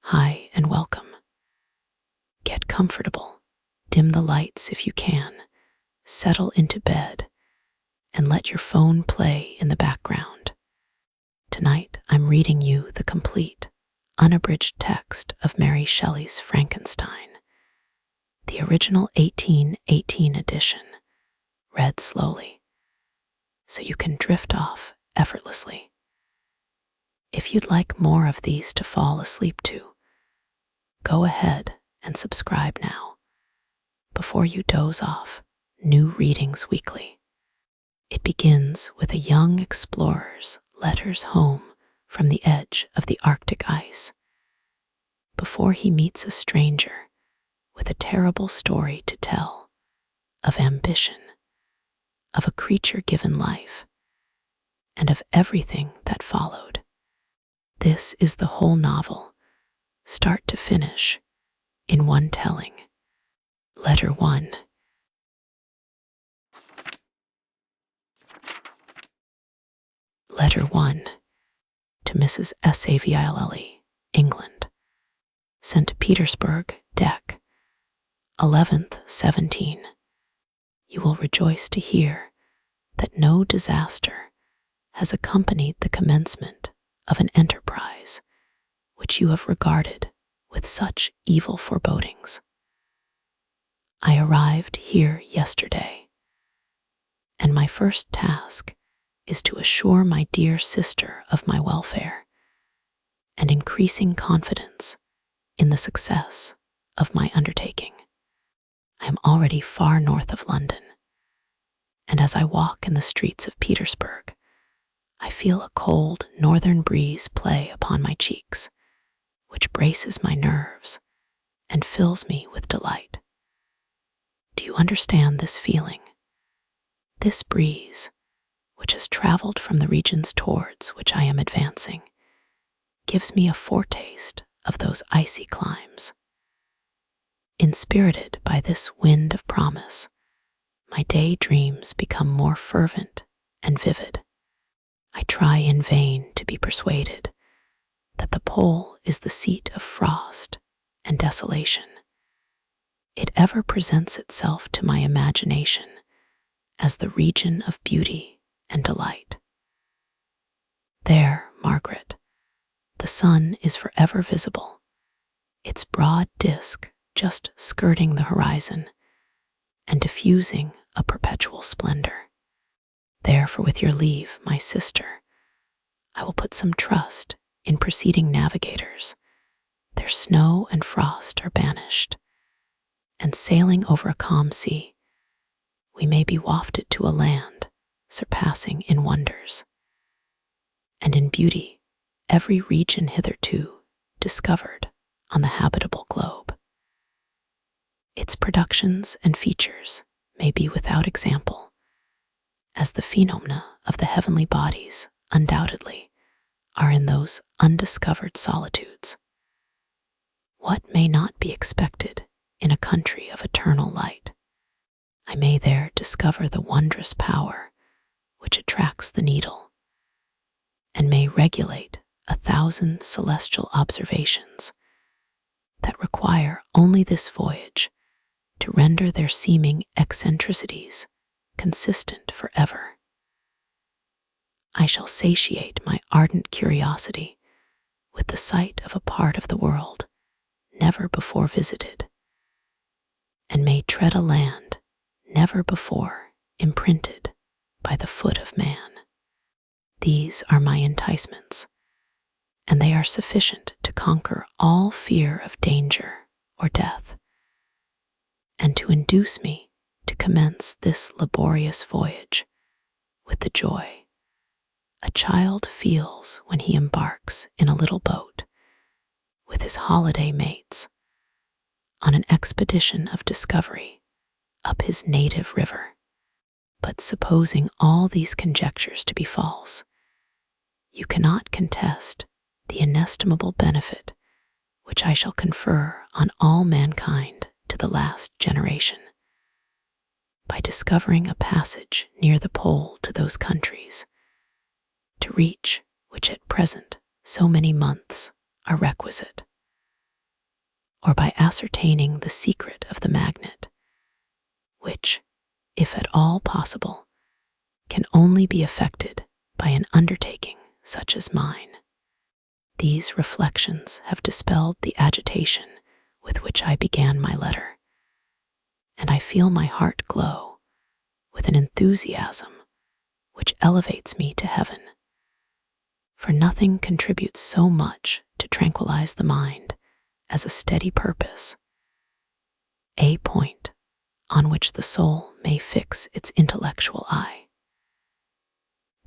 Hi and welcome. Get comfortable, dim the lights if you can, settle into bed, and let your phone play in the background. Tonight I'm reading you the complete, unabridged text of Mary Shelley's Frankenstein, the original 1818 edition, read slowly, so you can drift off effortlessly. If you'd like more of these to fall asleep to, go ahead and subscribe now, before you doze off. New readings weekly. It begins with a young explorer's letters home from the edge of the Arctic ice, before he meets a stranger with a terrible story to tell of ambition, of a creature given life, and of everything that followed. This is the whole novel, start to finish, in one telling. Letter 1. Letter 1 to Mrs. Saville, England. St. Petersburg, Dec. 11th, 17. You will rejoice to hear that no disaster has accompanied the commencement of an enterprise which you have regarded with such evil forebodings. I arrived here yesterday, and my first task is to assure my dear sister of my welfare and increasing confidence in the success of my undertaking. I am already far north of London, and as I walk in the streets of Petersburg, I feel a cold northern breeze play upon my cheeks, which braces my nerves and fills me with delight. Do you understand this feeling? This breeze, which has traveled from the regions towards which I am advancing, gives me a foretaste of those icy climes. Inspirited by this wind of promise, my daydreams become more fervent and vivid. I try in vain to be persuaded that the pole is the seat of frost and desolation. It ever presents itself to my imagination as the region of beauty and delight. There, Margaret, the sun is forever visible, its broad disk just skirting the horizon and diffusing a perpetual splendor. Therefore, with your leave, my sister, I will put some trust in preceding navigators. Their snow and frost are banished, and sailing over a calm sea, we may be wafted to a land surpassing in wonders, and in beauty every region hitherto discovered on the habitable globe. Its productions and features may be without example, as the phenomena of the heavenly bodies undoubtedly are in those undiscovered solitudes. What may not be expected in a country of eternal light? I may there discover the wondrous power which attracts the needle, and may regulate 1,000 celestial observations that require only this voyage to render their seeming eccentricities consistent forever. I shall satiate my ardent curiosity with the sight of a part of the world never before visited, and may tread a land never before imprinted by the foot of man. These are my enticements, and they are sufficient to conquer all fear of danger or death, and to induce me to commence this laborious voyage with the joy a child feels when he embarks in a little boat with his holiday mates on an expedition of discovery up his native river. But supposing all these conjectures to be false, you cannot contest the inestimable benefit which I shall confer on all mankind to the last generation, by discovering a passage near the pole to those countries, to reach which at present so many months are requisite. or by ascertaining the secret of the magnet, which, if at all possible, can only be effected by an undertaking such as mine. These reflections have dispelled the agitation with which I began my letter, and I feel my heart glow with an enthusiasm which elevates me to heaven. For nothing contributes so much to tranquilize the mind as a steady purpose, a point on which the soul may fix its intellectual eye.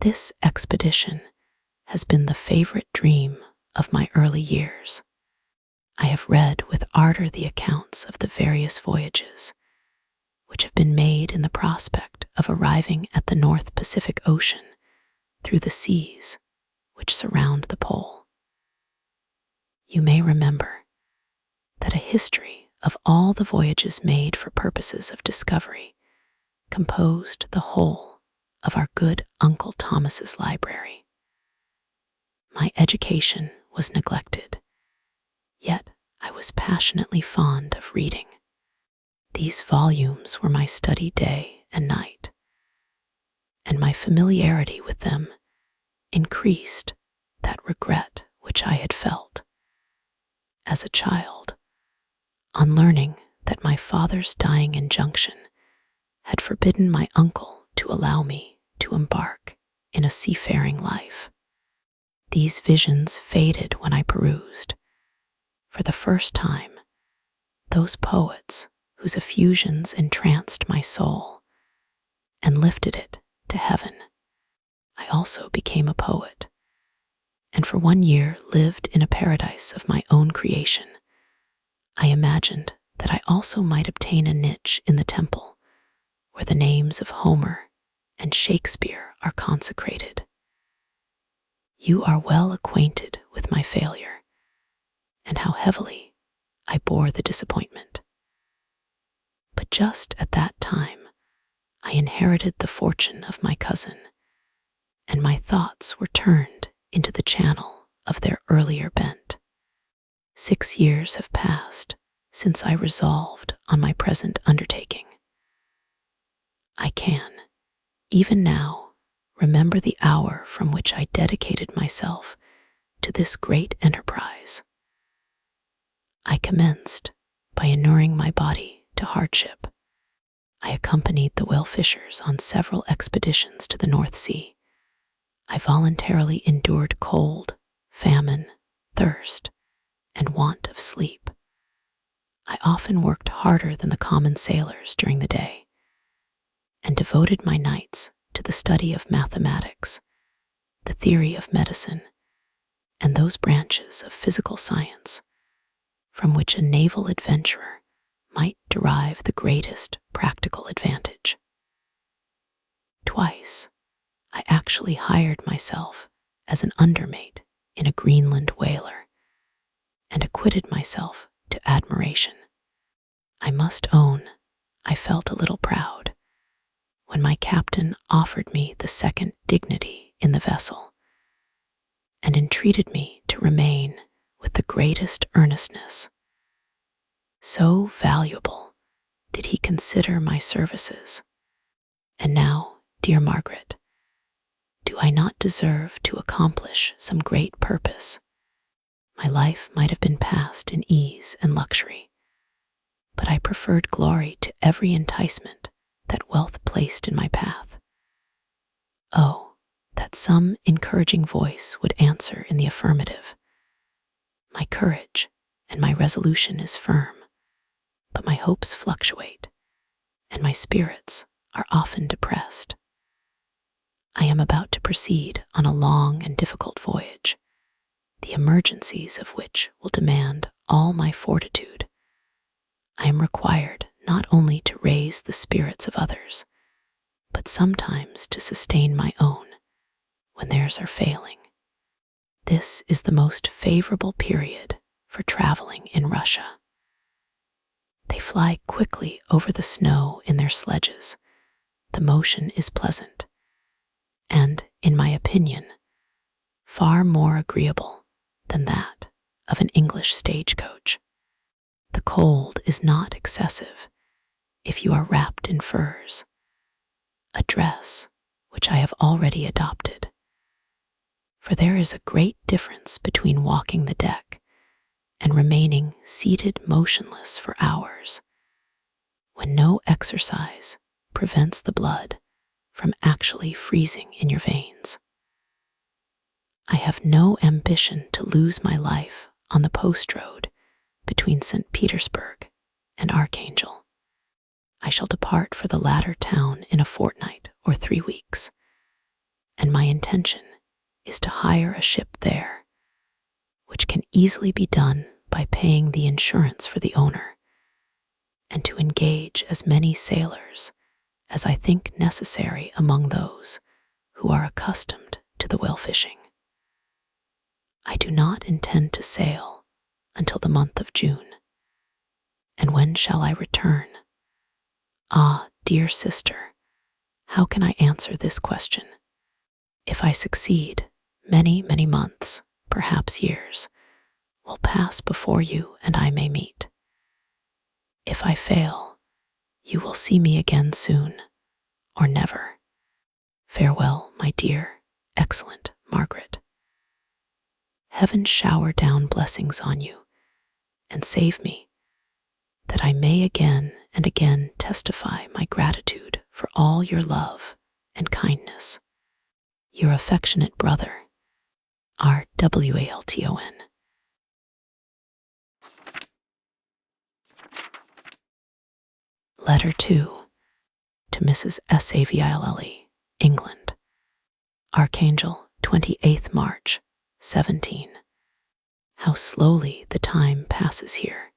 This expedition has been the favorite dream of my early years. I have read with ardor the accounts of the various voyages which have been made in the prospect of arriving at the North Pacific Ocean through the seas which surround the pole. You may remember that a history of all the voyages made for purposes of discovery composed the whole of our good Uncle Thomas's library. My education was neglected, yet I was passionately fond of reading. These volumes were my study day and night, and my familiarity with them increased that regret which I had felt as a child on learning that my father's dying injunction had forbidden my uncle to allow me to embark in a seafaring life. These visions faded when I perused, for the first time, those poets whose effusions entranced my soul and lifted it to heaven. I also became a poet, and for 1 year lived in a paradise of my own creation. I imagined that I also might obtain a niche in the temple where the names of Homer and Shakespeare are consecrated. You are well acquainted with my failure and how heavily I bore the disappointment. But just at that time, I inherited the fortune of my cousin, and my thoughts were turned into the channel of their earlier bent. 6 years have passed since I resolved on my present undertaking. I can, even now, remember the hour from which I dedicated myself to this great enterprise. I commenced by inuring my body to hardship. I accompanied the whale fishers on several expeditions to the North Sea. I voluntarily endured cold, famine, thirst, and want of sleep. I often worked harder than the common sailors during the day, and devoted my nights to the study of mathematics, the theory of medicine, and those branches of physical science from which a naval adventurer might derive the greatest practical advantage. Twice, I actually hired myself as an undermate in a Greenland whaler, and acquitted myself to admiration. I must own I felt a little proud when my captain offered me the second dignity in the vessel, and entreated me to remain with the greatest earnestness. So valuable did he consider my services. And now, dear Margaret, do I not deserve to accomplish some great purpose? My life might have been passed in ease and luxury, but I preferred glory to every enticement that wealth placed in my path. Oh, that some encouraging voice would answer in the affirmative. My courage and my resolution is firm, but my hopes fluctuate, and my spirits are often depressed. I am about to proceed on a long and difficult voyage, the emergencies of which will demand all my fortitude. I am required not only to raise the spirits of others, but sometimes to sustain my own when theirs are failing. This is the most favorable period for traveling in Russia. They fly quickly over the snow in their sledges. The motion is pleasant, and, in my opinion, far more agreeable than that of an English stagecoach. The cold is not excessive if you are wrapped in furs, a dress which I have already adopted. For there is a great difference between walking the deck and remaining seated motionless for hours, when no exercise prevents the blood from actually freezing in your veins. I have no ambition to lose my life on the post road between St. Petersburg and Archangel. I shall depart for the latter town in a fortnight or 3 weeks, and my intention is to hire a ship there, which can easily be done by paying the insurance for the owner, and to engage as many sailors as I think necessary among those who are accustomed to the whale fishing. I do not intend to sail until the month of June. And when shall I return? Ah, dear sister, how can I answer this question? If I succeed, many, many months, perhaps years, will pass before you and I may meet. If I fail, you will see me again soon, or never. Farewell, my dear, excellent Margaret. Heaven shower down blessings on you, and save me, that I may again and again testify my gratitude for all your love and kindness. Your affectionate brother, R. Walton. Letter 2 to Mrs. Saville, England. Archangel, 28th March, 17. How slowly the time passes here,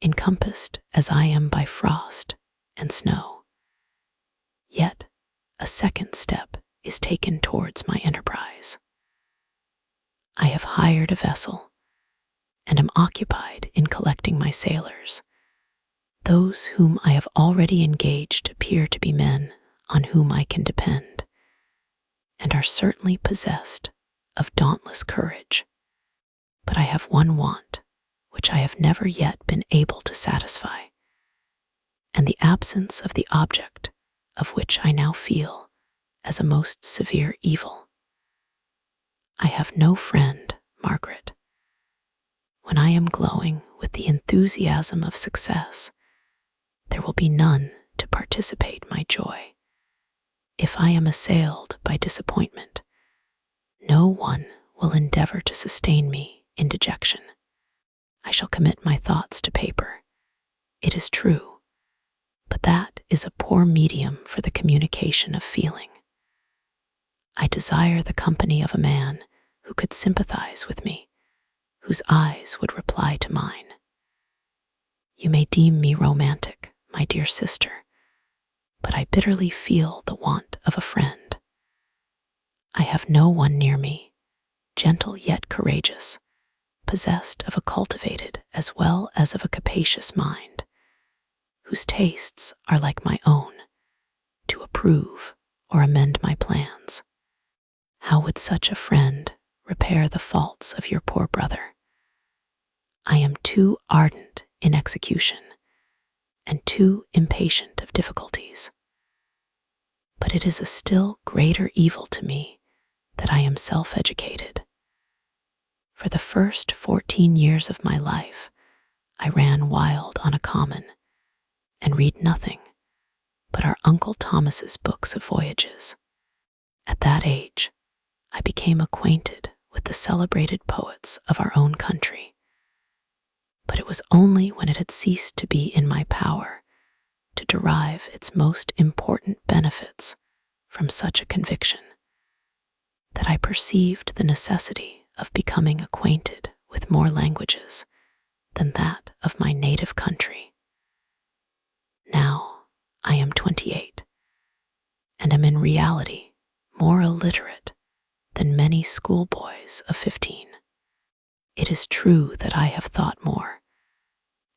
encompassed as I am by frost and snow. Yet a second step is taken towards my enterprise. I have hired a vessel and am occupied in collecting my sailors. Those whom I have already engaged appear to be men on whom I can depend, and are certainly possessed of dauntless courage. But I have one want which I have never yet been able to satisfy, and the absence of the object of which I now feel as a most severe evil. I have no friend, Margaret. When I am glowing with the enthusiasm of success, there will be none to participate my joy. If I am assailed by disappointment, no one will endeavor to sustain me in dejection. I shall commit my thoughts to paper. It is true, but that is a poor medium for the communication of feeling. I desire the company of a man who could sympathize with me, whose eyes would reply to mine. You may deem me romantic, my dear sister, but I bitterly feel the want of a friend. I have no one near me, gentle yet courageous, possessed of a cultivated as well as of a capacious mind, whose tastes are like my own, to approve or amend my plans. How would such a friend repair the faults of your poor brother? I am too ardent in execution and too impatient of difficulties. But it is a still greater evil to me that I am self-educated. For the first 14 years of my life, I ran wild on a common and read nothing but our Uncle Thomas's books of voyages. At that age, I became acquainted with the celebrated poets of our own country. But it was only when it had ceased to be in my power to derive its most important benefits from such a conviction that I perceived the necessity of becoming acquainted with more languages than that of my native country. Now I am 28, and am in reality more illiterate than many schoolboys of 15. It is true that I have thought more,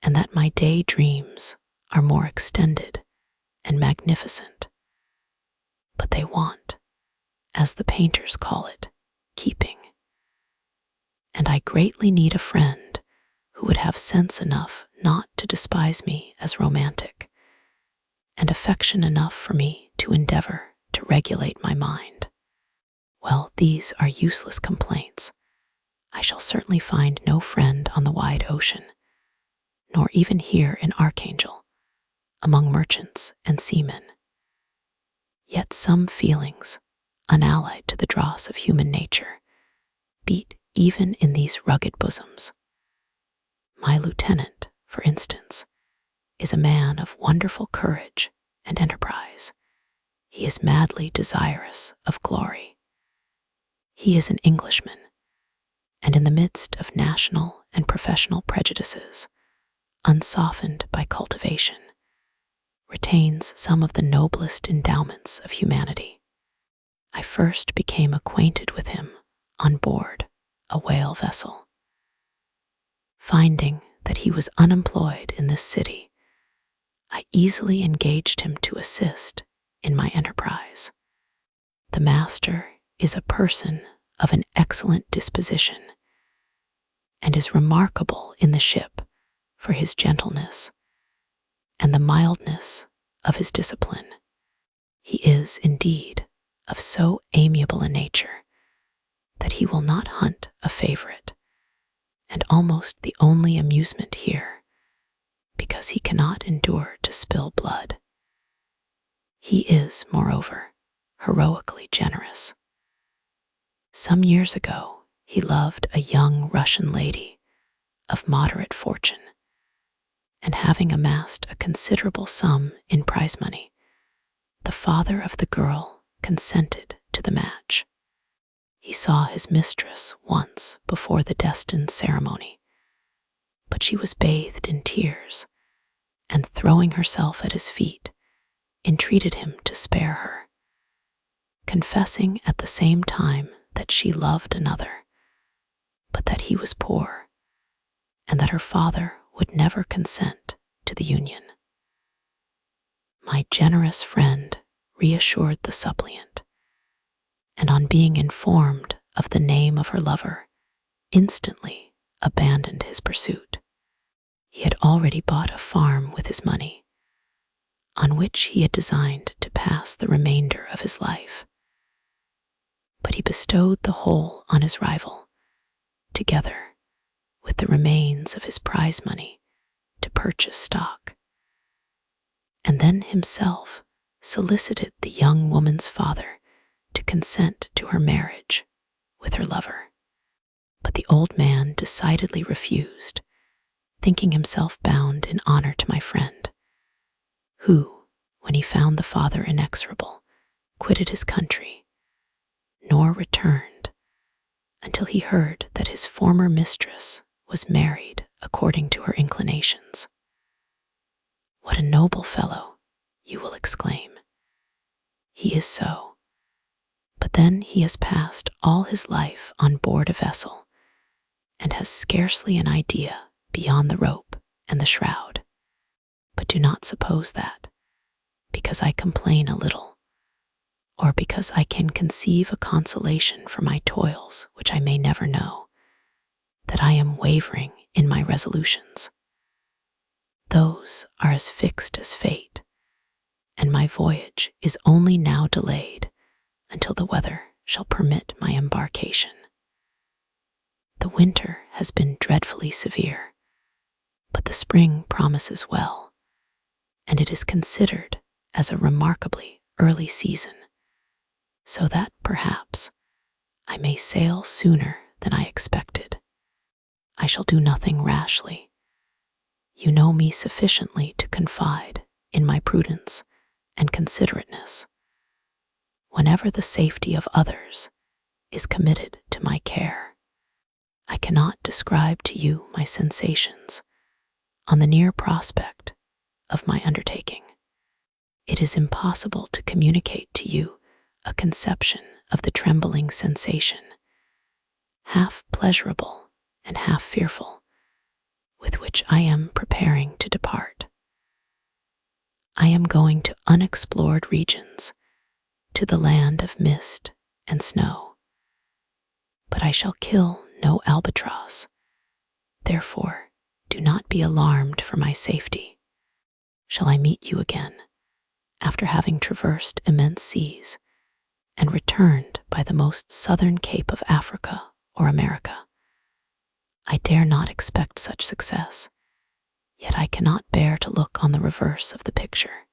and that my daydreams are more extended and magnificent, but they want, as the painters call it, keeping. And I greatly need a friend who would have sense enough not to despise me as romantic, and affection enough for me to endeavor to regulate my mind. Well, these are useless complaints. I shall certainly find no friend on the wide ocean, nor even here in Archangel, among merchants and seamen. Yet some feelings, unallied to the dross of human nature, beat even in these rugged bosoms. My lieutenant, for instance, is a man of wonderful courage and enterprise. He is madly desirous of glory. He is an Englishman, and in the midst of national and professional prejudices, unsoftened by cultivation, retains some of the noblest endowments of humanity. I first became acquainted with him on board a whale vessel. Finding that he was unemployed in this city, I easily engaged him to assist in my enterprise. The master is a person of an excellent disposition, and is remarkable in the ship for his gentleness and the mildness of his discipline. He is, indeed, of so amiable a nature that he will not hunt a favorite, and almost the only amusement here, because he cannot endure to spill blood. He is, moreover, heroically generous. Some years ago, he loved a young Russian lady of moderate fortune, and having amassed a considerable sum in prize money, the father of the girl consented to the match. He saw his mistress once before the destined ceremony, but she was bathed in tears, and throwing herself at his feet, entreated him to spare her, confessing at the same time that she loved another, but that he was poor, and that her father would never consent to the union. My generous friend reassured the suppliant, and on being informed of the name of her lover, instantly abandoned his pursuit. He had already bought a farm with his money, on which he had designed to pass the remainder of his life. But he bestowed the whole on his rival, together with the remains of his prize money, to purchase stock, and then himself solicited the young woman's father to consent to her marriage with her lover. But the old man decidedly refused, thinking himself bound in honor to my friend, who, when he found the father inexorable, quitted his country, nor returned until he heard that his former mistress was married according to her inclinations. What a noble fellow, you will exclaim. He is so, but then he has passed all his life on board a vessel, and has scarcely an idea beyond the rope and the shroud. But do not suppose that, because I complain a little, or because I can conceive a consolation for my toils which I may never know, that I am wavering in my resolutions. Those are as fixed as fate, and my voyage is only now delayed until the weather shall permit my embarkation. The winter has been dreadfully severe, but the spring promises well, and it is considered as a remarkably early season, so that perhaps I may sail sooner than I expected. I shall do nothing rashly. You know me sufficiently to confide in my prudence and considerateness. Whenever the safety of others is committed to my care, I cannot describe to you my sensations on the near prospect of my undertaking. It is impossible to communicate to you a conception of the trembling sensation, half pleasurable and half fearful, with which I am preparing to depart. I am going to unexplored regions, to the land of mist and snow. But I shall kill no albatross. Therefore, do not be alarmed for my safety. Shall I meet you again, after having traversed immense seas and returned by the most southern cape of Africa or America? I dare not expect such success, yet I cannot bear to look on the reverse of the picture.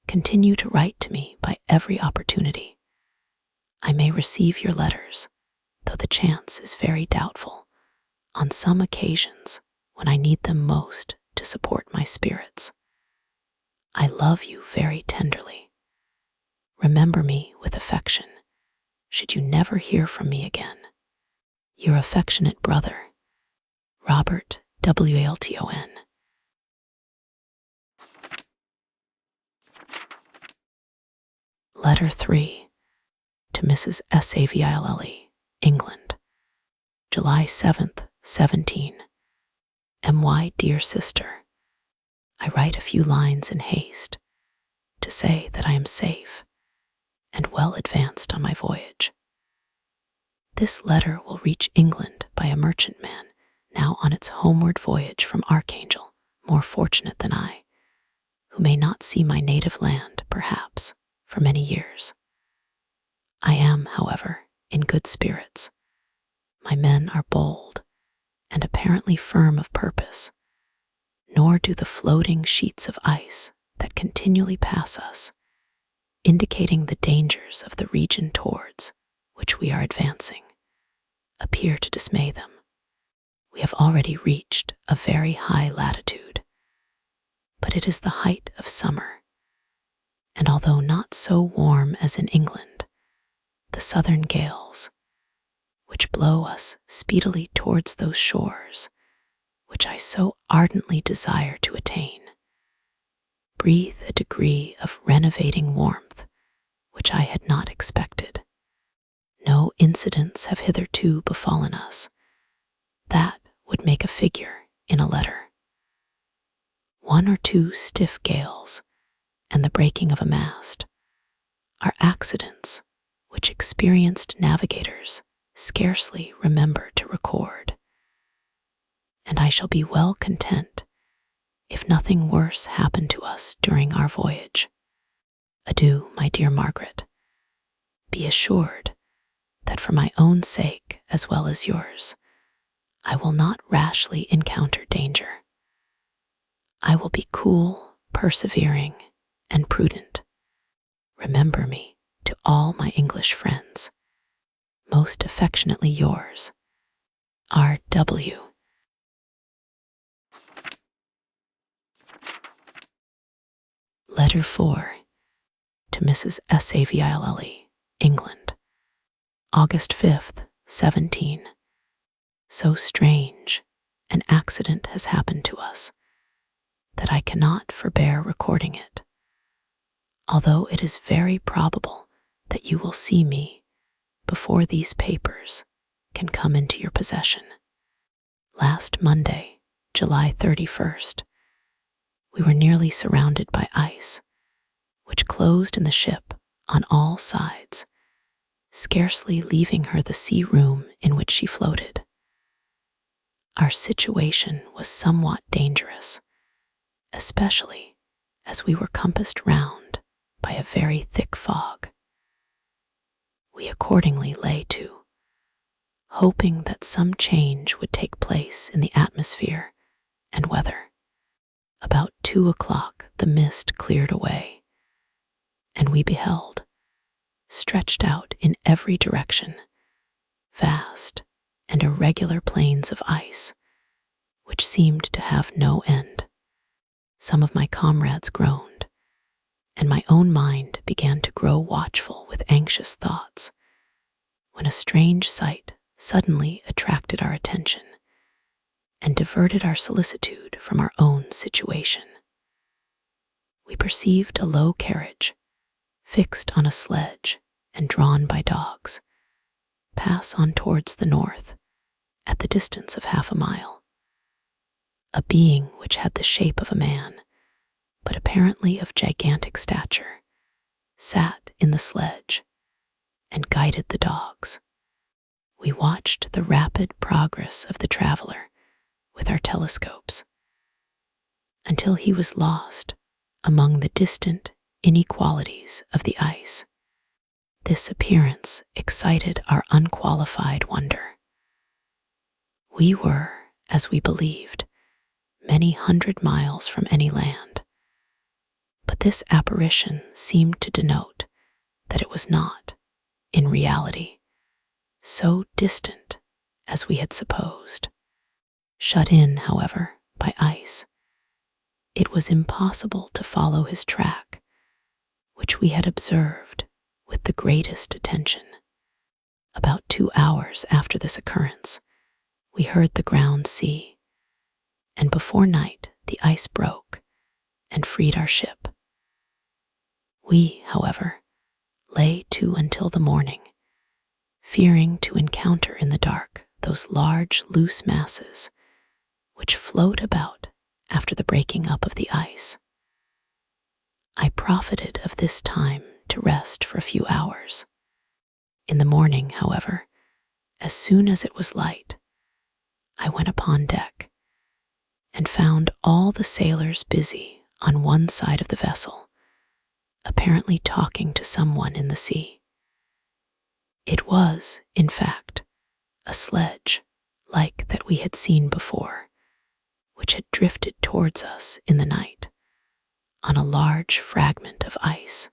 Continue to write to me by every opportunity. I may receive your letters, though the chance is very doubtful, on some occasions when I need them most to support my spirits. I love you very tenderly. Remember me with affection, should you never hear from me again. Your affectionate brother, Robert Walton. Letter 3 to Mrs. Saville, England, July 7th, 17. My dear sister, I write a few lines in haste to say that I am safe and well advanced on my voyage. This letter will reach England by a merchantman now on its homeward voyage from Archangel, more fortunate than I, who may not see my native land, perhaps, for many years. I am, however, in good spirits. My men are bold and apparently firm of purpose, nor do the floating sheets of ice that continually pass us, indicating the dangers of the region towards which we are advancing, appear to dismay them. We have already reached a very high latitude, but it is the height of summer, and although not so warm as in England, the southern gales, which blow us speedily towards those shores which I so ardently desire to attain, breathe a degree of renovating warmth which I had not expected. No incidents have hitherto befallen us that would make a figure in a letter. 1 or 2 stiff gales and the breaking of a mast are accidents which experienced navigators scarcely remember to record, and I shall be well content if nothing worse happen to us during our voyage. Adieu, my dear Margaret. Be assured that for my own sake as well as yours, I will not rashly encounter danger. I will be cool, persevering, and prudent. Remember me to all my English friends. Most affectionately yours, R.W. Letter 4 to Mrs. Saville, England, August 5th, 17. So strange an accident has happened to us that I cannot forbear recording it, although it is very probable that you will see me before these papers can come into your possession. Last Monday, July 31st, we were nearly surrounded by ice, which closed in the ship on all sides, scarcely leaving her the sea room in which she floated. Our situation was somewhat dangerous, especially as we were compassed round by a very thick fog. We accordingly lay to, hoping that some change would take place in the atmosphere and weather. About 2 o'clock the mist cleared away, and we beheld, stretched out in every direction, vast and irregular plains of ice, which seemed to have no end. Some of my comrades groaned, and my own mind began to grow watchful with anxious thoughts, when a strange sight suddenly attracted our attention and diverted our solicitude from our own situation. We perceived a low carriage, fixed on a sledge and drawn by dogs, pass on towards the north at the distance of half a mile. A being which had the shape of a man, but apparently of gigantic stature, sat in the sledge and guided the dogs. We watched the rapid progress of the traveler with our telescopes, until he was lost among the distant inequalities of the ice. This appearance excited our unqualified wonder. We were, as we believed, many hundred miles from any land, but this apparition seemed to denote that it was not, in reality, so distant as we had supposed. Shut in, however, by ice, it was impossible to follow his track, which we had observed with the greatest attention. About 2 hours after this occurrence, we heard the ground sea, and before night the ice broke and freed our ship. We, however, lay to until the morning, fearing to encounter in the dark those large, loose masses which float about after the breaking up of the ice. I profited of this time to rest for a few hours. In the morning, however, as soon as it was light, I went upon deck and found all the sailors busy on one side of the vessel, apparently talking to someone in the sea. It was, in fact, a sledge like that we had seen before, which had drifted towards us in the night on a large fragment of ice.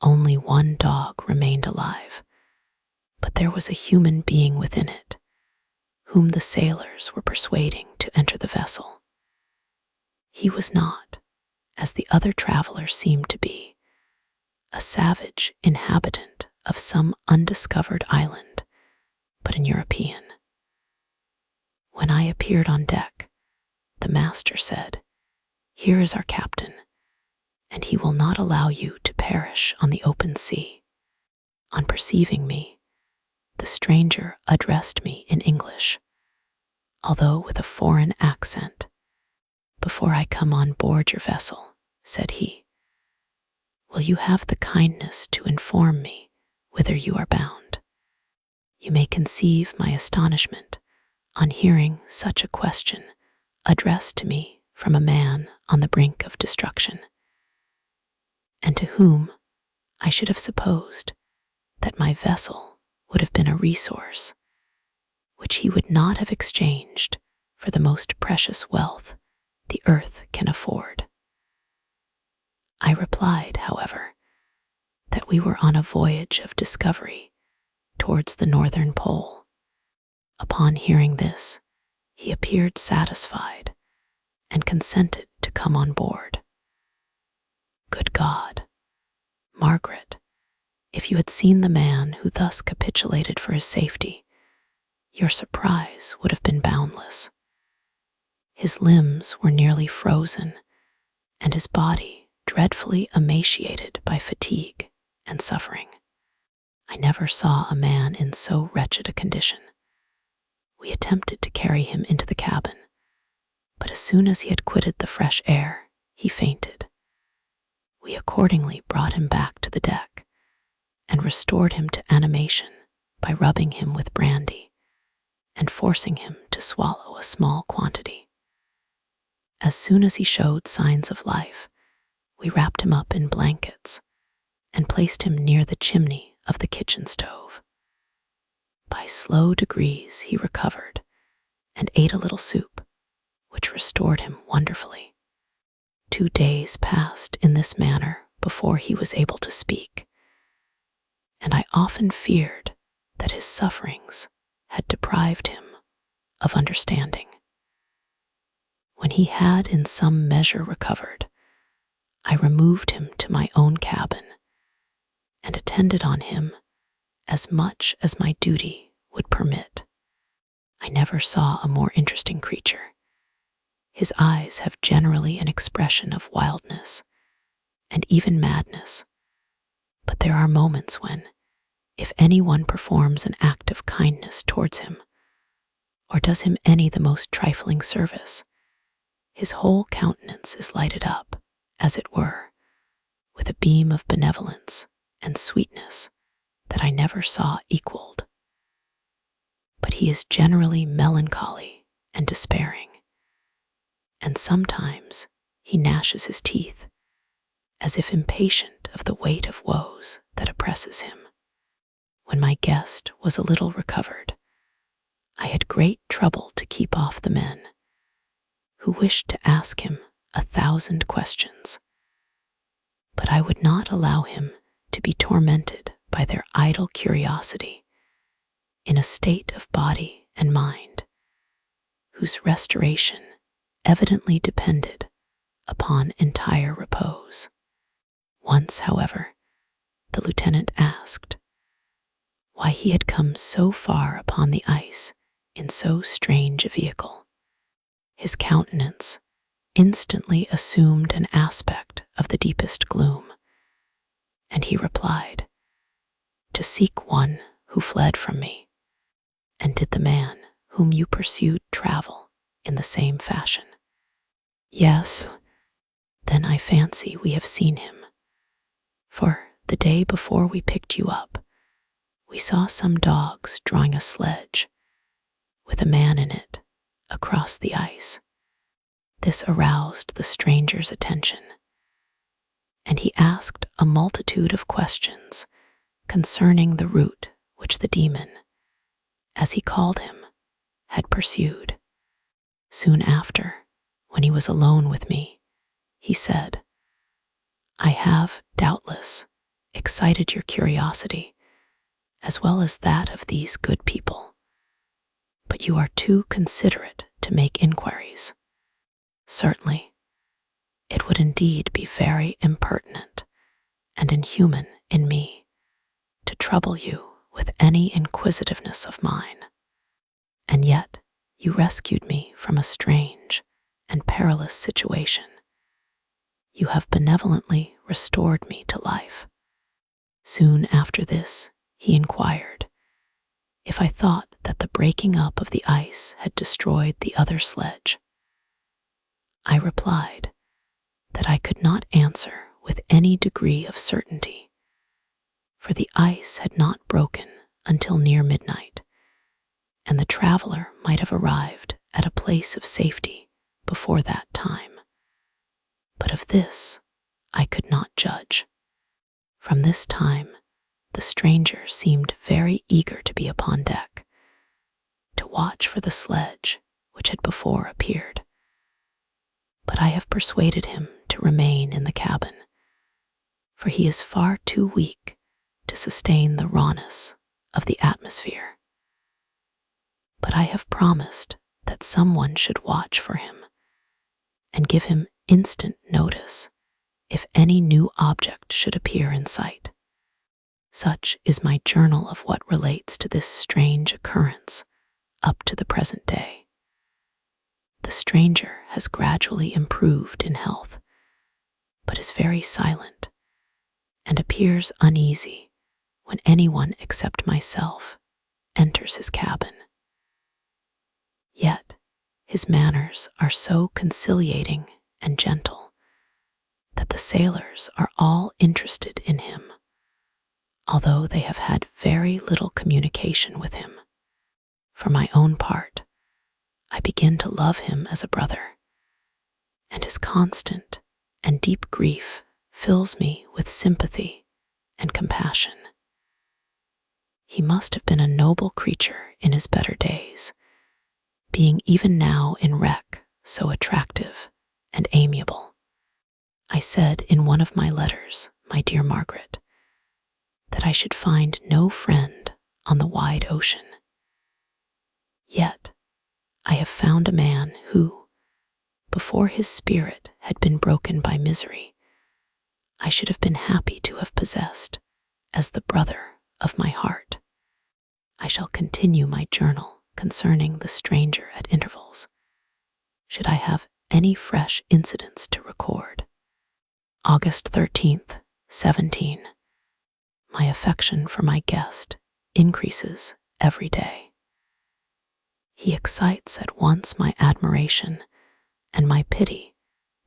Only one dog remained alive, but there was a human being within it, whom the sailors were persuading to enter the vessel. He was not, as the other travelers seemed to be, a savage inhabitant of some undiscovered island, but an European. When I appeared on deck, the master said, "Here is our captain, and he will not allow you to perish on the open sea." On perceiving me, the stranger addressed me in English, although with a foreign accent. "Before I come on board your vessel," said he, "will you have the kindness to inform me whither you are bound?" You may conceive my astonishment on hearing such a question addressed to me from a man on the brink of destruction, and to whom I should have supposed that my vessel would have been a resource which he would not have exchanged for the most precious wealth the earth can afford. I replied, however, that we were on a voyage of discovery towards the northern pole. Upon hearing this, he appeared satisfied and consented to come on board. Good God, Margaret, if you had seen the man who thus capitulated for his safety, your surprise would have been boundless. His limbs were nearly frozen, and his body dreadfully emaciated by fatigue and suffering. I never saw a man in so wretched a condition. We attempted to carry him into the cabin, but as soon as he had quitted the fresh air, he fainted. We accordingly brought him back to the deck and restored him to animation by rubbing him with brandy and forcing him to swallow a small quantity. As soon as he showed signs of life, we wrapped him up in blankets and placed him near the chimney of the kitchen stove. By slow degrees he recovered and ate a little soup, which restored him wonderfully. 2 days passed in this manner before he was able to speak, and I often feared that his sufferings had deprived him of understanding. When he had in some measure recovered, I removed him to my own cabin and attended on him as much as my duty would permit. I never saw a more interesting creature. His eyes have generally an expression of wildness and even madness, but there are moments when, if anyone performs an act of kindness towards him, or does him any the most trifling service, his whole countenance is lighted up, as it were, with a beam of benevolence and sweetness that I never saw equaled. But he is generally melancholy and despairing, and sometimes he gnashes his teeth, as if impatient of the weight of woes that oppresses him. When my guest was a little recovered, I had great trouble to keep off the men, who wished to ask him 1,000 questions, but I would not allow him to be tormented by their idle curiosity in a state of body and mind, whose restoration evidently depended upon entire repose. Once, however, the lieutenant asked why he had come so far upon the ice in so strange a vehicle. His countenance instantly assumed an aspect of the deepest gloom, and he replied, "To seek one who fled from me." "And did the man whom you pursued travel in the same fashion?" "Yes." "Then I fancy we have seen him, for the day before we picked you up, we saw some dogs drawing a sledge with a man in it across the ice." This aroused the stranger's attention, and he asked a multitude of questions concerning the route which the demon, as he called him, had pursued. Soon after, when he was alone with me, he said, "I have, doubtless, excited your curiosity, as well as that of these good people, but you are too considerate to make inquiries. Certainly, it would indeed be very impertinent and inhuman in me to trouble you with any inquisitiveness of mine, and yet you rescued me from a strange and perilous situation. You have benevolently restored me to life." Soon after this, he inquired if I thought that the breaking up of the ice had destroyed the other sledge. I replied that I could not answer with any degree of certainty, for the ice had not broken until near midnight, and the traveler might have arrived at a place of safety before that time. But of this I could not judge. From this time, the stranger seemed very eager to be upon deck, to watch for the sledge which had before appeared. But I have persuaded him to remain in the cabin, for he is far too weak to sustain the rawness of the atmosphere. But I have promised that someone should watch for him and give him instant notice if any new object should appear in sight. Such is my journal of what relates to this strange occurrence up to the present day. The stranger has gradually improved in health, but is very silent and appears uneasy when anyone except myself enters his cabin. Yet his manners are so conciliating and gentle that the sailors are all interested in him, although they have had very little communication with him. For my own part, I begin to love him as a brother, and his constant and deep grief fills me with sympathy and compassion. He must have been a noble creature in his better days, being even now in wreck so attractive and amiable. I said in one of my letters, my dear Margaret, that I should find no friend on the wide ocean. Yet I have found a man who, before his spirit had been broken by misery, I should have been happy to have possessed as the brother of my heart. I shall continue my journal concerning the stranger at intervals, should I have any fresh incidents to record. August 13th, 17. My affection for my guest increases every day. He excites at once my admiration and my pity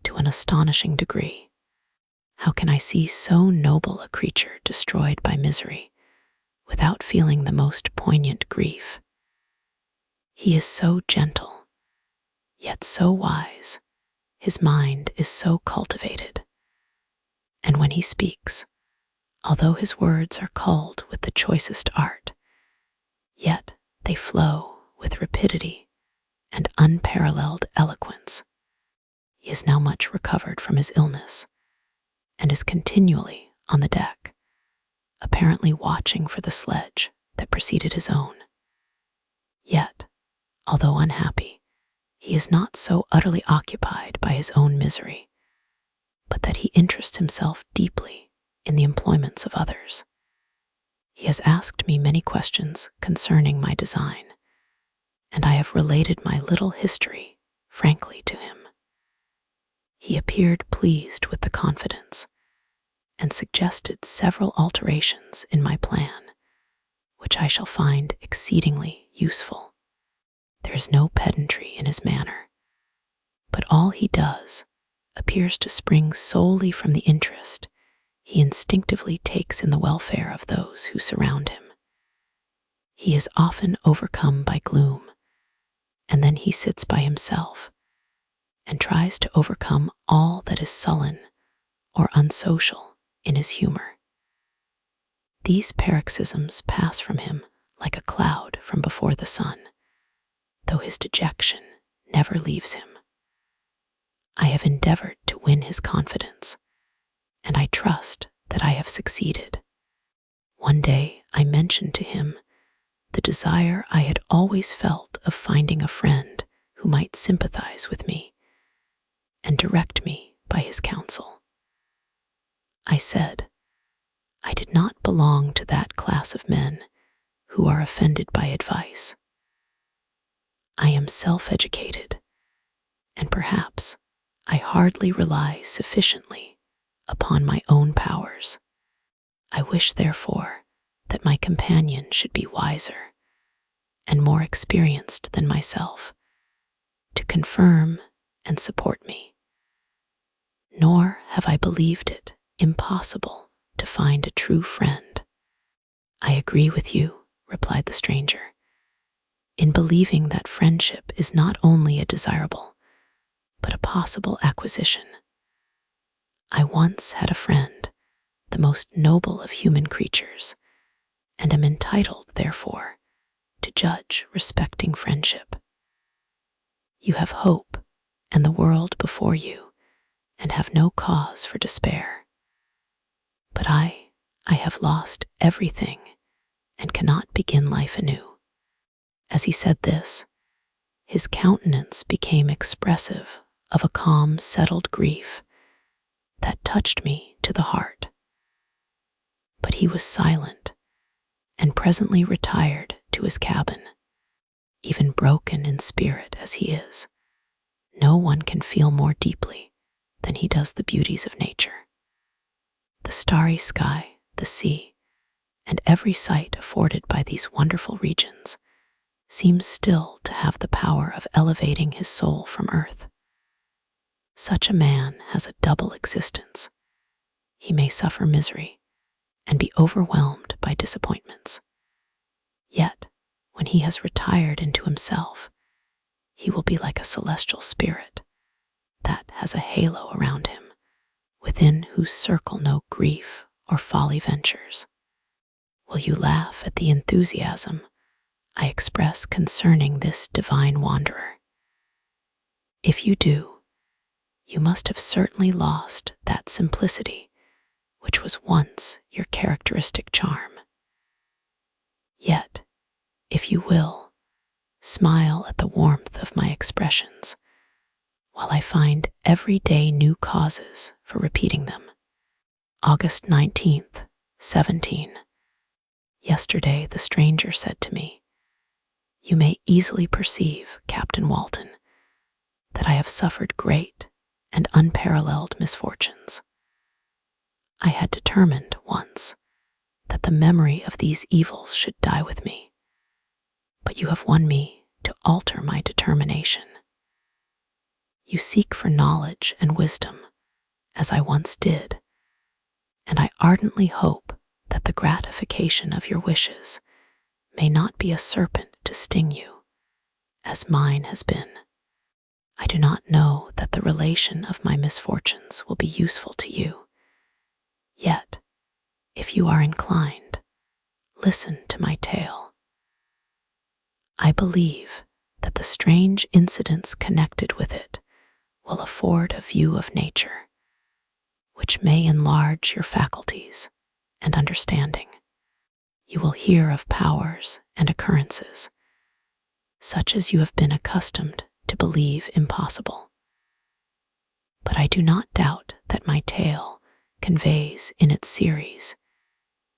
to an astonishing degree. How can I see so noble a creature destroyed by misery without feeling the most poignant grief? He is so gentle yet so wise. His mind is so cultivated. And when he speaks, although his words are culled with the choicest art, yet they flow with rapidity and unparalleled eloquence. He is now much recovered from his illness and is continually on the deck, apparently watching for the sledge that preceded his own. Yet, although unhappy, he is not so utterly occupied by his own misery, but that he interests himself deeply in the employments of others. He has asked me many questions concerning my design, and I have related my little history frankly to him. He appeared pleased with the confidence and suggested several alterations in my plan, which I shall find exceedingly useful. There is no pedantry in his manner, but all he does appears to spring solely from the interest he instinctively takes in the welfare of those who surround him. He is often overcome by gloom, and then he sits by himself and tries to overcome all that is sullen or unsocial in his humor. These paroxysms pass from him like a cloud from before the sun, though his dejection never leaves him. I have endeavored to win his confidence, and I trust that I have succeeded. One day I mentioned to him the desire I had always felt of finding a friend who might sympathize with me and direct me by his counsel. I said, I did not belong to that class of men who are offended by advice. I am self-educated, and perhaps I hardly rely sufficiently upon my own powers. I wish, therefore, that my companion should be wiser and more experienced than myself, to confirm and support me. Nor have I believed it impossible to find a true friend. I agree with you, replied the stranger, in believing that friendship is not only a desirable, but a possible acquisition. I once had a friend, the most noble of human creatures, and am entitled, therefore, to judge respecting friendship. You have hope and the world before you, and have no cause for despair. But I have lost everything and cannot begin life anew. As he said this, his countenance became expressive of a calm, settled grief that touched me to the heart. But he was silent and presently retired to his cabin. Even broken in spirit as he is, no one can feel more deeply than he does the beauties of nature. The starry sky, the sea, and every sight afforded by these wonderful regions seems still to have the power of elevating his soul from earth. Such a man has a double existence. He may suffer misery and be overwhelmed by disappointments. Yet, when he has retired into himself, he will be like a celestial spirit that has a halo around him, within whose circle no grief or folly ventures. Will you laugh at the enthusiasm I express concerning this divine wanderer? If you do, you must have certainly lost that simplicity which was once your characteristic charm. Yet, if you will, smile at the warmth of my expressions, while I find every day new causes for repeating them. August 19th, 17. Yesterday the stranger said to me, "You may easily perceive, Captain Walton, that I have suffered great and unparalleled misfortunes. I had determined once that the memory of these evils should die with me, but you have won me to alter my determination. You seek for knowledge and wisdom, as I once did, and I ardently hope that the gratification of your wishes may not be a serpent to sting you, as mine has been. I do not know that the relation of my misfortunes will be useful to you. Yet, if you are inclined, listen to my tale. I believe that the strange incidents connected with it will afford a view of nature, which may enlarge your faculties and understanding. You will hear of powers and occurrences, such as you have been accustomed to believe impossible. But I do not doubt that my tale conveys in its series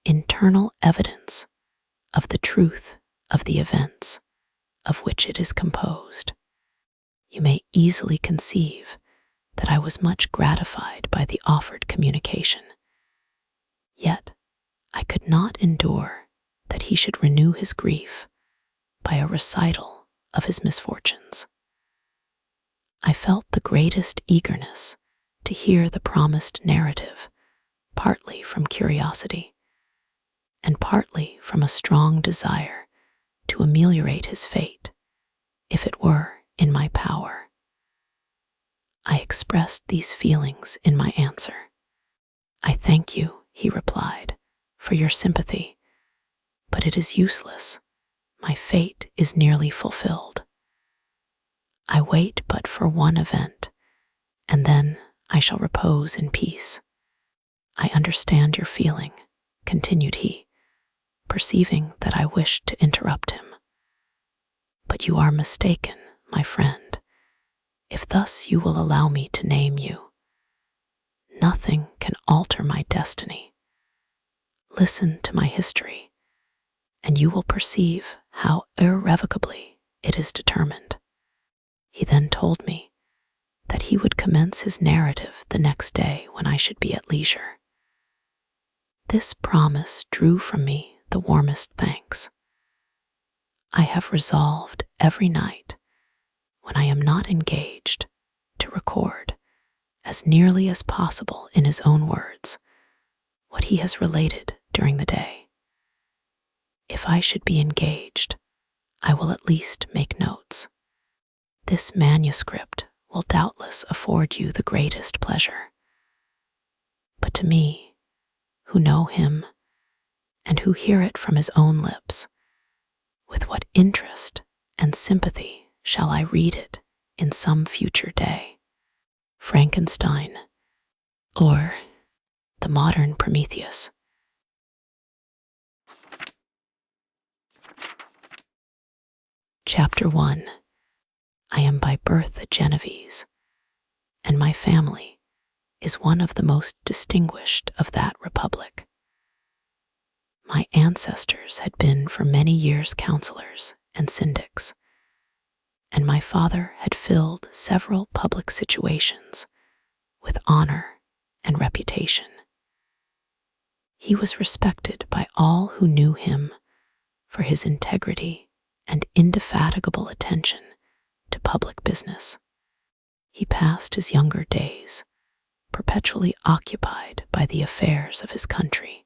internal evidence of the truth of the events of which it is composed. You may easily conceive that I was much gratified by the offered communication. Yet I could not endure that he should renew his grief by a recital of his misfortunes. I felt the greatest eagerness to hear the promised narrative, partly from curiosity, and partly from a strong desire to ameliorate his fate, if it were in my power. I expressed these feelings in my answer. "I thank you," he replied, "for your sympathy, but it is useless. My fate is nearly fulfilled. I wait but for one event, and then I shall repose in peace. I understand your feeling," continued he, perceiving that I wished to interrupt him. "But you are mistaken, my friend, if thus you will allow me to name you. Nothing can alter my destiny. Listen to my history, and you will perceive how irrevocably it is determined." He then told me that he would commence his narrative the next day when I should be at leisure. This promise drew from me the warmest thanks. I have resolved every night, when I am not engaged, to record, as nearly as possible in his own words, what he has related during the day. If I should be engaged, I will at least make notes. This manuscript will doubtless afford you the greatest pleasure. But to me, who know him, and who hear it from his own lips, with what interest and sympathy shall I read it in some future day? Frankenstein, or the modern Prometheus. Chapter 1. I am by birth a Genovese, and my family is one of the most distinguished of that republic. My ancestors had been for many years counselors and syndics, and my father had filled several public situations with honor and reputation. He was respected by all who knew him for his integrity and indefatigable attention to public business. He passed his younger days perpetually occupied by the affairs of his country,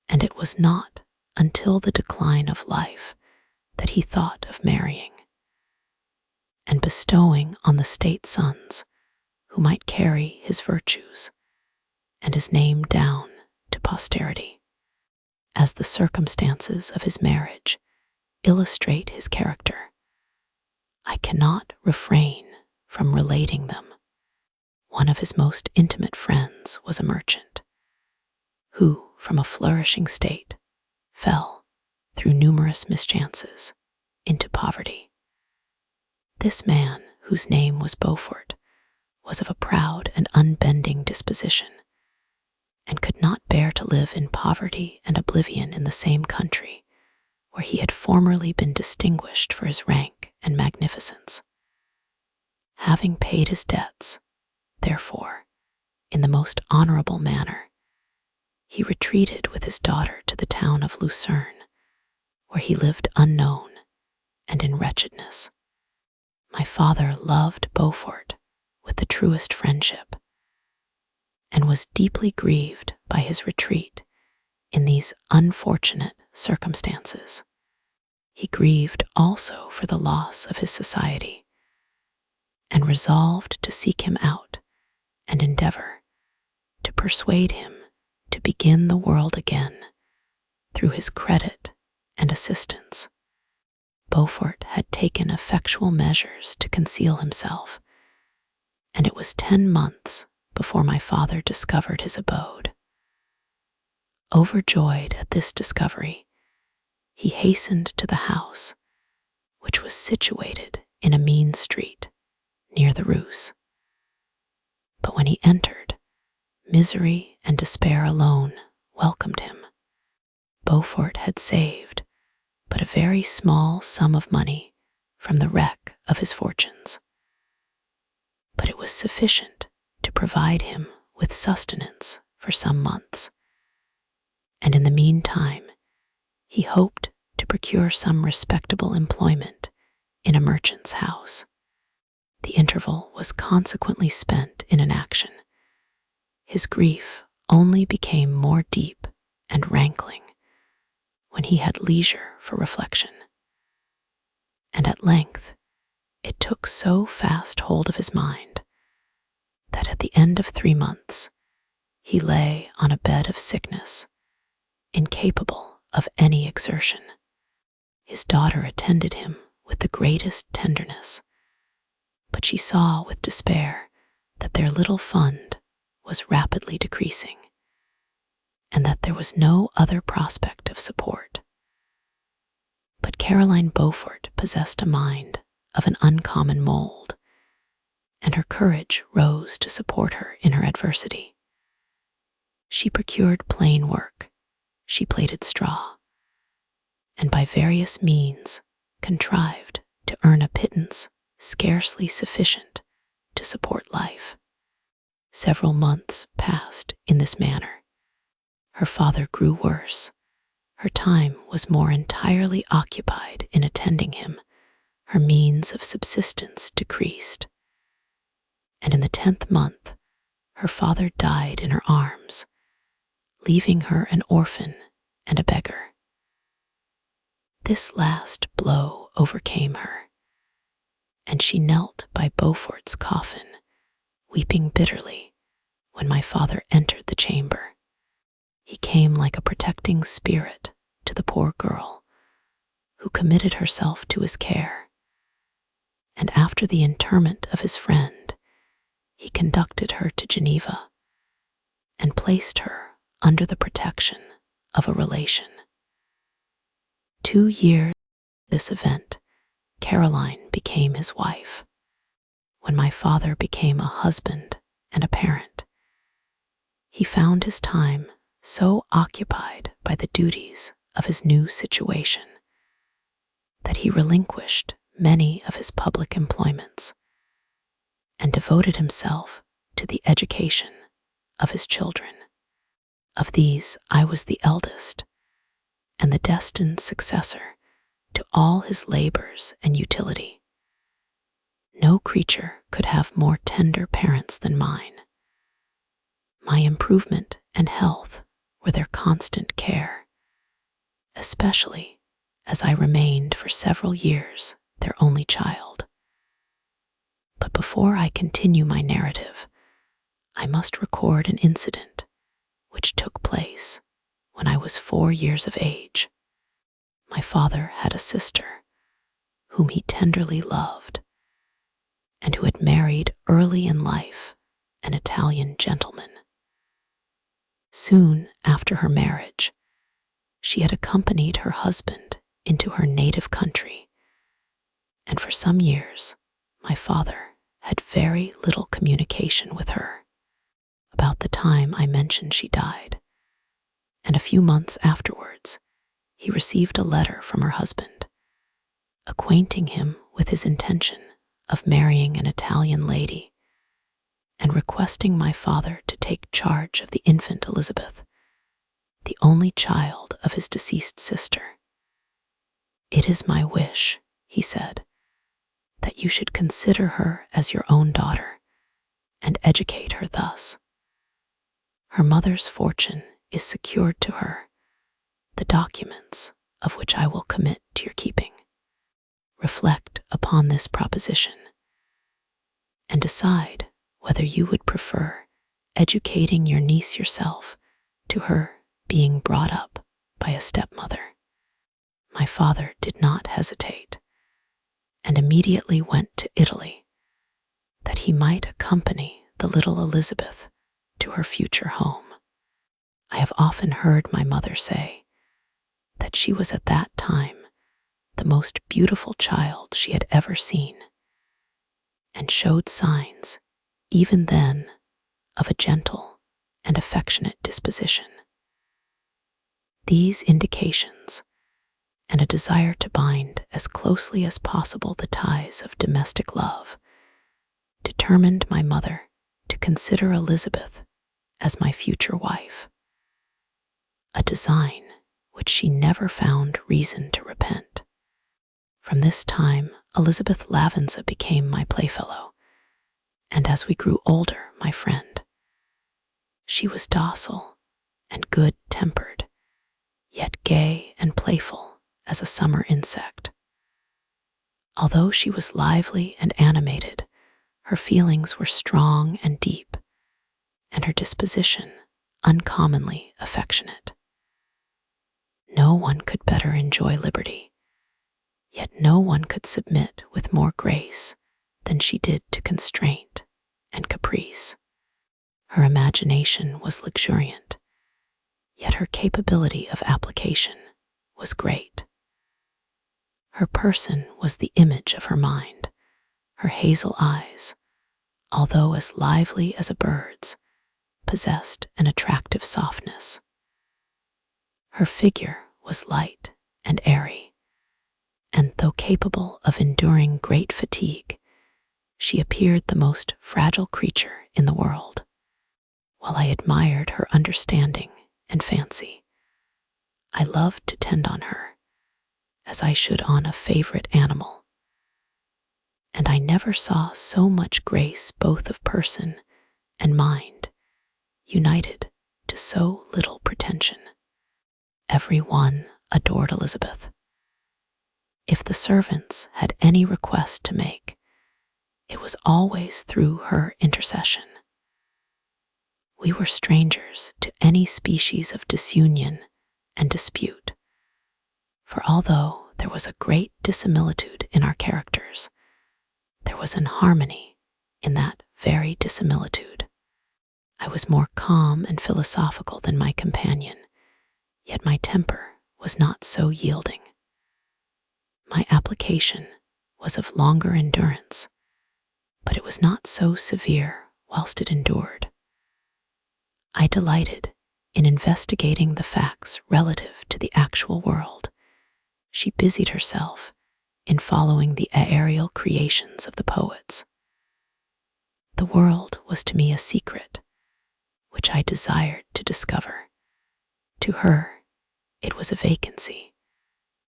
and it was not until the decline of life that he thought of marrying and bestowing on the state sons who might carry his virtues and his name down to posterity. As the circumstances of his marriage illustrate his character, I cannot refrain from relating them. One of his most intimate friends was a merchant, who, from a flourishing state, fell, through numerous mischances, into poverty. This man, whose name was Beaufort, was of a proud and unbending disposition, and could not bear to live in poverty and oblivion in the same country where he had formerly been distinguished for his rank and magnificence. Having paid his debts, therefore, in the most honorable manner, he retreated with his daughter to the town of Lucerne, where he lived unknown and in wretchedness. My father loved Beaufort with the truest friendship, and was deeply grieved by his retreat in these unfortunate circumstances. He grieved also for the loss of his society, and resolved to seek him out and endeavor to persuade him to begin the world again through his credit and assistance. Beaufort had taken effectual measures to conceal himself, and it was 10 months before my father discovered his abode. Overjoyed at this discovery, he hastened to the house, which was situated in a mean street near the Ruse. But when he entered, misery and despair alone welcomed him. Beaufort had saved but a very small sum of money from the wreck of his fortunes, but it was sufficient to provide him with sustenance for some months, and in the meantime he hoped to procure some respectable employment in a merchant's house. The interval was consequently spent in inaction. His grief only became more deep and rankling when he had leisure for reflection, and at length it took so fast hold of his mind that at the end of 3 months he lay on a bed of sickness, incapable of any exertion. His daughter attended him with the greatest tenderness, but she saw with despair that their little fund was rapidly decreasing, and that there was no other prospect of support. But Caroline Beaufort possessed a mind of an uncommon mold, and her courage rose to support her in her adversity. She procured plain work, she plaited straw, and by various means contrived to earn a pittance scarcely sufficient to support life. Several months passed in this manner. Her father grew worse. Her time was more entirely occupied in attending him. Her means of subsistence decreased, and in the 10th month her father died in her arms, leaving her an orphan and a beggar. This last blow overcame her, and she knelt by Beaufort's coffin, weeping bitterly when my father entered the chamber. He came like a protecting spirit to the poor girl, who committed herself to his care, and after the interment of his friend, he conducted her to Geneva and placed her under the protection of a relation. 2 years after this event, Caroline became his wife. When my father became a husband and a parent, he found his time so occupied by the duties of his new situation that he relinquished many of his public employments and devoted himself to the education of his children. Of these, I was the eldest and the destined successor to all his labors and utility. No creature could have more tender parents than mine. My improvement and health were their constant care, especially as I remained for several years their only child. But before I continue my narrative, I must record an incident which took place when I was 4 years of age. My father had a sister whom he tenderly loved, and who had married early in life an Italian gentleman. Soon after her marriage, she had accompanied her husband into her native country, and for some years my father had very little communication with her. About the time I mentioned she died, and a few months afterwards, he received a letter from her husband, acquainting him with his intention of marrying an Italian lady, and requesting my father to take charge of the infant Elizabeth, the only child of his deceased sister. "It is my wish," he said, "that you should consider her as your own daughter and educate her thus. Her mother's fortune is secured to her, the documents of which I will commit to your keeping. Reflect upon this proposition, and decide whether you would prefer educating your niece yourself to her being brought up by a stepmother. My father did not hesitate and immediately went to Italy that he might accompany the little Elizabeth to her future home. I have often heard my mother say that she was at that time the most beautiful child she had ever seen, and showed signs, even then, of a gentle and affectionate disposition. These indications, and a desire to bind as closely as possible the ties of domestic love, determined my mother to consider Elizabeth as my future wife, a design which she never found reason to repent. From this time, Elizabeth Lavenza became my playfellow, and as we grew older, my friend. She was docile and good-tempered, yet gay and playful as a summer insect. Although she was lively and animated, her feelings were strong and deep, and her disposition uncommonly affectionate. No one could better enjoy liberty, yet no one could submit with more grace than she did to constraint and caprice. Her imagination was luxuriant, yet her capability of application was great. Her person was the image of her mind. Her hazel eyes, although as lively as a bird's, possessed an attractive softness. Her figure was light and airy, and though capable of enduring great fatigue, she appeared the most fragile creature in the world. While I admired her understanding and fancy, I loved to tend on her, as I should on a favorite animal. And I never saw so much grace both of person and mind, united to so little pretension. Every one adored Elizabeth. If the servants had any request to make, it was always through her intercession. We were strangers to any species of disunion and dispute, for although there was a great dissimilitude in our characters, there was an harmony in that very dissimilitude. I was more calm and philosophical than my companion, yet my temper was not so yielding. My application was of longer endurance, but it was not so severe whilst it endured. I delighted in investigating the facts relative to the actual world. She busied herself in following the aerial creations of the poets. The world was to me a secret, which I desired to discover. To her, it was a vacancy,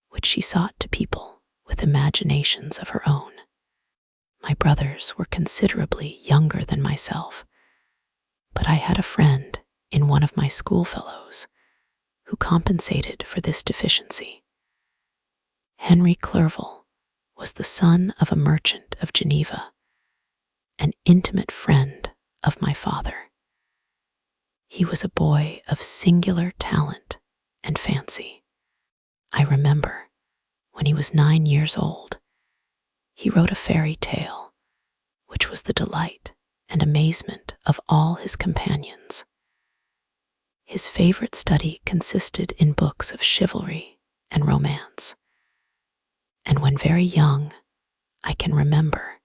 which she sought to people with imaginations of her own. My brothers were considerably younger than myself, but I had a friend in one of my schoolfellows who compensated for this deficiency. Henry Clerval was the son of a merchant of Geneva, an intimate friend of my father. He was a boy of singular talent and fancy. I remember, when he was 9 years old, he wrote a fairy tale, which was the delight and amazement of all his companions. His favorite study consisted in books of chivalry and romance, and when very young, I can remember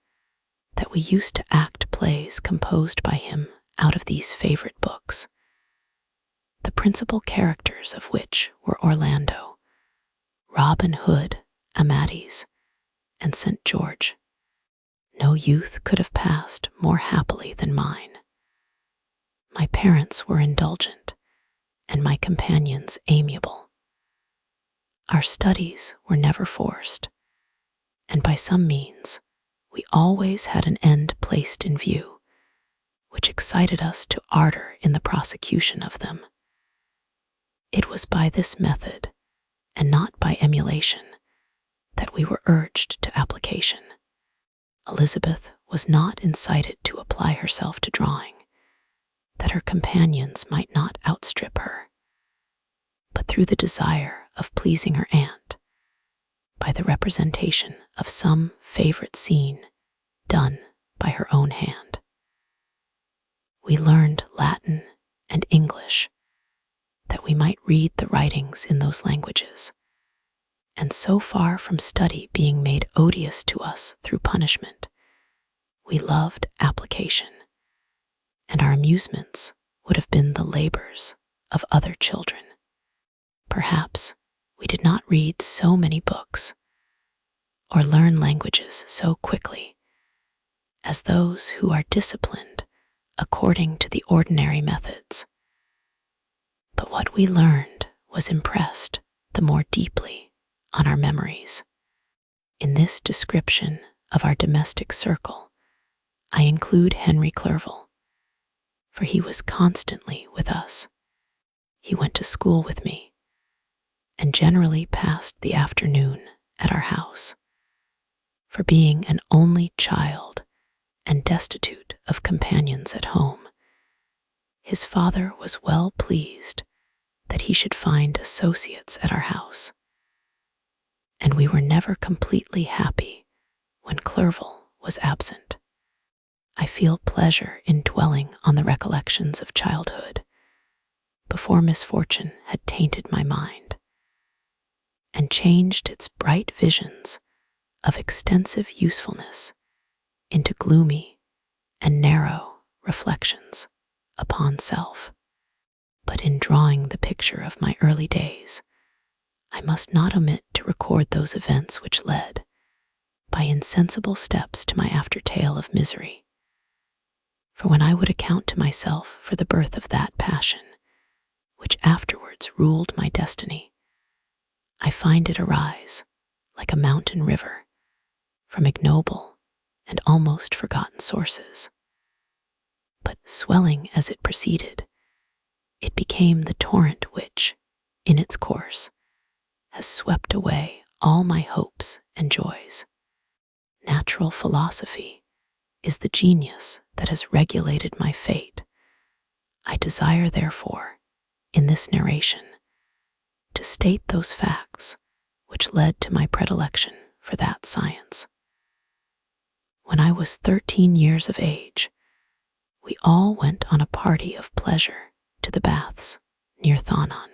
that we used to act plays composed by him out of these favorite books, the principal characters of which were Orlando, Robin Hood, Amadis, and St. George. No youth could have passed more happily than mine. My parents were indulgent, and my companions amiable. Our studies were never forced, and by some means we always had an end placed in view, which excited us to ardor in the prosecution of them. It was by this method, and not by emulation, that we were urged to application. Elizabeth was not incited to apply herself to drawing, that her companions might not outstrip her, but through the desire of pleasing her aunt, by the representation of some favorite scene done by her own hand. We learned Latin and English that we might read the writings in those languages, and so far from study being made odious to us through punishment, we loved application, and our amusements would have been the labors of other children. Perhaps we did not read so many books or learn languages so quickly as those who are disciplined according to the ordinary methods. But what we learned was impressed the more deeply on our memories. In this description of our domestic circle, I include Henry Clerval, for he was constantly with us. He went to school with me and generally passed the afternoon at our house. For being an only child and destitute of companions at home, his father was well pleased that he should find associates at our house, and we were never completely happy when Clerval was absent. I feel pleasure in dwelling on the recollections of childhood before misfortune had tainted my mind and changed its bright visions of extensive usefulness into gloomy and narrow reflections upon self. But in drawing the picture of my early days, I must not omit to record those events which led, by insensible steps, to my after tale of misery. For when I would account to myself for the birth of that passion which afterwards ruled my destiny, I find it arise, like a mountain river, from ignoble and almost forgotten sources. But swelling as it proceeded, it became the torrent which, in its course, has swept away all my hopes and joys. Natural philosophy is the genius that has regulated my fate. I desire, therefore, in this narration, to state those facts which led to my predilection for that science. When I was 13 years of age, we all went on a party of pleasure to the baths near Thonon.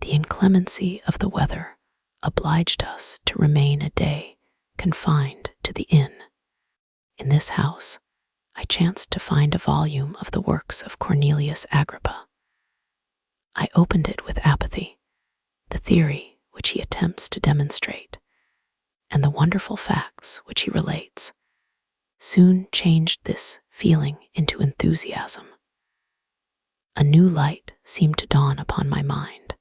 The inclemency of the weather obliged us to remain a day confined to the inn. In this house, I chanced to find a volume of the works of Cornelius Agrippa. I opened it with apathy. The theory which he attempts to demonstrate, and the wonderful facts which he relates, soon changed this feeling into enthusiasm. A new light seemed to dawn upon my mind,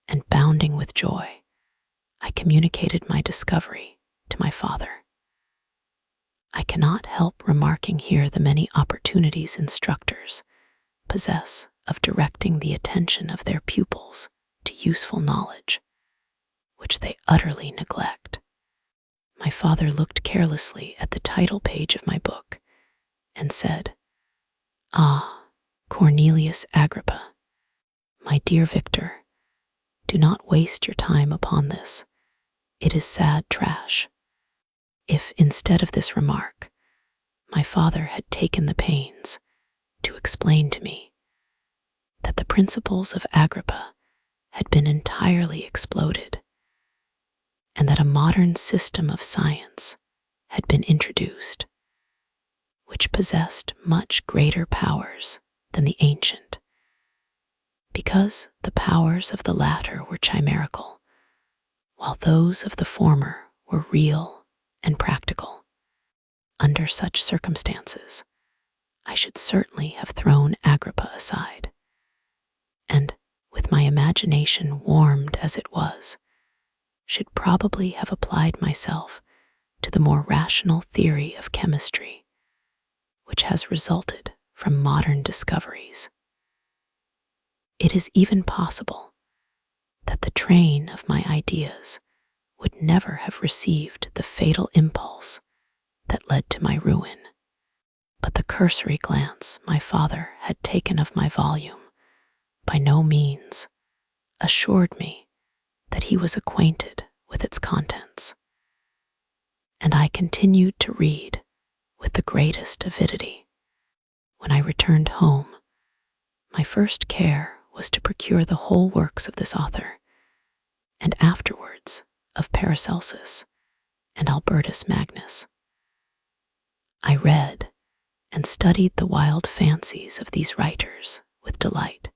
and bounding with joy, I communicated my discovery to my father. I cannot help remarking here the many opportunities instructors possess of directing the attention of their pupils to useful knowledge, which they utterly neglect. My father looked carelessly at the title page of my book and said, "Ah, Cornelius Agrippa, my dear Victor, do not waste your time upon this. It is sad trash." If, instead of this remark, my father had taken the pains to explain to me that the principles of Agrippa had been entirely exploded, and that a modern system of science had been introduced, which possessed much greater powers than the ancient, because the powers of the latter were chimerical, while those of the former were real and practical. Under such circumstances, I should certainly have thrown Agrippa aside, and, with my imagination warmed as it was, should probably have applied myself to the more rational theory of chemistry, which has resulted from modern discoveries. It is even possible that the train of my ideas would never have received the fatal impulse that led to my ruin. But the cursory glance my father had taken of my volume by no means assured me that he was acquainted with its contents, and I continued to read with the greatest avidity. When I returned home, my first care was to procure the whole works of this author, and afterwards of Paracelsus and Albertus Magnus. I read and studied the wild fancies of these writers with delight.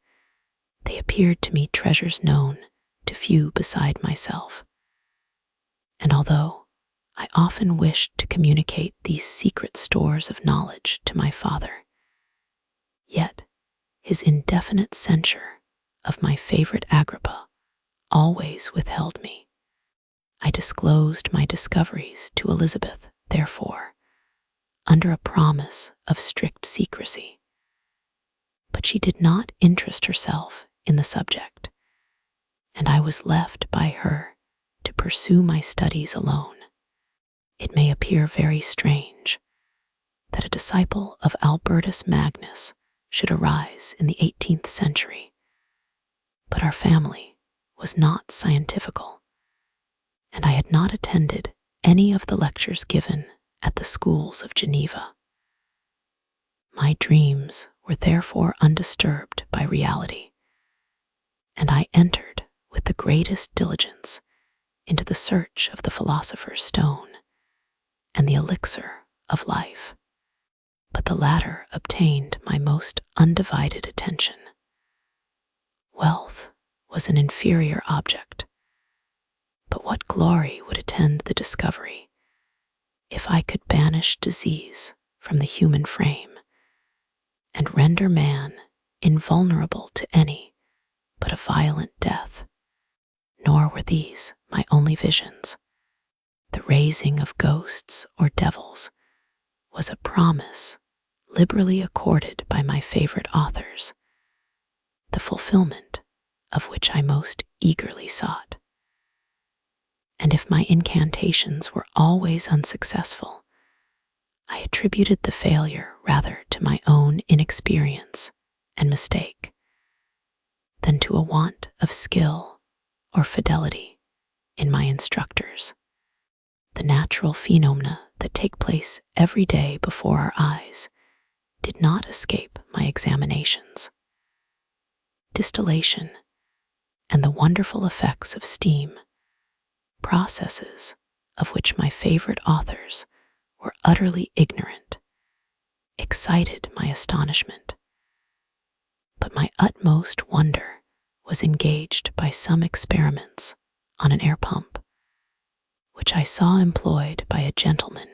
They appeared to me treasures known to few beside myself. And although I often wished to communicate these secret stores of knowledge to my father, yet his indefinite censure of my favorite Agrippa always withheld me. I disclosed my discoveries to Elizabeth, therefore, under a promise of strict secrecy. But she did not interest herself in the subject, and I was left by her to pursue my studies alone. It may appear very strange that a disciple of Albertus Magnus should arise in the 18th century, but our family was not scientifical, and I had not attended any of the lectures given at the schools of Geneva. My dreams were therefore undisturbed by reality, and I entered with the greatest diligence into the search of the philosopher's stone and the elixir of life. But the latter obtained my most undivided attention. Wealth was an inferior object, but what glory would attend the discovery if I could banish disease from the human frame and render man invulnerable to any but a violent death. Nor were these my only visions. The raising of ghosts or devils was a promise liberally accorded by my favorite authors, the fulfillment of which I most eagerly sought. And if my incantations were always unsuccessful, I attributed the failure rather to my own inexperience and mistake than to a want of skill or fidelity in my instructors. The natural phenomena that take place every day before our eyes did not escape my examinations. Distillation and the wonderful effects of steam, processes of which my favorite authors were utterly ignorant, excited my astonishment. But my utmost wonder was engaged by some experiments on an air pump, which I saw employed by a gentleman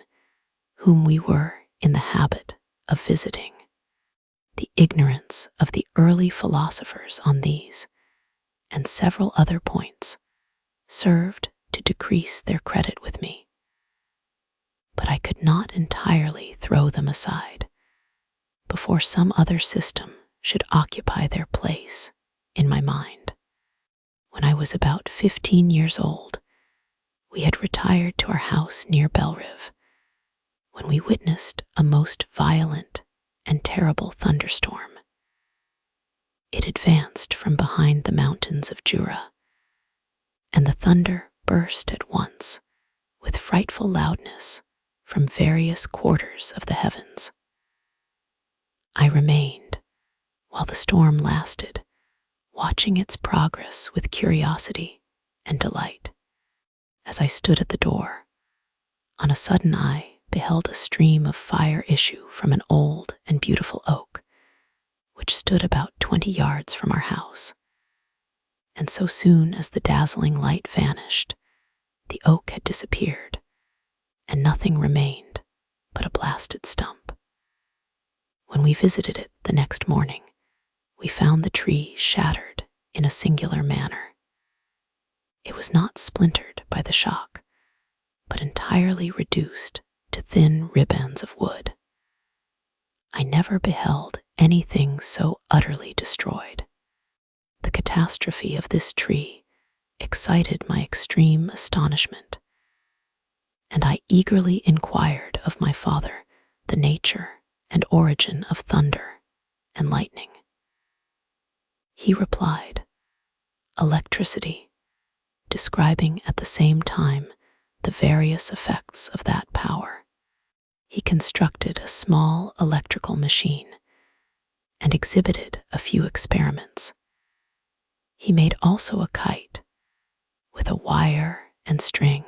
whom we were in the habit of visiting. The ignorance of the early philosophers on these and several other points served to decrease their credit with me. But I could not entirely throw them aside before some other system should occupy their place in my mind. When I was about 15 years old, we had retired to our house near Belrive, when we witnessed a most violent and terrible thunderstorm. It advanced from behind the mountains of Jura, and the thunder burst at once with frightful loudness from various quarters of the heavens. I remained, while the storm lasted, watching its progress with curiosity and delight. As I stood at the door, on a sudden I beheld a stream of fire issue from an old and beautiful oak, which stood about 20 yards from our house. And so soon as the dazzling light vanished, the oak had disappeared, and nothing remained but a blasted stump. When we visited it the next morning, we found the tree shattered in a singular manner. It was not splintered by the shock, but entirely reduced to thin ribands of wood. I never beheld anything so utterly destroyed. The catastrophe of this tree excited my extreme astonishment, and I eagerly inquired of my father the nature and origin of thunder and lightning. He replied, "Electricity," describing at the same time the various effects of that power. He constructed a small electrical machine and exhibited a few experiments. He made also a kite with a wire and string,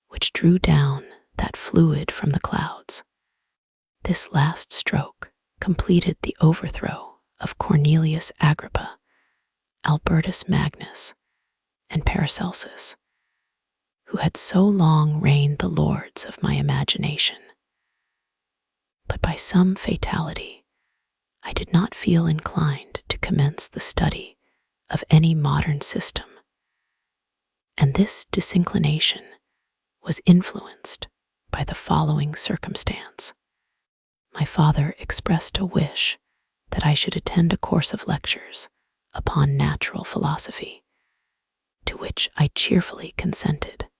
which drew down that fluid from the clouds. This last stroke completed the overthrow of Cornelius Agrippa, Albertus Magnus, and Paracelsus, who had so long reigned the lords of my imagination. But by some fatality, I did not feel inclined to commence the study of any modern system, and this disinclination was influenced by the following circumstance. My father expressed a wish that I should attend a course of lectures upon natural philosophy, to which I cheerfully consented.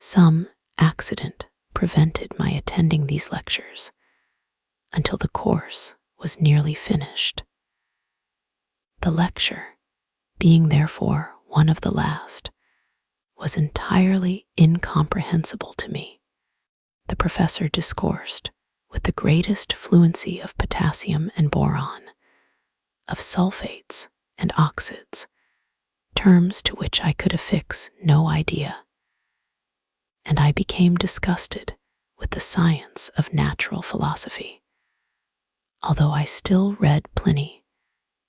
Some accident prevented my attending these lectures until the course was nearly finished. The lecture, being therefore one of the last, was entirely incomprehensible to me. The professor discoursed with the greatest fluency of potassium and boron, of sulfates and oxides, terms to which I could affix no idea, and I became disgusted with the science of natural philosophy, although I still read Pliny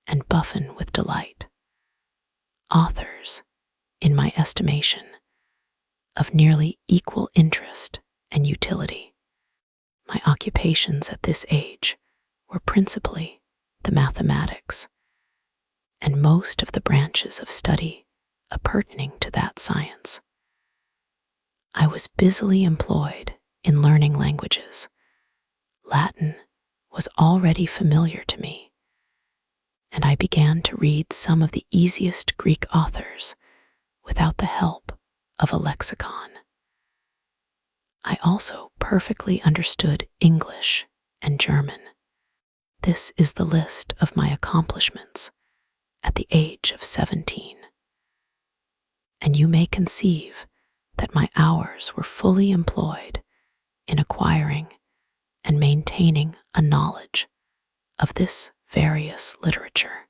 and Buffon with delight, authors, in my estimation, of nearly equal interest and utility. My occupations at this age were principally the mathematics, and most of the branches of study appurtening to that science. I was busily employed in learning languages. Latin was already familiar to me, and I began to read some of the easiest Greek authors without the help of a lexicon. I also perfectly understood English and German. This is the list of my accomplishments at the age of 17. And you may conceive that my hours were fully employed in acquiring and maintaining a knowledge of this various literature.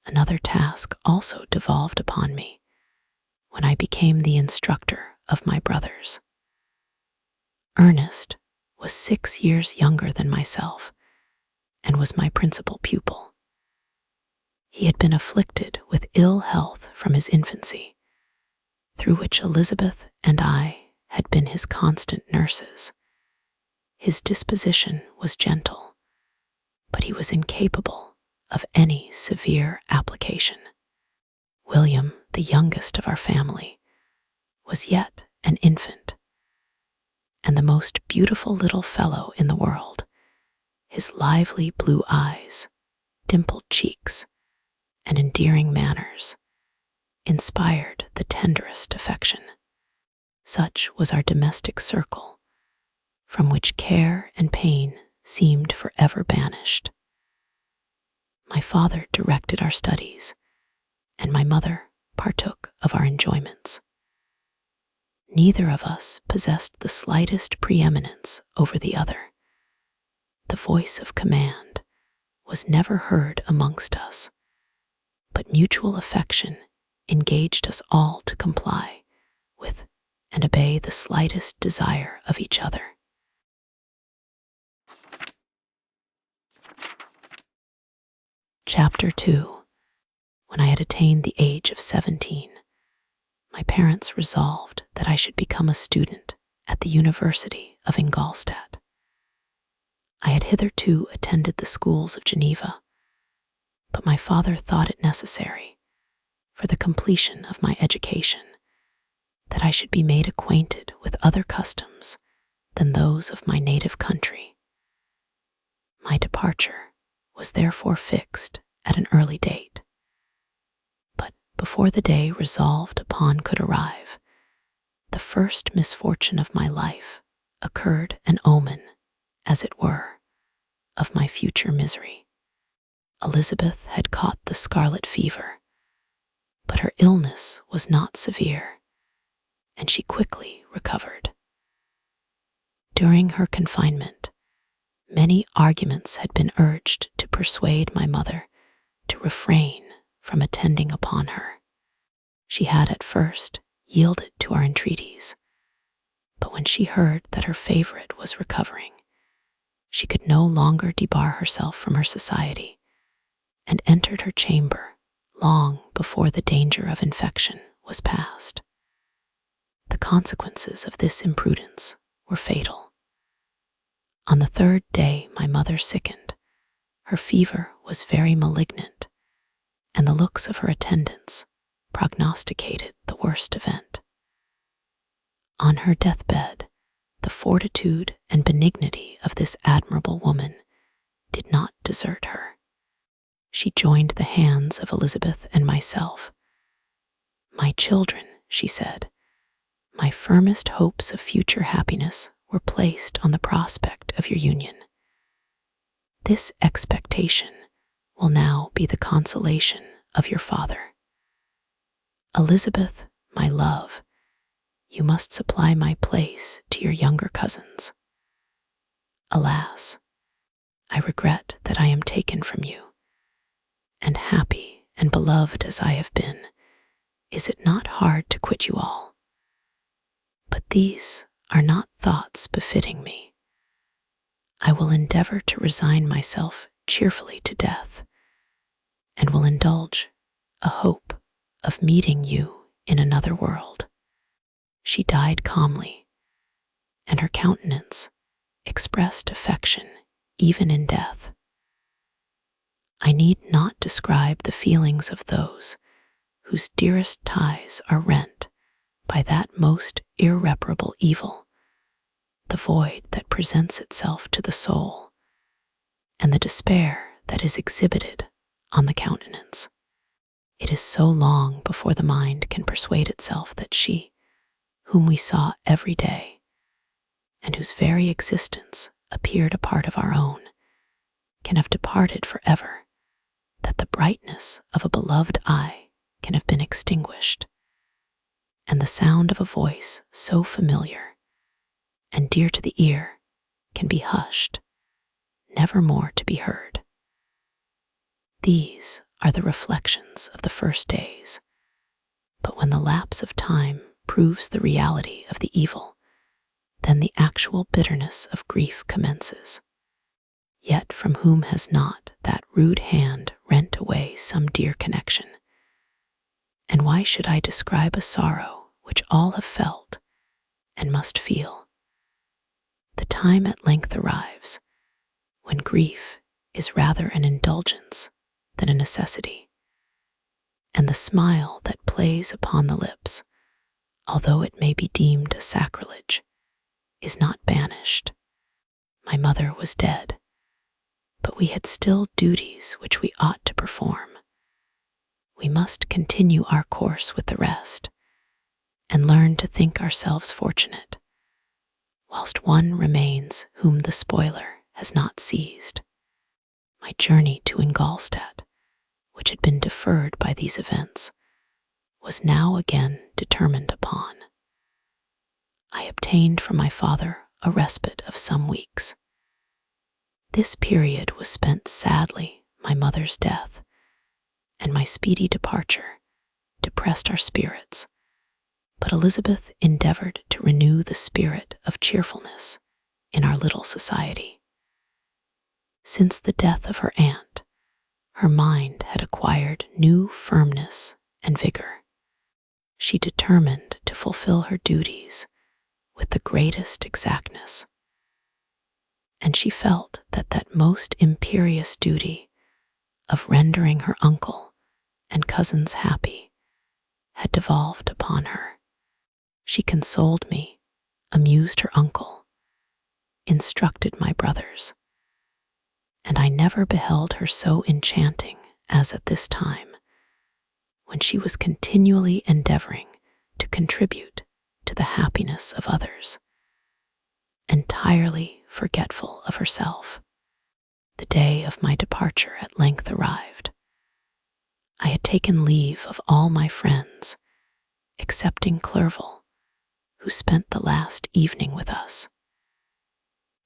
Another task also devolved upon me when I became the instructor of my brothers. Ernest was 6 years younger than myself and was my principal pupil. He had been afflicted with ill health from his infancy, through which Elizabeth and I had been his constant nurses. His disposition was gentle, but he was incapable of any severe application. William, the youngest of our family, was yet an infant, and the most beautiful little fellow in the world. His lively blue eyes, dimpled cheeks, and endearing manners inspired the tenderest affection. Such was our domestic circle, from which care and pain seemed forever banished. My father directed our studies, and my mother partook of our enjoyments. Neither of us possessed the slightest preeminence over the other. The voice of command was never heard amongst us, but mutual affection engaged us all to comply with and obey the slightest desire of each other. Chapter 2. When I had attained the age of 17, my parents resolved that I should become a student at the University of Ingolstadt. I had hitherto attended the schools of Geneva, but my father thought it necessary, for the completion of my education, that I should be made acquainted with other customs than those of my native country. My departure was therefore fixed at an early date, but before the day resolved upon could arrive, the first misfortune of my life occurred, an omen, as it were, of my future misery. Elizabeth had caught the scarlet fever, but her illness was not severe, and she quickly recovered. During her confinement, many arguments had been urged to persuade my mother to refrain from attending upon her. She had at first yielded to our entreaties, but when she heard that her favorite was recovering, she could no longer debar herself from her society, and entered her chamber long before the danger of infection was past. The consequences of this imprudence were fatal. On the third day my mother sickened. Her fever was very malignant, and the looks of her attendants prognosticated the worst event. On her deathbed, the fortitude and benignity of this admirable woman did not desert her. She joined the hands of Elizabeth and myself. "My children," she said, "my firmest hopes of future happiness were placed on the prospect of your union. This expectation will now be the consolation of your father. Elizabeth, my love, you must supply my place to your younger cousins. Alas, I regret that I am taken from you, and happy and beloved as I have been, is it not hard to quit you all? But these are not thoughts befitting me. I will endeavor to resign myself cheerfully to death, and will indulge a hope of meeting you in another world." She died calmly, and her countenance expressed affection even in death. I need not describe the feelings of those whose dearest ties are rent by that most irreparable evil, the void that presents itself to the soul, and the despair that is exhibited on the countenance. It is so long before the mind can persuade itself that she, whom we saw every day, and whose very existence appeared a part of our own, can have departed forever, that the brightness of a beloved eye can have been extinguished, and the sound of a voice so familiar and dear to the ear can be hushed, never more to be heard. These are the reflections of the first days, but when the lapse of time proves the reality of the evil, then the actual bitterness of grief commences. Yet from whom has not that rude hand rent away some dear connection? And why should I describe a sorrow which all have felt and must feel? The time at length arrives when grief is rather an indulgence than a necessity, and the smile that plays upon the lips, although it may be deemed a sacrilege, is not banished. My mother was dead, but we had still duties which we ought to perform. We must continue our course with the rest, and learn to think ourselves fortunate, whilst one remains whom the spoiler has not seized. My journey to Ingolstadt, which had been deferred by these events, was now again determined upon. I obtained from my father a respite of some weeks. This period was spent sadly, my mother's death, and my speedy departure depressed our spirits, but Elizabeth endeavored to renew the spirit of cheerfulness in our little society. Since the death of her aunt, her mind had acquired new firmness and vigor. She determined to fulfill her duties with the greatest exactness, and she felt that that most imperious duty of rendering her uncle and cousins happy had devolved upon her. She consoled me, amused her uncle, instructed my brothers, and I never beheld her so enchanting as at this time, when she was continually endeavoring to contribute to to the happiness of others, entirely forgetful of herself. The day of my departure at length arrived. I had taken leave of all my friends, excepting Clerval, who spent the last evening with us.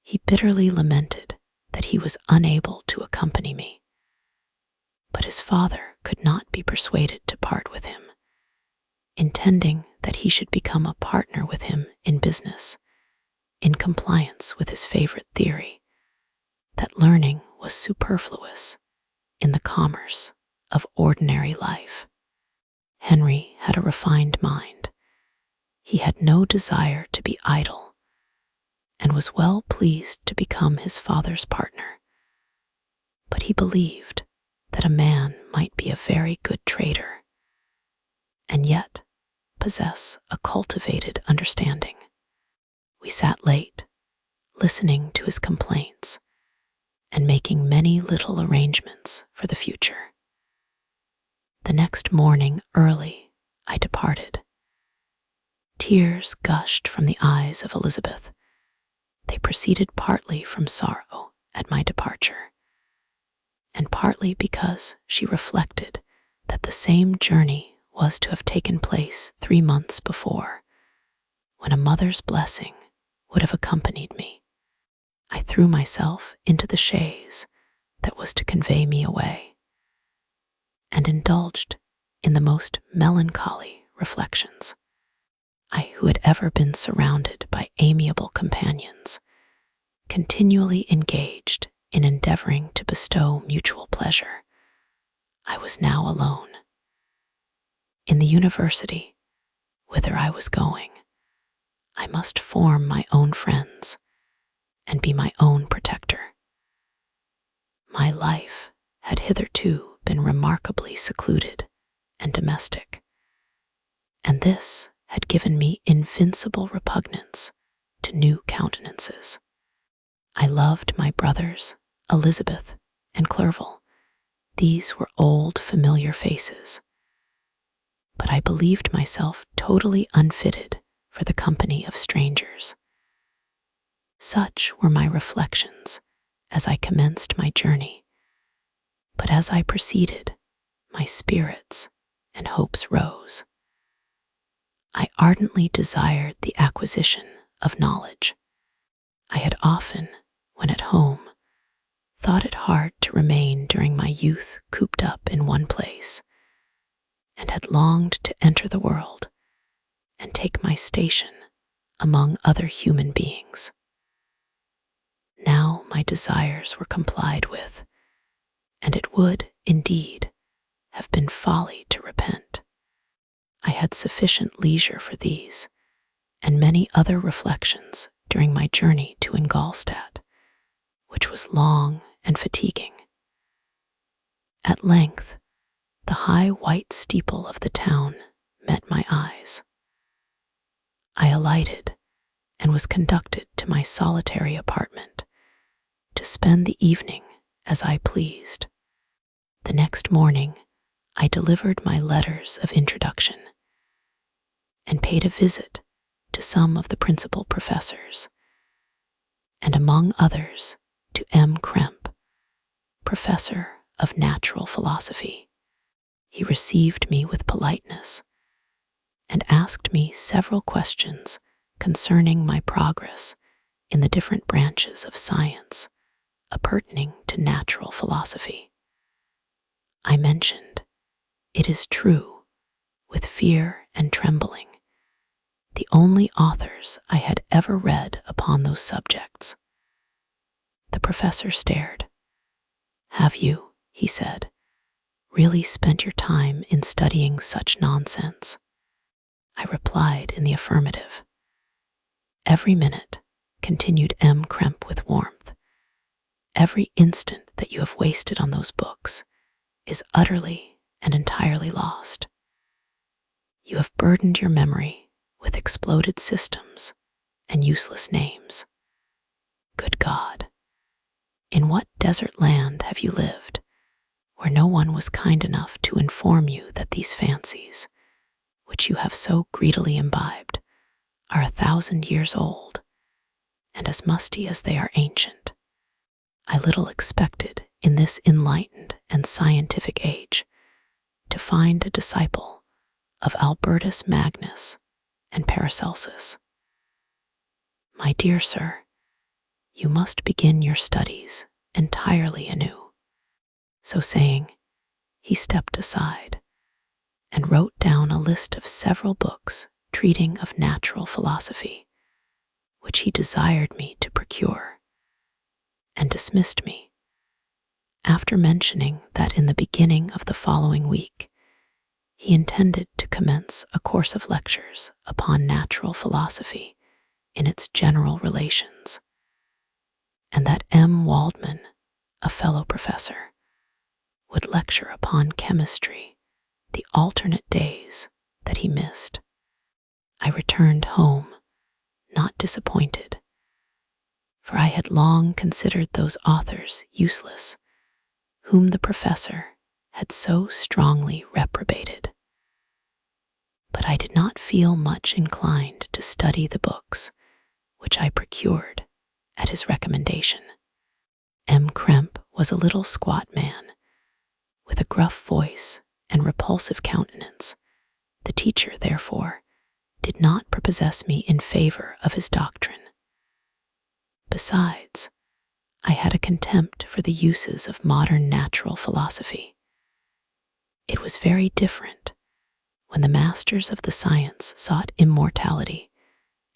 He bitterly lamented that he was unable to accompany me, but his father could not be persuaded to part with him, intending that he should become a partner with him in business, in compliance with his favorite theory that learning was superfluous in the commerce of ordinary life. Henry had a refined mind. He had no desire to be idle, and was well pleased to become his father's partner. But he believed that a man might be a very good trader, and yet possess a cultivated understanding. We sat late, listening to his complaints, and making many little arrangements for the future. The next morning early, I departed. Tears gushed from the eyes of Elizabeth. They proceeded partly from sorrow at my departure, and partly because she reflected that the same journey was to have taken place 3 months before, when a mother's blessing would have accompanied me. I threw myself into the chaise that was to convey me away, and indulged in the most melancholy reflections. I, who had ever been surrounded by amiable companions, continually engaged in endeavoring to bestow mutual pleasure, I was now alone. In the university, whither I was going, I must form my own friends and be my own protector. My life had hitherto been remarkably secluded and domestic, and this had given me invincible repugnance to new countenances. I loved my brothers, Elizabeth and Clerval. These were old, familiar faces, but I believed myself totally unfitted for the company of strangers. Such were my reflections as I commenced my journey, but as I proceeded, my spirits and hopes rose. I ardently desired the acquisition of knowledge. I had often, when at home, thought it hard to remain during my youth cooped up in one place, and had longed to enter the world and take my station among other human beings. Now my desires were complied with, and it would, indeed, have been folly to repent. I had sufficient leisure for these and many other reflections during my journey to Ingolstadt, which was long and fatiguing. At length, the high white steeple of the town met my eyes. I alighted and was conducted to my solitary apartment to spend the evening as I pleased. The next morning, I delivered my letters of introduction and paid a visit to some of the principal professors, and among others to M. Krempe, professor of natural philosophy. He received me with politeness and asked me several questions concerning my progress in the different branches of science appurtening to natural philosophy. I mentioned, it is true, with fear and trembling, the only authors I had ever read upon those subjects. The professor stared. "Have you," he said, "really spent your time in studying such nonsense?" I replied in the affirmative. "Every minute," continued M. Krempe with warmth, "every instant that you have wasted on those books is utterly and entirely lost. You have burdened your memory with exploded systems and useless names. Good God, in what desert land have you lived, where no one was kind enough to inform you that these fancies, which you have so greedily imbibed, are 1,000 years old, and as musty as they are ancient. I little expected in this enlightened and scientific age to find a disciple of Albertus Magnus and Paracelsus. My dear sir, you must begin your studies entirely anew. So saying, he stepped aside and wrote down a list of several books treating of natural philosophy, which he desired me to procure, and dismissed me, after mentioning that in the beginning of the following week he intended to commence a course of lectures upon natural philosophy in its general relations, and that M. Waldman, a fellow professor, would lecture upon chemistry the alternate days that he missed. I returned home, not disappointed, for I had long considered those authors useless whom the professor had so strongly reprobated. But I did not feel much inclined to study the books which I procured at his recommendation. M. Krempe was a little squat man, with a gruff voice and repulsive countenance. The teacher, therefore, did not prepossess me in favor of his doctrine. Besides, I had a contempt for the uses of modern natural philosophy. It was very different when the masters of the science sought immortality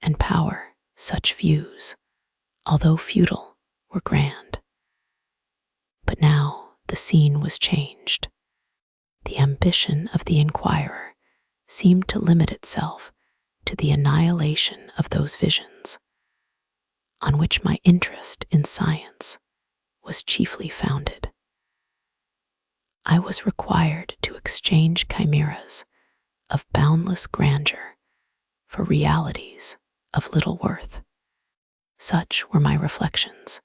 and power. Such views, although futile, were grand. But now the scene was changed. The ambition of the inquirer seemed to limit itself to the annihilation of those visions, on which my interest in science was chiefly founded. I was required to exchange chimeras of boundless grandeur for realities of little worth. Such were my reflections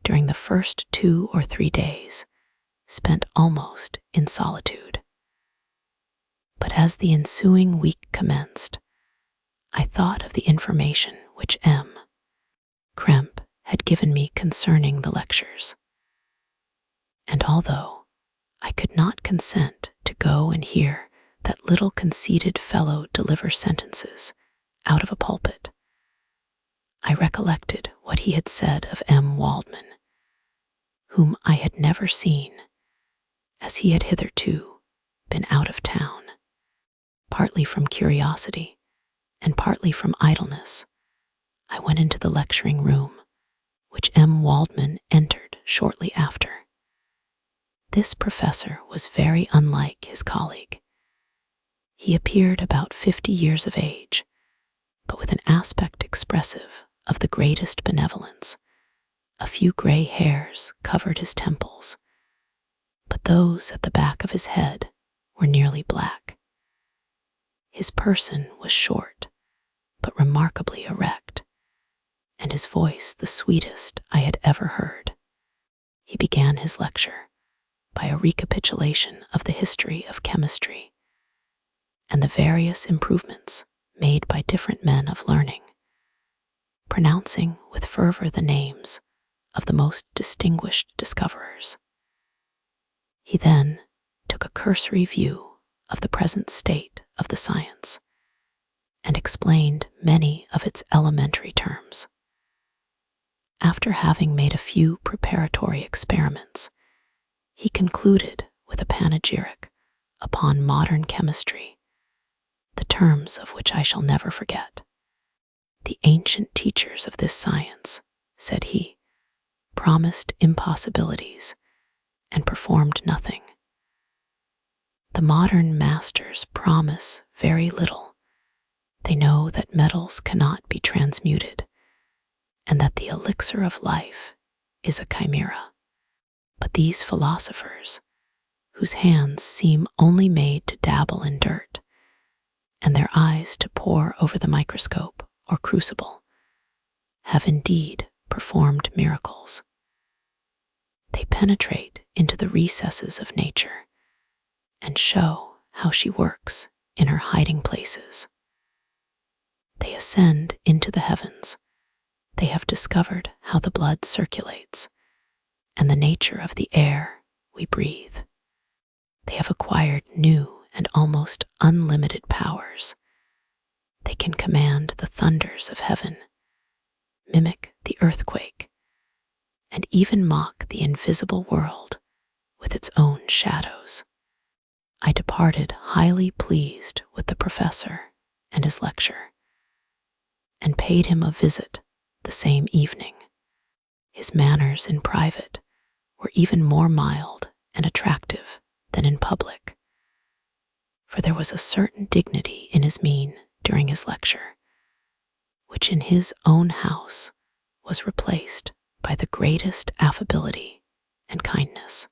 during the first 2 or 3 days, spent almost in solitude. But as the ensuing week commenced, I thought of the information which M. Krempe had given me concerning the lectures, and although I could not consent to go and hear that little conceited fellow deliver sentences out of a pulpit, I recollected what he had said of M. Waldman, whom I had never seen, as he had hitherto been out of town. Partly from curiosity and partly from idleness, I went into the lecturing room, which M. Waldman entered shortly after. This professor was very unlike his colleague. He appeared about 50 years of age, but with an aspect expressive of the greatest benevolence. A few gray hairs covered his temples, but those at the back of his head were nearly black. His person was short, but remarkably erect, and his voice the sweetest I had ever heard. He began his lecture by a recapitulation of the history of chemistry and the various improvements made by different men of learning, pronouncing with fervor the names of the most distinguished discoverers. He then took a cursory view of the present state of the science and explained many of its elementary terms. After having made a few preparatory experiments, he concluded with a panegyric upon modern chemistry, the terms of which I shall never forget. The ancient teachers of this science, said he, promised impossibilities and performed nothing. The modern masters promise very little. They know that metals cannot be transmuted and that the elixir of life is a chimera. But these philosophers, whose hands seem only made to dabble in dirt and their eyes to pore over the microscope or crucible, have indeed performed miracles. They penetrate into the recesses of nature and show how she works in her hiding places. They ascend into the heavens. They have discovered how the blood circulates and the nature of the air we breathe. They have acquired new and almost unlimited powers. They can command the thunders of heaven, mimic the earthquake, and even mock the invisible world with its own shadows. I departed highly pleased with the professor and his lecture, and paid him a visit the same evening. His manners in private were even more mild and attractive than in public, for there was a certain dignity in his mien during his lecture, which in his own house was replaced by the greatest affability and kindness.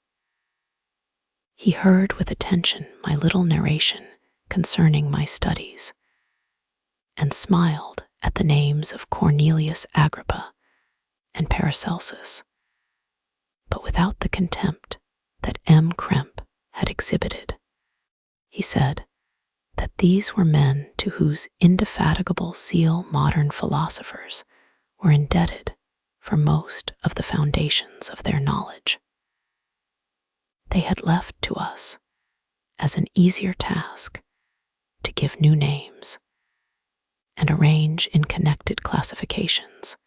He heard with attention my little narration concerning my studies, and smiled at the names of Cornelius Agrippa and Paracelsus, but without the contempt that M. Krempe had exhibited. He said that these were men to whose indefatigable zeal modern philosophers were indebted for most of the foundations of their knowledge. They had left to us as an easier task to give new names and arrange in connected classifications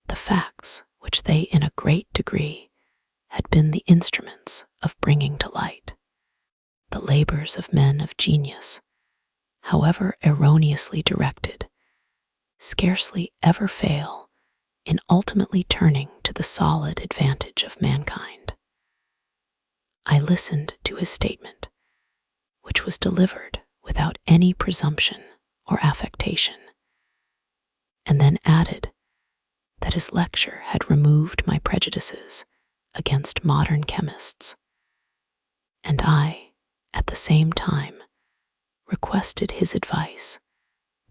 the facts which they in a great degree had been the instruments of bringing to light. The labors of men of genius, however erroneously directed, scarcely ever fail in ultimately turning to the solid advantage of mankind. I listened to his statement, which was delivered without any presumption or affectation, and then added that his lecture had removed my prejudices against modern chemists, and I, at the same time, requested his advice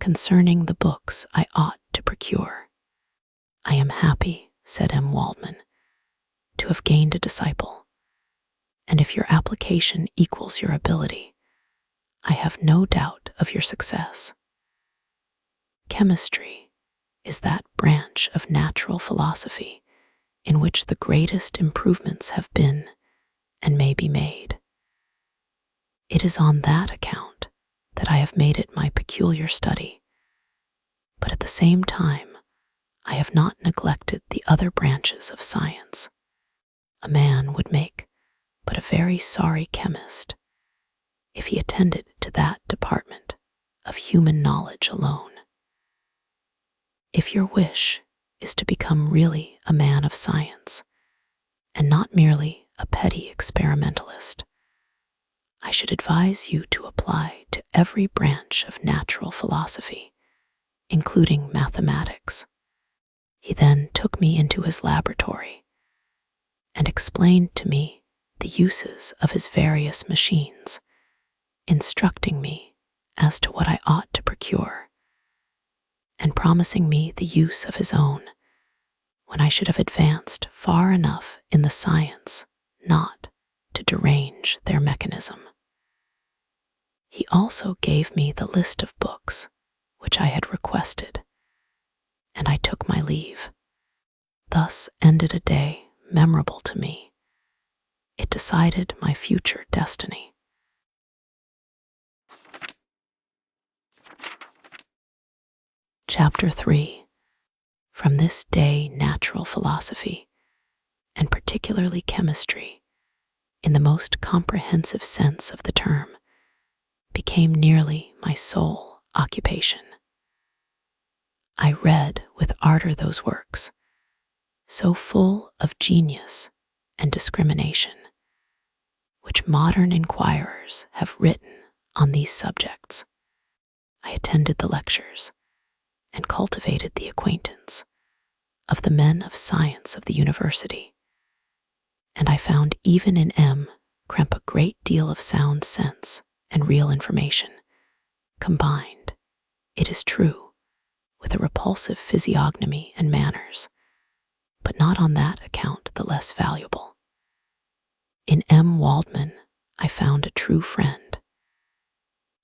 concerning the books I ought to procure. I am happy, said M. Waldman, to have gained a disciple, and if your application equals your ability, I have no doubt of your success. Chemistry is that branch of natural philosophy in which the greatest improvements have been and may be made. It is on that account that I have made it my peculiar study, but at the same time I have not neglected the other branches of science. A man would make but a very sorry chemist if he attended to that department of human knowledge alone. If your wish is to become really a man of science, and not merely a petty experimentalist, I should advise you to apply to every branch of natural philosophy, including mathematics. He then took me into his laboratory and explained to me the uses of his various machines, instructing me as to what I ought to procure, and promising me the use of his own when I should have advanced far enough in the science not to derange their mechanism. He also gave me the list of books which I had requested, and I took my leave. Thus ended a day memorable to me. It decided my future destiny. Chapter 3. From this day, natural philosophy, and particularly chemistry, in the most comprehensive sense of the term, became nearly my sole occupation. I read with ardor those works, so full of genius and discrimination, which modern inquirers have written on these subjects. I attended the lectures and cultivated the acquaintance of the men of science of the university, and I found even in M. Krempe a great deal of sound sense and real information, combined, it is true, with a repulsive physiognomy and manners, but not on that account the less valuable. In M. Waldman I found a true friend.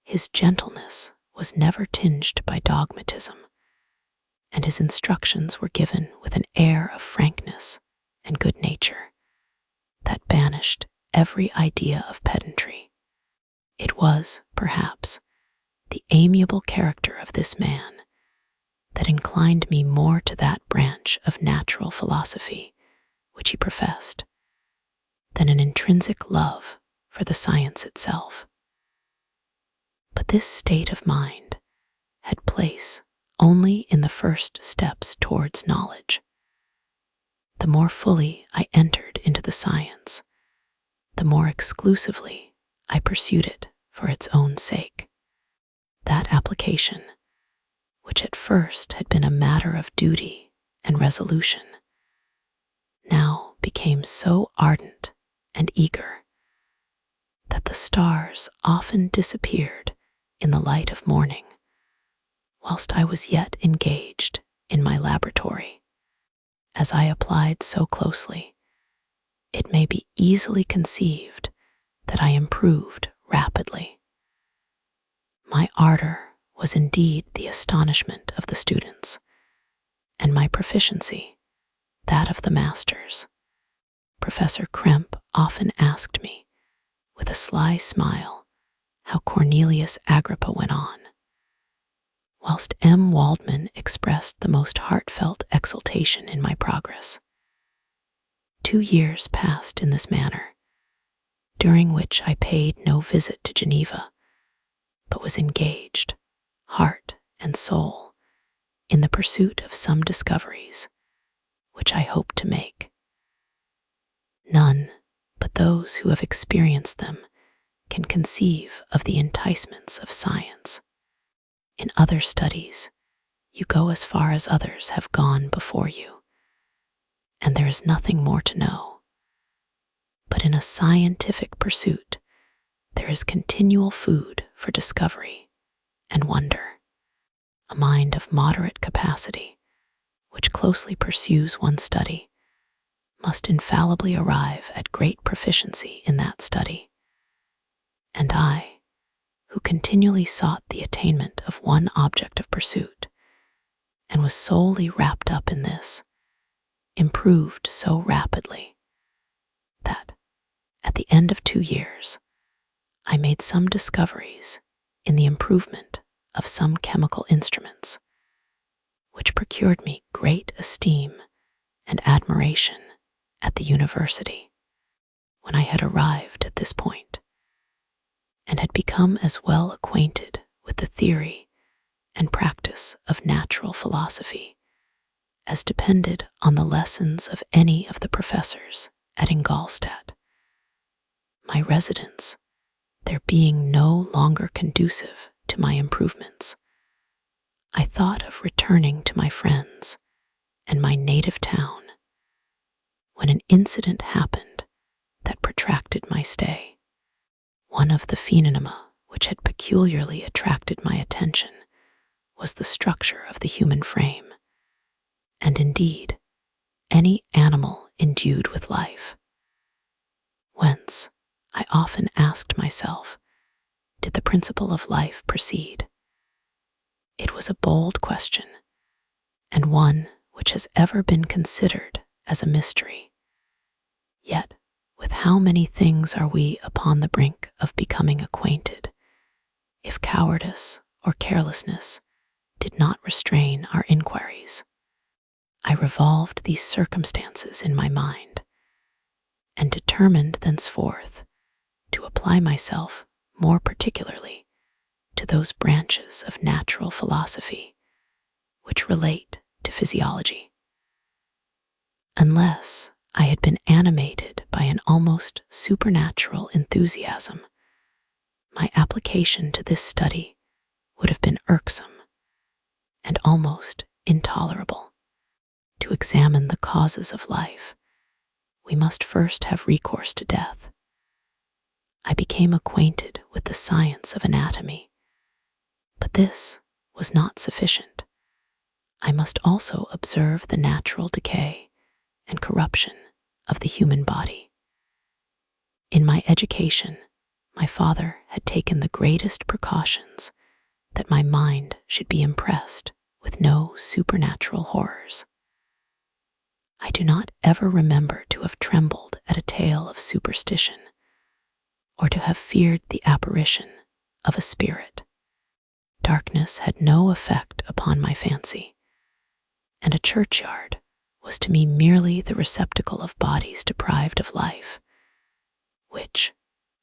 His gentleness was never tinged by dogmatism, and his instructions were given with an air of frankness and good nature that banished every idea of pedantry. It was, perhaps, the amiable character of this man that inclined me more to that branch of natural philosophy which he professed, than an intrinsic love for the science itself. But this state of mind had place only in the first steps towards knowledge. The more fully I entered into the science, the more exclusively I pursued it for its own sake. That application, which at first had been a matter of duty and resolution, now became so ardent and eager that the stars often disappeared in the light of morning, whilst I was yet engaged in my laboratory. As I applied so closely, it may be easily conceived that I improved rapidly. My ardor was indeed the astonishment of the students, and my proficiency that of the masters. Professor Kremp often asked me, with a sly smile, how Cornelius Agrippa went on, whilst M. Waldman expressed the most heartfelt exultation in my progress. 2 years passed in this manner, during which I paid no visit to Geneva, but was engaged, heart and soul, in the pursuit of some discoveries which I hoped to make. None but those who have experienced them can conceive of the enticements of science. In other studies, you go as far as others have gone before you, and there is nothing more to know. But in a scientific pursuit, there is continual food for discovery and wonder. A mind of moderate capacity, which closely pursues one study, must infallibly arrive at great proficiency in that study. And I, who continually sought the attainment of one object of pursuit, and was solely wrapped up in this, improved so rapidly that, at the end of 2 years, I made some discoveries in the improvement of some chemical instruments, which procured me great esteem and admiration at the university. When I had arrived at this point, and had become as well acquainted with the theory and practice of natural philosophy as depended on the lessons of any of the professors at Ingolstadt, my residence there being no longer conducive to my improvements, I thought of returning to my friends and my native town, when an incident happened that protracted my stay. One of the phenomena which had peculiarly attracted my attention was the structure of the human frame, and indeed any animal endued with life. Whence, I often asked myself, did the principle of life proceed? It was a bold question, and one which has ever been considered as a mystery. Yet, with how many things are we upon the brink of becoming acquainted, if cowardice or carelessness did not restrain our inquiries. I revolved these circumstances in my mind, and determined thenceforth to apply myself more particularly to those branches of natural philosophy which relate to physiology. Unless I had been animated by an almost supernatural enthusiasm, my application to this study would have been irksome and almost intolerable. To examine the causes of life, we must first have recourse to death. I became acquainted with the science of anatomy, but this was not sufficient. I must also observe the natural decay and corruption of the human body. In my education, my father had taken the greatest precautions that my mind should be impressed with no supernatural horrors. I do not ever remember to have trembled at a tale of superstition, or to have feared the apparition of a spirit. Darkness had no effect upon my fancy, and a churchyard was to me merely the receptacle of bodies deprived of life, which,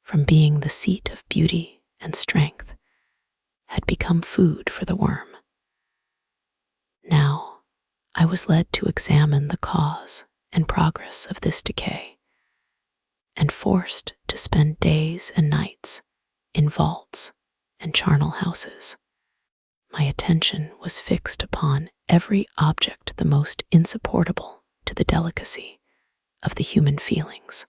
from being the seat of beauty and strength, had become food for the worm. Now, I was led to examine the cause and progress of this decay, and forced to spend days and nights in vaults and charnel houses. My attention was fixed upon every object the most insupportable to the delicacy of the human feelings.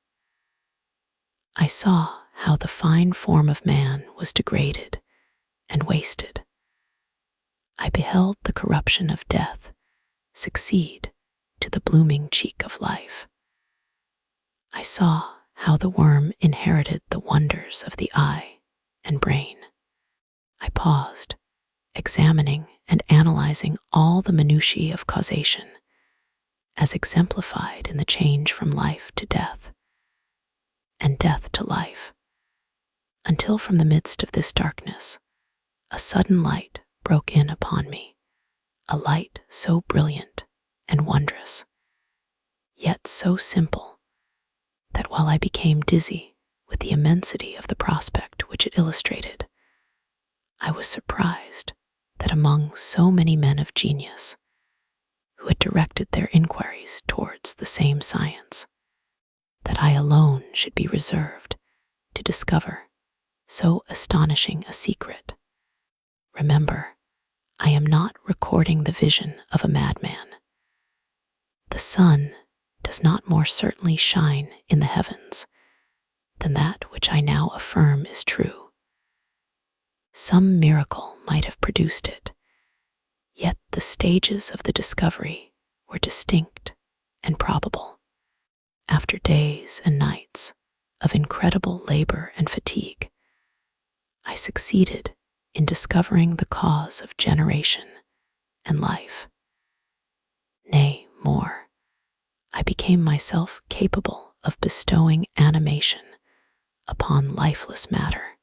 I saw how the fine form of man was degraded and wasted. I beheld the corruption of death succeed to the blooming cheek of life. I saw how the worm inherited the wonders of the eye and brain. I paused, examining and analyzing all the minutiae of causation, as exemplified in the change from life to death, and death to life, until from the midst of this darkness, a sudden light broke in upon me, a light so brilliant and wondrous, yet so simple, that while I became dizzy with the immensity of the prospect which it illustrated, I was surprised that among so many men of genius, who had directed their inquiries towards the same science, that I alone should be reserved to discover so astonishing a secret. Remember, I am not recording the vision of a madman. The sun does not more certainly shine in the heavens than that which I now affirm is true. Some miracle might have produced it, yet the stages of the discovery were distinct and probable. After days and nights of incredible labor and fatigue, I succeeded in discovering the cause of generation and life. Nay, more, I became myself capable of bestowing animation upon lifeless matter.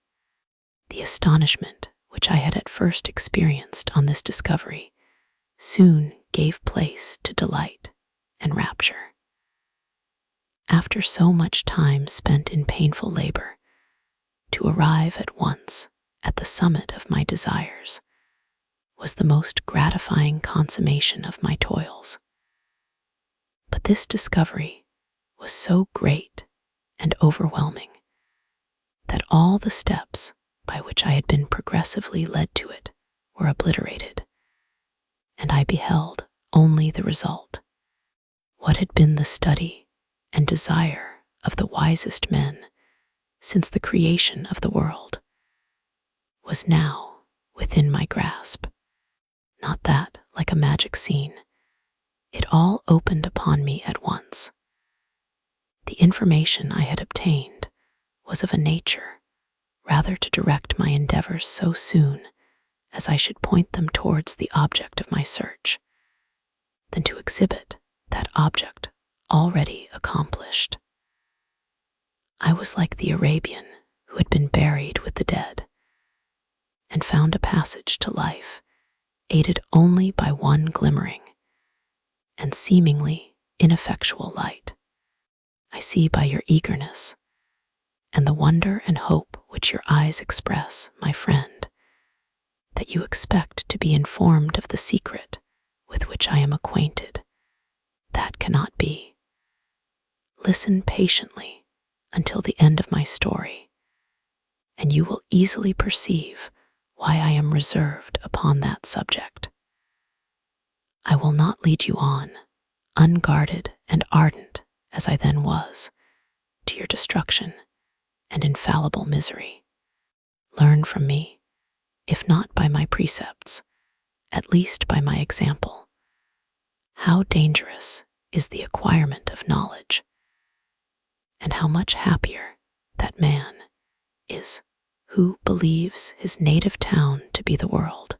The astonishment which I had at first experienced on this discovery soon gave place to delight and rapture. After so much time spent in painful labor, to arrive at once at the summit of my desires was the most gratifying consummation of my toils. But this discovery was so great and overwhelming that all the steps by which I had been progressively led to it were obliterated, and I beheld only the result. What had been the study and desire of the wisest men since the creation of the world was now within my grasp. Not that, like a magic scene, it all opened upon me at once. The information I had obtained was of a nature rather to direct my endeavors so soon as I should point them towards the object of my search, than to exhibit that object already accomplished. I was like the Arabian who had been buried with the dead, and found a passage to life aided only by one glimmering and seemingly ineffectual light. I see by your eagerness and the wonder and hope which your eyes express, my friend, that you expect to be informed of the secret with which I am acquainted. That cannot be. Listen patiently until the end of my story, and you will easily perceive why I am reserved upon that subject. I will not lead you on, unguarded and ardent as I then was, to your destruction and infallible misery. Learn from me, if not by my precepts, at least by my example, how dangerous is the acquirement of knowledge, and how much happier that man is who believes his native town to be the world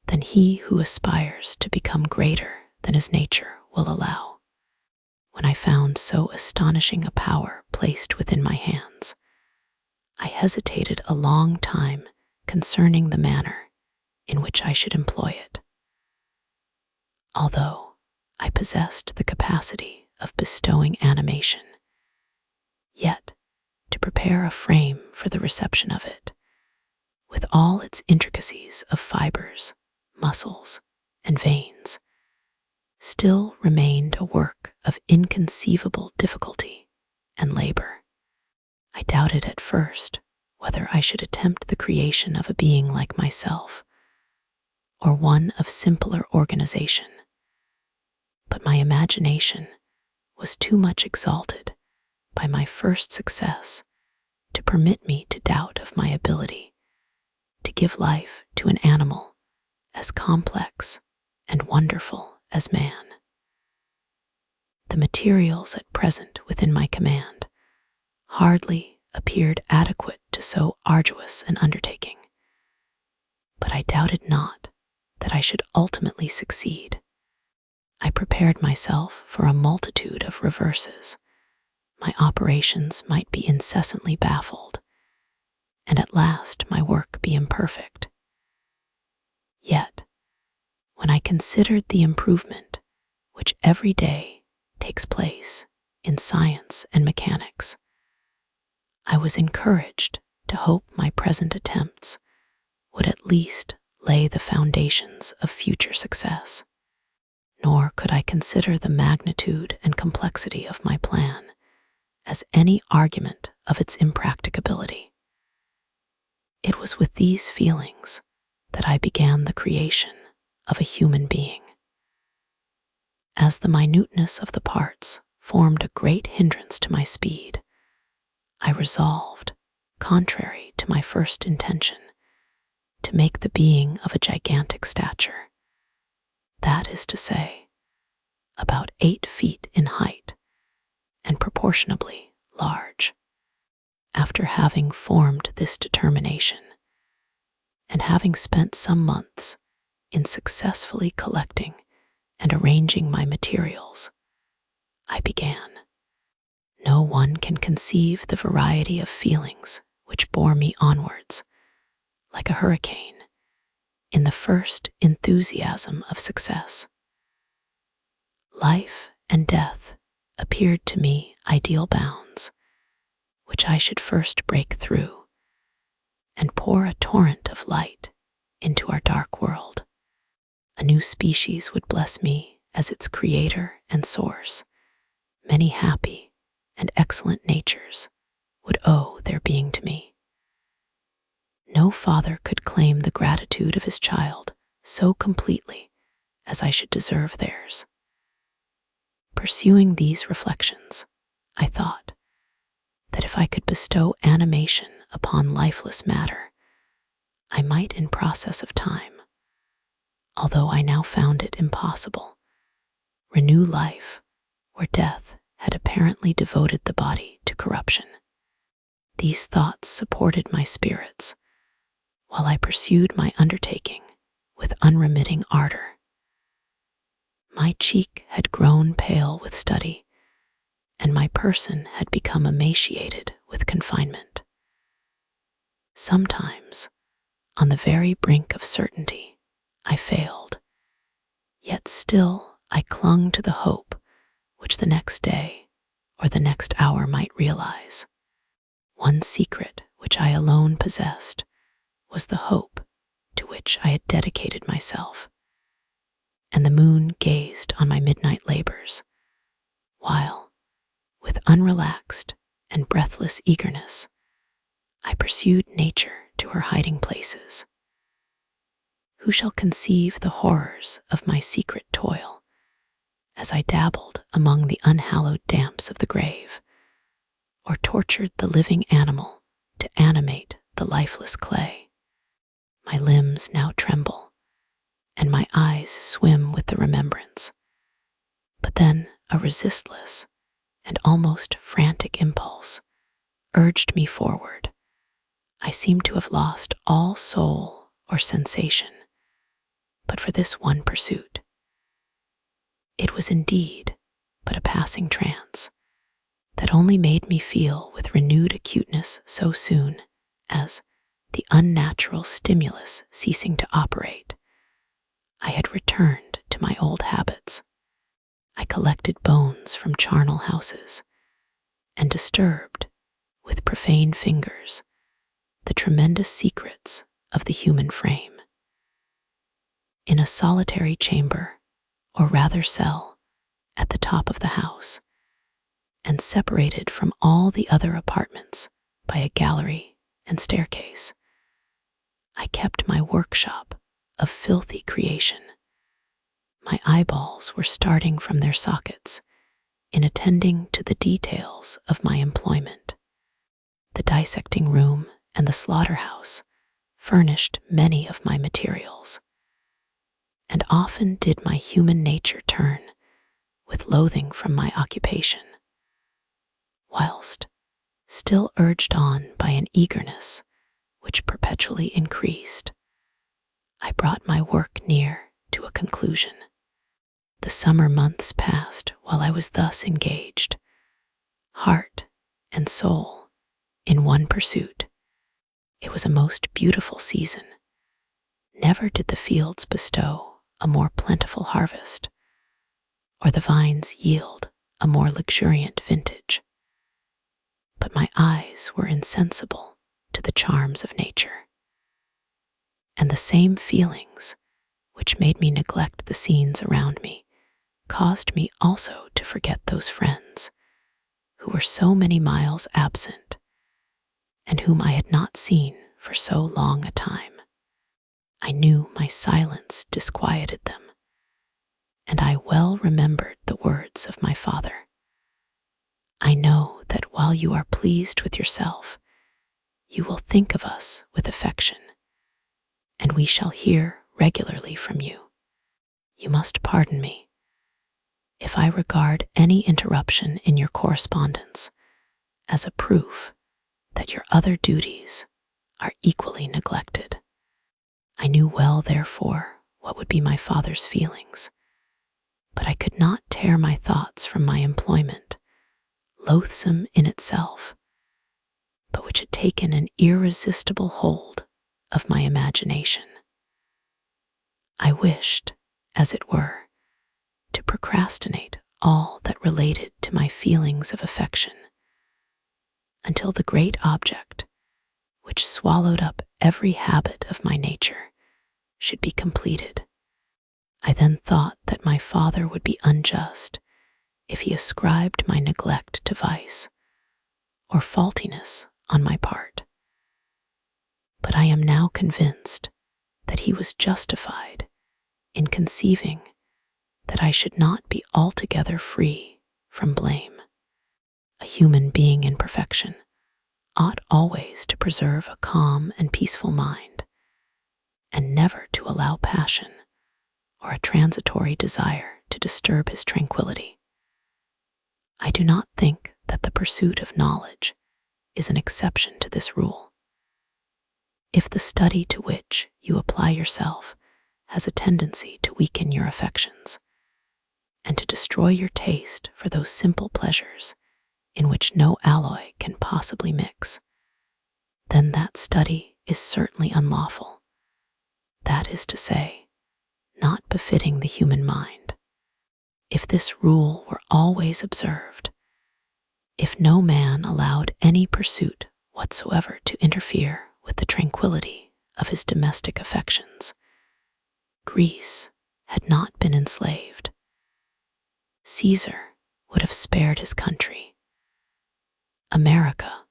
than he who aspires to become greater than his nature will allow. When I found so astonishing a power placed within my hands, I hesitated a long time concerning the manner in which I should employ it. Although I possessed the capacity of bestowing animation, yet to prepare a frame for the reception of it, with all its intricacies of fibers, muscles, and veins, still remained a work of inconceivable difficulty and labor. I doubted at first whether I should attempt the creation of a being like myself, or one of simpler organization, but my imagination was too much exalted by my first success to permit me to doubt of my ability to give life to an animal as complex and wonderful as man. The materials at present within my command hardly appeared adequate to so arduous an undertaking, but I doubted not that I should ultimately succeed. I prepared myself for a multitude of reverses. My operations might be incessantly baffled, and at last my work be imperfect. Yet, when I considered the improvement which every day takes place in science and mechanics, I was encouraged to hope my present attempts would at least lay the foundations of future success. Nor could I consider the magnitude and complexity of my plan as any argument of its impracticability. It was with these feelings that I began the creation of a human being. As the minuteness of the parts formed a great hindrance to my speed, I resolved, contrary to my first intention, to make the being of a gigantic stature, that is to say, about 8 feet in height and proportionably large. After having formed this determination, and having spent some months in successfully collecting and arranging my materials, I began. No one can conceive the variety of feelings which bore me onwards, like a hurricane, in the first enthusiasm of success. Life and death appeared to me ideal bounds, which I should first break through, and pour a torrent of light into our dark world. A new species would bless me as its creator and source. Many happy and excellent natures would owe their being to me. No father could claim the gratitude of his child so completely as I should deserve theirs. Pursuing these reflections, I thought that if I could bestow animation upon lifeless matter, I might in process of time, although I now found it impossible, renew life where death had apparently devoted the body to corruption. These thoughts supported my spirits, while I pursued my undertaking with unremitting ardor. My cheek had grown pale with study, and my person had become emaciated with confinement. Sometimes, on the very brink of certainty, I failed, yet still I clung to the hope which the next day or the next hour might realize. One secret which I alone possessed was the hope to which I had dedicated myself, and the moon gazed on my midnight labors, while, with unrelaxed and breathless eagerness, I pursued nature to her hiding places. Who shall conceive the horrors of my secret toil as I dabbled among the unhallowed damps of the grave, or tortured the living animal to animate the lifeless clay? My limbs now tremble, and my eyes swim with the remembrance. But then a resistless and almost frantic impulse urged me forward. I seemed to have lost all soul or sensation, but for this one pursuit. It was indeed but a passing trance that only made me feel with renewed acuteness so soon as, the unnatural stimulus ceasing to operate, I had returned to my old habits. I collected bones from charnel houses and disturbed, with profane fingers, the tremendous secrets of the human frame. In a solitary chamber, or rather cell, at the top of the house, and separated from all the other apartments by a gallery and staircase, I kept my workshop of filthy creation. My eyeballs were starting from their sockets in attending to the details of my employment. The dissecting room and the slaughterhouse furnished many of my materials, and often did my human nature turn with loathing from my occupation, whilst, still urged on by an eagerness which perpetually increased, I brought my work near to a conclusion. The summer months passed while I was thus engaged, heart and soul, in one pursuit. It was a most beautiful season. Never did the fields bestow a more plentiful harvest, or the vines yield a more luxuriant vintage. But my eyes were insensible to the charms of nature, and the same feelings which made me neglect the scenes around me caused me also to forget those friends who were so many miles absent and whom I had not seen for so long a time. I knew my silence disquieted them, and I well remembered the words of my father. I know that while you are pleased with yourself, you will think of us with affection, and we shall hear regularly from you. You must pardon me if I regard any interruption in your correspondence as a proof that your other duties are equally neglected. I knew well, therefore, what would be my father's feelings, but I could not tear my thoughts from my employment, loathsome in itself, but which had taken an irresistible hold of my imagination. I wished, as it were, to procrastinate all that related to my feelings of affection, until the great object, which swallowed up every habit of my nature, should be completed. I then thought that my father would be unjust if he ascribed my neglect to vice, or faultiness on my part. But I am now convinced that he was justified in conceiving that I should not be altogether free from blame. A human being in perfection ought always to preserve a calm and peaceful mind, and never to allow passion or a transitory desire to disturb his tranquility. I do not think that the pursuit of knowledge is an exception to this rule. If the study to which you apply yourself has a tendency to weaken your affections, and to destroy your taste for those simple pleasures in which no alloy can possibly mix, then that study is certainly unlawful. That is to say, not befitting the human mind. If this rule were always observed, if no man allowed any pursuit whatsoever to interfere with the tranquility of his domestic affections, Greece had not been enslaved. Caesar would have spared his country. America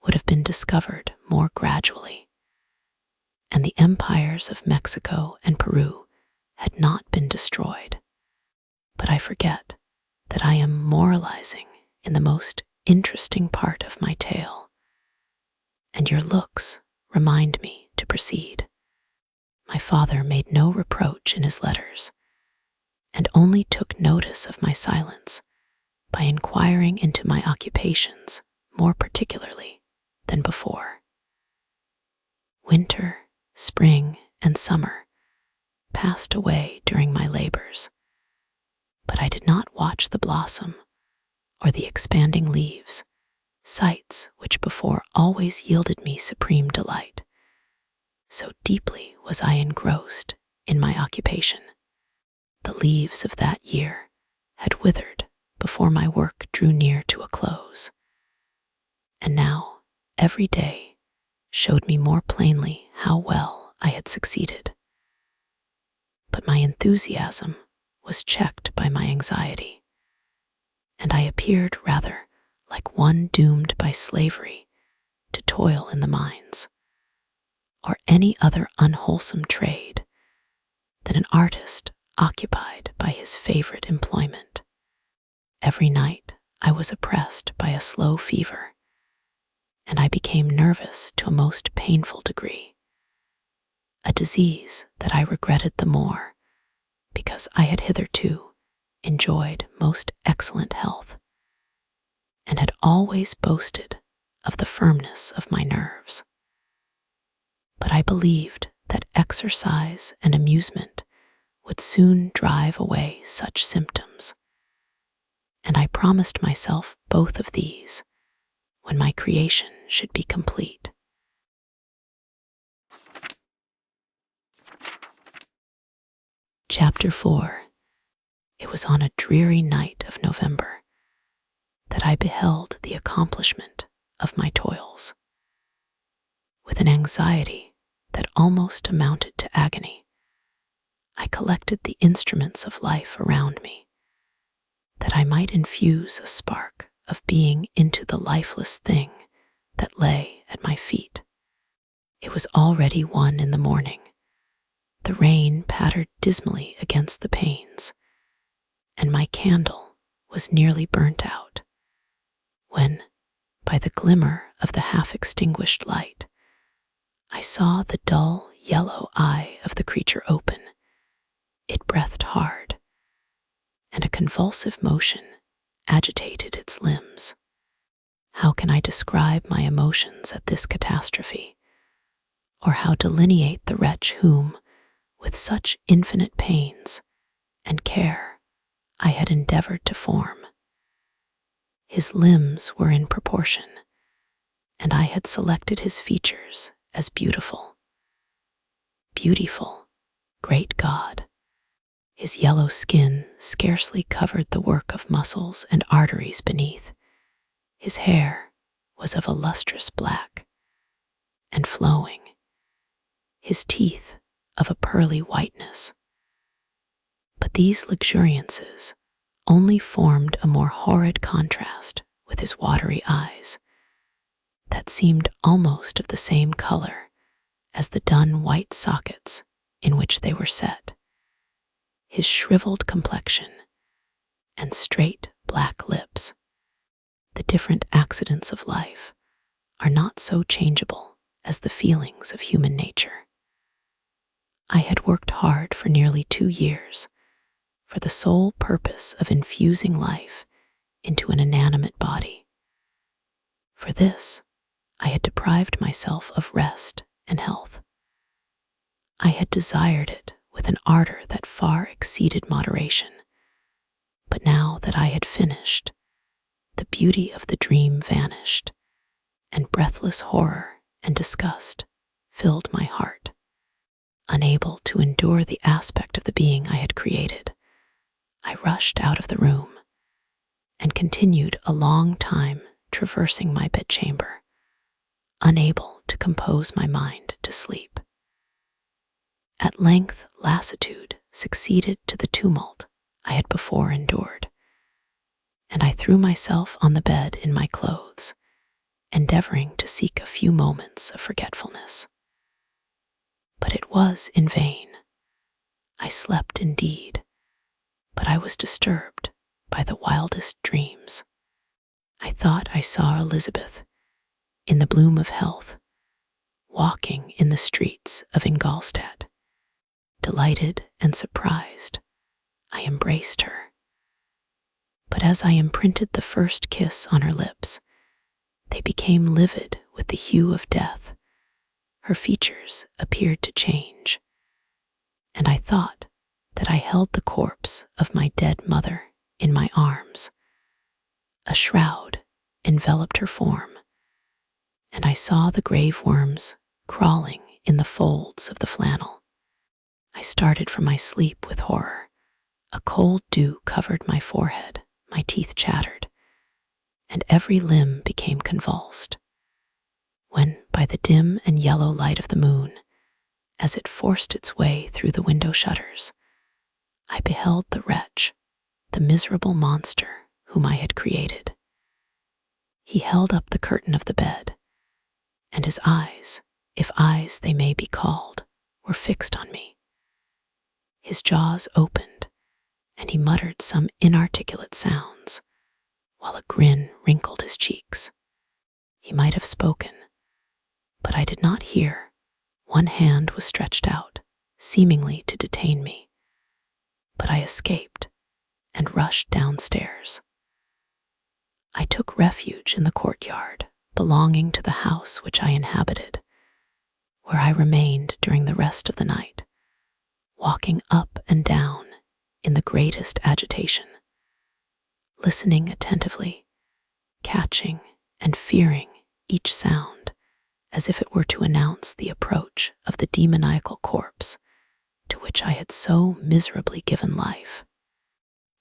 would have been discovered more gradually, and the empires of Mexico and Peru had not been destroyed. But I forget that I am moralizing in the most interesting part of my tale, and your looks remind me to proceed. My father made no reproach in his letters, and only took notice of my silence by inquiring into my occupations more particularly than before. Winter, spring, and summer passed away during my labors, but I did not watch the blossom or the expanding leaves, sights which before always yielded me supreme delight. So deeply was I engrossed in my occupation. The leaves of that year had withered before my work drew near to a close, and now every day showed me more plainly how well I had succeeded. But my enthusiasm was checked by my anxiety, and I appeared rather like one doomed by slavery to toil in the mines, or any other unwholesome trade, than an artist occupied by his favorite employment. Every night I was oppressed by a slow fever, and I became nervous to a most painful degree, a disease that I regretted the more because I had hitherto enjoyed most excellent health, and had always boasted of the firmness of my nerves. But I believed that exercise and amusement would soon drive away such symptoms, and I promised myself both of these when my creation should be complete. Chapter 4. It was on a dreary night of November that I beheld the accomplishment of my toils. With an anxiety that almost amounted to agony, I collected the instruments of life around me, that I might infuse a spark of being into the lifeless thing that lay at my feet. It was already 1 in the morning. The rain pattered dismally against the panes, and my candle was nearly burnt out, when, by the glimmer of the half-extinguished light, I saw the dull yellow eye of the creature open. It breathed hard, and a convulsive motion agitated its limbs. How can I describe my emotions at this catastrophe, or how delineate the wretch whom, with such infinite pains and care, I had endeavored to form? His limbs were in proportion, and I had selected his features as beautiful. Beautiful, great God! His yellow skin scarcely covered the work of muscles and arteries beneath. His hair was of a lustrous black and flowing, his teeth of a pearly whiteness. But these luxuriances only formed a more horrid contrast with his watery eyes, that seemed almost of the same color as the dun white sockets in which they were set. His shriveled complexion and straight black lips. The different accidents of life are not so changeable as the feelings of human nature. I had worked hard for nearly 2 years for the sole purpose of infusing life into an inanimate body. For this, I had deprived myself of rest and health. I had desired it with an ardor that far exceeded moderation, but now that I had finished, the beauty of the dream vanished, and breathless horror and disgust filled my heart. Unable to endure the aspect of the being I had created, I rushed out of the room and continued a long time traversing my bedchamber, unable to compose my mind to sleep. At length lassitude succeeded to the tumult I had before endured, and I threw myself on the bed in my clothes, endeavoring to seek a few moments of forgetfulness. But it was in vain. I slept indeed, but I was disturbed by the wildest dreams. I thought I saw Elizabeth, in the bloom of health, walking in the streets of Ingolstadt. Delighted and surprised, I embraced her. But as I imprinted the first kiss on her lips, they became livid with the hue of death. her features appeared to change, and I thought that I held the corpse of my dead mother in my arms. A shroud enveloped her form, and I saw the grave worms crawling in the folds of the flannel. I started from my sleep with horror. A cold dew covered my forehead, my teeth chattered, and every limb became convulsed. When, by the dim and yellow light of the moon, as it forced its way through the window shutters, I beheld the wretch, the miserable monster whom I had created. He held up the curtain of the bed, and his eyes, if eyes they may be called, were fixed on me. His jaws opened, and he muttered some inarticulate sounds, while a grin wrinkled his cheeks. He might have spoken, but I did not hear. One hand was stretched out, seemingly to detain me, but I escaped and rushed downstairs. I took refuge in the courtyard belonging to the house which I inhabited, where I remained during the rest of the night, walking up and down in the greatest agitation, listening attentively, catching and fearing each sound as if it were to announce the approach of the demoniacal corpse to which I had so miserably given life.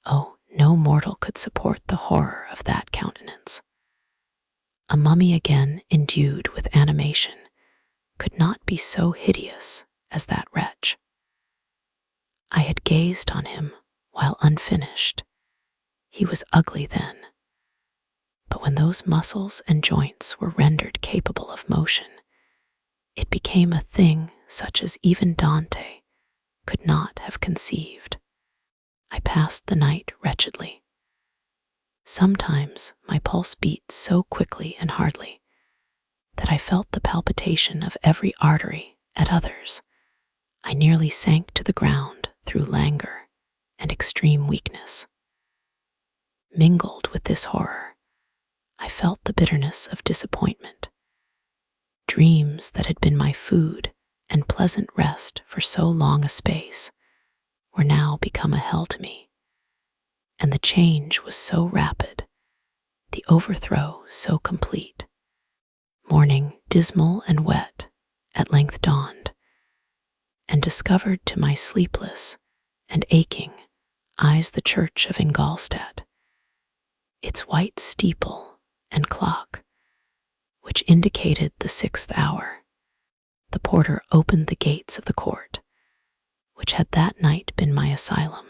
Oh, no mortal could support the horror of that countenance. A mummy again endued with animation could not be so hideous as that wretch. I had gazed on him while unfinished. He was ugly then, but when those muscles and joints were rendered capable of motion, it became a thing such as even Dante could not have conceived. I passed the night wretchedly. Sometimes my pulse beat so quickly and hardly that I felt the palpitation of every artery. At others, I nearly sank to the ground through languor and extreme weakness. Mingled with this horror, I felt the bitterness of disappointment. Dreams that had been my food and pleasant rest for so long a space were now become a hell to me, and the change was so rapid, the overthrow so complete. Morning, dismal and wet, at length dawned, and discovered to my sleepless and aching eyes the church of Ingolstadt, its white steeple and clock, which indicated the 6th hour. The porter opened the gates of the court, which had that night been my asylum,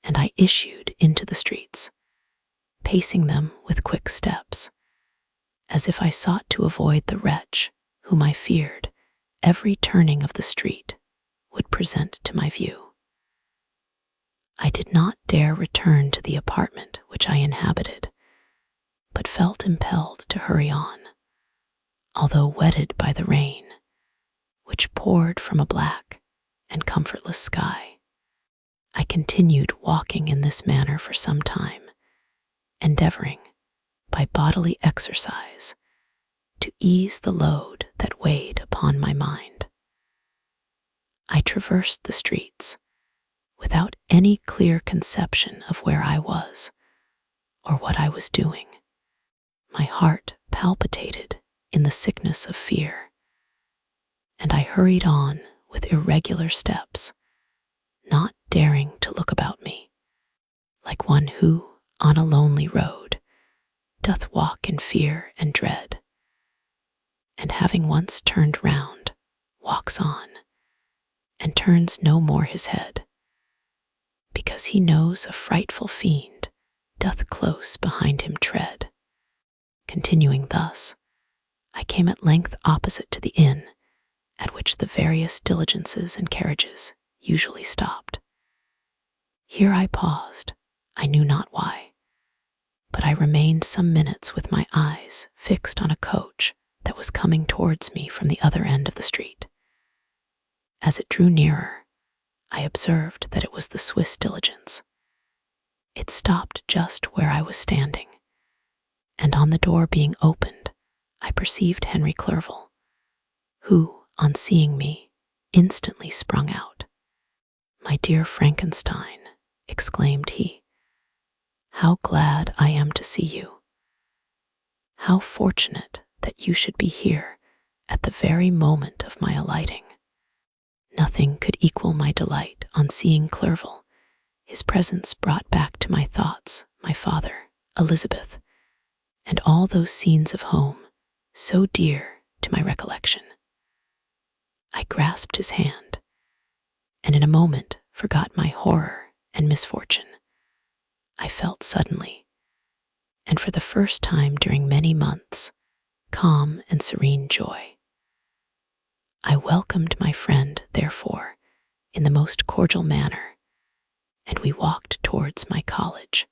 and I issued into the streets, pacing them with quick steps, as if I sought to avoid the wretch whom I feared every turning of the street would present to my view. I did not dare return to the apartment which I inhabited, but felt impelled to hurry on, although wetted by the rain, which poured from a black and comfortless sky. I continued walking in this manner for some time, endeavoring, by bodily exercise, to ease the load that weighed upon my mind. I traversed the streets without any clear conception of where I was or what I was doing. My heart palpitated in the sickness of fear, and I hurried on with irregular steps, not daring to look about me, like one who, on a lonely road, doth walk in fear and dread, and having once turned round, walks on, and turns no more his head, because he knows a frightful fiend doth close behind him tread. Continuing thus, I came at length opposite to the inn at which the various diligences and carriages usually stopped. Here I paused, I knew not why, but I remained some minutes with my eyes fixed on a coach that was coming towards me from the other end of the street. As it drew nearer, I observed that it was the Swiss diligence. It stopped just where I was standing, and on the door being opened, I perceived Henry Clerval, who, on seeing me, instantly sprung out. "My dear Frankenstein," exclaimed he, "how glad I am to see you. How fortunate that you should be here at the very moment of my alighting. Nothing could equal my delight on seeing Clerval. His presence brought back to my thoughts my father, Elizabeth, and all those scenes of home so dear to my recollection." I grasped his hand, and in a moment forgot my horror and misfortune. I felt suddenly, and for the first time during many months, calm and serene joy. I welcomed my friend, therefore, in the most cordial manner, and we walked towards my college.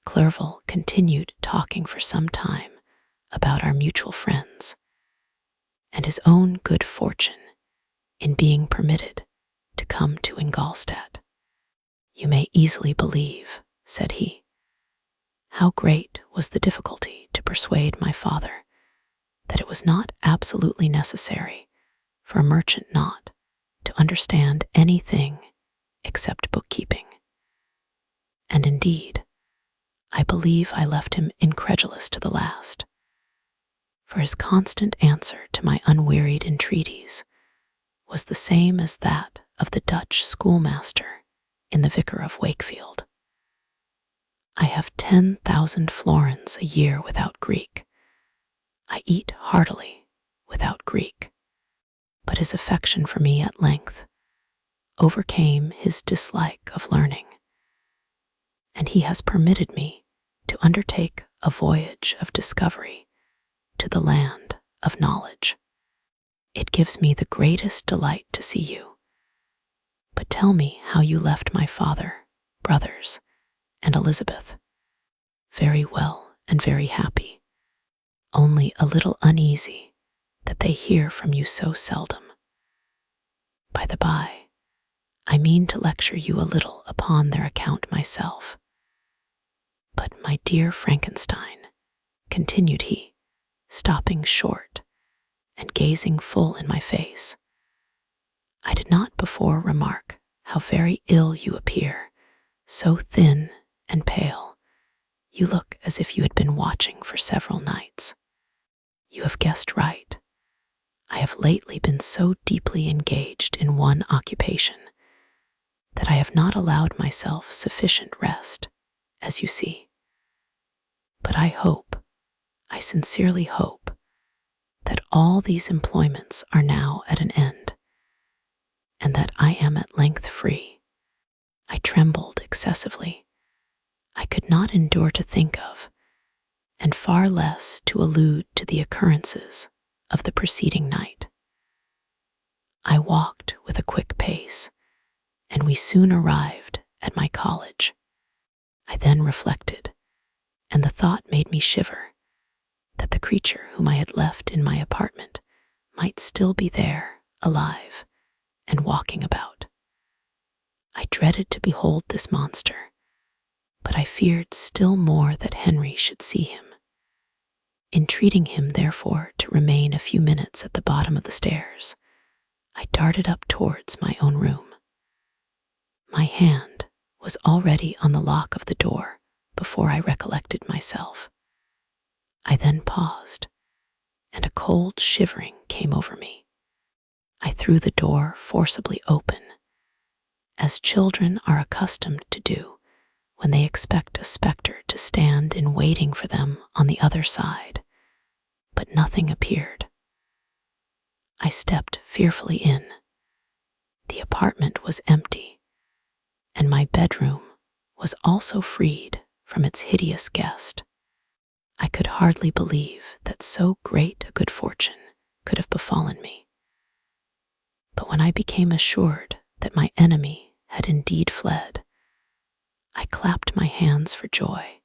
Clerval continued talking for some time about our mutual friends and his own good fortune in being permitted to come to Ingolstadt. "You may easily believe," said he, "how great was the difficulty to persuade my father that it was not absolutely necessary for a merchant not to understand anything except bookkeeping. And indeed, I believe I left him incredulous to the last, for his constant answer to my unwearied entreaties was the same as that of the Dutch schoolmaster in the Vicar of Wakefield. I have 10,000 florins a year without Greek. I eat heartily without Greek. But his affection for me at length overcame his dislike of learning, and he has permitted me to undertake a voyage of discovery to the land of knowledge. It gives me the greatest delight to see you. But tell me how you left my father, brothers, and Elizabeth." "Very well and very happy, only a little uneasy that they hear from you so seldom. By the by, I mean to lecture you a little upon their account myself. But my dear Frankenstein," continued he, stopping short and gazing full in my face, "I did not before remark how very ill you appear, so thin and pale. You look as if you had been watching for several nights. You have guessed right. I have lately been so deeply engaged in one occupation that I have not allowed myself sufficient rest, as you see. But I sincerely hope, that all these employments are now at an end, and that I am at length free." I trembled excessively. I could not endure to think of, and far less to allude to the occurrences of the preceding night. I walked with a quick pace, and we soon arrived at my college. I then reflected, and the thought made me shiver, that the creature whom I had left in my apartment might still be there, alive, and walking about. I dreaded to behold this monster, but I feared still more that Henry should see him. Entreating him, therefore, to remain a few minutes at the bottom of the stairs, I darted up towards my own room. My hand was already on the lock of the door before I recollected myself. I then paused, and a cold shivering came over me. I threw the door forcibly open, as children are accustomed to do when they expect a spectre to stand in waiting for them on the other side, but nothing appeared. I stepped fearfully in. The apartment was empty, and my bedroom was also freed from its hideous guest. I could hardly believe that so great a good fortune could have befallen me. But when I became assured that my enemy had indeed fled, I clapped my hands for joy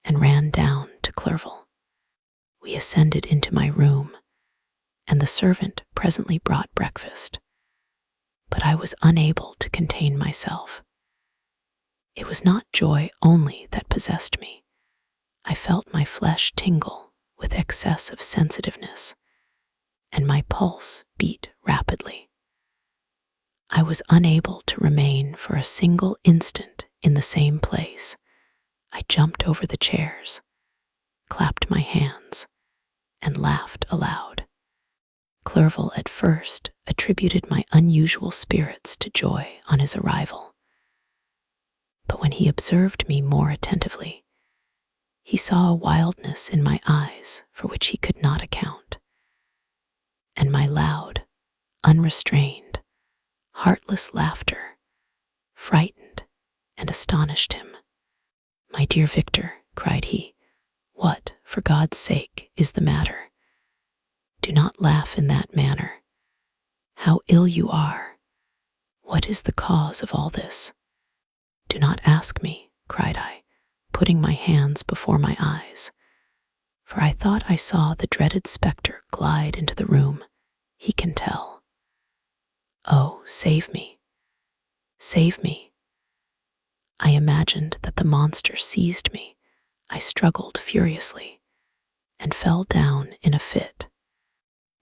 and ran down to Clerval. We ascended into my room, and the servant presently brought breakfast, but I was unable to contain myself. It was not joy only that possessed me. I felt my flesh tingle with excess of sensitiveness, and my pulse beat rapidly. I was unable to remain for a single instant in the same place. I jumped over the chairs, clapped my hands, and laughed aloud. Clerval at first attributed my unusual spirits to joy on his arrival, but when he observed me more attentively, he saw a wildness in my eyes for which he could not account, and my loud, unrestrained, heartless laughter frightened and astonished him. "My dear Victor," cried he, "what, for God's sake, is the matter? Do not laugh in that manner. How ill you are! What is the cause of all this?" "Do not ask me," cried I, putting my hands before my eyes, for I thought I saw the dreaded spectre glide into the room. "He can tell. Oh, save me! Save me!" I imagined that the monster seized me. I struggled furiously and fell down in a fit.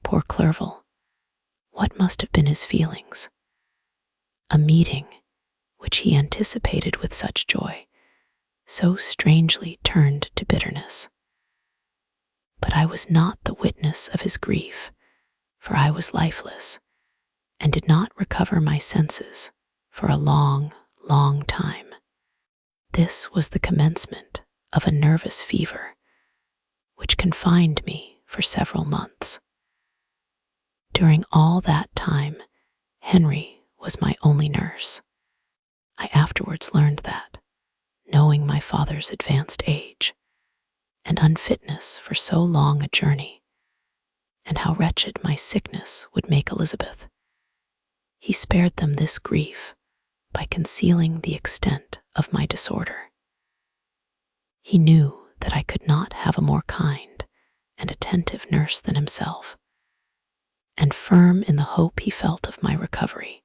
Poor Clerval! What must have been his feelings? A meeting, which he anticipated with such joy, so strangely turned to bitterness. But I was not the witness of his grief, for I was lifeless and did not recover my senses for a long, long time. This was the commencement of a nervous fever, which confined me for several months. During all that time, Henry was my only nurse. I afterwards learned that, knowing my father's advanced age and unfitness for so long a journey, and how wretched my sickness would make Elizabeth, he spared them this grief by concealing the extent of my disorder. He knew that I could not have a more kind and attentive nurse than himself, and firm in the hope he felt of my recovery,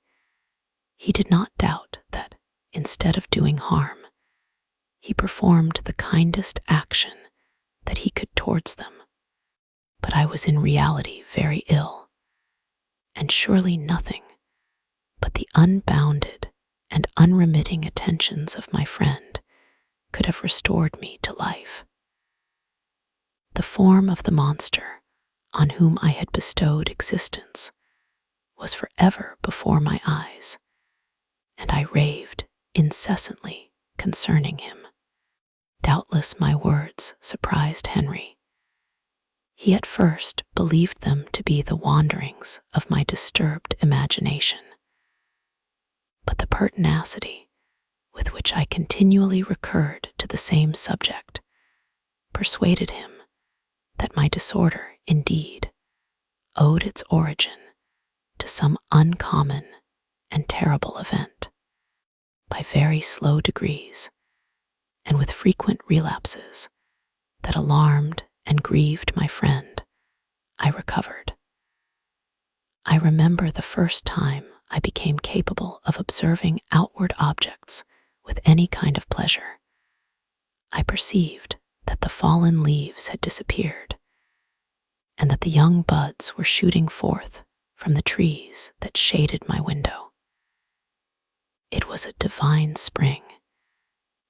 he did not doubt that, instead of doing harm, he performed the kindest action that he could towards them. But I was in reality very ill, and surely nothing but the unbounded and unremitting attentions of my friend could have restored me to life. The form of the monster on whom I had bestowed existence was forever before my eyes, and I raved incessantly concerning him. Doubtless my words surprised Henry. He at first believed them to be the wanderings of my disturbed imagination, but the pertinacity with which I continually recurred to the same subject persuaded him that my disorder indeed owed its origin to some uncommon and terrible event. By very slow degrees, and with frequent relapses that alarmed and grieved my friend, I recovered. I remember the first time I became capable of observing outward objects with any kind of pleasure. I perceived that the fallen leaves had disappeared, and that the young buds were shooting forth from the trees that shaded my window. It was a divine spring,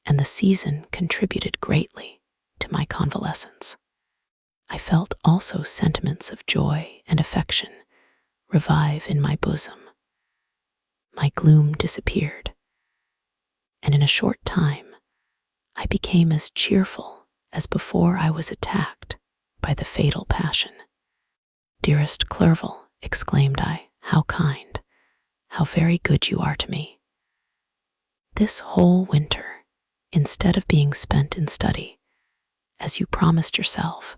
and the season contributed greatly to my convalescence. I felt also sentiments of joy and affection revive in my bosom. My gloom disappeared, and in a short time I became as cheerful as before I was attacked by the fatal passion. "Dearest Clerval," exclaimed I, "how kind, how very good you are to me. This whole winter, instead of being spent in study, as you promised yourself,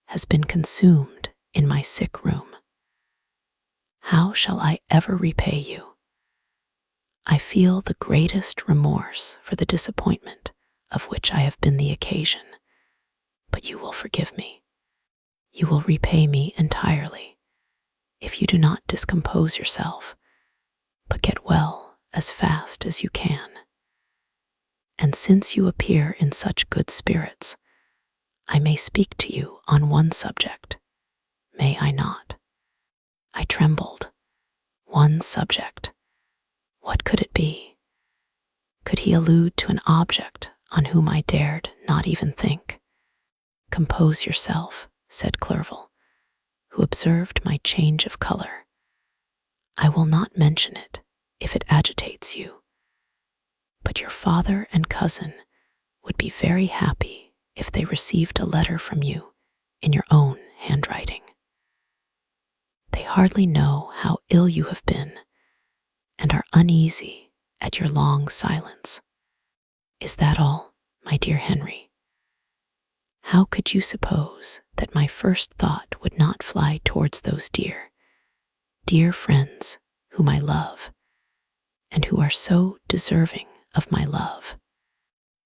has been consumed in my sick room. How shall I ever repay you? I feel the greatest remorse for the disappointment of which I have been the occasion, but you will forgive me. You will repay me entirely if you do not discompose yourself, but get well as fast as you can. And since you appear in such good spirits, I may speak to you on one subject, may I not?" I trembled. One subject. What could it be? Could he allude to an object on whom I dared not even think? Compose yourself, said Clerval, who observed my change of color. I will not mention it if it agitates you, but your father and cousin would be very happy if they received a letter from you in your own handwriting. They hardly know how ill you have been and are uneasy at your long silence. Is that all, my dear Henry? How could you suppose that my first thought would not fly towards those dear, dear friends whom I love, and who are so deserving of my love?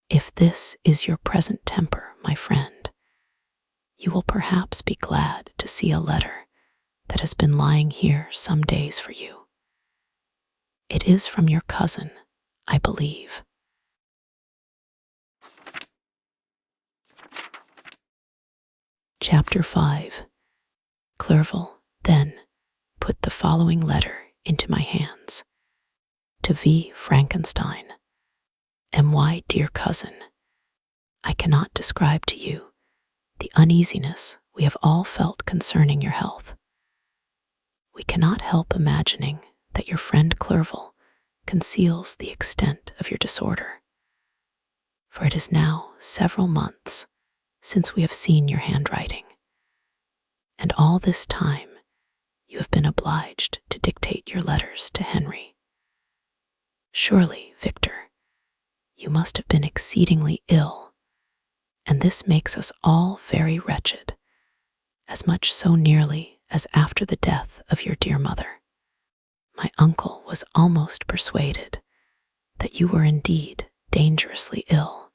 If this is your present temper, my friend, you will perhaps be glad to see a letter that has been lying here some days for you. It is from your cousin, I believe. Chapter 5. Clerval then put the following letter into my hands. To V. Frankenstein. My dear cousin, I cannot describe to you the uneasiness we have all felt concerning your health. We cannot help imagining that your friend Clerval conceals the extent of your disorder, for it is now several months since we have seen your handwriting, and all this time you have been obliged to dictate your letters to Henry. Surely, Victor, you must have been exceedingly ill, and this makes us all very wretched, as much so nearly as after the death of your dear mother. My uncle was almost persuaded that you were indeed dangerously ill,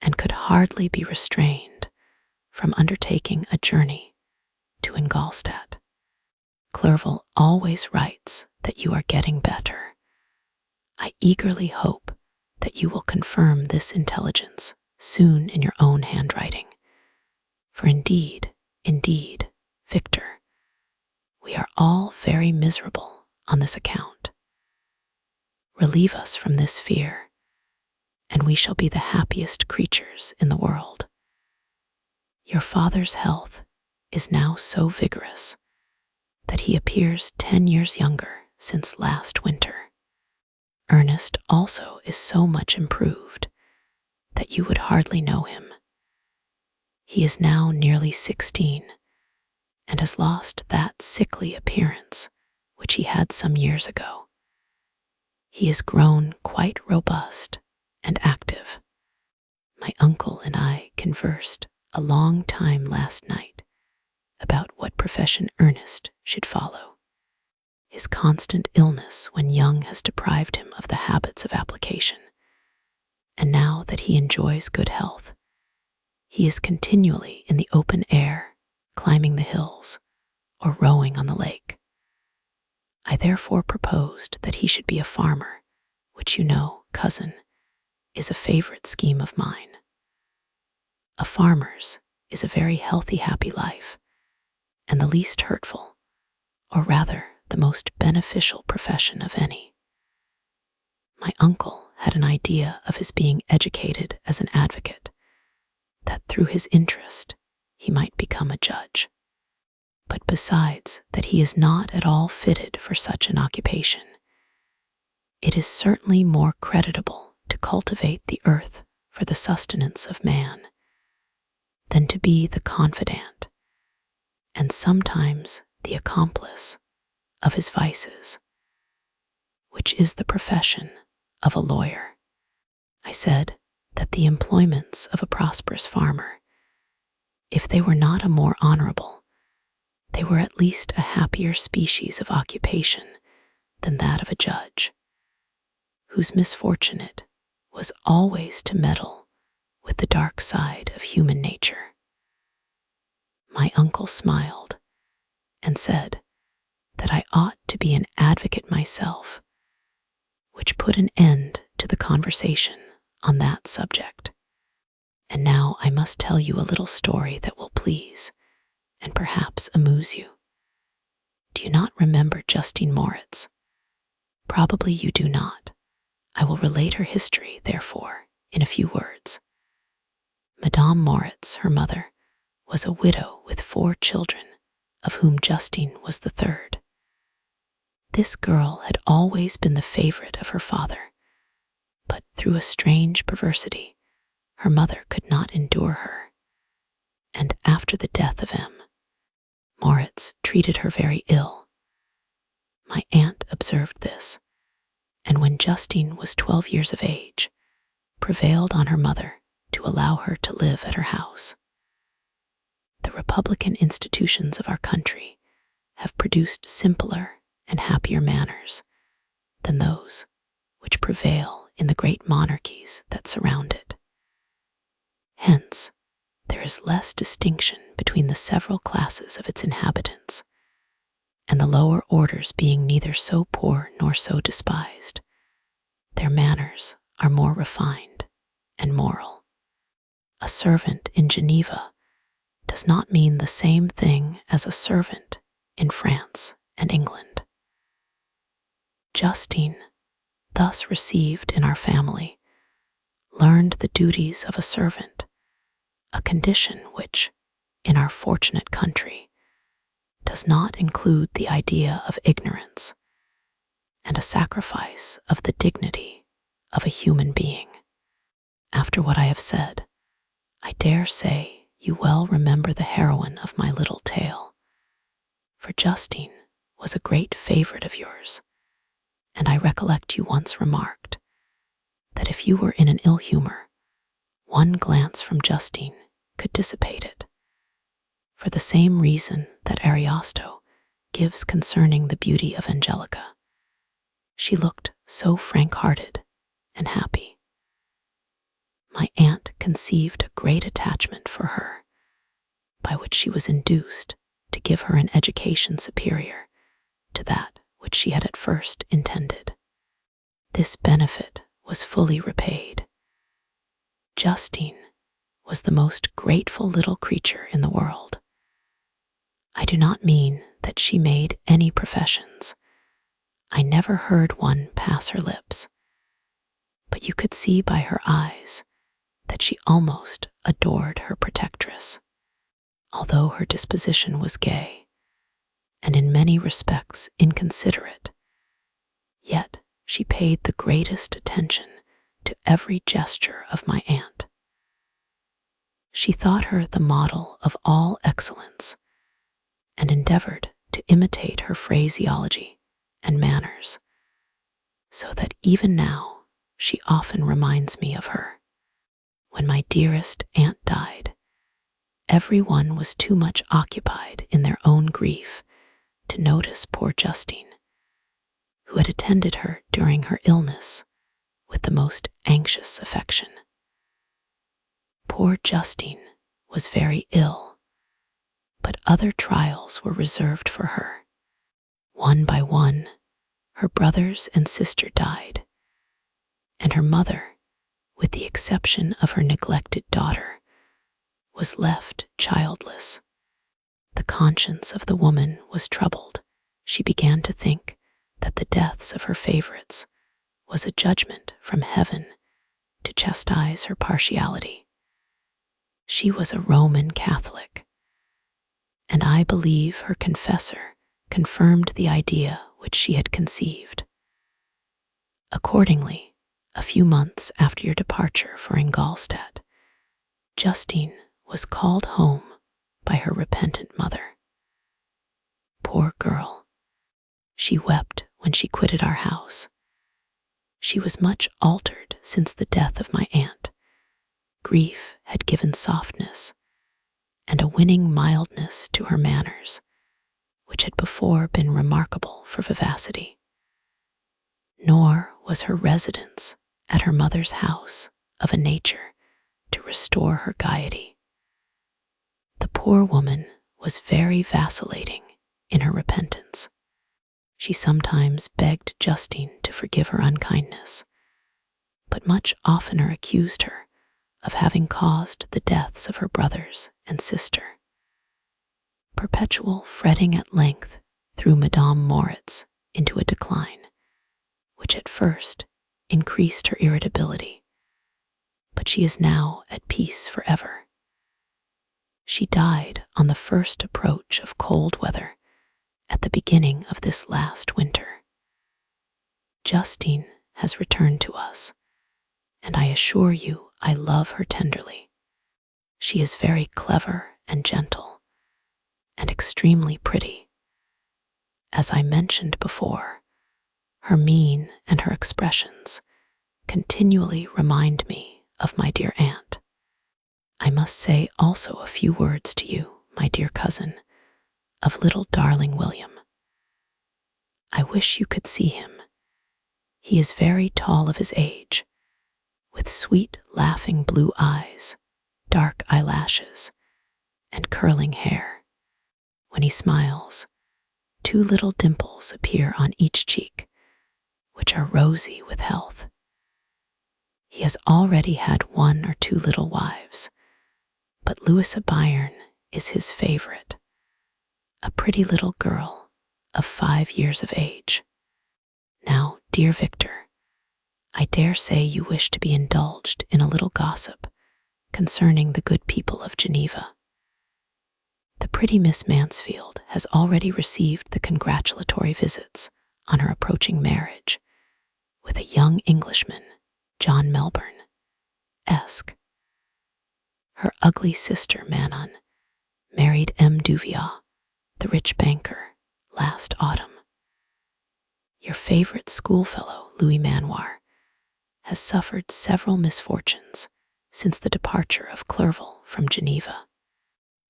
and could hardly be restrained from undertaking a journey to Ingolstadt. Clerval always writes that you are getting better. I eagerly hope that you will confirm this intelligence soon in your own handwriting, for indeed, Victor, we are all very miserable on this account. Relieve us from this fear, and we shall be the happiest creatures in the world. Your father's health is now so vigorous that he appears 10 years younger since last winter. Ernest also is so much improved that you would hardly know him. He is now nearly 16 and has lost that sickly appearance which he had some years ago. He is grown quite robust and active. My uncle and I conversed a long time last night about what profession Ernest should follow. His constant illness when young has deprived him of the habits of application, and now that he enjoys good health, he is continually in the open air, climbing the hills, or rowing on the lake. I therefore proposed that he should be a farmer, which you know, cousin, is a favorite scheme of mine. A farmer's is a very healthy, happy life, and the least hurtful, or rather the most beneficial profession of any. My uncle had an idea of his being educated as an advocate, that through his interest he might become a judge. But besides that he is not at all fitted for such an occupation, it is certainly more creditable to cultivate the earth for the sustenance of man than to be the confidant, and sometimes the accomplice, of his vices, which is the profession of a lawyer. I said that the employments of a prosperous farmer, if they were not a more honorable, they were at least a happier species of occupation than that of a judge, whose misfortune it was always to meddle with the dark side of human nature. My uncle smiled and said that I ought to be an advocate myself, which put an end to the conversation on that subject. And now I must tell you a little story that will please and perhaps amuse you. Do you not remember Justine Moritz? Probably you do not. I will relate her history, therefore, in a few words. Madame Moritz, her mother, was a widow with 4 children, of whom Justine was the third. This girl had always been the favorite of her father, but through a strange perversity, her mother could not endure her, and after the death of M. Moritz treated her very ill. My aunt observed this, and when Justine was 12 years of age, prevailed on her mother to allow her to live at her house. The republican institutions of our country have produced simpler and happier manners than those which prevail in the great monarchies that surround it. Hence, there is less distinction between the several classes of its inhabitants, and the lower orders being neither so poor nor so despised, their manners are more refined and moral. A servant in Geneva does not mean the same thing as a servant in France and England. Justine, thus received in our family, learned the duties of a servant, a condition which, in our fortunate country, does not include the idea of ignorance and a sacrifice of the dignity of a human being. After what I have said, I dare say you well remember the heroine of my little tale, for Justine was a great favorite of yours, and I recollect you once remarked that if you were in an ill humor, one glance from Justine could dissipate it, for the same reason that Ariosto gives concerning the beauty of Angelica. She looked so frank-hearted and happy. My aunt conceived a great attachment for her, by which she was induced to give her an education superior to that which she had at first intended. This benefit was fully repaid. Justine was the most grateful little creature in the world. I do not mean that she made any professions. I never heard one pass her lips, but you could see by her eyes that she almost adored her protectress. Although her disposition was gay, and in many respects inconsiderate, yet she paid the greatest attention to every gesture of my aunt. She thought her the model of all excellence, and endeavored to imitate her phraseology and manners, so that even now she often reminds me of her. When my dearest aunt died, everyone was too much occupied in their own grief to notice poor Justine, who had attended her during her illness with the most anxious affection. Poor Justine was very ill, but other trials were reserved for her. One by one, her brothers and sister died, and her mother, with the exception of her neglected daughter, was left childless. The conscience of the woman was troubled. She began to think that the deaths of her favorites was a judgment from heaven to chastise her partiality. She was a Roman Catholic, and I believe her confessor confirmed the idea which she had conceived. Accordingly, a few months after your departure for Ingolstadt, Justine was called home by her repentant mother. Poor girl! She wept when she quitted our house. She was much altered since the death of my aunt. Grief had given softness and a winning mildness to her manners, which had before been remarkable for vivacity. Nor was her residence at her mother's house of a nature to restore her gaiety. The poor woman was very vacillating in her repentance. She sometimes begged Justine to forgive her unkindness, but much oftener accused her of having caused the deaths of her brothers and sister. Perpetual fretting at length threw Madame Moritz into a decline, which at first increased her irritability, but she is now at peace forever. She died on the first approach of cold weather at the beginning of this last winter. Justine has returned to us, and I assure you I love her tenderly. She is very clever and gentle, and extremely pretty. As I mentioned before, her mien and her expressions continually remind me of my dear aunt. I must say also a few words to you, my dear cousin, of little darling William. I wish you could see him. He is very tall of his age, with sweet, laughing blue eyes, dark eyelashes, and curling hair. When he smiles, 2 little dimples appear on each cheek, which are rosy with health. He has already had 1 or 2 little wives, but Louisa Byron is his favorite, a pretty little girl of 5 years of age. Now, dear Victor, I dare say you wish to be indulged in a little gossip concerning the good people of Geneva. The pretty Miss Mansfield has already received the congratulatory visits on her approaching marriage with a young Englishman, John Melbourne, Esq. Her ugly sister Manon married M. Duviat, the rich banker, last autumn. Your favorite schoolfellow, Louis Manoir, has suffered several misfortunes since the departure of Clerval from Geneva,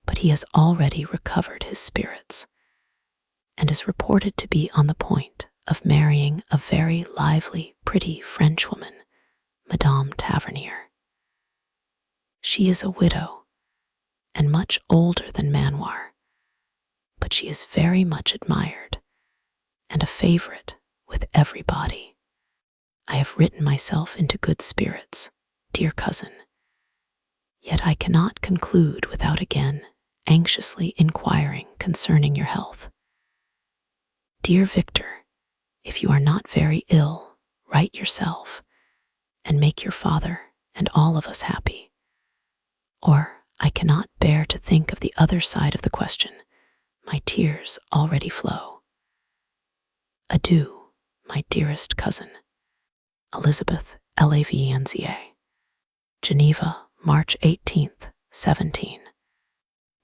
but he has already recovered his spirits and is reported to be on the point of marrying a very lively, pretty Frenchwoman, Madame Tavernier. She is a widow and much older than Manoir, but she is very much admired and a favorite with everybody. I have written myself into good spirits, dear cousin, yet I cannot conclude without again anxiously inquiring concerning your health. Dear Victor, if you are not very ill, write yourself and make your father and all of us happy. Or I cannot bear to think of the other side of the question. My tears already flow. Adieu, my dearest cousin. Elizabeth Lavanzier. Geneva, March 18th, 17.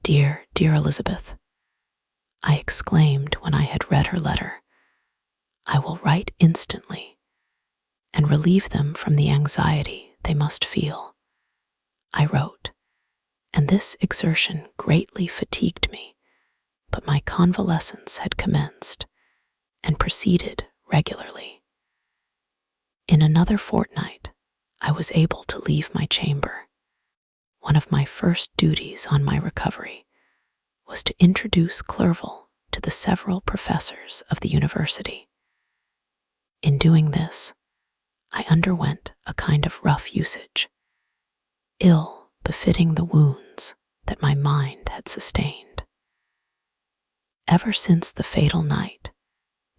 Dear, dear Elizabeth, I exclaimed when I had read her letter, I will write instantly and relieve them from the anxiety they must feel. I wrote, and this exertion greatly fatigued me, but my convalescence had commenced and proceeded regularly. In another fortnight, I was able to leave my chamber. One of my first duties on my recovery was to introduce Clerval to the several professors of the university. In doing this, I underwent a kind of rough usage, ill befitting the wounds that my mind had sustained. Ever since the fatal night,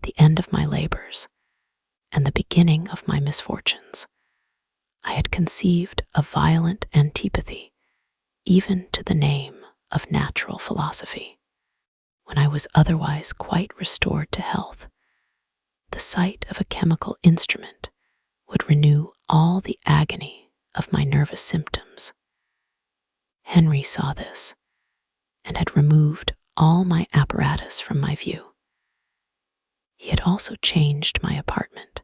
the end of my labors, and the beginning of my misfortunes, I had conceived a violent antipathy even to the name of natural philosophy. When I was otherwise quite restored to health, the sight of a chemical instrument would renew all the agony of my nervous symptoms. Henry saw this and had removed all my apparatus from my view. He had also changed my apartment,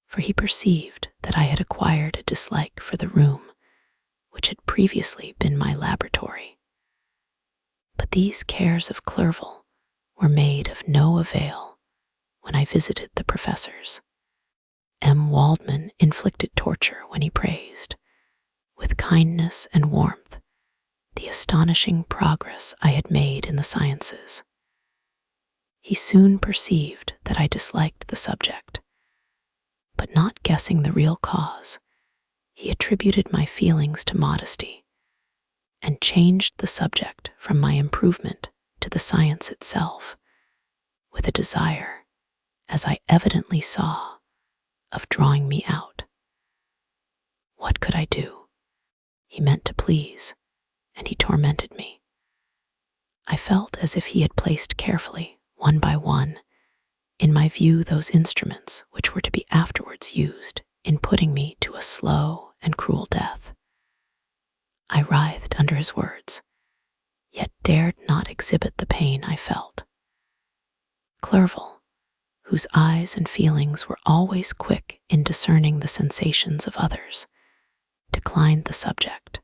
for he perceived that I had acquired a dislike for the room which had previously been my laboratory. But these cares of Clerval were made of no avail when I visited the professors. M. Waldman inflicted torture when he praised, with kindness and warmth, the astonishing progress I had made in the sciences. He soon perceived that I disliked the subject, but not guessing the real cause, he attributed my feelings to modesty and changed the subject from my improvement to the science itself, with a desire, as I evidently saw, of drawing me out. What could I do? He meant to please, and he tormented me. I felt as if he had placed carefully, one by one, in my view those instruments which were to be afterwards used in putting me to a slow and cruel death. I writhed under his words, yet dared not exhibit the pain I felt. Clerval, whose eyes and feelings were always quick in discerning the sensations of others, declined the subject,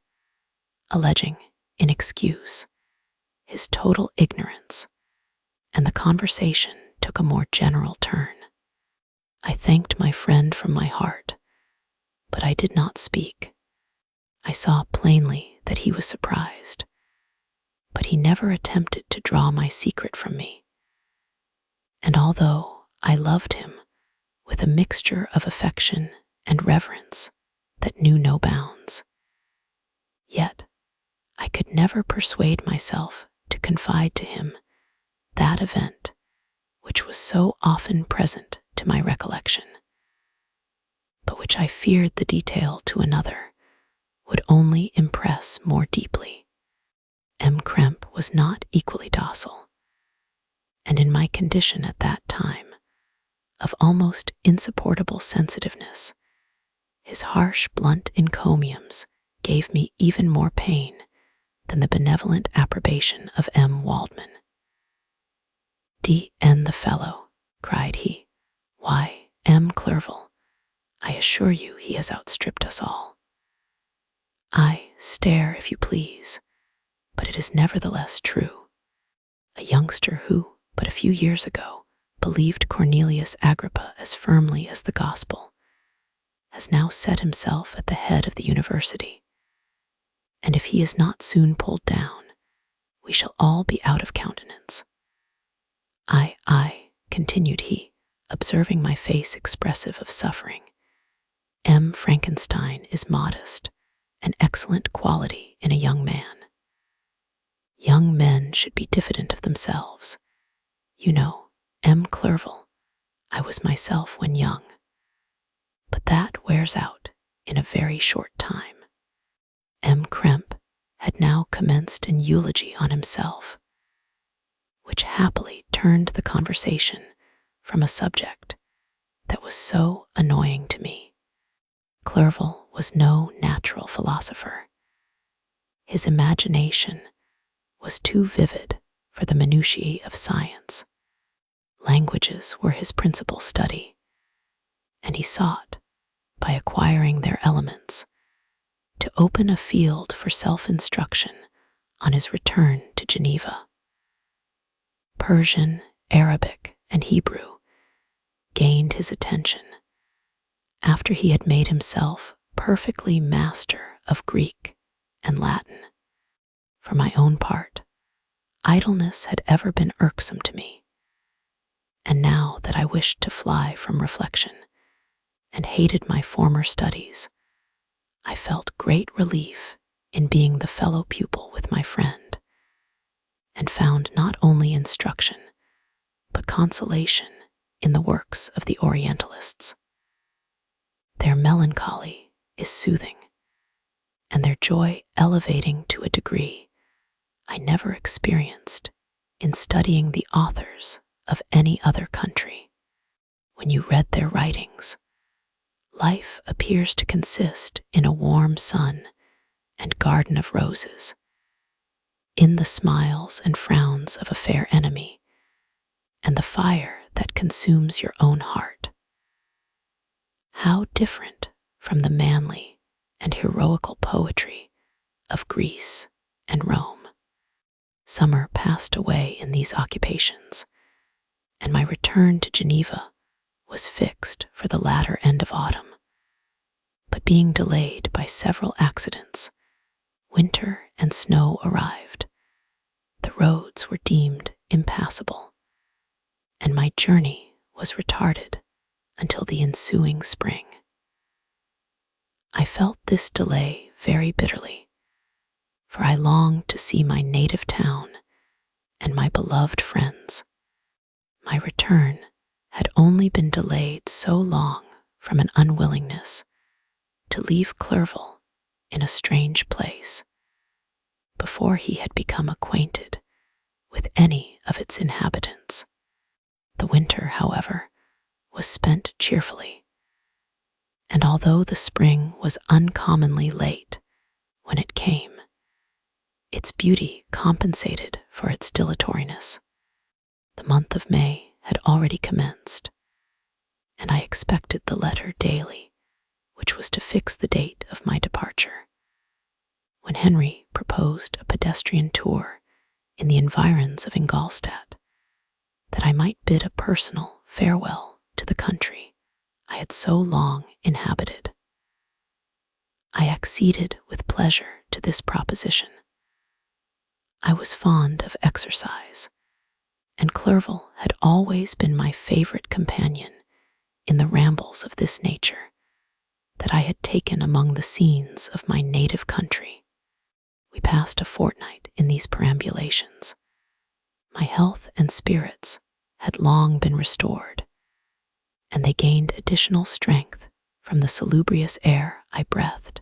alleging, in excuse, his total ignorance, and the conversation took a more general turn. I thanked my friend from my heart, but I did not speak. I saw plainly that he was surprised, but he never attempted to draw my secret from me. And although I loved him with a mixture of affection and reverence that knew no bounds, yet I could never persuade myself to confide to him that event which was so often present to my recollection, but which I feared the detail to another would only impress more deeply. M. Krempe was not equally docile, and in my condition at that time of almost insupportable sensitiveness, his harsh, blunt encomiums gave me even more pain than the benevolent approbation of M. Waldman. D.N. the fellow, cried he. Why, M. Clerval, I assure you he has outstripped us all. I stare, if you please, but it is nevertheless true. A youngster who, but a few years ago, believed Cornelius Agrippa as firmly as the gospel, has now set himself at the head of the university, and if he is not soon pulled down, we shall all be out of countenance. I, continued he, observing my face expressive of suffering, M. Frankenstein is modest, an excellent quality in a young man. Young men should be diffident of themselves. You know, M. Clerval, I was myself when young, but that wears out in a very short time. M. Krempe had now commenced an eulogy on himself, which happily turned the conversation from a subject that was so annoying to me. Clerval was no natural philosopher. His imagination was too vivid for the minutiae of science. Languages were his principal study, and he sought, by acquiring their elements, to open a field for self-instruction on his return to Geneva. Persian, Arabic, and Hebrew gained his attention after he had made himself perfectly master of Greek and Latin. For my own part, idleness had ever been irksome to me, and now that I wished to fly from reflection and hated my former studies, I felt great relief in being the fellow pupil with my friend, and found not only instruction, but consolation in the works of the Orientalists. Their melancholy is soothing, and their joy elevating to a degree I never experienced in studying the authors of any other country. When you read their writings, life appears to consist in a warm sun and garden of roses, in the smiles and frowns of a fair enemy, and the fire that consumes your own heart. How different from the manly and heroical poetry of Greece and Rome. Summer passed away in these occupations, and my return to Geneva was fixed for the latter end of autumn. But being delayed by several accidents, winter and snow arrived. The roads were deemed impassable, and my journey was retarded until the ensuing spring. I felt this delay very bitterly, for I longed to see my native town and my beloved friends. My return had only been delayed so long from an unwillingness to leave Clerval in a strange place before he had become acquainted with any of its inhabitants. The winter, however, was spent cheerfully, and although the spring was uncommonly late when it came, its beauty compensated for its dilatoriness. The month of May had already commenced, and I expected the letter daily, which was to fix the date of my departure. When Henry proposed a pedestrian tour in the environs of Ingolstadt, that I might bid a personal farewell to the country I had so long inhabited, I acceded with pleasure to this proposition. I was fond of exercise, and Clerval had always been my favorite companion in the rambles of this nature that I had taken among the scenes of my native country. We passed a fortnight in these perambulations. My health and spirits had long been restored, and they gained additional strength from the salubrious air I breathed,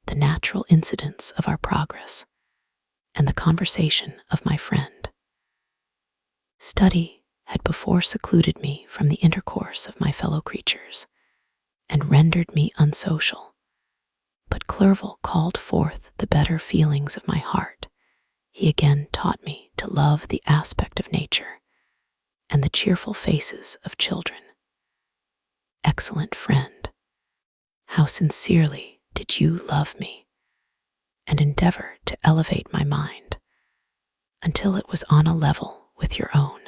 the natural incidents of our progress, and the conversation of my friend. Study had before secluded me from the intercourse of my fellow creatures, and rendered me unsocial, but Clerval called forth the better feelings of my heart. He again taught me to love the aspect of nature and the cheerful faces of children. Excellent friend, how sincerely did you love me, and endeavor to elevate my mind until it was on a level with your own.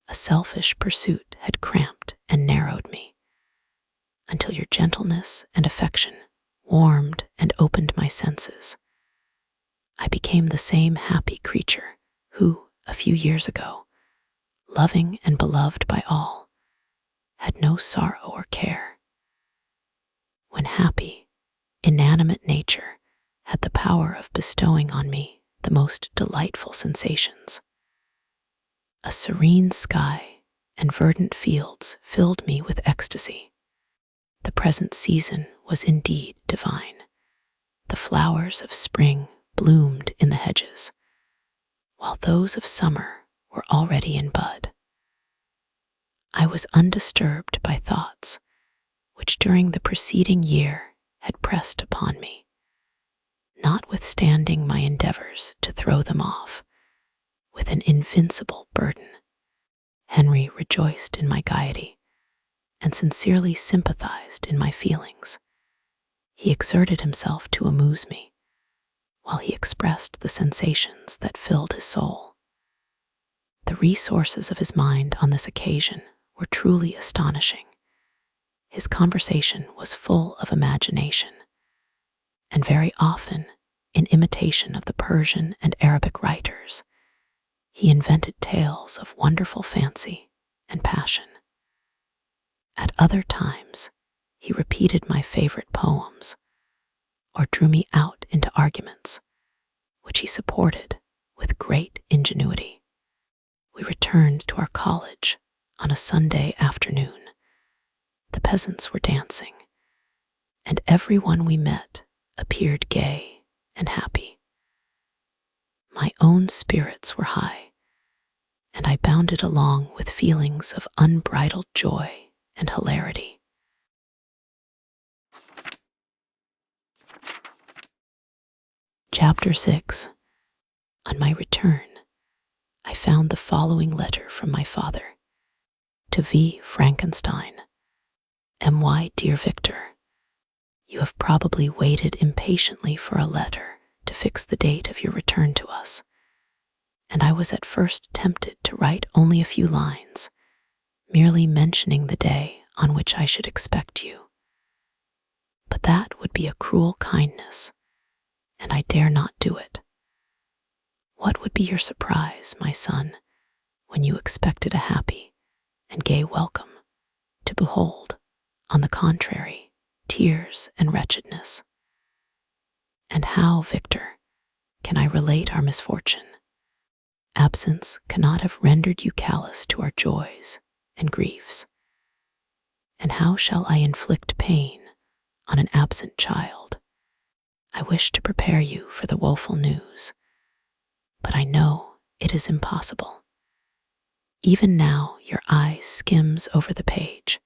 A selfish pursuit had cramped and narrowed me, until your gentleness and affection warmed and opened my senses. I became the same happy creature who, a few years ago, loving and beloved by all, had no sorrow or care. When happy, inanimate nature had the power of bestowing on me the most delightful sensations. A serene sky and verdant fields filled me with ecstasy. The present season was indeed divine. The flowers of spring bloomed in the hedges, while those of summer were already in bud. I was undisturbed by thoughts which during the preceding year had pressed upon me, notwithstanding my endeavors to throw them off with an invincible burden. Henry rejoiced in my gaiety and sincerely sympathized in my feelings. He exerted himself to amuse me, while he expressed the sensations that filled his soul. The resources of his mind on this occasion were truly astonishing. His conversation was full of imagination, and very often, in imitation of the Persian and Arabic writers, he invented tales of wonderful fancy and passion. At other times, he repeated my favorite poems, or drew me out into arguments, which he supported with great ingenuity. We returned to our college on a Sunday afternoon. The peasants were dancing, and everyone we met appeared gay and happy. My own spirits were high, and I bounded along with feelings of unbridled joy and hilarity. Chapter 6. On my return, I found the following letter from my father. To V. Frankenstein. M.Y. Dear Victor, you have probably waited impatiently for a letter to fix the date of your return to us, and I was at first tempted to write only a few lines, merely mentioning the day on which I should expect you. But that would be a cruel kindness, and I dare not do it. What would be your surprise, my son, when you expected a happy and gay welcome, to behold, on the contrary, tears and wretchedness? And how, Victor, can I relate our misfortune? Absence cannot have rendered you callous to our joys and griefs. And how shall I inflict pain on an absent child? I wish to prepare you for the woeful news, but I know it is impossible. Even now your eye skims over the page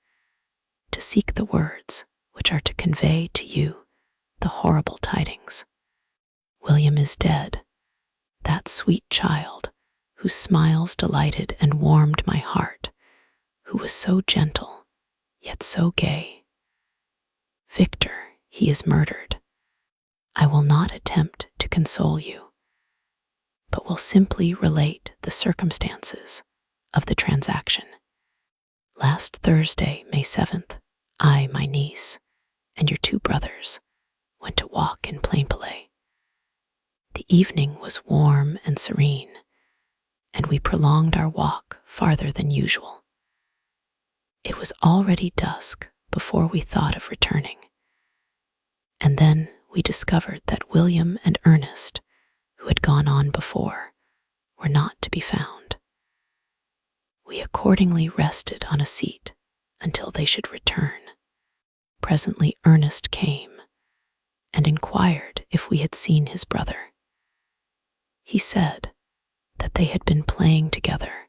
to seek the words which are to convey to you the horrible tidings. William is dead, that sweet child whose smiles delighted and warmed my heart, who was so gentle, yet so gay. Victor, he is murdered. I will not attempt to console you, but will simply relate the circumstances of the transaction. Last Thursday, May 7th, I, my niece, and your 2 brothers went to walk in Plainpalais. The evening was warm and serene, and we prolonged our walk farther than usual. It was already dusk before we thought of returning, and then we discovered that William and Ernest, who had gone on before, were not to be found. We accordingly rested on a seat until they should return. Presently Ernest came and inquired if we had seen his brother. He said that they had been playing together,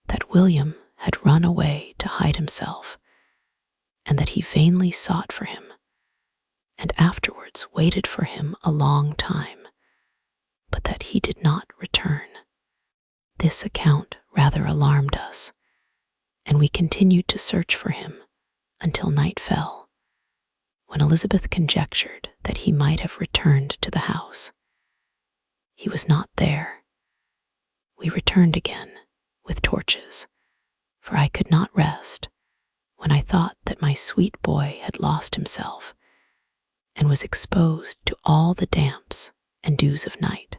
that William had run away to hide himself, and that he vainly sought for him, and afterwards waited for him a long time, but that he did not return. This account rather alarmed us, and we continued to search for him until night fell, when Elizabeth conjectured that he might have returned to the house. He was not there. We returned again with torches, for I could not rest when I thought that my sweet boy had lost himself and was exposed to all the damps and dews of night.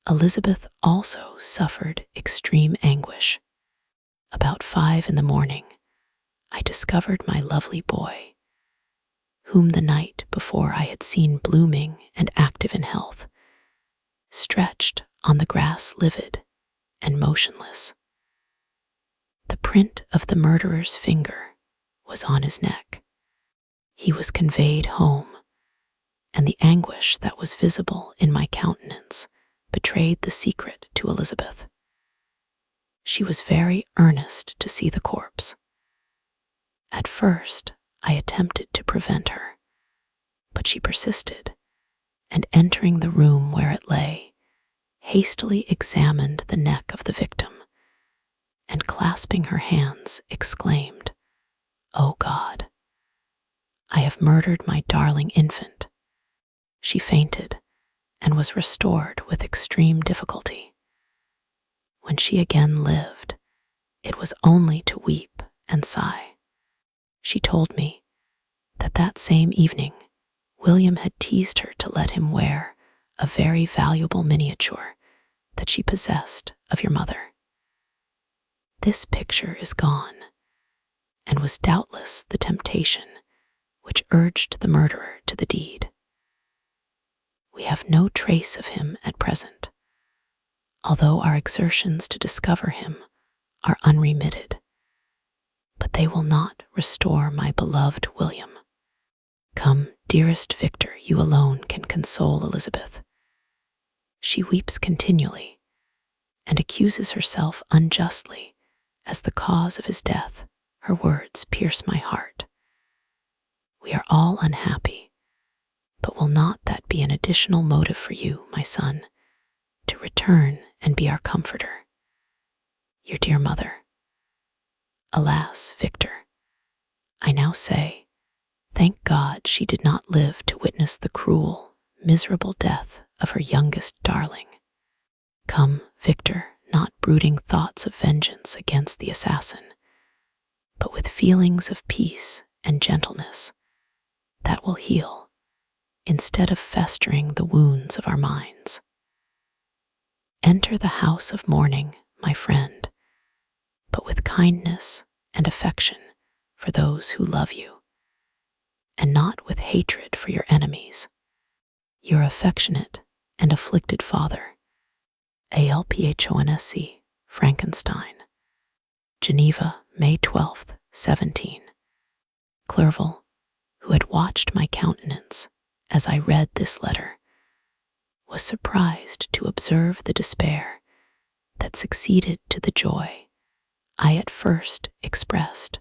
Elizabeth also suffered extreme anguish. About 5 in the morning, I discovered my lovely boy, whom the night before I had seen blooming and active in health, stretched on the grass livid and motionless. The print of the murderer's finger was on his neck. He was conveyed home, and the anguish that was visible in my countenance betrayed the secret to Elizabeth. She was very earnest to see the corpse. At first, I attempted to prevent her, but she persisted, and entering the room where it lay, hastily examined the neck of the victim, and clasping her hands, exclaimed, "O God, I have murdered my darling infant." She fainted and was restored with extreme difficulty. When she again lived, it was only to weep and sigh. She told me that that same evening William had teased her to let him wear a very valuable miniature that she possessed of your mother. This picture is gone, and was doubtless the temptation which urged the murderer to the deed. We have no trace of him at present, although our exertions to discover him are unremitted, but they will not restore my beloved William. Come, dearest Victor, you alone can console Elizabeth. She weeps continually, and accuses herself unjustly as the cause of his death. Her words pierce my heart. We are all unhappy, but will not that be an additional motive for you, my son, to return and be our comforter? Your dear mother. Alas, Victor, I now say, thank God she did not live to witness the cruel, miserable death of her youngest darling. Come, Victor, not brooding thoughts of vengeance against the assassin, but with feelings of peace and gentleness that will heal, instead of festering the wounds of our minds. Enter the house of mourning, my friend, but with kindness and affection for those who love you, and not with hatred for your enemies. Your affectionate and afflicted father, A.L. LPHONSC, Frankenstein. Geneva, May 12th, 17. Clerval, who had watched my countenance as I read this letter, was surprised to observe the despair that succeeded to the joy I at first expressed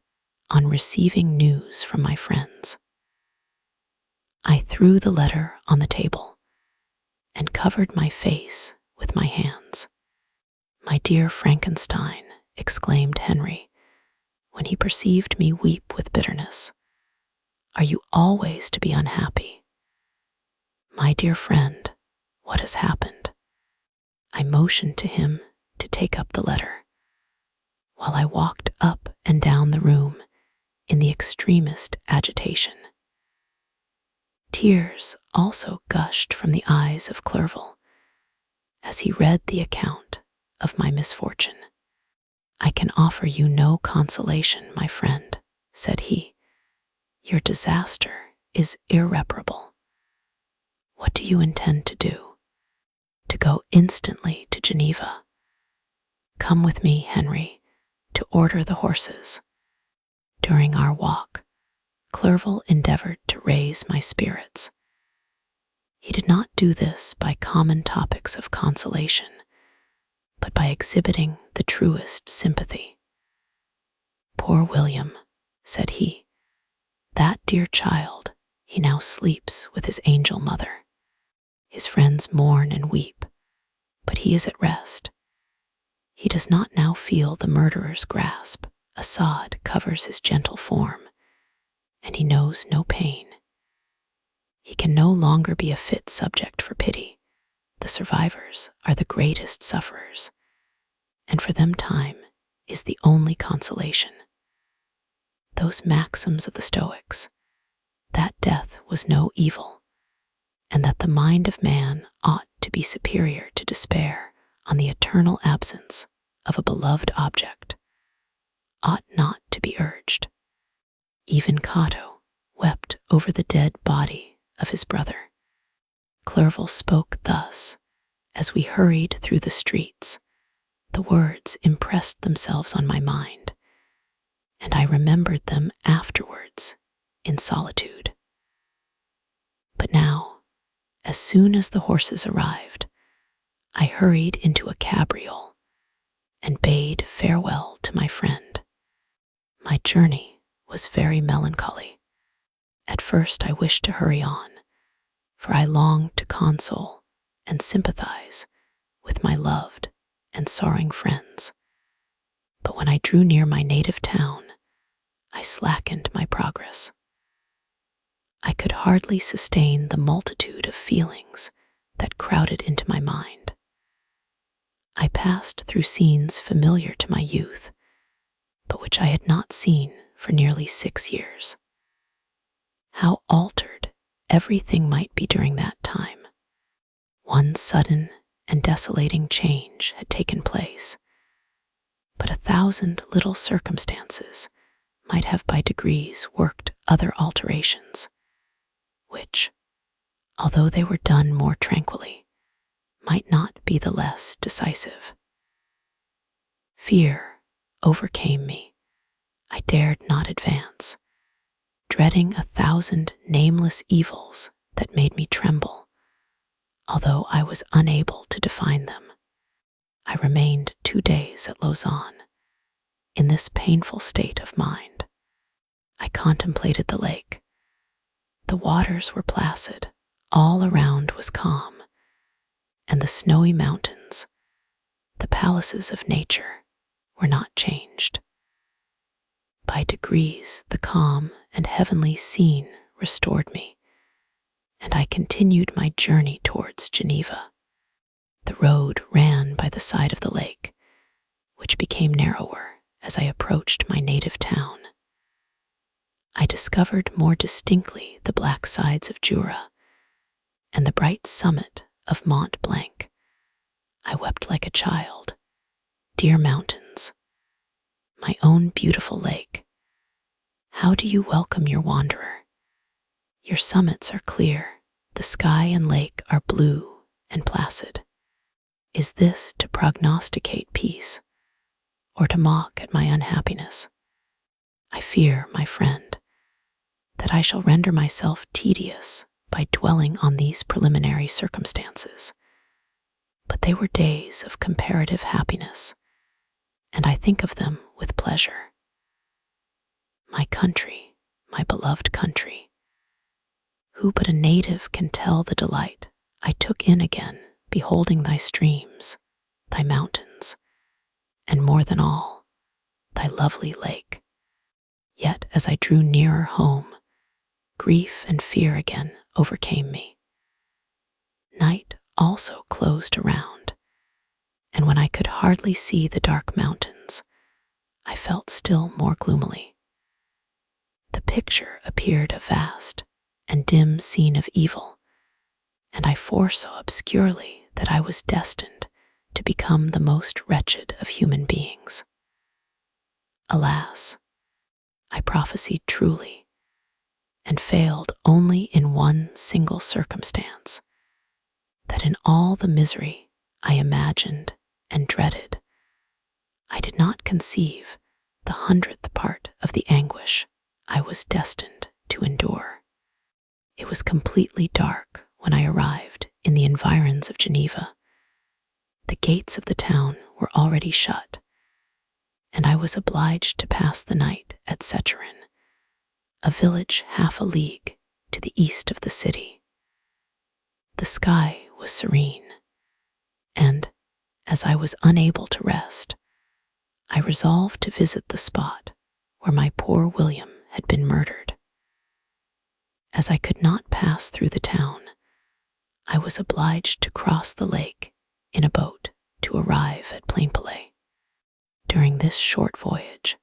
on receiving news from my friends. I threw the letter on the table and covered my face with my hands. "My dear Frankenstein," exclaimed Henry, when he perceived me weep with bitterness, "are you always to be unhappy? My dear friend, what has happened?" I motioned to him to take up the letter, while I walked up and down the room in the extremest agitation. Tears also gushed from the eyes of Clerval as he read the account of my misfortune. "I can offer you no consolation, my friend," said he. "Your disaster is irreparable. What do you intend to do?" "To go instantly to Geneva. Come with me, Henry, to order the horses." During our walk, Clerval endeavored to raise my spirits. He did not do this by common topics of consolation, but by exhibiting the truest sympathy. "Poor William," said he, "that dear child, he now sleeps with his angel mother. His friends mourn and weep, but he is at rest. He does not now feel the murderer's grasp. A sod covers his gentle form, and he knows no pain. He can no longer be a fit subject for pity. The survivors are the greatest sufferers, and for them time is the only consolation. Those maxims of the Stoics, that death was no evil, and that the mind of man ought to be superior to despair on the eternal absence of a beloved object, ought not to be urged. Even Cato wept over the dead body of his brother." Clerval spoke thus as we hurried through the streets. The words impressed themselves on my mind, and I remembered them afterwards in solitude. But now, as soon as the horses arrived, I hurried into a cabriole and bade farewell to my friend. My journey was very melancholy. At first I wished to hurry on, for I longed to console and sympathize with my loved and sorrowing friends. But when I drew near my native town, I slackened my progress. I could hardly sustain the multitude of feelings that crowded into my mind. I passed through scenes familiar to my youth, but which I had not seen for nearly 6 years. How altered everything might be during that time. One sudden and desolating change had taken place, but 1,000 little circumstances might have by degrees worked other alterations, which, although they were done more tranquilly, might not be the less decisive. Fear overcame me. I dared not advance, dreading 1,000 nameless evils that made me tremble, although I was unable to define them. I remained 2 days at Lausanne, in this painful state of mind. I contemplated the lake. The waters were placid, all around was calm, and the snowy mountains, the palaces of nature, were not changed. By degrees, the calm and heavenly scene restored me, and I continued my journey towards Geneva. The road ran by the side of the lake, which became narrower as I approached my native town. I discovered more distinctly the black sides of Jura and the bright summit of Mont Blanc. I wept like a child. Dear mountains, my own beautiful lake, how do you welcome your wanderer? Your summits are clear, the sky and lake are blue and placid. Is this to prognosticate peace, or to mock at my unhappiness? I fear, my friend, that I shall render myself tedious by dwelling on these preliminary circumstances. But they were days of comparative happiness, and I think of them with pleasure. My country, my beloved country, who but a native can tell the delight I took in again, beholding thy streams, thy mountains, and more than all, thy lovely lake. Yet as I drew nearer home, grief and fear again overcame me. Night also closed around, and when I could hardly see the dark mountains, I felt still more gloomily. The picture appeared a vast and dim scene of evil, and I foresaw obscurely that I was destined to become the most wretched of human beings. Alas, I prophesied truly, and failed only in one single circumstance, that in all the misery I imagined and dreaded, I did not conceive the 100th part of the anguish I was destined to endure. It was completely dark when I arrived in the environs of Geneva. The gates of the town were already shut, and I was obliged to pass the night at Secherin, a village half a league to the east of the city. The sky was serene, and, as I was unable to rest, I resolved to visit the spot where my poor William had been murdered. As I could not pass through the town, I was obliged to cross the lake in a boat to arrive at Plainpalais. During this short voyage,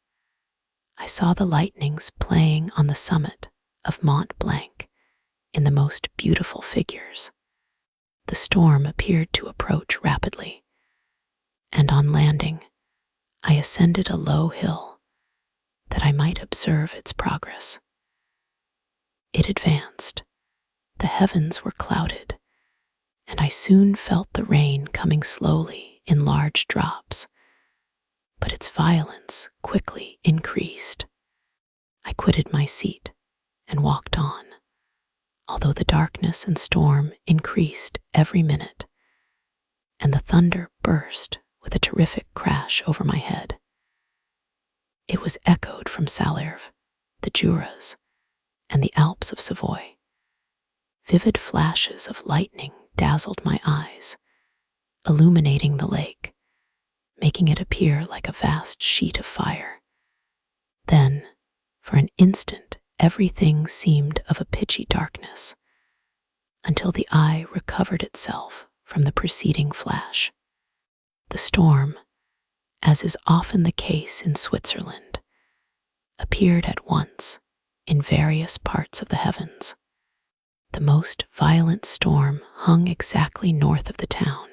I saw the lightnings playing on the summit of Mont Blanc in the most beautiful figures. The storm appeared to approach rapidly, and on landing, I ascended a low hill that I might observe its progress. It advanced, the heavens were clouded, and I soon felt the rain coming slowly in large drops, but its violence quickly increased. I quitted my seat and walked on, although the darkness and storm increased every minute, and the thunder burst with a terrific crash over my head. It was echoed from Salers, the Juras, and the Alps of Savoy. Vivid flashes of lightning dazzled my eyes, illuminating the lake, making it appear like a vast sheet of fire. Then, for an instant, everything seemed of a pitchy darkness, until the eye recovered itself from the preceding flash. The storm, as is often the case in Switzerland, appeared at once in various parts of the heavens. The most violent storm hung exactly north of the town,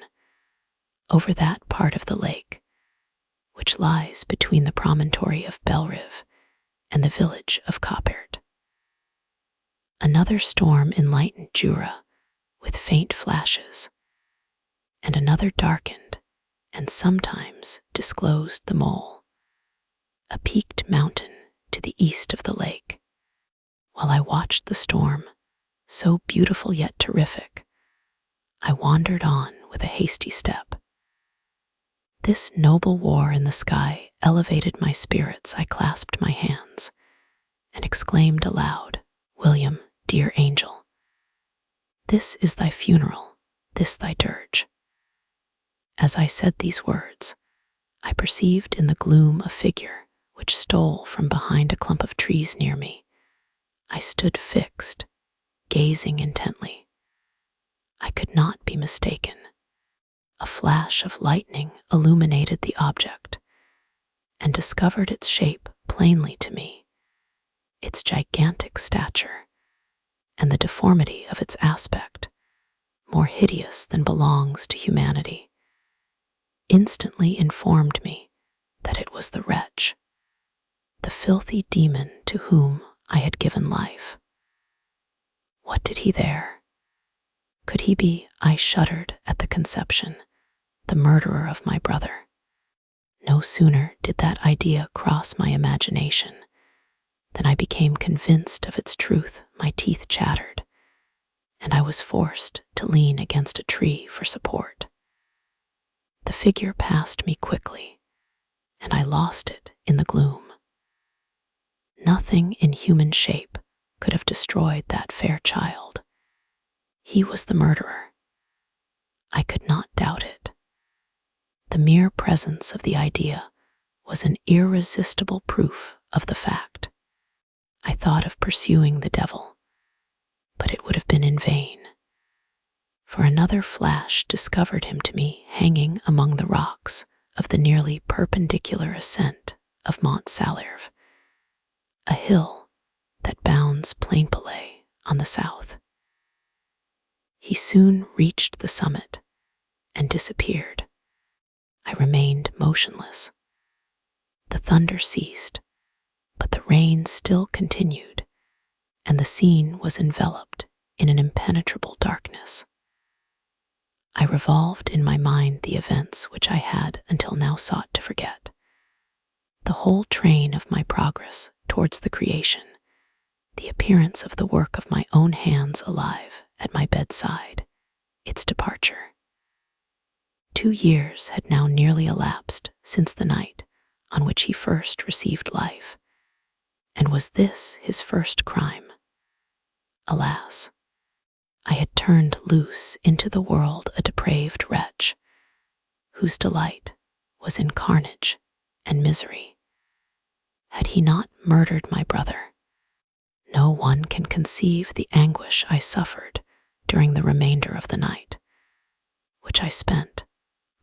over that part of the lake which lies between the promontory of Bellerive and the village of Coppert. Another storm enlightened Jura with faint flashes, and another darkened and sometimes disclosed the Mole, a peaked mountain to the east of the lake. While I watched the storm, so beautiful yet terrific, I wandered on with a hasty step. This noble war in the sky elevated my spirits. I clasped my hands and exclaimed aloud, "William, dear angel, this is thy funeral, this thy dirge." As I said these words, I perceived in the gloom a figure which stole from behind a clump of trees near me. I stood fixed, gazing intently. I could not be mistaken. A flash of lightning illuminated the object and discovered its shape plainly to me, its gigantic stature, and the deformity of its aspect, more hideous than belongs to humanity, instantly informed me that it was the wretch, the filthy demon to whom I had given life. What did he there? Could he be? I shuddered at the conception, the murderer of my brother. No sooner did that idea cross my imagination than I became convinced of its truth. My teeth chattered, and I was forced to lean against a tree for support. The figure passed me quickly, and I lost it in the gloom. Nothing in human shape could have destroyed that fair child. He was the murderer. I could not doubt it. The mere presence of the idea was an irresistible proof of the fact. I thought of pursuing the devil, but it would have been in vain, for another flash discovered him to me hanging among the rocks of the nearly perpendicular ascent of Mont Salirve, a hill that bounds Plainpalais on the south. He soon reached the summit and disappeared. I remained motionless. The thunder ceased, but the rain still continued, and the scene was enveloped in an impenetrable darkness. I revolved in my mind the events which I had until now sought to forget. The whole train of my progress towards the creation, the appearance of the work of my own hands alive at my bedside, its departure. 2 years had now nearly elapsed since the night on which he first received life, and was this his first crime? Alas, I had turned loose into the world a depraved wretch, whose delight was in carnage and misery. Had he not murdered my brother, no one can conceive the anguish I suffered during the remainder of the night, which I spent,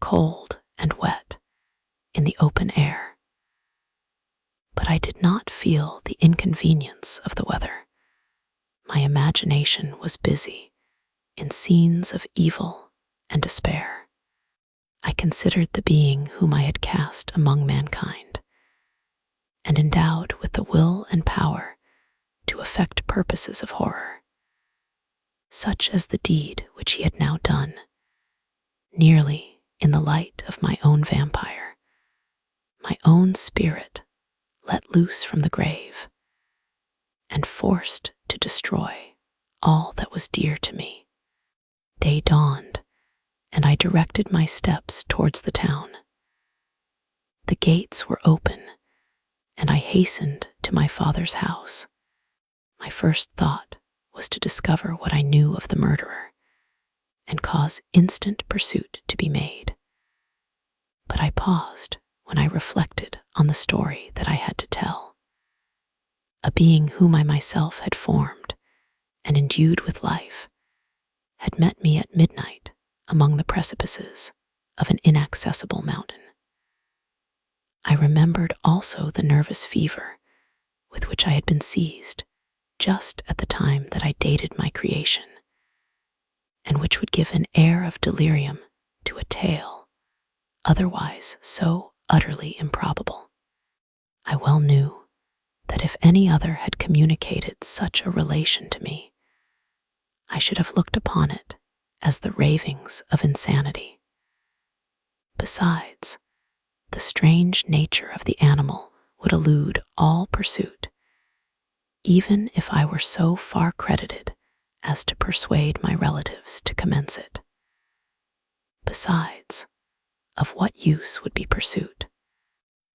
cold and wet, in the open air. But I did not feel the inconvenience of the weather. My imagination was busy in scenes of evil and despair. I considered the being whom I had cast among mankind, and endowed with the will and power to effect purposes of horror, such as the deed which he had now done, nearly in the light of my own vampire, my own spirit let loose from the grave, and forced to destroy all that was dear to me. Day dawned, and I directed my steps towards the town. The gates were open, and I hastened to my father's house. My first thought was to discover what I knew of the murderer, and cause instant pursuit to be made. But I paused when I reflected on the story that I had to tell. A being whom I myself had formed and endued with life had met me at midnight among the precipices of an inaccessible mountain. I remembered also the nervous fever with which I had been seized just at the time that I dated my creation, and which would give an air of delirium to a tale otherwise so utterly improbable. I well knew that if any other had communicated such a relation to me, I should have looked upon it as the ravings of insanity. Besides, the strange nature of the animal would elude all pursuit, even if I were so far credited as to persuade my relatives to commence it. Besides, of what use would be pursuit?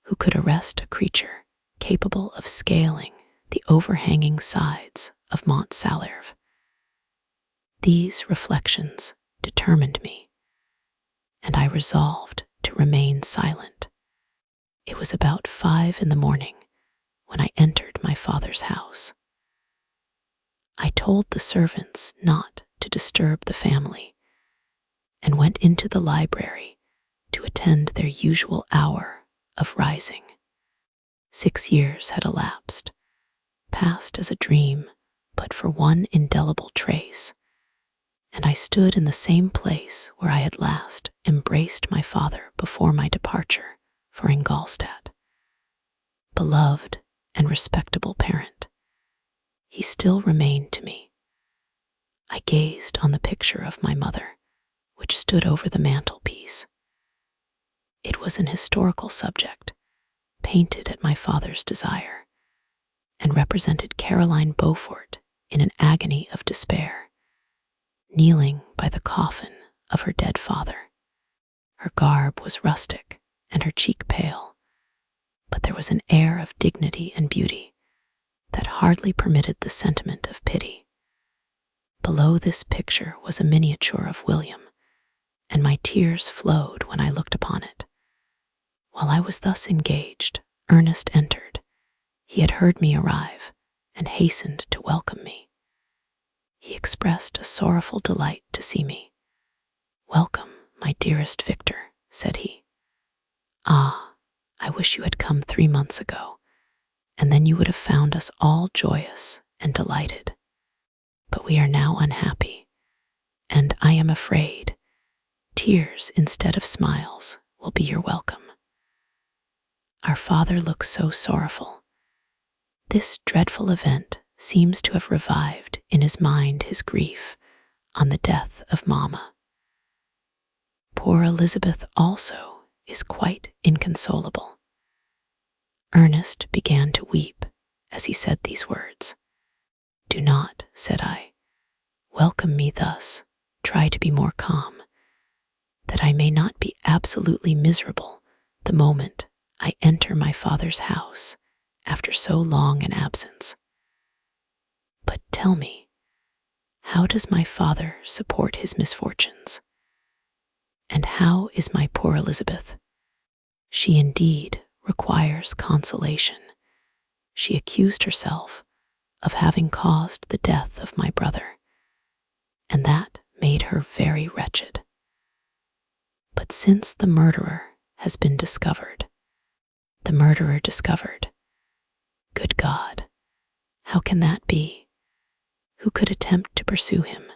Who could arrest a creature capable of scaling the overhanging sides of Mont Salirve? These reflections determined me, and I resolved to remain silent. It was about 5 in the morning when I entered my father's house. I told the servants not to disturb the family, and went into the library to attend their usual hour of rising. 6 years had elapsed, passed as a dream but for one indelible trace, and I stood in the same place where I had last embraced my father before my departure for Ingolstadt. Beloved and respectable parent, he still remained to me. I gazed on the picture of my mother, which stood over the mantelpiece, was an historical subject, painted at my father's desire, and represented Caroline Beaufort in an agony of despair, kneeling by the coffin of her dead father. Her garb was rustic and her cheek pale, but there was an air of dignity and beauty that hardly permitted the sentiment of pity. Below this picture was a miniature of William, and my tears flowed when I looked upon it. While I was thus engaged, Ernest entered. He had heard me arrive and hastened to welcome me. He expressed a sorrowful delight to see me. "Welcome, my dearest Victor," said he. "Ah, I wish you had come 3 months ago, and then you would have found us all joyous and delighted. But we are now unhappy, and I am afraid tears instead of smiles will be your welcome." Our father looked so sorrowful. This dreadful event seems to have revived in his mind his grief on the death of Mamma. Poor Elizabeth also is quite inconsolable. Ernest began to weep as he said these words. "Do not," said I, "welcome me thus. Try to be more calm, that I may not be absolutely miserable the moment I enter my father's house after so long an absence. But tell me, how does my father support his misfortunes? And how is my poor Elizabeth? She indeed requires consolation. She accused herself of having caused the death of my brother, and that made her very wretched. But since the murderer has been discovered, good God, how can that be? Who could attempt to pursue him?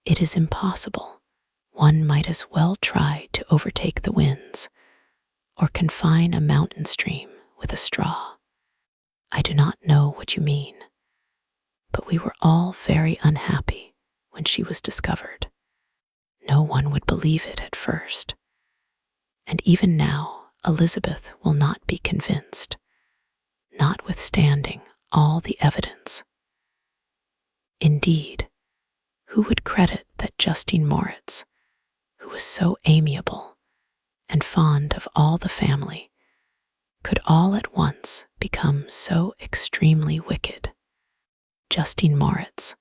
It is impossible. One might as well try to overtake the winds, or confine a mountain stream with a straw. I do not know what you mean, but we were all very unhappy when she was discovered. No one would believe it at first, and even now Elizabeth will not be convinced, notwithstanding all the evidence. Indeed, who would credit that Justine Moritz, who was so amiable and fond of all the family, could all at once become so extremely wicked? Justine Moritz,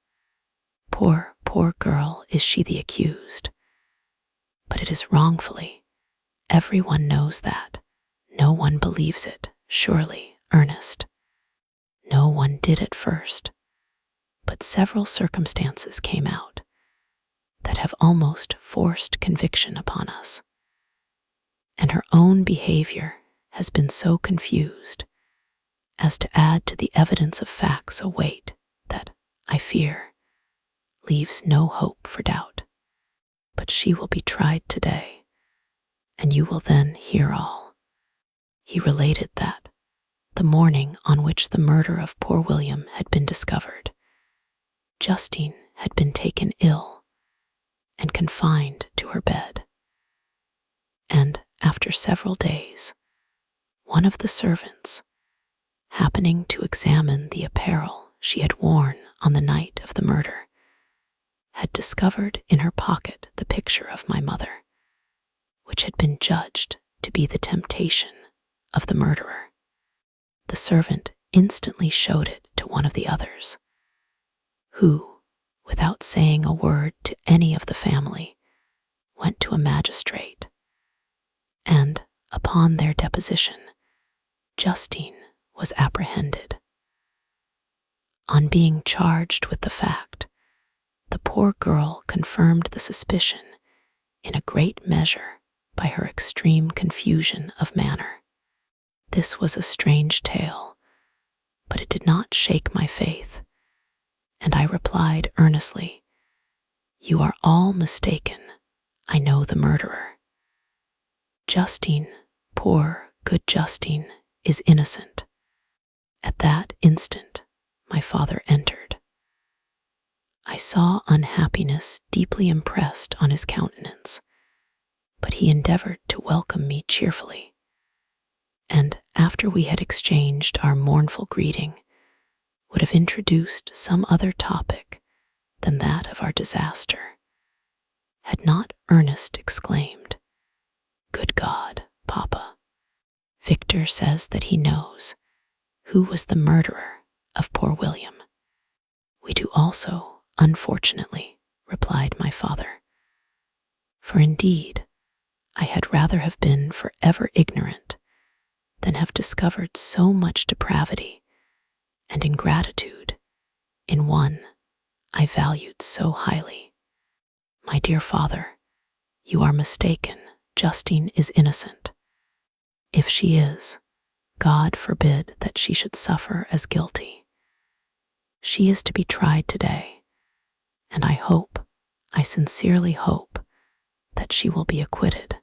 poor girl, is she the accused? But it is wrongfully. Everyone knows that. No one believes it, surely, Ernest. No one did at first, but several circumstances came out that have almost forced conviction upon us. And her own behavior has been so confused as to add to the evidence of facts a weight that, I fear, leaves no hope for doubt. But she will be tried today, and you will then hear all. He related that, the morning on which the murder of poor William had been discovered, Justine had been taken ill and confined to her bed. And after several days, one of the servants, happening to examine the apparel she had worn on the night of the murder, had discovered in her pocket the picture of my mother, which had been judged to be the temptation of the murderer. The servant instantly showed it to one of the others, who, without saying a word to any of the family, went to a magistrate, and, upon their deposition, Justine was apprehended. On being charged with the fact, the poor girl confirmed the suspicion in a great measure by her extreme confusion of manner. This was a strange tale, but it did not shake my faith, and I replied earnestly, "You are all mistaken. I know the murderer. Justine, poor, good Justine, is innocent." At that instant, my father entered. I saw unhappiness deeply impressed on his countenance, but he endeavored to welcome me cheerfully, and after we had exchanged our mournful greeting, would have introduced some other topic than that of our disaster, had not Ernest exclaimed, "Good God, Papa, Victor says that he knows who was the murderer of poor William." "We do also, unfortunately," replied my father, "for indeed I had rather have been forever ignorant than have discovered so much depravity and ingratitude in one I valued so highly. My dear father, you are mistaken. Justine is innocent. If she is, God forbid that she should suffer as guilty. She is to be tried today, and I sincerely hope, that she will be acquitted."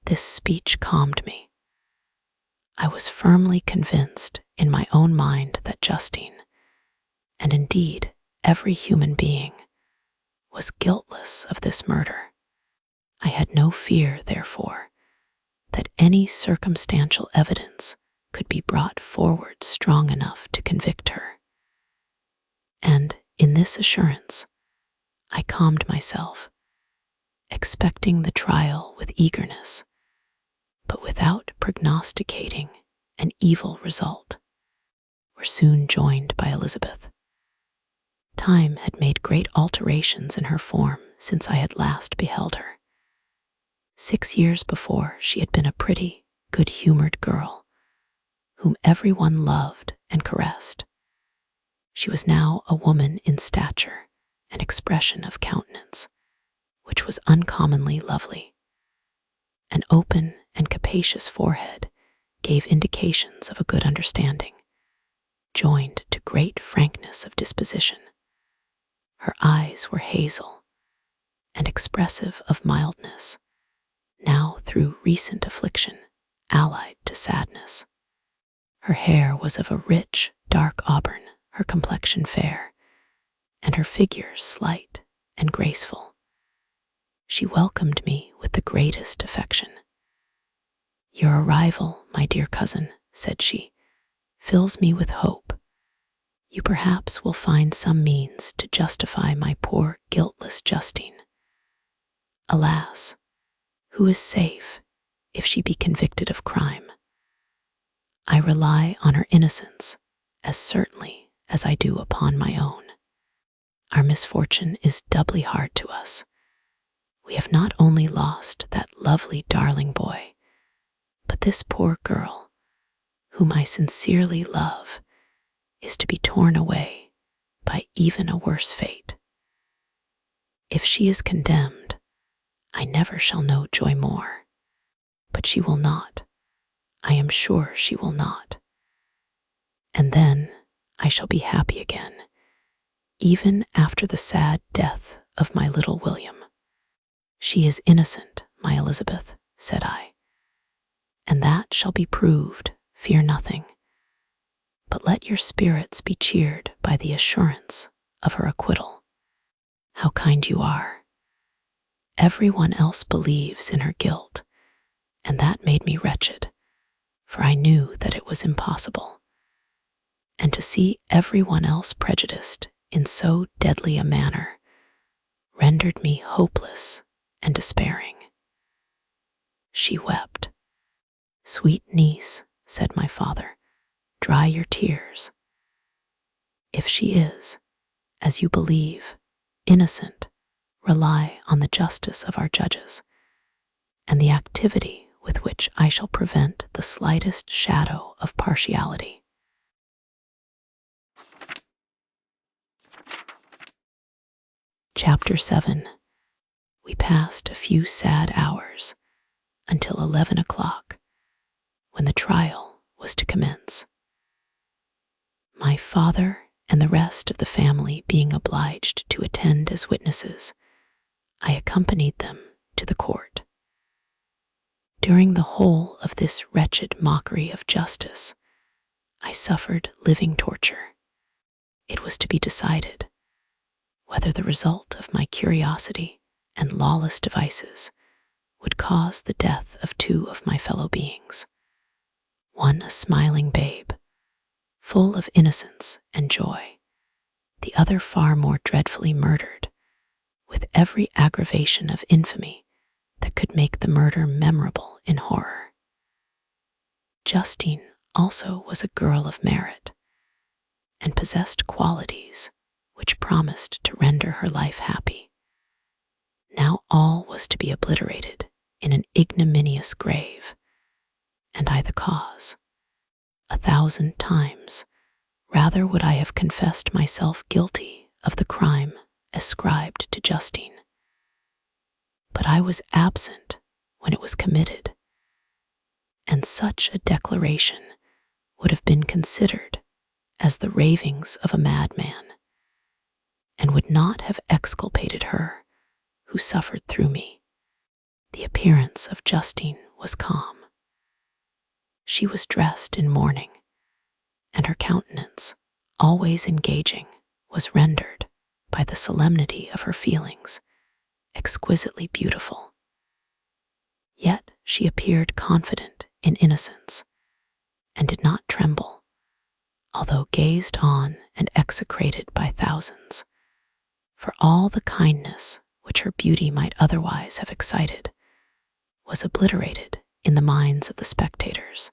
This speech calmed me. I was firmly convinced in my own mind that Justine, and indeed every human being, was guiltless of this murder. I had no fear, therefore, that any circumstantial evidence could be brought forward strong enough to convict her. And in this assurance, I calmed myself, expecting the trial with eagerness, but without prognosticating an evil result. Were soon joined by Elizabeth. Time had made great alterations in her form since I had last beheld her. 6 years before, she had been a pretty, good-humored girl, whom everyone loved and caressed. She was now a woman in stature and expression of countenance, which was uncommonly lovely. An open and capacious forehead gave indications of a good understanding, joined to great frankness of disposition. Her eyes were hazel and expressive of mildness, now through recent affliction allied to sadness. Her hair was of a rich, dark auburn, her complexion fair, and her figure slight and graceful. She welcomed me with the greatest affection. "Your arrival, my dear cousin," said she, "fills me with hope. You perhaps will find some means to justify my poor guiltless Justine. Alas, who is safe if she be convicted of crime? I rely on her innocence as certainly as I do upon my own. Our misfortune is doubly hard to us. We have not only lost that lovely darling boy, but this poor girl, whom I sincerely love, is to be torn away by even a worse fate. If she is condemned, I never shall know joy more. But she will not. I am sure she will not. And then I shall be happy again, even after the sad death of my little William." "She is innocent, my Elizabeth," said I, "and that shall be proved, fear nothing. But let your spirits be cheered by the assurance of her acquittal." "How kind you are. Everyone else believes in her guilt, and that made me wretched, for I knew that it was impossible. And to see everyone else prejudiced in so deadly a manner rendered me hopeless and despairing." She wept. "Sweet niece," said my father, "dry your tears. If she is, as you believe, innocent, rely on the justice of our judges, and the activity with which I shall prevent the slightest shadow of partiality." Chapter 7. We passed a few sad hours until 11 o'clock, when the trial was to commence. My father and the rest of the family being obliged to attend as witnesses, I accompanied them to the court. During the whole of this wretched mockery of justice, I suffered living torture. It was to be decided whether the result of my curiosity and lawless devices would cause the death of two of my fellow beings, one a smiling babe, full of innocence and joy, the other far more dreadfully murdered, with every aggravation of infamy that could make the murder memorable in horror. Justine also was a girl of merit, and possessed qualities which promised to render her life happy. Now all was to be obliterated in an ignominious grave, and I the cause. 1,000 times rather would I have confessed myself guilty of the crime ascribed to Justine. But I was absent when it was committed, and such a declaration would have been considered as the ravings of a madman, and would not have exculpated her who suffered through me. The appearance of Justine was calm. She was dressed in mourning, and her countenance, always engaging, was rendered, by the solemnity of her feelings, exquisitely beautiful. Yet she appeared confident in innocence, and did not tremble, although gazed on and execrated by thousands, for all the kindness which her beauty might otherwise have excited was obliterated in the minds of the spectators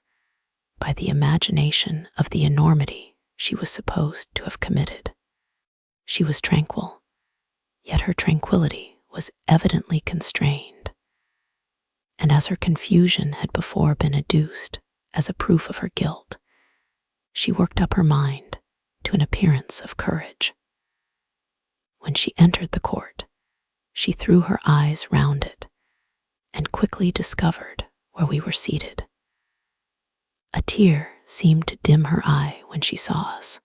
by the imagination of the enormity she was supposed to have committed. She was tranquil, yet her tranquillity was evidently constrained, and as her confusion had before been adduced as a proof of her guilt, she worked up her mind to an appearance of courage. When she entered the court, she threw her eyes round it, and quickly discovered where we were seated. A tear seemed to dim her eye when she saw us,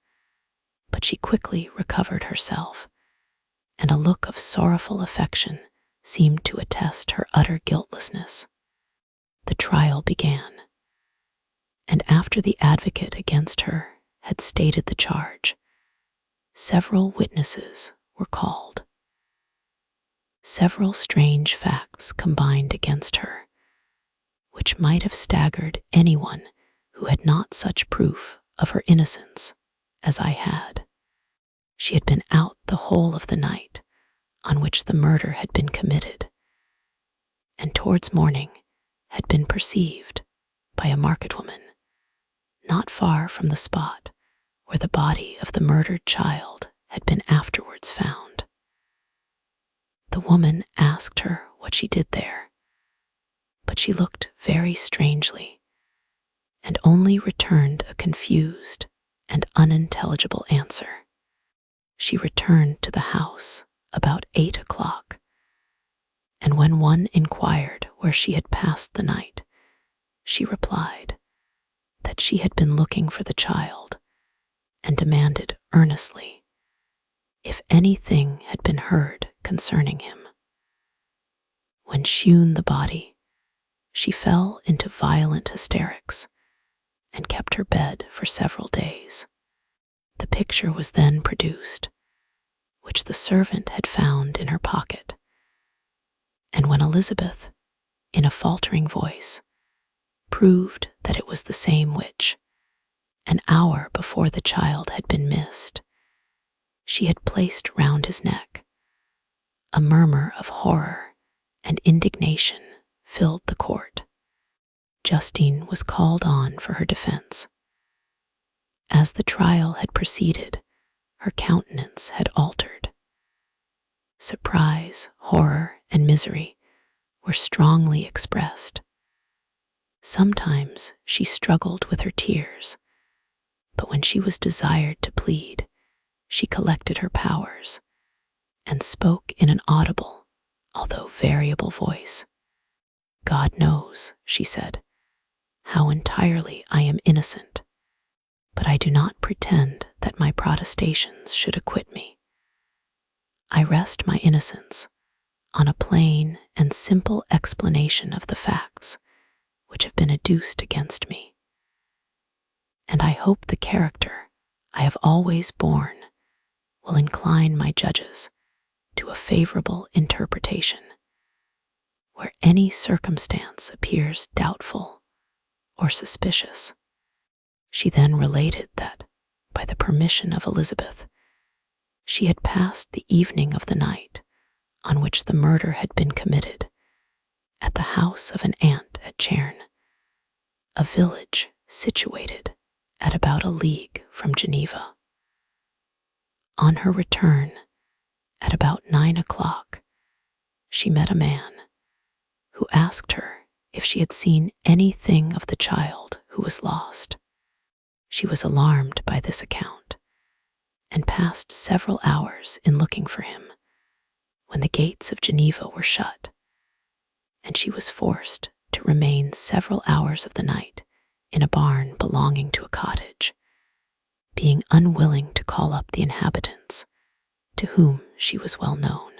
but she quickly recovered herself, and a look of sorrowful affection seemed to attest her utter guiltlessness. The trial began, and after the advocate against her had stated the charge, several witnesses were called. Several strange facts combined against her, which might have staggered anyone who had not such proof of her innocence as I had. She had been out the whole of the night on which the murder had been committed, and towards morning had been perceived by a market-woman not far from the spot where the body of the murdered child had been afterwards found. The woman asked her what she did there, but she looked very strangely, and only returned a confused and unintelligible answer. She returned to the house about 8 o'clock, and when one inquired where she had passed the night, she replied that she had been looking for the child, and demanded earnestly if anything had been heard concerning him. When shewn the body, she fell into violent hysterics and kept her bed for several days. The picture was then produced, which the servant had found in her pocket, and when Elizabeth, in a faltering voice, proved that it was the same which, an hour before the child had been missed, she had placed round his neck, a murmur of horror and indignation filled the court. Justine was called on for her defense. As the trial had proceeded, her countenance had altered. Surprise, horror, and misery were strongly expressed. Sometimes she struggled with her tears, but when she was desired to plead, she collected her powers and spoke in an audible, although variable voice. "God knows," she said, "how entirely I am innocent, but I do not pretend that my protestations should acquit me. I rest my innocence on a plain and simple explanation of the facts which have been adduced against me, and I hope the character I have always borne will incline my judges to a favorable interpretation, where any circumstance appears doubtful or suspicious. She then related that, by the permission of Elizabeth, she had passed the evening of the night on which the murder had been committed at the house of an aunt at Chairn, a village situated at about a league from Geneva. On her return, at about 9 o'clock, she met a man who asked her if she had seen anything of the child who was lost. She was alarmed by this account and passed several hours in looking for him when the gates of Geneva were shut, and she was forced to remain several hours of the night in a barn belonging to a cottage, being unwilling to call up the inhabitants to whom she was well known.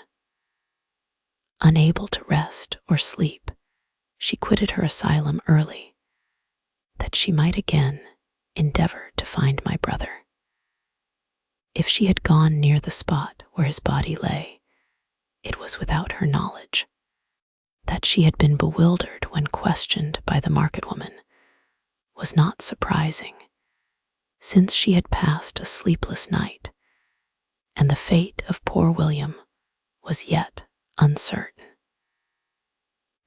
Unable to rest or sleep, she quitted her asylum early, that she might again endeavor to find my brother. If she had gone near the spot where his body lay, it was without her knowledge. That she had been bewildered when questioned by the market woman was not surprising, since she had passed a sleepless night, and the fate of poor William was yet uncertain.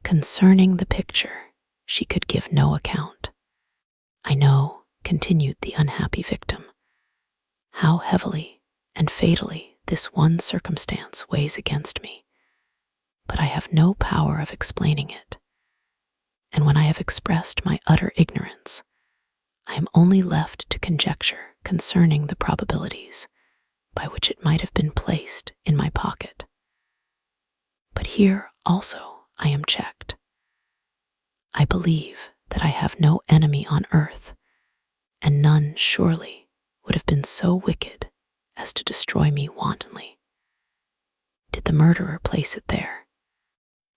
Concerning the picture, she could give no account. I know, continued the unhappy victim, how heavily and fatally this one circumstance weighs against me, but I have no power of explaining it, and when I have expressed my utter ignorance, I am only left to conjecture concerning the probabilities by which it might have been placed in my pocket. But here also I am checked. I believe that I have no enemy on earth, and none surely would have been so wicked as to destroy me wantonly. Did the murderer place it there,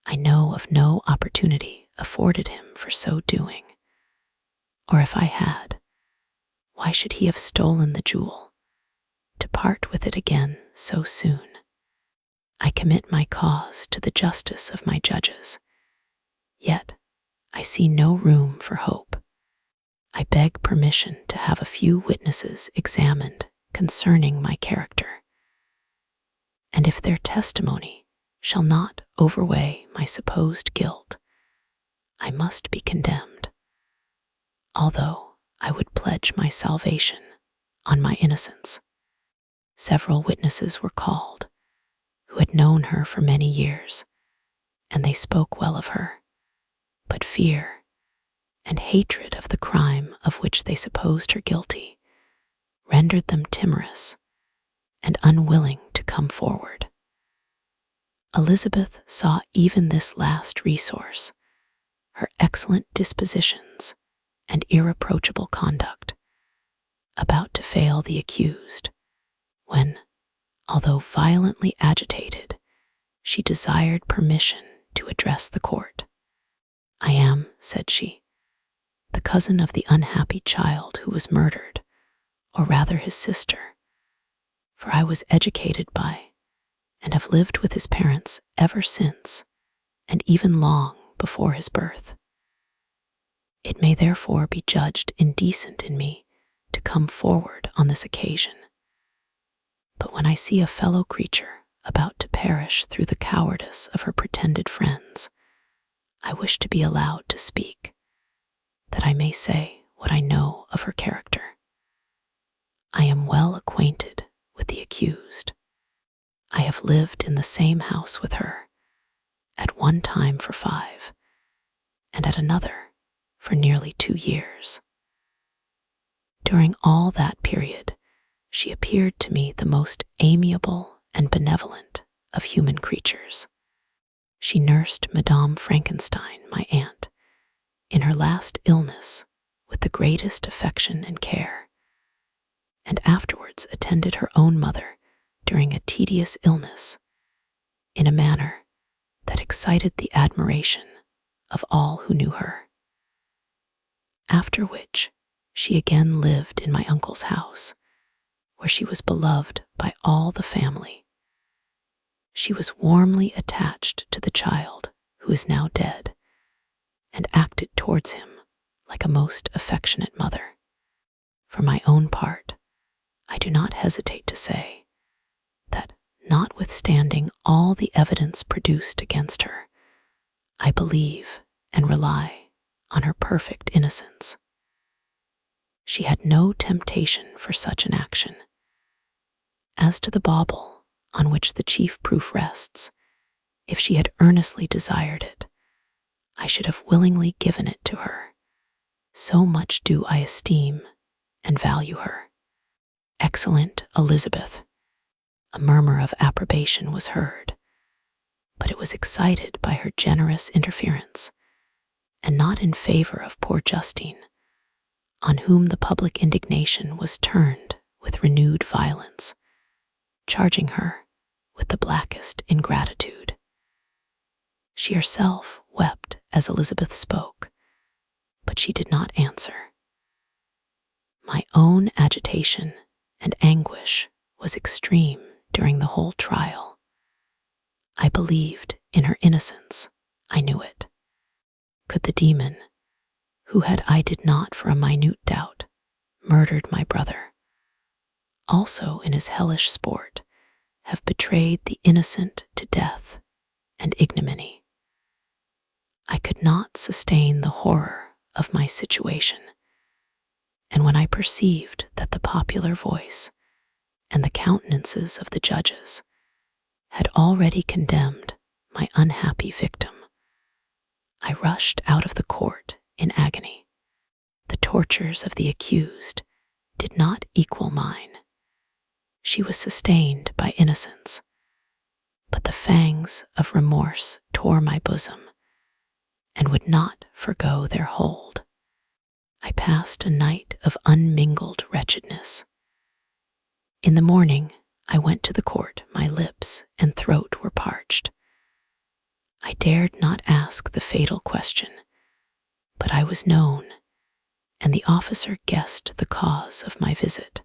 I know of no opportunity afforded him for so doing, or if I had, why should he have stolen the jewel, to part with it again so soon? I commit my cause to the justice of my judges, yet I see no room for hope. I beg permission to have a few witnesses examined concerning my character, and if their testimony shall not overweigh my supposed guilt, I must be condemned, although I would pledge my salvation on my innocence. Several witnesses were called who had known her for many years, and they spoke well of her, but fear and hatred of the crime of which they supposed her guilty rendered them timorous and unwilling to come forward. Elizabeth saw even this last resource, her excellent dispositions and irreproachable conduct, about to fail the accused, when, although violently agitated, she desired permission to address the court. I am, said she, the cousin of the unhappy child who was murdered, or rather his sister, for I was educated by and have lived with his parents ever since, and even long before his birth. It may therefore be judged indecent in me to come forward on this occasion. But when I see a fellow creature about to perish through the cowardice of her pretended friends, I wish to be allowed to speak, that I may say what I know of her character. I am well acquainted with the accused. I have lived in the same house with her, at one time for 5, and at another for nearly 2 years. During all that period, she appeared to me the most amiable and benevolent of human creatures. She nursed Madame Frankenstein, my aunt, in her last illness with the greatest affection and care, and afterwards attended her own mother during a tedious illness in a manner that excited the admiration of all who knew her. After which, she again lived in my uncle's house, where she was beloved by all the family. She was warmly attached to the child who is now dead, and acted towards him like a most affectionate mother. For my own part, I do not hesitate to say that, notwithstanding all the evidence produced against her, I believe and rely on her perfect innocence. She had no temptation for such an action. As to the bauble on which the chief proof rests, if she had earnestly desired it, I should have willingly given it to her. So much do I esteem and value her. Excellent Elizabeth. A murmur of approbation was heard, but it was excited by her generous interference, and not in favor of poor Justine, on whom the public indignation was turned with renewed violence, charging her with the blackest ingratitude. She herself wept as Elizabeth spoke, but she did not answer. My own agitation and anguish was extreme during the whole trial. I believed in her innocence, I knew it. Could the demon, who had I did not for a minute doubt murdered my brother, also in his hellish sport have betrayed the innocent to death and ignominy? I could not sustain the horror of my situation, and when I perceived that the popular voice and the countenances of the judges had already condemned my unhappy victim, I rushed out of the court in agony. The tortures of the accused did not equal mine. She was sustained by innocence, but the fangs of remorse tore my bosom and would not forgo their hold. I passed a night of unmingled wretchedness. In the morning, I went to the court. My lips and throat were parched. I dared not ask the fatal question, but I was known, and the officer guessed the cause of my visit.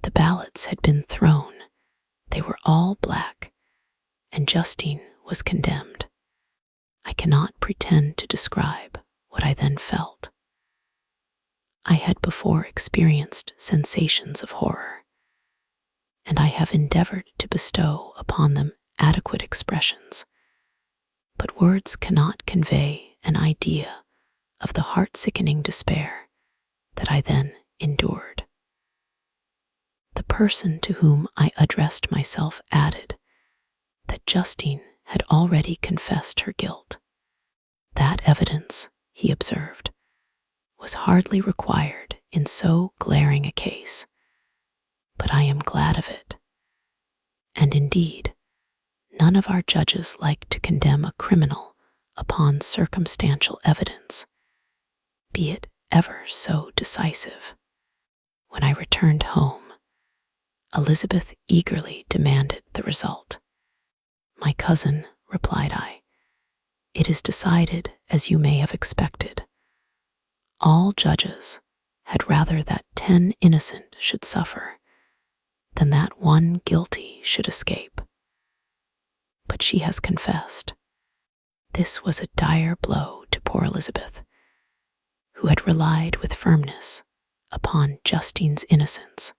The ballots had been thrown. They were all black, and Justine was condemned. I cannot pretend to describe what I then felt. I had before experienced sensations of horror, and I have endeavored to bestow upon them adequate expressions, but words cannot convey an idea of the heart-sickening despair that I then endured. The person to whom I addressed myself added that Justine had already confessed her guilt. That evidence, he observed, was hardly required in so glaring a case, but I am glad of it. And indeed, none of our judges like to condemn a criminal upon circumstantial evidence, be it ever so decisive. When I returned home, Elizabeth eagerly demanded the result. "My cousin," replied I, "it is decided as you may have expected. All judges had rather that 10 innocent should suffer than that 1 guilty should escape. But she has confessed." This was a dire blow to poor Elizabeth, who had relied with firmness upon Justine's innocence.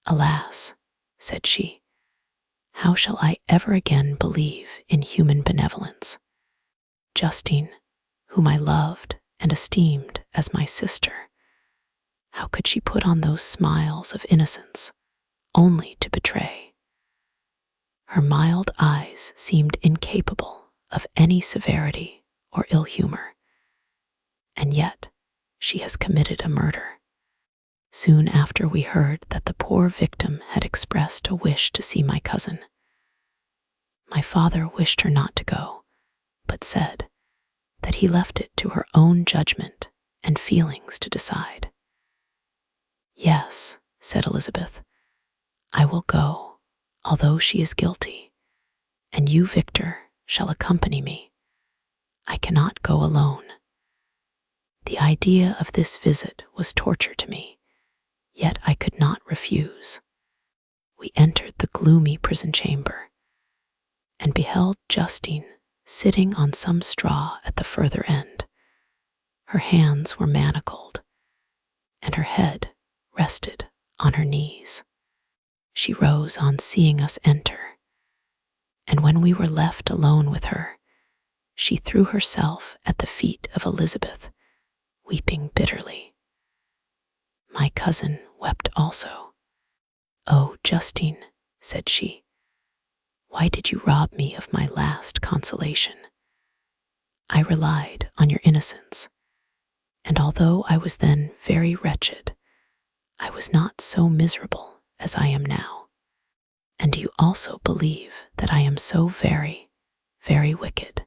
"Alas," said she, "how shall I ever again believe in human benevolence? Justine, whom I loved and esteemed as my sister, how could she put on those smiles of innocence only to betray? Her mild eyes seemed incapable of any severity or ill humor, and yet she has committed a murder." Soon after we heard that the poor victim had expressed a wish to see my cousin. My father wished her not to go, but said that he left it to her own judgment and feelings to decide. "Yes," said Elizabeth, "I will go, although she is guilty, and you, Victor, shall accompany me. I cannot go alone." The idea of this visit was torture to me, yet I could not refuse. We entered the gloomy prison chamber and beheld Justine sitting on some straw at the further end. Her hands were manacled, and her head rested on her knees. She rose on seeing us enter, and when we were left alone with her, she threw herself at the feet of Elizabeth, weeping bitterly. My cousin wept also. "Oh, Justine," said she, "why did you rob me of my last consolation? I relied on your innocence, and although I was then very wretched, I was not so miserable as I am now. And do you also believe that I am so very, very wicked?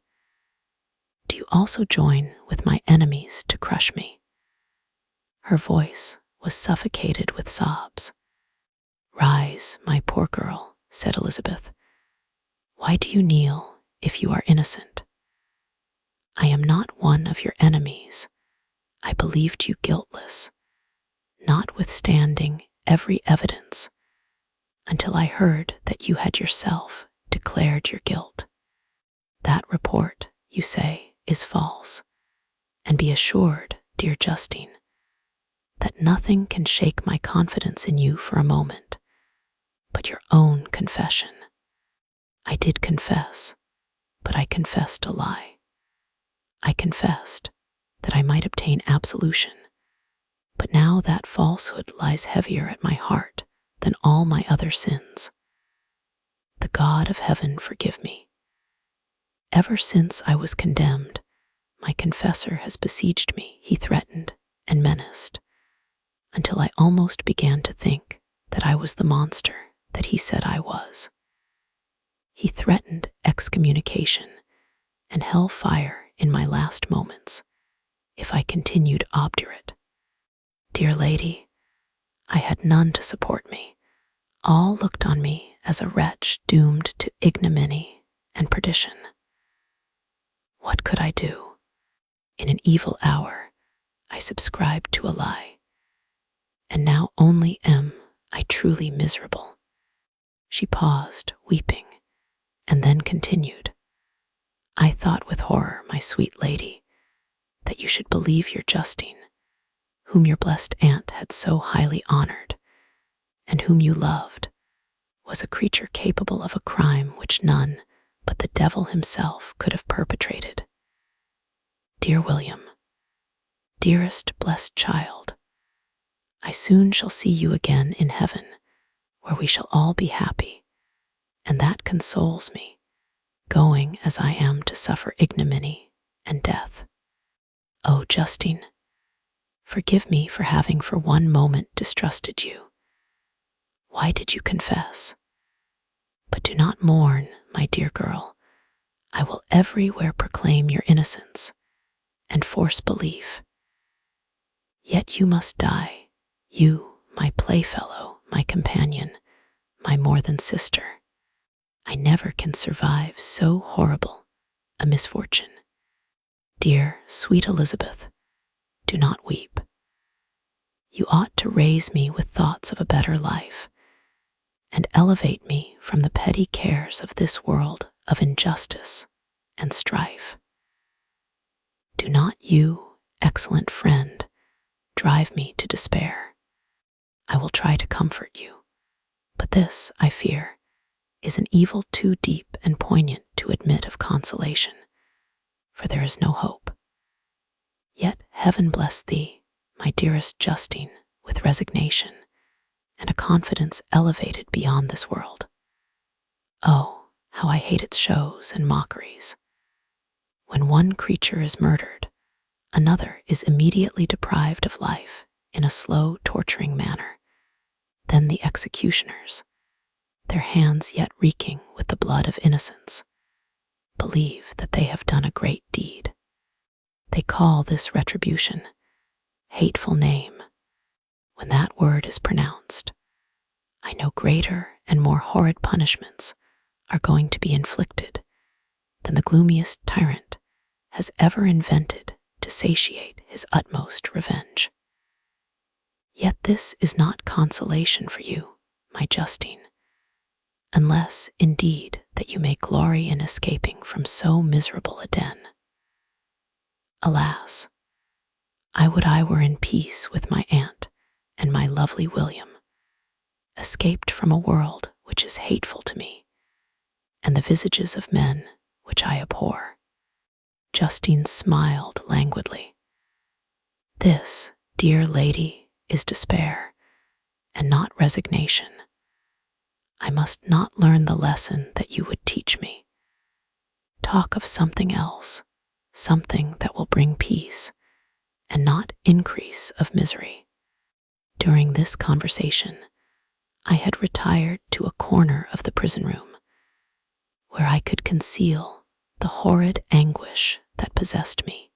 Do you also join with my enemies to crush me?" Her voice was suffocated with sobs. "Rise, my poor girl," said Elizabeth. "Why do you kneel if you are innocent? I am not one of your enemies. I believed you guiltless, notwithstanding every evidence, until I heard that you had yourself declared your guilt. That report, you say, is false, and be assured, dear Justine, that nothing can shake my confidence in you for a moment, but your own confession. I did confess, but I confessed a lie. I confessed that I might obtain absolution, but now that falsehood lies heavier at my heart than all my other sins. The God of heaven forgive me. Ever since I was condemned, my confessor has besieged me, he threatened and menaced, until I almost began to think that I was the monster that he said I was. He threatened excommunication and hell fire in my last moments if I continued obdurate. Dear lady, I had none to support me. All looked on me as a wretch doomed to ignominy and perdition. What could I do? In an evil hour, I subscribed to a lie, and now only am I truly miserable." She paused, weeping, and then continued, "I thought with horror, my sweet lady, that you should believe your Justine, whom your blessed aunt had so highly honored, and whom you loved, was a creature capable of a crime which none but the devil himself could have perpetrated. Dear William, dearest blessed child, I soon shall see you again in heaven, where we shall all be happy, and that consoles me, going as I am to suffer ignominy and death. Oh, Justine, forgive me for having for one moment distrusted you. Why did you confess? But do not mourn, my dear girl. I will everywhere proclaim your innocence and force belief. Yet you must die, you, my playfellow, my companion, my more than sister. I never can survive so horrible a misfortune. Dear, sweet Elizabeth, do not weep. You ought to raise me with thoughts of a better life, and elevate me from the petty cares of this world of injustice and strife. Do not you, excellent friend, drive me to despair. I will try to comfort you, but this, I fear, is an evil too deep and poignant to admit of consolation, for there is no hope. Yet heaven bless thee, my dearest Justine, with resignation and a confidence elevated beyond this world. Oh, how I hate its shows and mockeries. When one creature is murdered, another is immediately deprived of life in a slow, torturing manner. Then the executioners, their hands yet reeking with the blood of innocence, believe that they have done a great deed. They call this retribution, hateful name. When that word is pronounced, I know greater and more horrid punishments are going to be inflicted than the gloomiest tyrant has ever invented to satiate his utmost revenge. Yet this is not consolation for you, my Justine, unless, indeed, that you may glory in escaping from so miserable a den. Alas, I would I were in peace with my aunt and my lovely William, escaped from a world which is hateful to me, and the visages of men which I abhor. Justine smiled languidly. This, dear lady, is despair, and not resignation. I must not learn the lesson that you would teach me. Talk of something else, something that will bring peace, and not increase of misery. During this conversation, I had retired to a corner of the prison room, where I could conceal the horrid anguish that possessed me.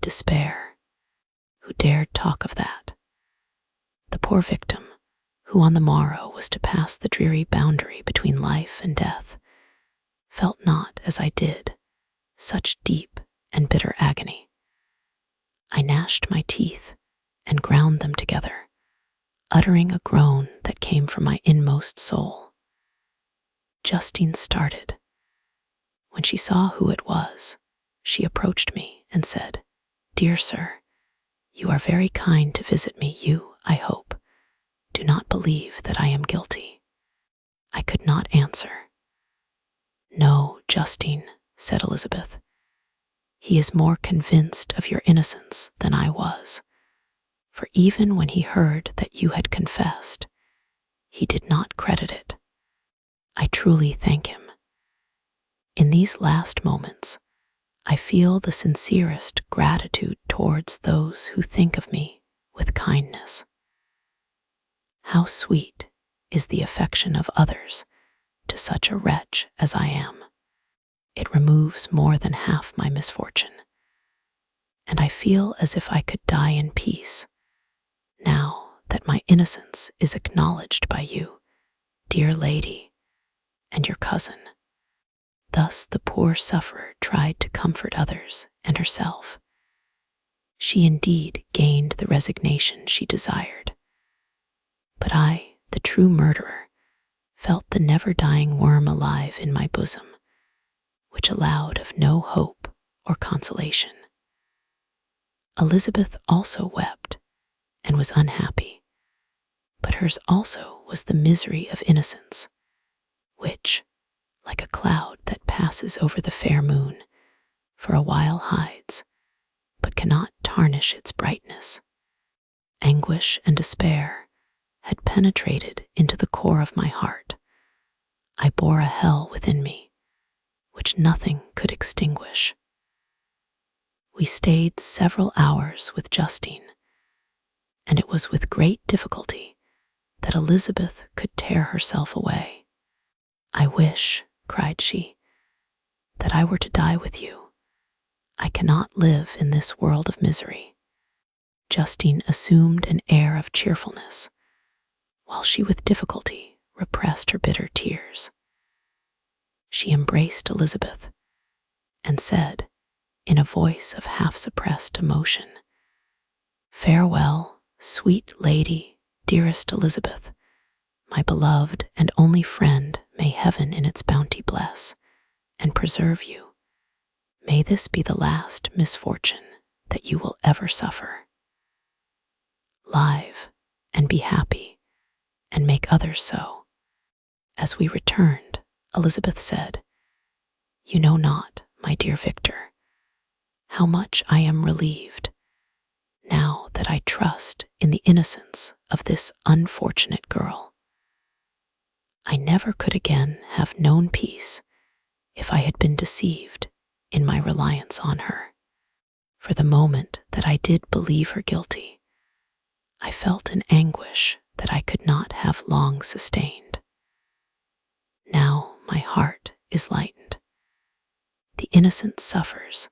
Despair, who dared talk of that? The poor victim, who on the morrow was to pass the dreary boundary between life and death, felt not, as I did, such deep and bitter agony. I gnashed my teeth and ground them together, uttering a groan that came from my inmost soul. Justine started. When she saw who it was, she approached me and said, "Dear sir, you are very kind to visit me. You, I hope, do not believe that I am guilty." I could not answer. "No, Justine," said Elizabeth. "He is more convinced of your innocence than I was, for even when he heard that you had confessed, he did not credit it. I truly thank him. In these last moments, I feel the sincerest gratitude towards those who think of me with kindness. How sweet is the affection of others to such a wretch as I am. It removes more than half my misfortune, and I feel as if I could die in peace, now that my innocence is acknowledged by you, dear lady, and your cousin." Thus the poor sufferer tried to comfort others and herself. She indeed gained the resignation she desired. But I, the true murderer, felt the never-dying worm alive in my bosom, which allowed of no hope or consolation. Elizabeth also wept and was unhappy, but hers also was the misery of innocence, which, like a cloud that passes over the fair moon, for a while hides, but cannot tarnish its brightness. Anguish and despair had penetrated into the core of my heart. I bore a hell within me, which nothing could extinguish. We stayed several hours with Justine, and it was with great difficulty that Elizabeth could tear herself away. "I wish," cried she, "that I were to die with you. I cannot live in this world of misery." Justine assumed an air of cheerfulness, while she with difficulty repressed her bitter tears. She embraced Elizabeth and said, in a voice of half-suppressed emotion, "Farewell, sweet lady, dearest Elizabeth, my beloved and only friend. May heaven in its bounty bless and preserve you. May this be the last misfortune that you will ever suffer. Live and be happy, and make others so." As we returned, Elizabeth said, "You know not, my dear Victor, how much I am relieved, now that I trust in the innocence of this unfortunate girl. I never could again have known peace if I had been deceived in my reliance on her. For the moment that I did believe her guilty, I felt an anguish that I could not have long sustained. Now my heart is lightened. The innocent suffers,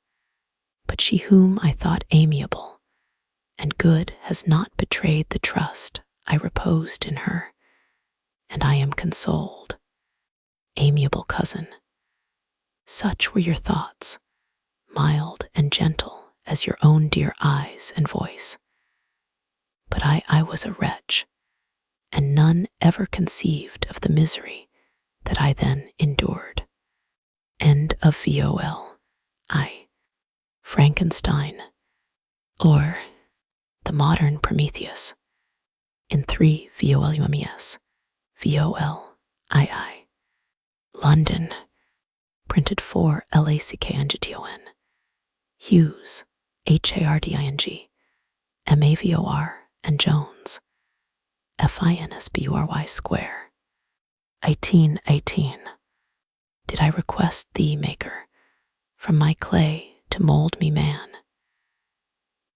but she whom I thought amiable and good has not betrayed the trust I reposed in her, and I am consoled. Amiable cousin, such were your thoughts, mild and gentle as your own dear eyes and voice. But I was a wretch, and none ever conceived of the misery that I then endured. End of VOL. Frankenstein, or the modern Prometheus, in 3 VOLUMES. VOLII. London, printed 4 LACKNGTON. Hughes, HARDING, MAVOR, and Jones, FINSBURY Square. 1818. Did I request thee, Maker, from my clay to mold me man?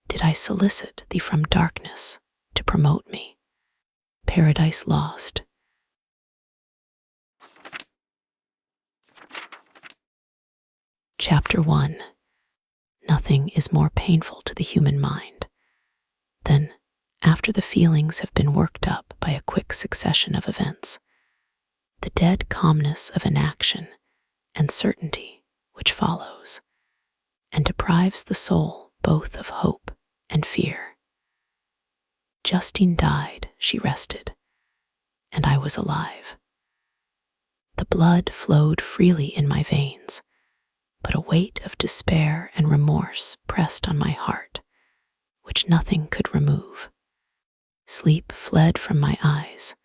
Did I solicit thee from darkness to promote me? Paradise Lost. Chapter 1. Nothing is more painful to the human mind than, after the feelings have been worked up by a quick succession of events, the dead calmness of inaction and certainty which follows, and deprives the soul both of hope and fear. Justine died, she rested, and I was alive. The blood flowed freely in my veins, but a weight of despair and remorse pressed on my heart, which nothing could remove. Sleep fled from my eyes.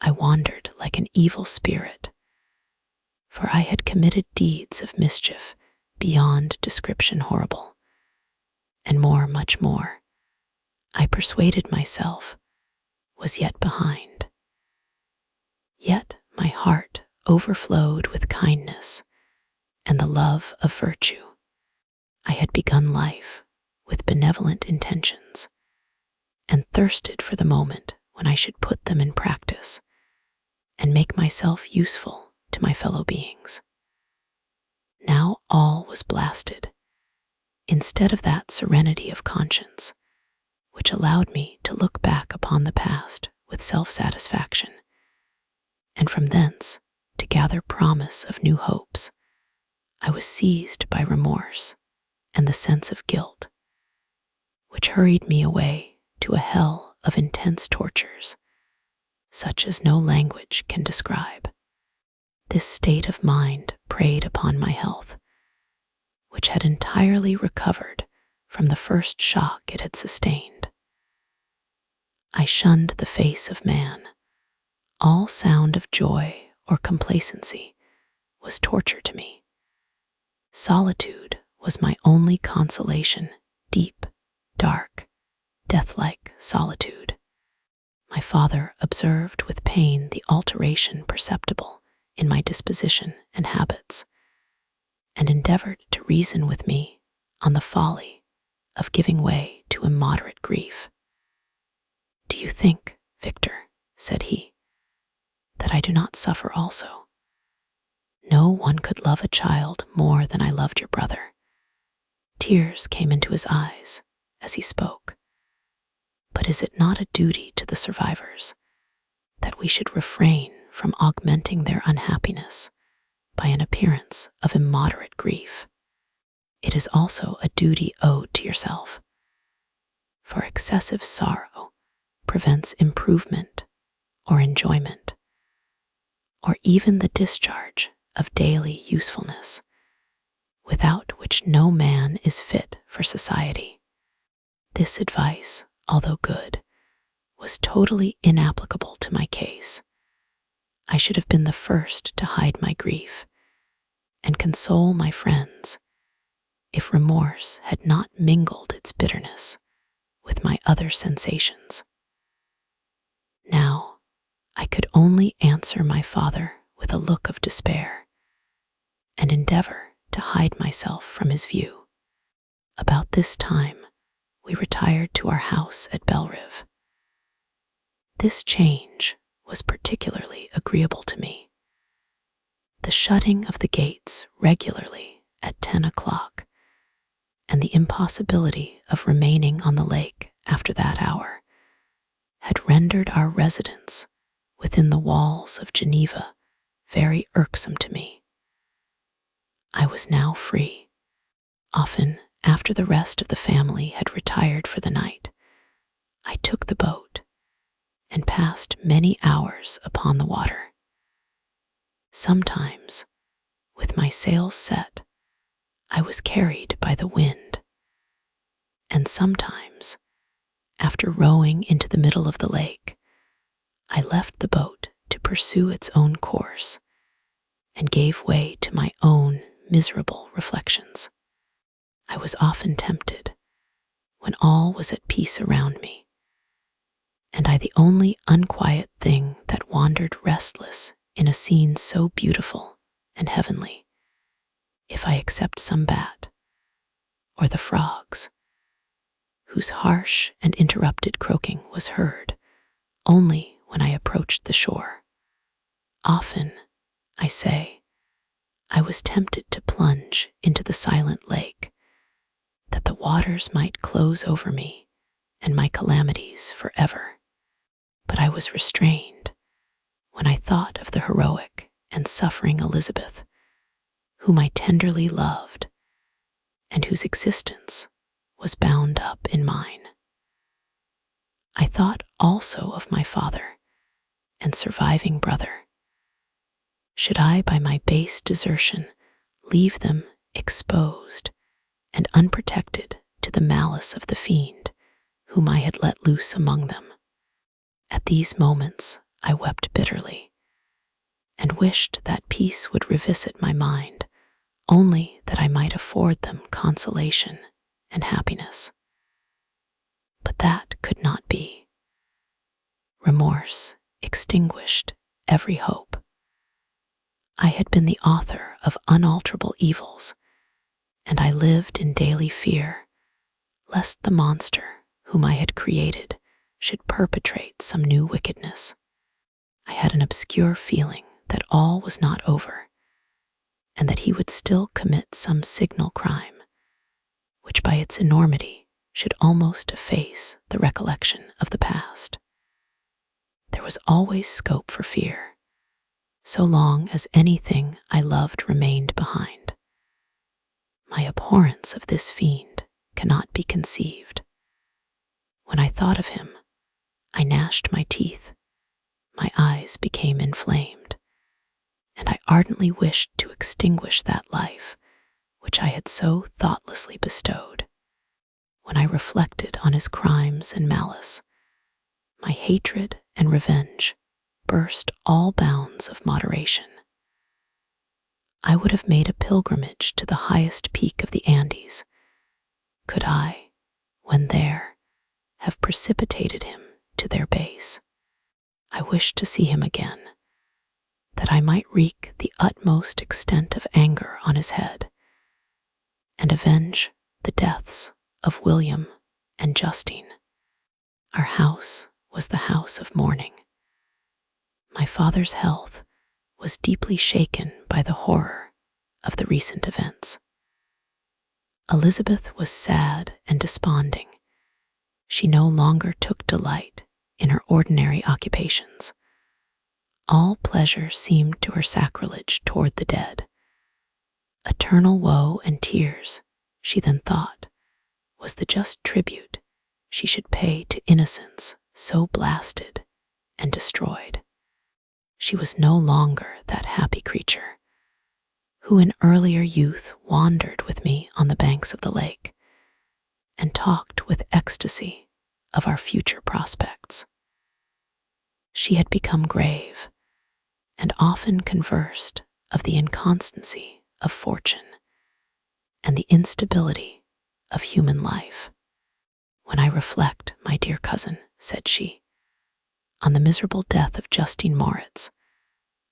I wandered like an evil spirit, for I had committed deeds of mischief beyond description horrible, and more, much more, I persuaded myself was yet behind. Yet my heart overflowed with kindness and the love of virtue. I had begun life with benevolent intentions, and thirsted for the moment when I should put them in practice and make myself useful to my fellow beings. Now all was blasted. Instead of that serenity of conscience, which allowed me to look back upon the past with self-satisfaction, and from thence to gather promise of new hopes, I was seized by remorse and the sense of guilt, which hurried me away to a hell of intense tortures, such as no language can describe. This state of mind preyed upon my health, which had entirely recovered from the first shock it had sustained. I shunned the face of man. All sound of joy or complacency was torture to me. Solitude was my only consolation, deep, dark, death-like solitude. My father observed with pain the alteration perceptible in my disposition and habits, and endeavored to reason with me on the folly of giving way to immoderate grief. "Do you think, Victor," said he, "that I do not suffer also? No one could love a child more than I loved your brother." Tears came into his eyes as he spoke. But is it not a duty to the survivors that we should refrain from augmenting their unhappiness by an appearance of immoderate grief? It is also a duty owed to yourself, for excessive sorrow prevents improvement or enjoyment, or even the discharge of daily usefulness, without which no man is fit for society. This advice, although good, was totally inapplicable to my case. I should have been the first to hide my grief and console my friends if remorse had not mingled its bitterness with my other sensations. Now, I could only answer my father with a look of despair and endeavor to hide myself from his view. About this time, we retired to our house at Belrive. This change was particularly agreeable to me. The shutting of the gates regularly at 10 o'clock and the impossibility of remaining on the lake after that hour had rendered our residence within the walls of Geneva very irksome to me. I was now free. Often, after the rest of the family had retired for the night, I took the boat and passed many hours upon the water. Sometimes, with my sails set, I was carried by the wind, and sometimes, after rowing into the middle of the lake, I left the boat to pursue its own course and gave way to my own miserable reflections. I was often tempted, when all was at peace around me, and I the only unquiet thing that wandered restless in a scene so beautiful and heavenly, if I except some bat, or the frogs, whose harsh and interrupted croaking was heard only when I approached the shore. Often, I say, I was tempted to plunge into the silent lake, that the waters might close over me and my calamities forever. But I was restrained when I thought of the heroic and suffering Elizabeth, whom I tenderly loved, and whose existence was bound up in mine. I thought also of my father and surviving brother. Should I, by my base desertion, leave them exposed and unprotected to the malice of the fiend whom I had let loose among them? At these moments I wept bitterly, and wished that peace would revisit my mind, only that I might afford them consolation and happiness. But that could not be. Remorse extinguished every hope. I had been the author of unalterable evils, and I lived in daily fear lest the monster whom I had created should perpetrate some new wickedness. I had an obscure feeling that all was not over, and that he would still commit some signal crime, which by its enormity should almost efface the recollection of the past. There was always scope for fear, so long as anything I loved remained behind. My abhorrence of this fiend cannot be conceived. When I thought of him, I gnashed my teeth, my eyes became inflamed, and I ardently wished to extinguish that life which I had so thoughtlessly bestowed. When I reflected on his crimes and malice, my hatred and revenge burst all bounds of moderation. I would have made a pilgrimage to the highest peak of the Andes, could I, when there, have precipitated him to their base. I wished to see him again, that I might wreak the utmost extent of anger on his head, and avenge the deaths of William and Justine. Our house was the house of mourning. My father's health was deeply shaken by the horror of the recent events. Elizabeth was sad and desponding. She no longer took delight in her ordinary occupations. All pleasure seemed to her sacrilege toward the dead. Eternal woe and tears, she then thought, was the just tribute she should pay to innocence so blasted and destroyed. She was no longer that happy creature who in earlier youth wandered with me on the banks of the lake and talked with ecstasy of our future prospects. She had become grave and often conversed of the inconstancy of fortune and the instability of human life. When I reflect, my dear cousin, said she, on the miserable death of Justine Moritz,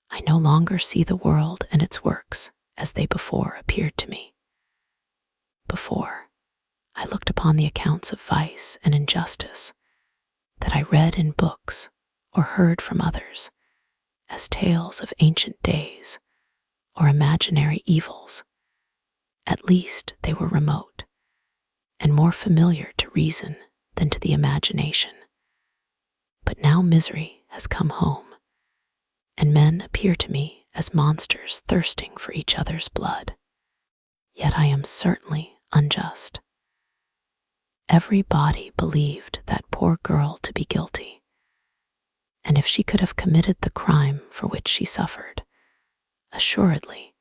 I no longer see the world and its works as they before appeared to me. Before, I looked upon the accounts of vice and injustice that I read in books or heard from others as tales of ancient days or imaginary evils. At least they were remote and more familiar to reason than to the imagination. But now misery has come home, and men appear to me as monsters thirsting for each other's blood. Yet I am certainly unjust. Every body believed that poor girl to be guilty, and if she could have committed the crime for which she suffered, Assuredly,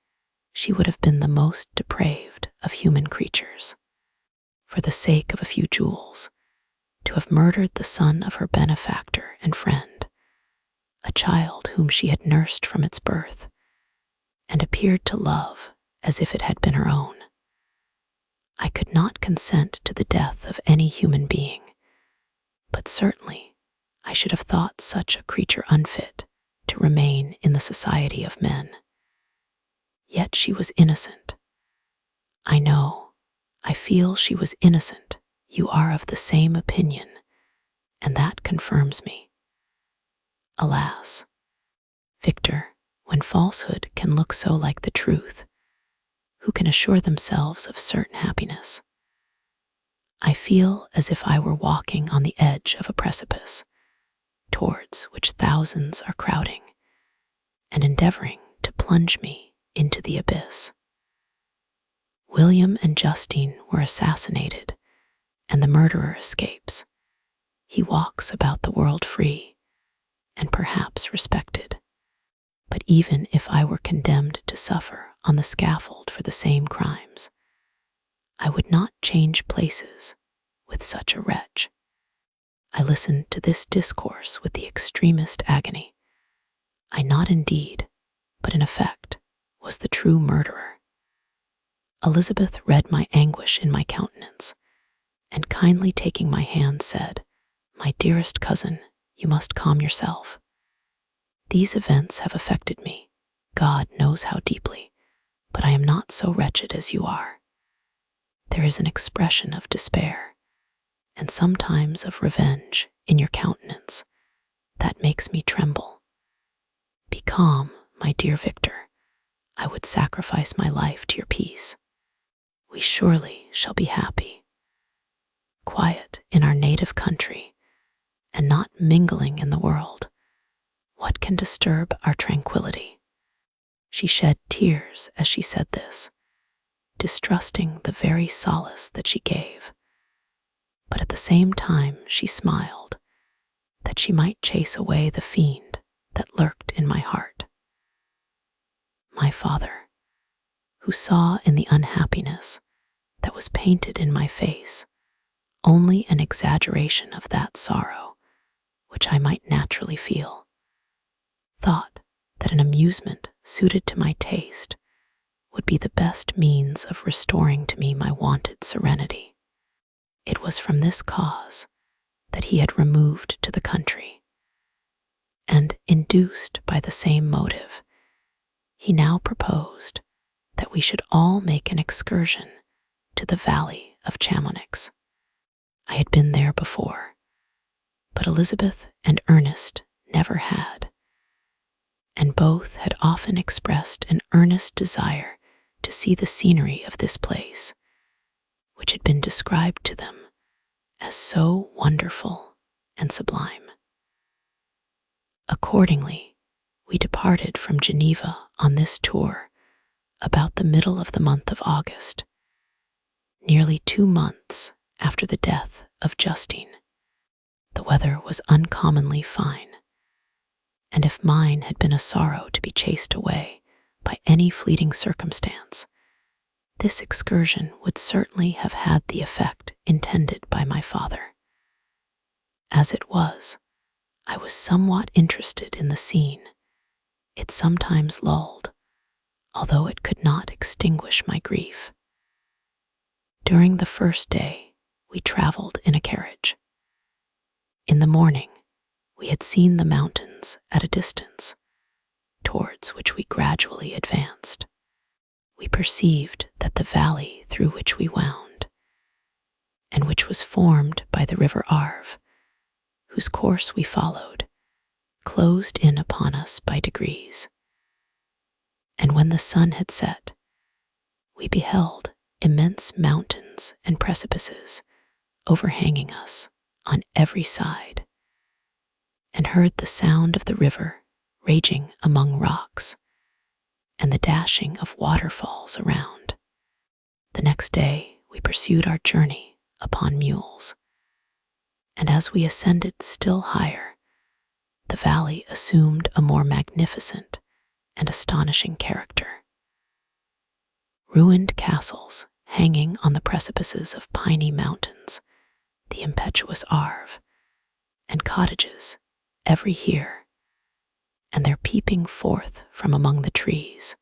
she would have been the most depraved of human creatures. For the sake of a few jewels, to have murdered the son of her benefactor and friend, a child whom she had nursed from its birth, and appeared to love as if it had been her own. I could not consent to the death of any human being, but certainly I should have thought such a creature unfit to remain in the society of men. Yet she was innocent. I know, I feel she was innocent. You are of the same opinion, and that confirms me. Alas, Victor, when falsehood can look so like the truth, who can assure themselves of certain happiness? I feel as if I were walking on the edge of a precipice, towards which thousands are crowding and endeavoring to plunge me into the abyss. William and Justine were assassinated, and the murderer escapes. He walks about the world free and perhaps respected. But even if I were condemned to suffer on the scaffold for the same crimes, I would not change places with such a wretch. I listened to this discourse with the extremest agony. I not indeed, but in effect, was the true murderer. Elizabeth read my anguish in my countenance, and kindly taking my hand said, "My dearest cousin, you must calm yourself. These events have affected me, God knows how deeply, but I am not so wretched as you are. There is an expression of despair, and sometimes of revenge in your countenance, that makes me tremble. Be calm, my dear Victor. I would sacrifice my life to your peace. We surely shall be happy, quiet in our native country, and not mingling in the world. What can disturb our tranquility?" She shed tears as she said this, distrusting the very solace that she gave. But at the same time she smiled, that she might chase away the fiend that lurked in my heart. My father, who saw in the unhappiness that was painted in my face only an exaggeration of that sorrow which I might naturally feel, thought that an amusement suited to my taste would be the best means of restoring to me my wonted serenity. It was from this cause that he had removed to the country, and, induced by the same motive, he now proposed that we should all make an excursion to the valley of Chamonix. I had been there before, but Elizabeth and Ernest never had, and both had often expressed an earnest desire to see the scenery of this place, which had been described to them as so wonderful and sublime. Accordingly, we departed from Geneva on this tour about the middle of the month of August, nearly 2 months after the death of Justine. The weather was uncommonly fine, and if mine had been a sorrow to be chased away by any fleeting circumstance, this excursion would certainly have had the effect intended by my father. As it was, I was somewhat interested in the scene. It sometimes lulled, although it could not extinguish my grief. During the first day, we traveled in a carriage. In the morning, we had seen the mountains at a distance, towards which we gradually advanced. We perceived that the valley through which we wound, and which was formed by the river Arve, whose course we followed, closed in upon us by degrees. And when the sun had set, we beheld immense mountains and precipices overhanging us on every side, and heard the sound of the river raging among rocks, and the dashing of waterfalls around. The next day we pursued our journey upon mules, and as we ascended still higher, the valley assumed a more magnificent and astonishing character. Ruined castles hanging on the precipices of piny mountains, the impetuous Arve, and cottages, every here, and their peeping forth from among the trees,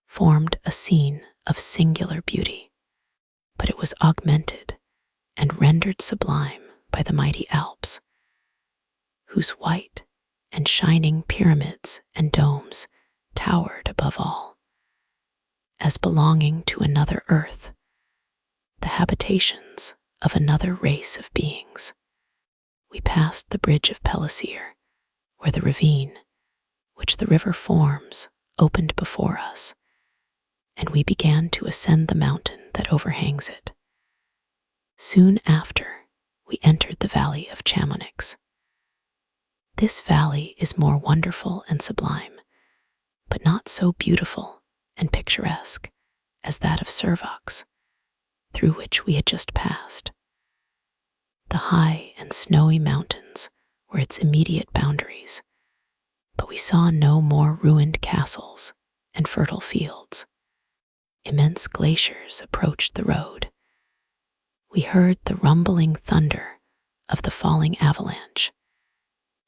formed a scene of singular beauty, but it was augmented and rendered sublime by the mighty Alps, whose white and shining pyramids and domes towered above all, as belonging to another earth, the habitations of another race of beings. We passed the bridge of Pellissier, where the ravine, which the river forms, opened before us, and we began to ascend the mountain that overhangs it. Soon after, we entered the valley of Chamonix. This valley is more wonderful and sublime, but not so beautiful and picturesque as that of Servox, through which we had just passed. The high and snowy mountains were its immediate boundaries, but we saw no more ruined castles and fertile fields. Immense glaciers approached the road. We heard the rumbling thunder of the falling avalanche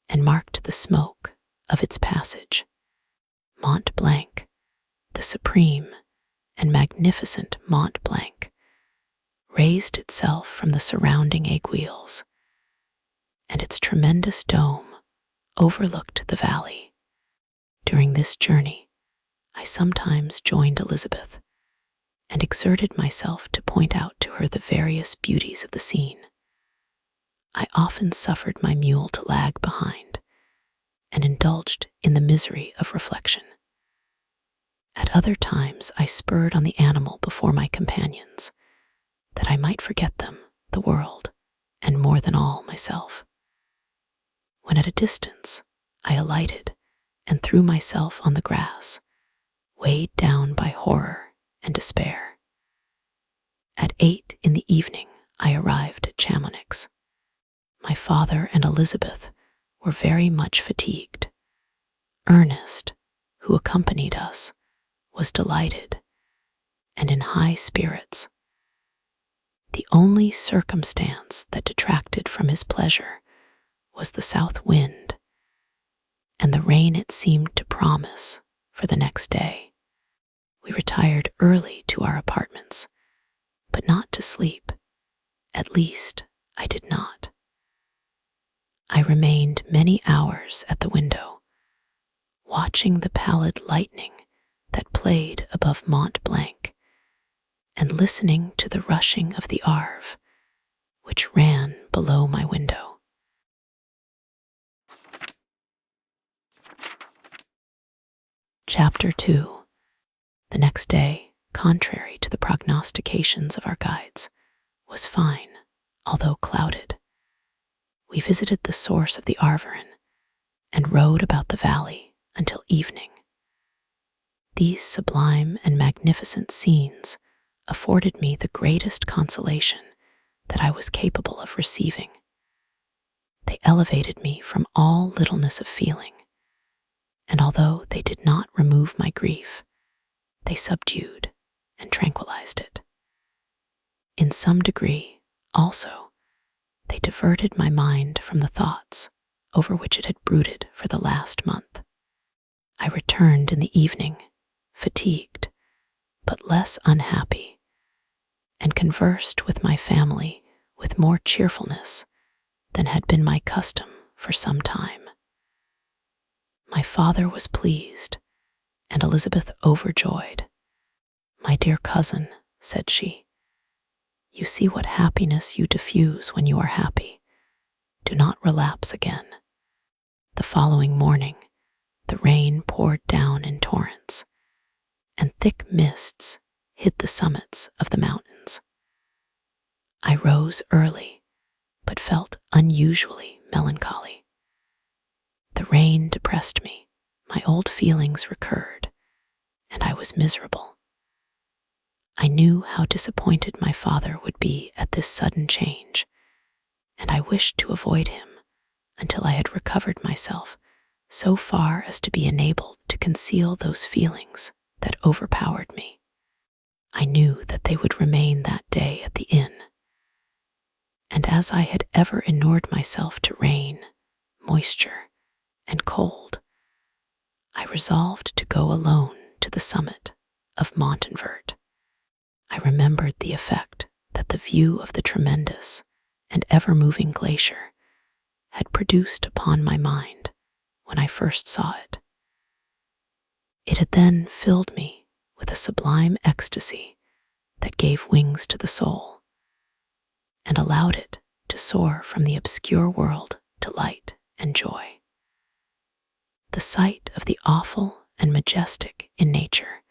and marked the smoke of its passage. Mont Blanc, the supreme and magnificent Mont Blanc, raised itself from the surrounding aiguilles, and its tremendous dome overlooked the valley. During this journey, I sometimes joined Elizabeth and exerted myself to point out to her the various beauties of the scene. I often suffered my mule to lag behind and indulged in the misery of reflection. At other times, I spurred on the animal before my companions, that I might forget them, the world, and more than all, myself. When at a distance, I alighted and threw myself on the grass, weighed down by horror and despair. At 8 in the evening, I arrived at Chamonix. My father and Elizabeth were very much fatigued. Ernest, who accompanied us, was delighted and in high spirits. The only circumstance that detracted from his pleasure was the south wind and the rain it seemed to promise for the next day. We retired early to our apartments, but not to sleep. At least, I did not. I remained many hours at the window, watching the pallid lightning that played above Mont Blanc, and listening to the rushing of the Arve, which ran below my window. Chapter 2. The next day, contrary to the prognostications of our guides, was fine, although clouded. We visited the source of the Arveren and rode about the valley until evening. These sublime and magnificent scenes afforded me the greatest consolation that I was capable of receiving. They elevated me from all littleness of feeling, and although they did not remove my grief, they subdued and tranquilized it. In some degree, also, they diverted my mind from the thoughts over which it had brooded for the last month. I returned in the evening, fatigued, but less unhappy, and conversed with my family with more cheerfulness than had been my custom for some time. My father was pleased, and Elizabeth overjoyed. "My dear cousin," said she, "you see what happiness you diffuse when you are happy. Do not relapse again." The following morning, the rain poured down in torrents, and thick mists hid the summits of the mountains. I rose early, but felt unusually melancholy. The rain depressed me, my old feelings recurred, and I was miserable. I knew how disappointed my father would be at this sudden change, and I wished to avoid him until I had recovered myself so far as to be enabled to conceal those feelings that overpowered me. I knew that they would remain that day at the inn, and as I had ever inured myself to rain, moisture, and cold, I resolved to go alone to the summit of Montanvert. I remembered the effect that the view of the tremendous and ever-moving glacier had produced upon my mind when I first saw it. It had then filled me with a sublime ecstasy that gave wings to the soul and allowed it to soar from the obscure world to light and joy. The sight of the awful and majestic in nature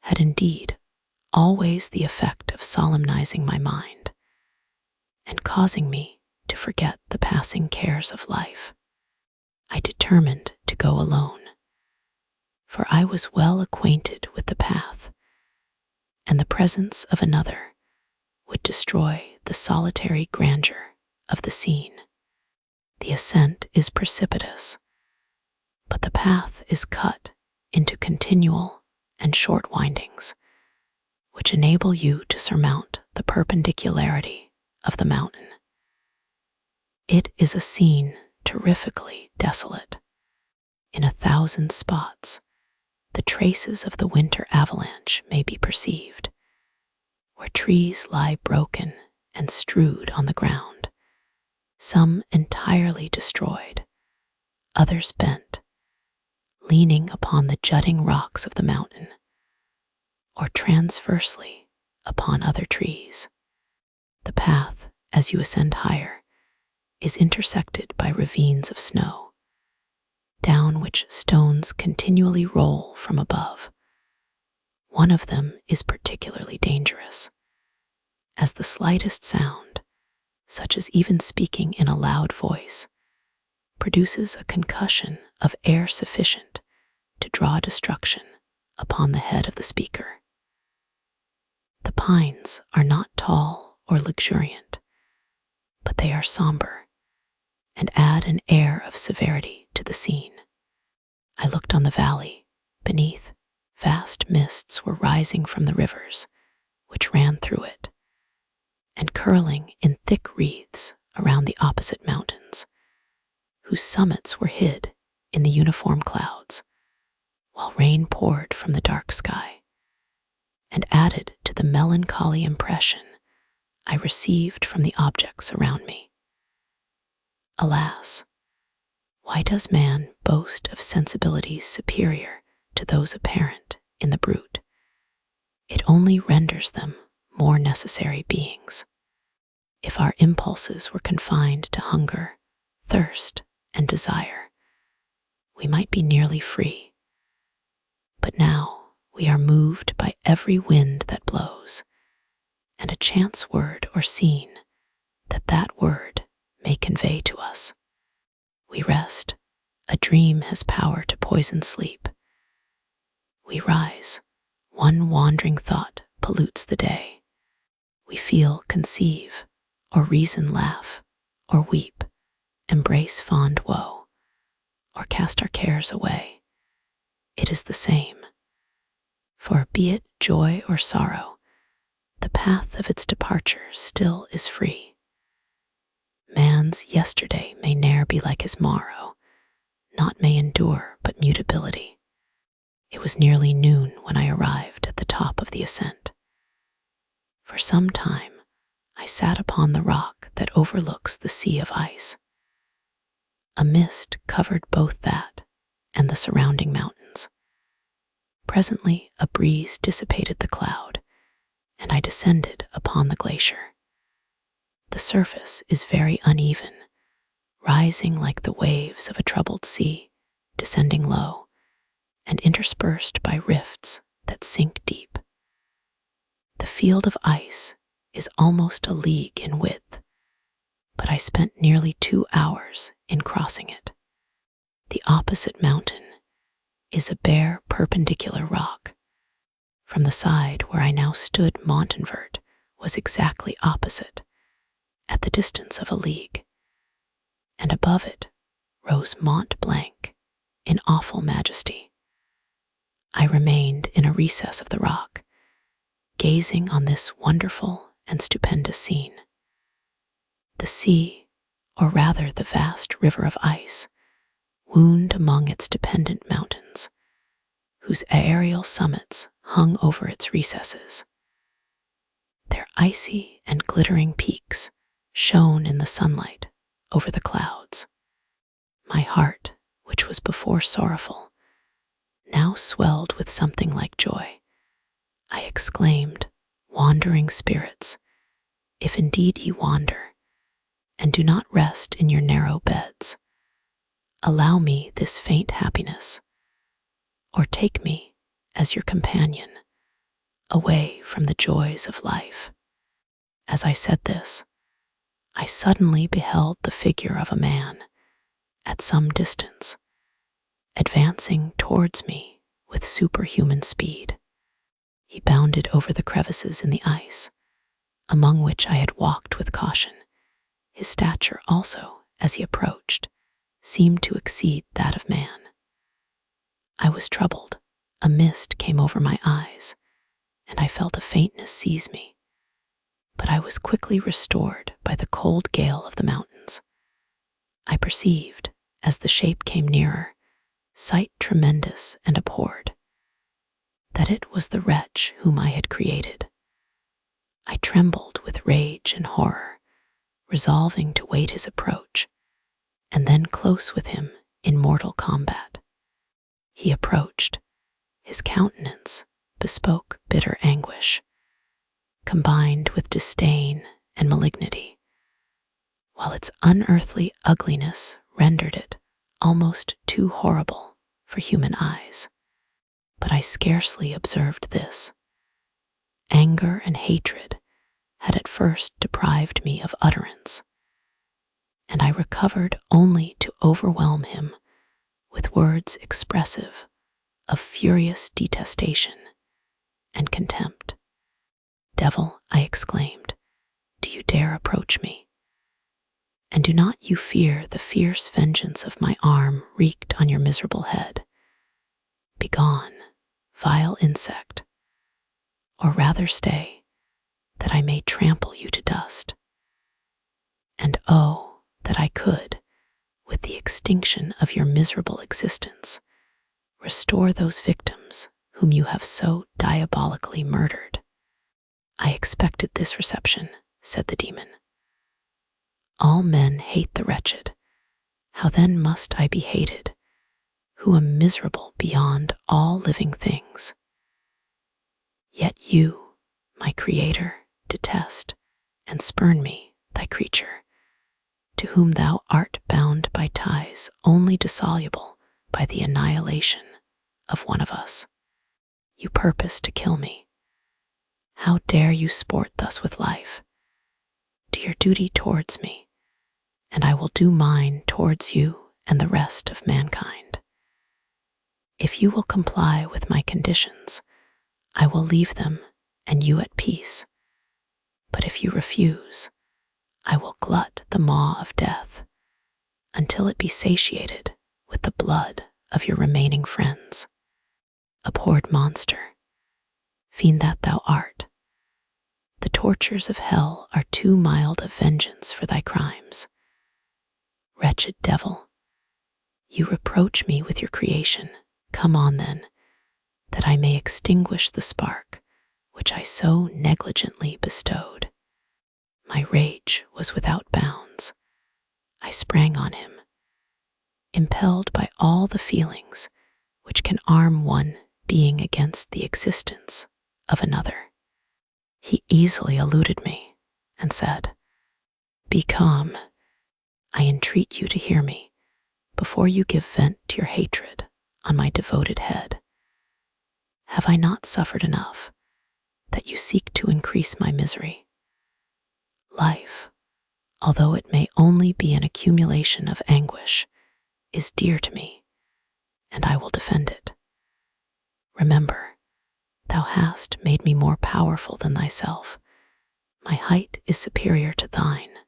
had indeed always the effect of solemnizing my mind and causing me to forget the passing cares of life. I determined to go alone, for I was well acquainted with the path, and the presence of another would destroy the solitary grandeur of the scene. The ascent is precipitous, but the path is cut into continual and short windings, which enable you to surmount the perpendicularity of the mountain. It is a scene terrifically desolate. In 1,000 spots, the traces of the winter avalanche may be perceived, where trees lie broken and strewed on the ground, some entirely destroyed, others bent, leaning upon the jutting rocks of the mountain, or transversely upon other trees. The path, as you ascend higher, is intersected by ravines of snow, down which stones continually roll from above. One of them is particularly dangerous, as the slightest sound, such as even speaking in a loud voice, produces a concussion of air sufficient to draw destruction upon the head of the speaker. The pines are not tall or luxuriant, but they are somber and add an air of severity to the scene. I looked on the valley. Beneath, vast mists were rising from the rivers which ran through it, and curling in thick wreaths around the opposite mountains, whose summits were hid in the uniform clouds, while rain poured from the dark sky, and added to the melancholy impression I received from the objects around me. Alas, why does man boast of sensibilities superior to those apparent in the brute? It only renders them more necessary beings. If our impulses were confined to hunger, thirst, and desire, we might be nearly free. But now we are moved by every wind that blows, and a chance word or scene that word may convey to us. We rest. A dream has power to poison sleep. We rise. One wandering thought pollutes the day. We feel, conceive, or reason, laugh, or weep, embrace fond woe, or cast our cares away. It is the same. For be it joy or sorrow, the path of its departure still is free. Man's yesterday may ne'er be like his morrow, naught may endure but mutability. It was nearly noon when I arrived at the top of the ascent. For some time, I sat upon the rock that overlooks the sea of ice. A mist covered both that and the surrounding mountains. Presently, a breeze dissipated the cloud, and I descended upon the glacier. The surface is very uneven, rising like the waves of a troubled sea, descending low, and interspersed by rifts that sink deep. The field of ice is almost a league in width, but I spent nearly 2 hours in crossing it. The opposite mountain is a bare perpendicular rock. From the side where I now stood, Montanvert was exactly opposite, at the distance of a league, and above it rose Mont Blanc in awful majesty. I remained in a recess of the rock, gazing on this wonderful and stupendous scene. The sea, or rather the vast river of ice, wound among its dependent mountains, whose aerial summits hung over its recesses. Their icy and glittering peaks shone in the sunlight over the clouds. My heart, which was before sorrowful, now swelled with something like joy. I exclaimed, "Wandering spirits, if indeed ye wander, and do not rest in your narrow beds, allow me this faint happiness, or take me as your companion away from the joys of life." As I said this, I suddenly beheld the figure of a man at some distance, advancing towards me with superhuman speed. He bounded over the crevices in the ice, among which I had walked with caution. His stature also, as he approached, seemed to exceed that of man. I was troubled. A mist came over my eyes, and I felt a faintness seize me. But I was quickly restored by the cold gale of the mountains. I perceived, as the shape came nearer, sight tremendous and abhorred, that it was the wretch whom I had created. I trembled with rage and horror, resolving to wait his approach, and then close with him in mortal combat. He approached. His countenance bespoke bitter anguish, combined with disdain and malignity, while its unearthly ugliness rendered it almost too horrible for human eyes. But I scarcely observed this. Anger and hatred had at first deprived me of utterance, and I recovered only to overwhelm him with words expressive of furious detestation and contempt. "Devil," I exclaimed, "do you dare approach me? And do not you fear the fierce vengeance of my arm wreaked on your miserable head? Begone, vile insect, or rather stay, that I may trample you to dust. And oh, that I could, with the extinction of your miserable existence, restore those victims whom you have so diabolically murdered." "I expected this reception," said the demon. "All men hate the wretched. How then must I be hated, who am miserable beyond all living things? Yet you, my Creator, detest and spurn me, thy creature, to whom thou art bound by ties only dissoluble by the annihilation of one of us. You purpose to kill me. How dare you sport thus with life? Do your duty towards me, and I will do mine towards you and the rest of mankind. If you will comply with my conditions, I will leave them and you at peace. But if you refuse, I will glut the maw of death until it be satiated with the blood of your remaining friends. Abhorred monster, fiend that thou art, the tortures of hell are too mild a vengeance for thy crimes. Wretched devil, you reproach me with your creation. Come on then, that I may extinguish the spark which I so negligently bestowed." My rage was without bounds. I sprang on him, impelled by all the feelings which can arm one being against the existence of another. He easily eluded me and said, "Be calm. I entreat you to hear me before you give vent to your hatred on my devoted head. Have I not suffered enough that you seek to increase my misery? Life, although it may only be an accumulation of anguish, is dear to me, and I will defend it. Remember, thou hast made me more powerful than thyself. My height is superior to thine,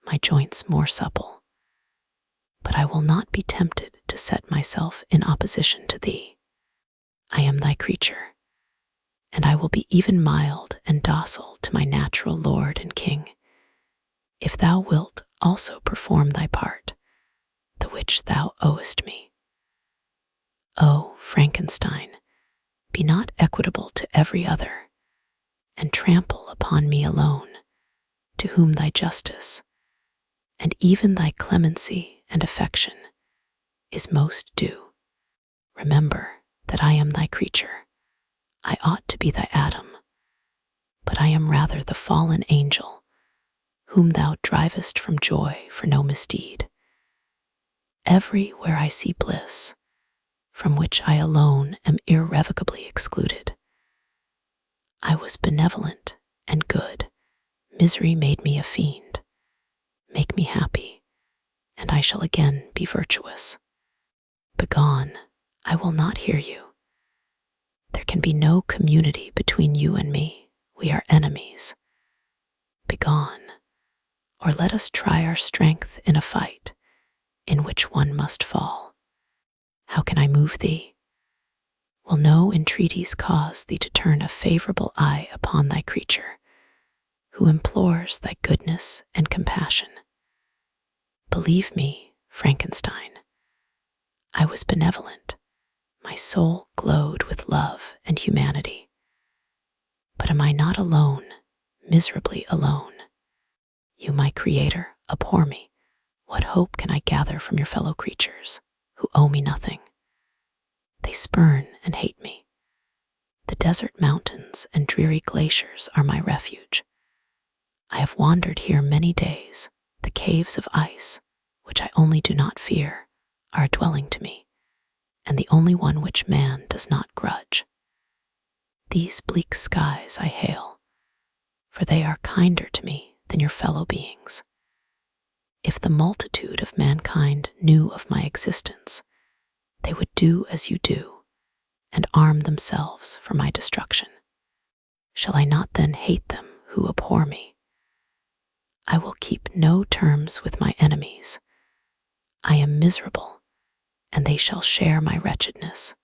my joints more supple. But I will not be tempted to to set myself in opposition to thee. I am thy creature, and I will be even mild and docile to my natural Lord and King, if thou wilt also perform thy part, the which thou owest me. O Frankenstein, be not equitable to every other, and trample upon me alone, to whom thy justice, and even thy clemency and affection, is most due. Remember that I am thy creature. I ought to be thy Adam, but I am rather the fallen angel, whom thou drivest from joy for no misdeed. Everywhere I see bliss, from which I alone am irrevocably excluded. I was benevolent and good. Misery made me a fiend. Make me happy, and I shall again be virtuous. Begone, I will not hear you. There can be no community between you and me. We are enemies. Begone, or let us try our strength in a fight, in which one must fall. How can I move thee? Will no entreaties cause thee to turn a favorable eye upon thy creature, who implores thy goodness and compassion? Believe me, Frankenstein, I was benevolent. My soul glowed with love and humanity. But am I not alone, miserably alone? You, my creator, abhor me. What hope can I gather from your fellow creatures, who owe me nothing? They spurn and hate me. The desert mountains and dreary glaciers are my refuge. I have wandered here many days. The caves of ice, which I only do not fear, are a dwelling to me, and the only one which man does not grudge. These bleak skies I hail, for they are kinder to me than your fellow beings. If the multitude of mankind knew of my existence, they would do as you do, and arm themselves for my destruction. Shall I not then hate them who abhor me? I will keep no terms with my enemies. I am miserable, and they shall share my wretchedness.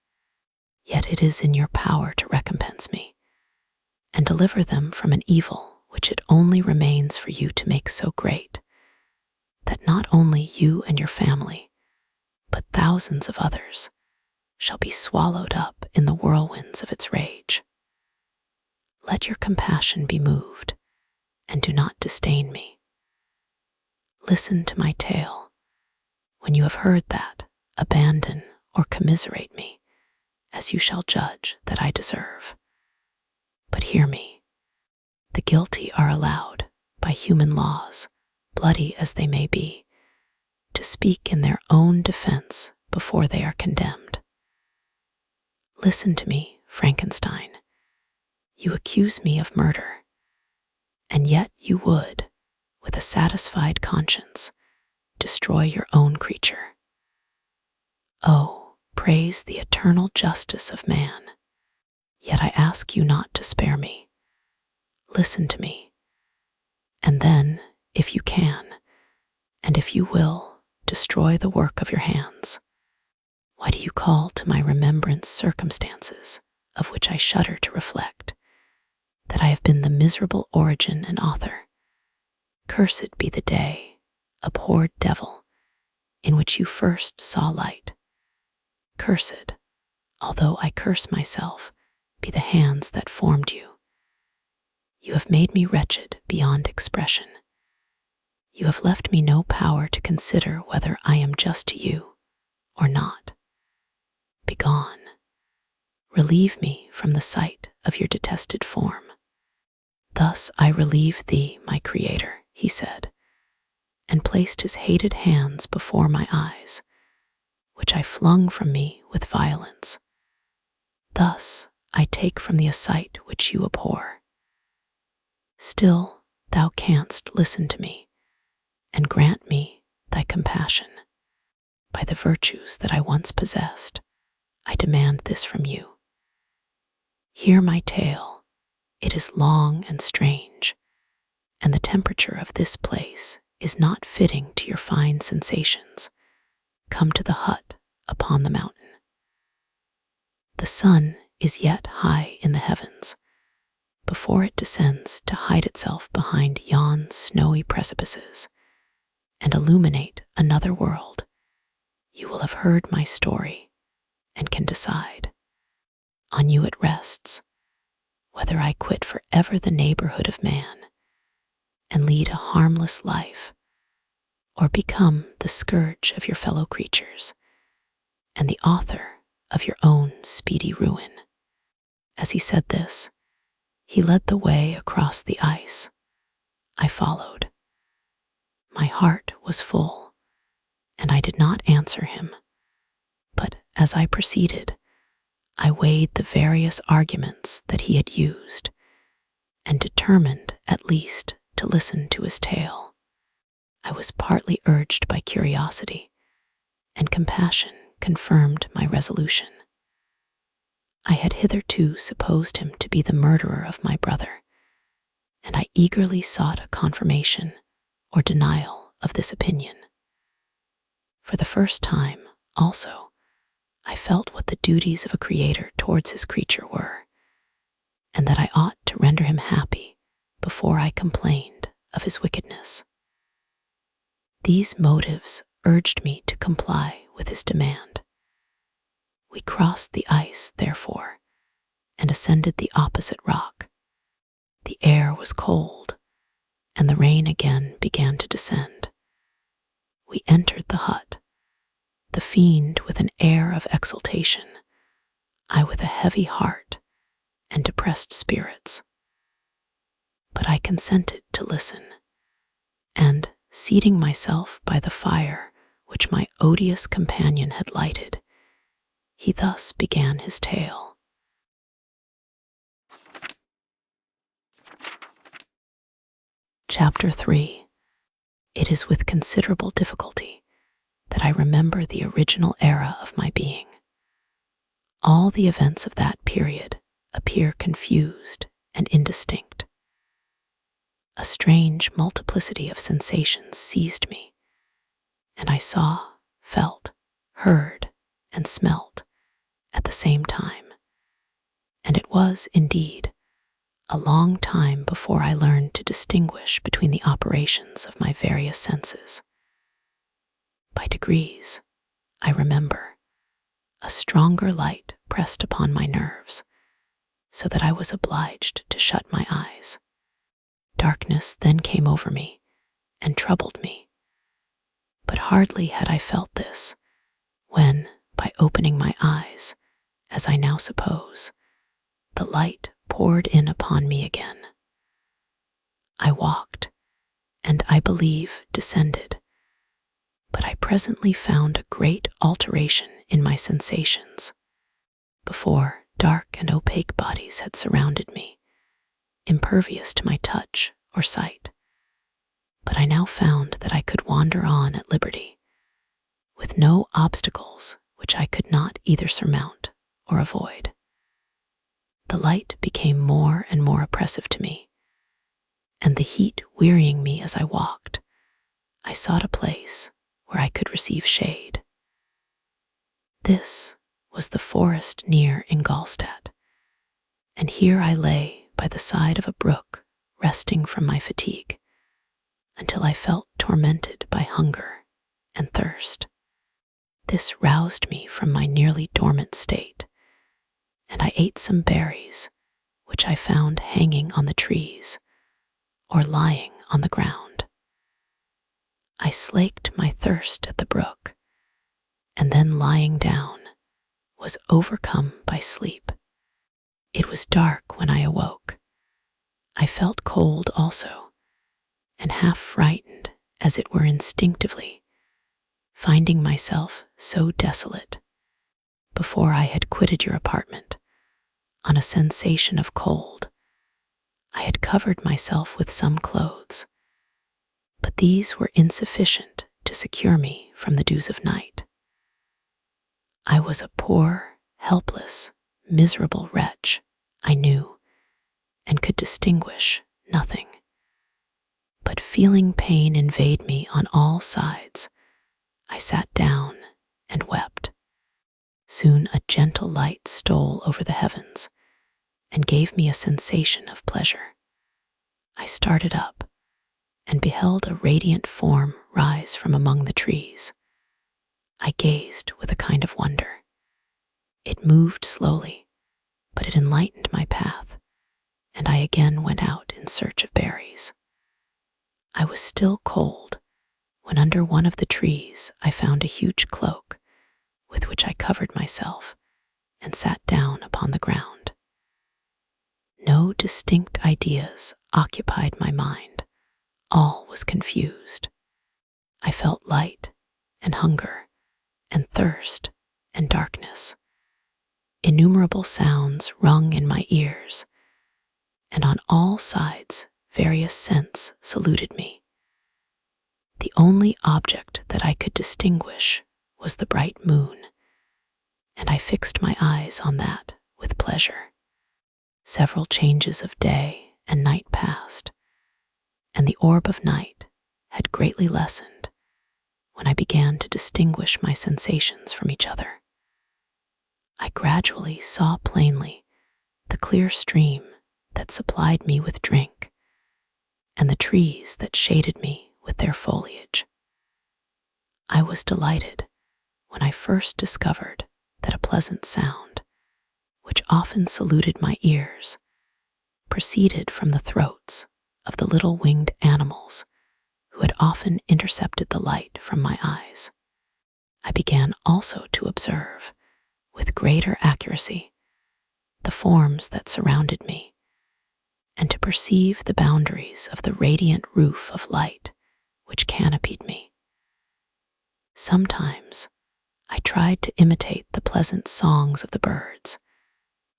Yet it is in your power to recompense me, and deliver them from an evil which it only remains for you to make so great, that not only you and your family, but thousands of others, shall be swallowed up in the whirlwinds of its rage. Let your compassion be moved, and do not disdain me. Listen to my tale. When you have heard that, abandon or commiserate me, as you shall judge that I deserve. But hear me. The guilty are allowed, by human laws, bloody as they may be, to speak in their own defense before they are condemned. Listen to me, Frankenstein. You accuse me of murder, and yet you would, with a satisfied conscience, destroy your own creature. Oh, praise the eternal justice of man. Yet I ask you not to spare me. Listen to me, and then, if you can, and if you will, destroy the work of your hands. Why do you call to my remembrance circumstances of which I shudder to reflect, that I have been the miserable origin and author? Cursed be the day, abhorred devil, in which you first saw light. Cursed, although I curse myself, be the hands that formed you. You have made me wretched beyond expression. You have left me no power to consider whether I am just to you or not. Begone. Relieve me from the sight of your detested form. Thus I relieve thee, my creator, he said, and placed his hated hands before my eyes, which I flung from me with violence. Thus I take from thee a sight which you abhor. Still thou canst listen to me, and grant me thy compassion. By the virtues that I once possessed, I demand this from you. Hear my tale. It is long and strange, and the temperature of this place is not fitting to your fine sensations. Come to the hut upon the mountain. The sun is yet high in the heavens before it descends to hide itself behind yon snowy precipices and illuminate another world. You will have heard my story and can decide. On you it rests, whether I quit forever the neighborhood of man and lead a harmless life, or become the scourge of your fellow creatures and the author of your own speedy ruin. As he said this, he led the way across the ice. I followed. My heart was full, and I did not answer him, but as I proceeded, I weighed the various arguments that he had used and determined at least to listen to his tale. I was partly urged by curiosity, and compassion confirmed my resolution. I had hitherto supposed him to be the murderer of my brother, and I eagerly sought a confirmation or denial of this opinion. For the first time, also, I felt what the duties of a creator towards his creature were, and that I ought to render him happy before I complained of his wickedness. These motives urged me to comply with his demand. We crossed the ice, therefore, and ascended the opposite rock. The air was cold, and the rain again began to descend. We entered the hut, the fiend with an air of exultation, I with a heavy heart and depressed spirits. But I consented to listen, and, seating myself by the fire which my odious companion had lighted, he thus began his tale. Chapter 3. It is with considerable difficulty that I remember the original era of my being. All the events of that period appear confused and indistinct. A strange multiplicity of sensations seized me, and I saw, felt, heard, and smelt at the same time, and it was, indeed, a long time before I learned to distinguish between the operations of my various senses. By degrees, I remember, a stronger light pressed upon my nerves, so that I was obliged to shut my eyes. Darkness then came over me and troubled me, but hardly had I felt this, when, by opening my eyes, as I now suppose, the light poured in upon me again. I walked, and I believe descended, but I presently found a great alteration in my sensations. Before, dark and opaque bodies had surrounded me, impervious to my touch or sight, but I now found that I could wander on at liberty, with no obstacles which I could not either surmount or avoid. The light became more and more oppressive to me, and the heat wearying me as I walked, I sought a place where I could receive shade. This was the forest near Ingolstadt, and here I lay by the side of a brook, resting from my fatigue, until I felt tormented by hunger and thirst. This roused me from my nearly dormant state, and I ate some berries, which I found hanging on the trees or lying on the ground. I slaked my thirst at the brook, and then lying down, was overcome by sleep. It was dark when I awoke. I felt cold also, and half frightened, as it were instinctively, finding myself so desolate. Before I had quitted your apartment, on a sensation of cold, I had covered myself with some clothes, but these were insufficient to secure me from the dews of night. I was a poor, helpless, miserable wretch, I knew, and could distinguish nothing. But feeling pain invade me on all sides, I sat down and wept. Soon a gentle light stole over the heavens and gave me a sensation of pleasure. I started up and beheld a radiant form rise from among the trees. I gazed with a kind of wonder. It moved slowly, but it enlightened my path, and I again went out in search of berries. I was still cold when under one of the trees I found a huge cloak with which I covered myself and sat down upon the ground. No distinct ideas occupied my mind. All was confused. I felt light and hunger and thirst and darkness. Innumerable sounds rung in my ears, and on all sides various scents saluted me. The only object that I could distinguish was the bright moon, and I fixed my eyes on that with pleasure. Several changes of day and night passed, and the orb of night had greatly lessened when I began to distinguish my sensations from each other. I gradually saw plainly the clear stream that supplied me with drink, and the trees that shaded me with their foliage. I was delighted when I first discovered that a pleasant sound, which often saluted my ears, proceeded from the throats of the little winged animals who had often intercepted the light from my eyes. I began also to observe, with greater accuracy, the forms that surrounded me, and to perceive the boundaries of the radiant roof of light which canopied me. Sometimes I tried to imitate the pleasant songs of the birds,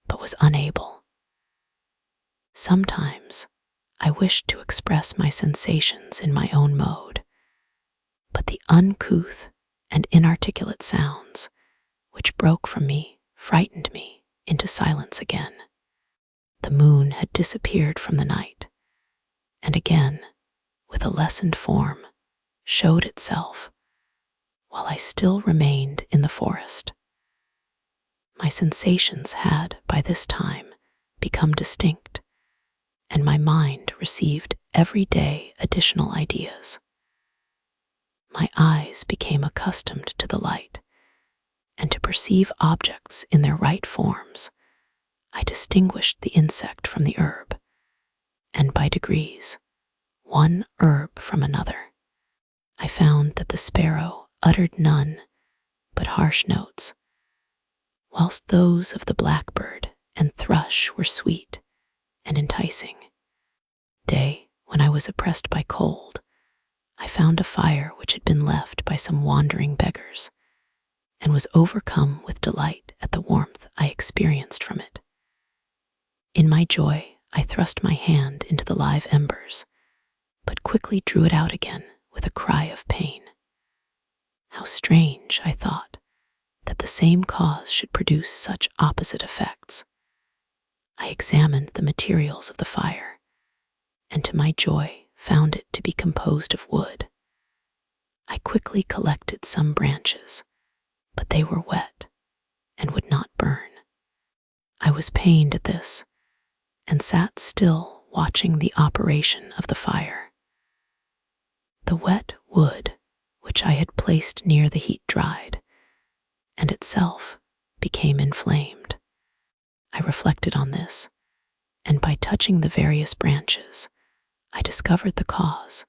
but was unable. Sometimes I wished to express my sensations in my own mode, but the uncouth and inarticulate sounds which broke from me frightened me into silence again. The moon had disappeared from the night, and again, with a lessened form, showed itself, while I still remained in the forest. My sensations had, by this time, become distinct, and my mind received every day additional ideas. My eyes became accustomed to the light, and to perceive objects in their right forms. I distinguished the insect from the herb, and by degrees, one herb from another. I found that the sparrow uttered none but harsh notes, whilst those of the blackbird and thrush were sweet and enticing. Day, when I was oppressed by cold, I found a fire which had been left by some wandering beggars, and was overcome with delight at the warmth I experienced from it. In my joy, I thrust my hand into the live embers, but quickly drew it out again with a cry of pain. How strange, I thought, that the same cause should produce such opposite effects. I examined the materials of the fire, and to my joy found it to be composed of wood. I quickly collected some branches, but they were wet and would not burn. I was pained at this, and sat still watching the operation of the fire. The wet wood which I had placed near the heat dried, and itself became inflamed. I reflected on this, and by touching the various branches, I discovered the cause,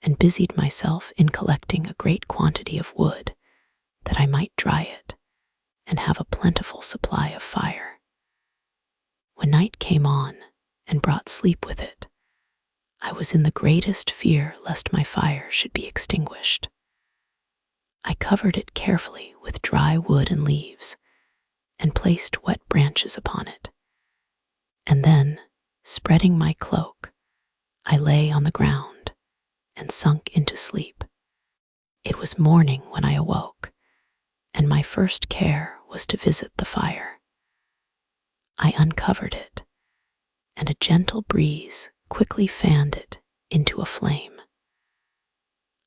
and busied myself in collecting a great quantity of wood, that I might dry it, and have a plentiful supply of fire. When night came on, and brought sleep with it, I was in the greatest fear lest my fire should be extinguished. I covered it carefully with dry wood and leaves, and placed wet branches upon it. And then, spreading my cloak, I lay on the ground and sunk into sleep. It was morning when I awoke, and my first care was to visit the fire. I uncovered it, and a gentle breeze quickly fanned it into a flame.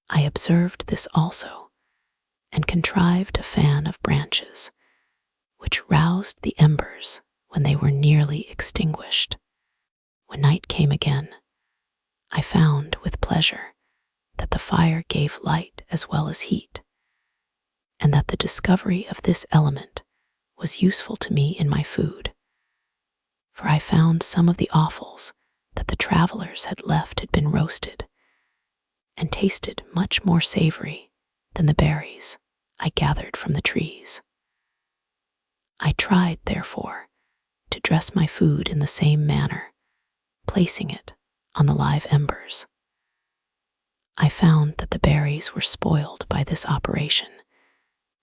I observed this also, and contrived a fan of branches, which roused the embers when they were nearly extinguished. When night came again, I found with pleasure that the fire gave light as well as heat, and that the discovery of this element was useful to me in my food, for I found some of the offals that the travelers had left had been roasted and tasted much more savory than the berries I gathered from the trees. I tried, therefore, to dress my food in the same manner, placing it on the live embers. I found that the berries were spoiled by this operation,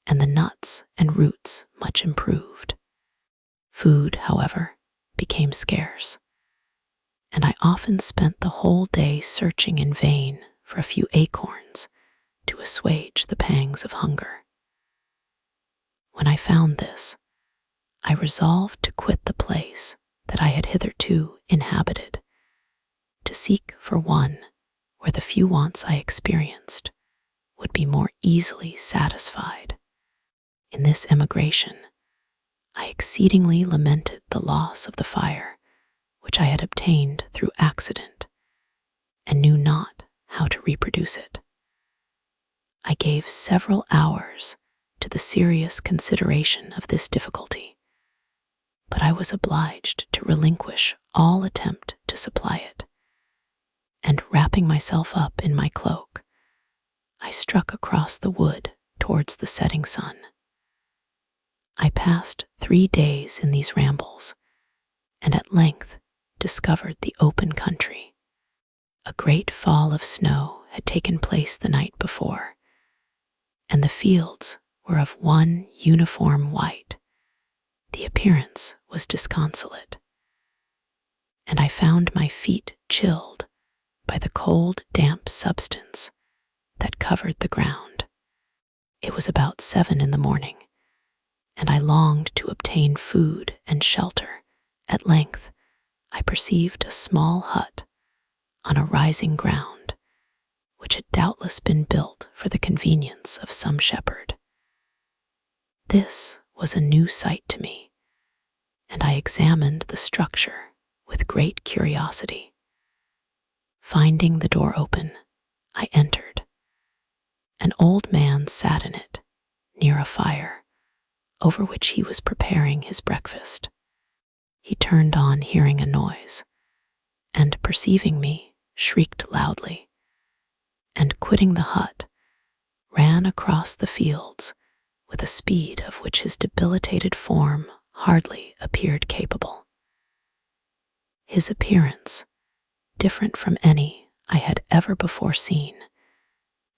and the nuts and roots much improved. Food, however, became scarce, and I often spent the whole day searching in vain for a few acorns to assuage the pangs of hunger. When I found this, I resolved to quit the place that I had hitherto inhabited, to seek for one where the few wants I experienced would be more easily satisfied. In this emigration, I exceedingly lamented the loss of the fire which I had obtained through accident, and knew not how to reproduce it. I gave several hours to the serious consideration of this difficulty, but I was obliged to relinquish all attempt to supply it, and wrapping myself up in my cloak, I struck across the wood towards the setting sun. I passed 3 days in these rambles, and at length discovered the open country. A great fall of snow had taken place the night before, and the fields were of one uniform white. The appearance was disconsolate, and I found my feet chilled by the cold, damp substance that covered the ground. It was about 7 in the morning, and I longed to obtain food and shelter. At length, I perceived a small hut on a rising ground, which had doubtless been built for the convenience of some shepherd. This was a new sight to me, and I examined the structure with great curiosity. Finding the door open, I entered. An old man sat in it, near a fire, over which he was preparing his breakfast. He turned on hearing a noise, and perceiving me, shrieked loudly, and quitting the hut, ran across the fields with a speed of which his debilitated form hardly appeared capable. His appearance, different from any I had ever before seen,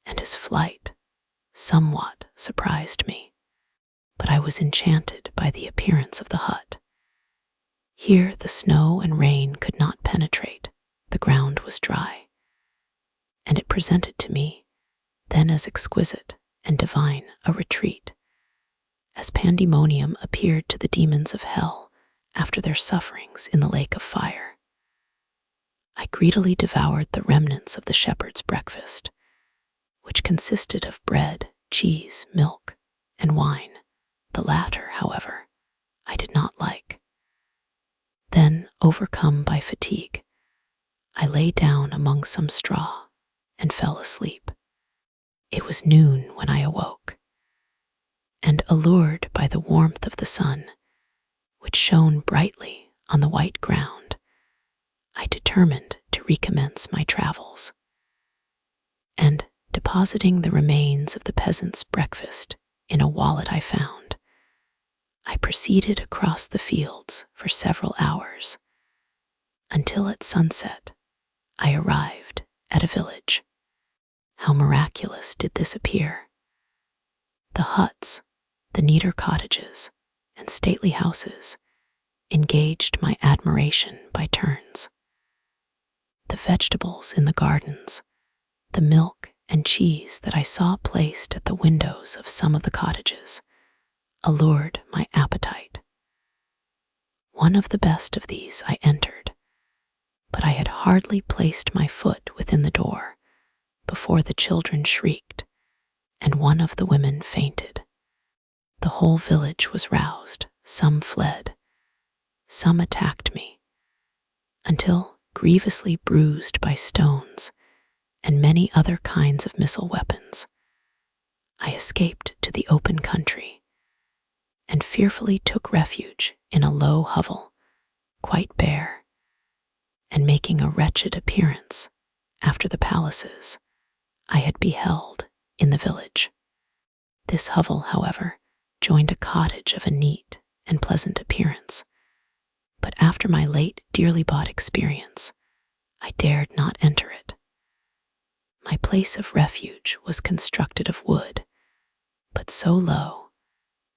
and his flight somewhat surprised me, but I was enchanted by the appearance of the hut. Here the snow and rain could not penetrate, the ground was dry, and it presented to me then as exquisite and divine a retreat as pandemonium appeared to the demons of hell after their sufferings in the lake of fire. I greedily devoured the remnants of the shepherd's breakfast, which consisted of bread, cheese, milk, and wine. The latter, however, I did not like. Then, overcome by fatigue, I lay down among some straw and fell asleep. It was noon when I awoke, and allured by the warmth of the sun, which shone brightly on the white ground, I determined to recommence my travels, and depositing the remains of the peasant's breakfast in a wallet I found, I proceeded across the fields for several hours, until at sunset I arrived at a village. How miraculous did this appear! The huts, the neater cottages, and stately houses engaged my admiration by turns. The vegetables in the gardens, the milk and cheese that I saw placed at the windows of some of the cottages, allured my appetite. One of the best of these I entered, but I had hardly placed my foot within the door before the children shrieked and one of the women fainted. The whole village was roused. Some fled, some attacked me, until, grievously bruised by stones and many other kinds of missile weapons, I escaped to the open country and fearfully took refuge in a low hovel, quite bare, and making a wretched appearance after the palaces I had beheld in the village. This hovel, however, joined a cottage of a neat and pleasant appearance, but after my late dearly bought experience, I dared not enter it. My place of refuge was constructed of wood, but so low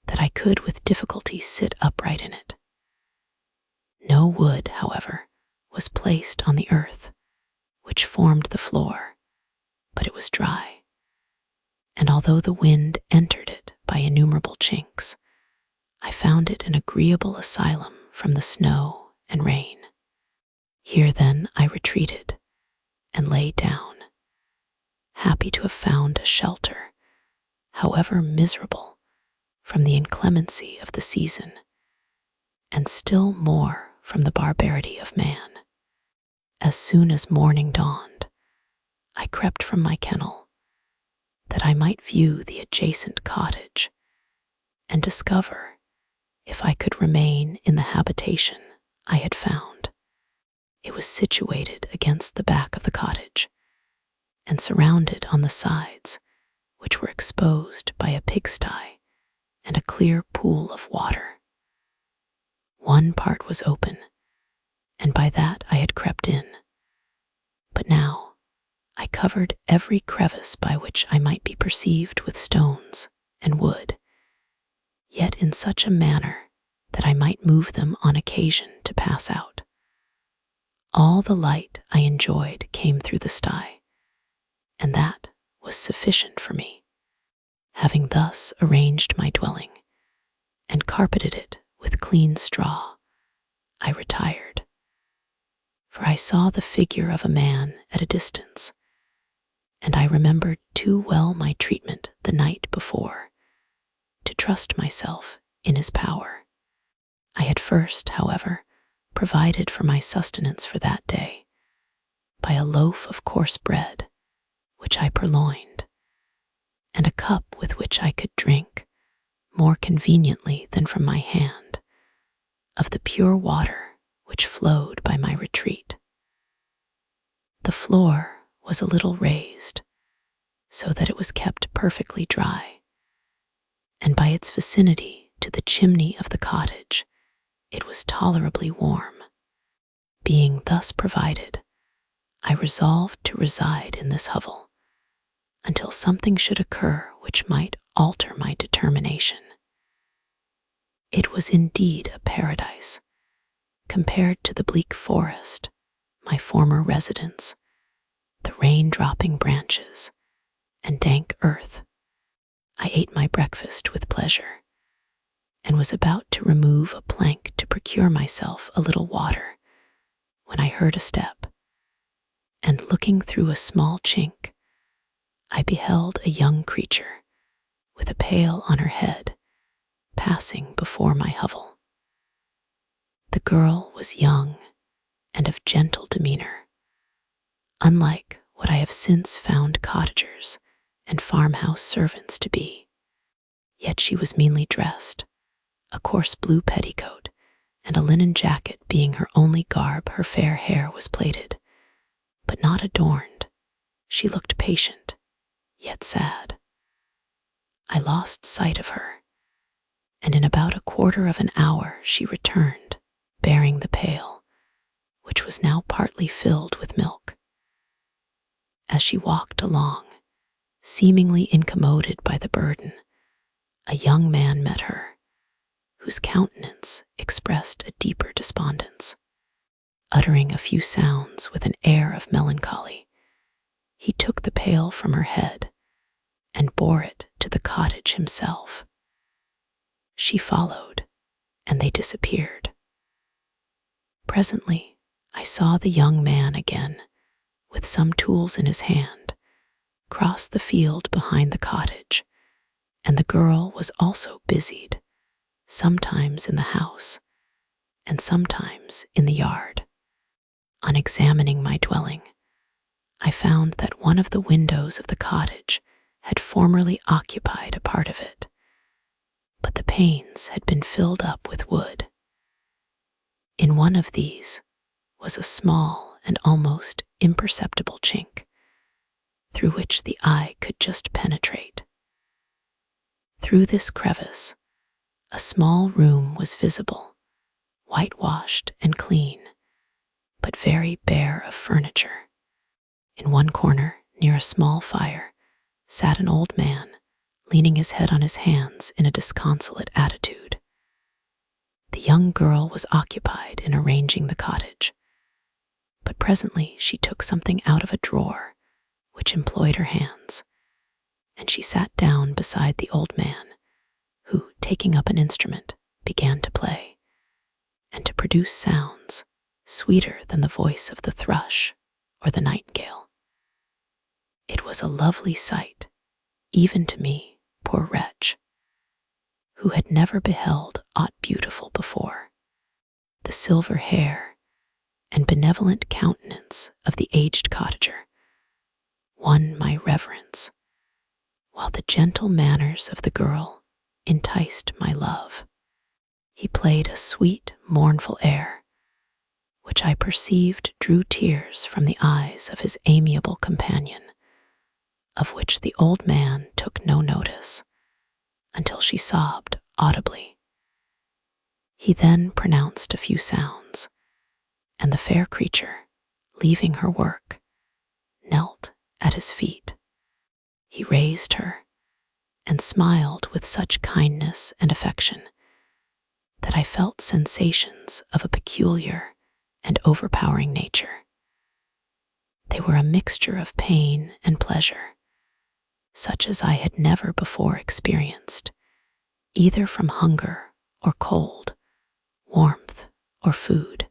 that I could with difficulty sit upright in it. No wood, however, was placed on the earth, which formed the floor, but it was dry, and although the wind entered it by innumerable chinks, I found it an agreeable asylum from the snow and rain. Here then I retreated and lay down, happy to have found a shelter, however miserable, from the inclemency of the season, and still more from the barbarity of man. As soon as morning dawned, I crept from my kennel, that I might view the adjacent cottage and discover if I could remain in the habitation I had found. It was situated against the back of the cottage and surrounded on the sides, which were exposed by a pigsty and a clear pool of water. One part was open, and by that I had crept in, but now I covered every crevice by which I might be perceived with stones and wood, yet in such a manner that I might move them on occasion to pass out. All the light I enjoyed came through the sty, and that was sufficient for me. Having thus arranged my dwelling and carpeted it with clean straw, I retired, for I saw the figure of a man at a distance, and I remembered too well my treatment the night before to trust myself in his power. I had first, however, provided for my sustenance for that day by a loaf of coarse bread, which I purloined, and a cup with which I could drink, more conveniently than from my hand, of the pure water which flowed by my retreat. The floor was a little raised, so that it was kept perfectly dry, and by its vicinity to the chimney of the cottage, it was tolerably warm. Being thus provided, I resolved to reside in this hovel until something should occur which might alter my determination. It was indeed a paradise, compared to the bleak forest, my former residence, the rain-dropping branches, and dank earth. I ate my breakfast with pleasure, and was about to remove a plank to procure myself a little water, when I heard a step, and looking through a small chink, I beheld a young creature, with a pail on her head, passing before my hovel. The girl was young and of gentle demeanor, unlike what I have since found cottagers and farmhouse servants to be. Yet she was meanly dressed, a coarse blue petticoat and a linen jacket being her only garb. Her fair hair was plaited, but not adorned. She looked patient, yet sad. I lost sight of her, and in about a quarter of an hour she returned, bearing the pail, which was now partly filled with milk. As she walked along, seemingly incommoded by the burden, a young man met her, whose countenance expressed a deeper despondence. Uttering a few sounds with an air of melancholy, he took the pail from her head and bore it to the cottage himself. She followed, and they disappeared. Presently, I saw the young man again, with some tools in his hand, cross the field behind the cottage and the girl was also busied, sometimes in the house and sometimes in the yard. On examining my dwelling, I found that one of the windows of the cottage had formerly occupied a part of it, but the panes had been filled up with wood. In one of these was a small and almost imperceptible chink, through which the eye could just penetrate. Through this crevice, a small room was visible, whitewashed and clean, but very bare of furniture. In one corner, near a small fire, sat an old man, leaning his head on his hands in a disconsolate attitude. The young girl was occupied in arranging the cottage, but presently she took something out of a drawer which employed her hands, and she sat down beside the old man, who, taking up an instrument, began to play, and to produce sounds sweeter than the voice of the thrush or the nightingale. It was a lovely sight, even to me, poor wretch, who had never beheld aught beautiful before. The silver hair and benevolent countenance of the aged cottager won my reverence, while the gentle manners of the girl enticed my love. He played a sweet, mournful air, which I perceived drew tears from the eyes of his amiable companion, of which the old man took no notice, until she sobbed audibly. He then pronounced a few sounds, and the fair creature, leaving her work, knelt at his feet. He raised her and smiled with such kindness and affection that I felt sensations of a peculiar and overpowering nature. They were a mixture of pain and pleasure, such as I had never before experienced, either from hunger or cold, warmth or food,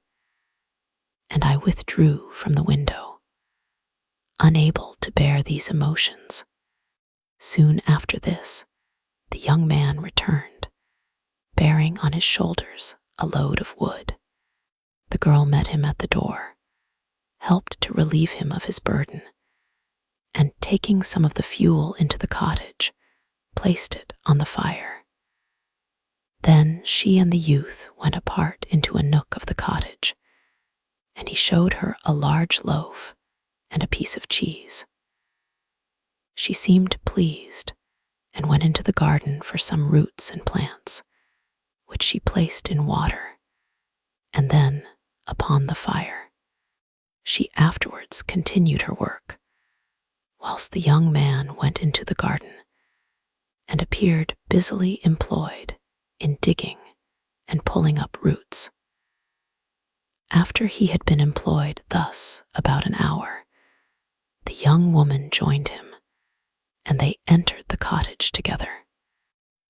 and I withdrew from the window, unable to bear these emotions. Soon after this, the young man returned, bearing on his shoulders a load of wood. The girl met him at the door, helped to relieve him of his burden, and taking some of the fuel into the cottage, placed it on the fire. Then she and the youth went apart into a nook of the cottage, and he showed her a large loaf and a piece of cheese. She seemed pleased and went into the garden for some roots and plants, which she placed in water, and then upon the fire. She afterwards continued her work, whilst the young man went into the garden and appeared busily employed in digging and pulling up roots. After he had been employed thus about an hour, the young woman joined him, and they entered the cottage together.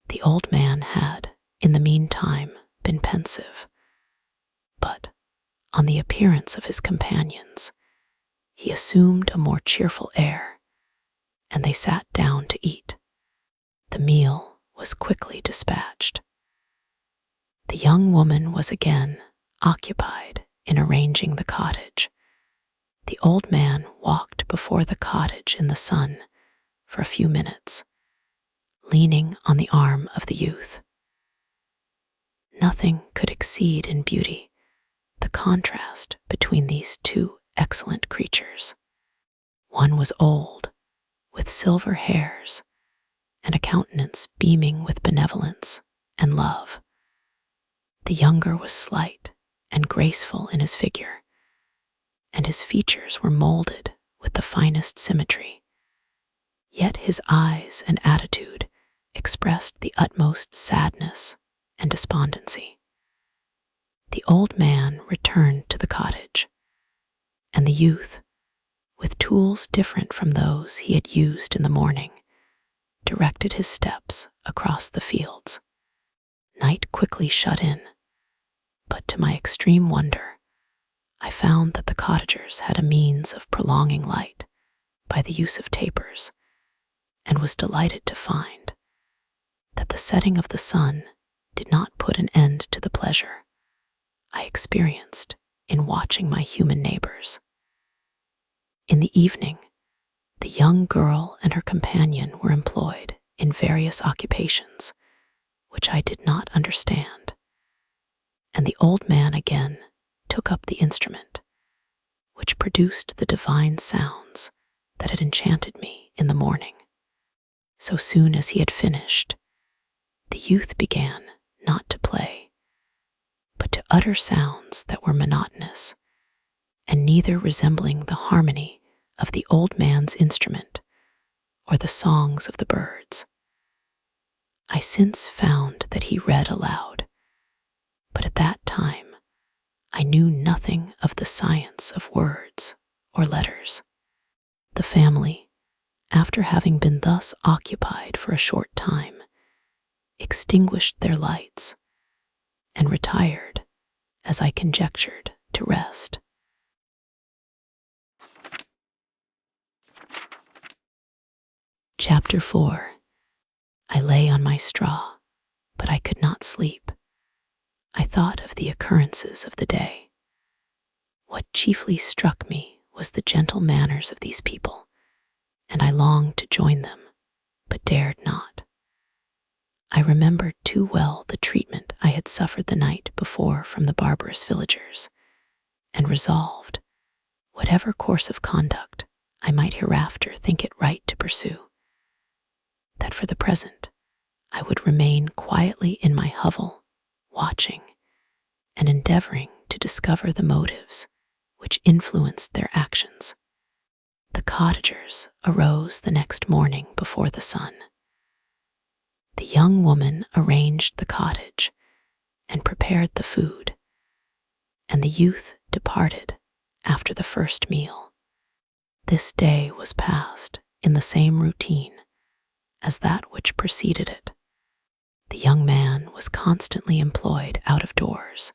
The old man had, in the meantime, been pensive, but, on the appearance of his companions, he assumed a more cheerful air, and they sat down to eat. The meal was quickly dispatched. The young woman was again occupied in arranging the cottage. The old man walked before the cottage in the sun for a few minutes, leaning on the arm of the youth. Nothing could exceed in beauty the contrast between these two excellent creatures. One was old, with silver hairs and a countenance beaming with benevolence and love. The younger was slight and graceful in his figure, and his features were molded with the finest symmetry. Yet his eyes and attitude expressed the utmost sadness and despondency. The old man returned to the cottage, and the youth, with tools different from those he had used in the morning, directed his steps across the fields. Night quickly shut in, but to my extreme wonder, I found that the cottagers had a means of prolonging light by the use of tapers, and was delighted to find that the setting of the sun did not put an end to the pleasure I experienced in watching my human neighbors. In the evening, the young girl and her companion were employed in various occupations which I did not understand, and the old man again took up the instrument, which produced the divine sounds that had enchanted me in the morning. So soon as he had finished, the youth began not to play, but to utter sounds that were monotonous, and neither resembling the harmony of the old man's instrument or the songs of the birds. I since found that he read aloud, but at that time I knew nothing of the science of words or letters. The family, after having been thus occupied for a short time, extinguished their lights and retired, as I conjectured, to rest. Chapter 4. I lay on my straw, but I could not sleep. I thought of the occurrences of the day. What chiefly struck me was the gentle manners of these people, and I longed to join them, but dared not. I remembered too well the treatment I had suffered the night before from the barbarous villagers, and resolved, whatever course of conduct I might hereafter think it right to pursue, that for the present I would remain quietly in my hovel, watching and endeavoring to discover the motives which influenced their actions. The cottagers arose the next morning before the sun. The young woman arranged the cottage and prepared the food, and the youth departed after the first meal. This day was passed in the same routine as that which preceded it. The young man was constantly employed out of doors,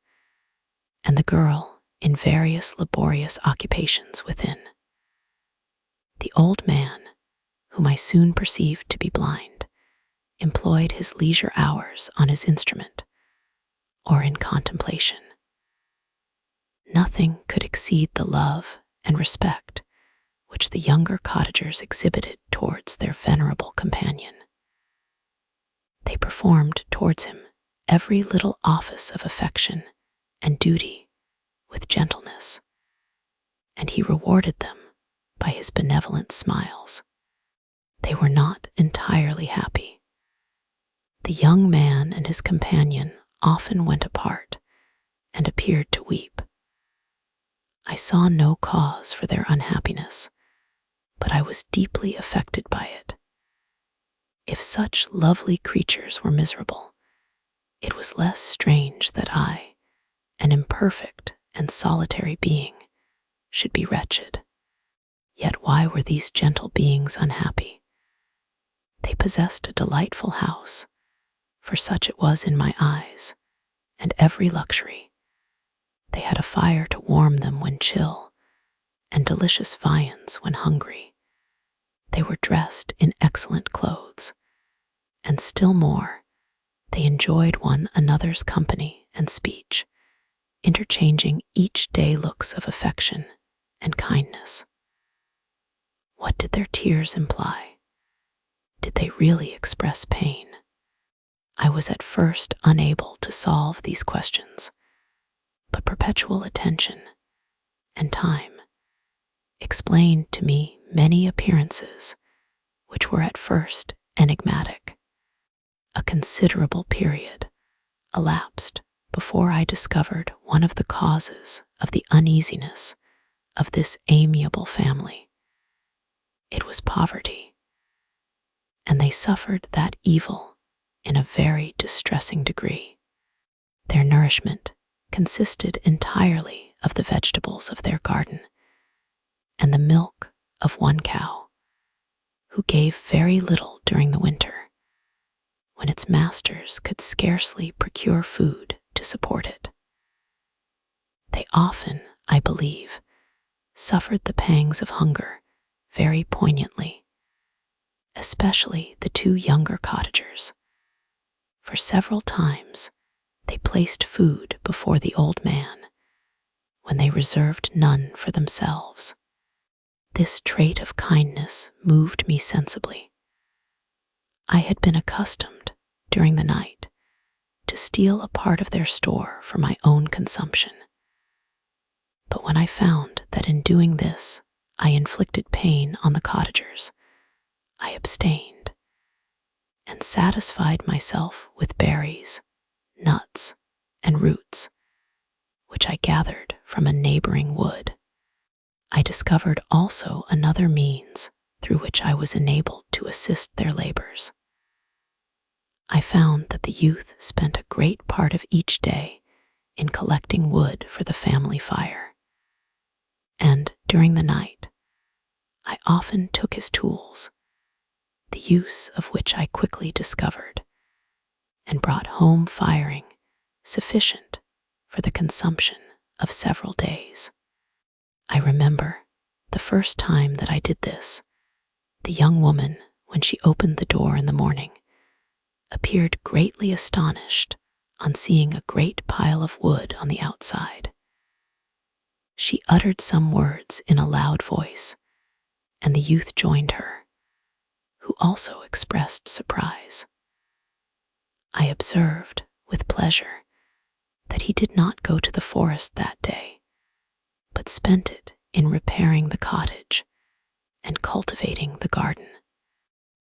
and the girl in various laborious occupations within. The old man, whom I soon perceived to be blind, employed his leisure hours on his instrument or in contemplation. Nothing could exceed the love and respect which the younger cottagers exhibited towards their venerable companion. They performed towards him every little office of affection and duty with gentleness, and he rewarded them by his benevolent smiles. They were not entirely happy. The young man and his companion often went apart and appeared to weep. I saw no cause for their unhappiness, but I was deeply affected by it. If such lovely creatures were miserable, it was less strange that I, an imperfect and solitary being, should be wretched. Yet why were these gentle beings unhappy? They possessed a delightful house, for such it was in my eyes, and every luxury. They had a fire to warm them when chill, and delicious viands when hungry. They were dressed in excellent clothes, and still more, they enjoyed one another's company and speech, interchanging each day looks of affection and kindness. What did their tears imply? Did they really express pain? I was at first unable to solve these questions, but perpetual attention and time explained to me many appearances which were at first enigmatic. A considerable period elapsed before I discovered one of the causes of the uneasiness of this amiable family. It was poverty, and they suffered that evil in a very distressing degree. Their nourishment consisted entirely of the vegetables of their garden and the milk of one cow, who gave very little during the winter, when its masters could scarcely procure food to support it. They often, I believe, suffered the pangs of hunger very poignantly, especially the two younger cottagers, for several times they placed food before the old man when they reserved none for themselves. This trait of kindness moved me sensibly. I had been accustomed, during the night, to steal a part of their store for my own consumption. But when I found that in doing this I inflicted pain on the cottagers, I abstained and satisfied myself with berries, nuts, and roots, which I gathered from a neighboring wood. I discovered also another means through which I was enabled to assist their labors. I found that the youth spent a great part of each day in collecting wood for the family fire, and during the night I often took his tools, the use of which I quickly discovered, and brought home firing sufficient for the consumption of several days. I remember the first time that I did this, the young woman, when she opened the door in the morning, appeared greatly astonished on seeing a great pile of wood on the outside. She uttered some words in a loud voice, and the youth joined her, who also expressed surprise. I observed, with pleasure, that he did not go to the forest that day, but spent it in repairing the cottage and cultivating the garden.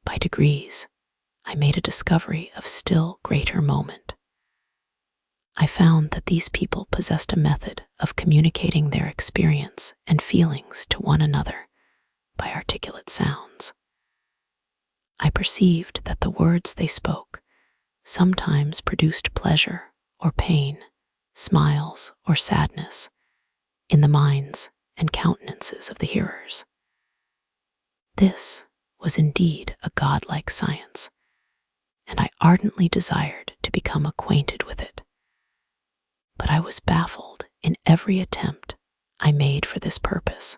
By degrees, I made a discovery of still greater moment. I found that these people possessed a method of communicating their experience and feelings to one another by articulate sounds. I perceived that the words they spoke sometimes produced pleasure or pain, smiles or sadness, in the minds and countenances of the hearers. This was indeed a godlike science, and I ardently desired to become acquainted with it. But I was baffled in every attempt I made for this purpose.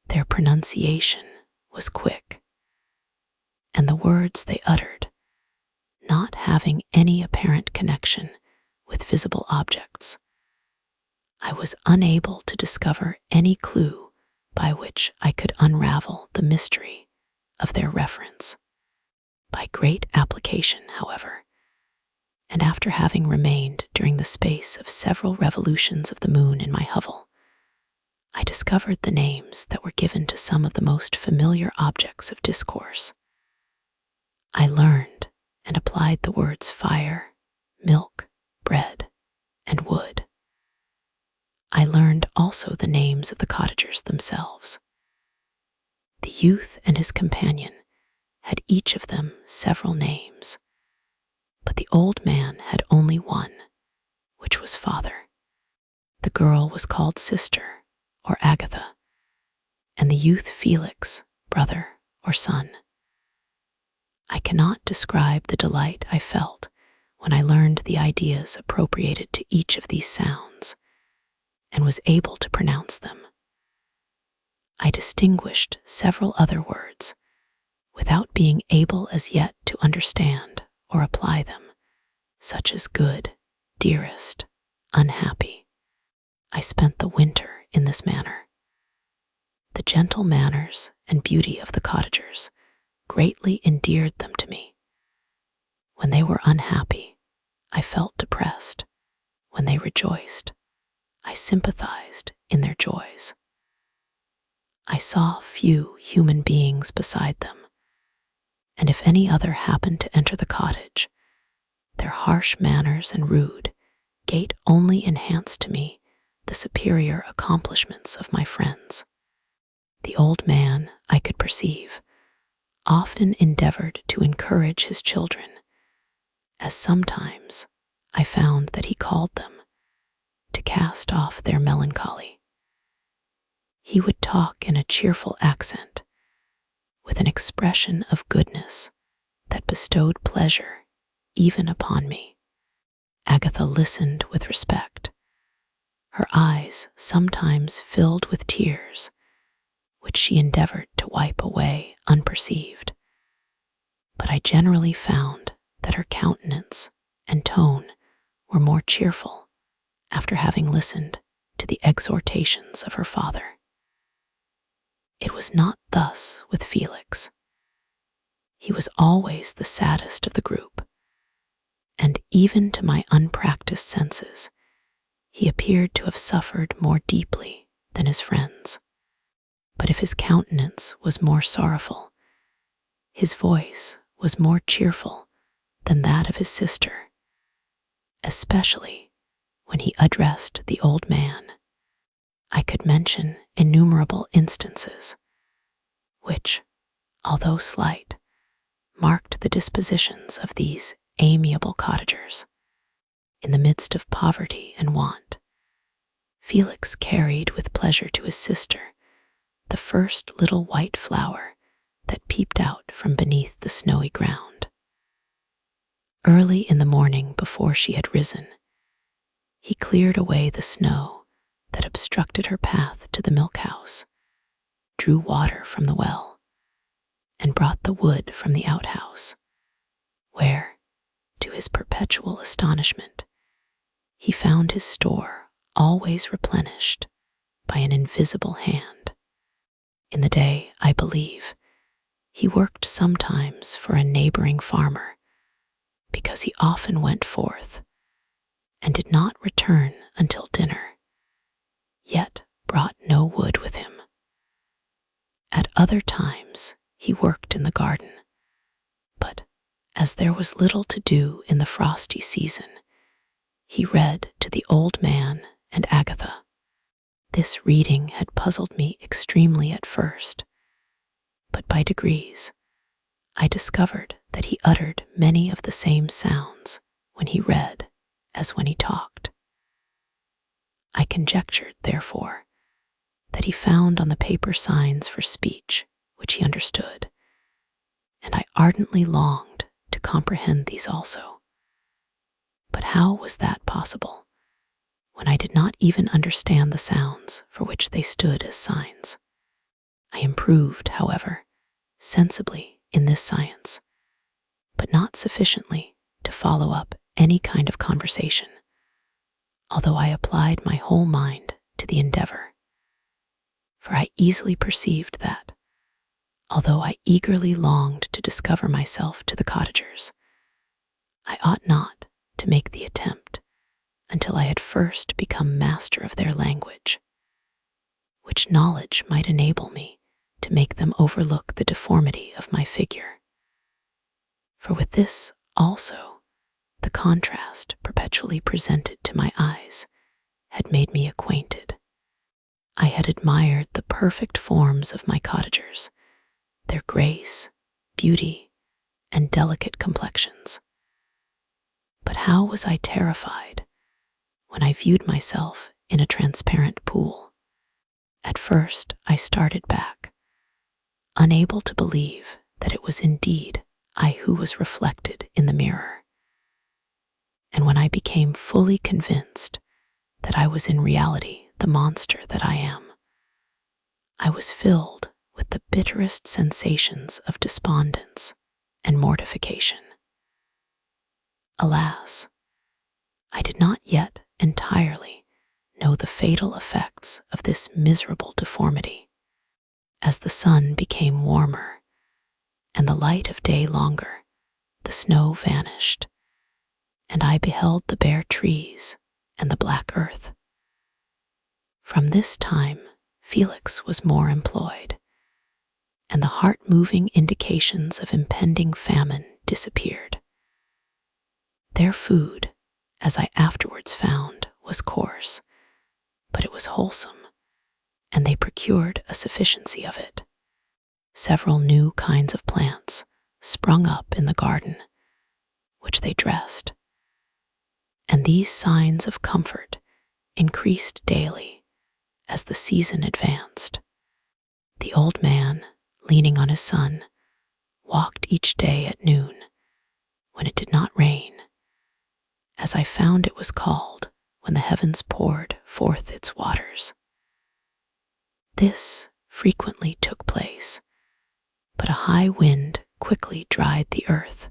Their pronunciation was quick, and the words they uttered, not having any apparent connection with visible objects, I was unable to discover any clue by which I could unravel the mystery of their reference. By great application, however, and after having remained during the space of several revolutions of the moon in my hovel, I discovered the names that were given to some of the most familiar objects of discourse. I learned and applied the words fire, milk, bread, and wood. I learned also the names of the cottagers themselves. The youth and his companion had each of them several names, but the old man had only one, which was father. The girl was called sister, or Agatha, and the youth Felix, brother or son. I cannot describe the delight I felt when I learned the ideas appropriated to each of these sounds, and was able to pronounce them. I distinguished several other words, without being able as yet to understand or apply them, such as good, dearest, unhappy. I spent the winter in this manner. The gentle manners and beauty of the cottagers greatly endeared them to me. When they were unhappy, I felt depressed. When they rejoiced, I sympathized in their joys. I saw few human beings beside them, and if any other happened to enter the cottage, their harsh manners and rude gait only enhanced to me the superior accomplishments of my friends. The old man, I could perceive, often endeavored to encourage his children, as sometimes I found that he called them to cast off their melancholy. He would talk in a cheerful accent, with an expression of goodness that bestowed pleasure even upon me. Agatha listened with respect. Her eyes sometimes filled with tears, which she endeavored to wipe away unperceived, but I generally found that that her countenance and tone were more cheerful after having listened to the exhortations of her father. It was not thus with Felix. He was always the saddest of the group, and even to my unpracticed senses, he appeared to have suffered more deeply than his friends. But if his countenance was more sorrowful, his voice was more cheerful than that of his sister, especially when he addressed the old man. I could mention innumerable instances which, although slight, marked the dispositions of these amiable cottagers. In the midst of poverty and want, Felix carried with pleasure to his sister the first little white flower that peeped out from beneath the snowy ground. Early in the morning, before she had risen, he cleared away the snow that obstructed her path to the milk house, drew water from the well, and brought the wood from the outhouse, where, to his perpetual astonishment, he found his store always replenished by an invisible hand. In the day, I believe, he worked sometimes for a neighboring farmer, because he often went forth and did not return until dinner, yet brought no wood with him. At other times he worked in the garden, but as there was little to do in the frosty season, he read to the old man and Agatha. This reading had puzzled me extremely at first, but by degrees I discovered that he uttered many of the same sounds when he read as when he talked. I conjectured, therefore, that he found on the paper signs for speech which he understood, and I ardently longed to comprehend these also. But how was that possible, when I did not even understand the sounds for which they stood as signs? I improved, however, sensibly in this science, but not sufficiently to follow up any kind of conversation, although I applied my whole mind to the endeavor. For I easily perceived that, although I eagerly longed to discover myself to the cottagers, I ought not to make the attempt until I had first become master of their language, which knowledge might enable me to make them overlook the deformity of my figure. For with this also, the contrast perpetually presented to my eyes had made me acquainted. I had admired the perfect forms of my cottagers, their grace, beauty, and delicate complexions. But how was I terrified when I viewed myself in a transparent pool? At first I started back, unable to believe that it was indeed I who was reflected in the mirror. And when I became fully convinced that I was in reality the monster that I am, I was filled with the bitterest sensations of despondence and mortification. Alas, I did not yet entirely know the fatal effects of this miserable deformity. As the sun became warmer and the light of day longer, the snow vanished, and I beheld the bare trees and the black earth. From this time, Felix was more employed, and the heart-moving indications of impending famine disappeared. Their food, as I afterwards found, was coarse, but it was wholesome, and they procured a sufficiency of it. Several new kinds of plants sprung up in the garden, which they dressed, and these signs of comfort increased daily as the season advanced. The old man, leaning on his son, walked each day at noon, when it did not rain, as I found it was called when the heavens poured forth its waters. This frequently took place, but a high wind quickly dried the earth,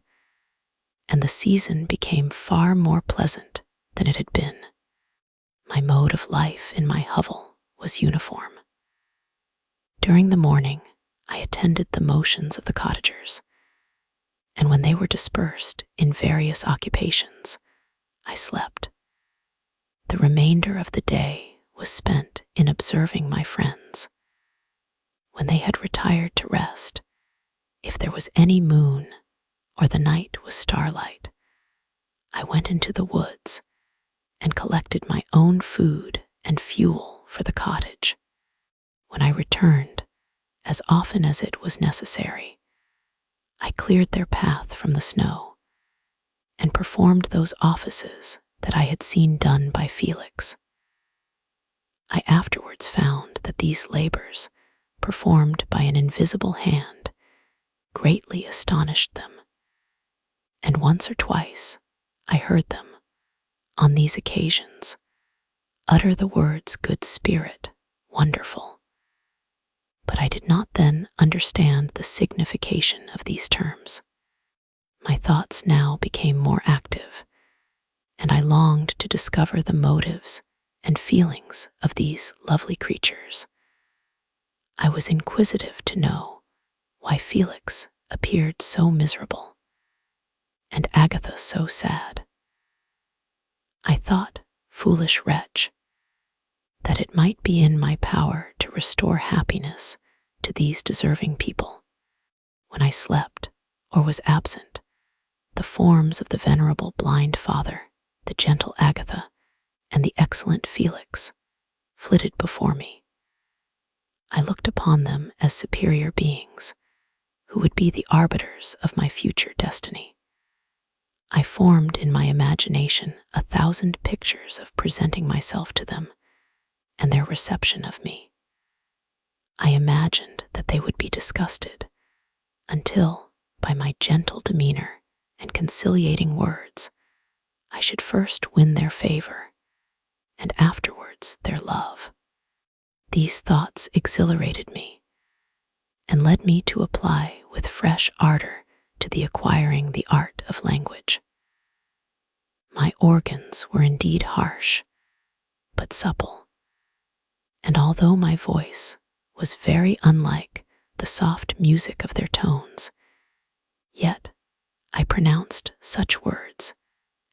and the season became far more pleasant than it had been. My mode of life in my hovel was uniform. During the morning, I attended the motions of the cottagers, and when they were dispersed in various occupations, I slept. The remainder of the day was spent in observing my friends. When they had retired to rest, if there was any moon or the night was starlight, I went into the woods and collected my own food and fuel for the cottage. When I returned, as often as it was necessary, I cleared their path from the snow and performed those offices that I had seen done by Felix. I afterwards found that these labors, performed by an invisible hand, greatly astonished them, and once or twice I heard them, on these occasions, utter the words "good spirit," "wonderful." But I did not then understand the signification of these terms. My thoughts now became more active, and I longed to discover the motives and feelings of these lovely creatures. I was inquisitive to know why Felix appeared so miserable, and Agatha so sad. I thought, foolish wretch, that it might be in my power to restore happiness to these deserving people. When I slept or was absent, the forms of the venerable blind father, the gentle Agatha, and the excellent Felix flitted before me. I looked upon them as superior beings who would be the arbiters of my future destiny. I formed in my imagination 1,000 pictures of presenting myself to them and their reception of me. I imagined that they would be disgusted until, by my gentle demeanor and conciliating words, I should first win their favor and afterwards their love. These thoughts exhilarated me and led me to apply with fresh ardor to the acquiring the art of language. My organs were indeed harsh, but supple, and although my voice was very unlike the soft music of their tones, yet I pronounced such words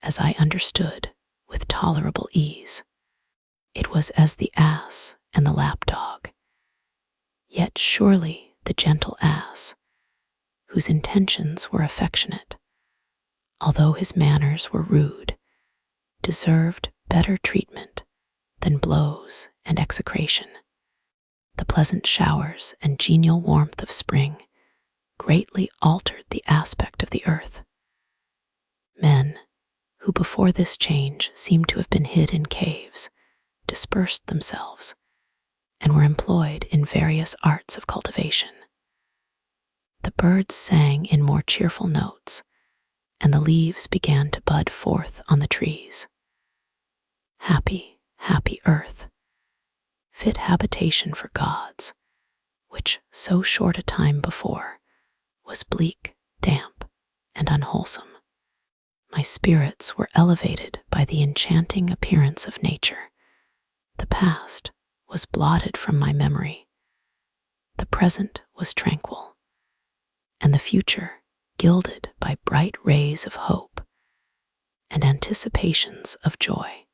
as I understood with tolerable ease. It was as the ass and the lapdog, yet surely the gentle ass, whose intentions were affectionate, although his manners were rude, deserved better treatment than blows and execration. The pleasant showers and genial warmth of spring greatly altered the aspect of the earth. Men, who before this change seemed to have been hid in caves, dispersed themselves and were employed in various arts of cultivation. The birds sang in more cheerful notes, and the leaves began to bud forth on the trees. Happy, happy earth, fit habitation for gods, which so short a time before was bleak, damp, and unwholesome. My spirits were elevated by the enchanting appearance of nature. The past was blotted from my memory. The present was tranquil, and the future gilded by bright rays of hope and anticipations of joy.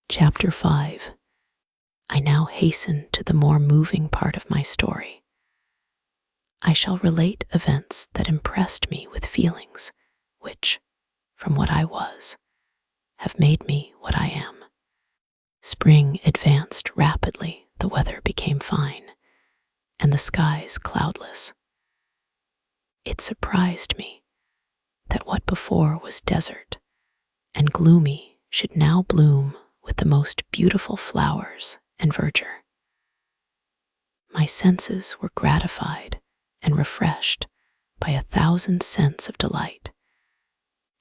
Chapter 5. I now hasten to the more moving part of my story. I shall relate events that impressed me with feelings which, from what I was, have made me what I am. Spring advanced rapidly, the weather became fine, and the skies cloudless. It surprised me that what before was desert and gloomy should now bloom with the most beautiful flowers and verdure. My senses were gratified and refreshed by 1,000 scents of delight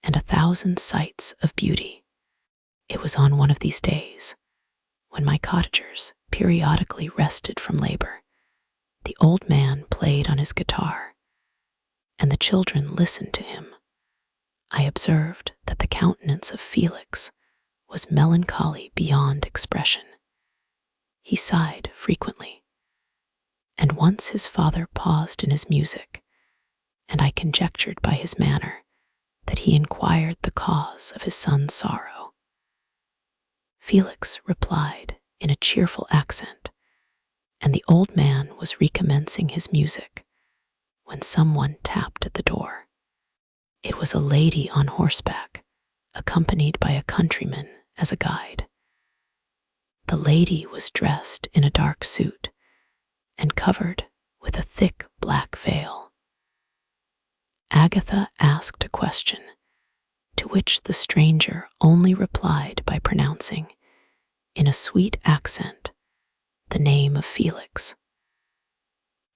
and 1,000 sights of beauty. It was on one of these days, when my cottagers periodically rested from labor, The old man played on his guitar, and the children listened to him. I observed that the countenance of Felix was melancholy beyond expression. He sighed frequently, and once his father paused in his music, and I conjectured by his manner that he inquired the cause of his son's sorrow. Felix replied in a cheerful accent, and the old man was recommencing his music when someone tapped at the door. It was a lady on horseback, accompanied by a countryman as a guide. The lady was dressed in a dark suit and covered with a thick black veil. Agatha asked a question, to which the stranger only replied by pronouncing, in a sweet accent, the name of Felix.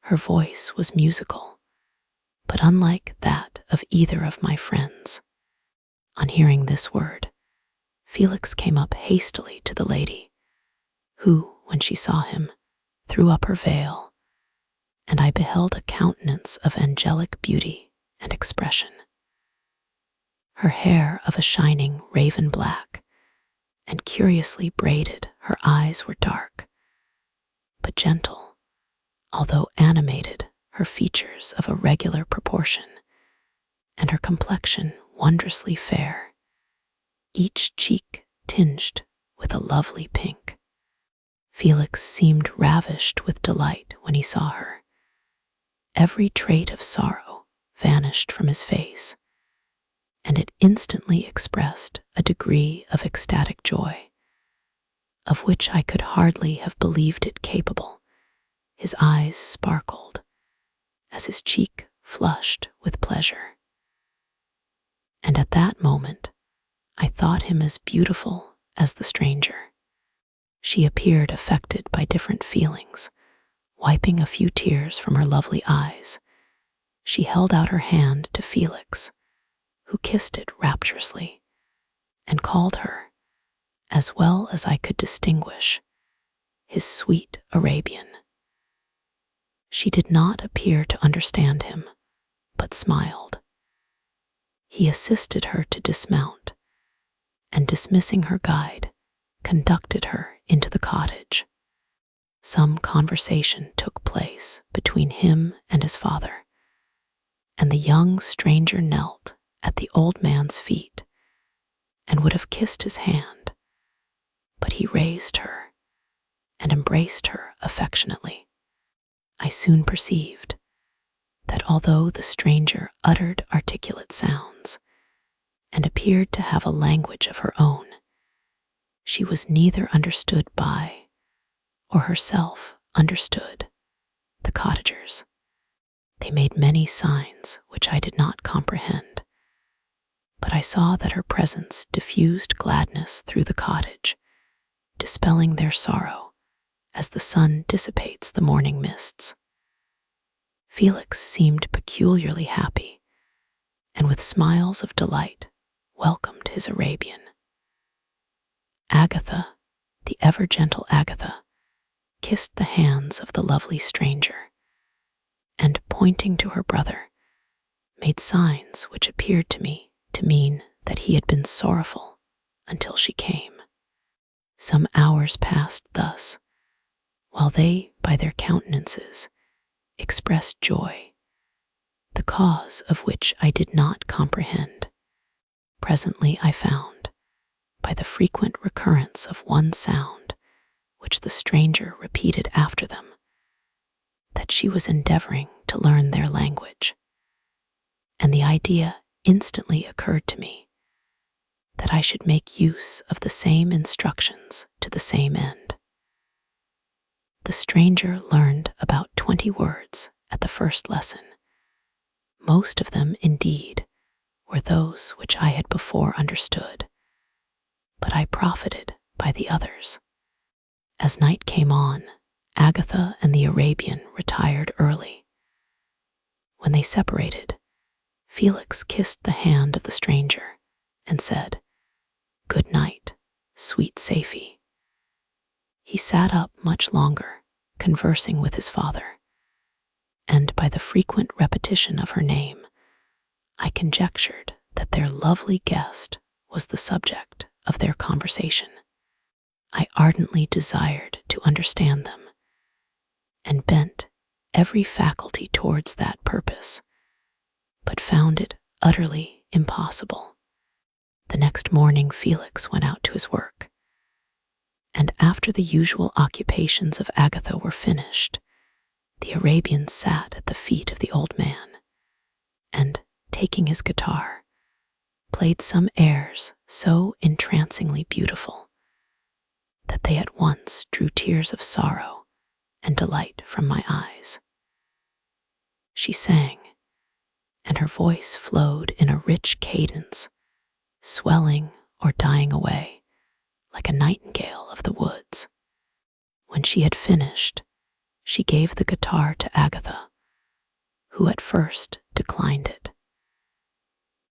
Her voice was musical, but unlike that of either of my friends. On hearing this word, Felix came up hastily to the lady, who, when she saw him, threw up her veil, and I beheld a countenance of angelic beauty and expression. Her hair of a shining raven black, and curiously braided, her eyes were dark, but gentle, although animated, her features of a regular proportion, and her complexion wondrously fair, each cheek tinged with a lovely pink. Felix seemed ravished with delight when he saw her. Every trait of sorrow vanished from his face, and it instantly expressed a degree of ecstatic joy, of which I could hardly have believed it capable. His eyes sparkled, as his cheek flushed with pleasure. And at that moment, I thought him as beautiful as the stranger. She appeared affected by different feelings. Wiping a few tears from her lovely eyes, she held out her hand to Felix, who kissed it rapturously, and called her, as well as I could distinguish, his sweet Arabian. She did not appear to understand him, but smiled. He assisted her to dismount, and dismissing her guide, conducted her into the cottage. Some conversation took place between him and his father, and the young stranger knelt at the old man's feet and would have kissed his hand, but he raised her and embraced her affectionately. I soon perceived that although the stranger uttered articulate sounds and appeared to have a language of her own, she was neither understood by or herself understood the cottagers. They made many signs which I did not comprehend, but I saw that her presence diffused gladness through the cottage, dispelling their sorrow as the sun dissipates the morning mists. Felix seemed peculiarly happy, and with smiles of delight welcomed his Arabian. Agatha, the ever-gentle Agatha, kissed the hands of the lovely stranger, and pointing to her brother, made signs which appeared to me to mean that he had been sorrowful until she came. Some hours passed thus, while they, by their countenances, expressed joy, the cause of which I did not comprehend. Presently I found, by the frequent recurrence of one sound, which the stranger repeated after them, that she was endeavoring to learn their language, and the idea instantly occurred to me that I should make use of the same instructions to the same end. The stranger learned about 20 words at the first lesson. Most of them, indeed, were those which I had before understood, but I profited by the others. As night came on, Agatha and the Arabian retired early. When they separated, Felix kissed the hand of the stranger and said, "Good night, sweet Safie." He sat up much longer, conversing with his father, by the frequent repetition of her name, I conjectured that their lovely guest was the subject of their conversation. I ardently desired to understand them, and bent every faculty towards that purpose, but found it utterly impossible. The next morning Felix went out to his work, and after the usual occupations of Agatha were finished, the Arabian sat at the feet of the old man, and, taking his guitar, played some airs so entrancingly beautiful that they at once drew tears of sorrow and delight from my eyes. She sang, and her voice flowed in a rich cadence, swelling or dying away like a nightingale of the woods. When she had finished, she gave the guitar to Agatha, who at first declined it.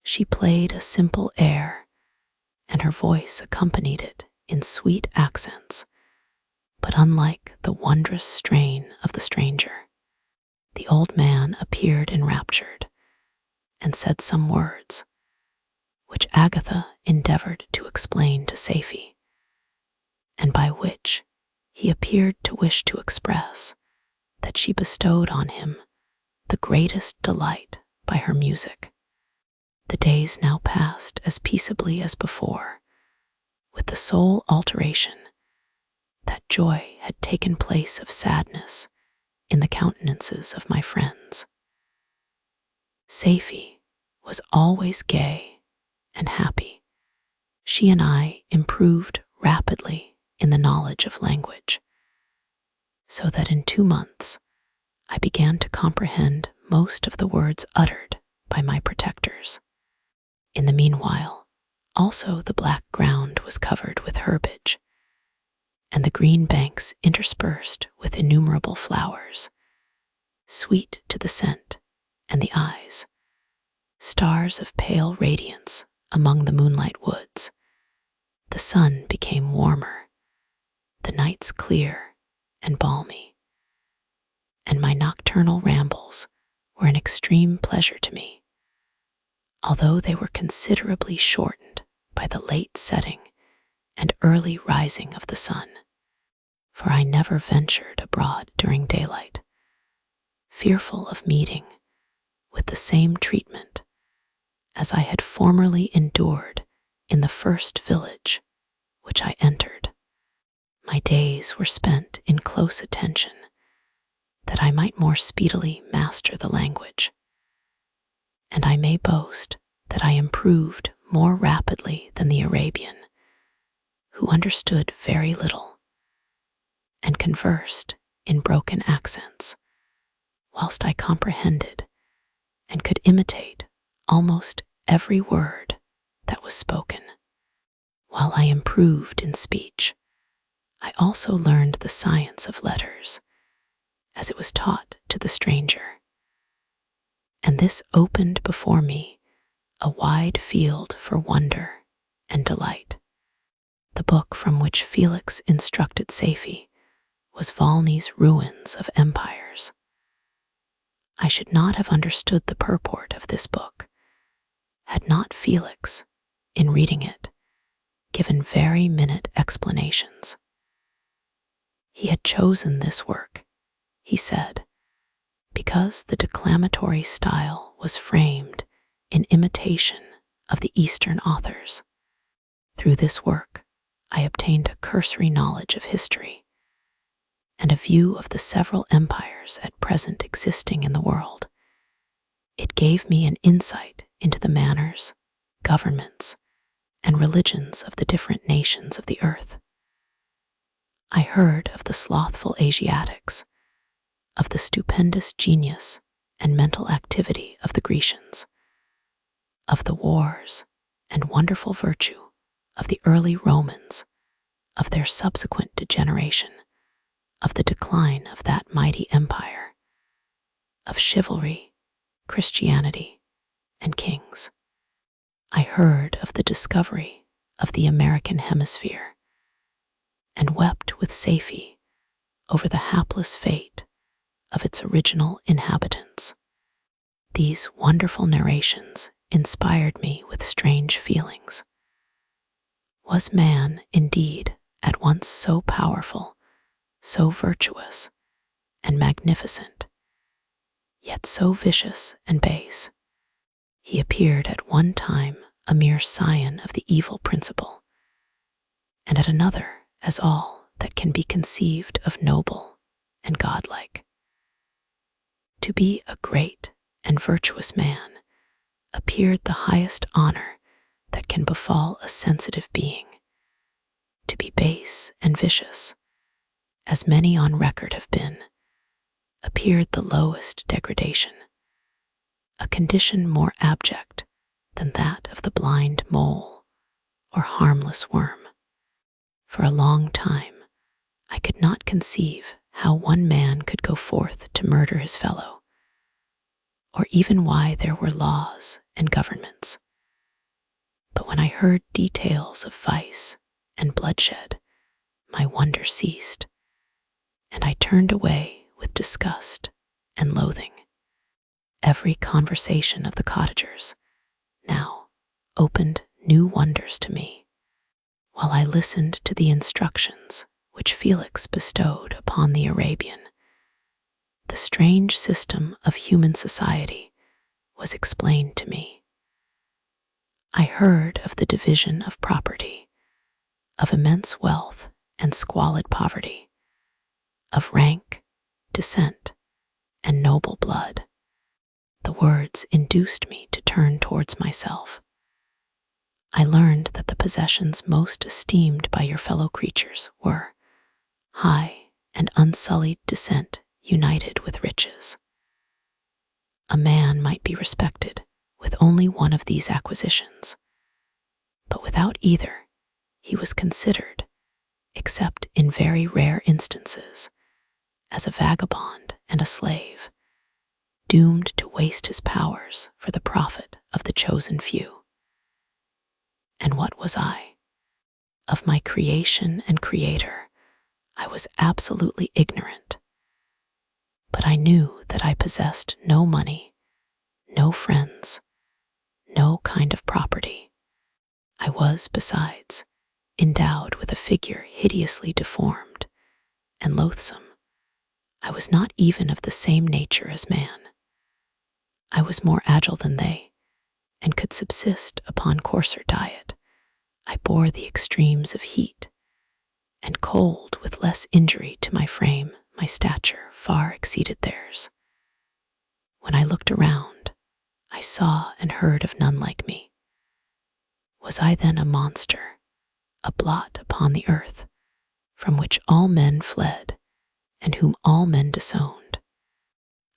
She played a simple air, and her voice accompanied it in sweet accents, but unlike the wondrous strain of the stranger. The old man appeared enraptured, and said some words, which Agatha endeavored to explain to Safie, and by which he appeared to wish to express that she bestowed on him the greatest delight by her music. The days now passed as peaceably as before, with the sole alteration that joy had taken place of sadness in the countenances of my friends. Safie was always gay and happy. She and I improved rapidly in the knowledge of language, so that in 2 months I began to comprehend most of the words uttered by my protectors. In the meanwhile, also the black ground was covered with herbage, and the green banks interspersed with innumerable flowers, sweet to the scent and the eyes, stars of pale radiance among the moonlight woods. The sun became warmer, the nights clear and balmy, and my nocturnal rambles were an extreme pleasure to me, although they were considerably shortened by the late setting and early rising of the sun, for I never ventured abroad during daylight, fearful of meeting with the same treatment as I had formerly endured in the first village which I entered. My days were spent in close attention, that I might more speedily master the language, and I may boast that I improved more rapidly than the Arabian, who understood very little and conversed in broken accents, whilst I comprehended and could imitate almost every word that was spoken. While I improved in speech, I also learned the science of letters, as it was taught to the stranger, and this opened before me a wide field for wonder and delight. The book from which Felix instructed Safie was Volney's Ruins of Empires. I should not have understood the purport of this book had not Felix, in reading it, given very minute explanations. He had chosen this work, he said, because the declamatory style was framed in imitation of the Eastern authors. Through this work, I obtained a cursory knowledge of history and a view of the several empires at present existing in the world. It gave me an insight into the manners, governments, and religions of the different nations of the earth. I heard of the slothful Asiatics, of the stupendous genius and mental activity of the Grecians, of the wars and wonderful virtue of the early Romans, of their subsequent degeneration, of the decline of that mighty empire, of chivalry, Christianity, and kings. I heard of the discovery of the American hemisphere, and wept with Safie over the hapless fate of its original inhabitants. These wonderful narrations inspired me with strange feelings. Was man, indeed, at once so powerful, so virtuous, and magnificent, yet so vicious and base? He appeared at one time a mere scion of the evil principle, and at another as all that can be conceived of noble and godlike. To be a great and virtuous man appeared the highest honor that can befall a sensitive being. To be base and vicious, as many on record have been, appeared the lowest degradation, a condition more abject than that of the blind mole or harmless worm. For a long time, I could not conceive how one man could go forth to murder his fellow, or even why there were laws and governments. But when I heard details of vice and bloodshed, my wonder ceased, and I turned away with disgust and loathing. Every conversation of the cottagers now opened new wonders to me, while I listened to the instructions which Felix bestowed upon the Arabian. The strange system of human society was explained to me. I heard of the division of property, of immense wealth and squalid poverty, of rank, descent, and noble blood. The words induced me to turn towards myself. I learned that the possessions most esteemed by your fellow creatures were high and unsullied descent united with riches. A man might be respected with only one of these acquisitions, but without either he was considered, except in very rare instances, as a vagabond and a slave, doomed to waste his powers for the profit of the chosen few. And what was I? Of my creation and creator, I was absolutely ignorant. But I knew that I possessed no money, no friends, no kind of property. I was, besides, endowed with a figure hideously deformed and loathsome. I was not even of the same nature as man. I was more agile than they, and could subsist upon coarser diet. I bore the extremes of heat and cold with less injury to my frame. My stature far exceeded theirs. When I looked around, I saw and heard of none like me. Was I then a monster, a blot upon the earth, from which all men fled, and whom all men disowned?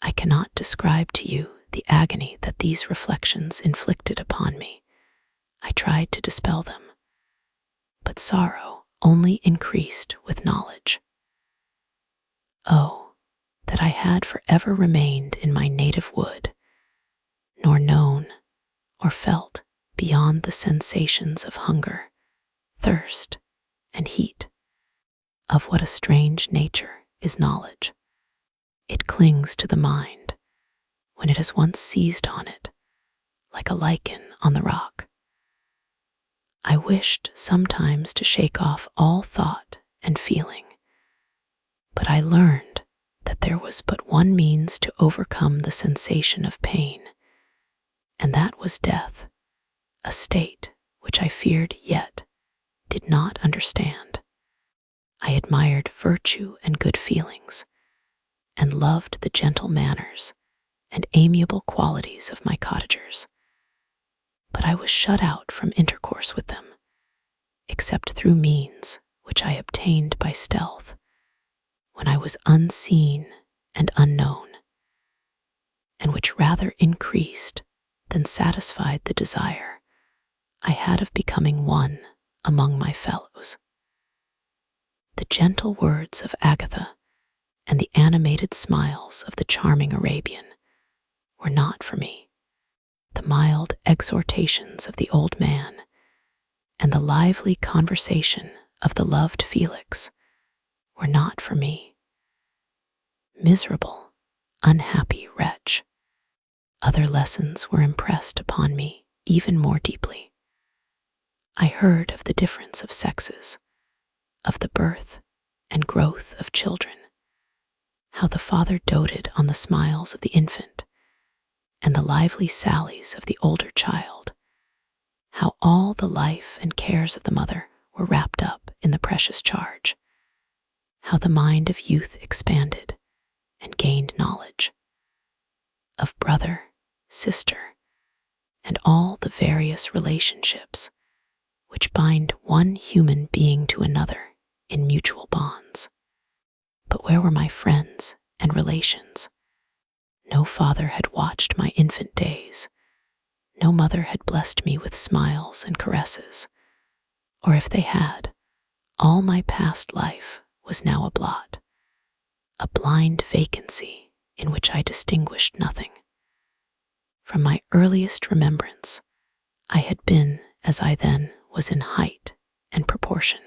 I cannot describe to you the agony that these reflections inflicted upon me. I tried to dispel them, but sorrow only increased with knowledge. Oh, that I had forever remained in my native wood, nor known or felt beyond the sensations of hunger, thirst, and heat. Of what a strange nature is knowledge. It clings to the mind when it has once seized on it, like a lichen on the rock. I wished sometimes to shake off all thought and feeling, but I learned that there was but one means to overcome the sensation of pain, and that was death, a state which I feared yet did not understand. I admired virtue and good feelings, and loved the gentle manners and amiable qualities of my cottagers, but I was shut out from intercourse with them, except through means which I obtained by stealth, when I was unseen and unknown, and which rather increased than satisfied the desire I had of becoming one among my fellows. The gentle words of Agatha and the animated smiles of the charming Arabian were not for me. The mild exhortations of the old man and the lively conversation of the loved Felix were not for me. Miserable unhappy wretch. Other lessons were impressed upon me even more deeply. I heard of the difference of sexes, of the birth and growth of children, how the father doted on the smiles of the infant and the lively sallies of the older child, how all the life and cares of the mother were wrapped up in the precious charge, how the mind of youth expanded and gained knowledge of brother, sister, and all the various relationships which bind one human being to another in mutual bonds. But where were my friends and relations? No father had watched my infant days. No mother had blessed me with smiles and caresses. Or if they had, all my past life was now a blot, a blind vacancy in which I distinguished nothing. From my earliest remembrance, I had been as I then was in height and proportion.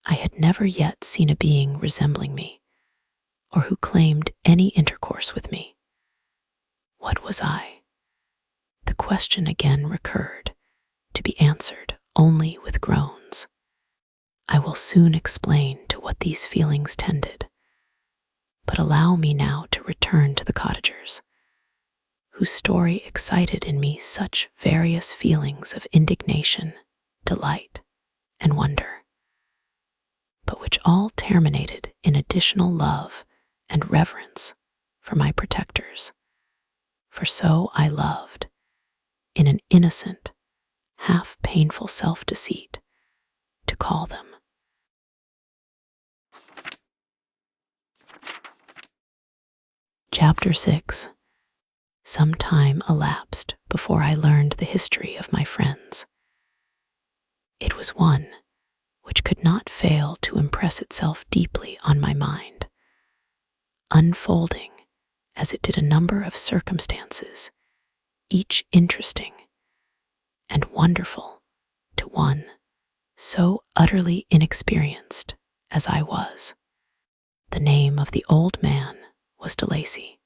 I had never yet seen a being resembling me, or who claimed any intercourse with me. What was I? The question again recurred, to be answered only with groans. I will soon explain to what these feelings tended, but allow me now to return to the cottagers, whose story excited in me such various feelings of indignation, delight, and wonder, but which all terminated in additional love and reverence for my protectors. For so I loved, in an innocent, half painful self-deceit, to call them. Chapter 6. Some time elapsed before I learned the history of my friends. It was one which could not fail to impress itself deeply on my mind, unfolding as it did a number of circumstances, each interesting and wonderful to one so utterly inexperienced as I was. The name of the old man was de Lacy.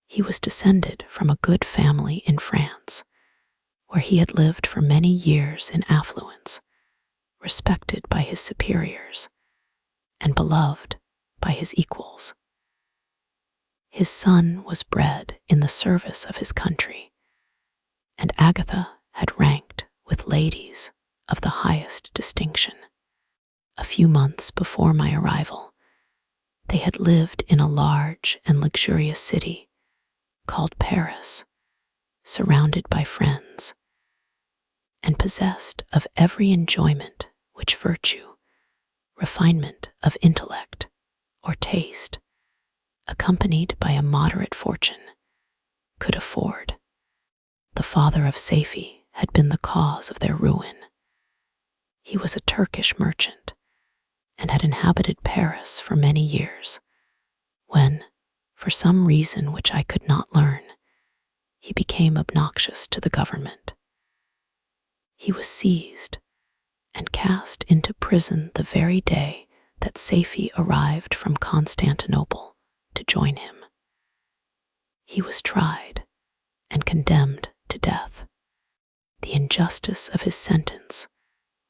He was descended from a good family in France, where he had lived for many years in affluence, respected by his superiors, and beloved by his equals. His son was bred in the service of his country, and Agatha had ranked with ladies of the highest distinction. A few months before my arrival, they had lived in a large and luxurious city called Paris, surrounded by friends, and possessed of every enjoyment which virtue, refinement of intellect, or taste, accompanied by a moderate fortune, could afford. The father of Safie had been the cause of their ruin. He was a Turkish merchant and had inhabited Paris for many years, when, for some reason which I could not learn, he became obnoxious to the government. He was seized and cast into prison the very day that Safie arrived from Constantinople to join him. He was tried and condemned to death. The injustice of his sentence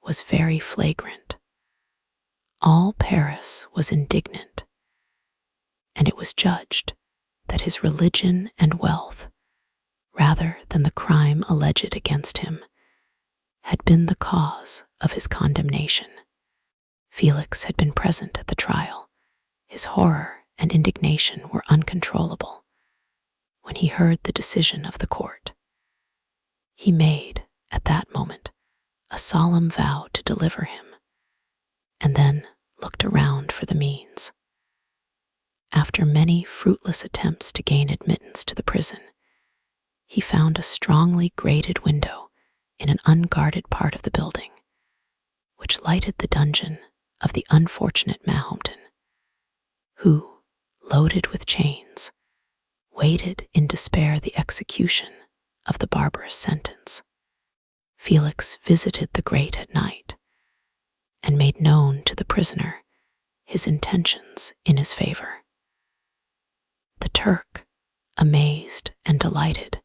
was very flagrant. All Paris was indignant, and it was judged that his religion and wealth, rather than the crime alleged against him, had been the cause of his condemnation. Felix had been present at the trial. His horror and indignation were uncontrollable when he heard the decision of the court. He made, at that moment, a solemn vow to deliver him, and then looked around for the means. After many fruitless attempts to gain admittance to the prison, he found a strongly grated window in an unguarded part of the building, which lighted the dungeon of the unfortunate Mahometan, who, loaded with chains, waited in despair the execution of the barbarous sentence. Felix visited the grate at night and made known to the prisoner his intentions in his favor. The Turk, amazed and delighted,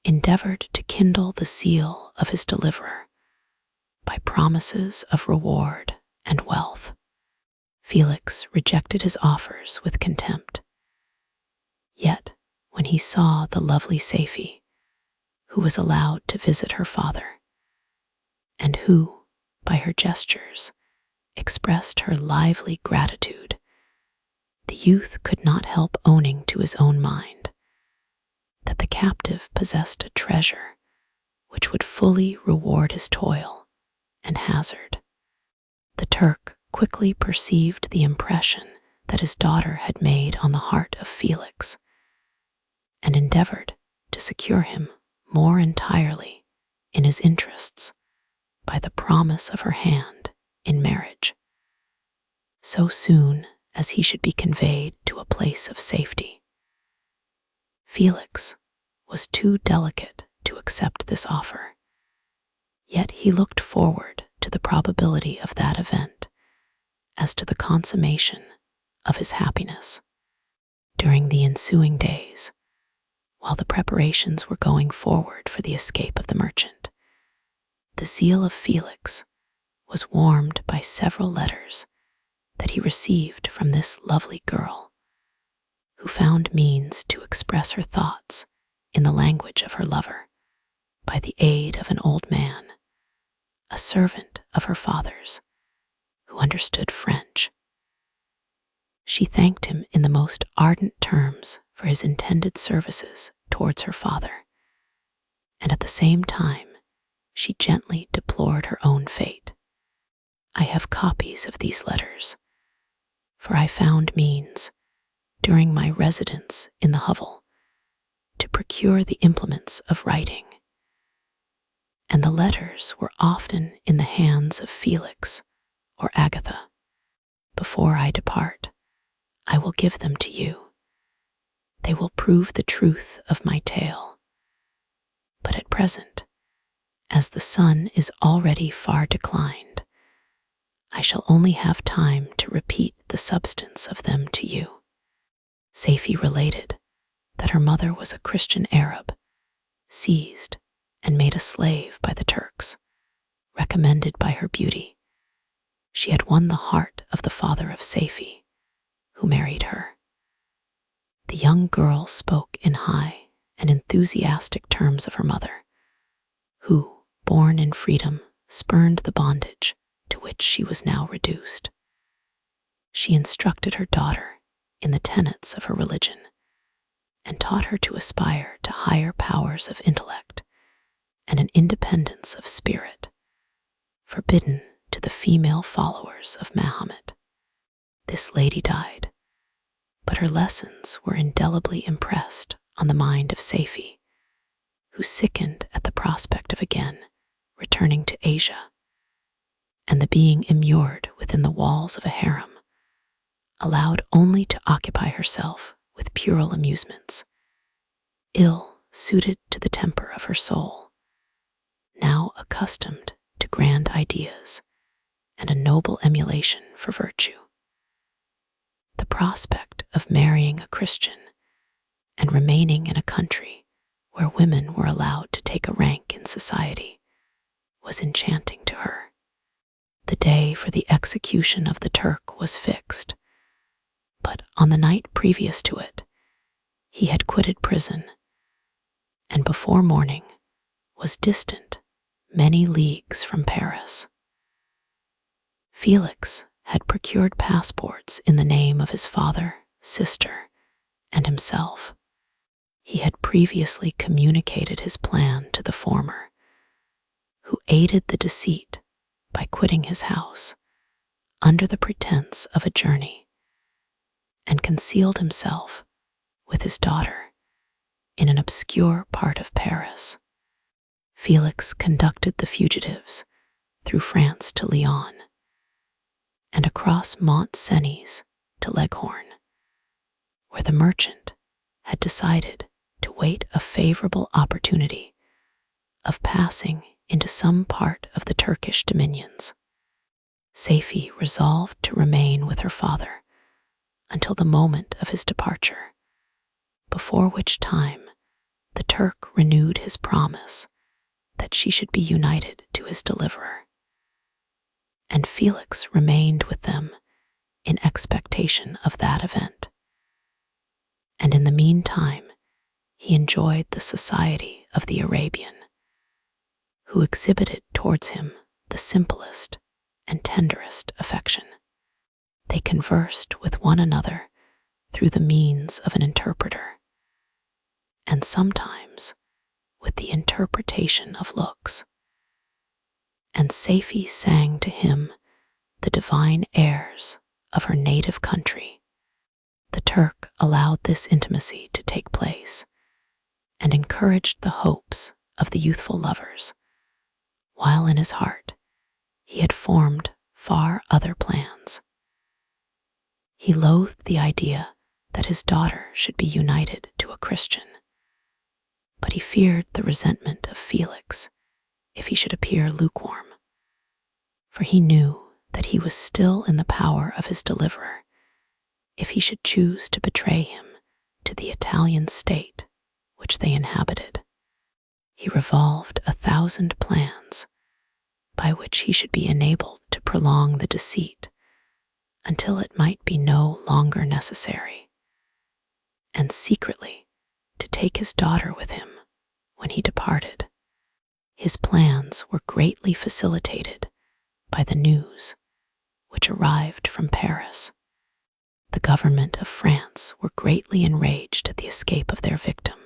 endeavored to kindle the zeal of his deliverer by promises of reward and wealth. Felix rejected his offers with contempt. Yet, when he saw the lovely Safie, who was allowed to visit her father, and who, by her gestures, expressed her lively gratitude, the youth could not help owning to his own mind that the captive possessed a treasure which would fully reward his toil and hazard. The Turk quickly perceived the impression that his daughter had made on the heart of Felix, and endeavored to secure him more entirely in his interests by the promise of her hand in marriage, so soon as he should be conveyed to a place of safety. Felix was too delicate to accept this offer, yet he looked forward to the probability of that event as to the consummation of his happiness. During the ensuing days, while the preparations were going forward for the escape of the merchant, the zeal of Felix was warmed by several letters that he received from this lovely girl, who found means to express her thoughts in the language of her lover by the aid of an old man, a servant of her father's, who understood French. She thanked him in the most ardent terms for his intended services towards her father, and at the same time she gently deplored her own fate. I have copies of these letters, for I found means, during my residence in the hovel, to procure the implements of writing, and the letters were often in the hands of Felix or Agatha. Before I depart, I will give them to you. They will prove the truth of my tale. But at present, as the sun is already far declined, I shall only have time to repeat the substance of them to you. Safie related that her mother was a Christian Arab, seized and made a slave by the Turks, recommended by her beauty. She had won the heart of the father of Safie, who married her. The young girl spoke in high and enthusiastic terms of her mother, who, born in freedom, spurned the bondage to which she was now reduced. She instructed her daughter in the tenets of her religion, and taught her to aspire to higher powers of intellect and an independence of spirit, forbidden to the female followers of Mahomet. This lady died, but her lessons were indelibly impressed on the mind of Safie, who sickened at the prospect of again returning to Asia, and the being immured within the walls of a harem, allowed only to occupy herself with puerile amusements, ill suited to the temper of her soul, now accustomed to grand ideas and a noble emulation for virtue. The prospect of marrying a Christian and remaining in a country where women were allowed to take a rank in society was enchanting to her. The day for the execution of the Turk was fixed, but on the night previous to it, he had quitted prison, and before morning was distant many leagues from Paris. Felix had procured passports in the name of his father, sister, and himself. He had previously communicated his plan to the former, who aided the deceit by quitting his house under the pretense of a journey, and concealed himself with his daughter in an obscure part of Paris. Felix conducted the fugitives through France to Lyon, and across Mont Cenis to Leghorn, where the merchant had decided to wait a favorable opportunity of passing into some part of the Turkish dominions. Safie resolved to remain with her father until the moment of his departure, before which time the Turk renewed his promise that she should be united to his deliverer. And Felix remained with them in expectation of that event. And in the meantime, he enjoyed the society of the Arabian, who exhibited towards him the simplest and tenderest affection. They conversed with one another through the means of an interpreter, and sometimes with the interpretation of looks. And Safie sang to him the divine airs of her native country. The Turk allowed this intimacy to take place and encouraged the hopes of the youthful lovers, while in his heart he had formed far other plans. He loathed the idea that his daughter should be united to a Christian, but he feared the resentment of Felix if he should appear lukewarm, for he knew that he was still in the power of his deliverer if he should choose to betray him to the Italian state which they inhabited. He revolved 1,000 plans by which he should be enabled to prolong the deceit until it might be no longer necessary, and secretly to take his daughter with him when he departed. His plans were greatly facilitated by the news which arrived from Paris. The government of France were greatly enraged at the escape of their victim,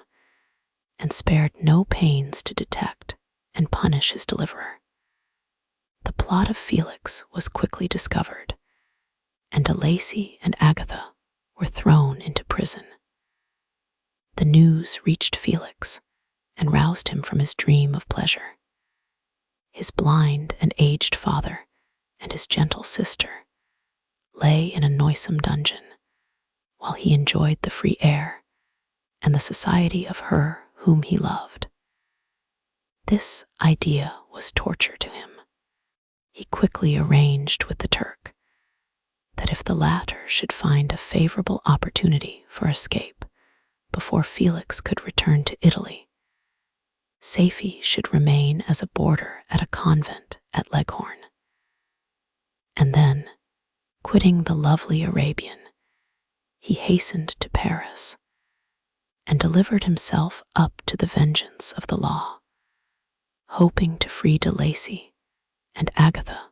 and spared no pains to detect and punish his deliverer. The plot of Felix was quickly discovered, and De Lacy and Agatha were thrown into prison. The news reached Felix and roused him from his dream of pleasure. His blind and aged father and his gentle sister lay in a noisome dungeon, while he enjoyed the free air and the society of her whom he loved. This idea was torture to him. He quickly arranged with the Turk that if the latter should find a favorable opportunity for escape before Felix could return to Italy, Safie should remain as a boarder at a convent at Leghorn. And then, quitting the lovely Arabian, he hastened to Paris and delivered himself up to the vengeance of the law, hoping to free De Lacy and Agatha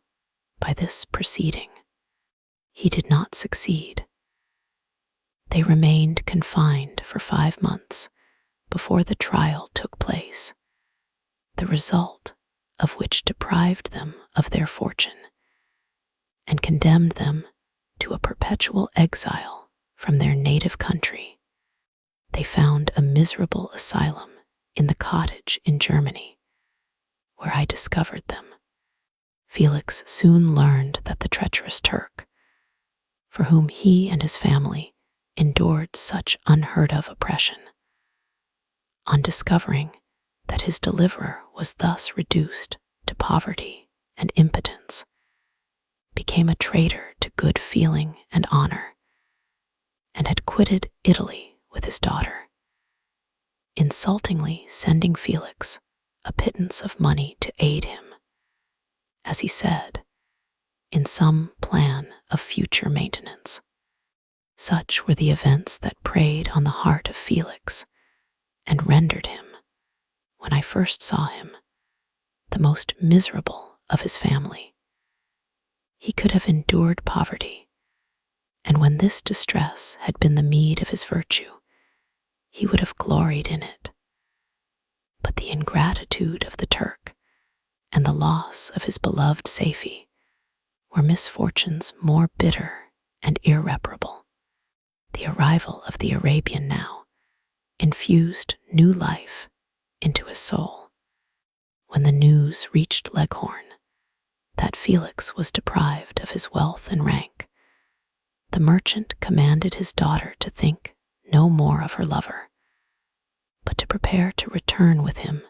by this proceeding. He did not succeed. They remained confined for 5 months before the trial took place, the result of which deprived them of their fortune and condemned them to a perpetual exile from their native country. They found a miserable asylum in the cottage in Germany, where I discovered them. Felix soon learned that the treacherous Turk, for whom he and his family endured such unheard-of oppression, on discovering that his deliverer was thus reduced to poverty and impotence, became a traitor to good feeling and honor, and had quitted Italy with his daughter, insultingly sending Felix a pittance of money to aid him, as he said, in some plan of future maintenance. Such were the events that preyed on the heart of Felix and rendered him, when I first saw him, the most miserable of his family. He could have endured poverty, and when this distress had been the meed of his virtue, he would have gloried in it. But the ingratitude of the Turk and the loss of his beloved Safie were misfortunes more bitter and irreparable. The arrival of the Arabian now infused new life into his soul. When the news reached Leghorn that Felix was deprived of his wealth and rank, the merchant commanded his daughter to think no more of her lover, but to prepare to return with him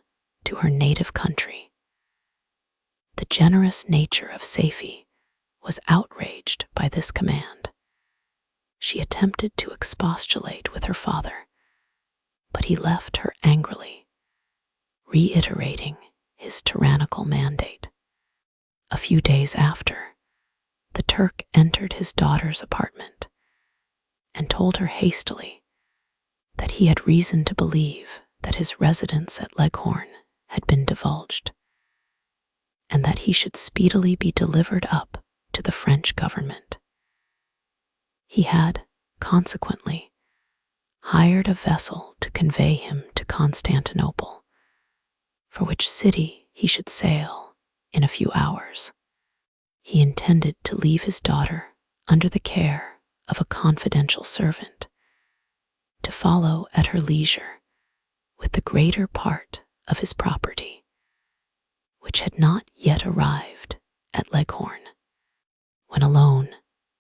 to her native country. The generous nature of Safie was outraged by this command. She attempted to expostulate with her father, but he left her angrily, reiterating his tyrannical mandate. A few days after, the Turk entered his daughter's apartment and told her hastily that he had reason to believe that his residence at Leghorn had been divulged, and that he should speedily be delivered up to the French government. He had, consequently, hired a vessel to convey him to Constantinople, for which city he should sail in a few hours. He intended to leave his daughter under the care of a confidential servant, to follow at her leisure with the greater part of his property, which had not yet arrived at Leghorn. When alone,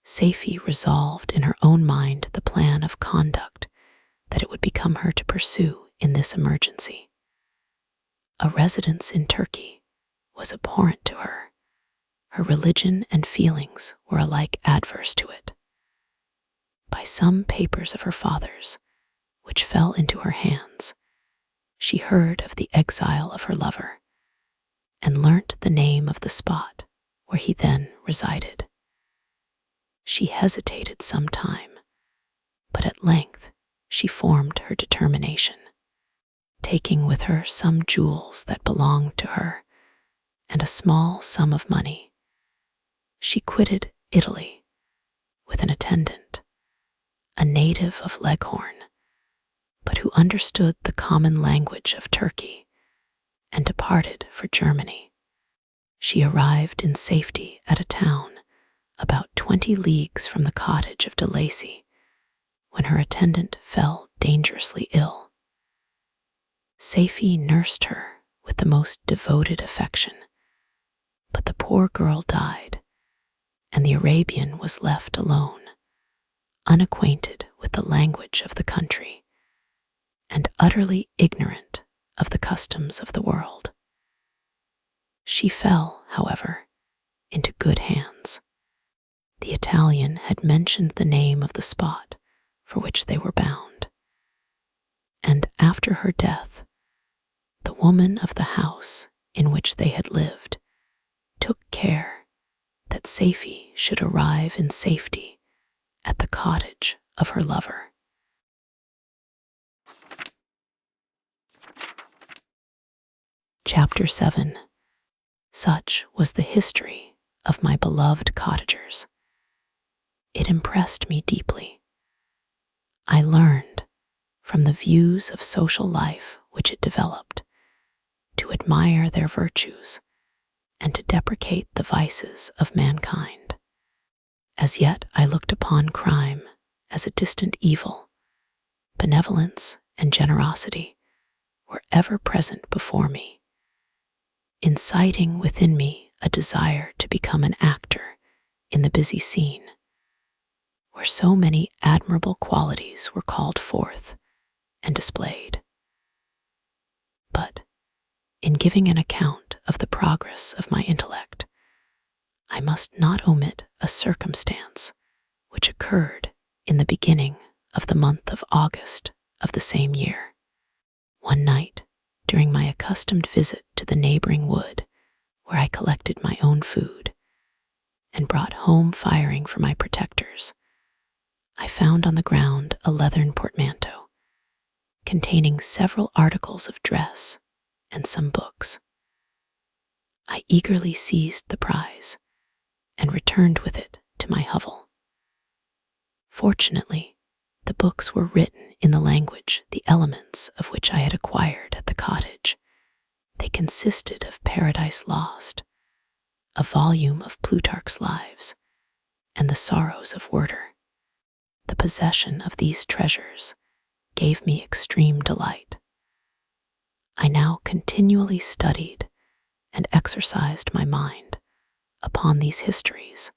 Safie resolved in her own mind the plan of conduct that it would become her to pursue in this emergency. A residence in Turkey was abhorrent to her. Her religion and feelings were alike adverse to it. By some papers of her father's, which fell into her hands, she heard of the exile of her lover, and learnt the name of the spot where he then resided. She hesitated some time, but at length she formed her determination. Taking with her some jewels that belonged to her and a small sum of money, she quitted Italy with an attendant, a native of Leghorn, but who understood the common language of Turkey, and departed for Germany. She arrived in safety at a town about 20 leagues from the cottage of de Lacy, when her attendant fell dangerously ill. Safie nursed her with the most devoted affection, but the poor girl died, and the Arabian was left alone, unacquainted with the language of the country, and utterly ignorant of the customs of the world. She fell, however, into good hands. The Italian had mentioned the name of the spot for which they were bound, and after her death, the woman of the house in which they had lived took care that Safie should arrive in safety at the cottage of her lover. Chapter 7. Such was the history of my beloved cottagers. It impressed me deeply. I learned, from the views of social life which it developed, to admire their virtues and to deprecate the vices of mankind. As yet I looked upon crime as a distant evil. Benevolence and generosity were ever present before me, inciting within me a desire to become an actor in the busy scene, where so many admirable qualities were called forth and displayed. But in giving an account of the progress of my intellect, I must not omit a circumstance which occurred in the beginning of the month of August of the same year. One night, during my accustomed visit to the neighboring wood, where I collected my own food and brought home firing for my protectors, I found on the ground a leathern portmanteau containing several articles of dress and some books. I eagerly seized the prize and returned with it to my hovel. Fortunately, the books were written in the language, the elements of which I had acquired at the cottage. They consisted of Paradise Lost, a volume of Plutarch's Lives, and the Sorrows of Werter. The possession of these treasures gave me extreme delight. I now continually studied and exercised my mind upon these histories,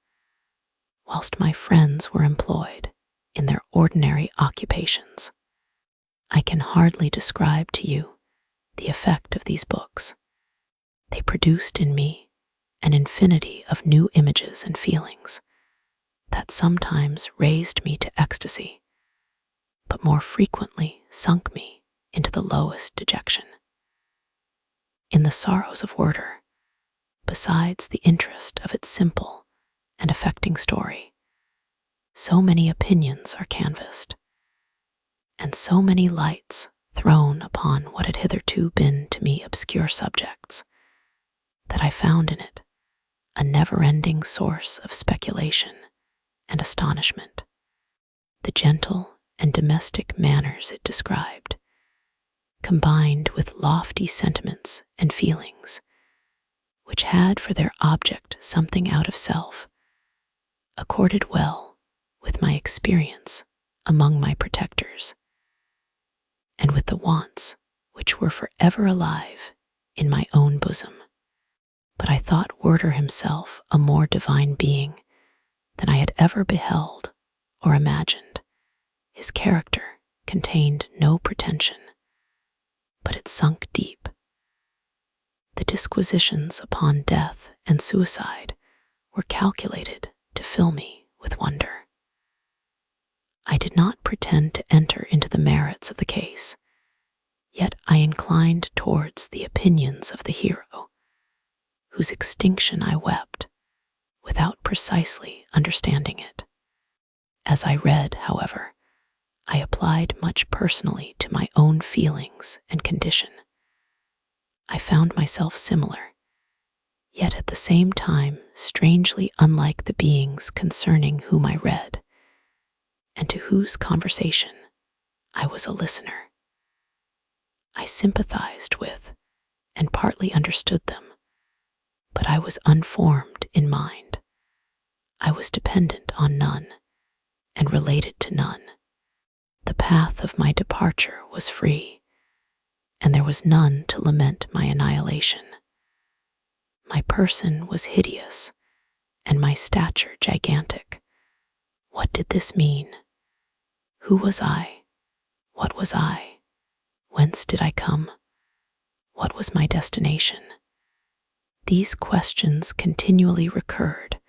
whilst my friends were employed in their ordinary occupations. I can hardly describe to you the effect of these books. They produced in me an infinity of new images and feelings that sometimes raised me to ecstasy, but more frequently sunk me into the lowest dejection. In The Sorrows of Werther, besides the interest of its simple and affecting story, so many opinions are canvassed, and so many lights thrown upon what had hitherto been to me obscure subjects, that I found in it a never-ending source of speculation and astonishment. The gentle and domestic manners it described, combined with lofty sentiments and feelings, which had for their object something out of self, accorded well with my experience among my protectors, and with the wants which were forever alive in my own bosom. But I thought Werther himself a more divine being than I had ever beheld or imagined. His character contained no pretension, but it sunk deep. The disquisitions upon death and suicide were calculated to fill me with wonder. I did not pretend to enter into the merits of the case, yet I inclined towards the opinions of the hero, whose extinction I wept, without precisely understanding it. As I read, however, I applied much personally to my own feelings and condition. I found myself similar, yet at the same time strangely unlike the beings concerning whom I read, and to whose conversation I was a listener. I sympathized with and partly understood them, but I was unformed in mind. I was dependent on none and related to none. The path of my departure was free, and there was none to lament my annihilation. My person was hideous, and my stature gigantic. What did this mean? Who was I? What was I? Whence did I come? What was my destination? These questions continually recurred,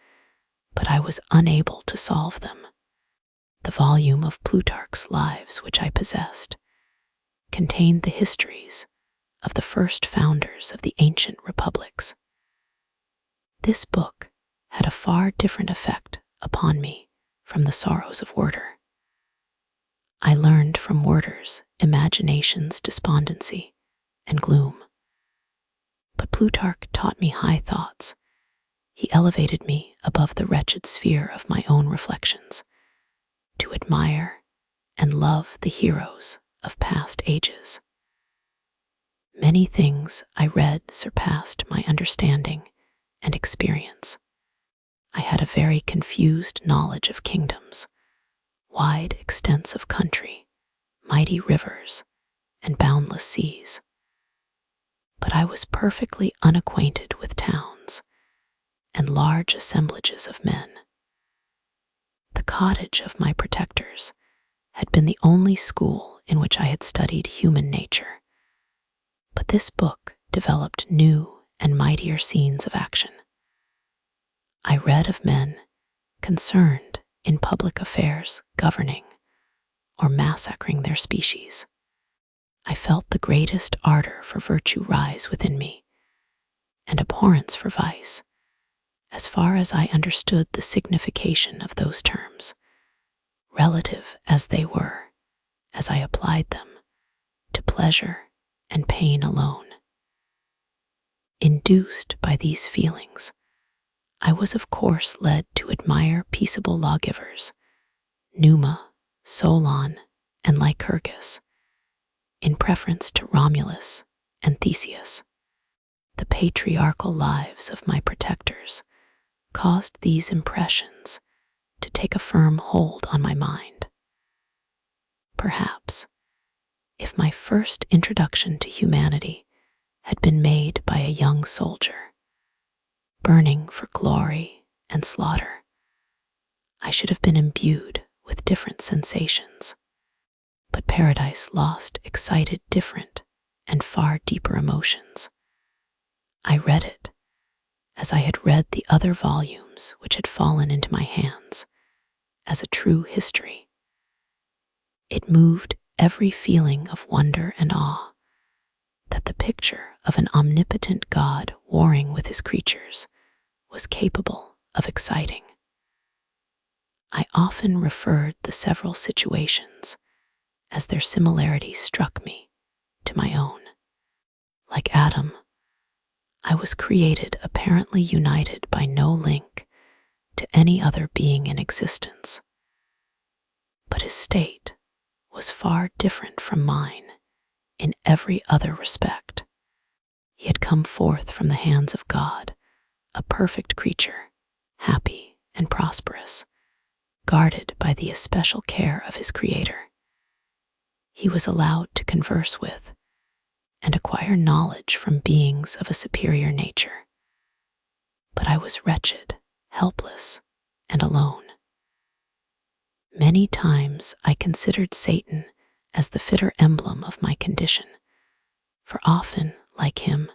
but I was unable to solve them. The volume of Plutarch's Lives which I possessed contained the histories of the first founders of the ancient republics. This book had a far different effect upon me from The Sorrows of Werther. I learned from Werther's imagination's despondency and gloom, but Plutarch taught me high thoughts. He elevated me above the wretched sphere of my own reflections, to admire and love the heroes of past ages. Many things I read surpassed my understanding and experience. I had a very confused knowledge of kingdoms, wide extents of country, mighty rivers, and boundless seas. But I was perfectly unacquainted with towns and large assemblages of men. The cottage of my protectors had been the only school in which I had studied human nature, but this book developed new and mightier scenes of action. I read of men concerned in public affairs, governing or massacring their species. I felt the greatest ardor for virtue rise within me, and abhorrence for vice, as far as I understood the signification of those terms, relative as they were, as I applied them to pleasure and pain alone. Induced by these feelings, I was of course led to admire peaceable lawgivers, Numa, Solon, and Lycurgus, in preference to Romulus and Theseus. The patriarchal lives of my protectors caused these impressions to take a firm hold on my mind. Perhaps, if my first introduction to humanity had been made by a young soldier, burning for glory and slaughter, I should have been imbued with different sensations. But Paradise Lost excited different and far deeper emotions. I read it as I had read the other volumes which had fallen into my hands, as a true history. It moved every feeling of wonder and awe that the picture of an omnipotent God warring with his creatures was capable of exciting. I often referred the several situations, as their similarities struck me, to my own. Like Adam, I was created apparently united by no link to any other being in existence. But his state was far different from mine in every other respect. He had come forth from the hands of God, a perfect creature, happy and prosperous, guarded by the especial care of his Creator. He was allowed to converse with and acquire knowledge from beings of a superior nature. But I was wretched, helpless, and alone. Many times I considered Satan as the fitter emblem of my condition, for often, like him,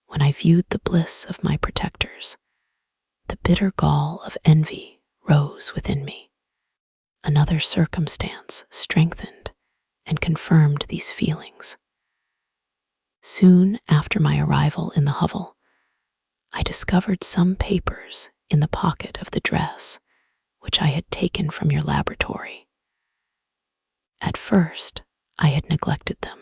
when I viewed the bliss of my protectors, the bitter gall of envy rose within me. Another circumstance strengthened and confirmed these feelings. Soon after my arrival in the hovel, I discovered some papers in the pocket of the dress which I had taken from your laboratory. At first, I had neglected them,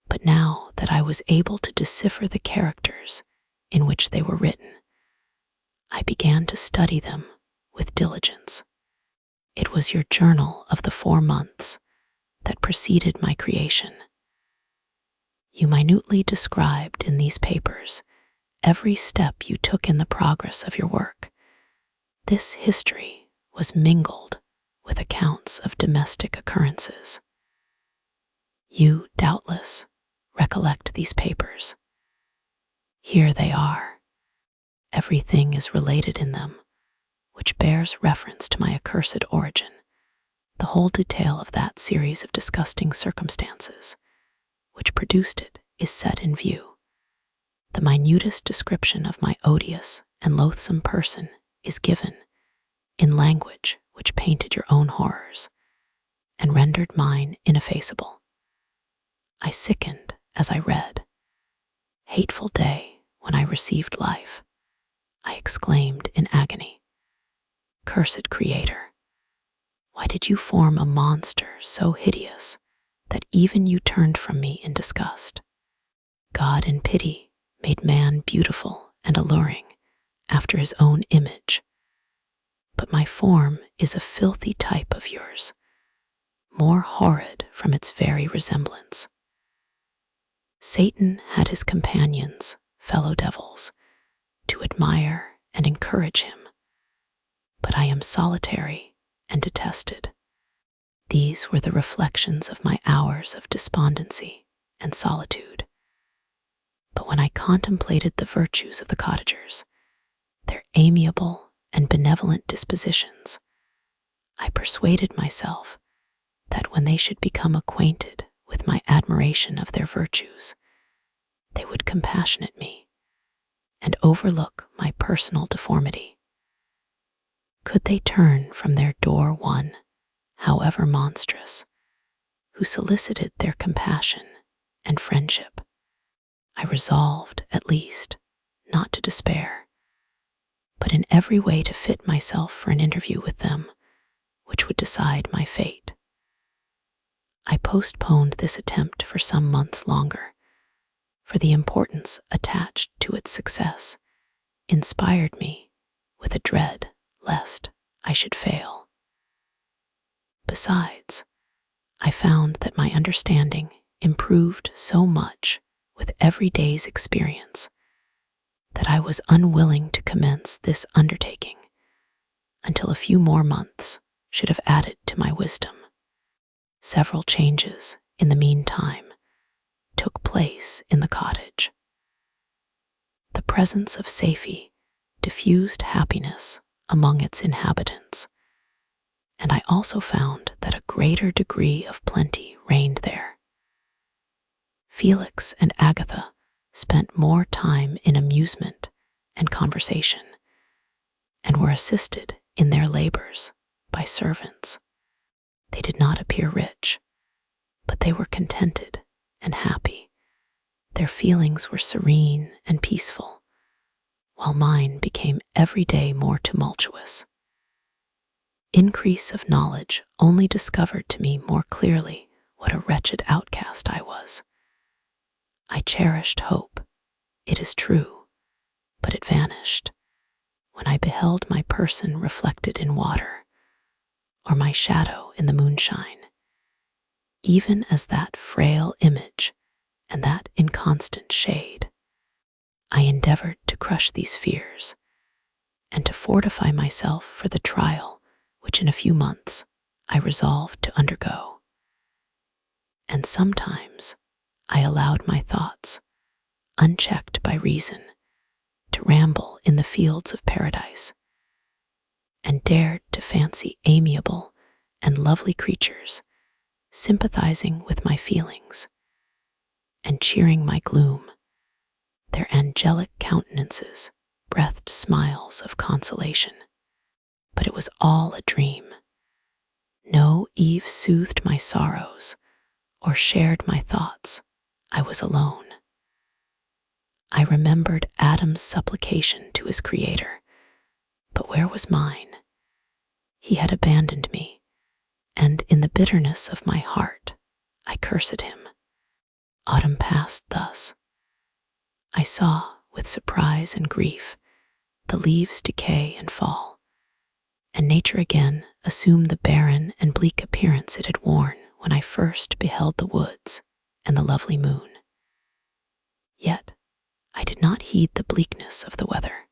but now that I was able to decipher the characters in which they were written, I began to study them with diligence. It was your journal of the 4 months that preceded my creation. You minutely described in these papers every step you took in the progress of your work. This history was mingled with accounts of domestic occurrences. You, doubtless, recollect these papers. Here they are. Everything is related in them, which bears reference to my accursed origin. The whole detail of that series of disgusting circumstances which produced it is set in view. The minutest description of my odious and loathsome person is given in language which painted your own horrors and rendered mine ineffaceable. I sickened as I read. Hateful day when I received life, I exclaimed in agony. Cursed Creator, why did you form a monster so hideous that even you turned from me in disgust? God in pity made man beautiful and alluring after his own image. But my form is a filthy type of yours, more horrid from its very resemblance. Satan had his companions, fellow devils, to admire and encourage him, but I am solitary and detested. These were the reflections of my hours of despondency and solitude. But when I contemplated the virtues of the cottagers, their amiable and benevolent dispositions, I persuaded myself that when they should become acquainted with my admiration of their virtues, they would compassionate me and overlook my personal deformity. Could they turn from their door one, however monstrous, who solicited their compassion and friendship, I resolved, at least, not to despair, but in every way to fit myself for an interview with them, which would decide my fate. I postponed this attempt for some months longer, for the importance attached to its success inspired me with a dread lest I should fail. Besides, I found that my understanding improved so much with every day's experience that I was unwilling to commence this undertaking until a few more months should have added to my wisdom. Several changes, in the meantime, took place in the cottage. The presence of Safie diffused happiness among its inhabitants, and I also found that a greater degree of plenty reigned there. Felix and Agatha spent more time in amusement and conversation, and were assisted in their labors by servants. They did not appear rich, but they were contented and happy. Their feelings were serene and peaceful, while mine became every day more tumultuous. Increase of knowledge only discovered to me more clearly what a wretched outcast I was. I cherished hope, it is true, but it vanished when I beheld my person reflected in water, or my shadow in the moonshine. Even as that frail image and that inconstant shade, I endeavored to crush these fears and to fortify myself for the trial which in a few months I resolved to undergo. And sometimes I allowed my thoughts, unchecked by reason, to ramble in the fields of paradise, and dared to fancy amiable and lovely creatures sympathizing with my feelings and cheering my gloom. Their angelic countenances breathed smiles of consolation. But it was all a dream. No Eve soothed my sorrows or shared my thoughts. I was alone. I remembered Adam's supplication to his Creator, but where was mine? He had abandoned me, and in the bitterness of my heart, I cursed him. Autumn passed thus. I saw, with surprise and grief, the leaves decay and fall, and nature again assumed the barren and bleak appearance it had worn when I first beheld the woods and the lovely moon. Yet I did not heed the bleakness of the weather.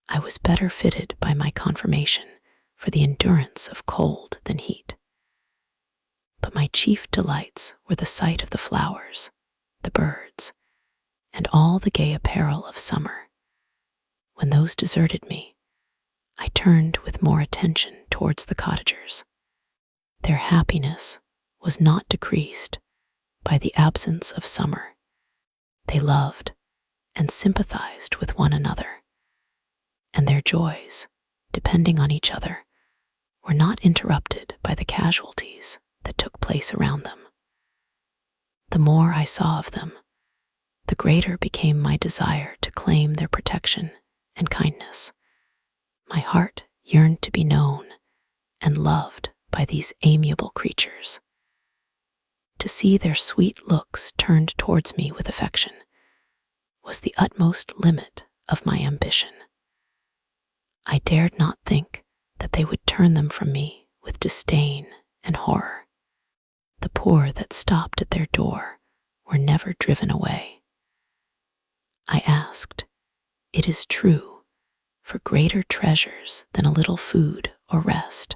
I was better fitted by my conformation for the endurance of cold than heat. But my chief delights were the sight of the flowers, the birds, and all the gay apparel of summer. When those deserted me, I turned with more attention towards the cottagers. Their happiness was not decreased by the absence of summer. They loved and sympathized with one another, and their joys, depending on each other, were not interrupted by the casualties that took place around them. The more I saw of them, the greater became my desire to claim their protection and kindness. My heart yearned to be known and loved by these amiable creatures. To see their sweet looks turned towards me with affection was the utmost limit of my ambition. I dared not think that they would turn them from me with disdain and horror. The poor that stopped at their door were never driven away. I asked, it is true, for greater treasures than a little food or rest.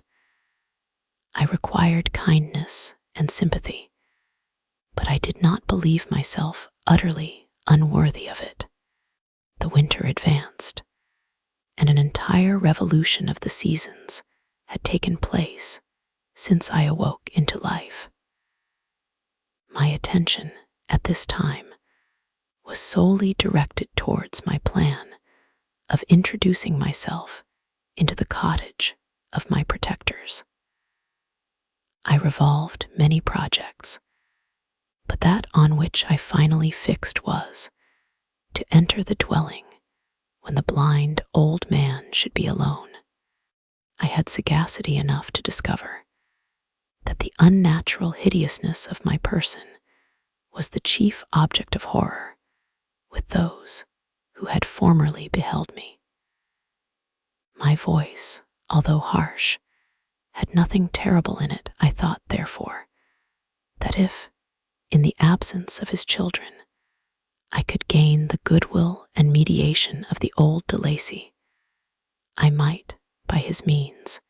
I required kindness and sympathy, but I did not believe myself utterly unworthy of it. The winter advanced, and an entire revolution of the seasons had taken place since I awoke into life. My attention at this time was solely directed towards my plan of introducing myself into the cottage of my protectors. I revolved many projects, but that on which I finally fixed was to enter the dwelling when the blind old man should be alone. I had sagacity enough to discover that the unnatural hideousness of my person was the chief object of horror with those who had formerly beheld me. My voice, although harsh, had nothing terrible in it. I thought, therefore, that if, in the absence of his children, I could gain the goodwill and mediation of the old De Lacy, I might, by his means,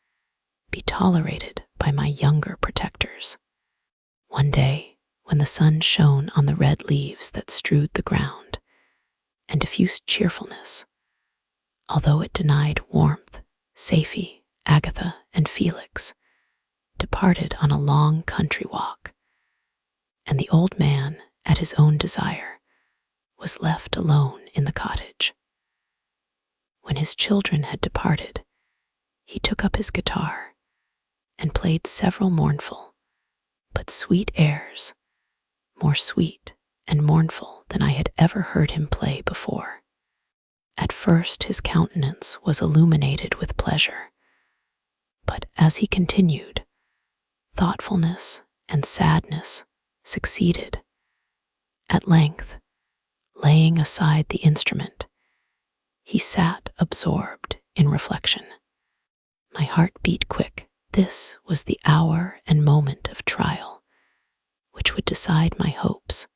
be tolerated by my younger protectors. One day, when the sun shone on the red leaves that strewed the ground and diffused cheerfulness, although it denied warmth, Safie, Agatha, and Felix departed on a long country walk, and the old man, at his own desire, was left alone in the cottage. When his children had departed, he took up his guitar and played several mournful but sweet airs, more sweet and mournful than I had ever heard him play before. At first his countenance was illuminated with pleasure, but as he continued, thoughtfulness and sadness succeeded. At length, laying aside the instrument, he sat absorbed in reflection. My heart beat quick. This was the hour and moment of trial, which would decide my hopes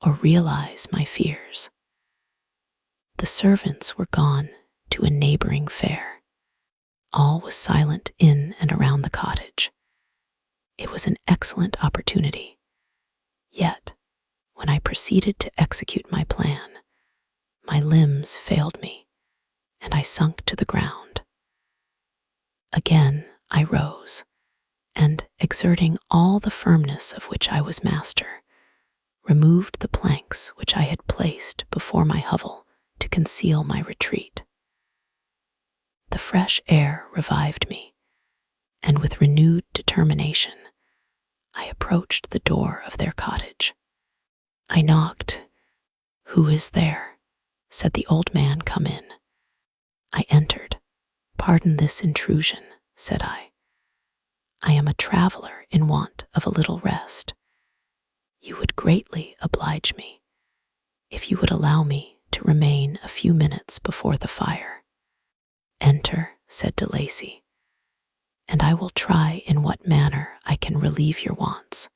or realize my fears. The servants were gone to a neighboring fair. All was silent in and around the cottage. It was an excellent opportunity. Yet, when I proceeded to execute my plan, my limbs failed me, and I sunk to the ground. Again I rose, and, exerting all the firmness of which I was master, removed the planks which I had placed before my hovel to conceal my retreat. The fresh air revived me, and with renewed determination, I approached the door of their cottage. I knocked. "Who is there?" said the old man. "Come in." I entered. "Pardon this intrusion," said I. "I am a traveler in want of a little rest. You would greatly oblige me if you would allow me to remain a few minutes before the fire." "Enter," said de Lacy, "and I will try in what manner I can relieve your wants.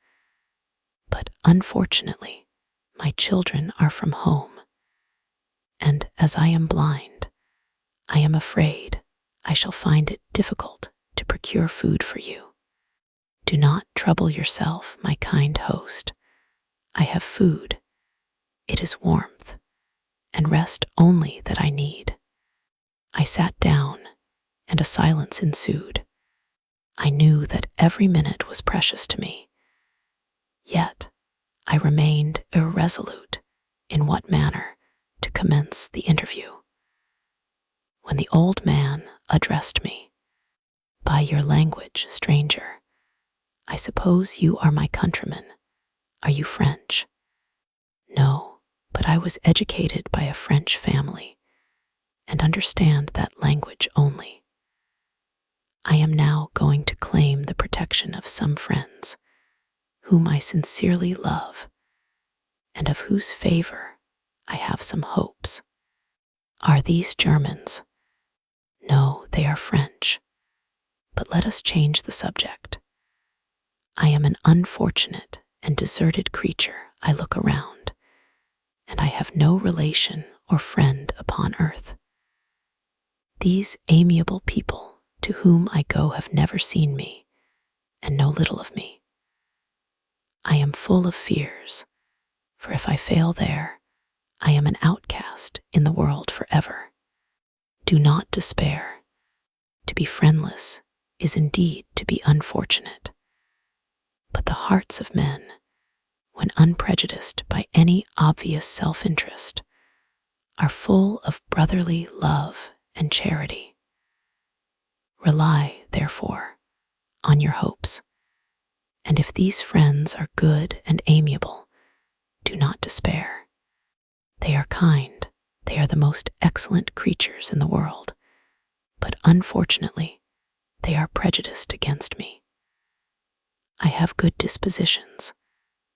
But unfortunately, my children are from home, and as I am blind, I am afraid I shall find it difficult to procure food for you. Do not trouble yourself, my kind host. I have food. It is warmth, and rest only that I need." I sat down, and a silence ensued. I knew that every minute was precious to me, yet I remained irresolute in what manner to commence the interview. When the old man addressed me, "By your language, stranger, I suppose you are my countrymen. Are you French?" "No, but I was educated by a French family and understand that language only. I am now going to claim the protection of some friends whom I sincerely love and of whose favor I have some hopes." "Are these Germans?" "No, they are French. But let us change the subject. I am an unfortunate and deserted creature. I look around, and I have no relation or friend upon earth. These amiable people to whom I go have never seen me and know little of me. I am full of fears, for if I fail there, I am an outcast in the world forever. Do not despair. To be friendless is indeed to be unfortunate, but the hearts of men, when unprejudiced by any obvious self-interest, are full of brotherly love and charity. Rely, therefore, on your hopes, and if these friends are good and amiable, do not despair. They are kind, they are the most excellent creatures in the world, but unfortunately, they are prejudiced against me. I have good dispositions.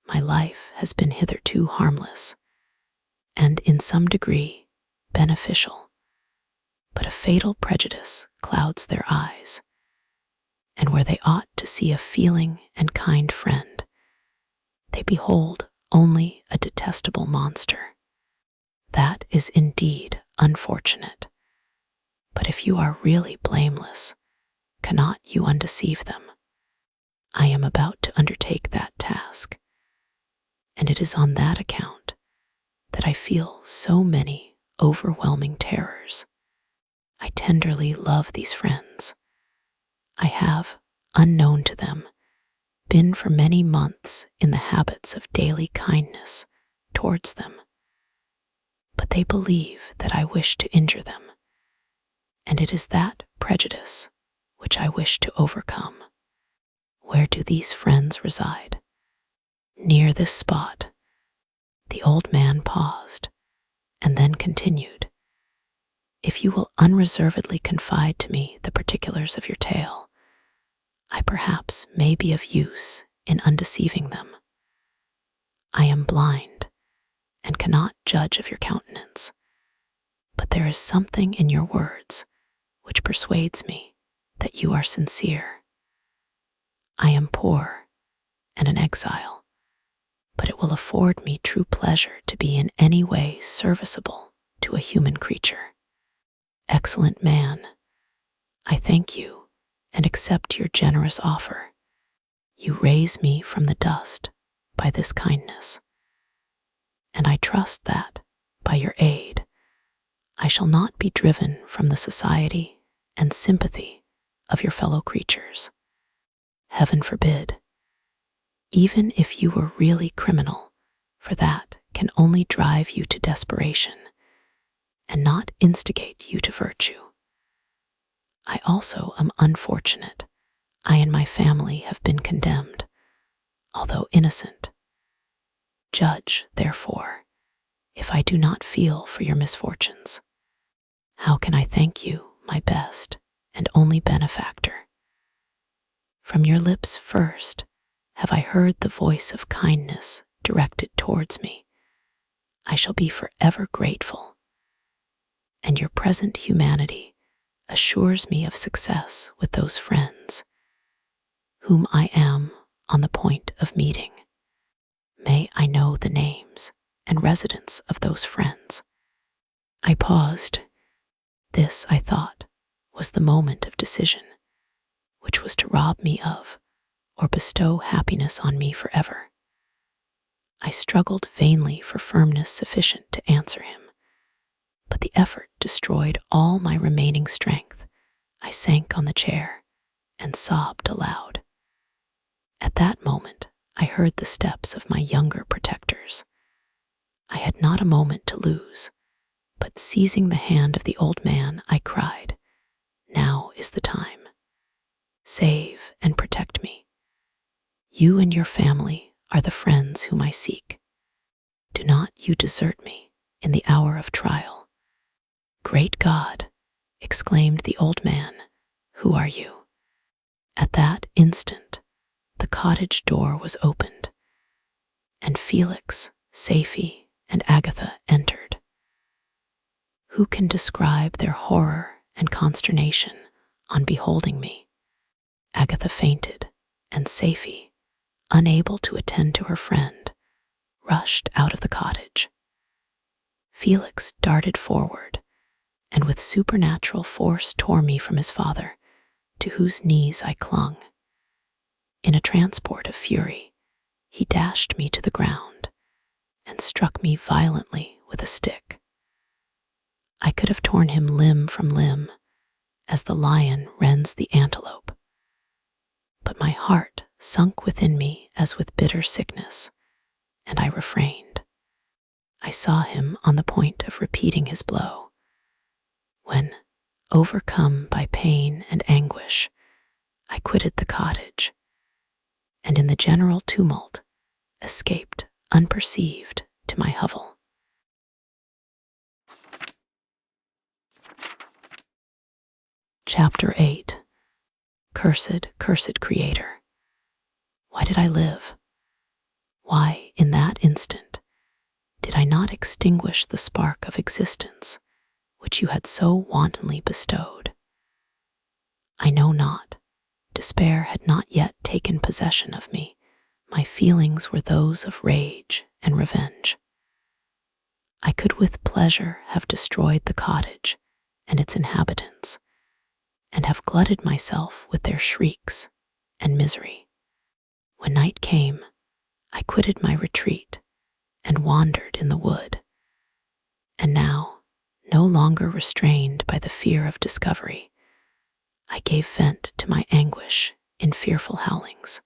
My life has been hitherto harmless, and in some degree beneficial, but a fatal prejudice clouds their eyes, and where they ought to see a feeling and kind friend, they behold only a detestable monster. That is indeed unfortunate, but if you are really blameless, cannot you undeceive them? I am about to undertake that task, and it is on that account that I feel so many overwhelming terrors. I tenderly love these friends. I have, unknown to them, been for many months in the habits of daily kindness towards them, but they believe that I wish to injure them, and it is that prejudice which I wish to overcome. Where do these friends reside? Near this spot. The old man paused and then continued. If you will unreservedly confide to me the particulars of your tale, I perhaps may be of use in undeceiving them. I am blind and cannot judge of your countenance, but there is something in your words which persuades me that you are sincere. I am poor and an exile, but it will afford me true pleasure to be in any way serviceable to a human creature. Excellent man, I thank you and accept your generous offer. You raise me from the dust by this kindness, and I trust that, by your aid, I shall not be driven from the society and sympathy of your fellow creatures. Heaven forbid. Even if you were really criminal, for that can only drive you to desperation and not instigate you to virtue. I also am unfortunate. I and my family have been condemned, although innocent. Judge, therefore, if I do not feel for your misfortunes. How can I thank you, my best and only benefactor? From your lips first have I heard the voice of kindness directed towards me. I shall be forever grateful, and your present humanity assures me of success with those friends whom I am on the point of meeting. May I know the names and residence of those friends? I paused. This, I thought, was the moment of decision, which was to rob me of or bestow happiness on me forever. I struggled vainly for firmness sufficient to answer him, but the effort destroyed all my remaining strength. I sank on the chair and sobbed aloud. At that moment, I heard the steps of my younger protectors. I had not a moment to lose, but seizing the hand of the old man, I cried, "Now is the time. Save and protect me. You and your family are the friends whom I seek. Do not you desert me in the hour of trial." "Great God," exclaimed the old man, "who are you?" At that instant, the cottage door was opened, and Felix, Safie, and Agatha entered. Who can describe their horror and consternation on beholding me? Agatha fainted, and Safie, unable to attend to her friend, rushed out of the cottage. Felix darted forward, and with supernatural force tore me from his father, to whose knees I clung. In a transport of fury, he dashed me to the ground and struck me violently with a stick. I could have torn him limb from limb, as the lion rends the antelope. But my heart sunk within me as with bitter sickness, and I refrained. I saw him on the point of repeating his blow, when, overcome by pain and anguish, I quitted the cottage, and in the general tumult, escaped unperceived to my hovel. Chapter 8. Cursed, cursed Creator. Why did I live? Why, in that instant, did I not extinguish the spark of existence which you had so wantonly bestowed? I know not. Despair had not yet taken possession of me. My feelings were those of rage and revenge. I could with pleasure have destroyed the cottage and its inhabitants, and have glutted myself with their shrieks and misery. When night came, I quitted my retreat and wandered in the wood, and now, no longer restrained by the fear of discovery, I gave vent to my anguish in fearful howlings.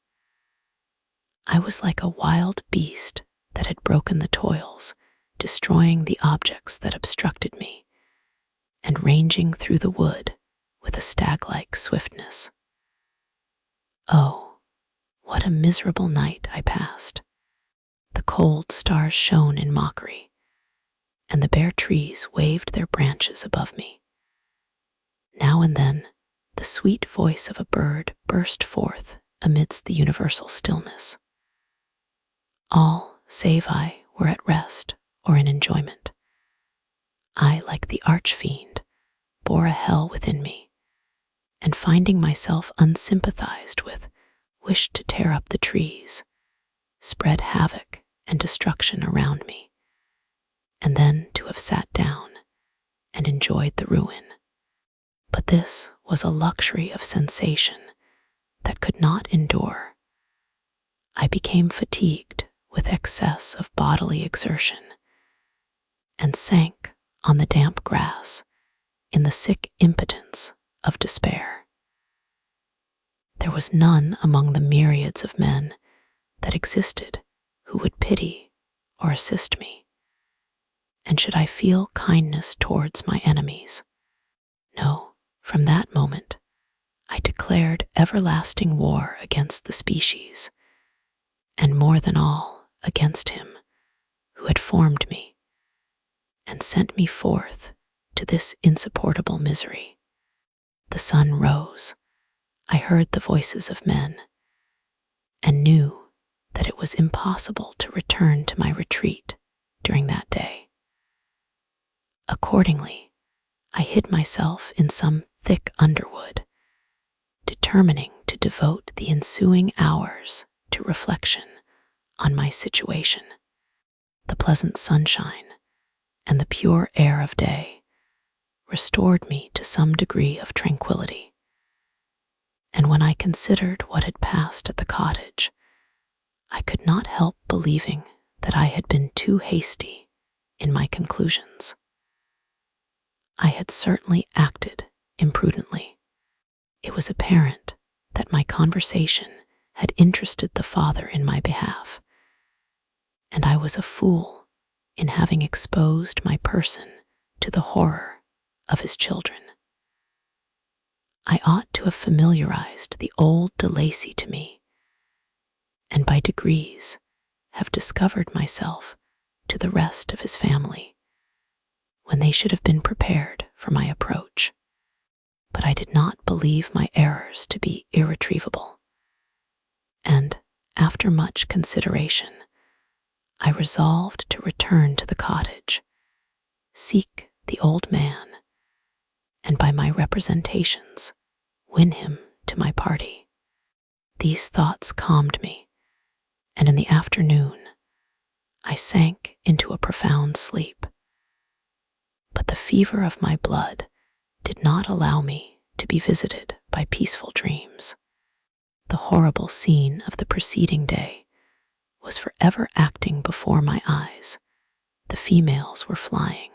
I was like a wild beast that had broken the toils, destroying the objects that obstructed me, and ranging through the wood with a stag-like swiftness. Oh, What a miserable night I passed. The cold stars shone in mockery, and the bare trees waved their branches above me. Now and then, the sweet voice of a bird burst forth amidst the universal stillness. All, save I, were at rest or in enjoyment. I, like the archfiend, bore a hell within me, and finding myself unsympathized with, wished to tear up the trees, spread havoc and destruction around me, and then to have sat down and enjoyed the ruin. But this was a luxury of sensation that could not endure. I became fatigued with excess of bodily exertion, and sank on the damp grass in the sick impotence of despair. There was none among the myriads of men that existed who would pity or assist me. And should I feel kindness towards my enemies? No, from that moment I declared everlasting war against the species, and more than all against him who had formed me and sent me forth to this insupportable misery. The sun rose. I heard the voices of men, and knew that it was impossible to return to my retreat during that day. Accordingly, I hid myself in some thick underwood, determining to devote the ensuing hours to reflection on my situation. The pleasant sunshine and the pure air of day restored me to some degree of tranquility. And when I considered what had passed at the cottage, I could not help believing that I had been too hasty in my conclusions. I had certainly acted imprudently. It was apparent that my conversation had interested the father in my behalf, and I was a fool in having exposed my person to the horror of his children. I ought to have familiarized the old De Lacy to me, and by degrees have discovered myself to the rest of his family, when they should have been prepared for my approach. But I did not believe my errors to be irretrievable, and, after much consideration, I resolved to return to the cottage, seek the old man, and by my representations win him to my party. These thoughts calmed me, and in the afternoon I sank into a profound sleep. But the fever of my blood did not allow me to be visited by peaceful dreams. The horrible scene of the preceding day was forever acting before my eyes. The females were flying,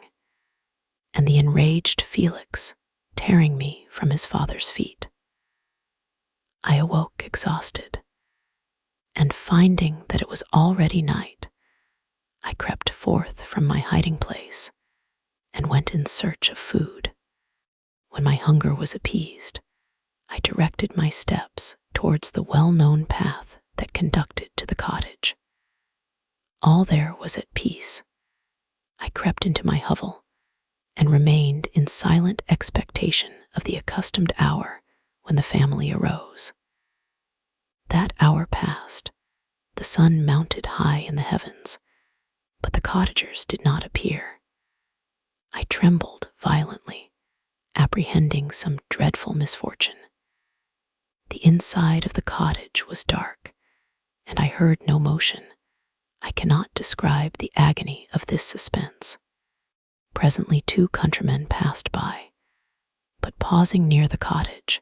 and the enraged Felix tearing me from his father's feet. I awoke exhausted, and finding that it was already night, I crept forth from my hiding place and went in search of food. When my hunger was appeased, I directed my steps towards the well-known path that conducted to the cottage. All there was at peace. I crept into my hovel and remained in silent expectation of the accustomed hour when the family arose. That hour passed. The sun mounted high in the heavens, but the cottagers did not appear. I trembled violently, apprehending some dreadful misfortune. The inside of the cottage was dark, and I heard no motion. I cannot describe the agony of this suspense. Presently 2 countrymen passed by, but pausing near the cottage,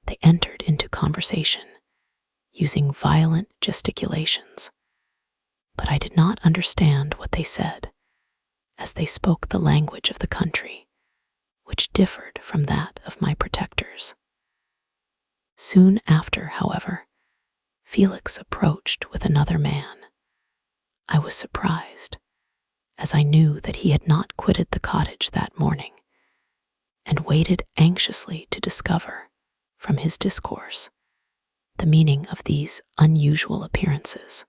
they entered into conversation, using violent gesticulations. But I did not understand what they said, as they spoke the language of the country, which differed from that of my protectors. Soon after, however, Felix approached with another man. I was surprised, as I knew that he had not quitted the cottage that morning, and waited anxiously to discover, from his discourse, the meaning of these unusual appearances.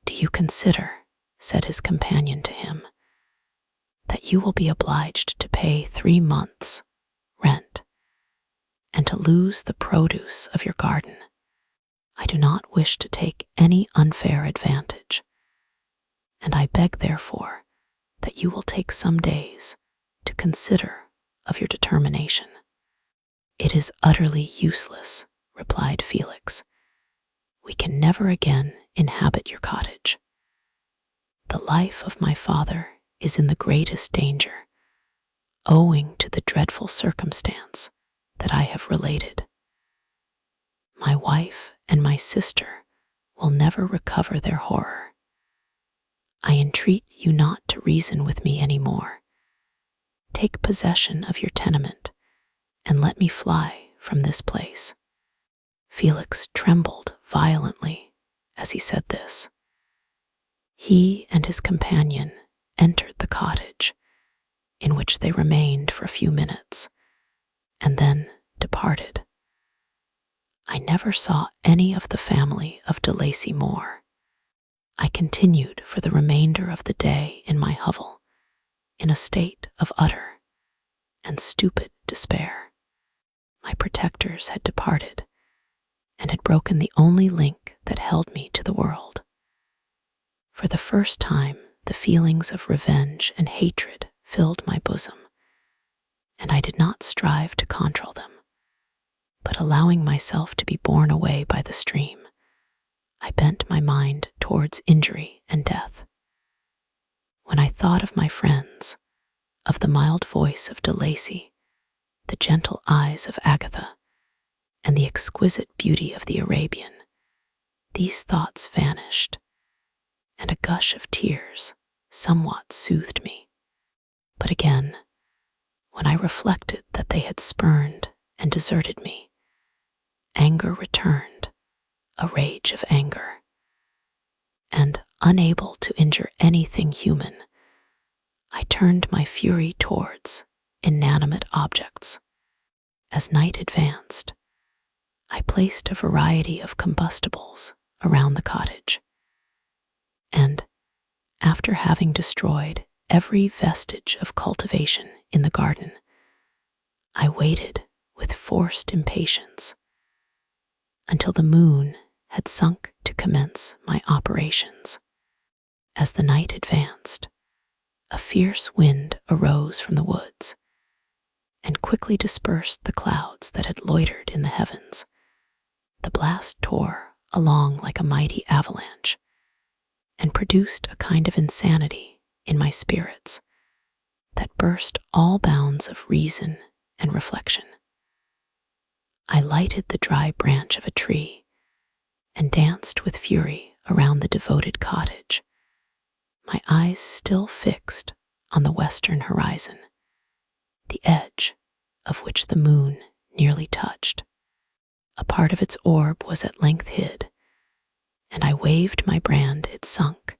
"Do you consider," said his companion to him, "that you will be obliged to pay 3 months' rent and to lose the produce of your garden? I do not wish to take any unfair advantage, and I beg therefore that you will take some days to consider of your determination." "It is utterly useless," replied Felix. "We can never again inhabit your cottage. The life of my father is in the greatest danger, owing to the dreadful circumstance that I have related. My wife and my sister will never recover their horror. I entreat you not to reason with me any more. Take possession of your tenement and let me fly from this place." Felix trembled violently as he said this. He and his companion entered the cottage, in which they remained for a few minutes, and then departed. I never saw any of the family of de Lacy more. I continued for the remainder of the day in my hovel, in a state of utter and stupid despair. My protectors had departed, and had broken the only link that held me to the world. For the first time, the feelings of revenge and hatred filled my bosom, and I did not strive to control them, but allowing myself to be borne away by the stream, I bent my mind towards injury and death. When I thought of my friends, of the mild voice of de Lacy, the gentle eyes of Agatha, and the exquisite beauty of the Arabian, these thoughts vanished, and a gush of tears somewhat soothed me. But again, when I reflected that they had spurned and deserted me, anger returned, a rage of anger, and, unable to injure anything human, I turned my fury towards inanimate objects. As night advanced, I placed a variety of combustibles around the cottage, and, after having destroyed every vestige of cultivation in the garden, I waited with forced impatience until the moon had sunk to commence my operations. As the night advanced, a fierce wind arose from the woods and quickly dispersed the clouds that had loitered in the heavens. The blast tore along like a mighty avalanche and produced a kind of insanity in my spirits that burst all bounds of reason and reflection. I lighted the dry branch of a tree and danced with fury around the devoted cottage, my eyes still fixed on the western horizon, the edge of which the moon nearly touched. A part of its orb was at length hid, and I waved my brand it sunk,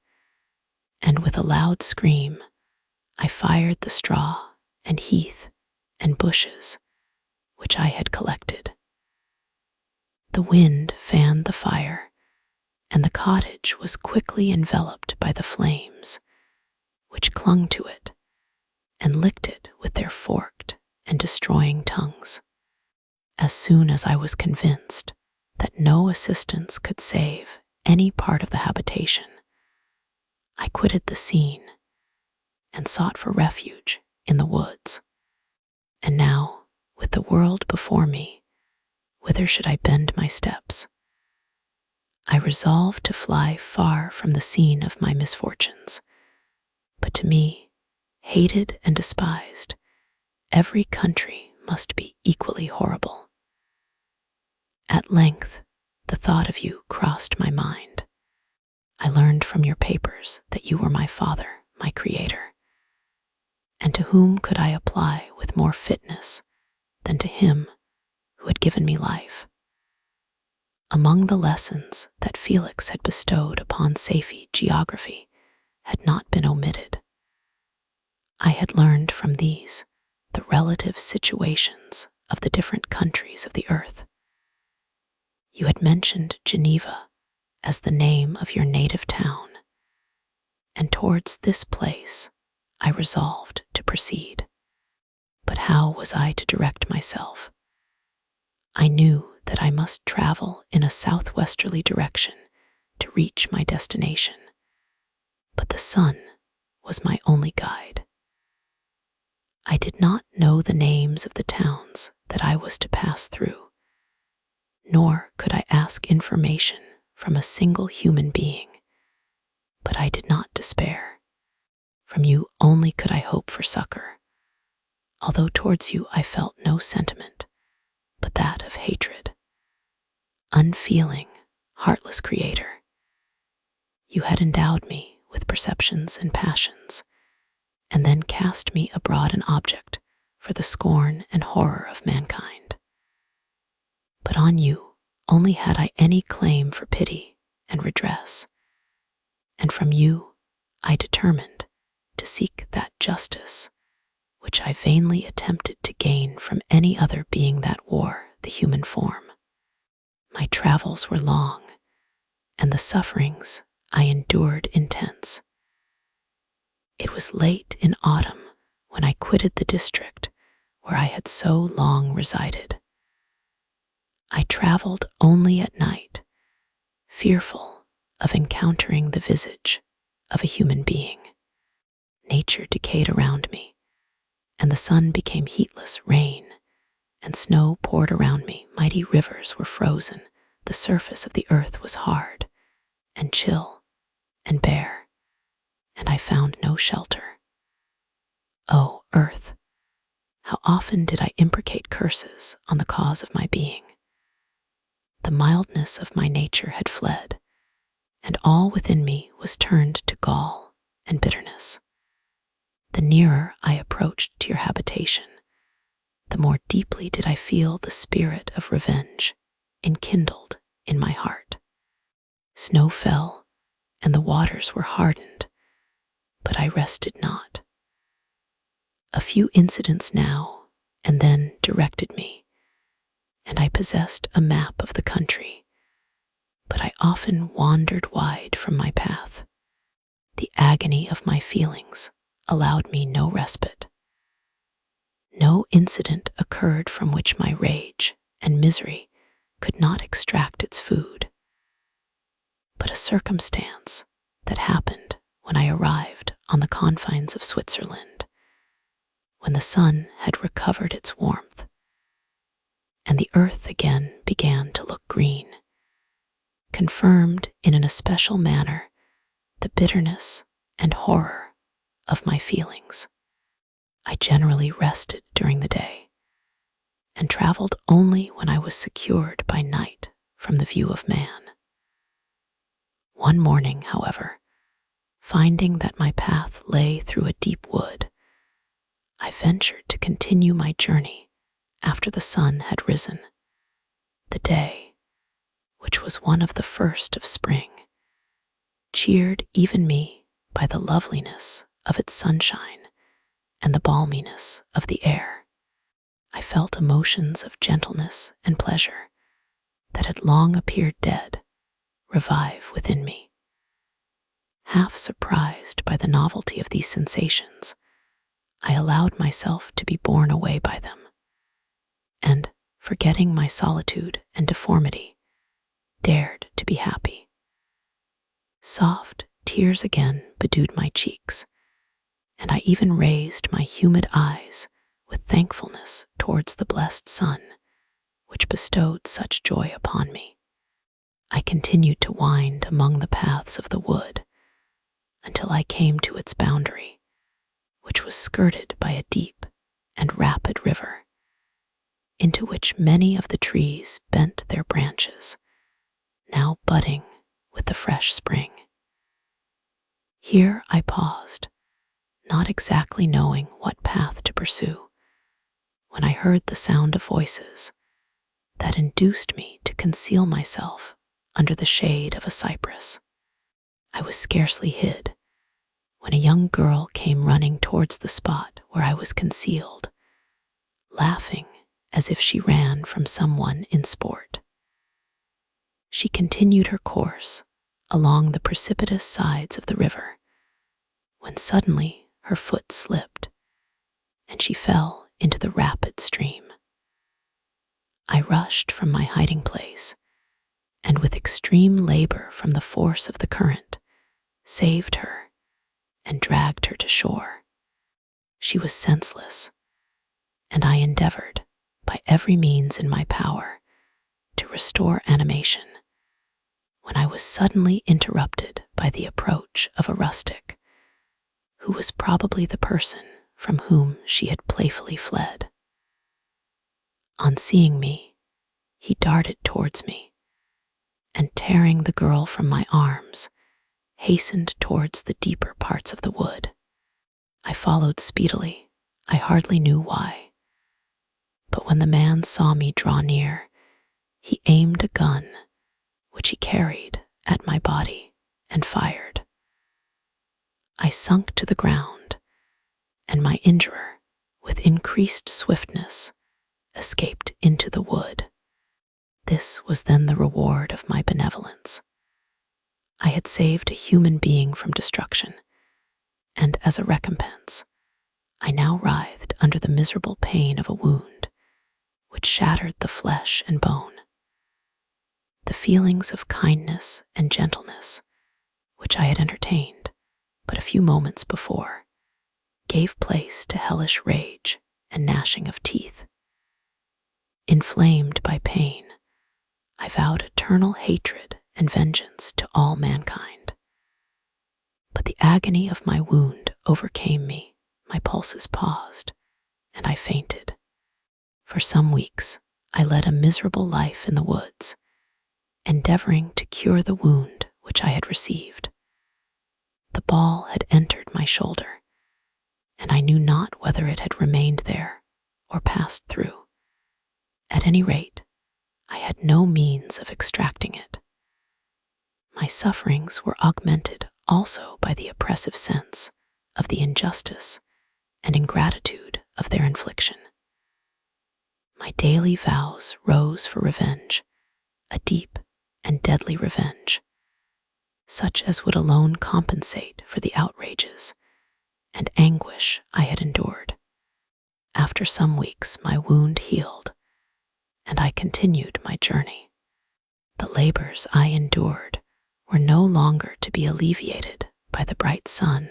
and with a loud scream I fired the straw and heath and bushes which I had collected. The wind fanned the fire, and the cottage was quickly enveloped by the flames, which clung to it and licked it with their forked and destroying tongues. As soon as I was convinced that no assistance could save any part of the habitation, I quitted the scene and sought for refuge in the woods. And now, with the world before me, whither should I bend my steps? I resolved to fly far from the scene of my misfortunes, but to me, hated and despised, every country must be equally horrible. At length, the thought of you crossed my mind. I learned from your papers that you were my father, my creator. And to whom could I apply with more fitness than to him who had given me life? Among the lessons that Felix had bestowed upon Safie, geography had not been omitted. I had learned from these the relative situations of the different countries of the earth. You had mentioned Geneva as the name of your native town, and towards this place I resolved to proceed. But how was I to direct myself? I knew that I must travel in a southwesterly direction to reach my destination, but the sun was my only guide. I did not know the names of the towns that I was to pass through, nor could I ask information from a single human being, but I did not despair. From you only could I hope for succor, although towards you I felt no sentiment but that of hatred. Unfeeling, heartless creator, you had endowed me with perceptions and passions, and then cast me abroad an object for the scorn and horror of mankind. But on you only had I any claim for pity and redress, and from you I determined to seek that justice which I vainly attempted to gain from any other being that wore the human form. My travels were long, and the sufferings I endured intense. It was late in autumn when I quitted the district where I had so long resided. I traveled only at night, fearful of encountering the visage of a human being. Nature decayed around me, and the sun became heatless rain, and snow poured around me. Mighty rivers were frozen. The surface of the earth was hard and chill and bare, and I found no shelter. O earth, how often did I imprecate curses on the cause of my being? The mildness of my nature had fled, and all within me was turned to gall and bitterness. The nearer I approached to your habitation, the more deeply did I feel the spirit of revenge enkindled in my heart. Snow fell, and the waters were hardened, but I rested not. A few incidents now and then directed me, and I possessed a map of the country, but I often wandered wide from my path. The agony of my feelings allowed me no respite. No incident occurred from which my rage and misery could not extract its food. But a circumstance that happened when I arrived on the confines of Switzerland, when the sun had recovered its warmth, and the earth again began to look green, confirmed in an especial manner the bitterness and horror of my feelings. I generally rested during the day, and traveled only when I was secured by night from the view of man. One morning, however, finding that my path lay through a deep wood, I ventured to continue my journey after the sun had risen. The day, which was one of the first of spring, cheered even me by the loveliness of its sunshine and the balminess of the air. I felt emotions of gentleness and pleasure that had long appeared dead revive within me. Half surprised by the novelty of these sensations, I allowed myself to be borne away by them, and, forgetting my solitude and deformity, dared to be happy. Soft tears again bedewed my cheeks, and I even raised my humid eyes with thankfulness towards the blessed sun, which bestowed such joy upon me. I continued to wind among the paths of the wood until I came to its boundary, which was skirted by a deep and rapid river, into which many of the trees bent their branches, now budding with the fresh spring. Here I paused, not exactly knowing what path to pursue, when I heard the sound of voices that induced me to conceal myself under the shade of a cypress. I was scarcely hid when a young girl came running towards the spot where I was concealed, laughing as if she ran from someone in sport. She continued her course along the precipitous sides of the river, when suddenly her foot slipped and she fell into the rapid stream. I rushed from my hiding place and, with extreme labor from the force of the current, saved her and dragged her to shore. She was senseless, and I endeavored, by every means in my power, to restore animation, when I was suddenly interrupted by the approach of a rustic, who was probably the person from whom she had playfully fled. On seeing me, he darted towards me, and tearing the girl from my arms, hastened towards the deeper parts of the wood. I followed speedily, I hardly knew why. But when the man saw me draw near, he aimed a gun, which he carried, at my body and fired. I sunk to the ground, and my injurer, with increased swiftness, escaped into the wood. This was then the reward of my benevolence. I had saved a human being from destruction, and as a recompense, I now writhed under the miserable pain of a wound which shattered the flesh and bone. The feelings of kindness and gentleness, which I had entertained but a few moments before, gave place to hellish rage and gnashing of teeth. Inflamed by pain, I vowed eternal hatred and vengeance to all mankind. But the agony of my wound overcame me, my pulses paused, and I fainted. For some weeks, I led a miserable life in the woods, endeavoring to cure the wound which I had received. The ball had entered my shoulder, and I knew not whether it had remained there or passed through. At any rate, I had no means of extracting it. My sufferings were augmented also by the oppressive sense of the injustice and ingratitude of their infliction. My daily vows rose for revenge, a deep and deadly revenge, such as would alone compensate for the outrages and anguish I had endured. After some weeks, my wound healed, and I continued my journey. The labors I endured were no longer to be alleviated by the bright sun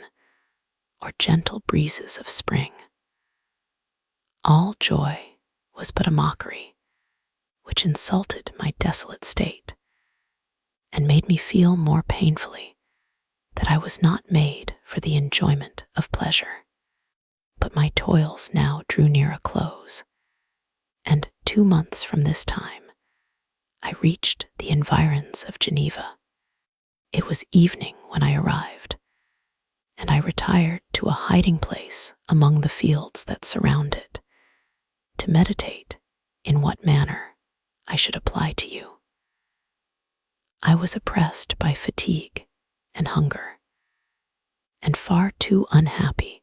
or gentle breezes of spring. All joy was but a mockery, which insulted my desolate state, and made me feel more painfully that I was not made for the enjoyment of pleasure. But my toils now drew near a close, and 2 months from this time, I reached the environs of Geneva. It was evening when I arrived, and I retired to a hiding place among the fields that surround it, to meditate in what manner I should apply to you. I was oppressed by fatigue and hunger, and far too unhappy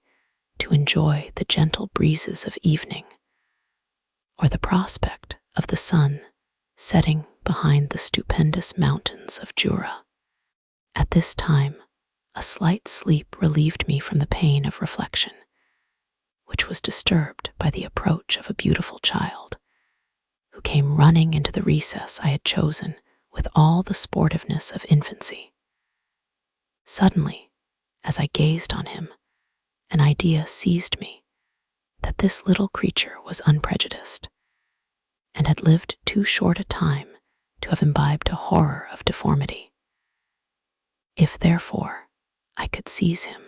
to enjoy the gentle breezes of evening or the prospect of the sun setting behind the stupendous mountains of Jura. At this time, a slight sleep relieved me from the pain of reflection, which was disturbed by the approach of a beautiful child, who came running into the recess I had chosen with all the sportiveness of infancy. Suddenly, as I gazed on him, an idea seized me that this little creature was unprejudiced, and had lived too short a time to have imbibed a horror of deformity. If, therefore, I could seize him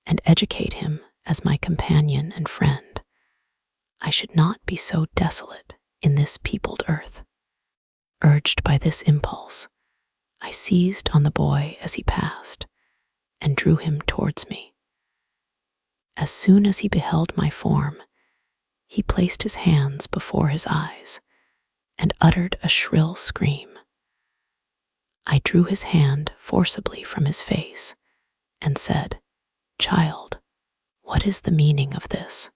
and educate him as my companion and friend, I should not be so desolate in this peopled earth. Urged by this impulse, I seized on the boy as he passed and drew him towards me. As soon as he beheld my form, he placed his hands before his eyes and uttered a shrill scream. I drew his hand forcibly from his face and said, "Child, what is the meaning of this?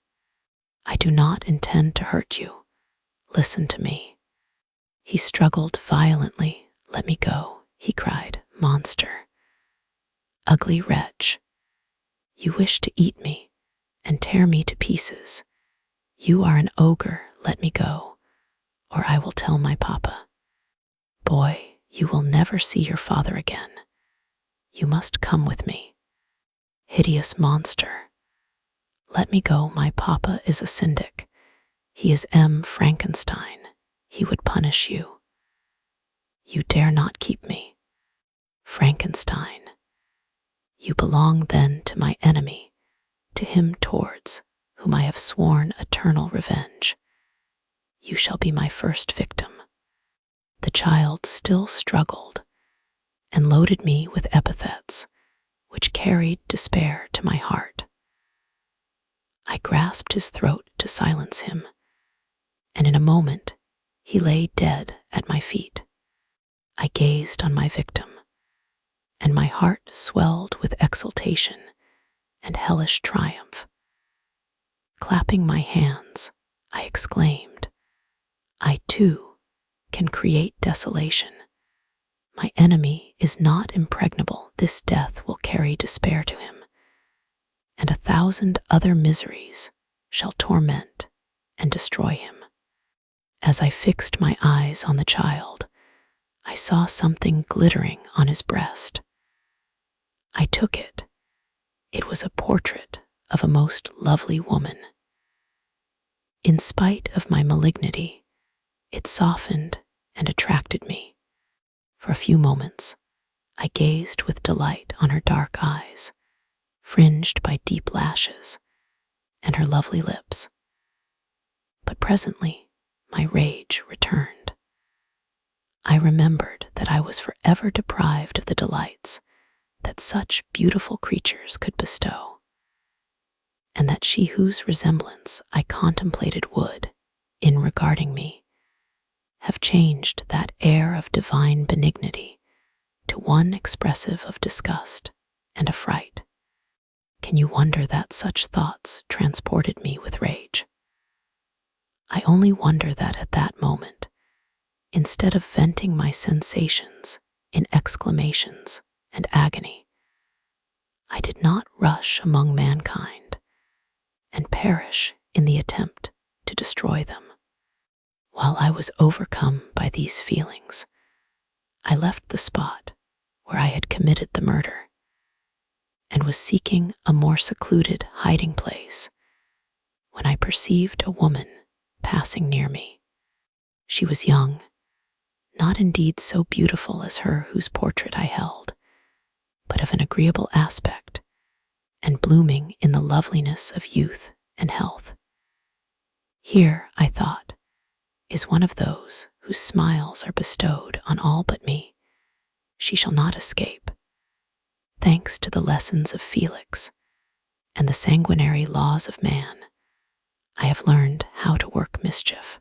I do not intend to hurt you. Listen to me." He struggled violently Let me go, he cried. Monster, ugly wretch, you wish to eat me and tear me to pieces. You are an ogre. Let me go, or I will tell my papa. Boy, you will never see your father again. You must come with me. Hideous monster, let me go. My papa is a syndic. He is Frankenstein. He would punish you. You dare not keep me. Frankenstein, you belong then to my enemy, to him towards whom I have sworn eternal revenge. You shall be my first victim. The child still struggled and loaded me with epithets which carried despair to my heart. I grasped his throat to silence him, and in a moment he lay dead at my feet. I gazed on my victim, and my heart swelled with exultation and hellish triumph. Clapping my hands, I exclaimed, I too can create desolation. My enemy is not impregnable. This death will carry despair to him, and 1,000 other miseries shall torment and destroy him. As I fixed my eyes on the child, I saw something glittering on his breast. I took it. It was a portrait of a most lovely woman. In spite of my malignity, it softened and attracted me. For a few moments, I gazed with delight on her dark eyes, fringed by deep lashes, and her lovely lips. But presently, my rage returned. I remembered that I was forever deprived of the delights that such beautiful creatures could bestow, and that she whose resemblance I contemplated would, in regarding me, have changed that air of divine benignity to one expressive of disgust and affright. Can you wonder that such thoughts transported me with rage? I only wonder that at that moment, instead of venting my sensations in exclamations and agony, I did not rush among mankind and perish in the attempt to destroy them. While I was overcome by these feelings, I left the spot where I had committed the murder and was seeking a more secluded hiding place when I perceived a woman passing near me. She was young, not indeed so beautiful as her whose portrait I held, but of an agreeable aspect and blooming in the loveliness of youth and health. Here, I thought, is one of those whose smiles are bestowed on all but me. She shall not escape. Thanks to the lessons of Felix and the sanguinary laws of man, I have learned how to work mischief.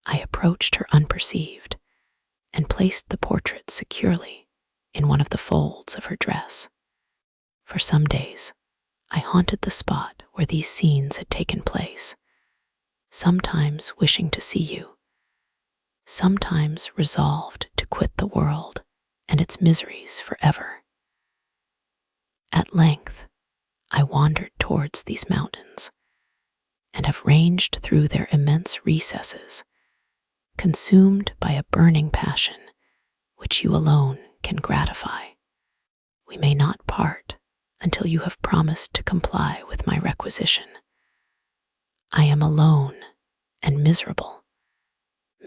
I approached her unperceived and placed the portrait securely in one of the folds of her dress. For some days, I haunted the spot where these scenes had taken place, sometimes wishing to see you, sometimes resolved to quit the world and its miseries forever. At length, I wandered towards these mountains and have ranged through their immense recesses, consumed by a burning passion which you alone can gratify. We may not part until you have promised to comply with my requisition. I am alone and miserable.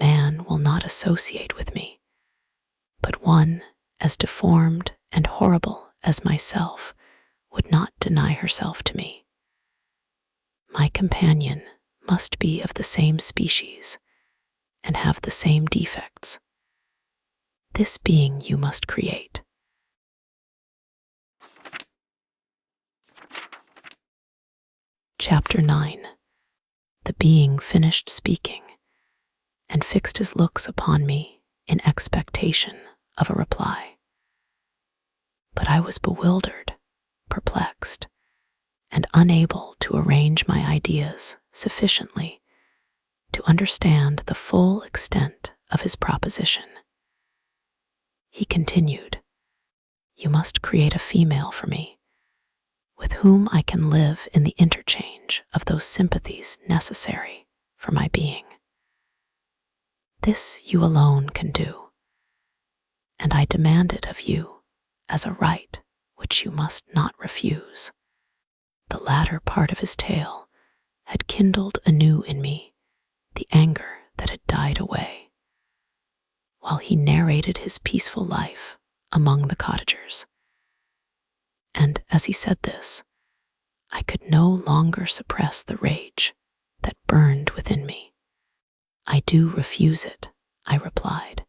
Man will not associate with me, but one as deformed and horrible as myself would not deny herself to me. My companion must be of the same species and have the same defects. This being you must create. Chapter 9. The being finished speaking and fixed his looks upon me in expectation of a reply. But I was bewildered, perplexed, and unable to arrange my ideas sufficiently to understand the full extent of his proposition. He continued, "You must create a female for me, with whom I can live in the interchange of those sympathies necessary for my being. This you alone can do, and I demand it of you as a right which you must not refuse." The latter part of his tale had kindled anew in me the anger that had died away, while he narrated his peaceful life among the cottagers. And as he said this, I could no longer suppress the rage that burned within me. "I do refuse it," I replied,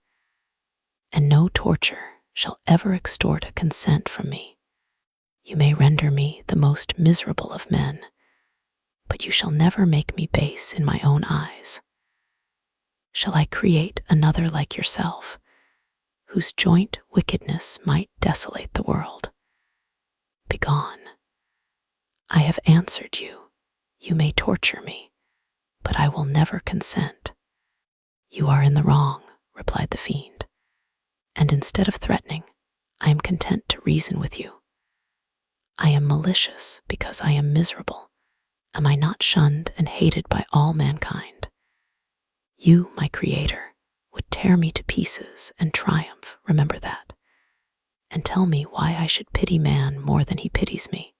"and no torture shall ever extort a consent from me. You may render me the most miserable of men, but you shall never make me base in my own eyes. Shall I create another like yourself, whose joint wickedness might desolate the world? Begone. I have answered you. You may torture me, but I will never consent." "You are in the wrong," replied the fiend, "and instead of threatening, I am content to reason with you. I am malicious because I am miserable. Am I not shunned and hated by all mankind? You, my creator, would tear me to pieces and triumph, remember that, and tell me why I should pity man more than he pities me.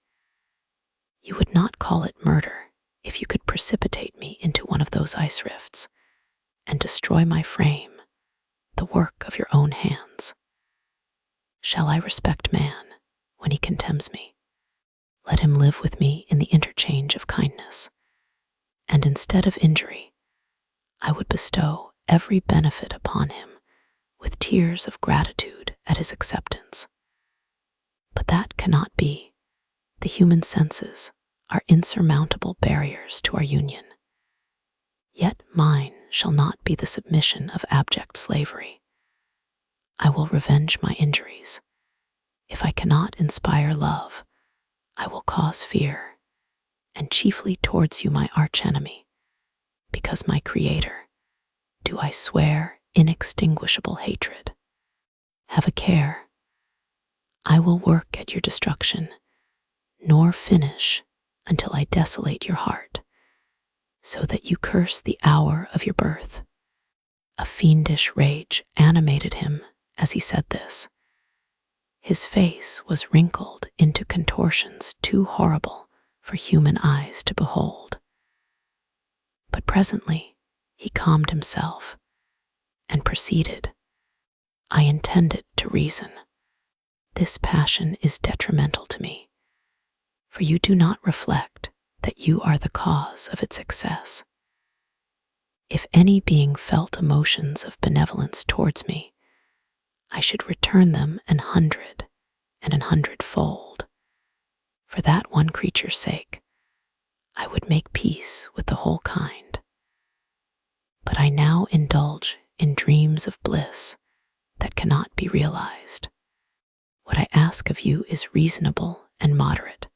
You would not call it murder if you could precipitate me into one of those ice rifts and destroy my frame, the work of your own hands. Shall I respect man when he contemns me? Let him live with me in the interchange of kindness, and instead of injury, I would bestow every benefit upon him with tears of gratitude at his acceptance. But that cannot be. The human senses are insurmountable barriers to our union. Yet mine shall not be the submission of abject slavery. I will revenge my injuries. If I cannot inspire love, I will cause fear, and chiefly towards you, my archenemy, because my Creator, do I swear inextinguishable hatred. Have a care. I will work at your destruction, nor finish until I desolate your heart, so that you curse the hour of your birth." A fiendish rage animated him as he said this. His face was wrinkled into contortions too horrible for human eyes to behold. But presently he calmed himself and proceeded, "I intended to reason. This passion is detrimental to me, for you do not reflect that you are the cause of its excess. If any being felt emotions of benevolence towards me, I should return them 100 and 100-fold. For that one creature's sake, I would make peace with the whole kind. But I now indulge in dreams of bliss that cannot be realized. What I ask of you is reasonable and moderate.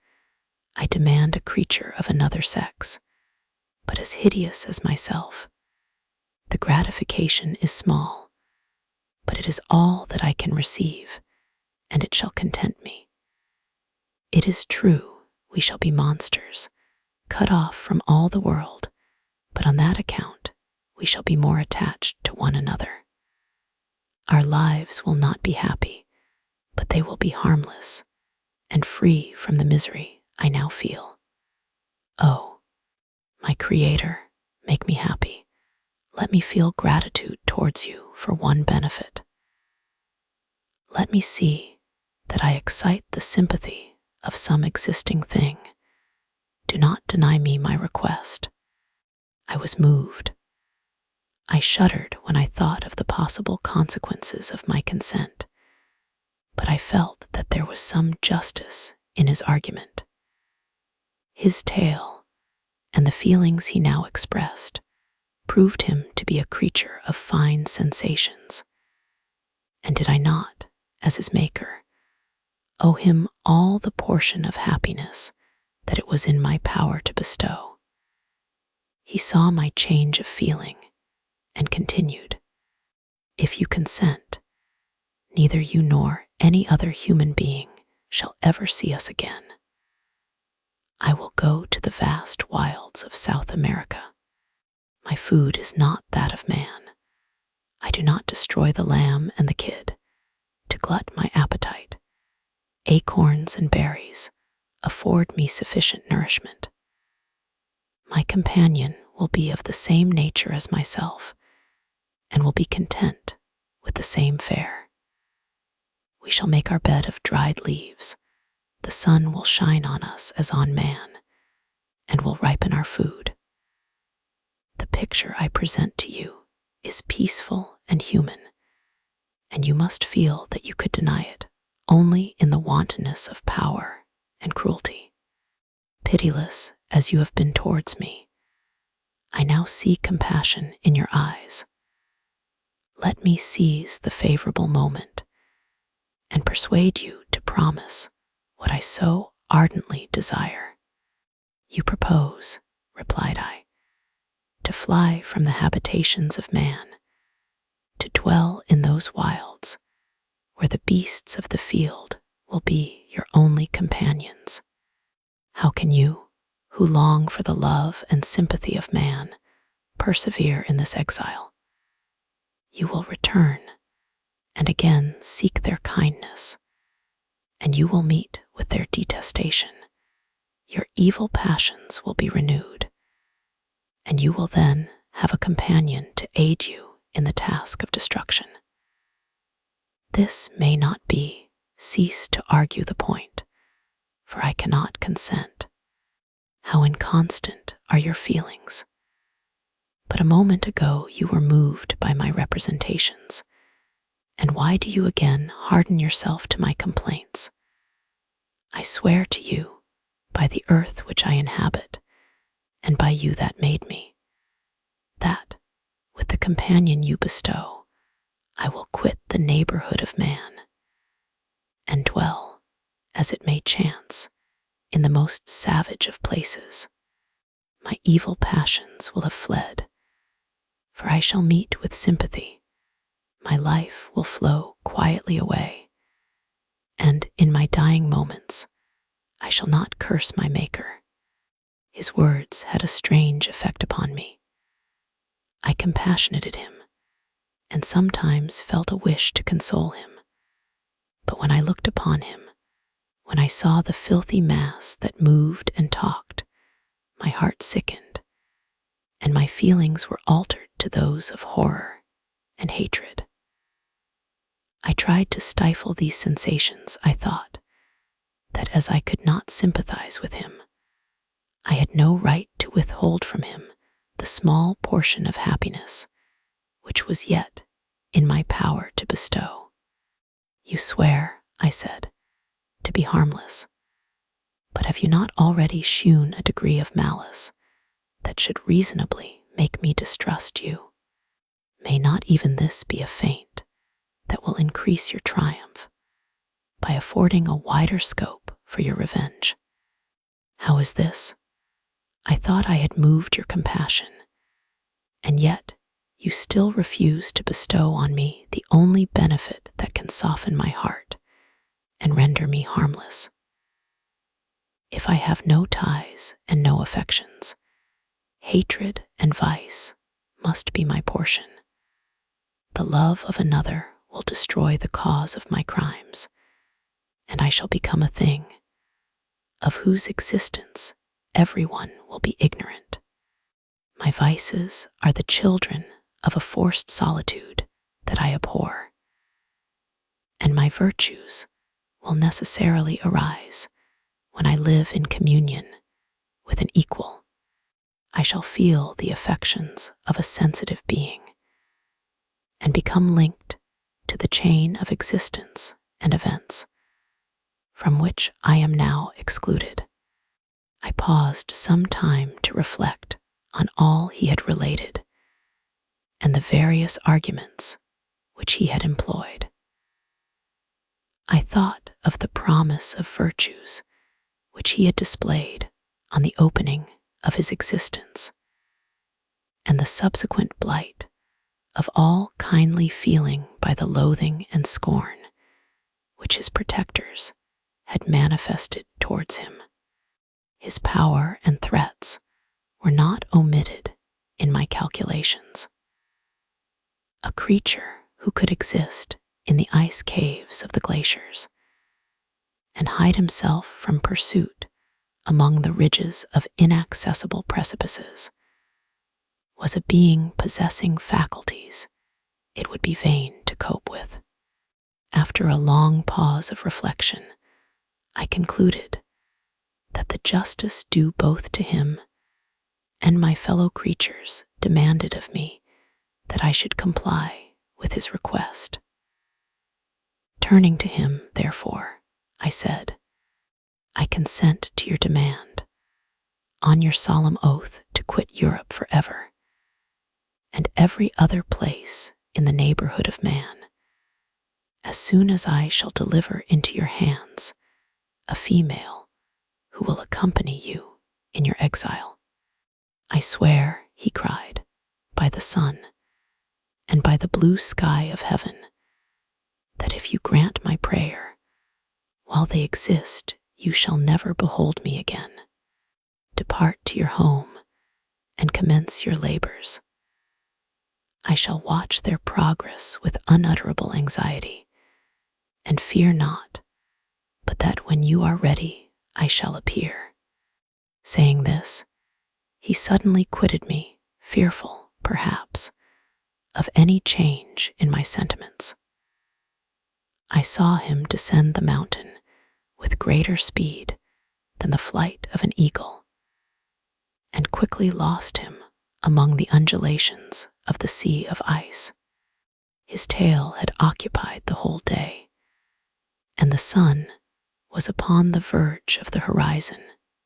I demand a creature of another sex, but as hideous as myself. The gratification is small, but it is all that I can receive, and it shall content me. It is true we shall be monsters, cut off from all the world, but on that account we shall be more attached to one another. Our lives will not be happy, but they will be harmless and free from the misery I now feel. Oh, my Creator, make me happy. Let me feel gratitude towards you for one benefit. Let me see that I excite the sympathy of some existing thing. Do not deny me my request." I was moved. I shuddered when I thought of the possible consequences of my consent, but I felt that there was some justice in his argument. His tale, and the feelings he now expressed, proved him to be a creature of fine sensations. And did I not, as his maker, owe him all the portion of happiness that it was in my power to bestow? He saw my change of feeling and continued, "If you consent, neither you nor any other human being shall ever see us again. I will go to the vast wilds of South America. My food is not that of man. I do not destroy the lamb and the kid to glut my appetite. Acorns and berries afford me sufficient nourishment. My companion will be of the same nature as myself and will be content with the same fare. We shall make our bed of dried leaves. The sun will shine on us as on man and will ripen our food. The picture I present to you is peaceful and human, and you must feel that you could deny it only in the wantonness of power and cruelty. Pitiless as you have been towards me, I now see compassion in your eyes. Let me seize the favorable moment and persuade you to promise what I so ardently desire. You propose, replied I, to fly from the habitations of man, to dwell in those wilds where the beasts of the field will be your only companions. How can you, who long for the love and sympathy of man, persevere in this exile? You will return and again seek their kindness, and you will meet with their detestation. Your evil passions will be renewed, and you will then have a companion to aid you in the task of destruction. This may not be. Cease to argue the point, for I cannot consent. How inconstant are your feelings! But a moment ago you were moved by my representations, and why do you again harden yourself to my complaints? I swear to you, by the earth which I inhabit, and by you that made me, that, with the companion you bestow, I will quit the neighborhood of man, and dwell, as it may chance, in the most savage of places. My evil passions will have fled, for I shall meet with sympathy. My life will flow quietly away, and in my dying moments, I shall not curse my Maker. His words had a strange effect upon me. I compassionated him, and sometimes felt a wish to console him. But when I looked upon him, when I saw the filthy mass that moved and talked, my heart sickened, and my feelings were altered to those of horror and hatred. I tried to stifle these sensations. I thought that as I could not sympathize with him, I had no right to withhold from him the small portion of happiness which was yet in my power to bestow. You swear, I said, to be harmless, but have you not already shewn a degree of malice that should reasonably make me distrust you? May not even this be a feint that will increase your triumph by affording a wider scope for your revenge? How is this? I thought I had moved your compassion, and yet you still refuse to bestow on me the only benefit that can soften my heart and render me harmless. If I have no ties and no affections, hatred and vice must be my portion. The love of another will destroy the cause of my crimes, and I shall become a thing of whose existence everyone will be ignorant. My vices are the children of a forced solitude that I abhor, and my virtues will necessarily arise when I live in communion with an equal. I shall feel the affections of a sensitive being and become linked to the chain of existence and events from which I am now excluded. I paused some time to reflect on all he had related and the various arguments which he had employed. I thought of the promise of virtues which he had displayed on the opening of his existence, and the subsequent blight of all kindly feeling by the loathing and scorn which his protectors had manifested towards him. His power and threats were not omitted in my calculations. A creature who could exist in the ice caves of the glaciers and hide himself from pursuit among the ridges of inaccessible precipices was a being possessing faculties it would be vain to cope with. After a long pause of reflection, I concluded that the justice due both to him and my fellow creatures demanded of me that I should comply with his request. Turning to him, therefore, I said, "I consent to your demand, on your solemn oath to quit Europe forever, and every other place in the neighborhood of man, as soon as I shall deliver into your hands a female who will accompany you in your exile." "I swear," he cried, "by the sun and by the blue sky of heaven, that if you grant my prayer, while they exist, you shall never behold me again. Depart to your home and commence your labors. I shall watch their progress with unutterable anxiety, and fear not, but that when you are ready, I shall appear." Saying this, he suddenly quitted me, fearful, perhaps, of any change in my sentiments. I saw him descend the mountain with greater speed than the flight of an eagle, and quickly lost him among the undulations of the sea of ice. His tale had occupied the whole day, and the sun was upon the verge of the horizon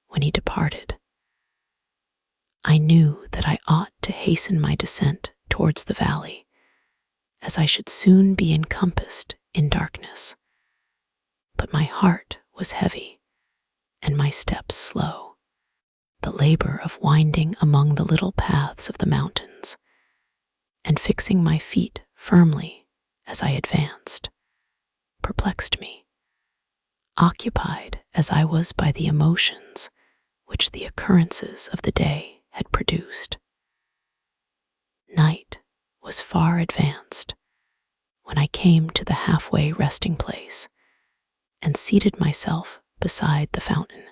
when he departed. I knew that I ought to hasten my descent towards the valley, as I should soon be encompassed in darkness. But my heart was heavy, and my steps slow. The labor of winding among the little paths of the mountains, and fixing my feet firmly as I advanced, perplexed me, occupied as I was by the emotions which the occurrences of the day had produced. Night was far advanced when I came to the halfway resting place and seated myself beside the fountain.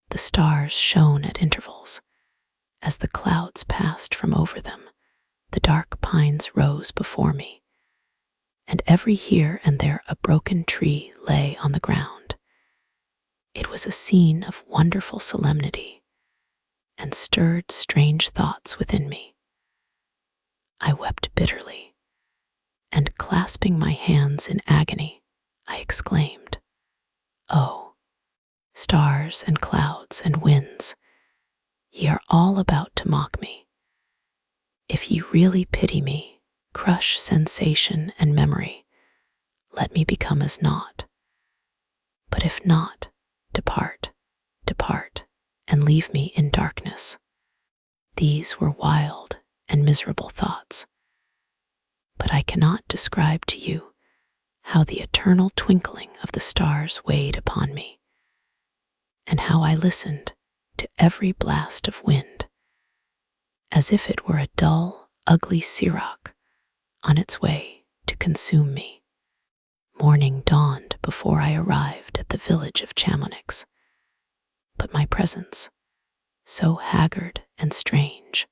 The stars shone at intervals. As the clouds passed from over them, the dark pines rose before me, and every here and there a broken tree lay on the ground. It was a scene of wonderful solemnity, and stirred strange thoughts within me. I wept bitterly, and clasping my hands in agony, I exclaimed, "Oh, stars and clouds and winds, ye are all about to mock me. If ye really pity me, crush sensation and memory, let me become as naught. But if not, depart, depart, and leave me in darkness." These were wild and miserable thoughts, but I cannot describe to you how the eternal twinkling of the stars weighed upon me, and how I listened to every blast of wind, as if it were a dull, ugly siroc on its way to consume me. Morning dawned before I arrived at the village of Chamonix, but my presence, so haggard and strange,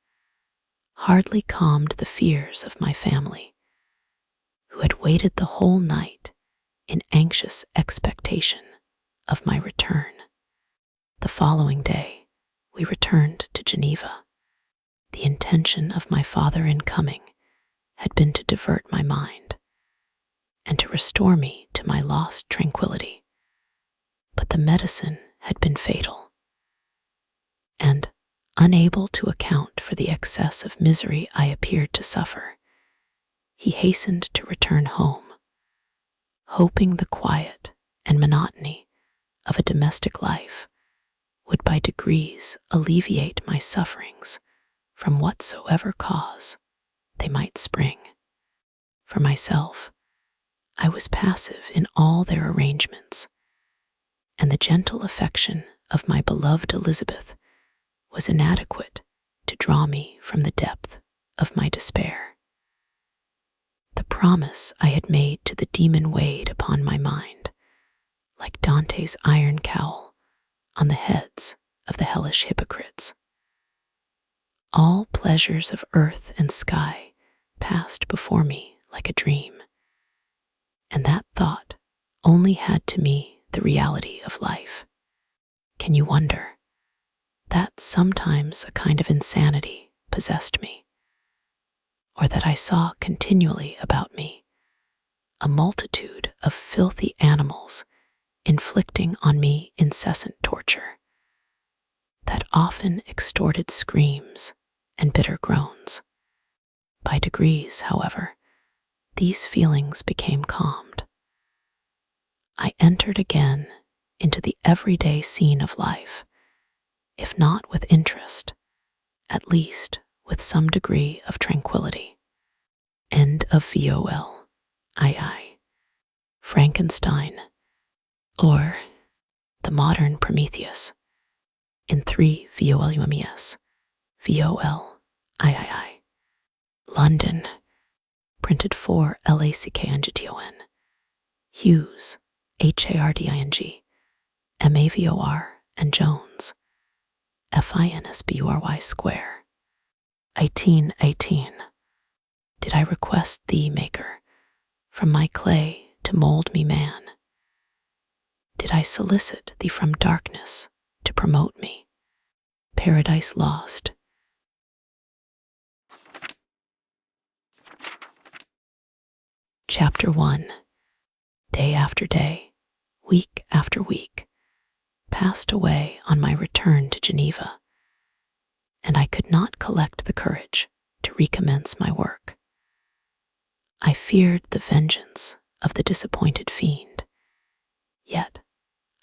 hardly calmed the fears of my family, who had waited the whole night in anxious expectation of my return. The following day, we returned to Geneva. The intention of my father in coming had been to divert my mind and to restore me to my lost tranquility, but the medicine had been fatal, and, unable to account for the excess of misery I appeared to suffer, he hastened to return home, hoping the quiet and monotony of a domestic life would by degrees alleviate my sufferings from whatsoever cause they might spring. For myself, I was passive in all their arrangements, and the gentle affection of my beloved Elizabeth was inadequate to draw me from the depth of my despair. The promise I had made to the demon weighed upon my mind, like Dante's iron cowl on the heads of the hellish hypocrites. All pleasures of earth and sky passed before me like a dream, and that thought only had to me the reality of life. Can you wonder that sometimes a kind of insanity possessed me, or that I saw continually about me a multitude of filthy animals inflicting on me incessant torture, that often extorted screams and bitter groans? By degrees, however, these feelings became calmed. I entered again into the everyday scene of life, if not with interest, at least with some degree of tranquility. End of VOL. II. Frankenstein, or the modern Prometheus, in 3 VOLUMES. VOL. III. London, printed 4 LACKNGTON. Hughes, HARDING, MAVOR, and Jones, FINSBURY Square. 1818. Did I request thee, Maker, from my clay to mold me man? Did I solicit thee from darkness to promote me? Paradise Lost. Chapter 1. Day after day, week after week, passed away on my return to Geneva, and I could not collect the courage to recommence my work. I feared the vengeance of the disappointed fiend, yet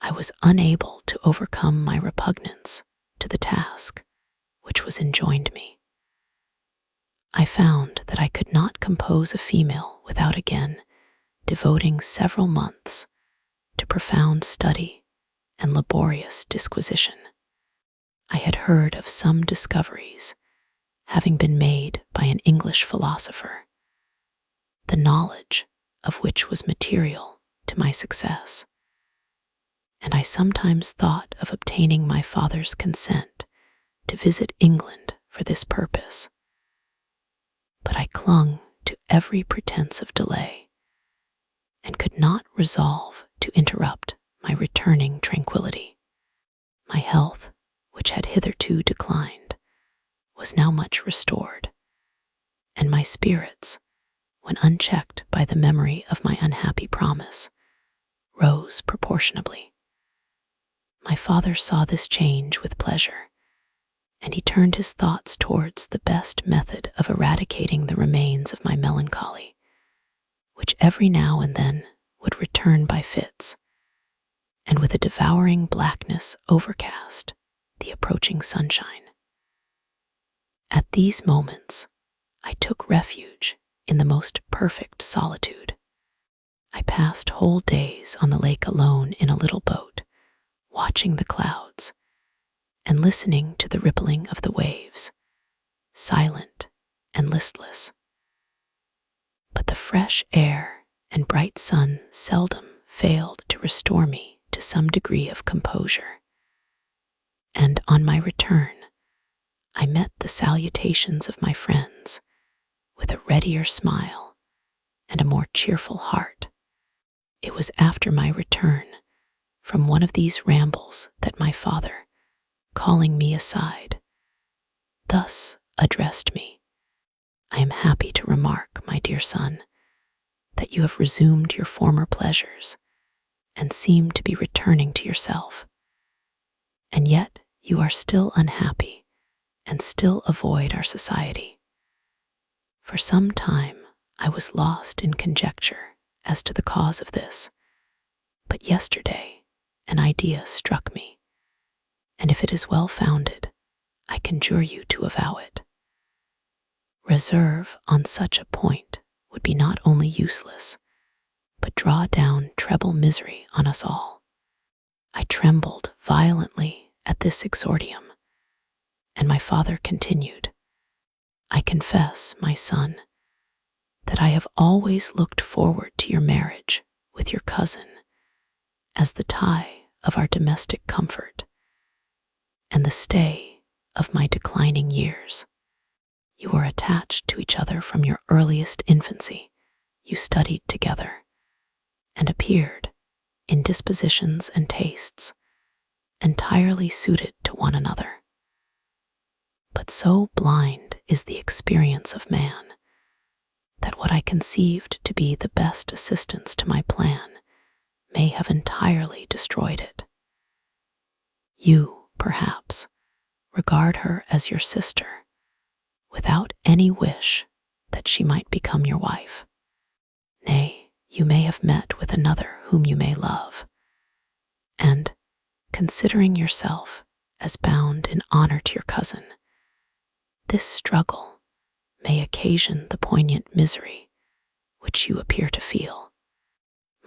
I was unable to overcome my repugnance to the task which was enjoined me. I found that I could not compose a female without again devoting several months to profound study and laborious disquisition. I had heard of some discoveries having been made by an English philosopher, the knowledge of which was material to my success, and I sometimes thought of obtaining my father's consent to visit England for this purpose. But I clung to every pretense of delay, and could not resolve to interrupt my returning tranquility. My health, which had hitherto declined, was now much restored, and my spirits, when unchecked by the memory of my unhappy promise, rose proportionably. My father saw this change with pleasure, and he turned his thoughts towards the best method of eradicating the remains of my melancholy, which every now and then would return by fits, and with a devouring blackness overcast the approaching sunshine. At these moments, I took refuge in the most perfect solitude. I passed whole days on the lake alone in a little boat, watching the clouds and listening to the rippling of the waves, silent and listless. But the fresh air and bright sun seldom failed to restore me to some degree of composure, and on my return, I met the salutations of my friends with a readier smile and a more cheerful heart. It was after my return from one of these rambles that my father, calling me aside, thus addressed me. I am happy to remark, my dear son, that you have resumed your former pleasures and seem to be returning to yourself. And yet you are still unhappy and still avoid our society. For some time I was lost in conjecture as to the cause of this, but yesterday an idea struck me, and if it is well founded, I conjure you to avow it. Reserve on such a point would be not only useless, but draw down treble misery on us all. I trembled violently at this exordium, and my father continued, I confess, my son, that I have always looked forward to your marriage with your cousin as the tie of our domestic comfort and the stay of my declining years. You were attached to each other from your earliest infancy. You studied together and appeared, in dispositions and tastes, entirely suited to one another. But so blind is the experience of man that what I conceived to be the best assistance to my plan may have entirely destroyed it. You, perhaps, regard her as your sister, without any wish that she might become your wife. Nay, you may have met with another whom you may love, and, considering yourself as bound in honor to your cousin, this struggle may occasion the poignant misery which you appear to feel.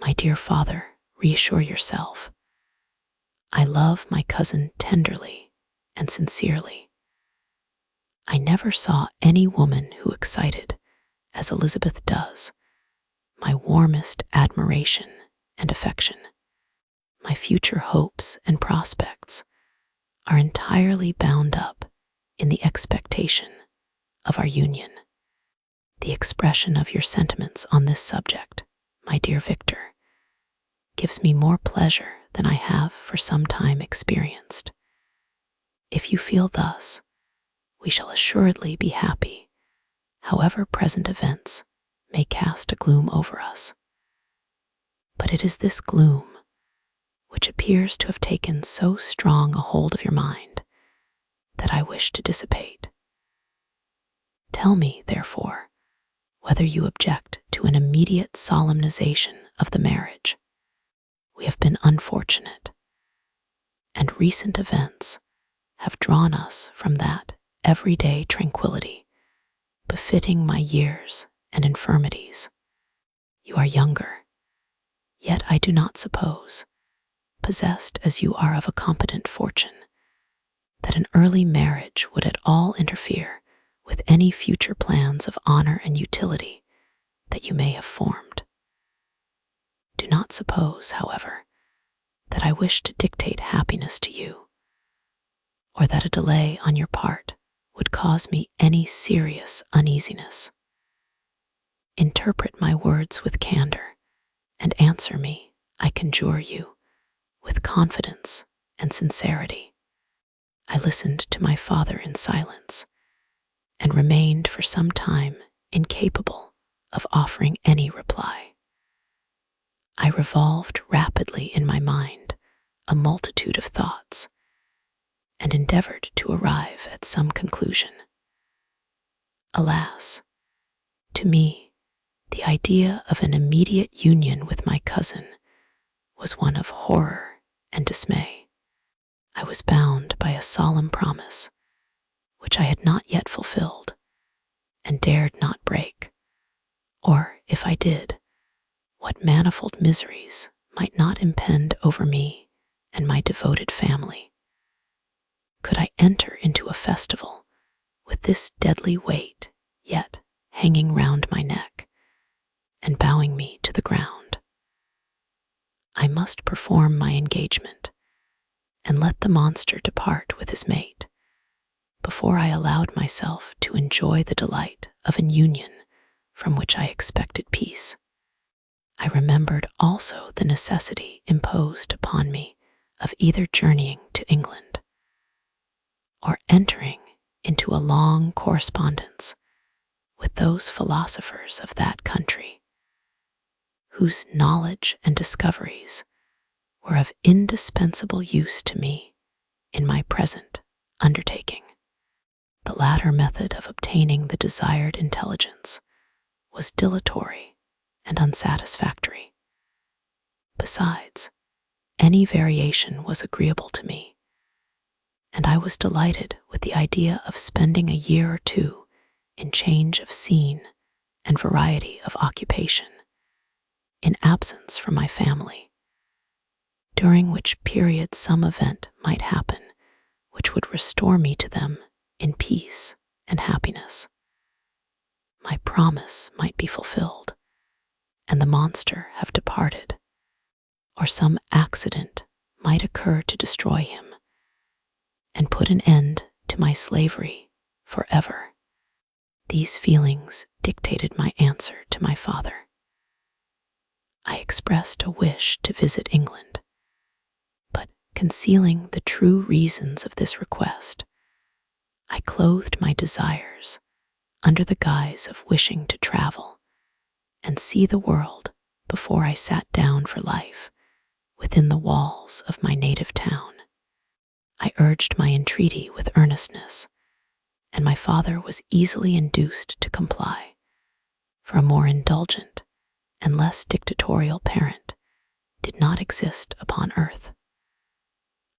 My dear father, reassure yourself. I love my cousin tenderly and sincerely. I never saw any woman who excited, as Elizabeth does, my warmest admiration and affection. My future hopes and prospects are entirely bound up in the expectation of our union. The expression of your sentiments on this subject, my dear Victor, gives me more pleasure than I have for some time experienced. If you feel thus, we shall assuredly be happy, however present events may cast a gloom over us. But it is this gloom, which appears to have taken so strong a hold of your mind, that I wish to dissipate. Tell me, therefore, whether you object to an immediate solemnization of the marriage. We have been unfortunate, and recent events have drawn us from that everyday tranquility befitting my years and infirmities. You are younger, yet I do not suppose, possessed as you are of a competent fortune, that an early marriage would at all interfere with any future plans of honor and utility that you may have formed. Do not suppose, however, that I wish to dictate happiness to you, or that a delay on your part would cause me any serious uneasiness. Interpret my words with candor, and answer me, I conjure you, with confidence and sincerity. I listened to my father in silence, and remained for some time incapable of offering any reply. I revolved rapidly in my mind a multitude of thoughts, and endeavored to arrive at some conclusion. Alas, to me, the idea of an immediate union with my cousin was one of horror and dismay. I was bound by a solemn promise, which I had not yet fulfilled, and dared not break, or, if I did, what manifold miseries might not impend over me and my devoted family. Could I enter into a festival with this deadly weight yet hanging round my neck and bowing me to the ground? I must perform my engagement and let the monster depart with his mate before I allowed myself to enjoy the delight of an union from which I expected peace. I remembered also the necessity imposed upon me of either journeying to England or entering into a long correspondence with those philosophers of that country, whose knowledge and discoveries were of indispensable use to me in my present undertaking. The latter method of obtaining the desired intelligence was dilatory and unsatisfactory. Besides, any variation was agreeable to me, and I was delighted with the idea of spending a year or two in change of scene and variety of occupation, in absence from my family, during which period some event might happen which would restore me to them in peace and happiness. My promise might be fulfilled, and the monster have departed, or some accident might occur to destroy him and put an end to my slavery forever. These feelings dictated my answer to my father. I expressed a wish to visit England, but concealing the true reasons of this request, I clothed my desires under the guise of wishing to travel and see the world before I sat down for life within the walls of my native town. I urged my entreaty with earnestness, and my father was easily induced to comply, for a more indulgent and less dictatorial parent did not exist upon earth.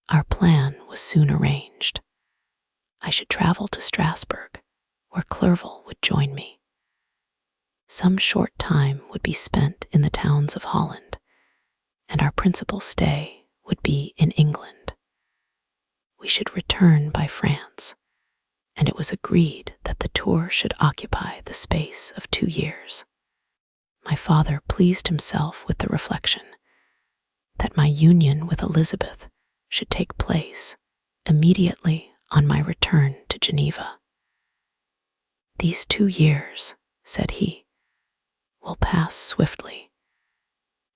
Our plan was soon arranged. I should travel to Strasbourg, where Clerval would join me. Some short time would be spent in the towns of Holland, and our principal stay would be in England. We should return by France, and it was agreed that the tour should occupy the space of 2 years. My father pleased himself with the reflection that my union with Elizabeth should take place immediately on my return to Geneva. "These 2 years," said he, "will pass swiftly,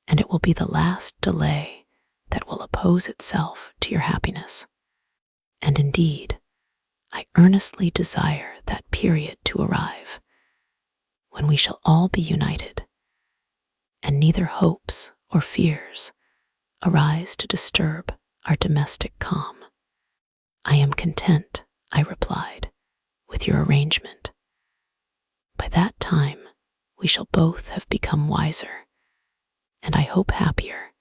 and it will be the last delay that will oppose itself to your happiness. And indeed, I earnestly desire that period to arrive when we shall all be united, and neither hopes or fears arise to disturb our domestic calm." "I am content," I replied, "with your arrangement. By that time we shall both have become wiser, and I hope happier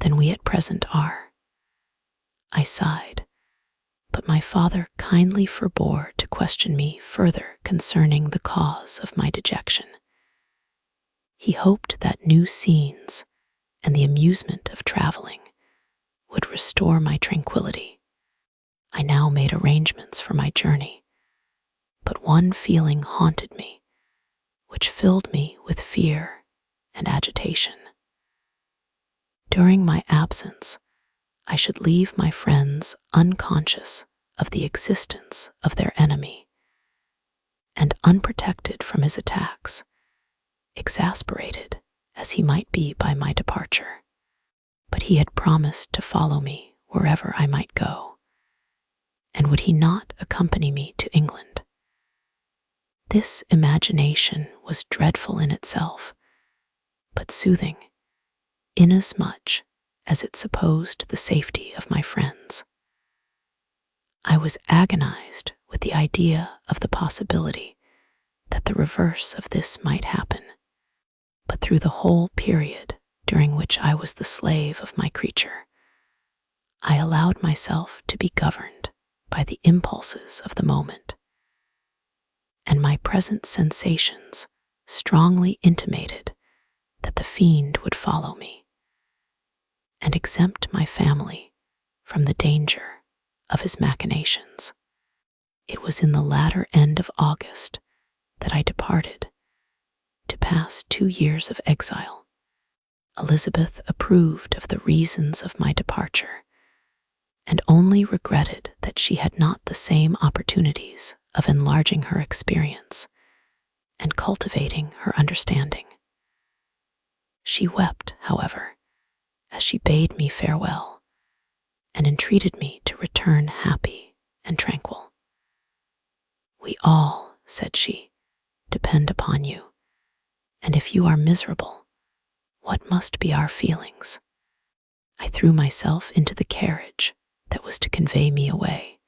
than we at present are." I sighed, but my father kindly forbore to question me further concerning the cause of my dejection. He hoped that new scenes and the amusement of traveling would restore my tranquility. I now made arrangements for my journey, but one feeling haunted me, which filled me with fear and agitation. During my absence, I should leave my friends unconscious of the existence of their enemy, and unprotected from his attacks, exasperated as he might be by my departure. But he had promised to follow me wherever I might go, and would he not accompany me to England? This imagination was dreadful in itself, but soothing, inasmuch as it supposed the safety of my friends. I was agonized with the idea of the possibility that the reverse of this might happen, but through the whole period during which I was the slave of my creature, I allowed myself to be governed by the impulses of the moment, and my present sensations strongly intimated that the fiend would follow me and exempt my family from the danger of his machinations. It was in the latter end of August that I departed to pass 2 years of exile. Elizabeth approved of the reasons of my departure, and only regretted that she had not the same opportunities of enlarging her experience and cultivating her understanding. She wept, however, as she bade me farewell, and entreated me to return happy and tranquil. "We all," said she, "depend upon you, and if you are miserable, what must be our feelings?" I threw myself into the carriage that was to convey me away,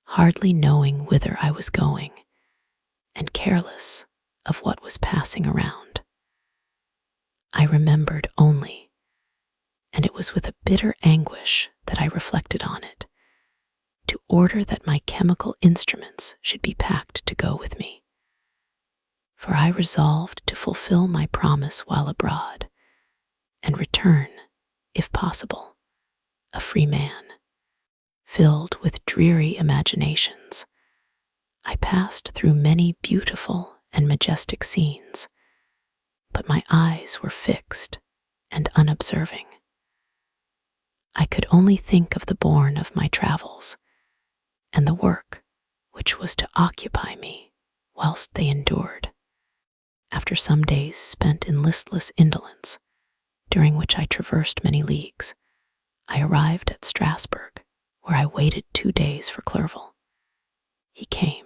hardly knowing whither I was going, and careless of what was passing around. I remembered only, and it was with a bitter anguish that I reflected on it, to order that my chemical instruments should be packed to go with me. For I resolved to fulfill my promise while abroad, and return, if possible, a free man. Filled with dreary imaginations, I passed through many beautiful and majestic scenes, but my eyes were fixed and unobserving. I could only think of the bourne of my travels and the work which was to occupy me whilst they endured. After some days spent in listless indolence, during which I traversed many leagues, I arrived at Strasbourg, where I waited 2 days for Clerval. He came.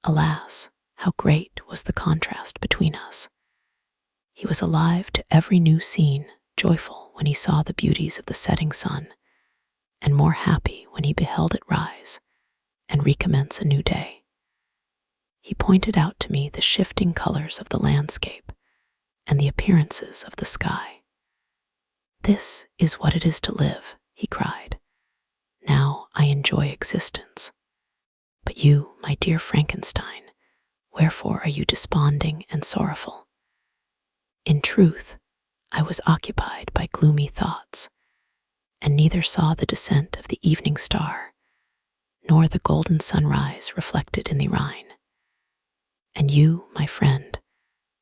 Alas, how great was the contrast between us! He was alive to every new scene, joyful when he saw the beauties of the setting sun, and more happy when he beheld it rise and recommence a new day. He pointed out to me the shifting colors of the landscape and the appearances of the sky. "This is what it is to live," he cried. "Now I enjoy existence. But you, my dear Frankenstein, wherefore are you desponding and sorrowful?" In truth, I was occupied by gloomy thoughts, and neither saw the descent of the evening star, nor the golden sunrise reflected in the Rhine. And you, my friend,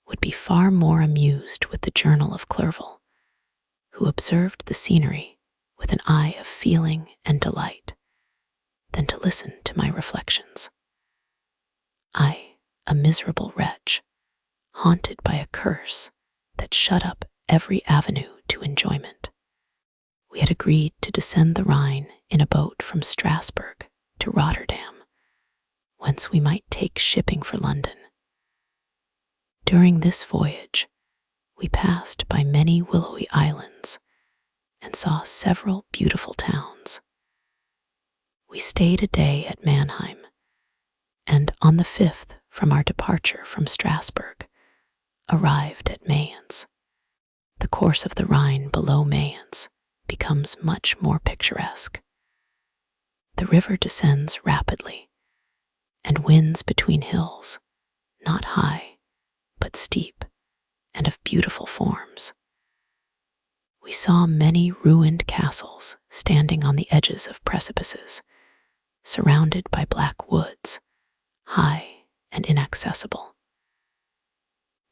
would be far more amused with the journal of Clerval, who observed the scenery with an eye of feeling and delight, than to listen to my reflections. I, a miserable wretch, haunted by a curse that shut up every avenue to enjoyment. We had agreed to descend the Rhine in a boat from Strasbourg to Rotterdam, whence we might take shipping for London. During this voyage, we passed by many willowy islands and saw several beautiful towns. We stayed a day at Mannheim, and on the 5th from our departure from Strasbourg, arrived at Mayence. The course of the Rhine below Mayence becomes much more picturesque. The river descends rapidly and winds between hills, not high, but steep and of beautiful forms. We saw many ruined castles standing on the edges of precipices, surrounded by black woods, high and inaccessible.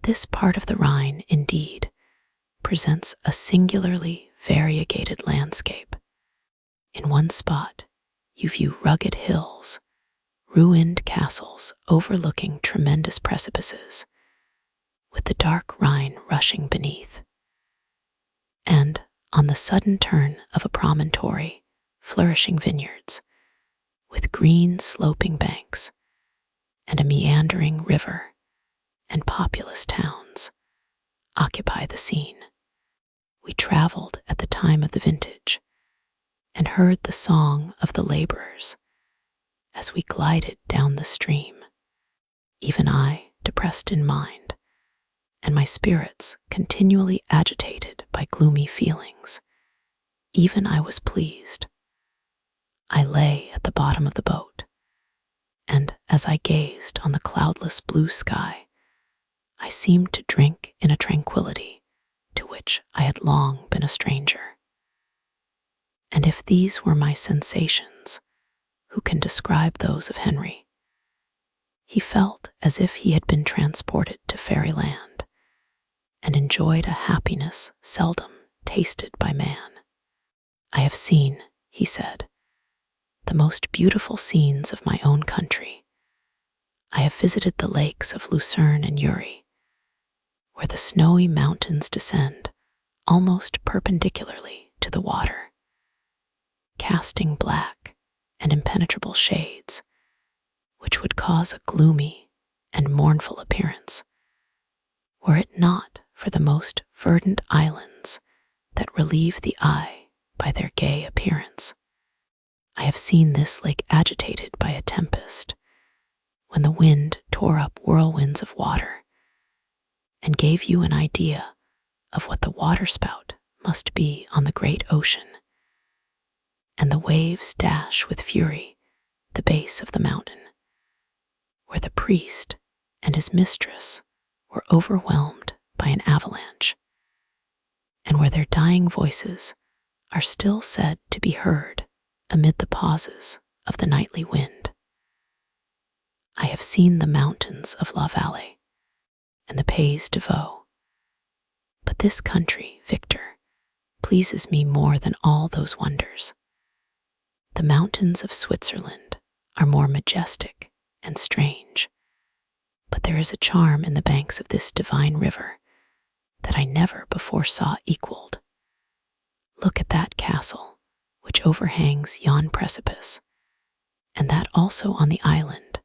This part of the Rhine, indeed, presents a singularly variegated landscape. In one spot, you view rugged hills, ruined castles overlooking tremendous precipices, with the dark Rhine rushing beneath. And on the sudden turn of a promontory, flourishing vineyards, with green sloping banks, and a meandering river, and populous towns, occupy the scene. We traveled at the time of the vintage, and heard the song of the laborers as we glided down the stream. Even I, depressed in mind, and my spirits continually agitated by gloomy feelings, even I was pleased. I lay at the bottom of the boat, and as I gazed on the cloudless blue sky, I seemed to drink in a tranquility to which I had long been a stranger. And if these were my sensations, who can describe those of Henry? He felt as if he had been transported to fairyland, and enjoyed a happiness seldom tasted by man. "I have seen," he said, "the most beautiful scenes of my own country. I have visited the lakes of Lucerne and Uri, where the snowy mountains descend almost perpendicularly to the water, casting black and impenetrable shades, which would cause a gloomy and mournful appearance, were it not for the most verdant islands that relieve the eye by their gay appearance. I have seen this lake agitated by a tempest, when the wind tore up whirlwinds of water, and gave you an idea of what the waterspout must be on the great ocean, and the waves dash with fury the base of the mountain, where the priest and his mistress were overwhelmed by an avalanche. and where their dying voices are still said to be heard amid the pauses of the nightly wind. I have seen the mountains of La Vallée and the Pays de Vaud, but this country, Victor, pleases me more than all those wonders. The mountains of Switzerland are more majestic and strange, but there is a charm in the banks of this divine river that I never before saw equaled. Look at that castle which overhangs yon precipice, and that also on the island,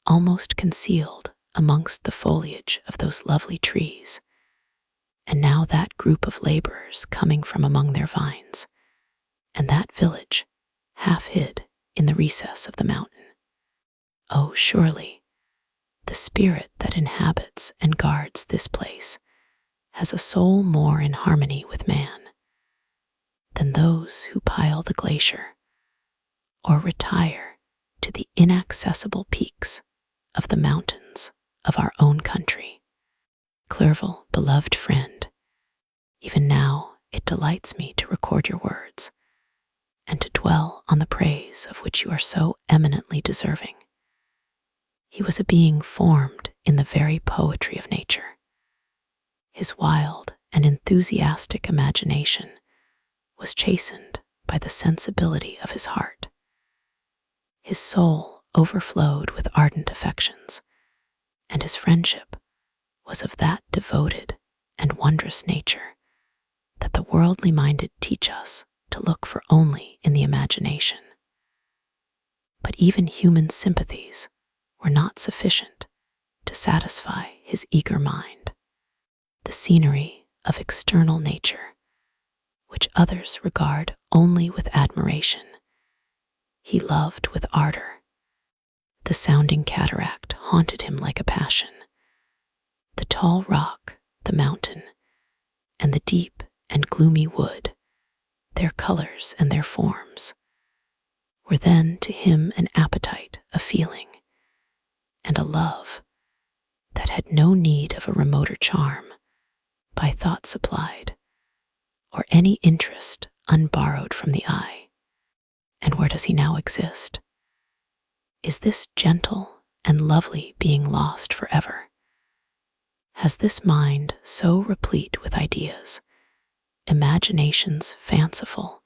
almost concealed amongst the foliage of those lovely trees, and now that group of laborers coming from among their vines, and that village half hid in the recess of the mountain. Oh, surely the spirit that inhabits and guards this place has a soul more in harmony with man than those who pile the glacier or retire to the inaccessible peaks of the mountains of our own country. Clerval, beloved friend, even now it delights me to record your words and to dwell on the praise of which you are so eminently deserving. He was a being formed in the very poetry of nature. His wild and enthusiastic imagination was chastened by the sensibility of his heart. His soul overflowed with ardent affections, and his friendship was of that devoted and wondrous nature that the worldly minded teach us to look for only in the imagination. But even human sympathies were not sufficient to satisfy his eager mind. The scenery of external nature, which others regard only with admiration, he loved with ardor. The sounding cataract haunted him like a passion. The tall rock, the mountain, and the deep and gloomy wood, their colors and their forms, were then to him an appetite, a feeling, and a love that had no need of a remoter charm, by thought supplied, or any interest unborrowed from the eye. And where does he now exist? Is this gentle and lovely being lost forever? Has this mind so replete with ideas, imaginations fanciful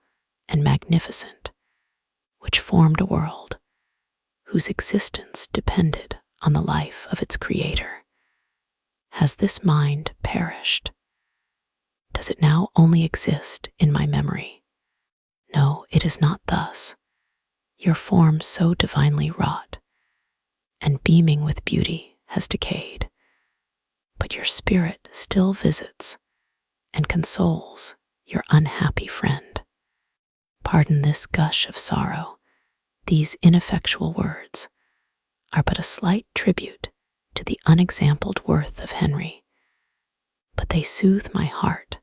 and magnificent, which formed a world whose existence depended on the life of its creator, has this mind perished? Does it now only exist in my memory? No, it is not thus. Your form so divinely wrought and beaming with beauty has decayed, but your spirit still visits and consoles your unhappy friend. Pardon this gush of sorrow. These ineffectual words are but a slight tribute to the unexampled worth of Henry, but they soothe my heart,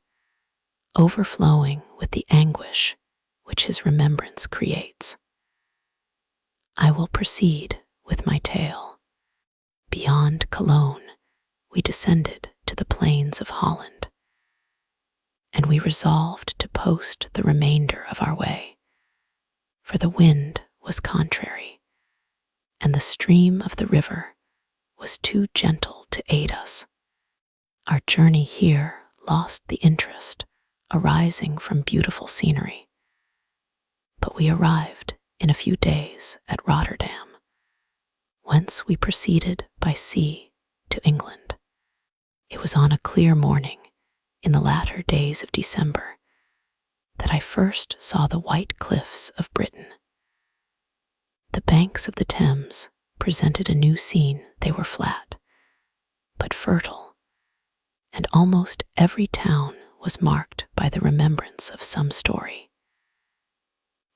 overflowing with the anguish which his remembrance creates. I will proceed with my tale. Beyond Cologne, we descended to the plains of Holland, and we resolved to post the remainder of our way, for the wind was contrary, and the stream of the river was too gentle to aid us. Our journey here lost the interest arising from beautiful scenery, but we arrived in a few days at Rotterdam, whence we proceeded by sea to England. It was on a clear morning in the latter days of December that I first saw the white cliffs of Britain. The banks of the Thames presented a new scene. They were flat, but fertile, and almost every town was marked by the remembrance of some story.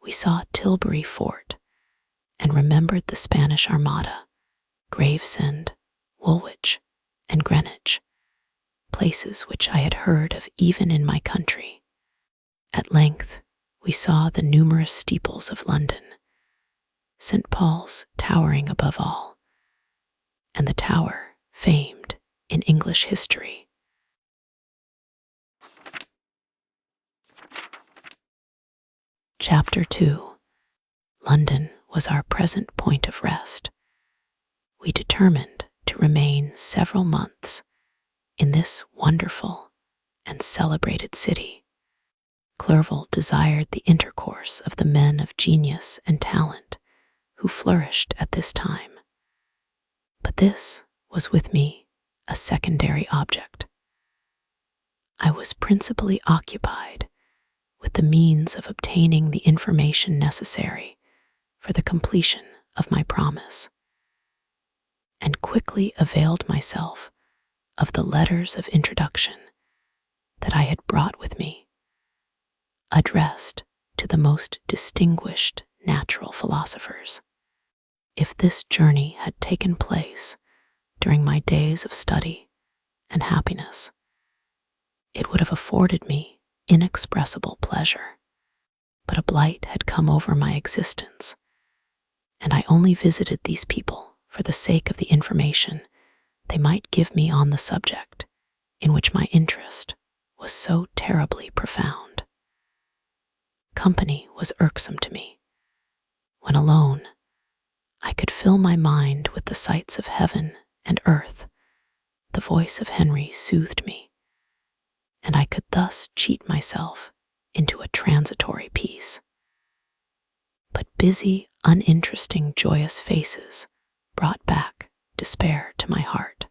We saw Tilbury Fort and remembered the Spanish Armada, Gravesend, Woolwich, and Greenwich, places which I had heard of even in my country. At length, we saw the numerous steeples of London, St. Paul's towering above all, and the tower famed in English history. Chapter 2. London was our present point of rest. We determined to remain several months in this wonderful and celebrated city. Clerval desired the intercourse of the men of genius and talent who flourished at this time. But this was with me a secondary object. I was principally occupied with the means of obtaining the information necessary for the completion of my promise, and quickly availed myself of the letters of introduction that I had brought with me, addressed to the most distinguished natural philosophers. If this journey had taken place during my days of study and happiness, it would have afforded me inexpressible pleasure. But a blight had come over my existence, and I only visited these people for the sake of the information they might give me on the subject in which my interest was so terribly profound. Company was irksome to me. When alone, I could fill my mind with the sights of heaven and earth. The voice of Henry soothed me, and I could thus cheat myself into a transitory peace. But busy, uninteresting, joyous faces brought back despair to my heart.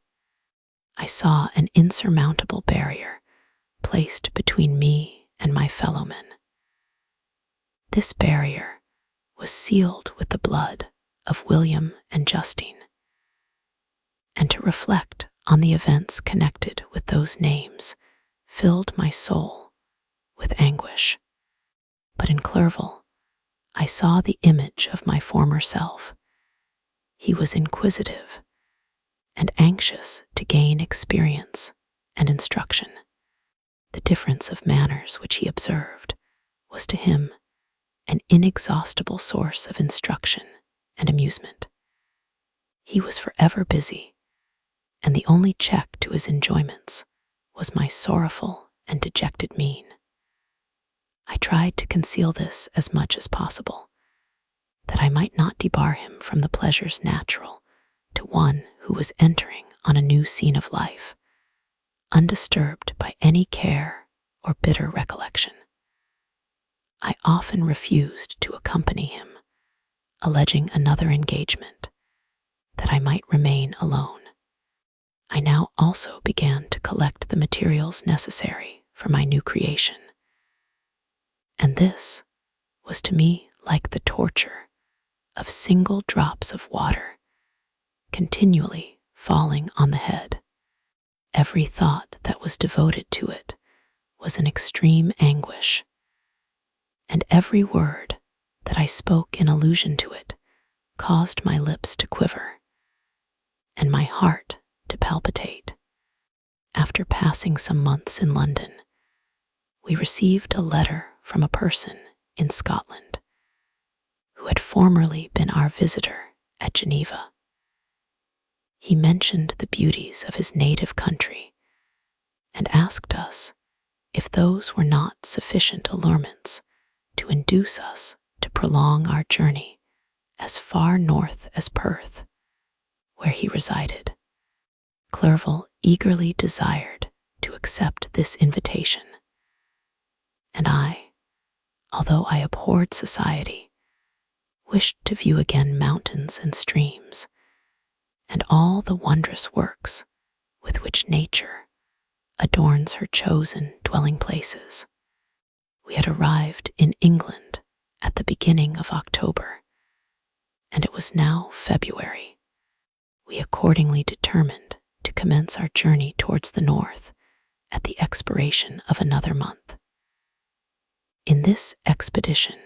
I saw an insurmountable barrier placed between me and my fellowmen. This barrier was sealed with the blood of William and Justine, and to reflect on the events connected with those names filled my soul with anguish. But in Clerval, I saw the image of my former self. He was inquisitive and anxious to gain experience and instruction. The difference of manners which he observed was to him an inexhaustible source of instruction and amusement. He was forever busy, and the only check to his enjoyments was my sorrowful and dejected mien. I tried to conceal this as much as possible, that I might not debar him from the pleasures natural to one who was entering on a new scene of life, undisturbed by any care or bitter recollection. I often refused to accompany him, alleging another engagement, that I might remain alone. I now also began to collect the materials necessary for my new creation, and this was to me like the torture of single drops of water continually falling on the head. Every thought that was devoted to it was an extreme anguish, and every word that I spoke in allusion to it caused my lips to quiver and my heart to palpitate. After passing some months in London, we received a letter from a person in Scotland who had formerly been our visitor at Geneva. He mentioned the beauties of his native country and asked us if those were not sufficient allurements to induce us to prolong our journey as far north as Perth, where he resided. Clerval eagerly desired to accept this invitation, and I, although I abhorred society, wished to view again mountains and streams, and all the wondrous works with which nature adorns her chosen dwelling places. We had arrived in England at the beginning of October, and it was now February. We accordingly determined to commence our journey towards the north at the expiration of another month. In this expedition,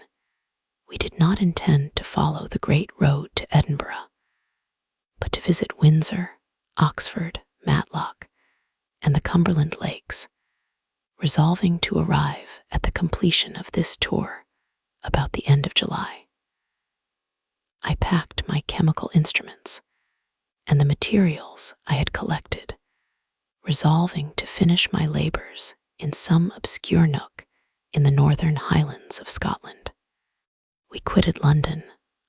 we did not intend to follow the great road to Edinburgh, but to visit Windsor, Oxford, Matlock, and the Cumberland Lakes, resolving to arrive at the completion of this tour about the end of July. I packed my chemical instruments and the materials I had collected, resolving to finish my labors in some obscure nook in the northern highlands of Scotland. We quitted London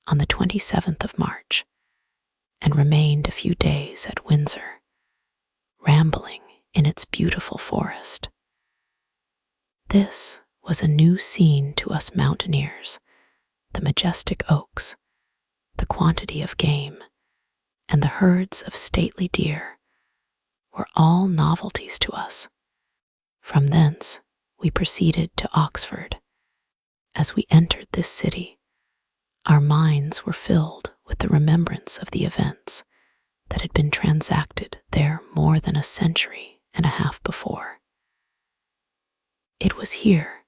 on the 27th of March and remained a few days at Windsor, rambling in its beautiful forest. This was a new scene to us mountaineers. The majestic oaks, the quantity of game, and the herds of stately deer were all novelties to us. From thence we proceeded to Oxford. As we entered this city, our minds were filled with the remembrance of the events that had been transacted there more than a century and a half before. It was here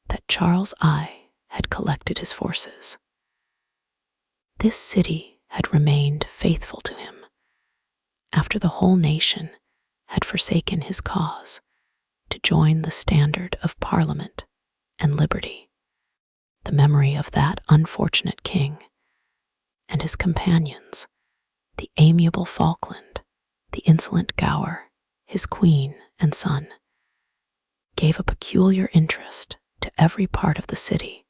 that Charles I had collected his forces. This city had remained faithful to him after the whole nation had forsaken his cause to join the standard of Parliament and liberty. The memory of that unfortunate king and his companions, the amiable Falkland, the insolent Gower, his queen and son, gave a peculiar interest to every part of the city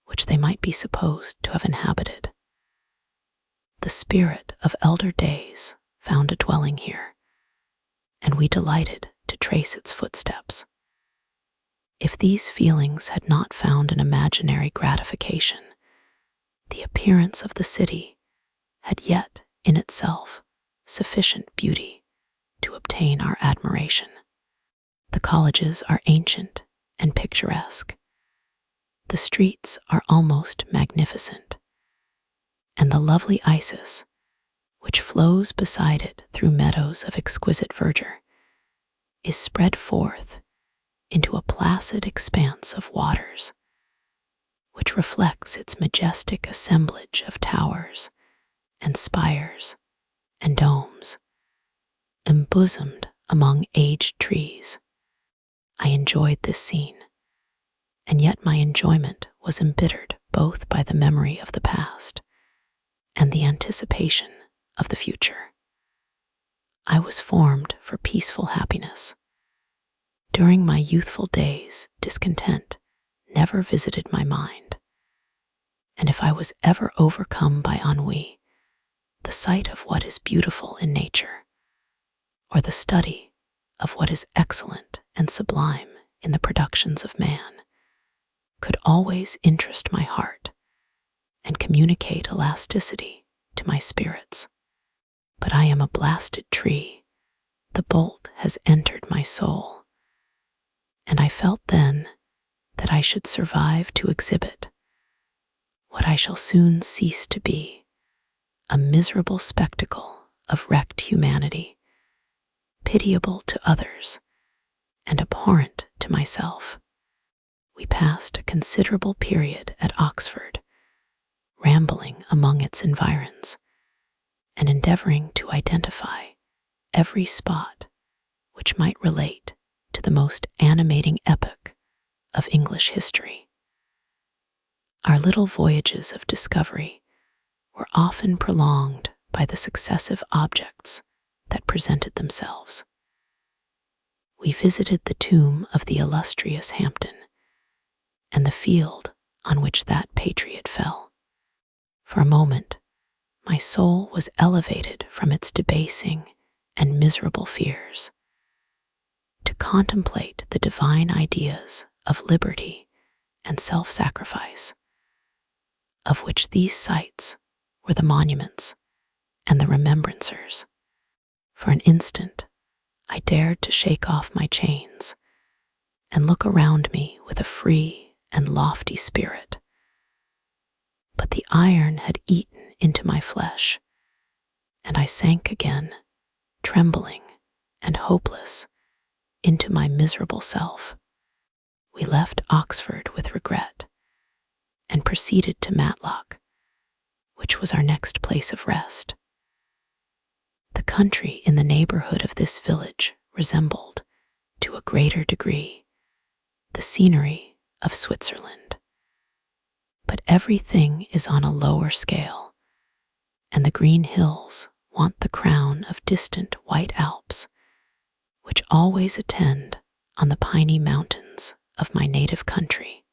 which they might be supposed to have inhabited. The spirit of elder days found a dwelling here, and we delighted to trace its footsteps. If these feelings had not found an imaginary gratification, the appearance of the city had yet in itself sufficient beauty to obtain our admiration. The colleges are ancient and picturesque. The streets are almost magnificent, and the lovely Isis, which flows beside it through meadows of exquisite verdure, is spread forth into a placid expanse of waters, which reflects its majestic assemblage of towers and spires and domes, embosomed among aged trees. I enjoyed this scene, and yet my enjoyment was embittered both by the memory of the past and the anticipation of the future. I was formed for peaceful happiness. During my youthful days, discontent never visited my mind, and if I was ever overcome by ennui, the sight of what is beautiful in nature, or the study of what is excellent and sublime in the productions of man, could always interest my heart and communicate elasticity to my spirits. But I am a blasted tree. The bolt has entered my soul, and I felt then that I should survive to exhibit what I shall soon cease to be, a miserable spectacle of wrecked humanity, pitiable to others and abhorrent to myself. We passed a considerable period at Oxford, rambling among its environs and endeavoring to identify every spot which might relate to the most animating epoch of English history. Our little voyages of discovery were often prolonged by the successive objects that presented themselves. We visited the tomb of the illustrious Hampden and the field on which that patriot fell. For a moment, my soul was elevated from its debasing and miserable fears to contemplate the divine ideas of liberty and self-sacrifice, of which these sites were the monuments and the remembrancers. For an instant, I dared to shake off my chains and look around me with a free and lofty spirit. But the iron had eaten into my flesh, and I sank again, trembling and hopeless, into my miserable self. We left Oxford with regret and proceeded to Matlock, which was our next place of rest. The country in the neighborhood of this village resembled, to a greater degree, the scenery of Switzerland. But everything is on a lower scale, and the green hills want the crown of distant white Alps, which always attend on the piny mountains of my native country.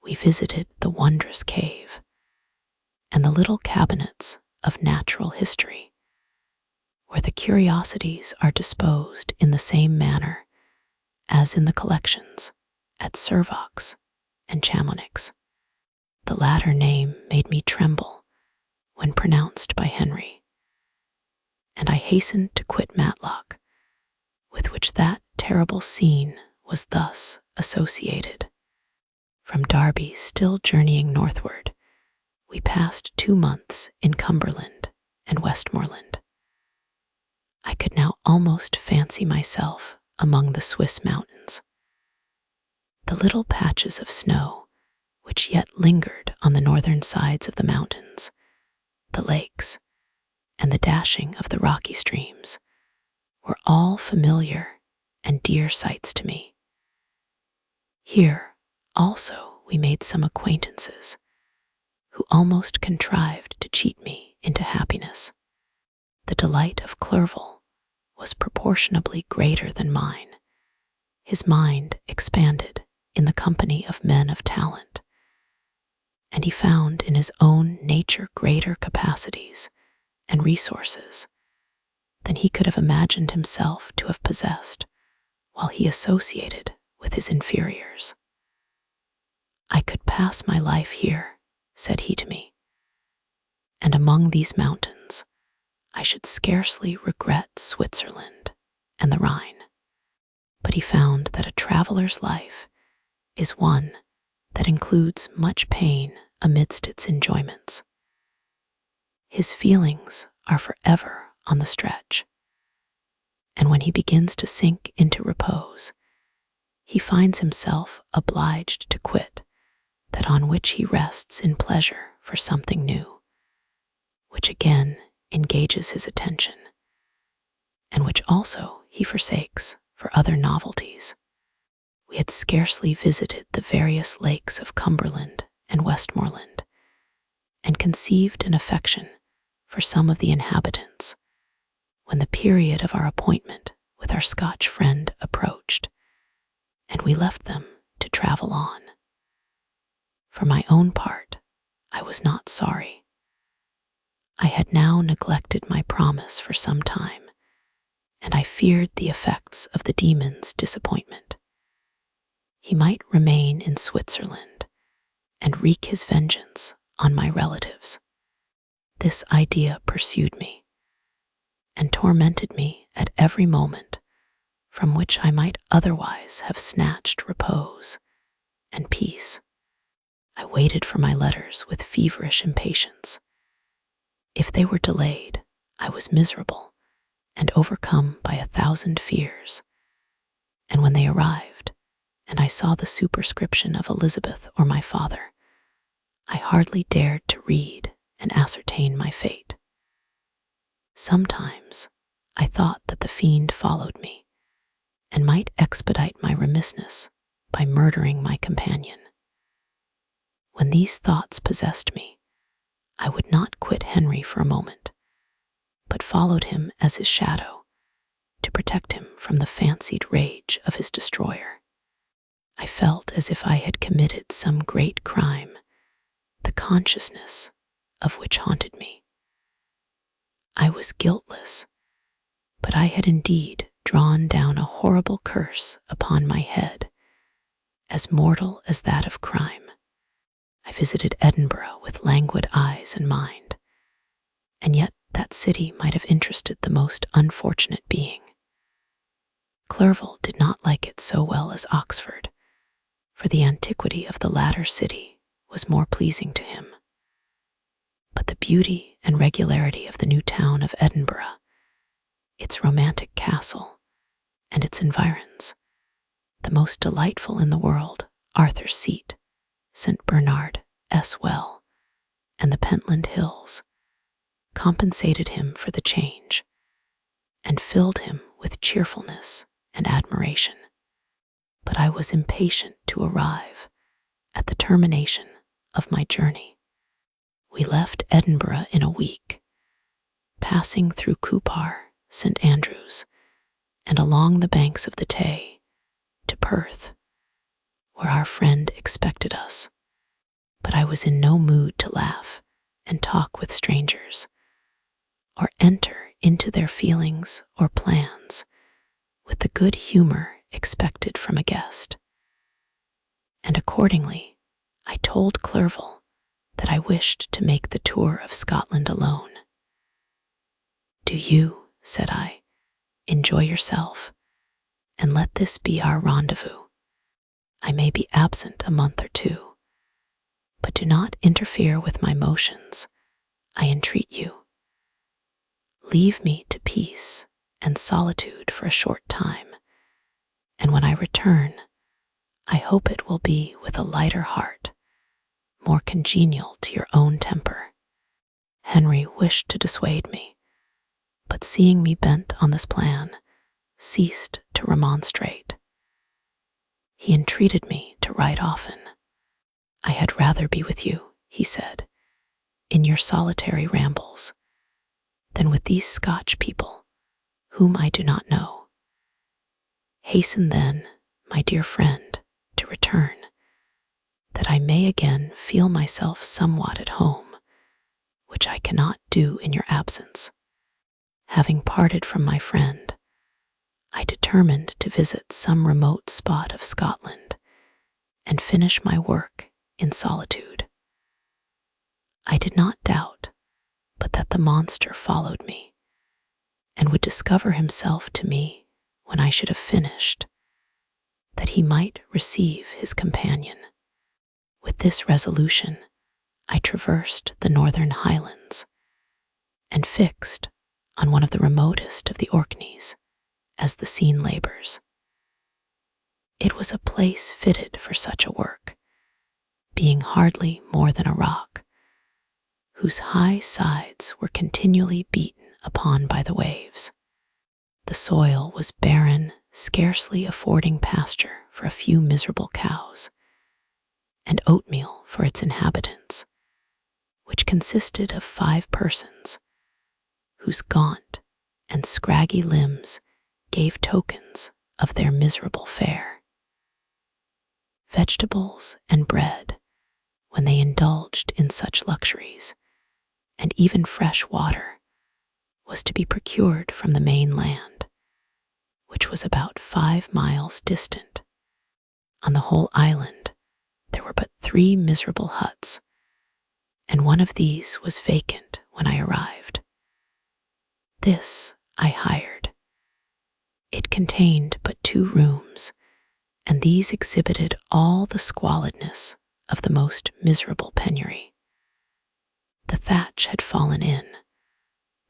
We visited the wondrous cave and the little cabinets of natural history, where the curiosities are disposed in the same manner as in the collections at Servox and Chamonix. The latter name made me tremble when pronounced by Henry, and I hastened to quit Matlock, with which that terrible scene was thus associated. From Derby, still journeying northward, we passed 2 months in Cumberland and Westmoreland. I could now almost fancy myself among the Swiss mountains. The little patches of snow which yet lingered on the northern sides of the mountains, the lakes, and the dashing of the rocky streams were all familiar and dear sights to me. Here also we made some acquaintances who almost contrived to cheat me into happiness. The delight of Clerval was proportionably greater than mine. His mind expanded in the company of men of talent, and he found in his own nature greater capacities and resources than he could have imagined himself to have possessed while he associated with his inferiors. I could pass my life here, said he to me, and among these mountains I should scarcely regret Switzerland and the Rhine. But he found that a traveler's life is one that includes much pain amidst its enjoyments. His feelings are forever on the stretch, and when he begins to sink into repose, he finds himself obliged to quit that on which he rests in pleasure for something new, which again engages his attention, and which also he forsakes for other novelties. We had scarcely visited the various lakes of Cumberland and Westmoreland, and conceived an affection for some of the inhabitants, when the period of our appointment with our Scotch friend approached, and we left them to travel on. For my own part, I was not sorry. I had now neglected my promise for some time, and I feared the effects of the demon's disappointment. He might remain in Switzerland and wreak his vengeance on my relatives. This idea pursued me and tormented me at every moment from which I might otherwise have snatched repose and peace. I waited for my letters with feverish impatience. If they were delayed, I was miserable and overcome by 1,000 fears, and when they arrived, and I saw the superscription of Elizabeth or my father, I hardly dared to read and ascertain my fate. Sometimes I thought that the fiend followed me, and might expedite my remissness by murdering my companion. When these thoughts possessed me, I would not quit Henry for a moment, but followed him as his shadow to protect him from the fancied rage of his destroyer. I felt as if I had committed some great crime, the consciousness of which haunted me. I was guiltless, but I had indeed drawn down a horrible curse upon my head, as mortal as that of crime. I visited Edinburgh with languid eyes and mind, and yet that city might have interested the most unfortunate being. Clerval did not like it so well as Oxford, for the antiquity of the latter city was more pleasing to him. But the beauty and regularity of the new town of Edinburgh, its romantic castle, and its environs, the most delightful in the world, Arthur's Seat, St. Bernard-s Well, and the Pentland Hills, compensated him for the change, and filled him with cheerfulness and admiration. But I was impatient to arrive at the termination of my journey. We left Edinburgh in a week, passing through Coupar, St. Andrews, and along the banks of the Tay to Perth, where our friend expected us. but I was in no mood to laugh and talk with strangers, or enter into their feelings or plans with the good humor expected from a guest. And accordingly, I told Clerval that I wished to make the tour of Scotland alone. "Do you," said I, "enjoy yourself, and let this be our rendezvous. I may be absent a month or two, but do not interfere with my motions, I entreat you. Leave me to peace and solitude for a short time, and when I return, I hope it will be with a lighter heart, more congenial to your own temper." Henry wished to dissuade me, but seeing me bent on this plan, ceased to remonstrate. He entreated me to write often. "I had rather be with you," he said, "in your solitary rambles, than with these Scotch people, whom I do not know. Hasten then, my dear friend, to return, that I may again feel myself somewhat at home, which I cannot do in your absence." Having parted from my friend, I determined to visit some remote spot of Scotland and finish my work in solitude. I did not doubt but that the monster followed me and would discover himself to me when I should have finished, that he might receive his companion. With this resolution, I traversed the northern highlands and fixed on one of the remotest of the Orkneys as the scene labors. It was a place fitted for such a work, being hardly more than a rock, whose high sides were continually beaten upon by the waves. The soil was barren, scarcely affording pasture for a few miserable cows, and oatmeal for its inhabitants, which consisted of 5 persons, whose gaunt and scraggy limbs gave tokens of their miserable fare. Vegetables and bread, when they indulged in such luxuries, and even fresh water, was to be procured from the main land, which was about 5 miles distant. On the whole island, there were but 3 miserable huts, and one of these was vacant when I arrived. This I hired. It contained but 2 rooms, and these exhibited all the squalidness of the most miserable penury. The thatch had fallen in,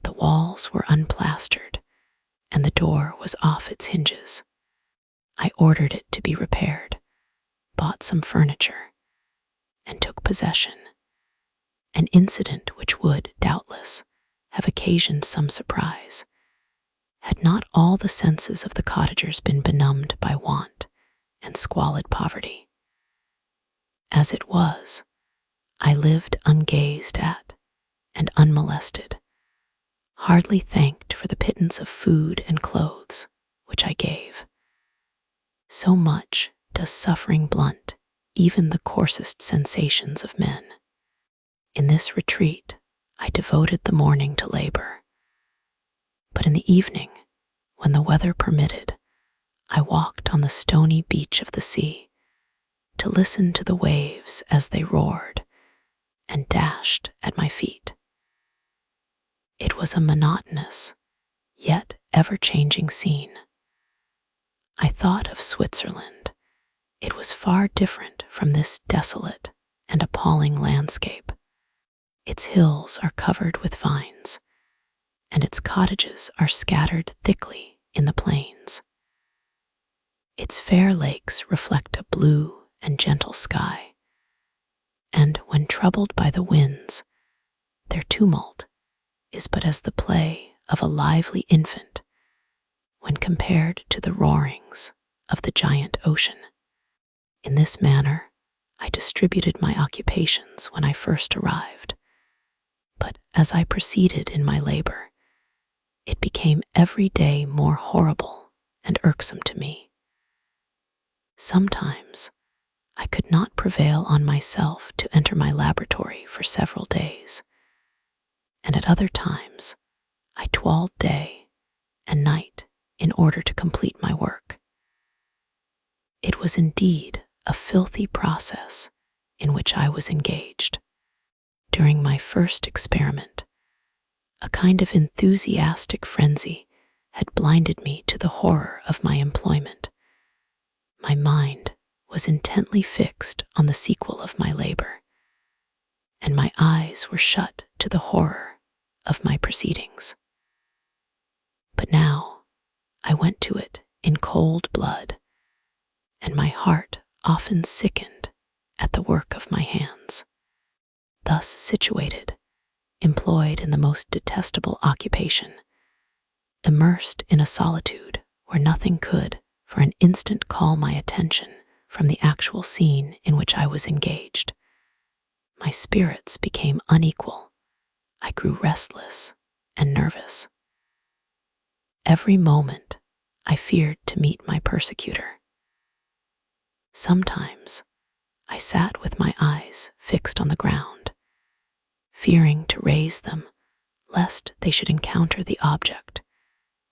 the walls were unplastered, and the door was off its hinges. I ordered it to be repaired, bought some furniture, and took possession, an incident which would, doubtless, have occasioned some surprise, had not all the senses of the cottagers been benumbed by want and squalid poverty. As it was, I lived ungazed at and unmolested, hardly thanked for the pittance of food and clothes which I gave. So much does suffering blunt even the coarsest sensations of men. In this retreat, I devoted the morning to labor, but in the evening, when the weather permitted, I walked on the stony beach of the sea to listen to the waves as they roared and dashed at my feet. It was a monotonous, yet ever-changing scene. I thought of Switzerland. It was far different from this desolate and appalling landscape. Its hills are covered with vines, and its cottages are scattered thickly in the plains. Its fair lakes reflect a blue and gentle sky, and when troubled by the winds, their tumult is but as the play of a lively infant when compared to the roarings of the giant ocean. In this manner, I distributed my occupations when I first arrived, but as I proceeded in my labor, it became every day more horrible and irksome to me. Sometimes I could not prevail on myself to enter my laboratory for several days, and at other times I toiled day and night in order to complete my work. It was indeed a filthy process in which I was engaged. During my first experiment, a kind of enthusiastic frenzy had blinded me to the horror of my employment. My mind was intently fixed on the sequel of my labor, and my eyes were shut to the horror of my proceedings. But now I went to it in cold blood, and my heart often sickened at the work of my hands. Thus situated, employed in the most detestable occupation, immersed in a solitude where nothing could for an instant call my attention from the actual scene in which I was engaged, my spirits became unequal. I grew restless and nervous. Every moment I feared to meet my persecutor. Sometimes I sat with my eyes fixed on the ground, fearing to raise them lest they should encounter the object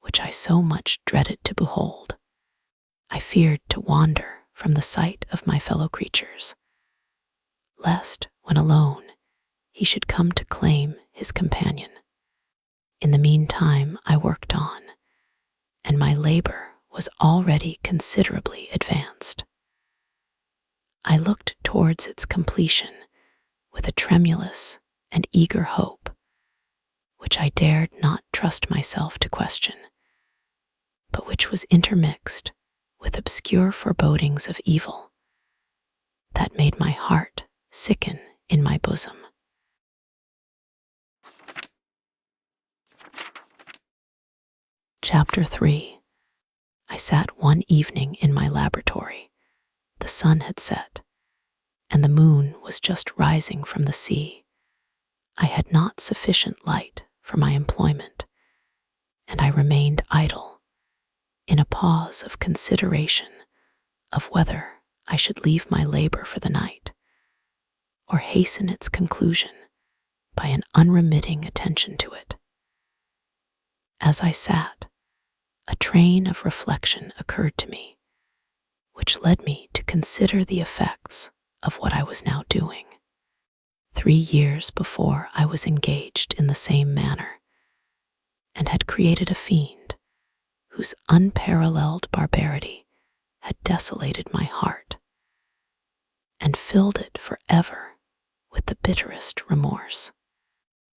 which I so much dreaded to behold. I feared to wander from the sight of my fellow creatures, lest, when alone, he should come to claim his companion. In the meantime I worked on, and my labor was already considerably advanced. I looked towards its completion with a tremulous and eager hope, which I dared not trust myself to question, but which was intermixed with obscure forebodings of evil that made my heart sicken in my bosom. Chapter 3. I sat one evening in my laboratory. The sun had set, and the moon was just rising from the sea. I had not sufficient light for my employment, and I remained idle, in a pause of consideration of whether I should leave my labor for the night, or hasten its conclusion by an unremitting attention to it. As I sat, a train of reflection occurred to me, which led me to consider the effects of what I was now doing. 3 years before I was engaged in the same manner, and had created a fiend whose unparalleled barbarity had desolated my heart, and filled it forever with the bitterest remorse.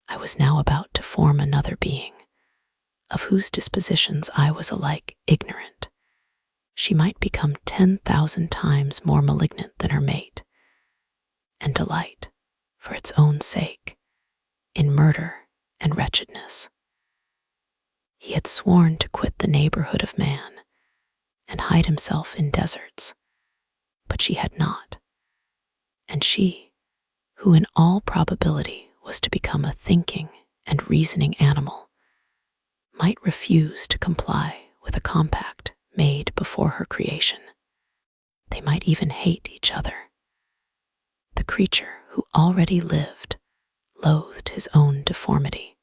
I was now about to form another being, of whose dispositions I was alike ignorant. She might become 10,000 times more malignant than her mate, and delight, for its own sake, in murder and wretchedness. He had sworn to quit the neighborhood of man and hide himself in deserts, but she had not, and she, who in all probability was to become a thinking and reasoning animal, might refuse to comply with a compact made before her creation. They might even hate each other. The creature who already lived loathed his own deformity,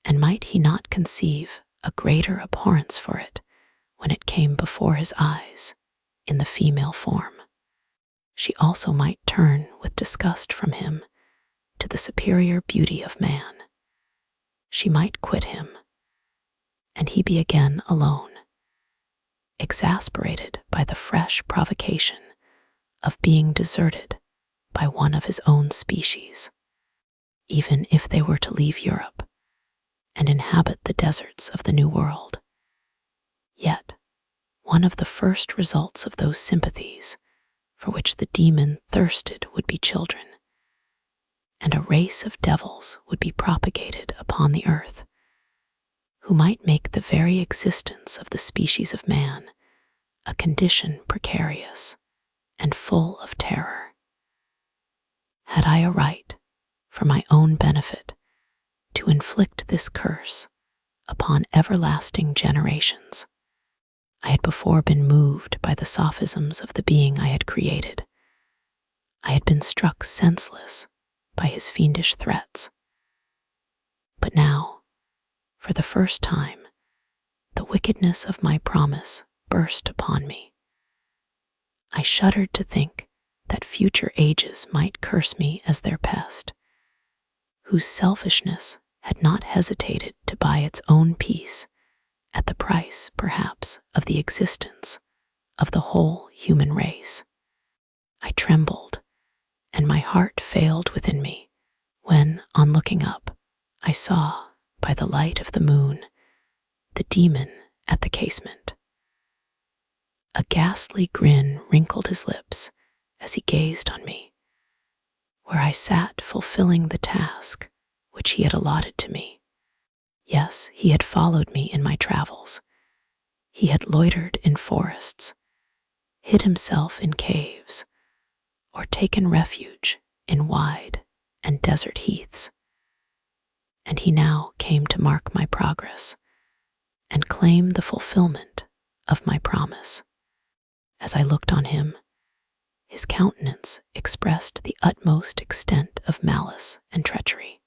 and might he not conceive a greater abhorrence for it when it came before his eyes in the female form? She also might turn with disgust from him to the superior beauty of man. She might quit him, and he be again alone, exasperated by the fresh provocation of being deserted by one of his own species. Even if they were to leave Europe and inhabit the deserts of the New World, yet one of the first results of those sympathies for which the demon thirsted would be children, and a race of devils would be propagated upon the earth, who might make the very existence of the species of man a condition precarious and full of terror. Had I a right, for my own benefit, to inflict this curse upon everlasting generations? I had before been moved by the sophisms of the being I had created. I had been struck senseless by his fiendish threats. But now, for the first time, the wickedness of my promise burst upon me. I shuddered to think that future ages might curse me as their pest, whose selfishness had not hesitated to buy its own peace at the price, perhaps, of the existence of the whole human race. I trembled, and my heart failed within me when, on looking up, I saw, by the light of the moon, the demon at the casement. A ghastly grin wrinkled his lips as he gazed on me, where I sat fulfilling the task which he had allotted to me. Yes, he had followed me in my travels. He had loitered in forests, hid himself in caves, or taken refuge in wide and desert heaths. And he now came to mark my progress and claim the fulfillment of my promise. As I looked on him, his countenance expressed the utmost extent of malice and treachery.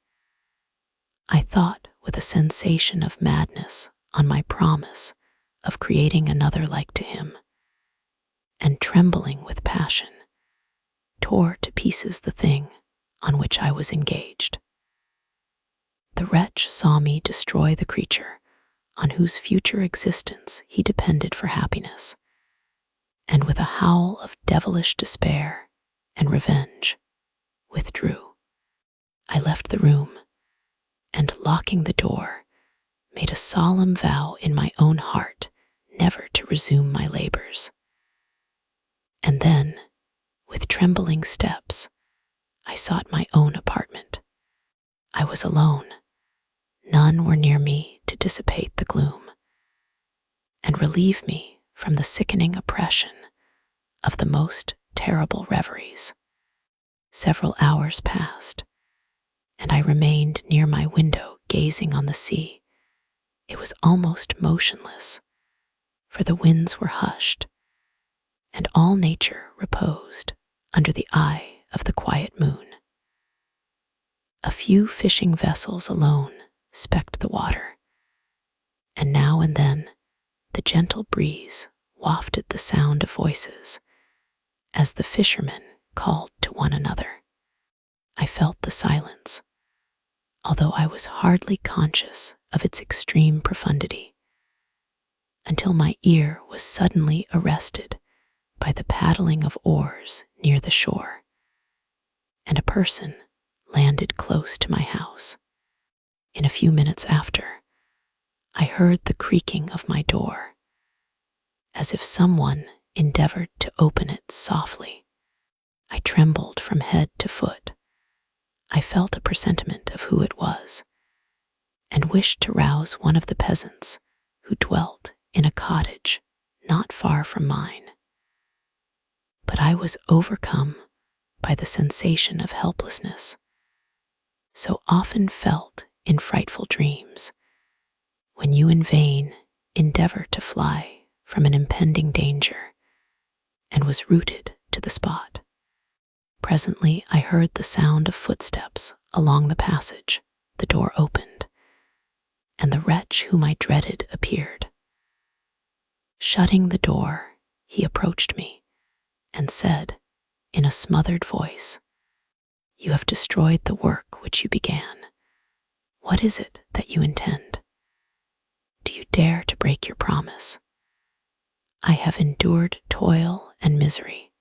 I thought with a sensation of madness on my promise of creating another like to him, and trembling with passion, tore to pieces the thing on which I was engaged. The wretch saw me destroy the creature on whose future existence he depended for happiness, and with a howl of devilish despair and revenge, withdrew. I left the room, and locking the door, made a solemn vow in my own heart never to resume my labors. And then, with trembling steps, I sought my own apartment. I was alone. None were near me to dissipate the gloom and relieve me from the sickening oppression of the most terrible reveries. Several hours passed, and I remained near my window gazing on the sea. It was almost motionless, for the winds were hushed, and all nature reposed under the eye of the quiet moon. A few fishing vessels alone specked the water, and now and then the gentle breeze wafted the sound of voices as the fishermen called to one another. I felt the silence, although I was hardly conscious of its extreme profundity, until my ear was suddenly arrested by the paddling of oars near the shore, and a person landed close to my house. In a few minutes after, I heard the creaking of my door, as if someone endeavored to open it softly. I trembled from head to foot. I felt a presentiment of who it was, and wished to rouse one of the peasants who dwelt in a cottage not far from mine. But I was overcome by the sensation of helplessness, so often felt in frightful dreams, when you in vain endeavor to fly from an impending danger, and was rooted to the spot. Presently I heard the sound of footsteps along the passage. The door opened, and the wretch whom I dreaded appeared. Shutting the door, he approached me and said, in a smothered voice, "You have destroyed the work which you began. What is it that you intend? Do you dare to break your promise? I have endured toil and misery.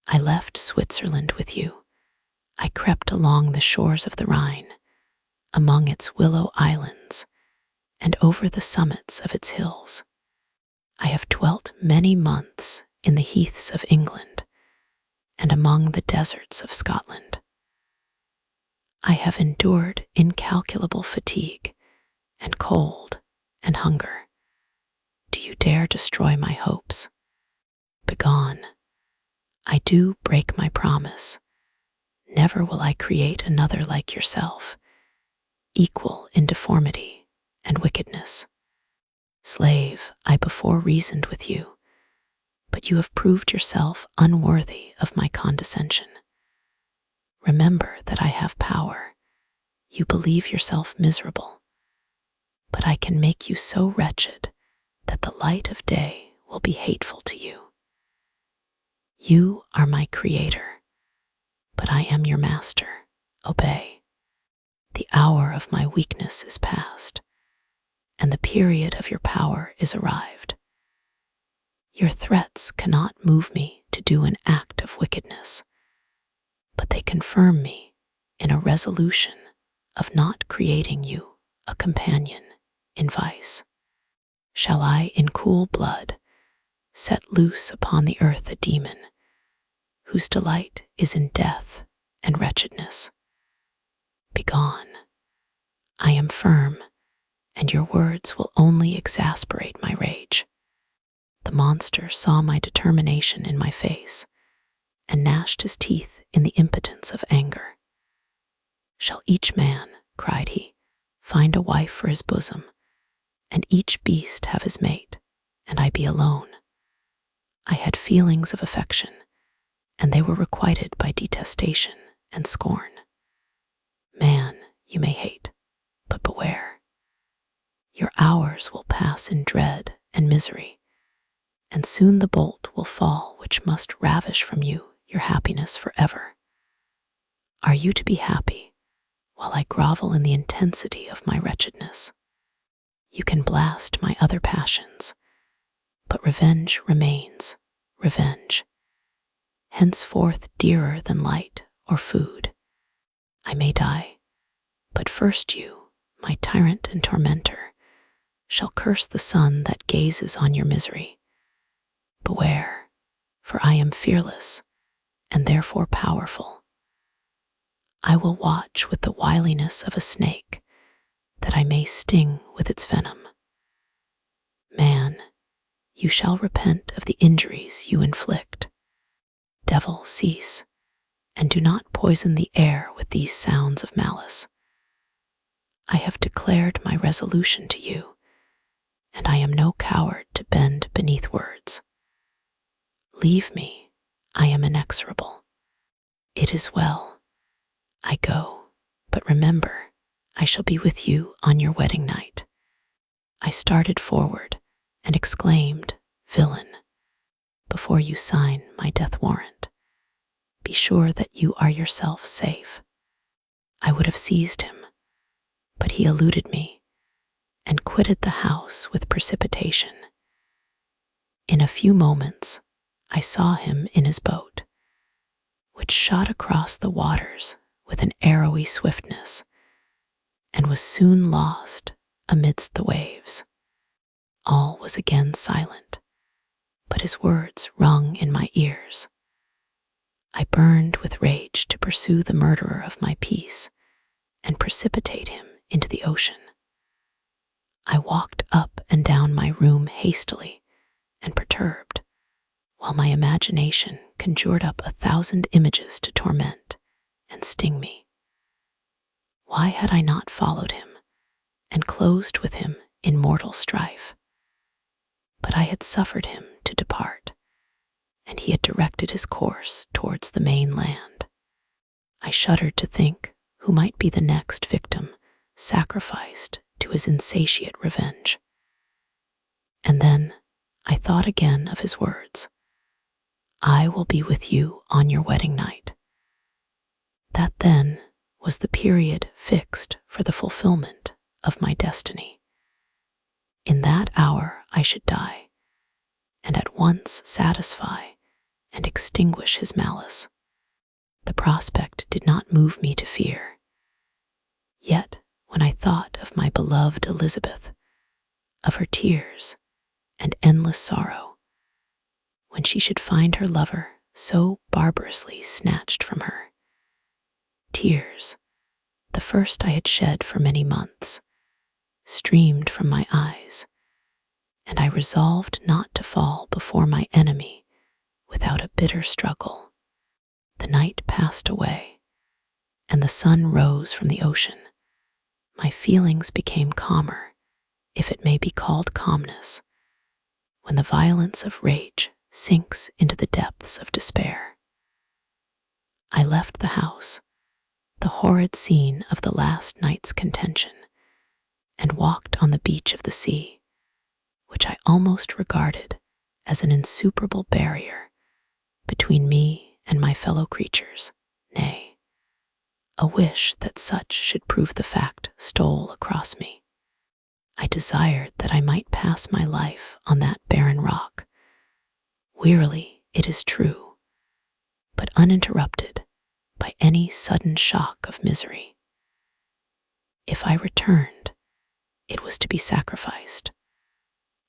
I left Switzerland with you. I crept along the shores of the Rhine, among its willow islands, and over the summits of its hills. I have dwelt many months in the heaths of England and among the deserts of Scotland. I have endured incalculable fatigue and cold and hunger. Do you dare destroy my hopes? Begone. I do break my promise. Never will I create another like yourself, equal in deformity and wickedness. Slave, I before reasoned with you, but you have proved yourself unworthy of my condescension. Remember that I have power. You believe yourself miserable, but I can make you so wretched that the light of day will be hateful to you. You are my creator, but I am your master. Obey. The hour of my weakness is past, and the period of your power is arrived. Your threats cannot move me to do an act of wickedness, but they confirm me in a resolution of not creating you a companion in vice. Shall I, in cool blood, set loose upon the earth a demon whose delight is in death and wretchedness? Begone. I am firm, and your words will only exasperate my rage. The monster saw my determination in my face and gnashed his teeth in the impotence of anger. Shall each man, cried he, find a wife for his bosom, and each beast have his mate, and I be alone? I had feelings of affection, and they were requited by detestation and scorn. Man, you may hate, but beware. Your hours will pass in dread and misery, and soon the bolt will fall which must ravish from you your happiness forever. Are you to be happy while I grovel in the intensity of my wretchedness? You can blast my other passions, but revenge remains, revenge. Henceforth dearer than light or food. I may die, but first you, my tyrant and tormentor, shall curse the sun that gazes on your misery. Beware, for I am fearless and therefore powerful. I will watch with the wiliness of a snake, that I may sting with its venom. Man, you shall repent of the injuries you inflict. Devil, cease, and do not poison the air with these sounds of malice. I have declared my resolution to you, and I am no coward to bend beneath words. Leave me, I am inexorable. It is well. I go, but remember, I shall be with you on your wedding night. I started forward and exclaimed, Villain, before you sign my death warrant, be sure that you are yourself safe. I would have seized him, but he eluded me and quitted the house with precipitation. In a few moments, I saw him in his boat, which shot across the waters with an arrowy swiftness, and was soon lost amidst the waves. All was again silent, but his words rung in my ears. I burned with rage to pursue the murderer of my peace and precipitate him into the ocean. I walked up and down my room hastily and perturbed, while my imagination conjured up 1,000 images to torment and sting me. Why had I not followed him and closed with him in mortal strife? But I had suffered him to depart, and he had directed his course towards the main land. I shuddered to think who might be the next victim sacrificed to his insatiate revenge. And then I thought again of his words, I will be with you on your wedding night. That then was the period fixed for the fulfillment of my destiny. In that hour I should die, and at once satisfy and extinguish his malice. The prospect did not move me to fear. Yet, when I thought of my beloved Elizabeth, of her tears and endless sorrow, when she should find her lover so barbarously snatched from her, tears, the first I had shed for many months, streamed from my eyes, and I resolved not to fall before my enemy without a bitter struggle. The night passed away, and the sun rose from the ocean. My feelings became calmer, if it may be called calmness, when the violence of rage sinks into the depths of despair. I left the house, the horrid scene of the last night's contention, and walked on the beach of the sea, which I almost regarded as an insuperable barrier between me and my fellow creatures. Nay, a wish that such should prove the fact stole across me. I desired that I might pass my life on that barren rock, wearily, it is true, but uninterrupted by any sudden shock of misery. If I returned, it was to be sacrificed,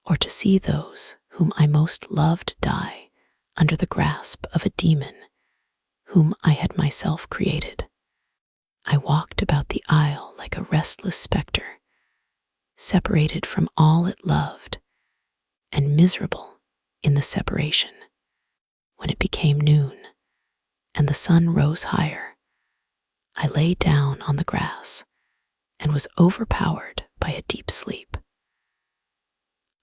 or to see those whom I most loved die under the grasp of a demon whom I had myself created. I walked about the isle like a restless spectre, separated from all it loved, and miserable in the separation. When it became noon, and the sun rose higher, I lay down on the grass and was overpowered by a deep sleep.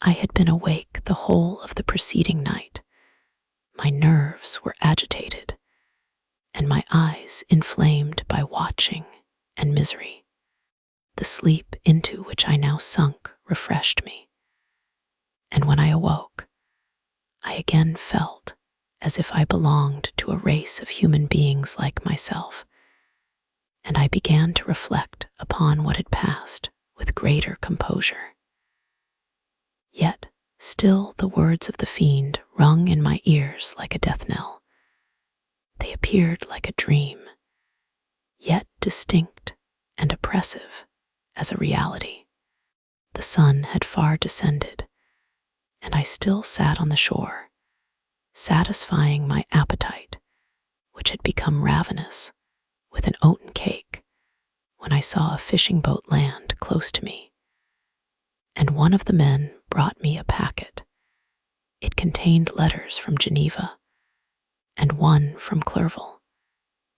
I had been awake the whole of the preceding night. My nerves were agitated, and my eyes inflamed by watching and misery. The sleep into which I now sunk refreshed me, and when I awoke, I again felt as if I belonged to a race of human beings like myself, and I began to reflect upon what had passed with greater composure. Yet still the words of the fiend rung in my ears like a death knell. They appeared like a dream, yet distinct and oppressive as a reality. The sun had far descended, and I still sat on the shore, satisfying my appetite, which had become ravenous, with an oaten cake, when I saw a fishing boat land close to me, and one of the men brought me a packet. It contained letters from Geneva, and one from Clerval,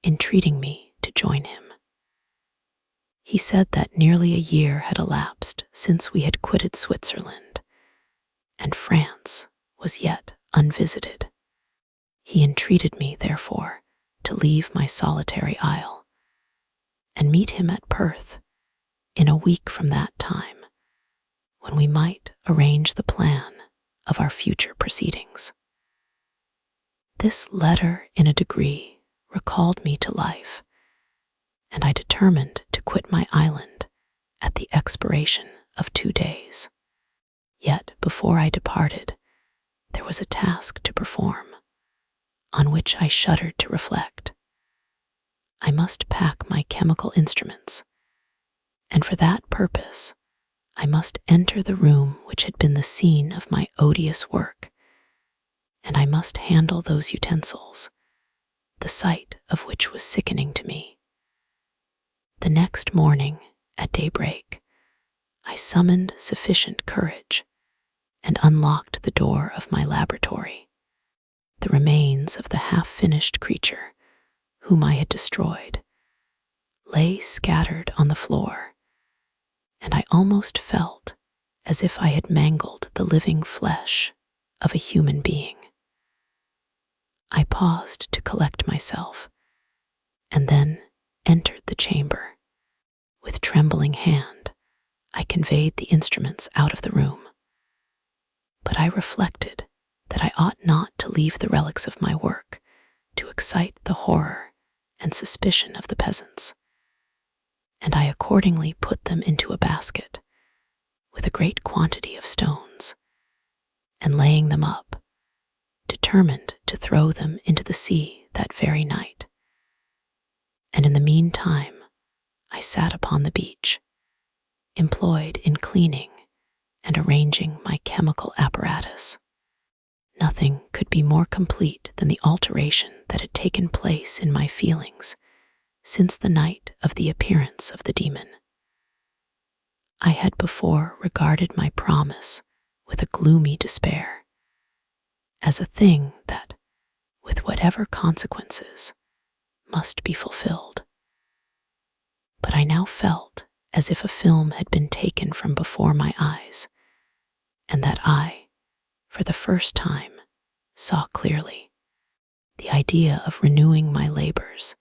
entreating me to join him. He said that nearly a year had elapsed since we had quitted Switzerland, and France was yet unvisited. He entreated me, therefore, to leave my solitary isle, and meet him at Perth in a week from that time, when we might arrange the plan of our future proceedings. This letter, in a degree, recalled me to life, and I determined to quit my island at the expiration of 2 days. Yet before I departed, there was a task to perform, on which I shuddered to reflect. I must pack my chemical instruments, and for that purpose I must enter the room which had been the scene of my odious work, and I must handle those utensils, the sight of which was sickening to me. The next morning, at daybreak, I summoned sufficient courage and unlocked the door of my laboratory. The remains of the half-finished creature, whom I had destroyed, lay scattered on the floor, and I almost felt as if I had mangled the living flesh of a human being. I paused to collect myself, and then entered the chamber. With trembling hand, I conveyed the instruments out of the room. But I reflected that I ought not to leave the relics of my work to excite the horror and suspicion of the peasants, and I accordingly put them into a basket with a great quantity of stones, and laying them up, determined to throw them into the sea that very night. And in the meantime, I sat upon the beach, employed in cleaning and arranging my chemical apparatus. Nothing could be more complete than the alteration that had taken place in my feelings since the night of the appearance of the demon. I had before regarded my promise with a gloomy despair, as a thing that, with whatever consequences, must be fulfilled. But I now felt as if a film had been taken from before my eyes, and that I, for the first time, saw clearly. The idea of renewing my labors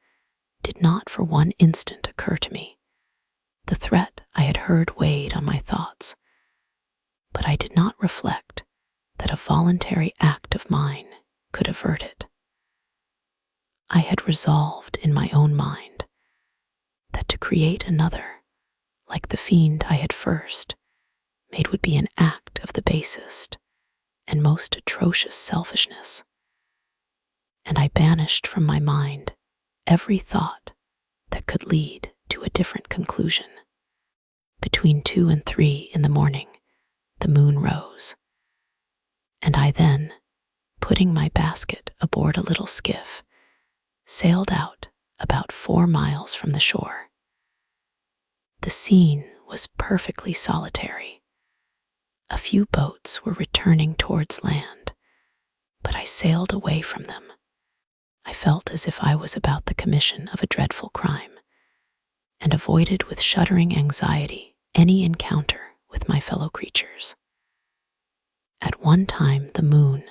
did not for one instant occur to me. The threat I had heard weighed on my thoughts, but I did not reflect that a voluntary act of mine could avert it. I had resolved in my own mind that to create another, like the fiend I had first made, would be an act of the basest and most atrocious selfishness, and I banished from my mind every thought that could lead to a different conclusion. Between 2 and 3 in the morning, the moon rose, and I then, putting my basket aboard a little skiff, sailed out about 4 miles from the shore. The scene was perfectly solitary. A few boats were returning towards land, but I sailed away from them. I felt as if I was about the commission of a dreadful crime, and avoided with shuddering anxiety any encounter with my fellow creatures. At one time the moon,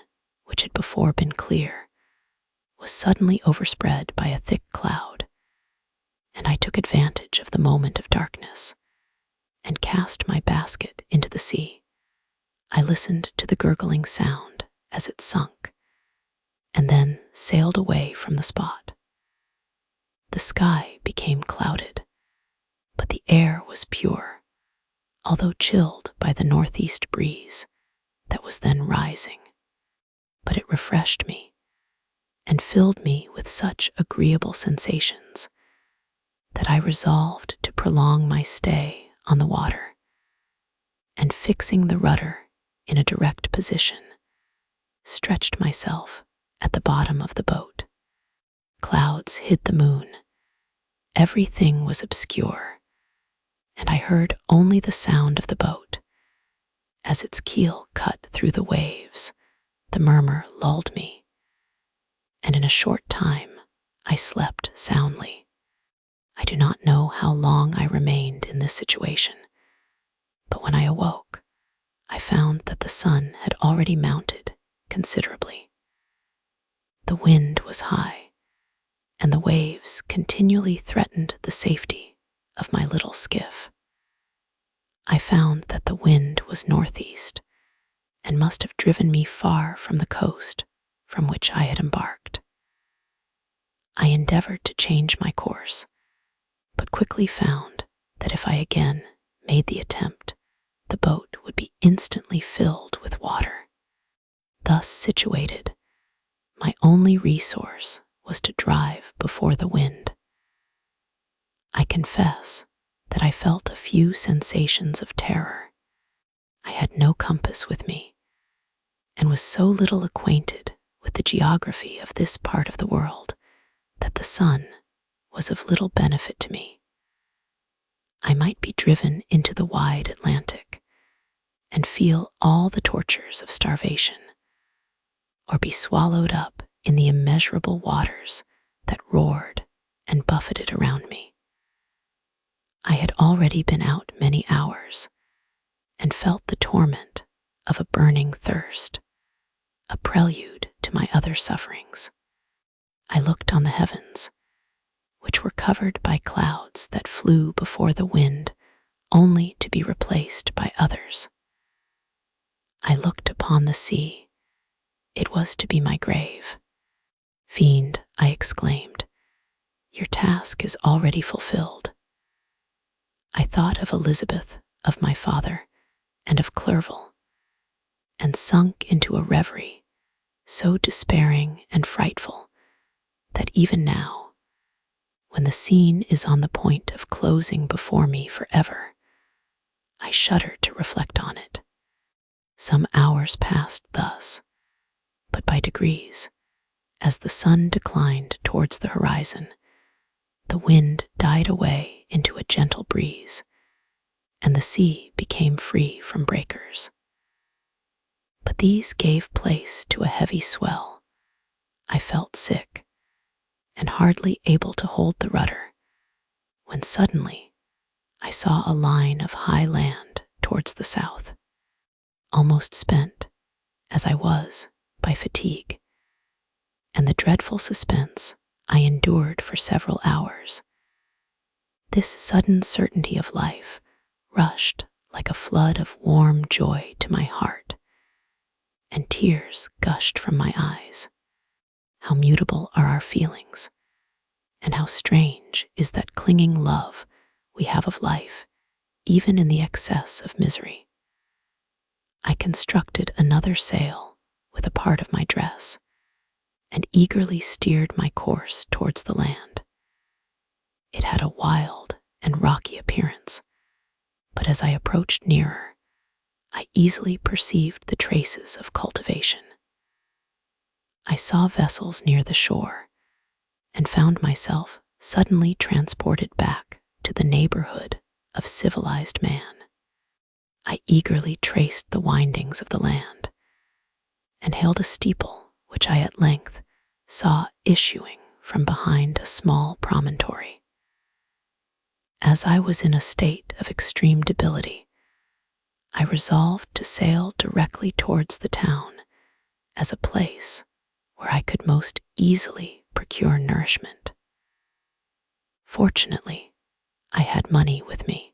which had before been clear, was suddenly overspread by a thick cloud, and I took advantage of the moment of darkness and cast my basket into the sea. I listened to the gurgling sound as it sunk, and then sailed away from the spot. The sky became clouded, but the air was pure, although chilled by the northeast breeze that was then rising. But it refreshed me and filled me with such agreeable sensations that I resolved to prolong my stay on the water, and fixing the rudder in a direct position, stretched myself at the bottom of the boat. Clouds hid the moon. Everything was obscure, and I heard only the sound of the boat. As its keel cut through the waves, the murmur lulled me, and in a short time I slept soundly. I do not know how long I remained in this situation, but when I awoke, I found that the sun had already mounted considerably. The wind was high, and the waves continually threatened the safety of my little skiff. I found that the wind was northeast and must have driven me far from the coast from which I had embarked. I endeavored to change my course, but quickly found that if I again made the attempt, the boat would be instantly filled with water. Thus situated, my only resource was to drive before the wind. I confess that I felt a few sensations of terror. I had no compass with me, and was so little acquainted with the geography of this part of the world that the sun was of little benefit to me. I might be driven into the wide Atlantic and feel all the tortures of starvation, or be swallowed up in the immeasurable waters that roared and buffeted around me. I had already been out many hours and felt the torment of a burning thirst, a prelude to my other sufferings. I looked on the heavens, which were covered by clouds that flew before the wind only to be replaced by others. I looked upon the sea. It was to be my grave. "Fiend," I exclaimed, "your task is already fulfilled." I thought of Elizabeth, of my father, and of Clerval, and sunk into a reverie so despairing and frightful that even now, when the scene is on the point of closing before me forever, I shudder to reflect on it. Some hours passed thus, but by degrees, as the sun declined towards the horizon, the wind died away into a gentle breeze, and the sea became free from breakers. But these gave place to a heavy swell. I felt sick, and hardly able to hold the rudder, when suddenly I saw a line of high land towards the south, almost spent, as I was, by fatigue, and the dreadful suspense I endured for several hours. This sudden certainty of life rushed like a flood of warm joy to my heart, and tears gushed from my eyes. How mutable are our feelings, and how strange is that clinging love we have of life, even in the excess of misery. I constructed another sail with a part of my dress, and eagerly steered my course towards the land. It had a wild and rocky appearance, but as I approached nearer, I easily perceived the traces of cultivation. I saw vessels near the shore, and found myself suddenly transported back to the neighborhood of civilized man. I eagerly traced the windings of the land, and hailed a steeple which I at length saw issuing from behind a small promontory. As I was in a state of extreme debility, I resolved to sail directly towards the town as a place where I could most easily procure nourishment. Fortunately, I had money with me.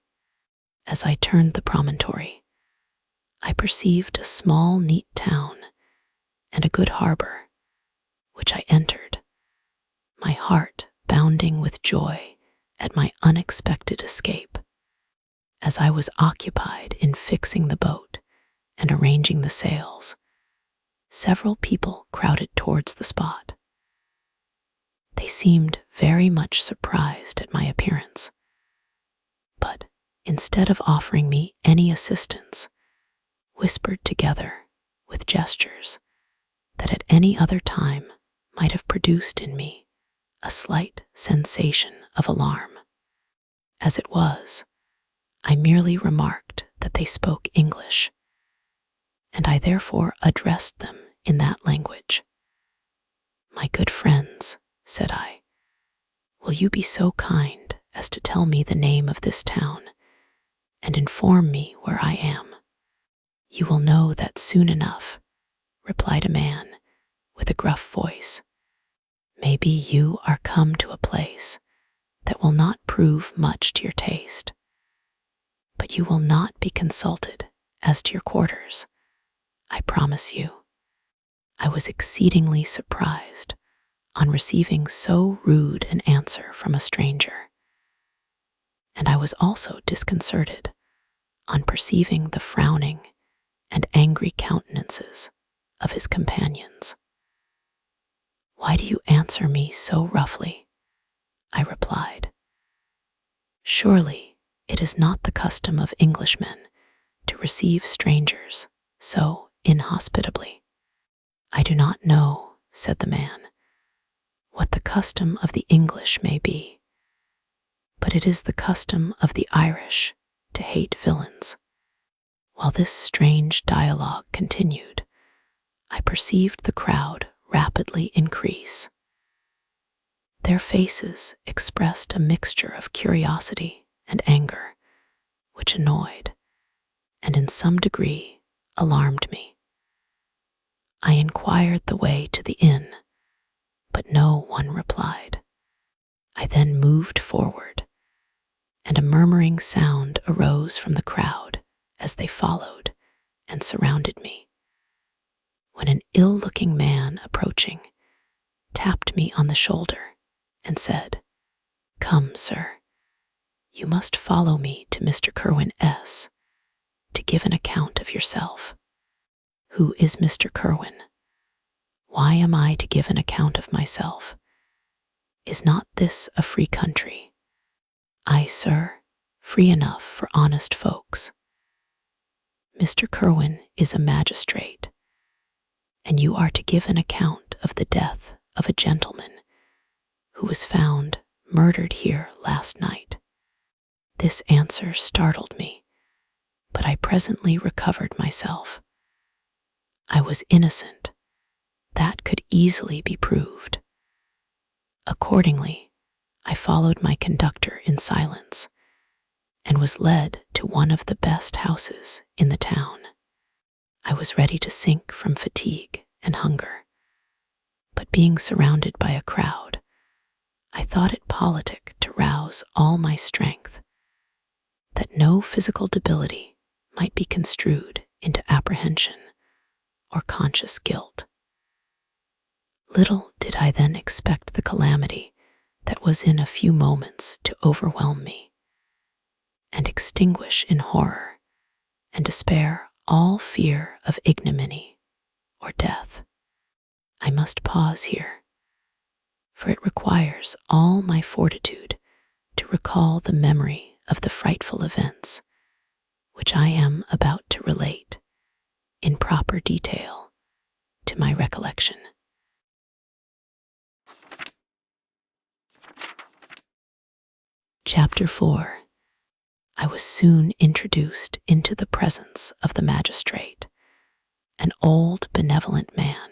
As I turned the promontory, I perceived a small, neat town and a good harbor, which I entered, my heart bounding with joy at my unexpected escape. As I was occupied in fixing the boat and arranging the sails, several people crowded towards the spot. They seemed very much surprised at my appearance, but instead of offering me any assistance, whispered together with gestures that at any other time might have produced in me a slight sensation of alarm. As it was, I merely remarked that they spoke English, and I therefore addressed them in that language. "My good friends," said I, "will you be so kind as to tell me the name of this town and inform me where I am?" "You will know that soon enough," replied a man with a gruff voice. "Maybe you are come to a place that will not prove much to your taste, but you will not be consulted as to your quarters, I promise you." I was exceedingly surprised on receiving so rude an answer from a stranger, and I was also disconcerted on perceiving the frowning and angry countenances of his companions. "Why do you answer me so roughly?" I replied. "Surely it is not the custom of Englishmen to receive strangers so inhospitably." "I do not know," said the man, "what the custom of the English may be, but it is the custom of the Irish to hate villains." While this strange dialogue continued, I perceived the crowd rapidly increase. Their faces expressed a mixture of curiosity and anger, which annoyed, and in some degree alarmed me. I inquired the way to the inn, but no one replied. I then moved forward, and a murmuring sound arose from the crowd as they followed and surrounded me, when an ill-looking man approaching tapped me on the shoulder and said, "Come, sir, you must follow me to Mr. Kerwin S. to give an account of yourself." "Who is Mr. Kerwin? Why am I to give an account of myself? Is not this a free country?" "Aye, sir, free enough for honest folks." "Mr. Kerwin is a magistrate, and you are to give an account of the death of a gentleman who was found murdered here last night." This answer startled me, but I presently recovered myself. I was innocent. That could easily be proved. Accordingly, I followed my conductor in silence, and was led to one of the best houses in the town. I was ready to sink from fatigue and hunger, but being surrounded by a crowd, I thought it politic to rouse all my strength, that no physical debility might be construed into apprehension or conscious guilt. Little did I then expect the calamity that was in a few moments to overwhelm me and extinguish in horror and despair all fear of ignominy or death. I must pause here, for it requires all my fortitude to recall the memory of the frightful events which I am about to relate in proper detail to my recollection. Chapter 4. I was soon introduced into the presence of the magistrate, an old benevolent man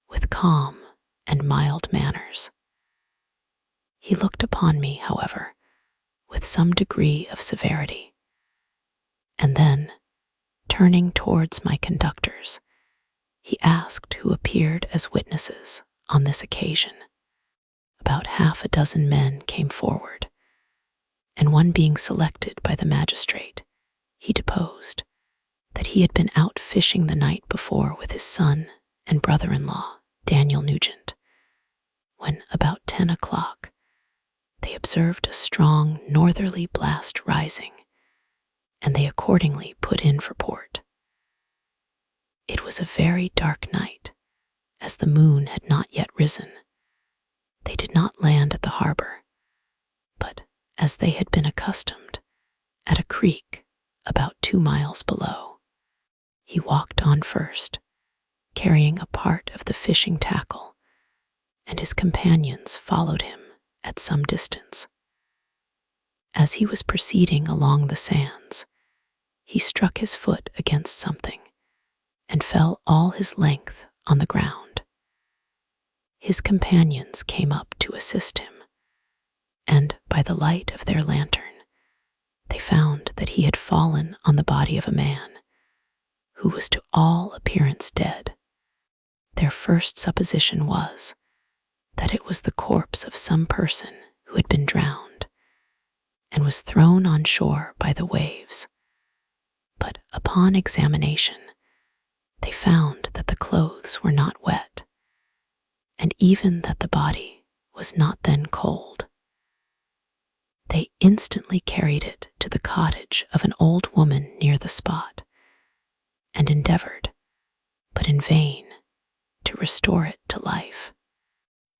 with calm and mild manners. He looked upon me, however, with some degree of severity, and then, turning towards my conductors, he asked who appeared as witnesses on this occasion. About half a dozen men came forward, and one being selected by the magistrate, he deposed that he had been out fishing the night before with his son and brother-in-law, Daniel Nugent, when about 10 o'clock they observed a strong northerly blast rising, and they accordingly put in for port. It was a very dark night, as the moon had not yet risen. They did not land at the harbor, but, as they had been accustomed, at a creek about 2 miles below. He walked on first, carrying a part of the fishing tackle, and his companions followed him at some distance. As he was proceeding along the sands, he struck his foot against something and fell all his length on the ground. His companions came up to assist him, and by the light of their lantern, they found that he had fallen on the body of a man who was to all appearance dead. Their first supposition was that it was the corpse of some person who had been drowned and was thrown on shore by the waves. But upon examination, they found that the clothes were not wet, and even that the body was not then cold. They instantly carried it to the cottage of an old woman near the spot, and endeavored, but in vain, to restore it to life.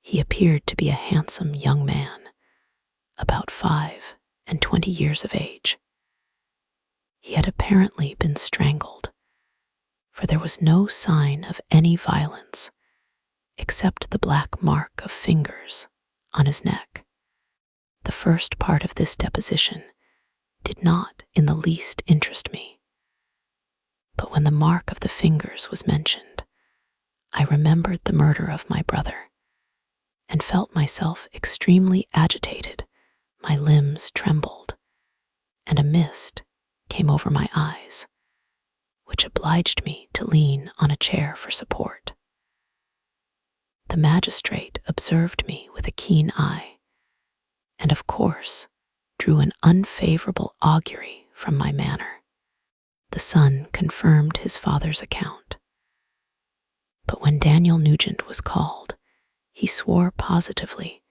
He appeared to be a handsome young man, about 25 years of age. He had apparently been strangled, for there was no sign of any violence except the black mark of fingers on his neck. The first part of this deposition did not in the least interest me, but when the mark of the fingers was mentioned, I remembered the murder of my brother, and felt myself extremely agitated. My limbs trembled, and a mist came over my eyes, which obliged me to lean on a chair for support. The magistrate observed me with a keen eye, and of course drew an unfavorable augury from my manner. The son confirmed his father's account. But when Daniel Nugent was called, he swore positively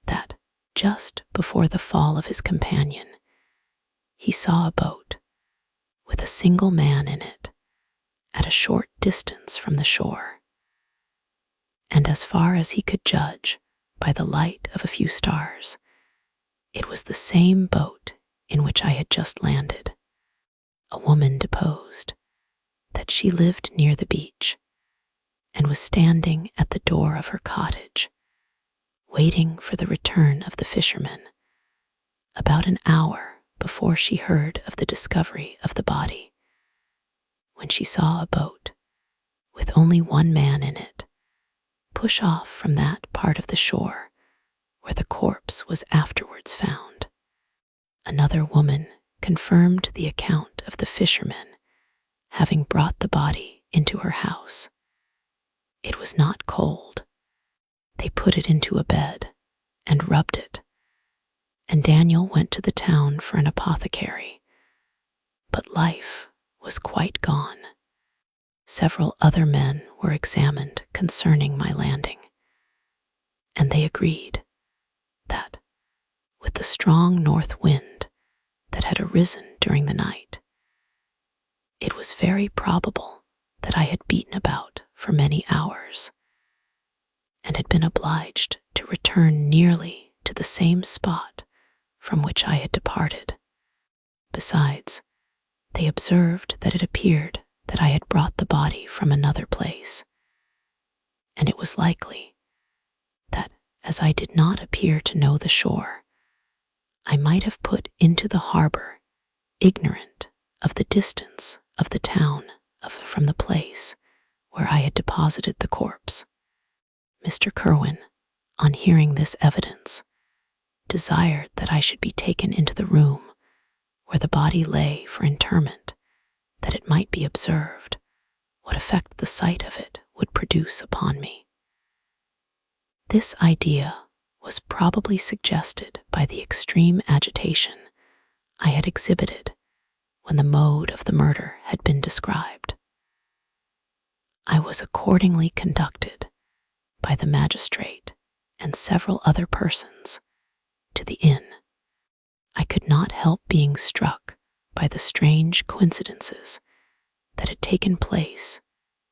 that, just before the fall of his companion, he saw a boat, with a single man in it, at a short distance from the shore. And as far as he could judge by the light of a few stars, it was the same boat in which I had just landed. A woman deposed that she lived near the beach and was standing at the door of her cottage, waiting for the return of the fishermen, about an hour before she heard of the discovery of the body, when she saw a boat, with only one man in it, push off from that part of the shore where the corpse was afterwards found. Another woman confirmed the account of the fishermen having brought the body into her house. It was not cold. They put it into a bed and rubbed it, and Daniel went to the town for an apothecary. But life was quite gone. Several other men were examined concerning my landing, and they agreed that, with the strong north wind that had arisen during the night, it was very probable that I had beaten about for many hours and had been obliged to return nearly to the same spot from which I had departed. Besides, they observed that it appeared that I had brought the body from another place, and it was likely that, as I did not appear to know the shore, I might have put into the harbor ignorant of the distance of the town from the place where I had deposited the corpse. Mr. Kerwin, on hearing this evidence, desired that I should be taken into the room where the body lay for interment, that it might be observed what effect the sight of it would produce upon me. This idea was probably suggested by the extreme agitation I had exhibited when the mode of the murder had been described. I was accordingly conducted by the magistrate and several other persons to the inn. I could not help being struck by the strange coincidences that had taken place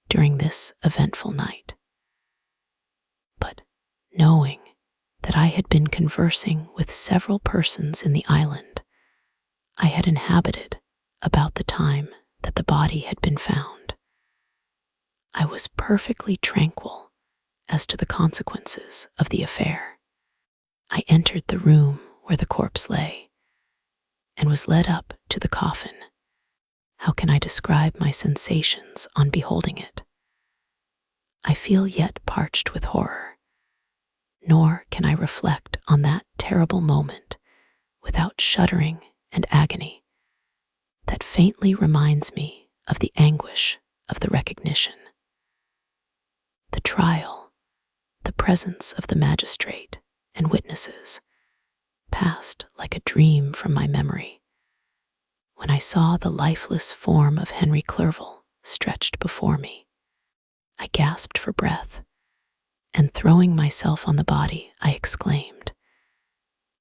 during this eventful night. But knowing that I had been conversing with several persons in the island I had inhabited about the time that the body had been found, I was perfectly tranquil as to the consequences of the affair. I entered the room where the corpse lay and was led up to the coffin. How can I describe my sensations on beholding it? I feel yet parched with horror, nor can I reflect on that terrible moment without shuddering and agony that faintly reminds me of the anguish of the recognition. The trial, the presence of the magistrate and witnesses, passed like a dream from my memory when I saw the lifeless form of Henry Clerval stretched before me. I gasped for breath, and throwing myself on the body, I exclaimed,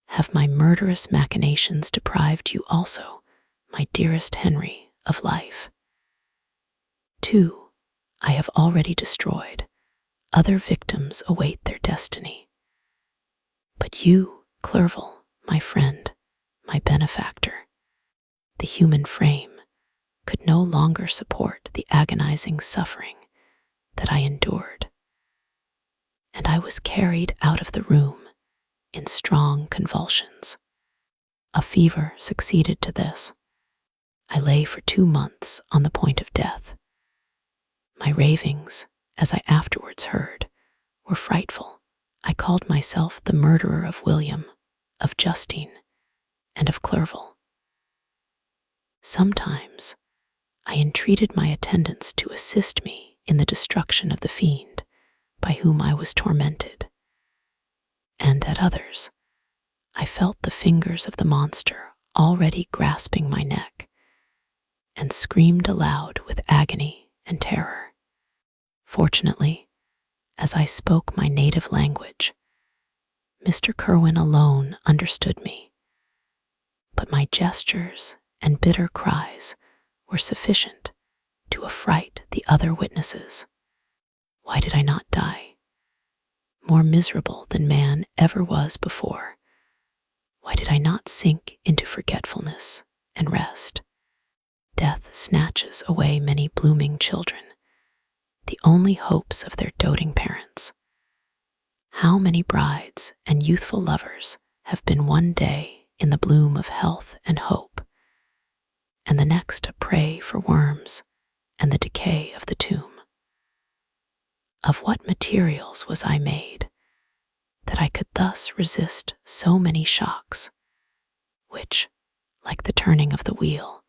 "Have my murderous machinations deprived you also, my dearest Henry, of life? 2, I have already destroyed. Other victims await their destiny. But you, Clerval, my friend, my benefactor, the human frame could no longer support the agonizing suffering that I endured, and I was carried out of the room in strong convulsions. A fever succeeded to this. I lay for 2 months on the point of death. My ravings, as I afterwards heard, were frightful. I called myself the murderer of William, of Justine, and of Clerval. Sometimes I entreated my attendants to assist me in the destruction of the fiend by whom I was tormented, and at others I felt the fingers of the monster already grasping my neck, and screamed aloud with agony and terror. Fortunately, as I spoke my native language, Mr. Kerwin alone understood me, but my gestures and bitter cries were sufficient to affright the other witnesses. Why did I not die? More miserable than man ever was before. Why did I not sink into forgetfulness and rest? Death snatches away many blooming children, the only hopes of their doting parents. How many brides and youthful lovers have been one day in the bloom of health and hope, and the next a prey for worms and the decay of the tomb? Of what materials was I made that I could thus resist so many shocks, which, like the turning of the wheel,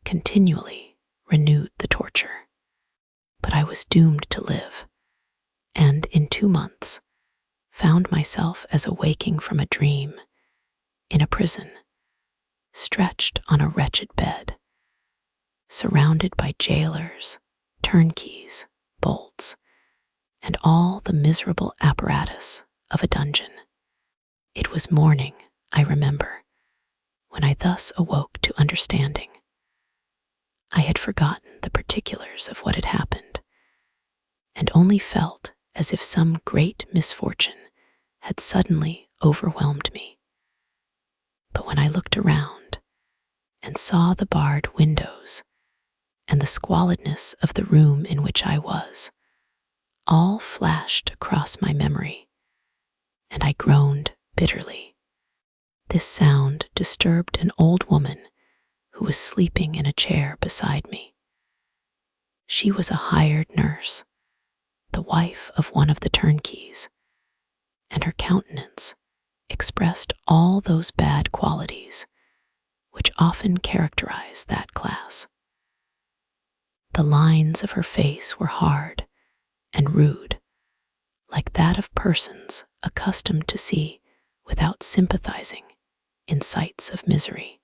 continually renewed the torture. But I was doomed to live, and in 2 months found myself as awaking from a dream in a prison, stretched on a wretched bed, surrounded by jailers, turnkeys, bolts, and all the miserable apparatus of a dungeon. It was morning, I remember, when I thus awoke to understanding. I had forgotten the particulars of what had happened, and only felt as if some great misfortune had suddenly overwhelmed me. But when I looked around and saw the barred windows and the squalidness of the room in which I was, all flashed across my memory, and I groaned bitterly. This sound disturbed an old woman who was sleeping in a chair beside me. She was a hired nurse, the wife of one of the turnkeys, and her countenance expressed all those bad qualities which often characterize that class. The lines of her face were hard and rude, like that of persons accustomed to see without sympathizing in sights of misery.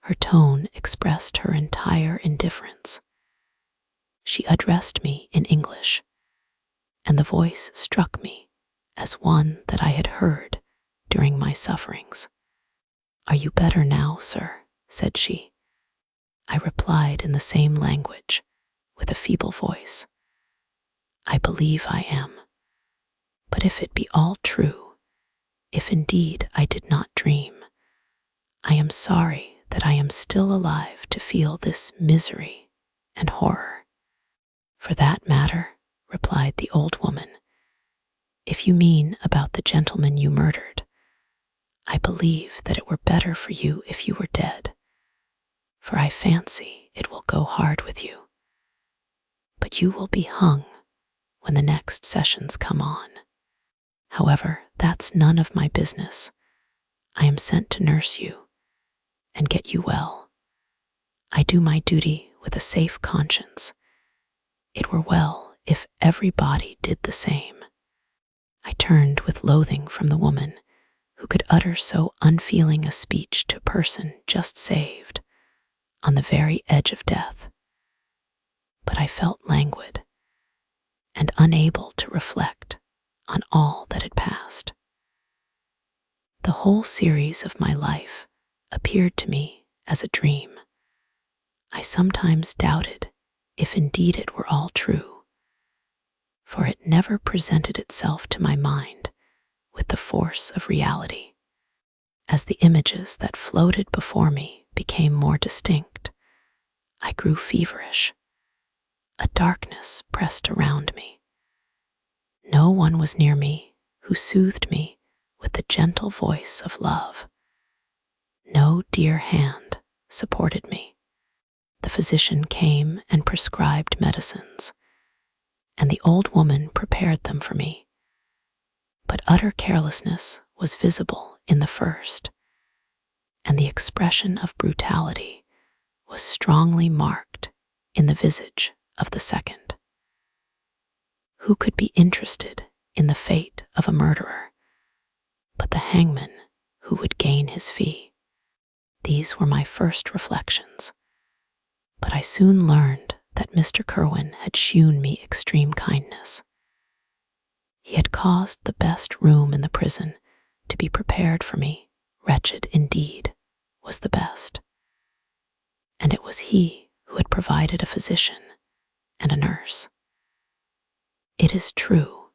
Her tone expressed her entire indifference. She addressed me in English, and the voice struck me as one that I had heard during my sufferings. "Are you better now, sir?" said she. I replied in the same language, with a feeble voice. "I believe I am. But if it be all true, if indeed I did not dream, I am sorry that I am still alive to feel this misery and horror." "For that matter," replied the old woman, "if you mean about the gentleman you murdered, I believe that it were better for you if you were dead, for I fancy it will go hard with you. But you will be hung when the next sessions come on. However, that's none of my business. I am sent to nurse you and get you well. I do my duty with a safe conscience. It were well if everybody did the same." I turned with loathing from the woman who could utter so unfeeling a speech to a person just saved, on the very edge of death. But I felt languid and unable to reflect on all that had passed. The whole series of my life appeared to me as a dream. I sometimes doubted if indeed it were all true, for it never presented itself to my mind with the force of reality. As the images that floated before me became more distinct, I grew feverish. A darkness pressed around me. No one was near me who soothed me with the gentle voice of love. No dear hand supported me. The physician came and prescribed medicines, and the old woman prepared them for me. But utter carelessness was visible in the first, and the expression of brutality was strongly marked in the visage of the second. Who could be interested in the fate of a murderer but the hangman who would gain his fee? These were my first reflections, but I soon learned that Mr. Kerwin had shewn me extreme kindness. He had caused the best room in the prison to be prepared for me. Wretched indeed was the best. And it was he who had provided a physician and a nurse. It is true,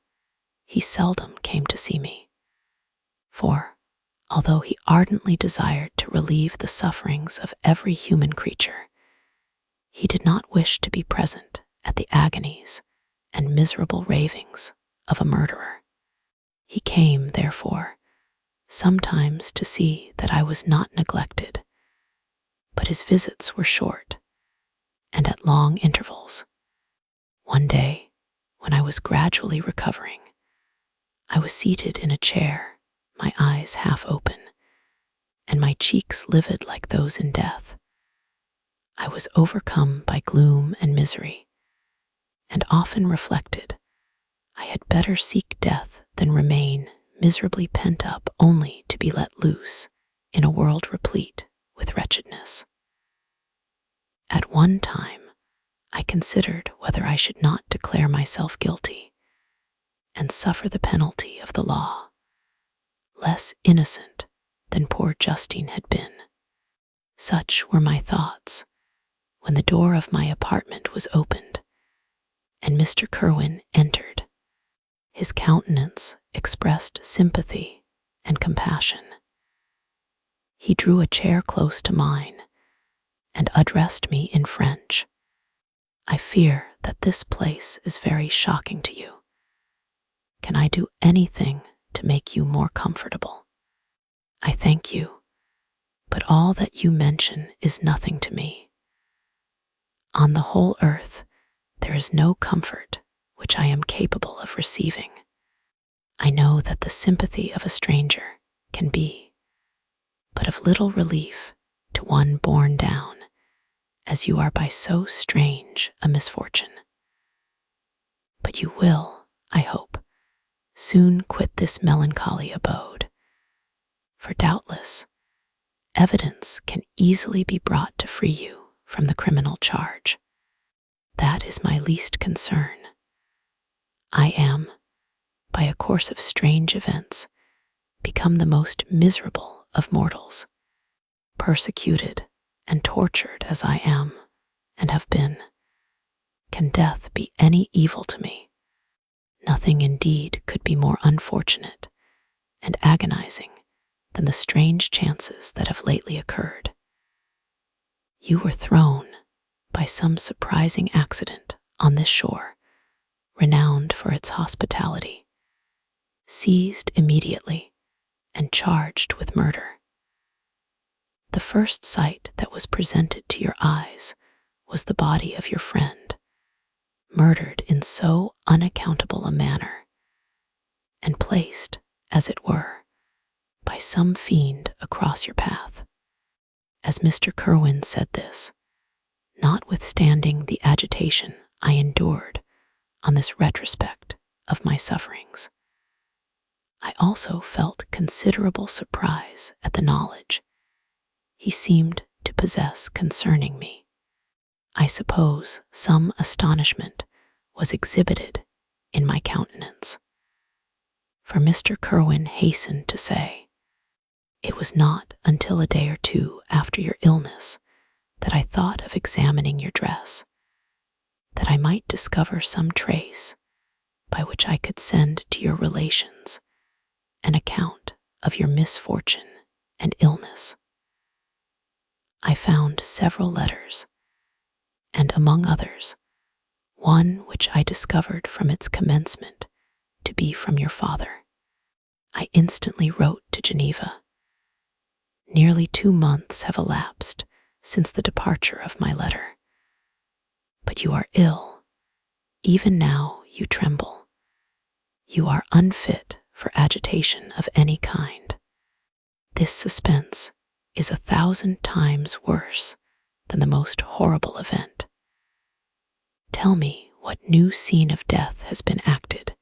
he seldom came to see me, for, although he ardently desired to relieve the sufferings of every human creature, he did not wish to be present at the agonies and miserable ravings of a murderer. He came, therefore, sometimes to see that I was not neglected, but his visits were short and at long intervals. One day, when I was gradually recovering, I was seated in a chair, my eyes half open, and my cheeks livid like those in death. I was overcome by gloom and misery, and often reflected, I had better seek death than remain miserably pent up only to be let loose in a world replete with wretchedness. At one time, I considered whether I should not declare myself guilty and suffer the penalty of the law, less innocent than poor Justine had been. Such were my thoughts when the door of my apartment was opened and Mr. Kerwin entered. His countenance expressed sympathy and compassion. He drew a chair close to mine and addressed me in French. I fear that this place is very shocking to you. Can I do anything to make you more comfortable? I thank you, but all that you mention is nothing to me. On the whole earth, there is no comfort which I am capable of receiving. I know that the sympathy of a stranger can be but of little relief to one borne down, as you are by so strange a misfortune. But you will, I hope, soon quit this melancholy abode, for doubtless evidence can easily be brought to free you from the criminal charge. That is my least concern. I am, by a course of strange events, become the most miserable of mortals, persecuted and tortured as I am and have been. Can death be any evil to me? Nothing indeed could be more unfortunate and agonizing than the strange chances that have lately occurred. You were thrown by some surprising accident on this shore, renowned for its hospitality, seized immediately and charged with murder. The first sight that was presented to your eyes was the body of your friend, murdered in so unaccountable a manner, and placed, as it were, by some fiend across your path. As Mr. Kerwin said this, notwithstanding the agitation I endured on this retrospect of my sufferings, I also felt considerable surprise at the knowledge he seemed to possess concerning me. I suppose some astonishment was exhibited in my countenance, for Mr. Kerwin hastened to say, it was not until a day or two after your illness that I thought of examining your dress, that I might discover some trace by which I could send to your relations an account of your misfortune and illness. I found several letters, and among others, one which I discovered from its commencement to be from your father. I instantly wrote to Geneva. Nearly 2 months have elapsed since the departure of my letter. But you are ill. Even now you tremble. You are unfit for agitation of any kind. This suspense is 1,000 times worse than the most horrible event. Tell me what new scene of death has been acted,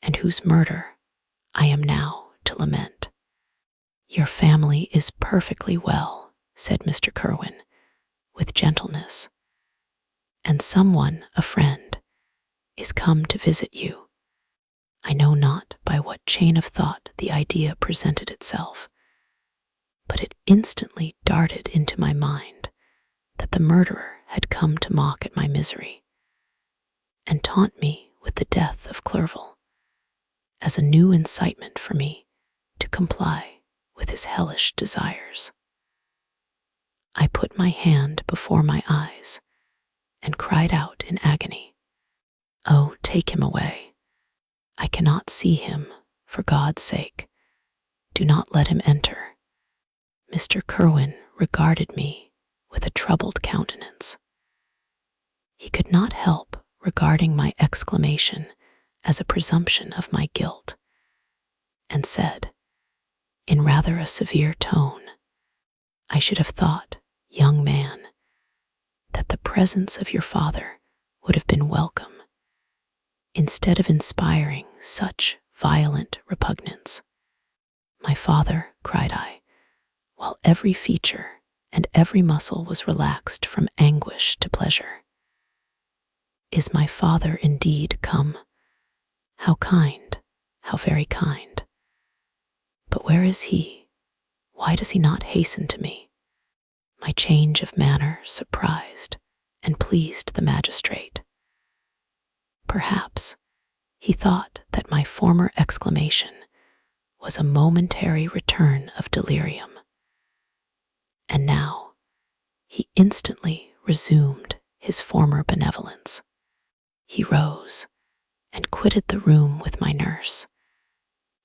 and whose murder I am now to lament. Your family is perfectly well, said Mr. Kerwin, with gentleness, and someone, a friend, is come to visit you. I know not by what chain of thought the idea presented itself, but it instantly darted into my mind that the murderer had come to mock at my misery and taunt me with the death of Clerval as a new incitement for me to comply with his hellish desires. I put my hand before my eyes and cried out in agony, "Oh, take him away. I cannot see him, for God's sake. Do not let him enter." Mr. Kerwin regarded me with a troubled countenance. He could not help regarding my exclamation as a presumption of my guilt, and said, in rather a severe tone. I should have thought, young man, that the presence of your father would have been welcome, instead of inspiring such violent repugnance. My father, cried I, while every feature and every muscle was relaxed from anguish to pleasure. Is my father indeed come? How kind, how very kind. But where is he? Why does he not hasten to me? My change of manner surprised and pleased the magistrate. Perhaps he thought that my former exclamation was a momentary return of delirium. And now he instantly resumed his former benevolence. He rose and quitted the room with my nurse,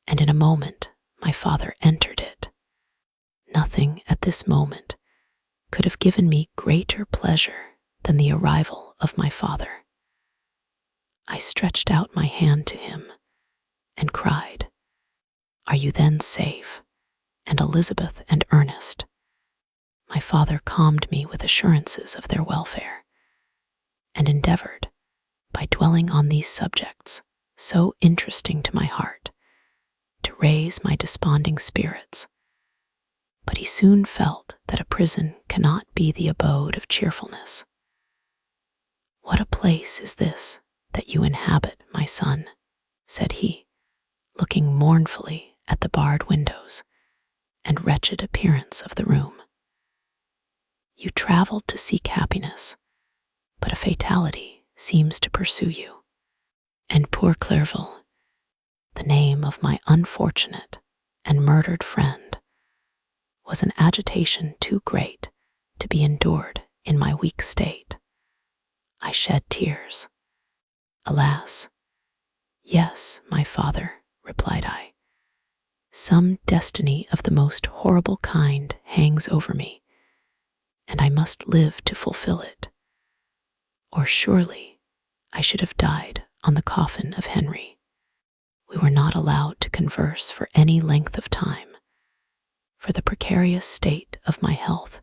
and in a moment my father entered it. Nothing at this moment could have given me greater pleasure than the arrival of my father. I stretched out my hand to him and cried, "Are you then safe?" And Elizabeth and Ernest. My father calmed me with assurances of their welfare, and endeavored, by dwelling on these subjects, so interesting to my heart, to raise my desponding spirits. But he soon felt that a prison cannot be the abode of cheerfulness. "What a place is this that you inhabit, my son," said he, looking mournfully at the barred windows and wretched appearance of the room. "You traveled to seek happiness, but a fatality seems to pursue you. And poor Clerval, the name of my unfortunate and murdered friend, was an agitation too great to be endured in my weak state." I shed tears. "Alas, yes, my father," replied I. "Some destiny of the most horrible kind hangs over me, and I must live to fulfill it. Or surely I should have died on the coffin of Henry." We were not allowed to converse for any length of time, for the precarious state of my health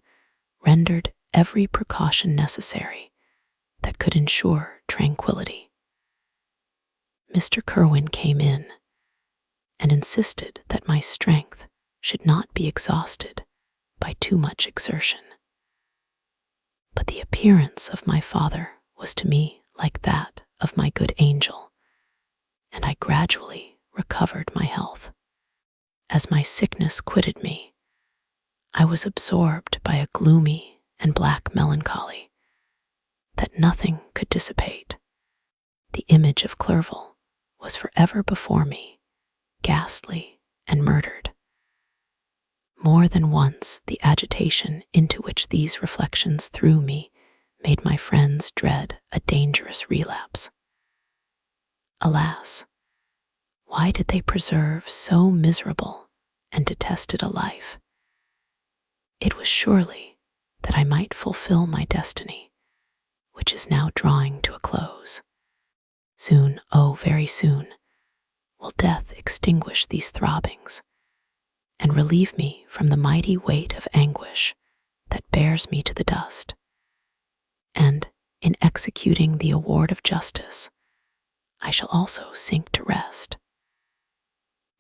rendered every precaution necessary that could ensure tranquility. Mr. Kerwin came in and insisted that my strength should not be exhausted by too much exertion. But the appearance of my father was to me like that of my good angel, and I gradually recovered my health. As my sickness quitted me, I was absorbed by a gloomy and black melancholy that nothing could dissipate. The image of Clerval was forever before me, ghastly and murdered. More than once the agitation into which these reflections threw me made my friends dread a dangerous relapse. Alas, why did they preserve so miserable and detested a life? It was surely that I might fulfill my destiny, which is now drawing to a close. Soon, oh, very soon, will death extinguish these throbbings and relieve me from the mighty weight of anguish that bears me to the dust. And in executing the award of justice, I shall also sink to rest.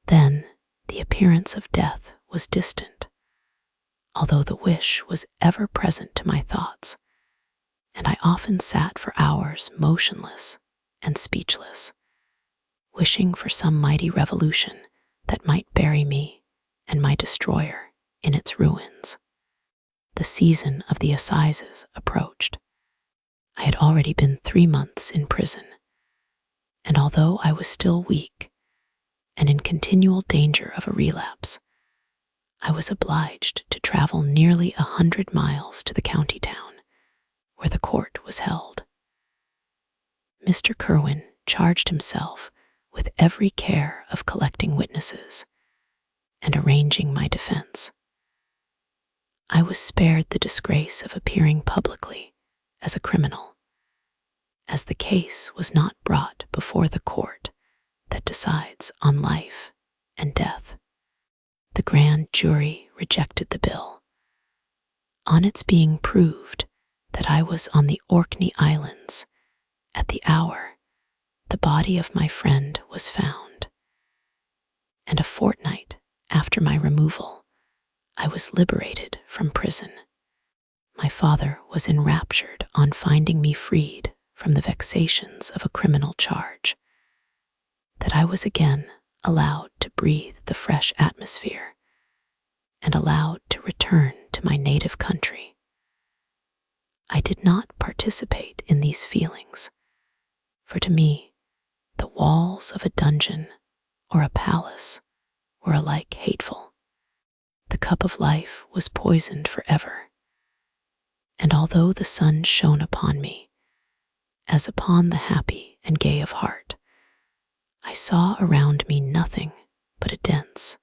Then the appearance of death was distant, although the wish was ever present to my thoughts, and I often sat for hours motionless and speechless, wishing for some mighty revolution that might bury me and my destroyer in its ruins. The season of the assizes approached. I had already been 3 months in prison, and although I was still weak and in continual danger of a relapse, I was obliged to travel nearly 100 miles to the county town where the court was held. Mr. Kerwin charged himself with every care of collecting witnesses and arranging my defense. I was spared the disgrace of appearing publicly as a criminal, as the case was not brought before the court that decides on life and death. The grand jury rejected the bill. On its being proved that I was on the Orkney Islands at the hour, the body of my friend was found, and a fortnight after my removal, I was liberated from prison. My father was enraptured on finding me freed from the vexations of a criminal charge, that I was again allowed to breathe the fresh atmosphere and allowed to return to my native country. I did not participate in these feelings, for to me, the walls of a dungeon or a palace were alike hateful. The cup of life was poisoned forever, and although the sun shone upon me, as upon the happy and gay of heart, I saw around me nothing but a dense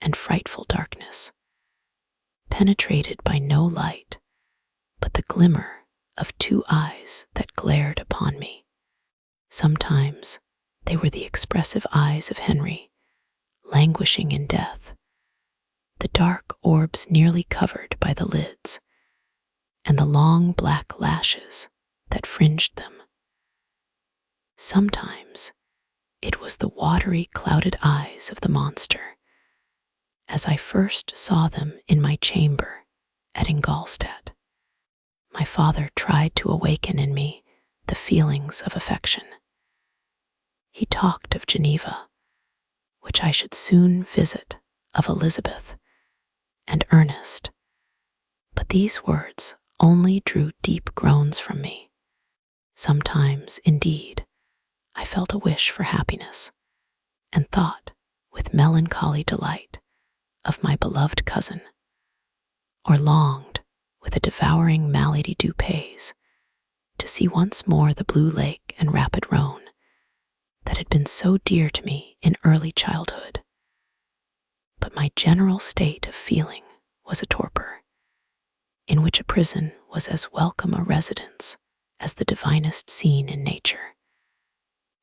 and frightful darkness, penetrated by no light but the glimmer of two eyes that glared upon me. Sometimes they were the expressive eyes of Henry, languishing in death, the dark orbs nearly covered by the lids, and the long black lashes that fringed them. Sometimes it was the watery, clouded eyes of the monster, as I first saw them in my chamber at Ingolstadt. My father tried to awaken in me the feelings of affection. He talked of Geneva, which I should soon visit, of Elizabeth, and Ernest, but these words only drew deep groans from me. Sometimes, indeed, I felt a wish for happiness, and thought, with melancholy delight, of my beloved cousin, or longed, with a devouring malady du pays, to see once more the blue lake and rapid Rhone that had been so dear to me in early childhood. But my general state of feeling was a torpor, in which a prison was as welcome a residence as the divinest scene in nature,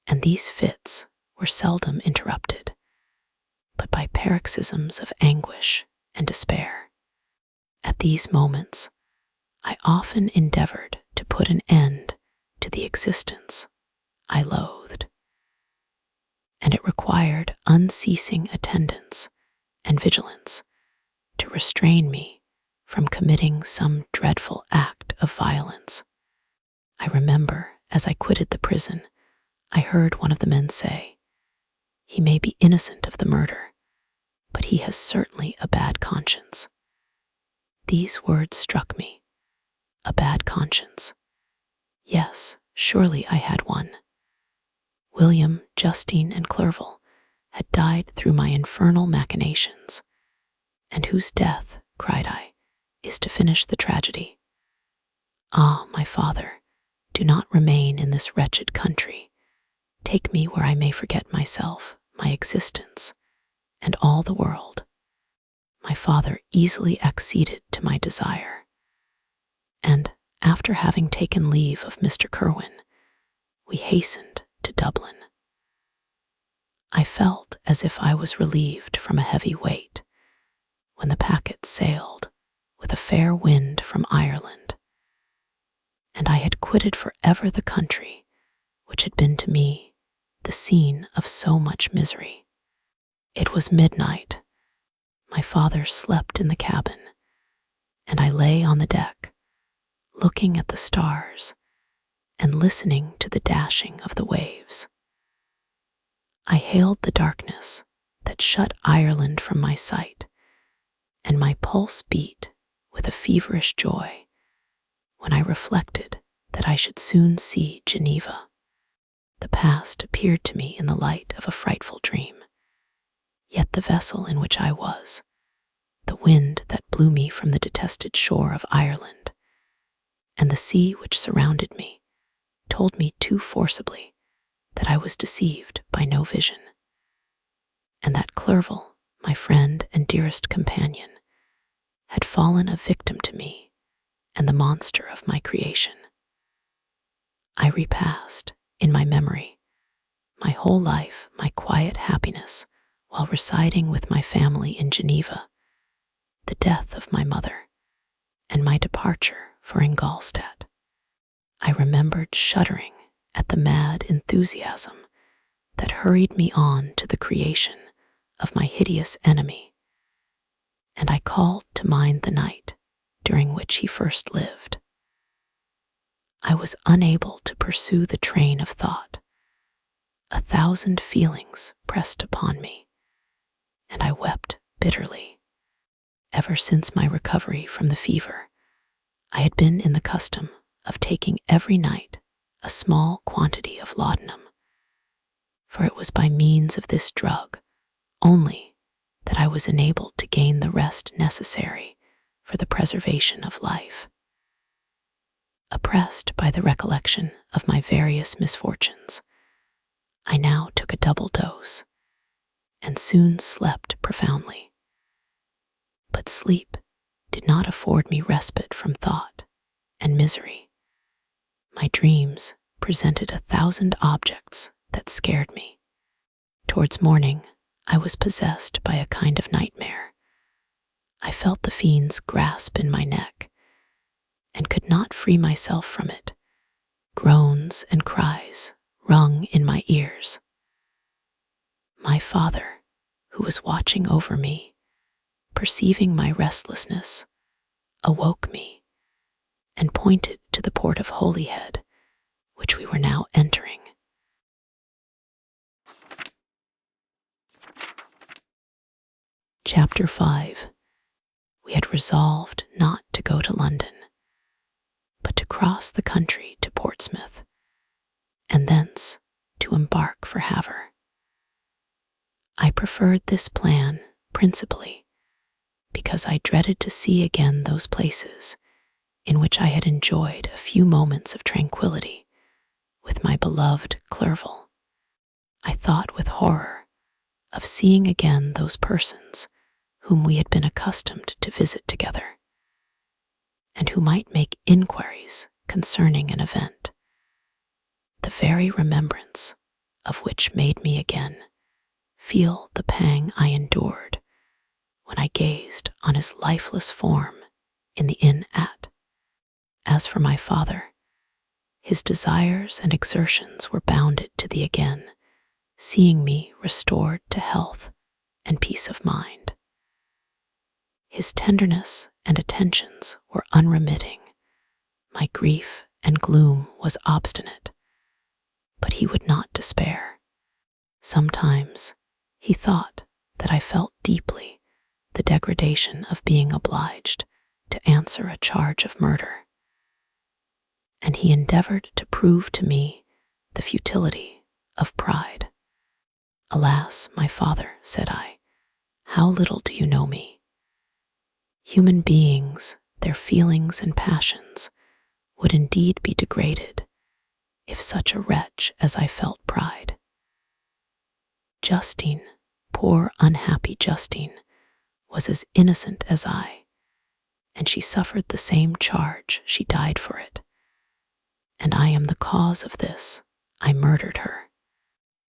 and these fits were seldom interrupted, but by paroxysms of anguish and despair. At these moments, I often endeavored to put an end to the existence I loathed, and it required unceasing attendance and vigilance to restrain me from committing some dreadful act of violence. I remember, as I quitted the prison, I heard one of the men say, "He may be innocent of the murder, but he has certainly a bad conscience." These words struck me. A bad conscience. Yes, surely I had one. William, Justine, and Clerval had died through my infernal machinations, and whose death, cried I, is to finish the tragedy. Ah, my father, do not remain in this wretched country. Take me where I may forget myself, my existence, and all the world. My father easily acceded to my desire, and, after having taken leave of Mr. Kirwin, we hastened to Dublin. I felt as if I was relieved from a heavy weight when the packet sailed with a fair wind from Ireland, and I had quitted forever the country which had been to me the scene of so much misery. It was midnight. My father slept in the cabin, and I lay on the deck, looking at the stars and listening to the dashing of the waves. I hailed the darkness that shut Ireland from my sight, and my pulse beat with a feverish joy when I reflected that I should soon see Geneva. The past appeared to me in the light of a frightful dream, yet the vessel in which I was, the wind that blew me from the detested shore of Ireland, and the sea which surrounded me, told me too forcibly that I was deceived by no vision, and that Clerval, my friend and dearest companion, had fallen a victim to me and the monster of my creation. I repassed, in my memory, my whole life, my quiet happiness, while residing with my family in Geneva, the death of my mother, and my departure for Ingolstadt. I remembered shuddering at the mad enthusiasm that hurried me on to the creation of my hideous enemy, and I called to mind the night during which he first lived. I was unable to pursue the train of thought. 1,000 feelings pressed upon me, and I wept bitterly. Ever since my recovery from the fever, I had been in the custom of taking every night a small quantity of laudanum, for it was by means of this drug only that I was enabled to gain the rest necessary for the preservation of life. Oppressed by the recollection of my various misfortunes, I now took a double dose and soon slept profoundly. But sleep did not afford me respite from thought and misery. My dreams presented 1,000 objects that scared me. Towards morning, I was possessed by a kind of nightmare. I felt the fiend's grasp in my neck and could not free myself from it. Groans and cries rung in my ears. My father, who was watching over me, perceiving my restlessness, awoke me and pointed to the port of Holyhead, which we were now entering. Chapter 5. We had resolved not to go to London, but to cross the country to Portsmouth, and thence to embark for Havre. I preferred this plan principally because I dreaded to see again those places in which I had enjoyed a few moments of tranquility with my beloved Clerval. I thought with horror of seeing again those persons whom we had been accustomed to visit together, and who might make inquiries concerning an event, the very remembrance of which made me again feel the pang I endured when I gazed on his lifeless form in the inn at. As for my father, his desires and exertions were bounded to the again, seeing me restored to health and peace of mind. His tenderness and attentions were unremitting. My grief and gloom was obstinate, but he would not despair. Sometimes he thought that I felt deeply the degradation of being obliged to answer a charge of murder, and he endeavored to prove to me the futility of pride. Alas, my father, said I, how little do you know me? Human beings, their feelings and passions, would indeed be degraded if such a wretch as I felt pride. Justine, poor unhappy Justine, was as innocent as I, and she suffered the same charge, she died for it. And I am the cause of this, I murdered her.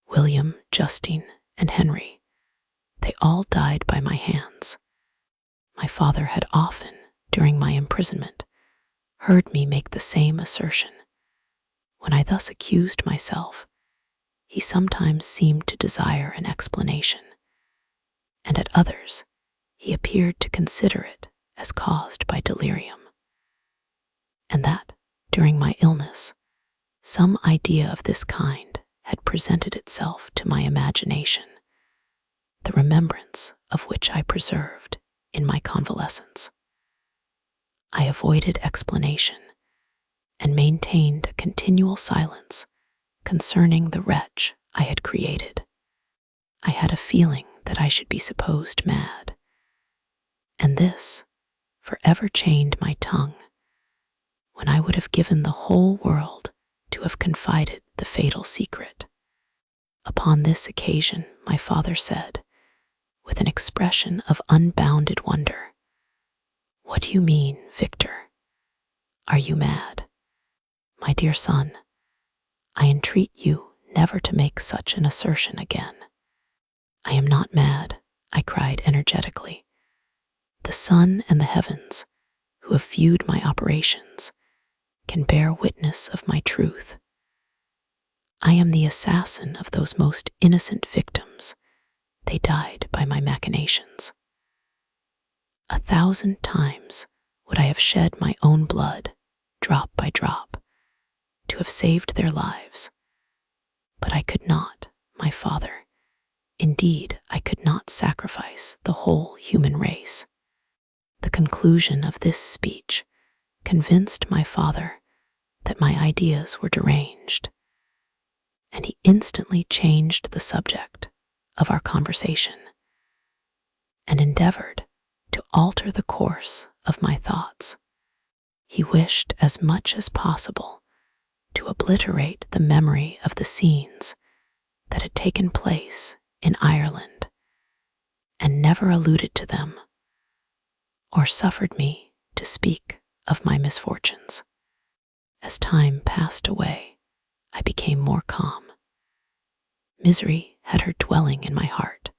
William, Justine, and Henry, they all died by my hands. My father had often, during my imprisonment, heard me make the same assertion. When I thus accused myself, he sometimes seemed to desire an explanation, and at others he appeared to consider it as caused by delirium, and that, during my illness, some idea of this kind had presented itself to my imagination, the remembrance of which I preserved in my convalescence. I avoided explanation and maintained a continual silence concerning the wretch I had created. I had a feeling that I should be supposed mad, and this forever chained my tongue, when I would have given the whole world to have confided the fatal secret. Upon this occasion, my father said, with an expression of unbounded wonder, "What do you mean, Victor? Are you mad? My dear son, I entreat you never to make such an assertion again." I am not mad, I cried energetically. The sun and the heavens, who have viewed my operations, can bear witness of my truth. I am the assassin of those most innocent victims. They died by my machinations. 1,000 times would I have shed my own blood, drop by drop, to have saved their lives. But I could not, my father. Indeed, I could not sacrifice the whole human race. The conclusion of this speech convinced my father that my ideas were deranged, and he instantly changed the subject of our conversation and endeavored to alter the course of my thoughts. He wished as much as possible to obliterate the memory of the scenes that had taken place in Ireland, and never alluded to them or suffered me to speak of my misfortunes. As time passed away, I became more calm. Misery had her dwelling in my heart,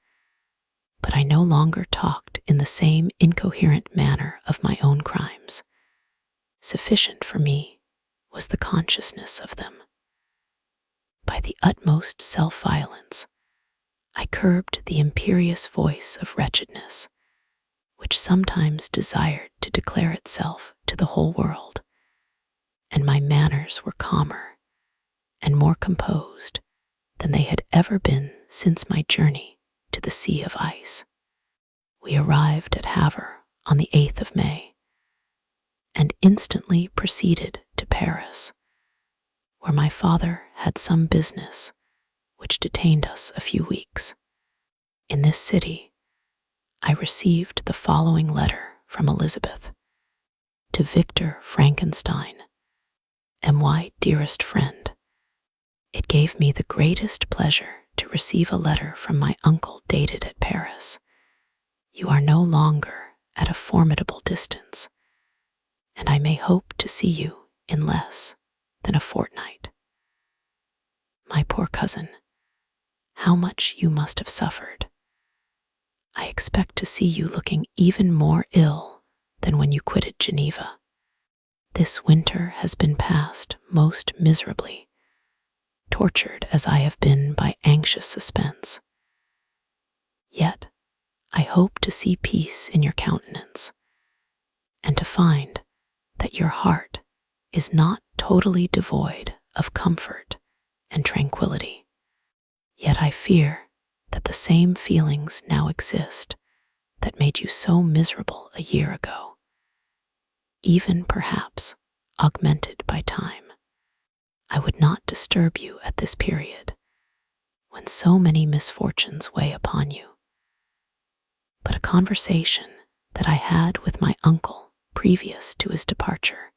but I no longer talked in the same incoherent manner of my own crimes. Sufficient for me was the consciousness of them. By the utmost self-violence, I curbed the imperious voice of wretchedness, which sometimes desired to declare itself to the whole world, and my manners were calmer and more composed than they had ever been since my journey to the Sea of Ice. We arrived at Havre on the 8th of May, and instantly proceeded to Paris, where my father had some business which detained us a few weeks. In this city, I received the following letter from Elizabeth. To Victor Frankenstein, my dearest friend, it gave me the greatest pleasure to receive a letter from my uncle dated at Paris. You are no longer at a formidable distance, and I may hope to see you in less than a fortnight. My poor cousin, how much you must have suffered. I expect to see you looking even more ill than when you quitted Geneva. This winter has been passed most miserably, tortured as I have been by anxious suspense. Yet I hope to see peace in your countenance, and to find that your heart is not totally devoid of comfort and tranquility. Yet I fear that the same feelings now exist that made you so miserable a year ago, even perhaps augmented by time. I would not disturb you at this period, when so many misfortunes weigh upon you. But a conversation that I had with my uncle previous to his departure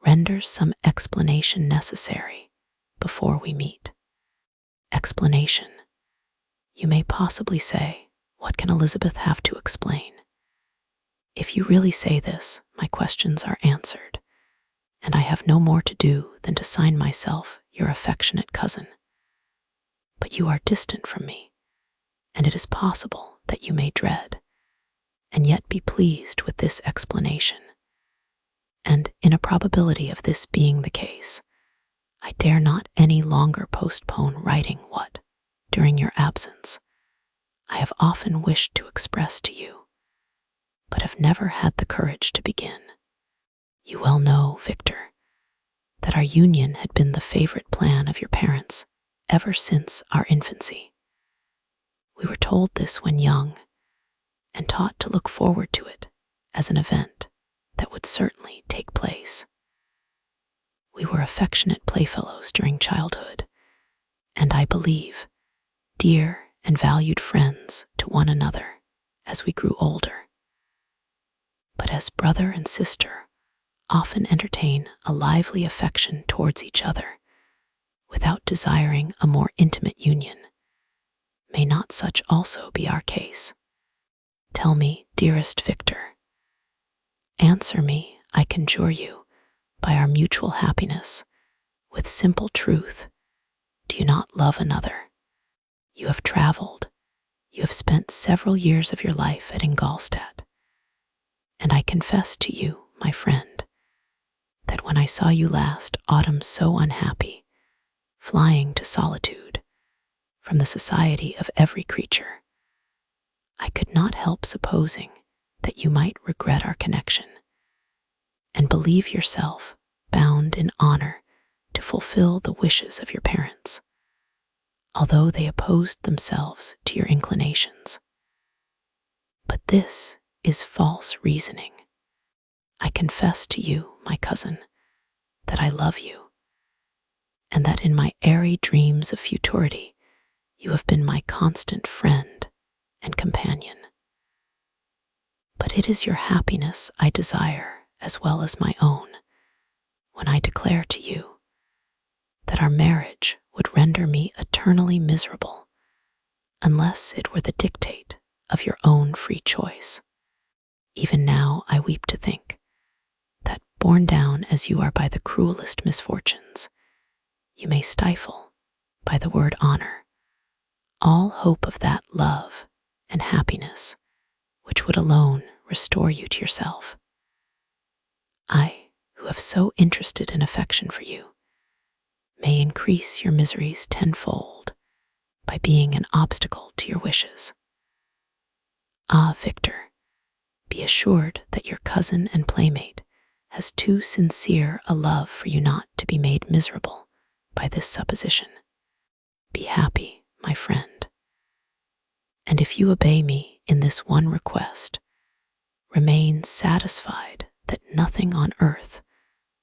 renders some explanation necessary before we meet. Explanation. You may possibly say, what can Elizabeth have to explain? If you really say this, my questions are answered, and I have no more to do than to sign myself your affectionate cousin. But you are distant from me, and it is possible that you may dread, and yet be pleased with this explanation. And in a probability of this being the case, I dare not any longer postpone writing what, during your absence, I have often wished to express to you, but have never had the courage to begin. You well know, Victor, that our union had been the favorite plan of your parents ever since our infancy. We were told this when young, and taught to look forward to it as an event that would certainly take place. We were affectionate playfellows during childhood, and I believe, dear and valued friends to one another as we grew older. But as brother and sister often entertain a lively affection towards each other, without desiring a more intimate union, may not such also be our case? Tell me, dearest Victor. Answer me, I conjure you, by our mutual happiness, with simple truth. Do you not love another? You have traveled, You have spent several years of your life at Ingolstadt, and I confess to you, my friend, that when I saw you last autumn so unhappy, flying to solitude from the society of every creature, I could not help supposing that you might regret our connection and believe yourself bound in honor to fulfill the wishes of your parents, although they opposed themselves to your inclinations. But this is false reasoning. I confess to you, my cousin, that I love you, and that in my airy dreams of futurity, you have been my constant friend and companion. But it is your happiness I desire as well as my own when I declare to you that our marriage would render me eternally miserable unless it were the dictate of your own free choice. Even now I weep to think that, borne down as you are by the cruelest misfortunes, you may stifle, by the word honor, all hope of that love and happiness which would alone restore you to yourself. I, who have so interested an affection for you, may increase your miseries tenfold by being an obstacle to your wishes. Ah, Victor, be assured that your cousin and playmate has too sincere a love for you not to be made miserable by this supposition. Be happy, my friend, and if you obey me in this one request, remain satisfied that nothing on earth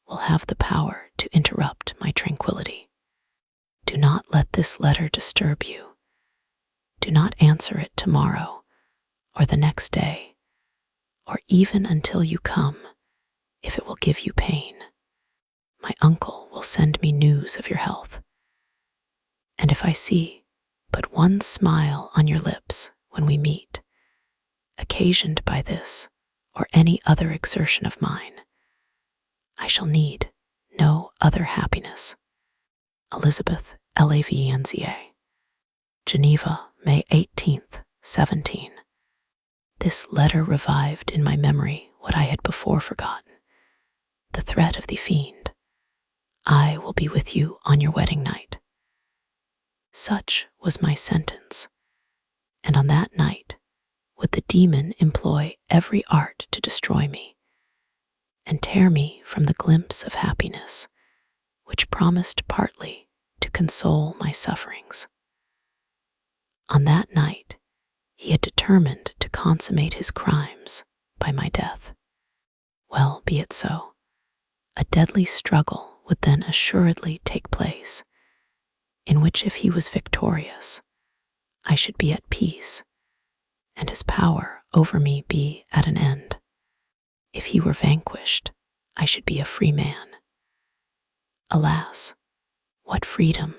will have the power to interrupt my tranquility. Do not let this letter disturb you. Do not answer it tomorrow or the next day, or even until you come, if it will give you pain. My uncle will send me news of your health, and if I see but one smile on your lips when we meet, occasioned by this or any other exertion of mine, I shall need no other happiness. Elizabeth Lavienzier. Geneva, May 18th, 17. This letter revived in my memory what I had before forgotten, the threat of the fiend. I will be with you on your wedding night. Such was my sentence, and on that night would the demon employ every art to destroy me and tear me from the glimpse of happiness which promised partly to console my sufferings. On that night, he had determined to consummate his crimes by my death. Well, be it so. A deadly struggle would then assuredly take place, in which if he was victorious, I should be at peace, and his power over me be at an end. If he were vanquished, I should be a free man. Alas, what freedom!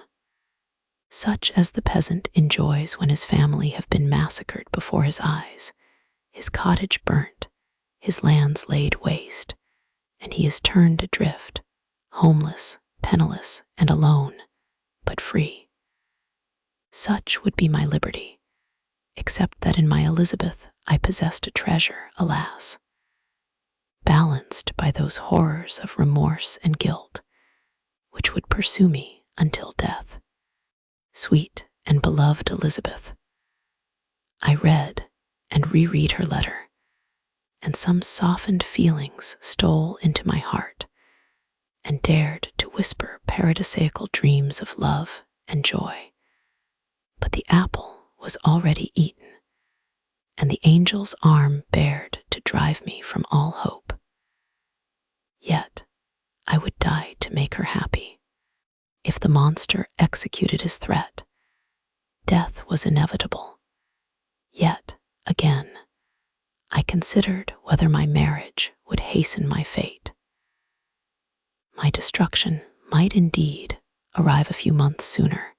Such as the peasant enjoys when his family have been massacred before his eyes, his cottage burnt, his lands laid waste, and he is turned adrift, homeless, penniless, and alone, but free. Such would be my liberty, except that in my Elizabeth I possessed a treasure, alas, balanced by those horrors of remorse and guilt, which would pursue me until death. Sweet and beloved Elizabeth, I read and reread her letter, and some softened feelings stole into my heart and dared to whisper paradisiacal dreams of love and joy. But the apple was already eaten, and the angel's arm bared to drive me from all hope. Yet I would die to make her happy. If the monster executed his threat, death was inevitable. Yet, again, I considered whether my marriage would hasten my fate. My destruction might indeed arrive a few months sooner,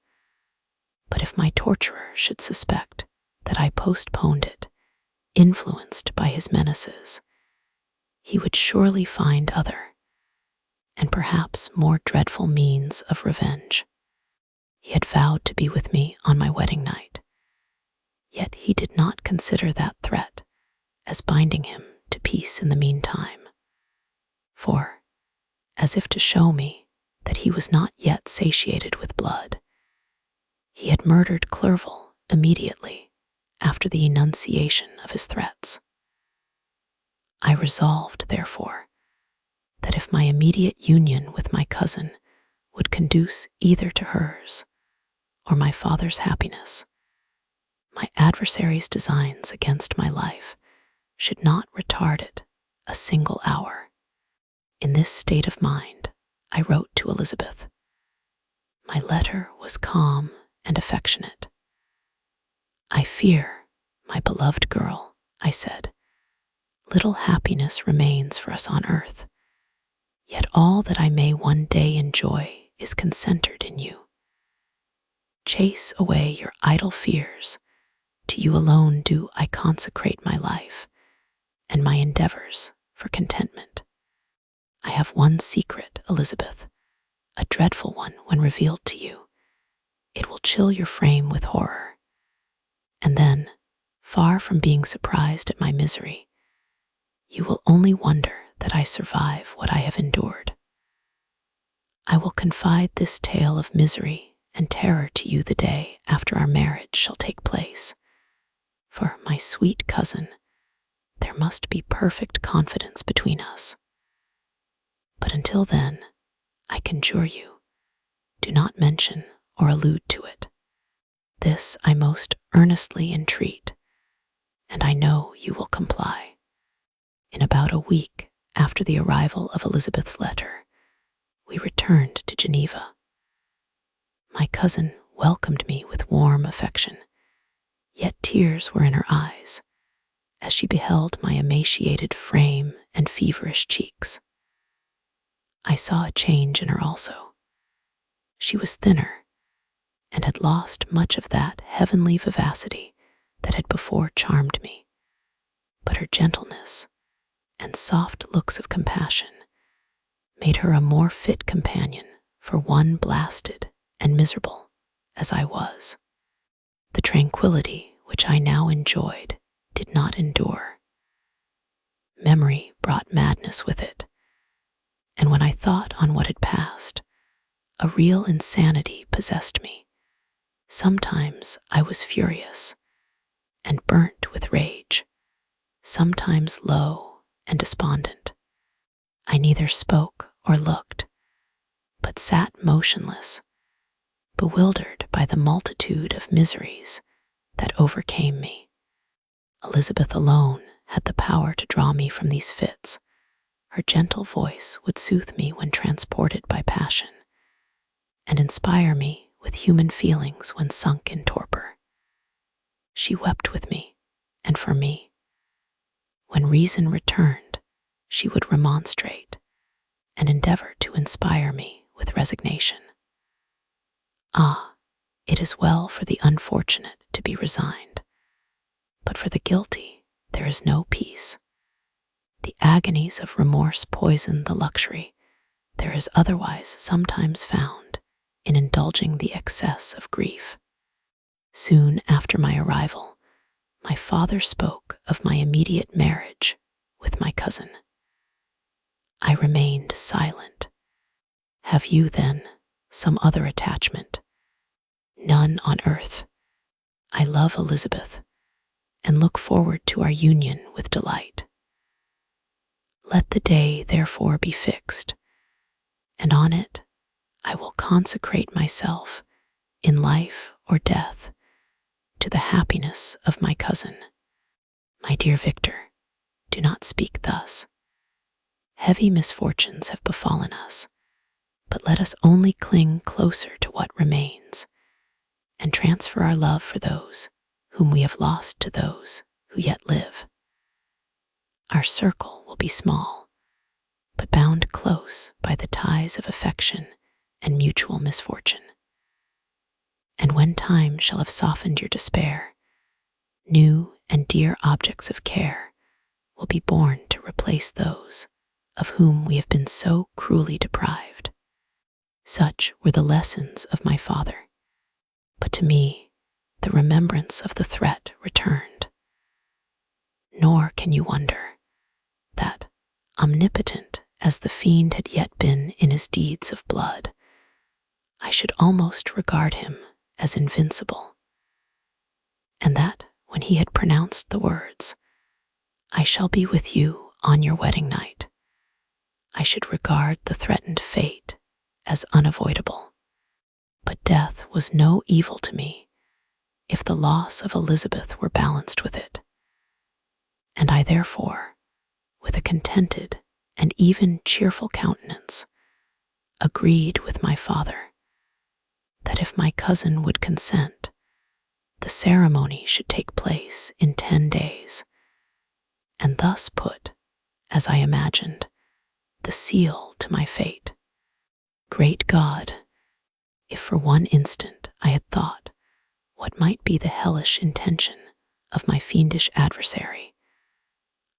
but if my torturer should suspect that I postponed it, influenced by his menaces, he would surely find other, and perhaps more dreadful means of revenge. He had vowed to be with me on my wedding night, Yet he did not consider that threat as binding him to peace in the meantime. For, as if to show me that he was not yet satiated with blood, he had murdered Clerval immediately after the enunciation of his threats. I resolved, therefore, that if my immediate union with my cousin would conduce either to hers or my father's happiness, my adversary's designs against my life should not retard it a single hour. In this state of mind, I wrote to Elizabeth. My letter was calm and affectionate. I fear, my beloved girl, I said, little happiness remains for us on earth, yet all that I may one day enjoy is concentred in you. Chase away your idle fears. To you alone do I consecrate my life and my endeavors for contentment. I have one secret, Elizabeth, a dreadful one when revealed to you. It will chill your frame with horror. And then, far from being surprised at my misery, you will only wonder that I survive what I have endured. I will confide this tale of misery and terror to you the day after our marriage shall take place. For, my sweet cousin, there must be perfect confidence between us. But until then, I conjure you, do not mention or allude to it. This I most earnestly entreat, and I know you will comply. In about a week after the arrival of Elizabeth's letter, we returned to Geneva. My cousin welcomed me with warm affection, yet tears were in her eyes as she beheld my emaciated frame and feverish cheeks. I saw a change in her also. She was thinner and had lost much of that heavenly vivacity that had before charmed me, but her gentleness and soft looks of compassion made her a more fit companion for one blasted and miserable as I was. The tranquility which I now enjoyed did not endure. Memory brought madness with it, and when I thought on what had passed, a real insanity possessed me. Sometimes I was furious and burnt with rage, sometimes low and despondent. I neither spoke or looked, but sat motionless, bewildered by the multitude of miseries that overcame me. Elizabeth alone had the power to draw me from these fits. Her gentle voice would soothe me when transported by passion, and inspire me with human feelings when sunk in torpor. She wept with me, and for me. When reason returned, she would remonstrate, and endeavor to inspire me with resignation. Ah, it is well for the unfortunate to be resigned, but for the guilty there is no peace. The agonies of remorse poison the luxury there is otherwise sometimes found in indulging the excess of grief. Soon after my arrival, my father spoke of my immediate marriage with my cousin. I remained silent. Have you, then, some other attachment? None on earth. I love Elizabeth and look forward to our union with delight. Let the day, therefore, be fixed, and on it I will consecrate myself in life or death to the happiness of my cousin. My dear Victor, do not speak thus. Heavy misfortunes have befallen us, but let us only cling closer to what remains and transfer our love for those whom we have lost to those who yet live. Our circle will be small, but bound close by the ties of affection and mutual misfortune. And when time shall have softened your despair, new and dear objects of care will be born to replace those of whom we have been so cruelly deprived. Such were the lessons of my father, but to me the remembrance of the threat returned. Nor can you wonder that, omnipotent as the fiend had yet been in his deeds of blood, I should almost regard him as invincible, and that when he had pronounced the words, "I shall be with you on your wedding night," I should regard the threatened fate as unavoidable. But death was no evil to me if the loss of Elizabeth were balanced with it, and I therefore, with a contented and even cheerful countenance, agreed with my father that if my cousin would consent, the ceremony should take place in 10 days, and thus put, as I imagined, the seal to my fate. Great God, if for one instant I had thought what might be the hellish intention of my fiendish adversary,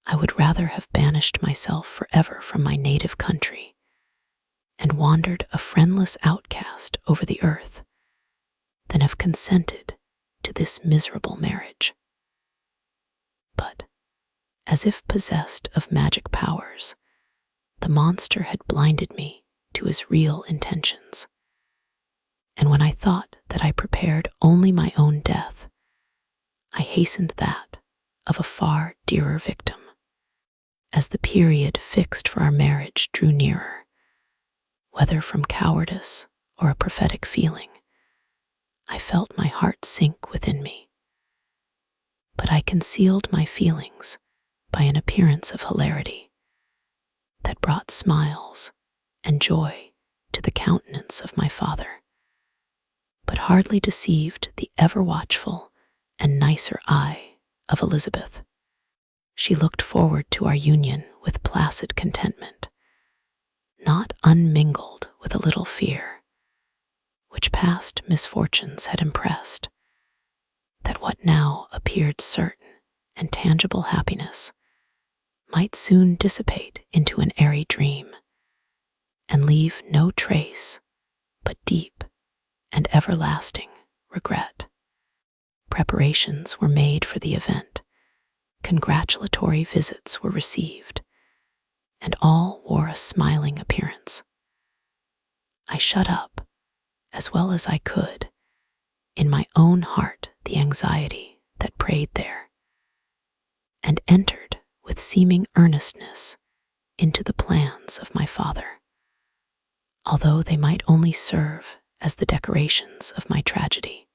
I would rather have banished myself forever from my native country and wandered a friendless outcast over the earth than have consented to this miserable marriage. But, as if possessed of magic powers, the monster had blinded me to his real intentions, and when I thought that I prepared only my own death, I hastened that of a far dearer victim. As the period fixed for our marriage drew nearer, whether from cowardice or a prophetic feeling, I felt my heart sink within me. But I concealed my feelings by an appearance of hilarity that brought smiles and joy to the countenance of my father, but hardly deceived the ever-watchful and nicer eye of Elizabeth. She looked forward to our union with placid contentment, not unmingled with a little fear, which past misfortunes had impressed, that what now appeared certain and tangible happiness might soon dissipate into an airy dream and leave no trace but deep and everlasting regret. Preparations were made for the event, congratulatory visits were received, and all wore a smiling appearance. I shut up, as well as I could, in my own heart the anxiety that preyed there, and entered with seeming earnestness into the plans of my father, although they might only serve as the decorations of my tragedy.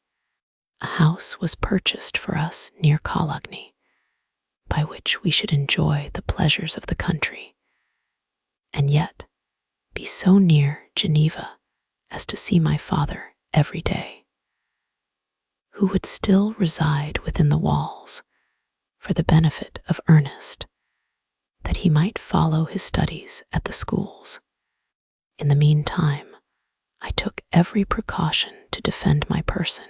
A house was purchased for us near Cologne, by which we should enjoy the pleasures of the country, and yet be so near Geneva as to see my father every day, who would still reside within the walls for the benefit of Ernest, that he might follow his studies at the schools. In the meantime, I took every precaution to defend my person,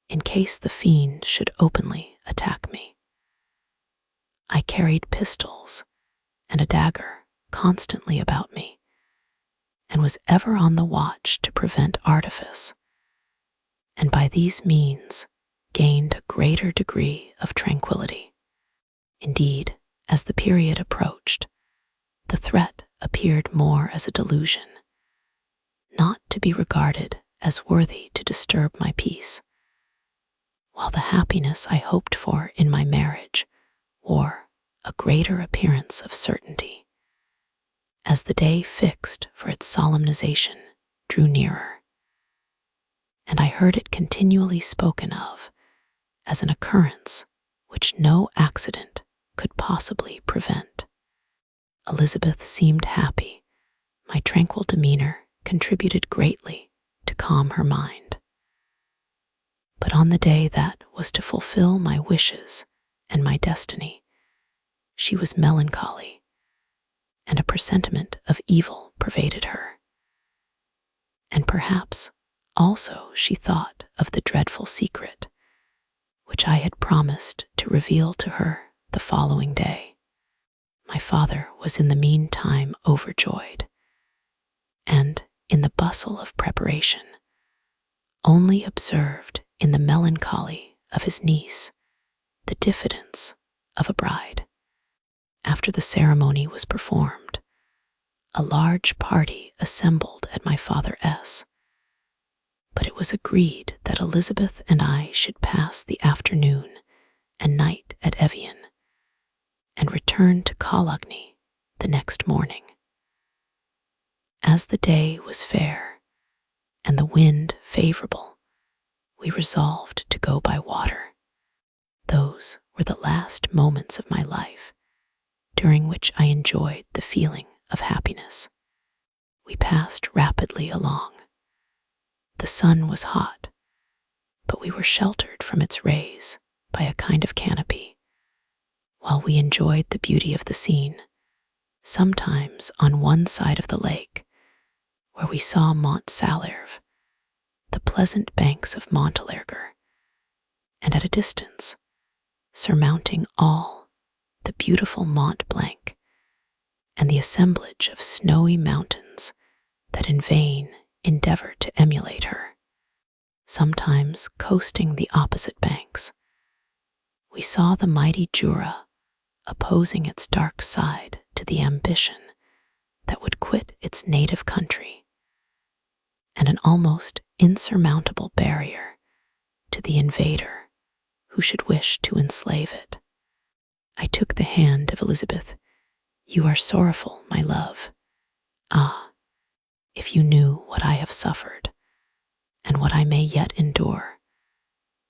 in case the fiend should openly attack me. I carried pistols and a dagger constantly about me, and was ever on the watch to prevent artifice, and by these means gained a greater degree of tranquility. Indeed, as the period approached, the threat appeared more as a delusion, not to be regarded as worthy to disturb my peace, while the happiness I hoped for in my marriage wore a greater appearance of certainty, as the day fixed for its solemnization drew nearer, and I heard it continually spoken of as an occurrence which no accident could possibly prevent. Elizabeth seemed happy. My tranquil demeanor contributed greatly to calm her mind. But on the day that was to fulfill my wishes and my destiny, she was melancholy, and a presentiment of evil pervaded her. And perhaps also she thought of the dreadful secret which I had promised to reveal to her the following day. My father was in the meantime overjoyed, and, in the bustle of preparation, only observed in the melancholy of his niece, the diffidence of a bride. After the ceremony was performed, a large party assembled at my Father S., but it was agreed that Elizabeth and I should pass the afternoon and night at Evian, and return to Cologne the next morning. As the day was fair and the wind favorable, we resolved to go by water. Those were the last moments of my life, during which I enjoyed the feeling of happiness. We passed rapidly along. The sun was hot, but we were sheltered from its rays by a kind of canopy, while we enjoyed the beauty of the scene, sometimes on one side of the lake, where we saw Mont Salers, the pleasant banks of Montalerger, and at a distance, surmounting all, the beautiful Mont Blanc, and the assemblage of snowy mountains that in vain endeavor to emulate her. Sometimes coasting the opposite banks, we saw the mighty Jura opposing its dark side to the ambition that would quit its native country, and an almost insurmountable barrier to the invader who should wish to enslave it. I took the hand of Elizabeth. "You are sorrowful, my love. Ah, if you knew what I have suffered, and what I may yet endure,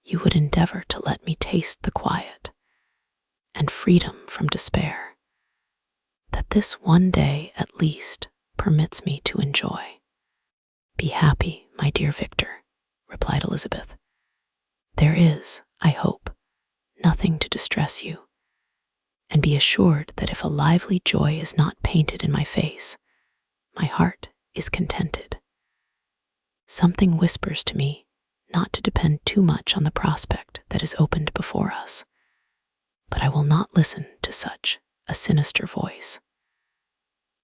you would endeavor to let me taste the quiet and freedom from despair that this one day at least permits me to enjoy." "Be happy, my dear Victor," replied Elizabeth. "There is, I hope, nothing to distress you, and be assured that if a lively joy is not painted in my face, my heart is contented. Something whispers to me not to depend too much on the prospect that is opened before us, but I will not listen to such a sinister voice.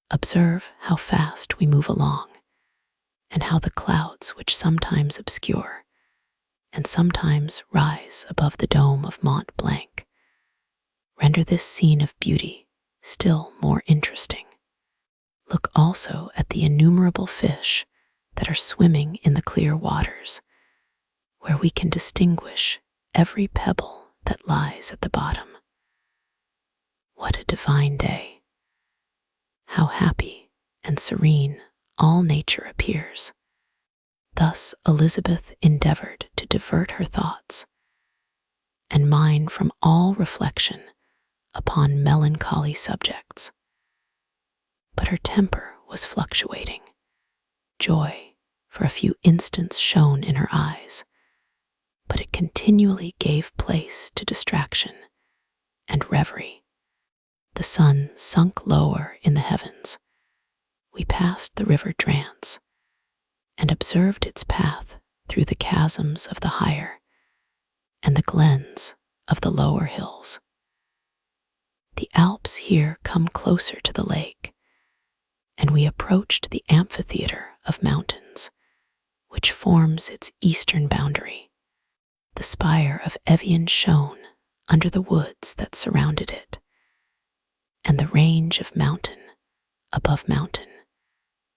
Observe how fast we move along, and how the clouds which sometimes obscure and sometimes rise above the dome of Mont Blanc render this scene of beauty still more interesting. Look also at the innumerable fish that are swimming in the clear waters, where we can distinguish every pebble that lies at the bottom. What a divine day! How happy and serene all nature appears. Thus Elizabeth endeavored to divert her thoughts, and mine from all reflection upon melancholy subjects. But her temper was fluctuating. Joy for a few instants shone in her eyes, but it continually gave place to distraction and reverie. The sun sunk lower in the heavens. We passed the river Drance, and observed its path through the chasms of the higher and the glens of the lower hills. The Alps here come closer to the lake, and we approached the amphitheater of mountains, which forms its eastern boundary. The spire of Evian shone under the woods that surrounded it, and the range of mountain above mountain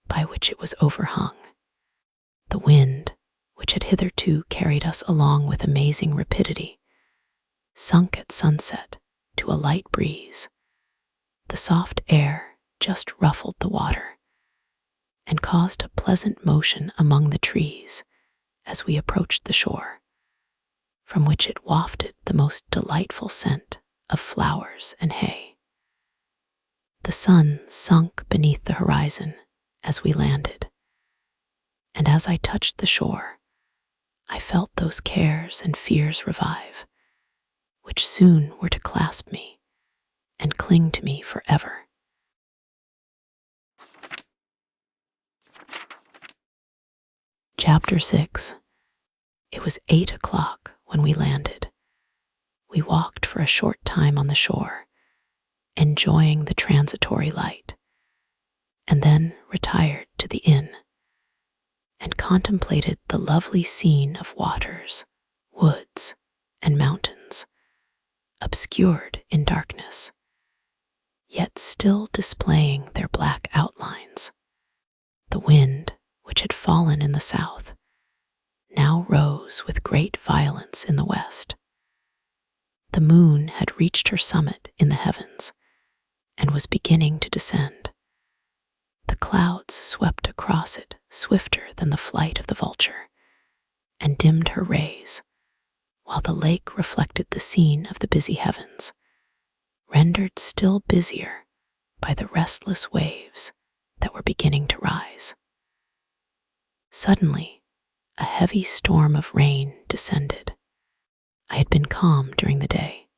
by which it was overhung. The wind, which had hitherto carried us along with amazing rapidity, sunk at sunset to a light breeze. The soft air just ruffled the water, and caused a pleasant motion among the trees as we approached the shore, from which it wafted the most delightful scent of flowers and hay. The sun sunk beneath the horizon as we landed, and as I touched the shore, I felt those cares and fears revive, which soon were to clasp me and cling to me forever. Chapter 6. It was 8 o'clock when we landed. We walked for a short time on the shore, enjoying the transitory light, and then retired to the inn and contemplated the lovely scene of waters and mountains, obscured in darkness, yet still displaying their black outlines. The wind, which had fallen in the south, now rose with great violence in the west. The moon had reached her summit in the heavens and was beginning to descend. The clouds swept across it swifter than the flight of the vulture and dimmed her rays, while the lake reflected the scene of the busy heavens, rendered still busier by the restless waves that were beginning to rise. Suddenly, a heavy storm of rain descended. I had been calm during the day,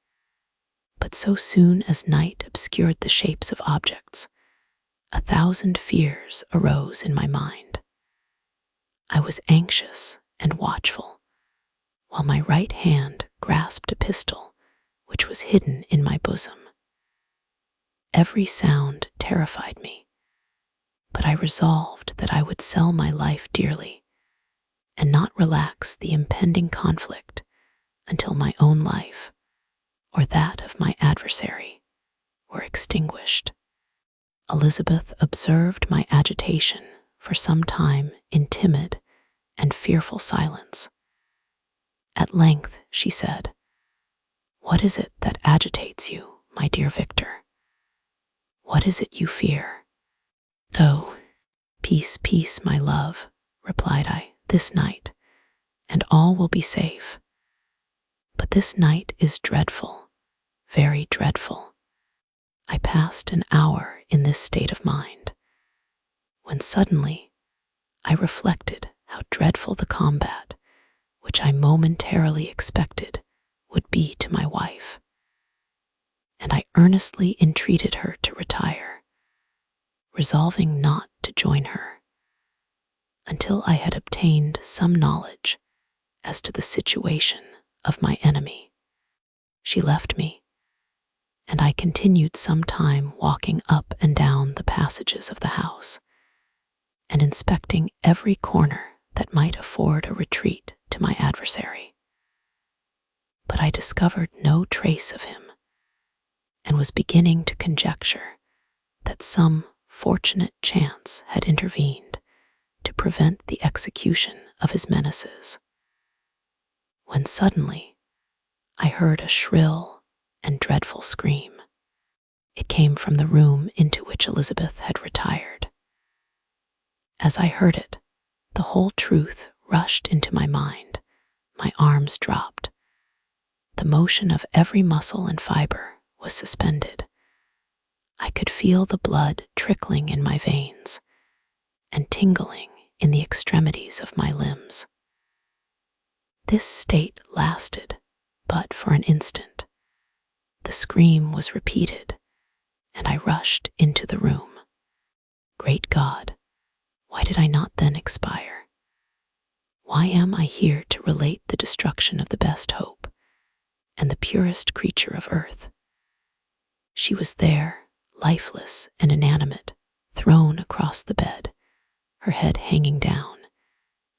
but so soon as night obscured the shapes of objects, 1,000 fears arose in my mind. I was anxious and watchful, while my right hand grasped a pistol which was hidden in my bosom. Every sound terrified me, but I resolved that I would sell my life dearly and not relax the impending conflict until my own life, or that of my adversary, were extinguished. Elizabeth observed my agitation for some time in timid and fearful silence. At length she said, "What is it that agitates you, my dear Victor? What is it you fear?" "Oh, peace, peace, my love," replied I, "this night, and all will be safe. But this night is dreadful, very dreadful." I passed an hour in this state of mind, when suddenly I reflected how dreadful the combat, which I momentarily expected, would be to my wife, and I earnestly entreated her to retire, resolving not to join her until I had obtained some knowledge as to the situation of my enemy. She left me, and I continued some time walking up and down the passages of the house and inspecting every corner that might afford a retreat to my adversary. But I discovered no trace of him, and was beginning to conjecture that some fortunate chance had intervened to prevent the execution of his menaces, when suddenly I heard a shrill and dreadful scream. It came from the room into which Elizabeth had retired. As I heard it, the whole truth rushed into my mind. My arms dropped. The motion of every muscle and fiber was suspended. I could feel the blood trickling in my veins and tingling in the extremities of my limbs. This state lasted but for an instant. The scream was repeated, and I rushed into the room. Great God, why did I not then expire? Why am I here to relate the destruction of the best hope and the purest creature of earth? She was there, lifeless and inanimate, thrown across the bed, her head hanging down,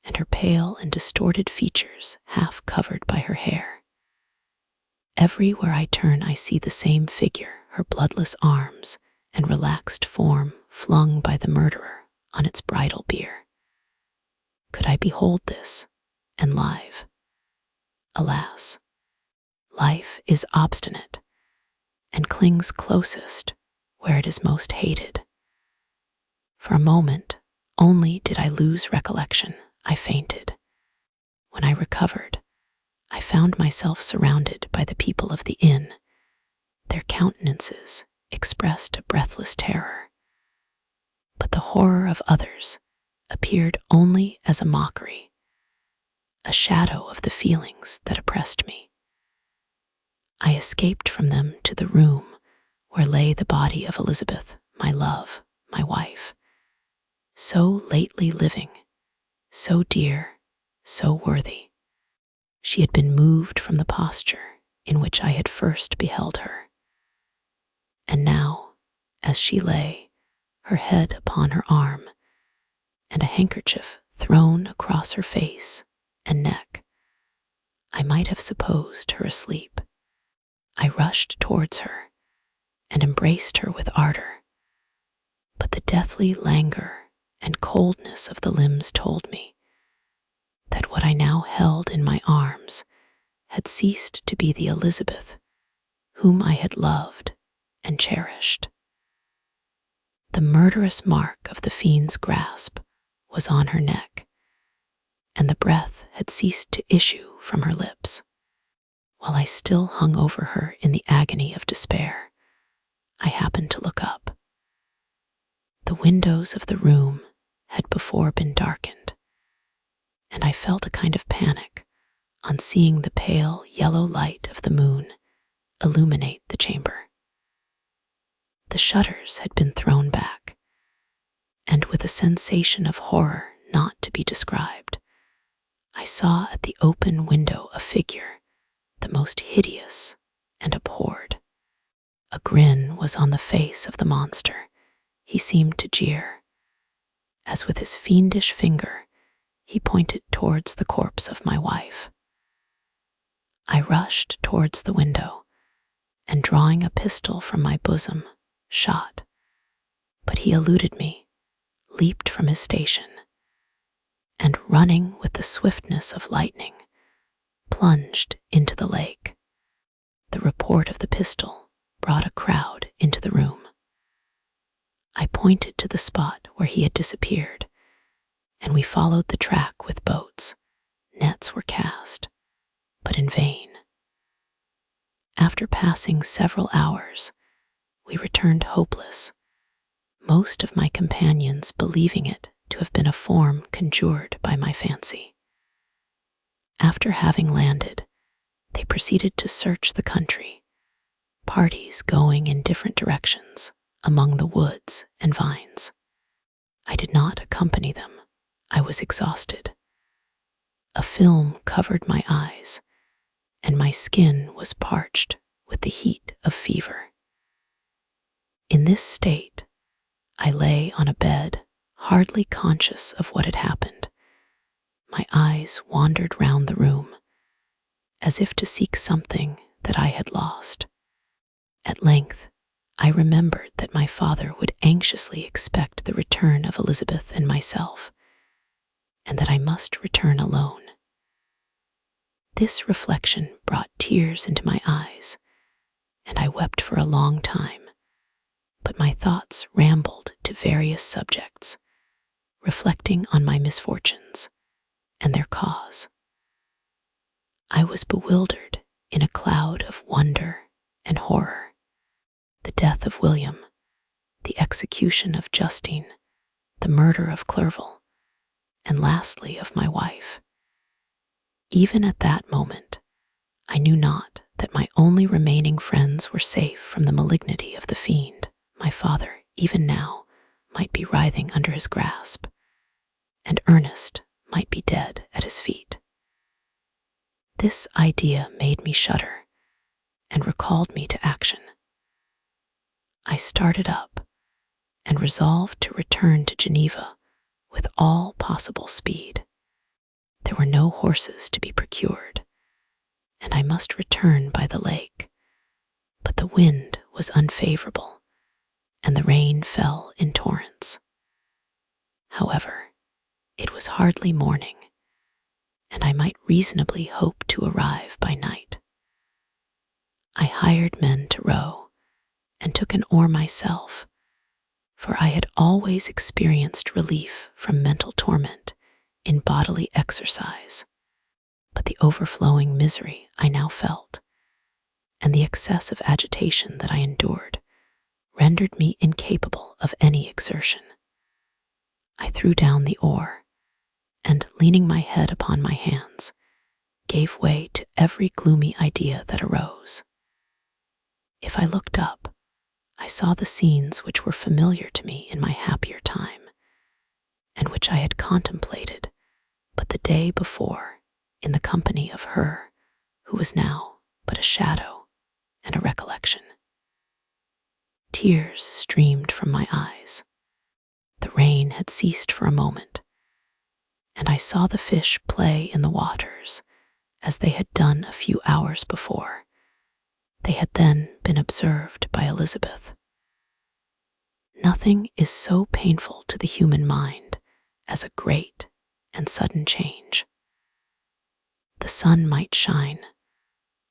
and her pale and distorted features half covered by her hair. Everywhere I turn I see the same figure, her bloodless arms and relaxed form flung by the murderer on its bridal bier. Could I behold this and live? Alas, life is obstinate and clings closest where it is most hated. For a moment only did I lose recollection. I fainted. When I recovered, I found myself surrounded by the people of the inn. Their countenances expressed a breathless terror, but the horror of others appeared only as a mockery, a shadow of the feelings that oppressed me. I escaped from them to the room where lay the body of Elizabeth, my love, my wife, so lately living, so dear, so worthy. She had been moved from the posture in which I had first beheld her, and now, as she lay, her head upon her arm, and a handkerchief thrown across her face and neck, I might have supposed her asleep. I rushed towards her and embraced her with ardor, but the deathly languor and coldness of the limbs told me that what I now held in my arms had ceased to be the Elizabeth whom I had loved and cherished. The murderous mark of the fiend's grasp was on her neck, and the breath had ceased to issue from her lips. While I still hung over her in the agony of despair, I happened to look up. The windows of the room had before been darkened, and I felt a kind of panic on seeing the pale yellow light of the moon illuminate the chamber. The shutters had been thrown back, and with a sensation of horror not to be described, I saw at the open window a figure the most hideous and abhorred. A grin was on the face of the monster. He seemed to jeer, as with his fiendish finger he pointed towards the corpse of my wife. I rushed towards the window, and drawing a pistol from my bosom, shot, but he eluded me, leaped from his station, and running with the swiftness of lightning, plunged into the lake. The report of the pistol brought a crowd into the room. I pointed to the spot where he had disappeared, and we followed the track with boats. Nets were cast, but in vain. After passing several hours, we returned hopeless, most of my companions believing it to have been a form conjured by my fancy. After having landed, they proceeded to search the country, parties going in different directions among the woods and vines. I did not accompany them. I was exhausted. A film covered my eyes, and my skin was parched with the heat of fever. In this state, I lay on a bed, hardly conscious of what had happened. My eyes wandered round the room, as if to seek something that I had lost. At length, I remembered that my father would anxiously expect the return of Elizabeth and myself, and that I must return alone. This reflection brought tears into my eyes, and I wept for a long time, but my thoughts rambled to various subjects, reflecting on my misfortunes and their cause. I was bewildered in a cloud of wonder and horror. The death of William, the execution of Justine, the murder of Clerval, and lastly of my wife. Even at that moment, I knew not that my only remaining friends were safe from the malignity of the fiend. My father, even now, might be writhing under his grasp, and Ernest might be dead at his feet. This idea made me shudder and recalled me to action. I started up and resolved to return to Geneva with all possible speed. There were no horses to be procured, and I must return by the lake, but the wind was unfavorable, and the rain fell in torrents. However, it was hardly morning, and I might reasonably hope to arrive by night. I hired men to row, and took an oar myself, for I had always experienced relief from mental torment in bodily exercise, but the overflowing misery I now felt, and the excessive agitation that I endured, rendered me incapable of any exertion. I threw down the oar, and leaning my head upon my hands, gave way to every gloomy idea that arose. If I looked up, I saw the scenes which were familiar to me in my happier time, and which I had contemplated but the day before in the company of her who was now but a shadow and a recollection. Tears streamed from my eyes. The rain had ceased for a moment, and I saw the fish play in the waters as they had done a few hours before. They had then been observed by Elizabeth. Nothing is so painful to the human mind as a great and sudden change. The sun might shine,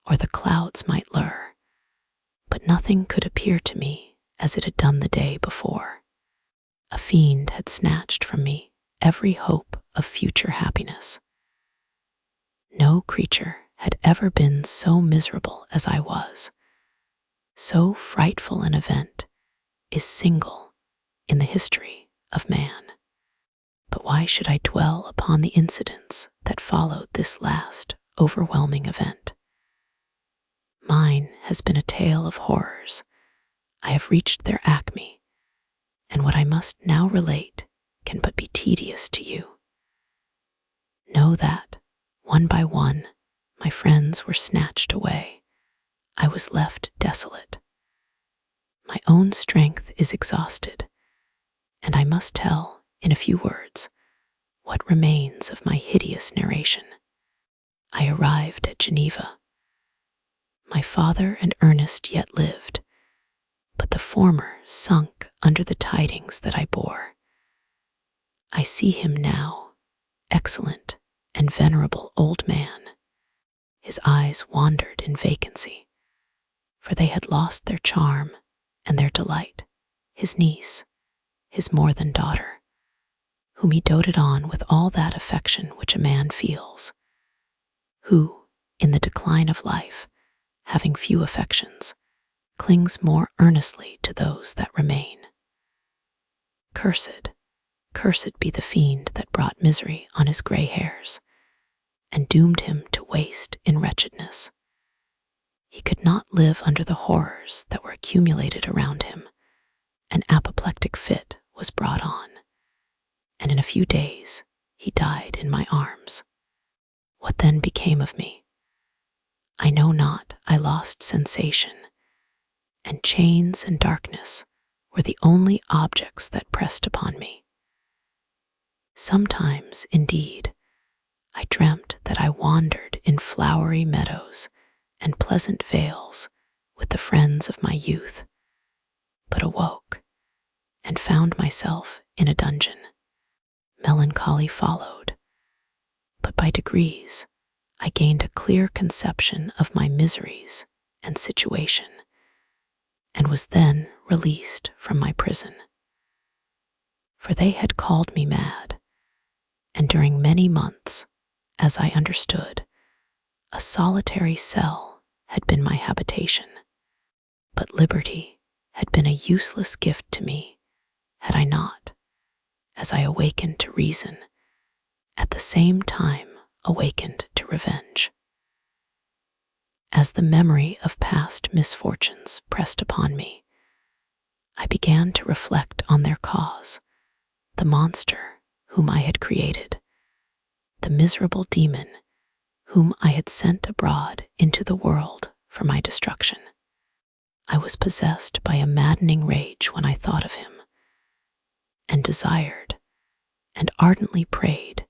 or the clouds might lure, but nothing could appear to me as it had done the day before. A fiend had snatched from me every hope of future happiness. No creature had ever been so miserable as I was. So frightful an event is single in the history of man. But why should I dwell upon the incidents that followed this last overwhelming event? Mine has been a tale of horrors. I have reached their acme, and what I must now relate can but be tedious to you. Know that, one by one, my friends were snatched away. I was left desolate. My own strength is exhausted, and I must tell, in a few words, what remains of my hideous narration. I arrived at Geneva. My father and Ernest yet lived, but the former sunk under the tidings that I bore. I see him now, excellent and venerable old man. His eyes wandered in vacancy, for they had lost their charm and their delight. His niece, his more than daughter, whom he doted on with all that affection which a man feels, who, in the decline of life, having few affections, clings more earnestly to those that remain. Cursed, cursed be the fiend that brought misery on his gray hairs, and doomed him to waste in wretchedness. He could not live under the horrors that were accumulated around him. An apoplectic fit was brought on, and in a few days he died in my arms. What then became of me? I know not. I lost sensation, and chains and darkness were the only objects that pressed upon me. Sometimes, indeed, I dreamt that I wandered in flowery meadows and pleasant vales with the friends of my youth, but awoke and found myself in a dungeon. Melancholy followed, but by degrees I gained a clear conception of my miseries and situation, and was then released from my prison. For they had called me mad, and during many months, as I understood, a solitary cell had been my habitation. But liberty had been a useless gift to me, had I not, as I awakened to reason, at the same time awakened to revenge. As the memory of past misfortunes pressed upon me, I began to reflect on their cause, the monster whom I had created, the miserable demon whom I had sent abroad into the world for my destruction. I was possessed by a maddening rage when I thought of him, and desired and ardently prayed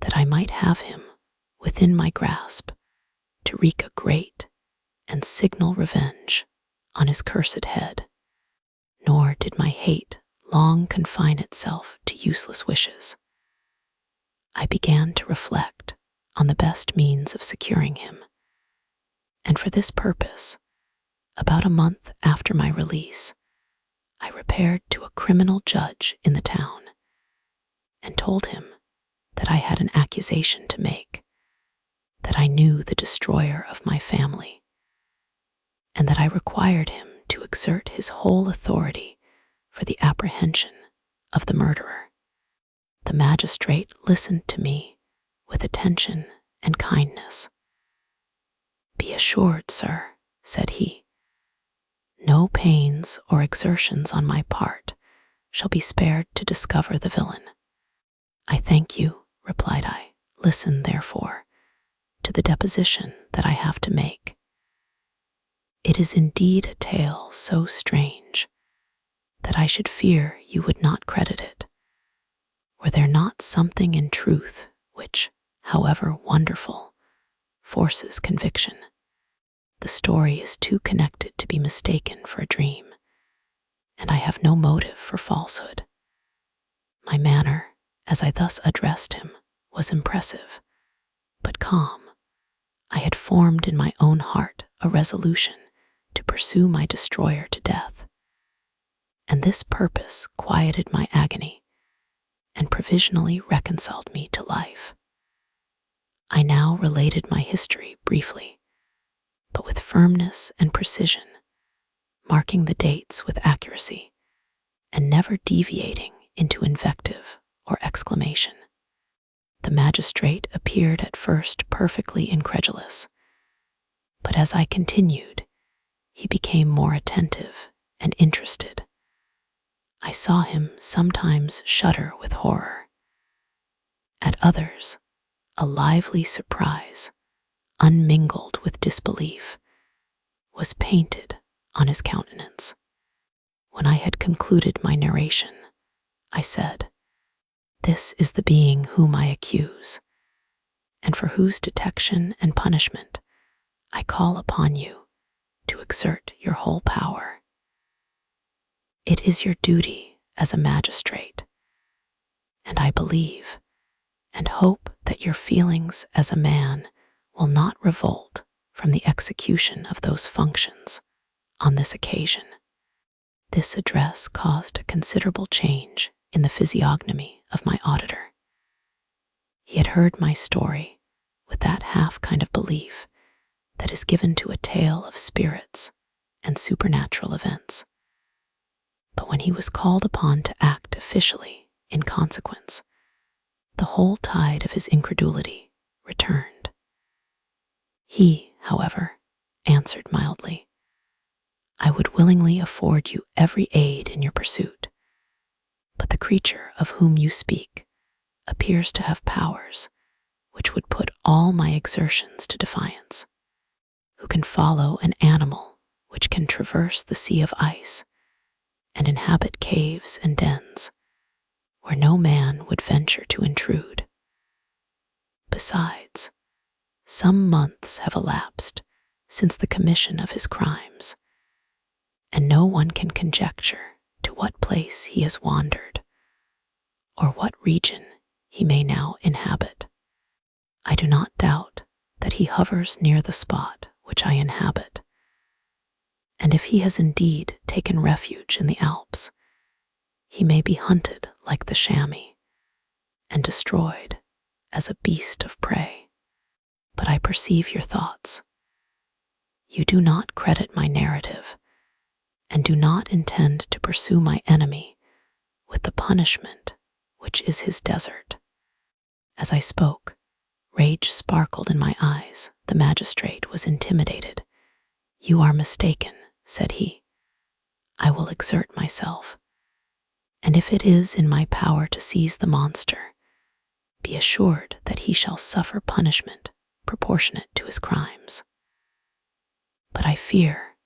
that I might have him within my grasp to wreak a great and signal revenge on his cursed head. Nor did my hate long confine itself to useless wishes. I began to reflect on the best means of securing him, and for this purpose, about a month after my release, I repaired to a criminal judge in the town and told him that I had an accusation to make, that I knew the destroyer of my family, and that I required him to exert his whole authority for the apprehension of the murderer. The magistrate listened to me with attention and kindness. "Be assured, sir," said he, "no pains or exertions on my part shall be spared to discover the villain." "I thank you," replied I. "Listen, therefore, to the deposition that I have to make. It is indeed a tale so strange that I should fear you would not credit it, were there not something in truth which, however wonderful, forces conviction. The story is too connected to be mistaken for a dream, and I have no motive for falsehood. My manner, as I thus addressed him, was impressive, but calm. I had formed in my own heart a resolution to pursue my destroyer to death, and this purpose quieted my agony and provisionally reconciled me to life. I now related my history briefly, but with firmness and precision, marking the dates with accuracy and never deviating into invective or exclamation. The magistrate appeared at first perfectly incredulous, but as I continued, he became more attentive and interested. I saw him sometimes shudder with horror. At others, a lively surprise, unmingled with disbelief, was painted on his countenance. When I had concluded my narration, I said, "This is the being whom I accuse, and for whose detection and punishment I call upon you to exert your whole power. It is your duty as a magistrate, and I believe and hope that your feelings as a man will not revolt from the execution of those functions on this occasion." This address caused a considerable change in the physiognomy of my auditor. He had heard my story with that half kind of belief that is given to a tale of spirits and supernatural events. But when he was called upon to act officially in consequence, the whole tide of his incredulity returned. He, however, answered mildly, "I would willingly afford you every aid in your pursuit, but the creature of whom you speak appears to have powers which would put all my exertions to defiance. Who can follow an animal which can traverse the sea of ice and inhabit caves and dens where no man would venture to intrude? Besides, some months have elapsed since the commission of his crimes, and no one can conjecture to what place he has wandered, or what region he may now inhabit. I do not doubt that he hovers near the spot which I inhabit, and if he has indeed taken refuge in the Alps, he may be hunted like the chamois and destroyed as a beast of prey. But I perceive your thoughts. You do not credit my narrative, and do not intend to pursue my enemy with the punishment which is his desert." As I spoke, rage sparkled in my eyes. The magistrate was intimidated. "You are mistaken," said he. "I will exert myself, and if it is in my power to seize the monster, be assured that he shall suffer punishment proportionate to his crimes. But I fear,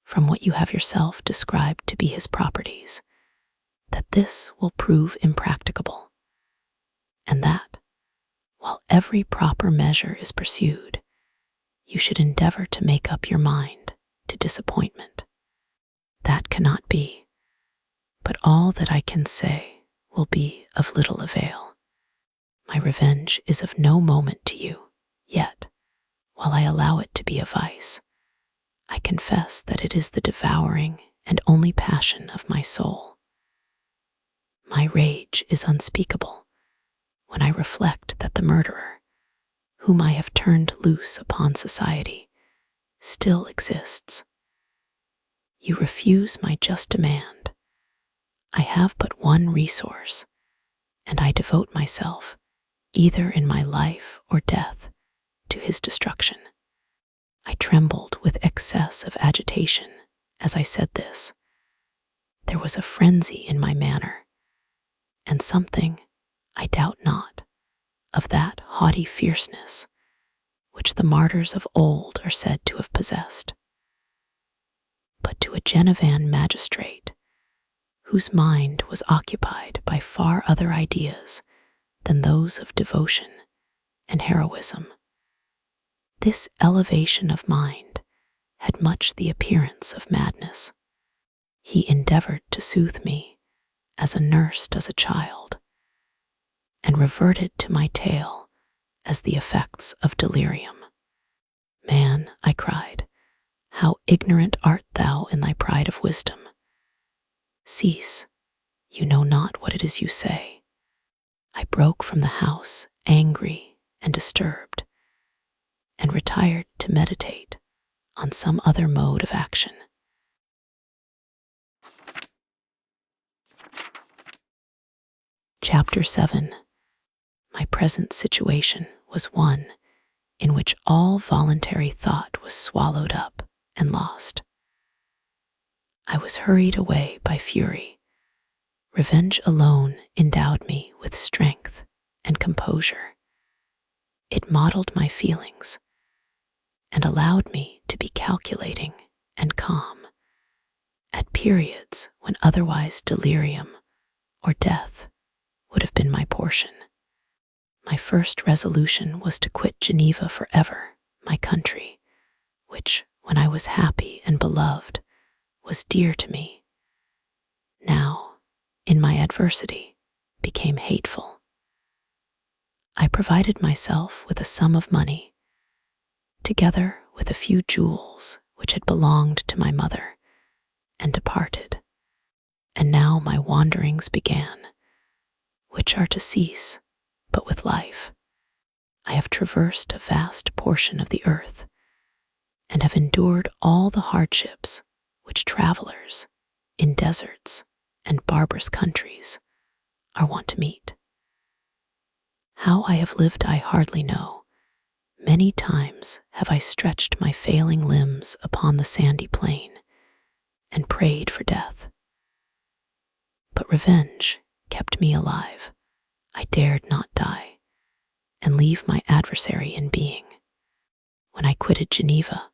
from what you have yourself described to be his properties, that this will prove impracticable, and that, while every proper measure is pursued, you should endeavor to make up your mind to disappointment. That cannot be, but all that I can say will be of little avail. My revenge is of no moment to you, yet, while I allow it to be a vice, I confess that it is the devouring and only passion of my soul. My rage is unspeakable when I reflect that the murderer, whom I have turned loose upon society, still exists. You refuse my just demand. I have but one resource, and I devote myself, either in my life or death, to his destruction." I trembled with excess of agitation as I said this. There was a frenzy in my manner, and something, I doubt not, of that haughty fierceness which the martyrs of old are said to have possessed. But to a Genevan magistrate, whose mind was occupied by far other ideas than those of devotion and heroism, This elevation of mind had much the appearance of madness. He endeavored to soothe me as a nurse does a child, and reverted to my tale as the effects of delirium. Man, I cried, how ignorant art thou in thy pride of wisdom. Cease, you know not what it is you say. I broke from the house, angry and disturbed, and retired to meditate on some other mode of action. Chapter 7. My present situation was one in which all voluntary thought was swallowed up and lost. I was hurried away by fury. Revenge alone endowed me with strength and composure. It modeled my feelings and allowed me to be calculating and calm at periods when otherwise delirium or death would have been my portion. My first resolution was to quit Geneva forever, my country, which, when I was happy and beloved, was dear to me. Now, in my adversity, became hateful. I provided myself with a sum of money, together with a few jewels which had belonged to my mother, and departed. And now my wanderings began, which are to cease but with life. I have traversed a vast portion of the earth, and have endured all the hardships which travelers in deserts and barbarous countries are wont to meet. How I have lived I hardly know. Many times have I stretched my failing limbs upon the sandy plain and prayed for death. But revenge kept me alive. I dared not die and leave my adversary in being. When I quitted Geneva,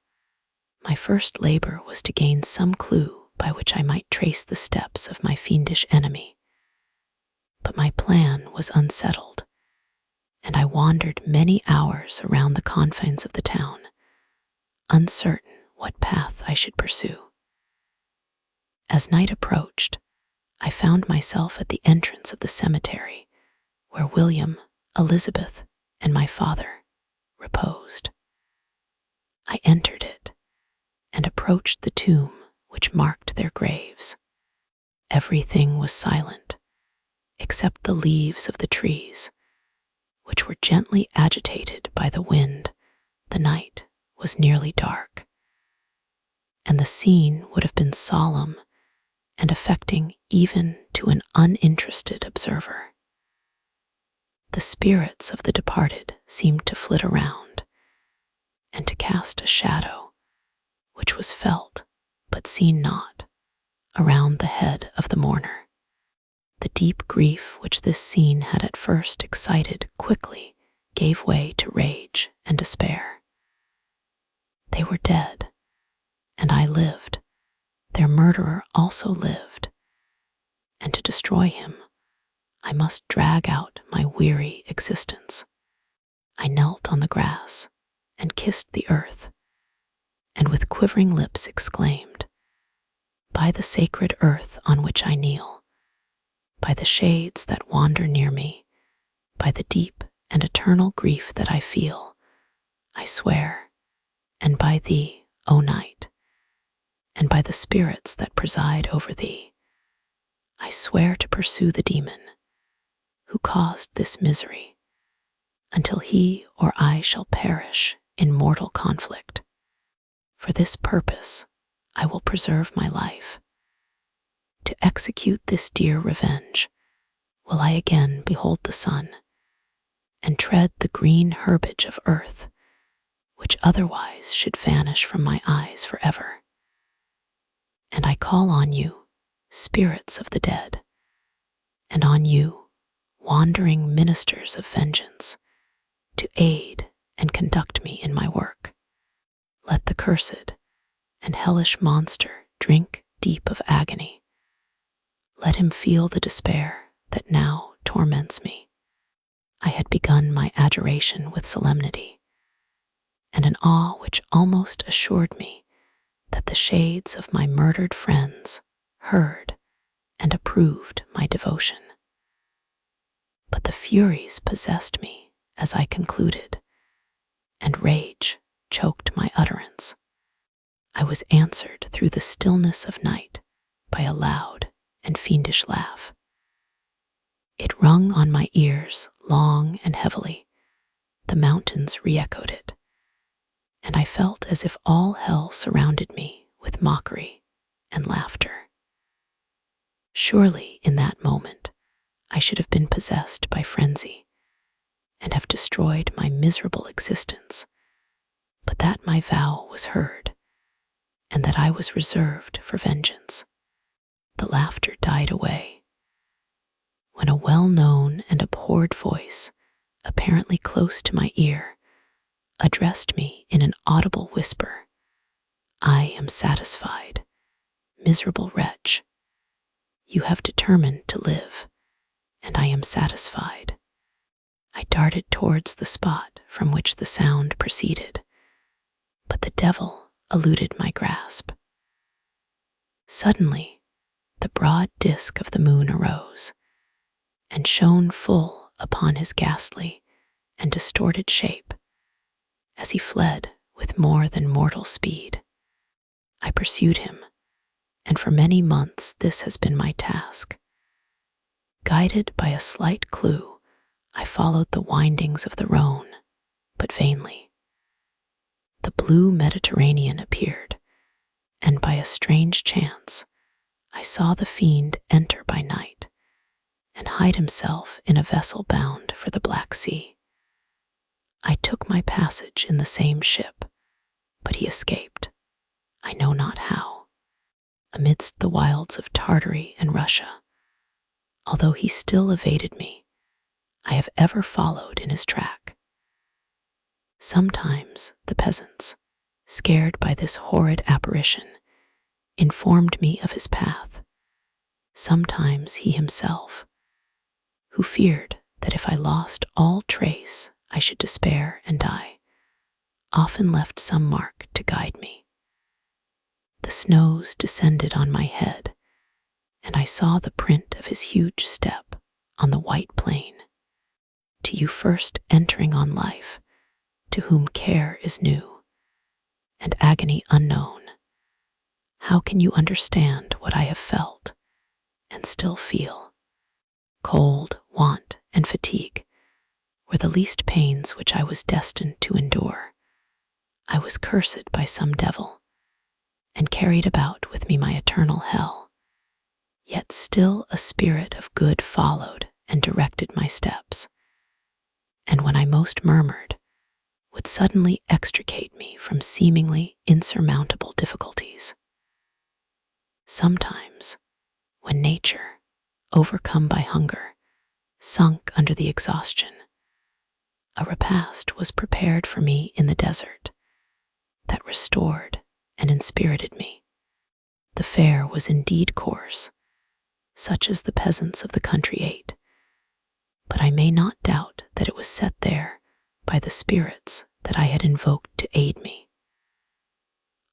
my first labor was to gain some clue by which I might trace the steps of my fiendish enemy. But my plan was unsettled, and I wandered many hours around the confines of the town, uncertain what path I should pursue. As night approached, I found myself at the entrance of the cemetery where William, Elizabeth, and my father reposed. I entered it and approached the tomb which marked their graves. Everything was silent, except the leaves of the trees, which were gently agitated by the wind. The night was nearly dark, and the scene would have been solemn and affecting even to an uninterested observer. The spirits of the departed seemed to flit around and to cast a shadow, which was felt but seen not, around the head of the mourner. The deep grief which this scene had at first excited quickly gave way to rage and despair. They were dead, and I lived. Their murderer also lived, and to destroy him, I must drag out my weary existence. I knelt on the grass and kissed the earth, and with quivering lips exclaimed, "By the sacred earth on which I kneel, by the shades that wander near me, by the deep and eternal grief that I feel, I swear, and by thee, O night, and by the spirits that preside over thee, I swear to pursue the demon who caused this misery until he or I shall perish in mortal conflict. For this purpose I will preserve my life. To execute this dear revenge will I again behold the sun and tread the green herbage of earth, which otherwise should vanish from my eyes forever. And I call on you, spirits of the dead, and on you, wandering ministers of vengeance, to aid and conduct me in my work. Let the cursed and hellish monster drink deep of agony. Let him feel the despair that now torments me. I had begun my adjuration with solemnity, and an awe which almost assured me that the shades of my murdered friends heard and approved my devotion. But the furies possessed me as I concluded, and rage choked my utterance. I was answered through the stillness of night by a loud and fiendish laugh. It rung on my ears long and heavily. The mountains re-echoed it, and I felt as if all hell surrounded me with mockery and laughter. Surely in that moment I should have been possessed by frenzy and have destroyed my miserable existence, but that my vow was heard and that I was reserved for vengeance. The laughter died away when a well-known and abhorred voice, apparently close to my ear, addressed me in an audible whisper. "I am satisfied, miserable wretch. You have determined to live, and I am satisfied." I darted towards the spot from which the sound proceeded, but the devil eluded my grasp. Suddenly, the broad disk of the moon arose and shone full upon his ghastly and distorted shape as he fled with more than mortal speed. I pursued him, and for many months this has been my task. Guided by a slight clue, I followed the windings of the Rhone, but vainly. The blue Mediterranean appeared, and by a strange chance, I saw the fiend enter by night and hide himself in a vessel bound for the Black Sea. I took my passage in the same ship, but he escaped, I know not how, amidst the wilds of Tartary and Russia. Although he still evaded me, I have ever followed in his track. Sometimes the peasants, scared by this horrid apparition, informed me of his path. Sometimes he himself, who feared that if I lost all trace I should despair and die, often left some mark to guide me. The snows descended on my head, and I saw the print of his huge step on the white plain. To you first entering on life, to whom care is new and agony unknown, how can you understand what I have felt and still feel? Cold, want, and fatigue were the least pains which I was destined to endure. I was cursed by some devil and carried about with me my eternal hell. Yet still a spirit of good followed and directed my steps, and when I most murmured, would suddenly extricate me from seemingly insurmountable difficulties. Sometimes, when nature, overcome by hunger, sunk under the exhaustion, a repast was prepared for me in the desert that restored and inspirited me. The fare was indeed coarse, such as the peasants of the country ate, but I may not doubt that it was set there by the spirits that I had invoked to aid me.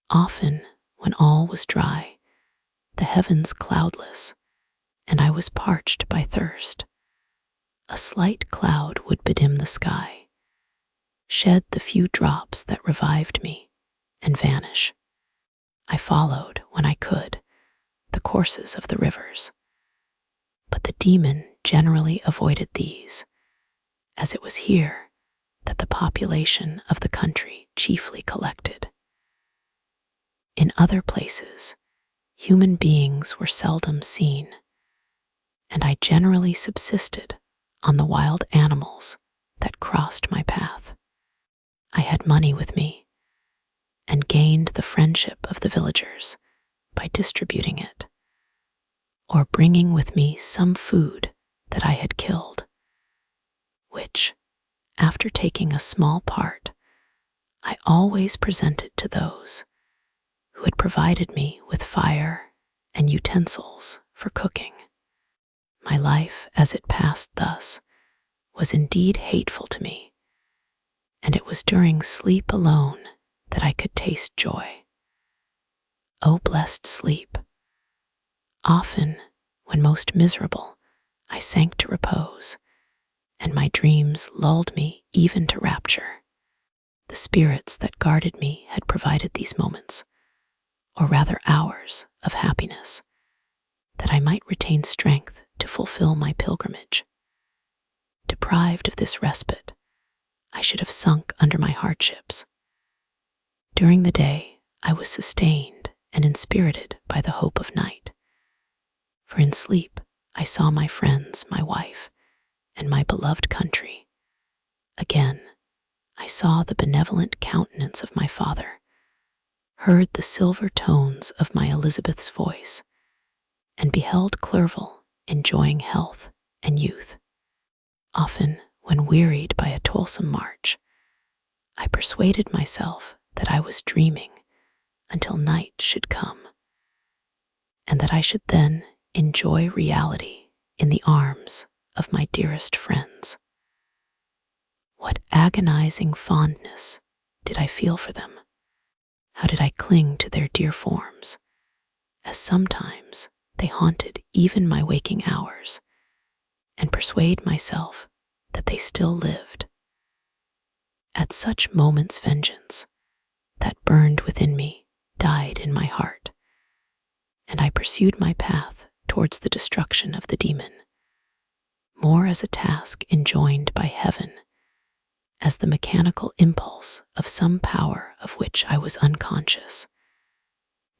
Often, when all was dry, the heavens cloudless, and I was parched by thirst, a slight cloud would bedim the sky, shed the few drops that revived me, and vanish. I followed, when I could, the courses of the rivers, but the demon generally avoided these, as it was here that the population of the country chiefly collected. In other places, human beings were seldom seen, and I generally subsisted on the wild animals that crossed my path. I had money with me, and gained the friendship of the villagers by distributing it, or bringing with me some food that I had killed, which, after taking a small part, I always presented to those who had provided me with fire and utensils for cooking. My life, as it passed thus, was indeed hateful to me, and it was during sleep alone that I could taste joy. O blessed sleep! Often, when most miserable, I sank to repose, and my dreams lulled me even to rapture. The spirits that guarded me had provided these moments, or rather hours, of happiness, that I might retain strength to fulfill my pilgrimage. Deprived of this respite, I should have sunk under my hardships. During the day, I was sustained and inspirited by the hope of night. For in sleep, I saw my friends, my wife, and my beloved country. Again, I saw the benevolent countenance of my father, heard the silver tones of my Elizabeth's voice, and beheld Clerval enjoying health and youth. Often, when wearied by a toilsome march, I persuaded myself that I was dreaming until night should come, and that I should then enjoy reality in the arms of my dearest friends. What agonizing fondness did I feel for them? How did I cling to their dear forms, as sometimes they haunted even my waking hours, and persuade myself that they still lived. At such moments vengeance, that burned within me, died in my heart, and I pursued my path towards the destruction of the demon, more as a task enjoined by heaven, as the mechanical impulse of some power of which I was unconscious,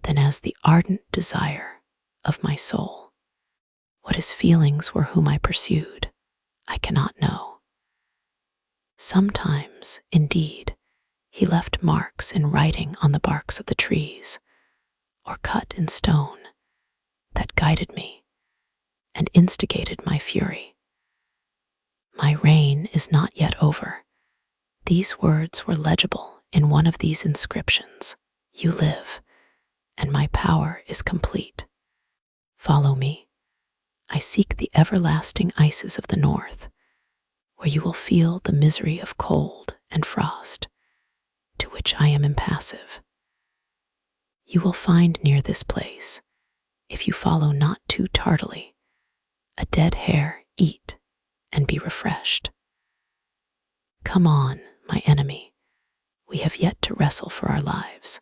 than as the ardent desire of my soul. What his feelings were whom I pursued, I cannot know. Sometimes, indeed, he left marks in writing on the barks of the trees, or cut in stone, that guided me and instigated my fury. My reign is not yet over. These words were legible in one of these inscriptions. You live, and my power is complete. Follow me. I seek the everlasting ices of the north, where you will feel the misery of cold and frost, to which I am impassive. You will find near this place, if you follow not too tardily, a dead hare eat and be refreshed. Come on, my enemy, we have yet to wrestle for our lives,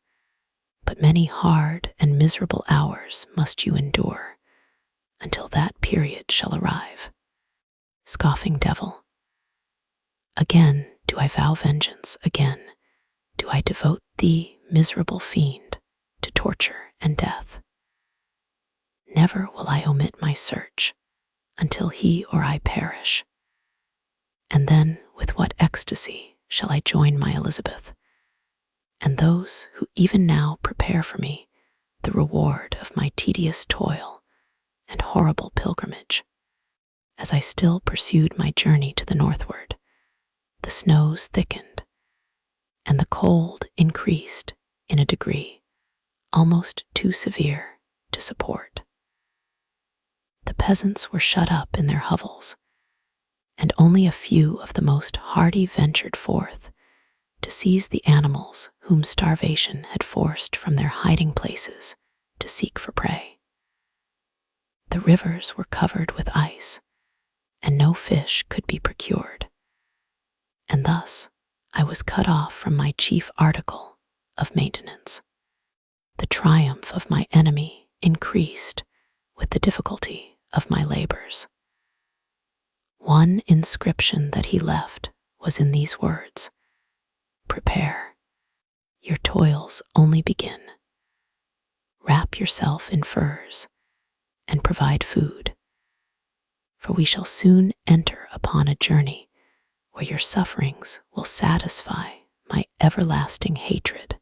but many hard and miserable hours must you endure until that period shall arrive. Scoffing devil, again do I vow vengeance, again do I devote thee, miserable fiend, to torture and death. Never will I omit my search until he or I perish. And then with what ecstasy shall I join my Elizabeth, and those who even now prepare for me the reward of my tedious toil and horrible pilgrimage. As I still pursued my journey to the northward, the snows thickened, and the cold increased in a degree almost too severe to support. The peasants were shut up in their hovels, and only a few of the most hardy ventured forth to seize the animals whom starvation had forced from their hiding places to seek for prey. The rivers were covered with ice, and no fish could be procured, and thus I was cut off from my chief article of maintenance. The triumph of my enemy increased with the difficulty of my labors. One inscription that he left was in these words: prepare, your toils only begin. Wrap yourself in furs and provide food, for we shall soon enter upon a journey where your sufferings will satisfy my everlasting hatred.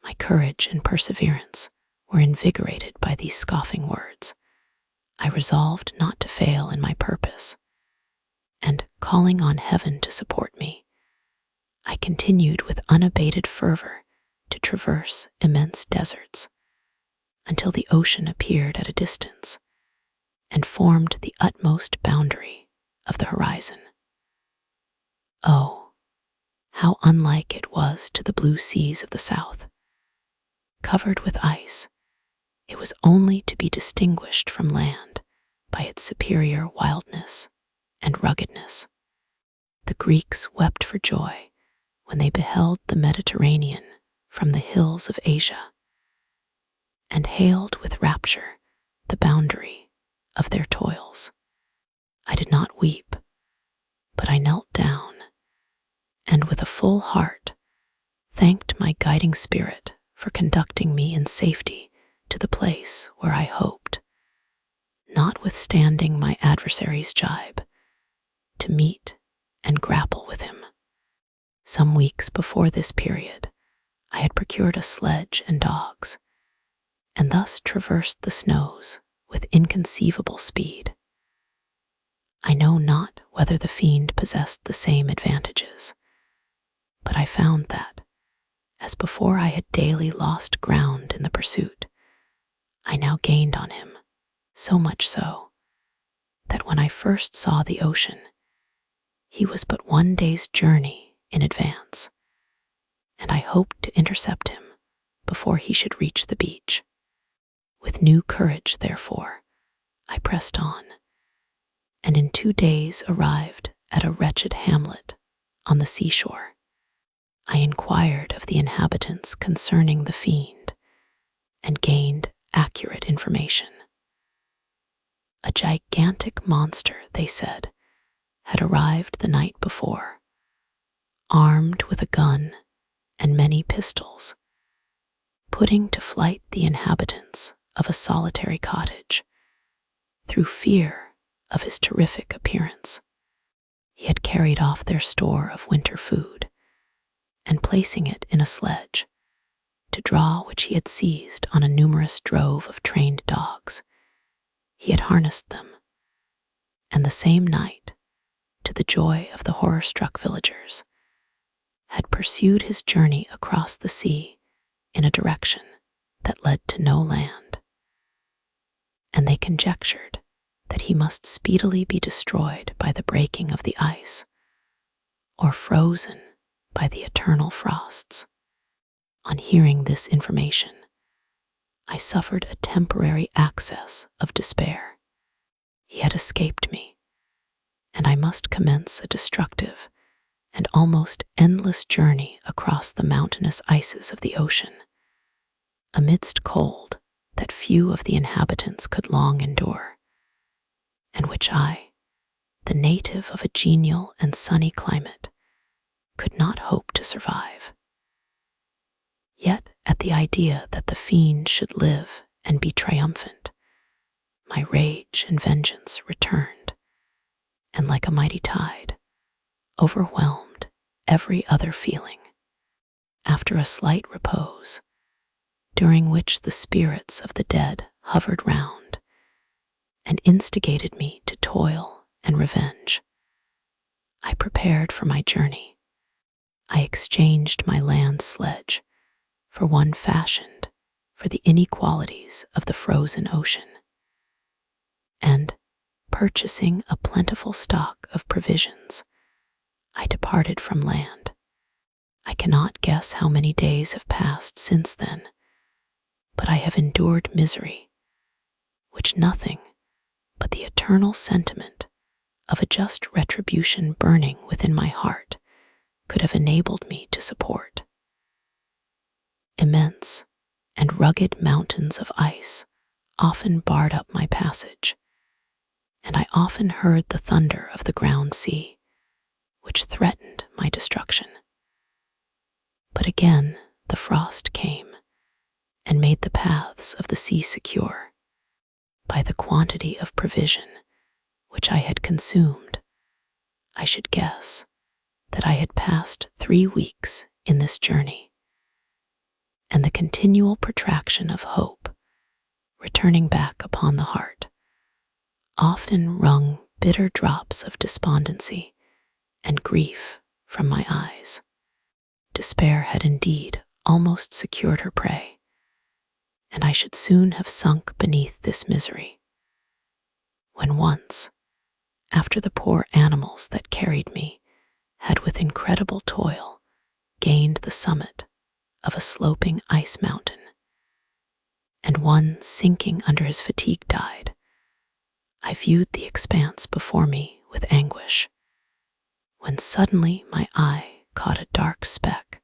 My courage and perseverance were invigorated by these scoffing words. I resolved not to fail in my purpose, and calling on heaven to support me, I continued with unabated fervor to traverse immense deserts until the ocean appeared at a distance and formed the utmost boundary of the horizon. Oh, How unlike it was to the blue seas of the south. Covered with ice, it was only to be distinguished from land by its superior wildness and ruggedness. The Greeks wept for joy when they beheld the Mediterranean from the hills of Asia, and hailed with rapture the boundary of their toils. I did not weep, but I knelt down, and with a full heart thanked my guiding spirit for conducting me in safety to the place where I hoped, notwithstanding my adversary's jibe, to meet and grapple with him. Some weeks before this period, I had procured a sledge and dogs, and thus traversed the snows with inconceivable speed. I know not whether the fiend possessed the same advantages, but I found that, as before I had daily lost ground in the pursuit, I now gained on him, so much so, that when I first saw the ocean, he was but 1 day's journey in advance, and I hoped to intercept him before he should reach the beach. With new courage, therefore, I pressed on, and in 2 days arrived at a wretched hamlet on the seashore. I inquired of the inhabitants concerning the fiend, and gained accurate information. A gigantic monster, they said, had arrived the night before, armed with a gun and many pistols, putting to flight the inhabitants of a solitary cottage through fear of his terrific appearance. He had carried off their store of winter food, and placing it in a sledge, to draw which he had seized on a numerous drove of trained dogs, he had harnessed them, and the same night, to the joy of the horror-struck villagers, had pursued his journey across the sea in a direction that led to no land. And they conjectured that he must speedily be destroyed by the breaking of the ice, or frozen by the eternal frosts. On hearing this information, I suffered a temporary access of despair. He had escaped me, and I must commence a destructive and almost endless journey across the mountainous ices of the ocean, amidst cold that few of the inhabitants could long endure, and which I, the native of a genial and sunny climate, could not hope to survive. Yet at the idea that the fiend should live and be triumphant, my rage and vengeance returned, and like a mighty tide, overwhelmed every other feeling. After a slight repose, during which the spirits of the dead hovered round and instigated me to toil and revenge, I prepared for my journey. I exchanged my land sledge for one fashioned for the inequalities of the frozen ocean, and, purchasing a plentiful stock of provisions, I departed from land. I cannot guess how many days have passed since then, but I have endured misery, which nothing but the eternal sentiment of a just retribution burning within my heart could have enabled me to support. Immense and rugged mountains of ice often barred up my passage, and I often heard the thunder of the ground sea, which threatened my destruction. But again the frost came and made the paths of the sea secure. By the quantity of provision which I had consumed, I should guess that I had passed 3 weeks in this journey, and the continual protraction of hope, returning back upon the heart, often wrung bitter drops of despondency and grief from my eyes. Despair had indeed almost secured her prey, and I should soon have sunk beneath this misery, when once, after the poor animals that carried me had with incredible toil gained the summit of a sloping ice mountain, and one sinking under his fatigue died, I viewed the expanse before me with anguish, when suddenly my eye caught a dark speck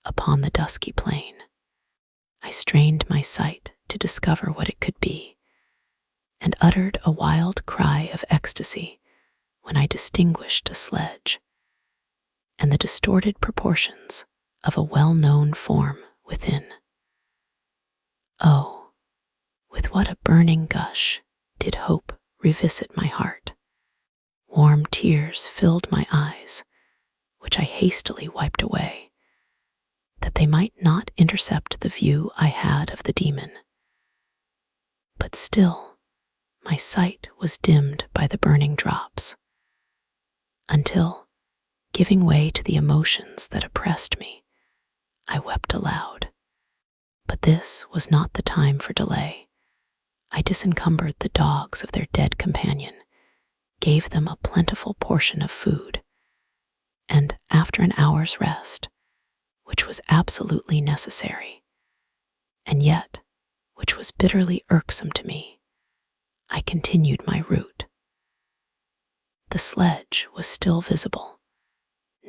upon the dusky plain. I strained my sight to discover what it could be, and uttered a wild cry of ecstasy when I distinguished a sledge and the distorted proportions of a well-known form within. Oh, with what a burning gush did hope revisit my heart. Warm tears filled my eyes, which I hastily wiped away, that they might not intercept the view I had of the demon. But still, my sight was dimmed by the burning drops, until, giving way to the emotions that oppressed me, I wept aloud. But this was not the time for delay. I disencumbered the dogs of their dead companion, gave them a plentiful portion of food, and after an hour's rest, which was absolutely necessary, and yet which was bitterly irksome to me, I continued my route. The sledge was still visible,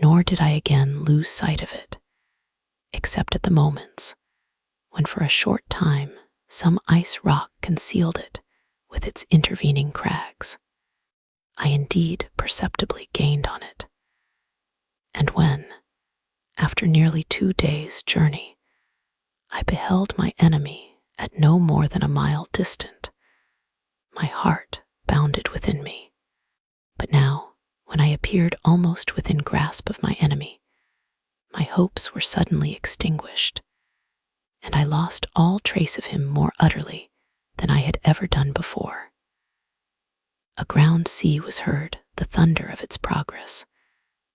nor did I again lose sight of it, except at the moments when for a short time some ice rock concealed it with its intervening crags. I indeed perceptibly gained on it, and when, after nearly 2 days' journey, I beheld my enemy at no more than a mile distant, my heart bounded within me. But now, when I appeared almost within grasp of my enemy, my hopes were suddenly extinguished, and I lost all trace of him more utterly than I had ever done before. A ground sea was heard the thunder of its progress,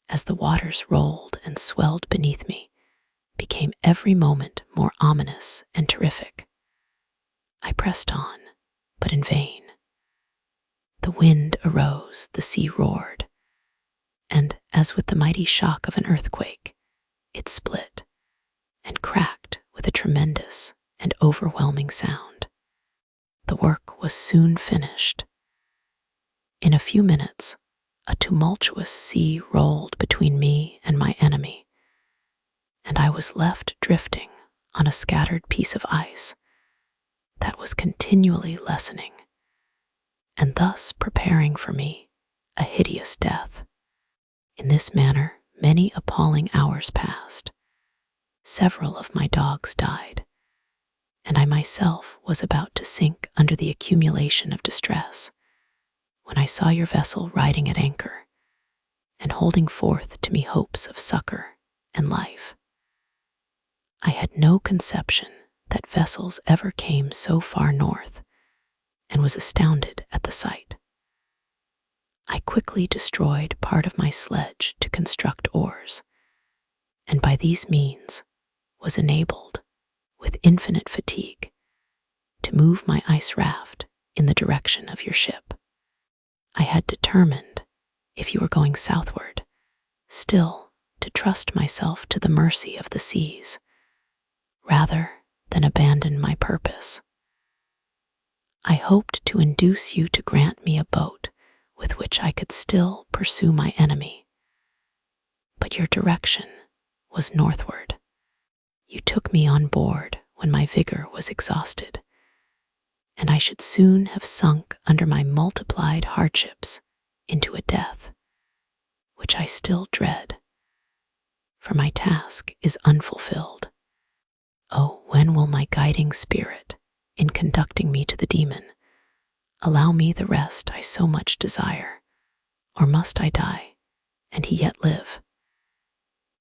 as the waters rolled and swelled beneath me, became every moment more ominous and terrific. I pressed on, but in vain. The wind arose, the sea roared, and, as with the mighty shock of an earthquake, it split and cracked with a tremendous and overwhelming sound. The work was soon finished. In a few minutes, a tumultuous sea rolled between me and my enemy, and I was left drifting on a scattered piece of ice that was continually lessening, and thus preparing for me a hideous death. In this manner, many appalling hours passed. Several of my dogs died, and I myself was about to sink under the accumulation of distress, when I saw your vessel riding at anchor and holding forth to me hopes of succor and life. I had no conception that vessels ever came so far north, and was astounded at the sight. I quickly destroyed part of my sledge to construct oars, and by these means was enabled, with infinite fatigue, to move my ice raft in the direction of your ship. I had determined, if you were going southward, still to trust myself to the mercy of the seas, rather than abandon my purpose. I hoped to induce you to grant me a boat with which I could still pursue my enemy, but your direction was northward. You took me on board when my vigor was exhausted, and I should soon have sunk under my multiplied hardships into a death, which I still dread, for my task is unfulfilled. Oh, when will my guiding spirit, in conducting me to the demon, allow me the rest I so much desire, or must I die, and he yet live?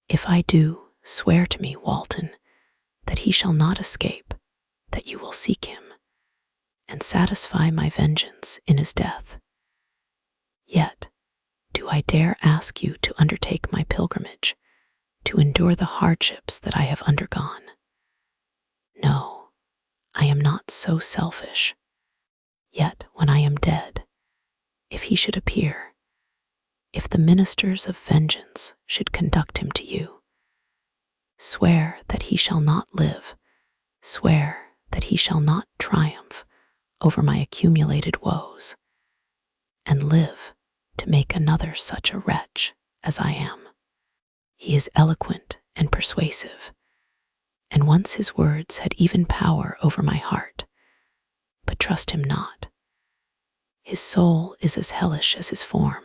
If I do, swear to me, Walton, that he shall not escape, that you will seek him, and satisfy my vengeance in his death. Yet, do I dare ask you to undertake my pilgrimage, to endure the hardships that I have undergone? No, I am not so selfish. Yet, when I am dead, if he should appear, if the ministers of vengeance should conduct him to you, Swear that he shall not live. Swear that he shall not triumph over my accumulated woes, and live to make another such a wretch as I am. He is eloquent and persuasive, and once his words had even power over my heart. But trust him not. His soul is as hellish as his form,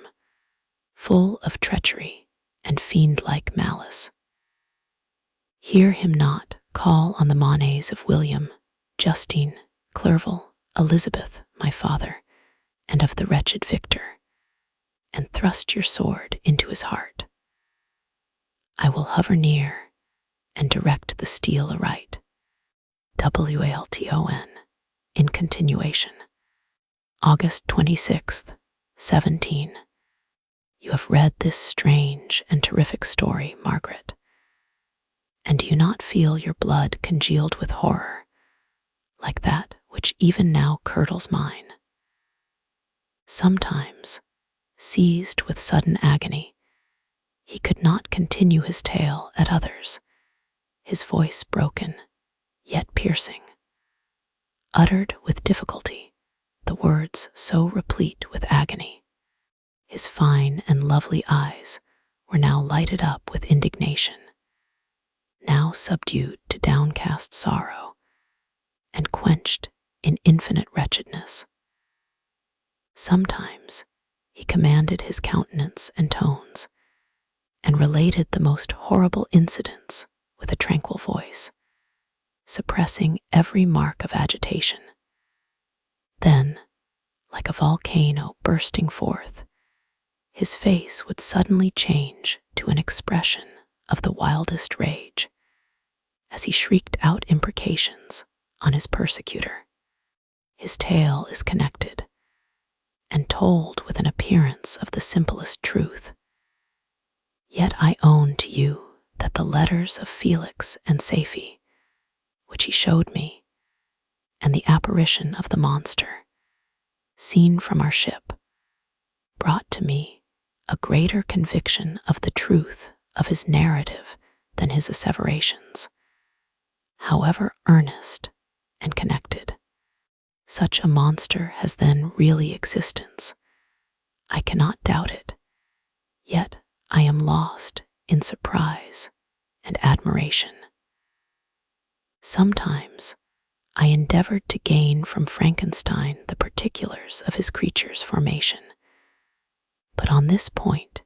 full of treachery and fiend-like malice. Hear him not call on the Monets of William, Justine, Clerval, Elizabeth, my father, and of the wretched Victor, and thrust your sword into his heart. I will hover near and direct the steel aright. WALTON, in continuation. August 26th, 17. You have read this strange and terrific story, Margaret, and do you not feel your blood congealed with horror, like that which even now curdles mine? Sometimes, seized with sudden agony, he could not continue his tale at others, his voice broken, yet piercing. Uttered with difficulty, the words so replete with agony. His fine and lovely eyes were now lighted up with indignation, now subdued to downcast sorrow, and quenched in infinite wretchedness. Sometimes he commanded his countenance and tones, and related the most horrible incidents with a tranquil voice, suppressing every mark of agitation. Then, like a volcano bursting forth, his face would suddenly change to an expression of the wildest rage, as he shrieked out imprecations on his persecutor. His tale is connected, and told with an appearance of the simplest truth. Yet I own to you that the letters of Felix and Safie, which he showed me, and the apparition of the monster, seen from our ship, brought to me a greater conviction of the truth of his narrative than his asseverations, however earnest and connected. Such a monster has then really existence. I cannot doubt it, yet I am lost in surprise and admiration. Sometimes I endeavored to gain from Frankenstein the particulars of his creature's formation, but on this point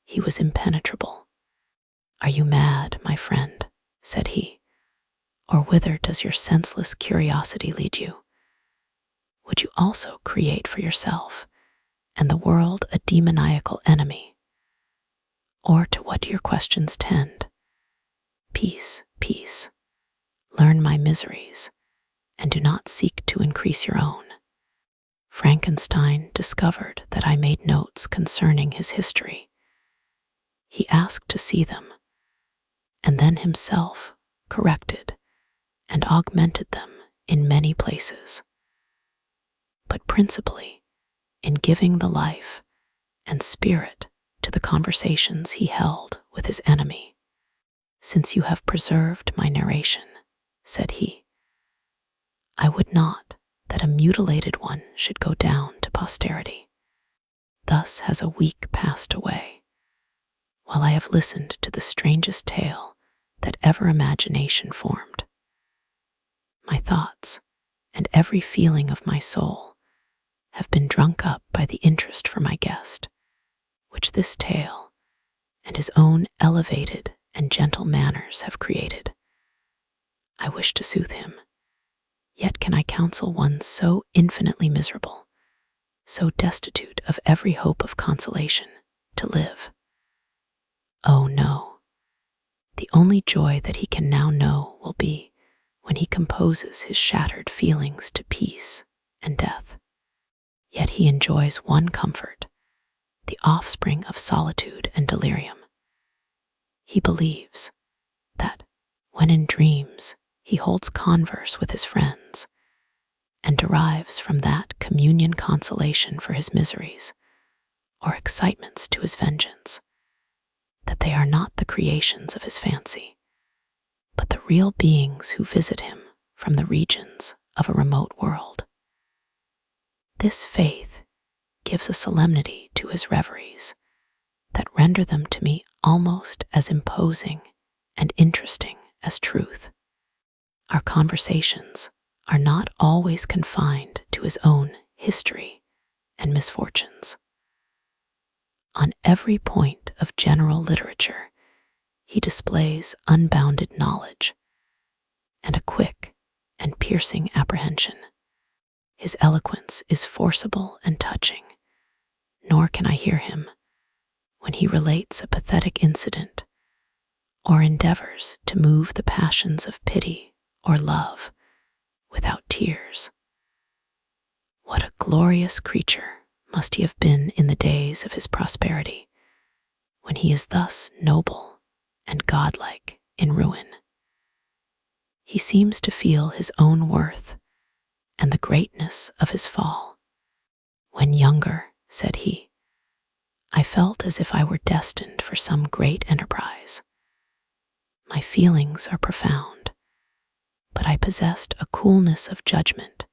he was impenetrable. "Are you mad, my friend?" said he, "or whither does your senseless curiosity lead you? Would you also create for yourself and the world a demoniacal enemy? Or to what do your questions tend? Peace, peace. Learn my miseries, and do not seek to increase your own." Frankenstein discovered that I made notes concerning his history. He asked to see them, and then himself corrected and augmented them in many places, but principally in giving the life and spirit to the conversations he held with his enemy. "Since you have preserved my narration," said he, "I would not that a mutilated one should go down to posterity. Thus has a week passed away, while I have listened to the strangest tale that ever imagination formed. My thoughts and every feeling of my soul have been drunk up by the interest for my guest, which this tale and his own elevated and gentle manners have created. I wish to soothe him, yet can I counsel one so infinitely miserable, so destitute of every hope of consolation, to live? Oh no, the only joy that he can now know will be when he composes his shattered feelings to peace and death. Yet he enjoys one comfort, the offspring of solitude and delirium. He believes that when in dreams he holds converse with his friends, and derives from that communion consolation for his miseries, or excitements to his vengeance, that they are not the creations of his fancy, but the real beings who visit him from the regions of a remote world. This faith gives a solemnity to his reveries that render them to me almost as imposing and interesting as truth. Our conversations are not always confined to his own history and misfortunes. On every point of general literature, he displays unbounded knowledge and a quick and piercing apprehension. His eloquence is forcible and touching, nor can I hear him when he relates a pathetic incident or endeavors to move the passions of pity or love without tears. What a glorious creature must he have been in the days of his prosperity, when he is thus noble and godlike in ruin. He seems to feel his own worth and the greatness of his fall. When younger, said he, I felt as if I were destined for some great enterprise. My feelings are profound, but I possessed a coolness of judgment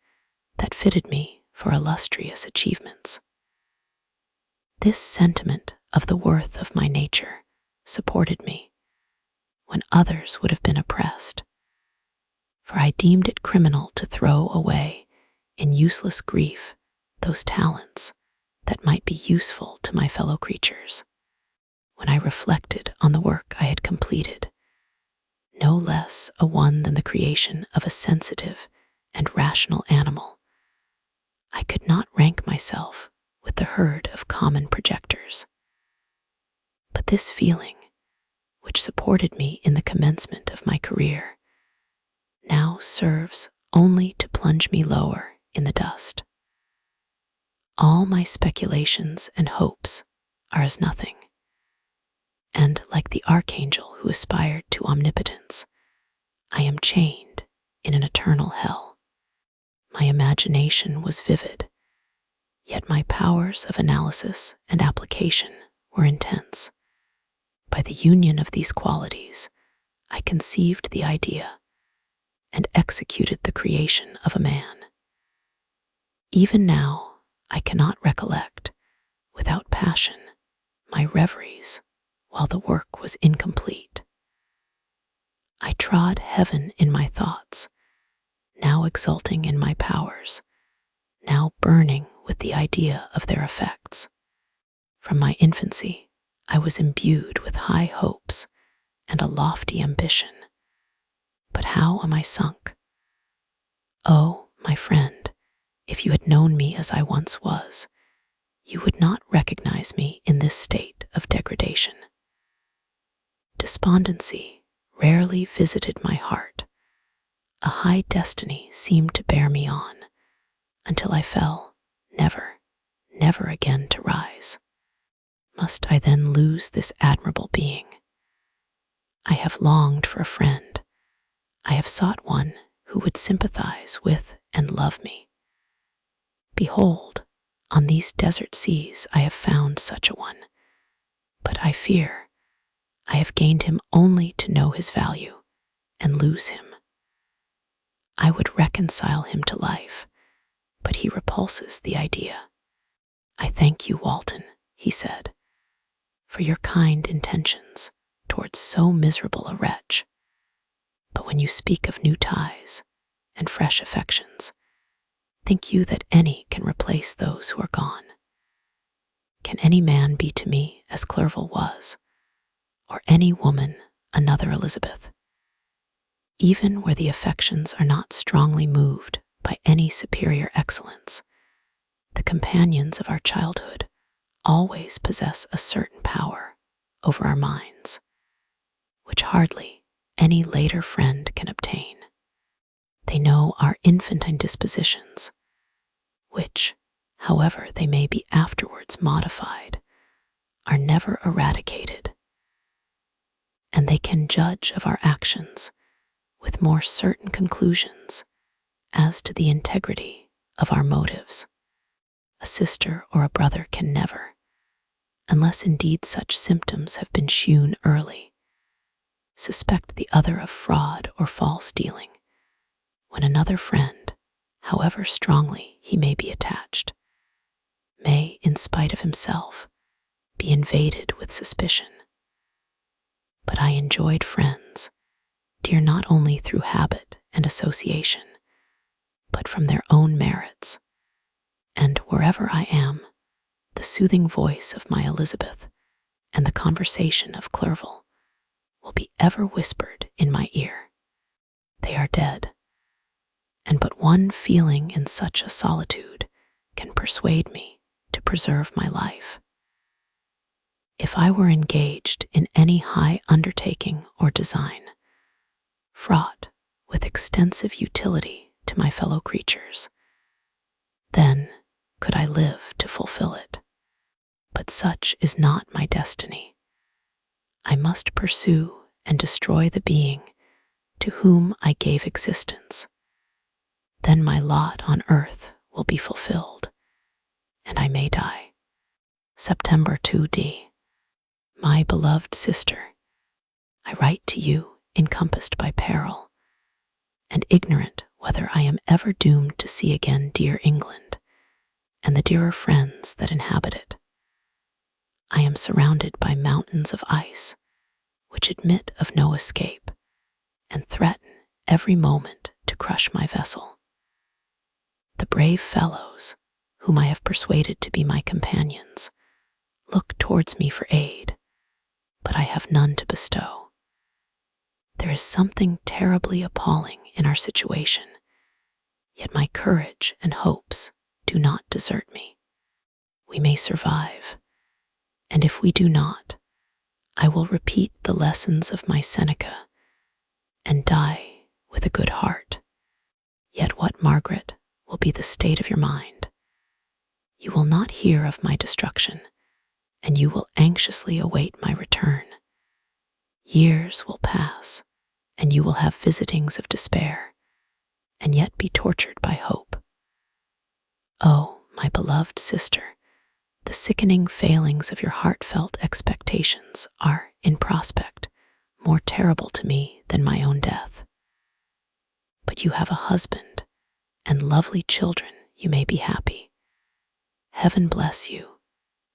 that fitted me for illustrious achievements. This sentiment of the worth of my nature supported me when others would have been oppressed, for I deemed it criminal to throw away in useless grief those talents that might be useful to my fellow creatures. When I reflected on the work I had completed, no less a one than the creation of a sensitive and rational animal, I could not rank myself with the herd of common projectors. But this feeling, which supported me in the commencement of my career, now serves only to plunge me lower in the dust. All my speculations and hopes are as nothing, and like the archangel who aspired to omnipotence, I am chained in an eternal hell. My imagination was vivid, yet my powers of analysis and application were intense. By the union of these qualities, I conceived the idea and executed the creation of a man. Even now, I cannot recollect, without passion, my reveries while the work was incomplete. I trod heaven in my thoughts, now exulting in my powers, now burning with the idea of their effects. From my infancy, I was imbued with high hopes and a lofty ambition. But how am I sunk? Oh, my friend, if you had known me as I once was, you would not recognize me in this state of degradation. Despondency rarely visited my heart. A high destiny seemed to bear me on, until I fell, never, never again to rise. Must I then lose this admirable being? I have longed for a friend. I have sought one who would sympathize with and love me. Behold, on these desert seas I have found such a one, but I fear I have gained him only to know his value and lose him. I would reconcile him to life, but he repulses the idea. I thank you, Walton, he said, for your kind intentions towards so miserable a wretch. But when you speak of new ties and fresh affections, think you that any can replace those who are gone? Can any man be to me as Clerval was, or any woman another Elizabeth? Even where the affections are not strongly moved by any superior excellence, the companions of our childhood always possess a certain power over our minds, which hardly any later friend can obtain. They know our infantine dispositions, which, however they may be afterwards modified, are never eradicated, and they can judge of our actions with more certain conclusions as to the integrity of our motives. A sister or a brother can never, unless indeed such symptoms have been shewn early, suspect the other of fraud or false dealing, when another friend, however strongly he may be attached, may, in spite of himself, be invaded with suspicion. But I enjoyed friends, dear not only through habit and association, but from their own merits, and wherever I am, the soothing voice of my Elizabeth and the conversation of Clerval will be ever whispered in my ear. They are dead, and but one feeling in such a solitude can persuade me to preserve my life. If I were engaged in any high undertaking or design, fraught with extensive utility to my fellow creatures, then could I live to fulfill it. But such is not my destiny. I must pursue and destroy the being to whom I gave existence. Then my lot on earth will be fulfilled, and I may die. September 2d. My beloved sister, I write to you encompassed by peril, and ignorant whether I am ever doomed to see again dear England and the dearer friends that inhabit it. I am surrounded by mountains of ice, which admit of no escape, and threaten every moment to crush my vessel. The brave fellows, whom I have persuaded to be my companions, look towards me for aid, but I have none to bestow. There is something terribly appalling in our situation, yet my courage and hopes do not desert me. We may survive, and if we do not, I will repeat the lessons of my Seneca and die with a good heart. Yet what, Margaret, will be the state of your mind? You will not hear of my destruction, and you will anxiously await my return. Years will pass, and you will have visitings of despair, and yet be tortured by hope. Oh, my beloved sister, the sickening failings of your heartfelt expectations are, in prospect, more terrible to me than my own death. But you have a husband and lovely children, you may be happy. Heaven bless you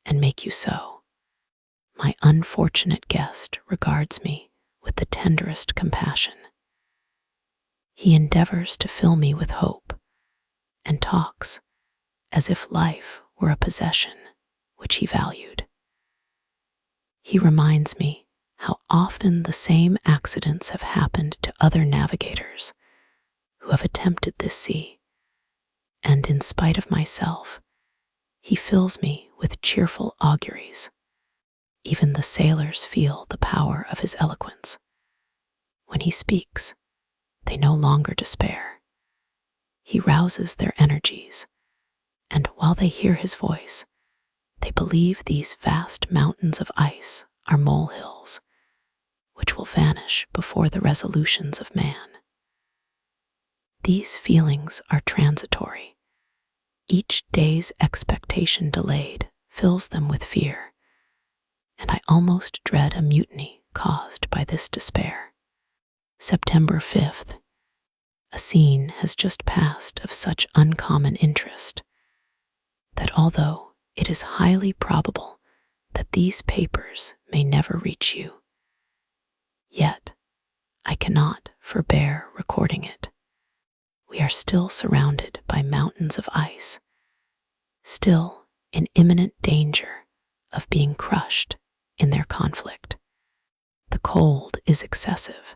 and make you so. My unfortunate guest regards me with the tenderest compassion. He endeavors to fill me with hope and talks as if life were a possession which he valued. He reminds me how often the same accidents have happened to other navigators who have attempted this sea, and in spite of myself, he fills me with cheerful auguries. Even the sailors feel the power of his eloquence. When he speaks, they no longer despair. He rouses their energies, and while they hear his voice, they believe these vast mountains of ice are molehills, which will vanish before the resolutions of man. These feelings are transitory. Each day's expectation delayed fills them with fear, and I almost dread a mutiny caused by this despair. September 5th. A scene has just passed of such uncommon interest that although it is highly probable that these papers may never reach you, yet I cannot forbear recording it. We are still surrounded by mountains of ice, still in imminent danger of being crushed in their conflict. The cold is excessive,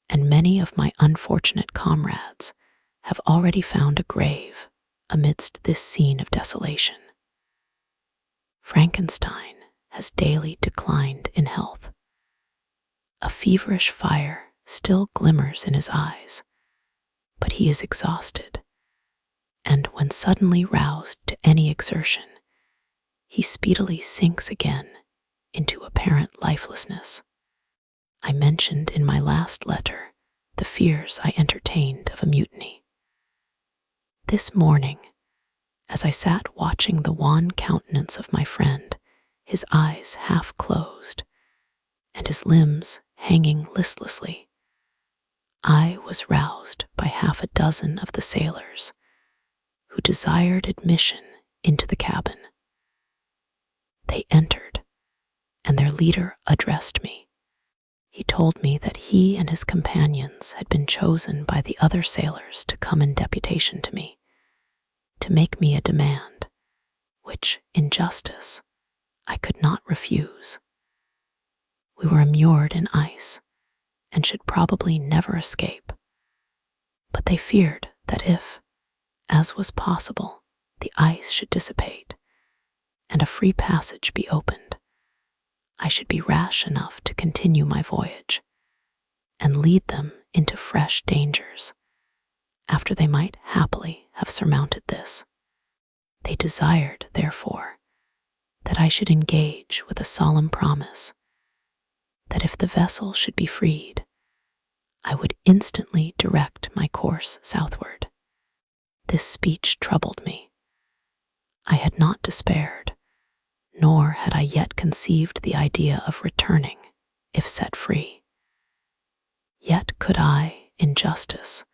and many of my unfortunate comrades have already found a grave amidst this scene of desolation. Frankenstein has daily declined in health. A feverish fire still glimmers in his eyes, but he is exhausted, and when suddenly roused to any exertion, he speedily sinks again into apparent lifelessness. I mentioned in my last letter the fears I entertained of a mutiny. This morning, as I sat watching the wan countenance of my friend, his eyes half closed, and his limbs hanging listlessly, I was roused by half a dozen of the sailors who desired admission into the cabin. They entered, and their leader addressed me. He told me that he and his companions had been chosen by the other sailors to come in deputation to me, to make me a demand, which, in justice, I could not refuse. We were immured in ice, and should probably never escape, but they feared that if, as was possible, the ice should dissipate and a free passage be opened, I should be rash enough to continue my voyage and lead them into fresh dangers after they might happily have surmounted this. They desired, therefore, that I should engage with a solemn promise that if the vessel should be freed, I would instantly direct my course southward. This speech troubled me. I had not despaired, nor had I yet conceived the idea of returning if set free. Yet could I, in justice,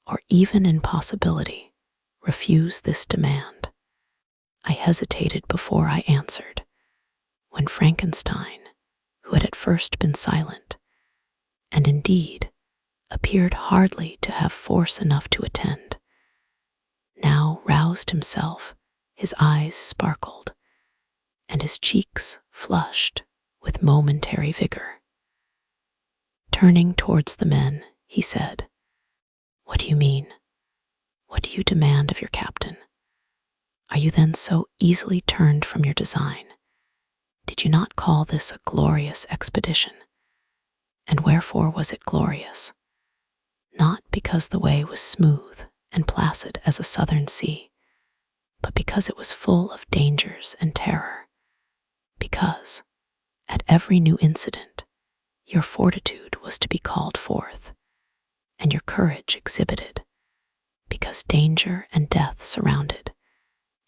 or even in possibility, refuse this demand? I hesitated before I answered, when Frankenstein, who had at first been silent, and indeed appeared hardly to have force enough to attend, now roused himself, his eyes sparkled, and his cheeks flushed with momentary vigor. Turning towards the men, he said, "What do you mean? What do you demand of your captain? Are you then so easily turned from your design? Did you not call this a glorious expedition? And wherefore was it glorious? Not because the way was smooth and placid as a southern sea, but because it was full of dangers and terror, because, at every new incident, your fortitude was to be called forth, and your courage exhibited, because danger and death surrounded,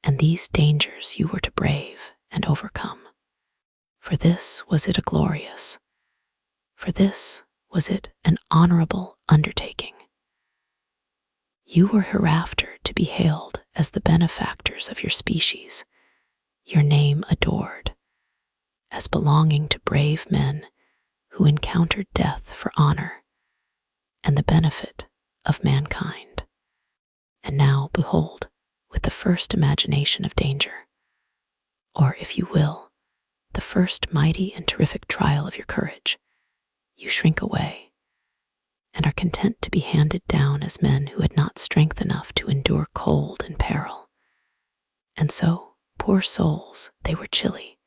and these dangers you were to brave and overcome. For this was it a glorious, for this was it an honorable undertaking. You were hereafter to be hailed as the benefactors of your species, your name adored, as belonging to brave men who encountered death for honor and the benefit of mankind. And now, behold, with the first imagination of danger, or, if you will, the first mighty and terrific trial of your courage, you shrink away and are content to be handed down as men who had not strength enough to endure cold and peril. And so, poor souls, they were chilly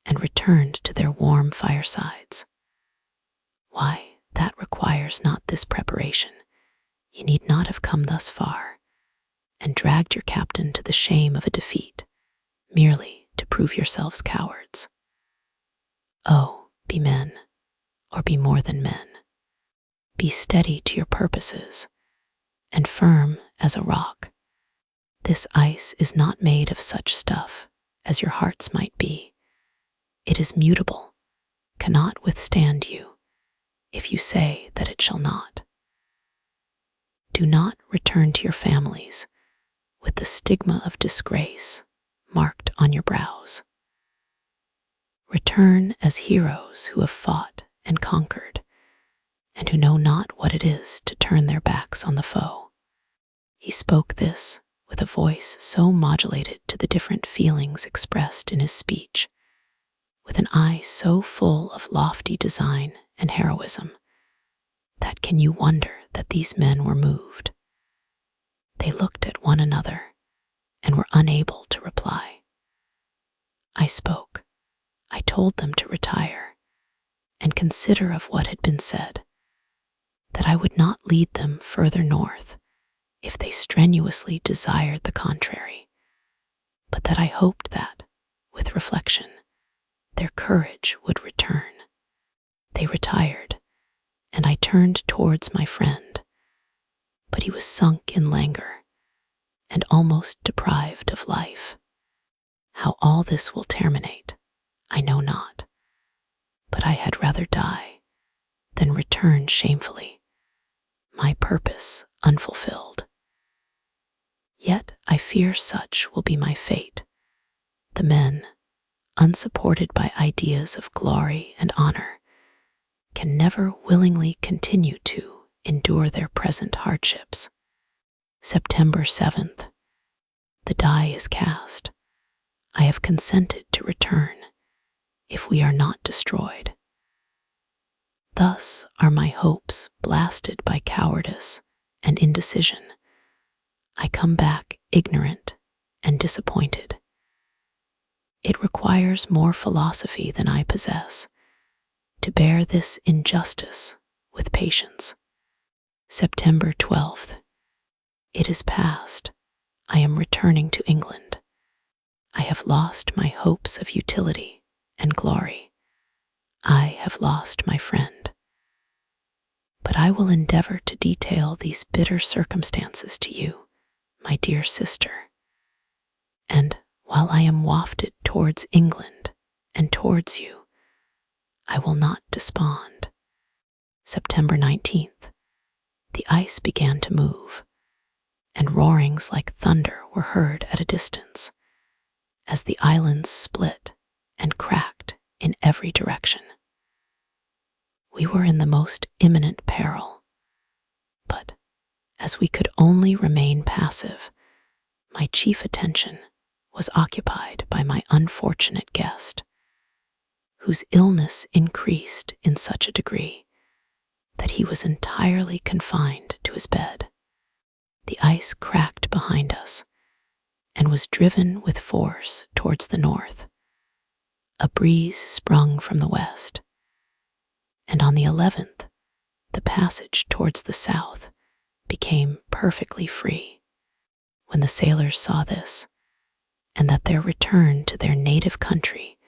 and returned to their warm firesides. Why, that requires not this preparation. You need not have come thus far and dragged your captain to the shame of a defeat, merely to prove yourselves cowards. Oh, be men, or be more than men. Be steady to your purposes, and firm as a rock. This ice is not made of such stuff as your hearts might be. It is mutable, cannot withstand you, if you say that it shall not. Do not return to your families with the stigma of disgrace marked on your brows. Return as heroes who have fought and conquered, and who know not what it is to turn their backs on the foe. He spoke this with a voice so modulated to the different feelings expressed in his speech, with an eye so full of lofty design and heroism, that can you wonder that these men were moved? They looked at one another and were unable to reply. I spoke. I told them to retire and consider of what had been said, that I would not lead them further north if they strenuously desired the contrary, but that I hoped that, with reflection, their courage would return. They retired, and I turned towards my friend, but he was sunk in languor and almost deprived of life. How all this will terminate, I know not, but I had rather die and return shamefully, my purpose unfulfilled. Yet I fear such will be my fate. The men, unsupported by ideas of glory and honor, can never willingly continue to endure their present hardships. September 7th. The die is cast. I have consented to return if we are not destroyed. Thus are my hopes blasted by cowardice and indecision. I come back ignorant and disappointed. It requires more philosophy than I possess to bear this injustice with patience. September 12th. It is past. I am returning to England. I have lost my hopes of utility and glory. I have lost my friend. But I will endeavor to detail these bitter circumstances to you, my dear sister. And while I am wafted towards England and towards you, I will not despond. September 19th. The ice began to move, and roarings like thunder were heard at a distance, as the islands split and cracked in every direction. We were in the most imminent peril, but as we could only remain passive, my chief attention was occupied by my unfortunate guest, whose illness increased in such a degree that he was entirely confined to his bed. The ice cracked behind us and was driven with force towards the north. A breeze sprung from the west, and on the 11th, the passage towards the south became perfectly free. When the sailors saw this, and that their return to their native country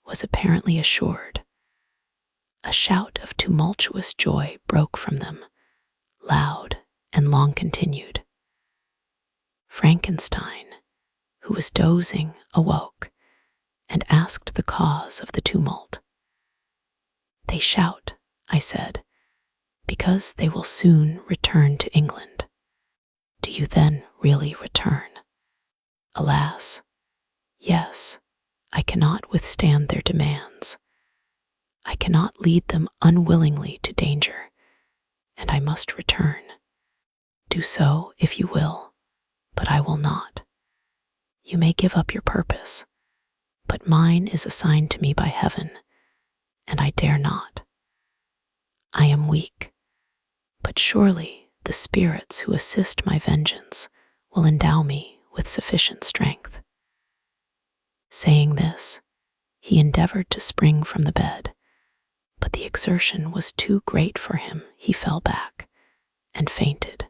was apparently assured, a shout of tumultuous joy broke from them, loud and long continued. Frankenstein, who was dozing, awoke and asked the cause of the tumult. "They shout," I said, "because they will soon return to England." "Do you then really return?" "Alas, yes, I cannot withstand their demands. I cannot lead them unwillingly to danger, and I must return. Do so if you will, but I will not. You may give up your purpose, but mine is assigned to me by heaven, and I dare not. I am weak, but surely the spirits who assist my vengeance will endow me with sufficient strength." Saying this, he endeavored to spring from the bed, but the exertion was too great for him. He fell back and fainted.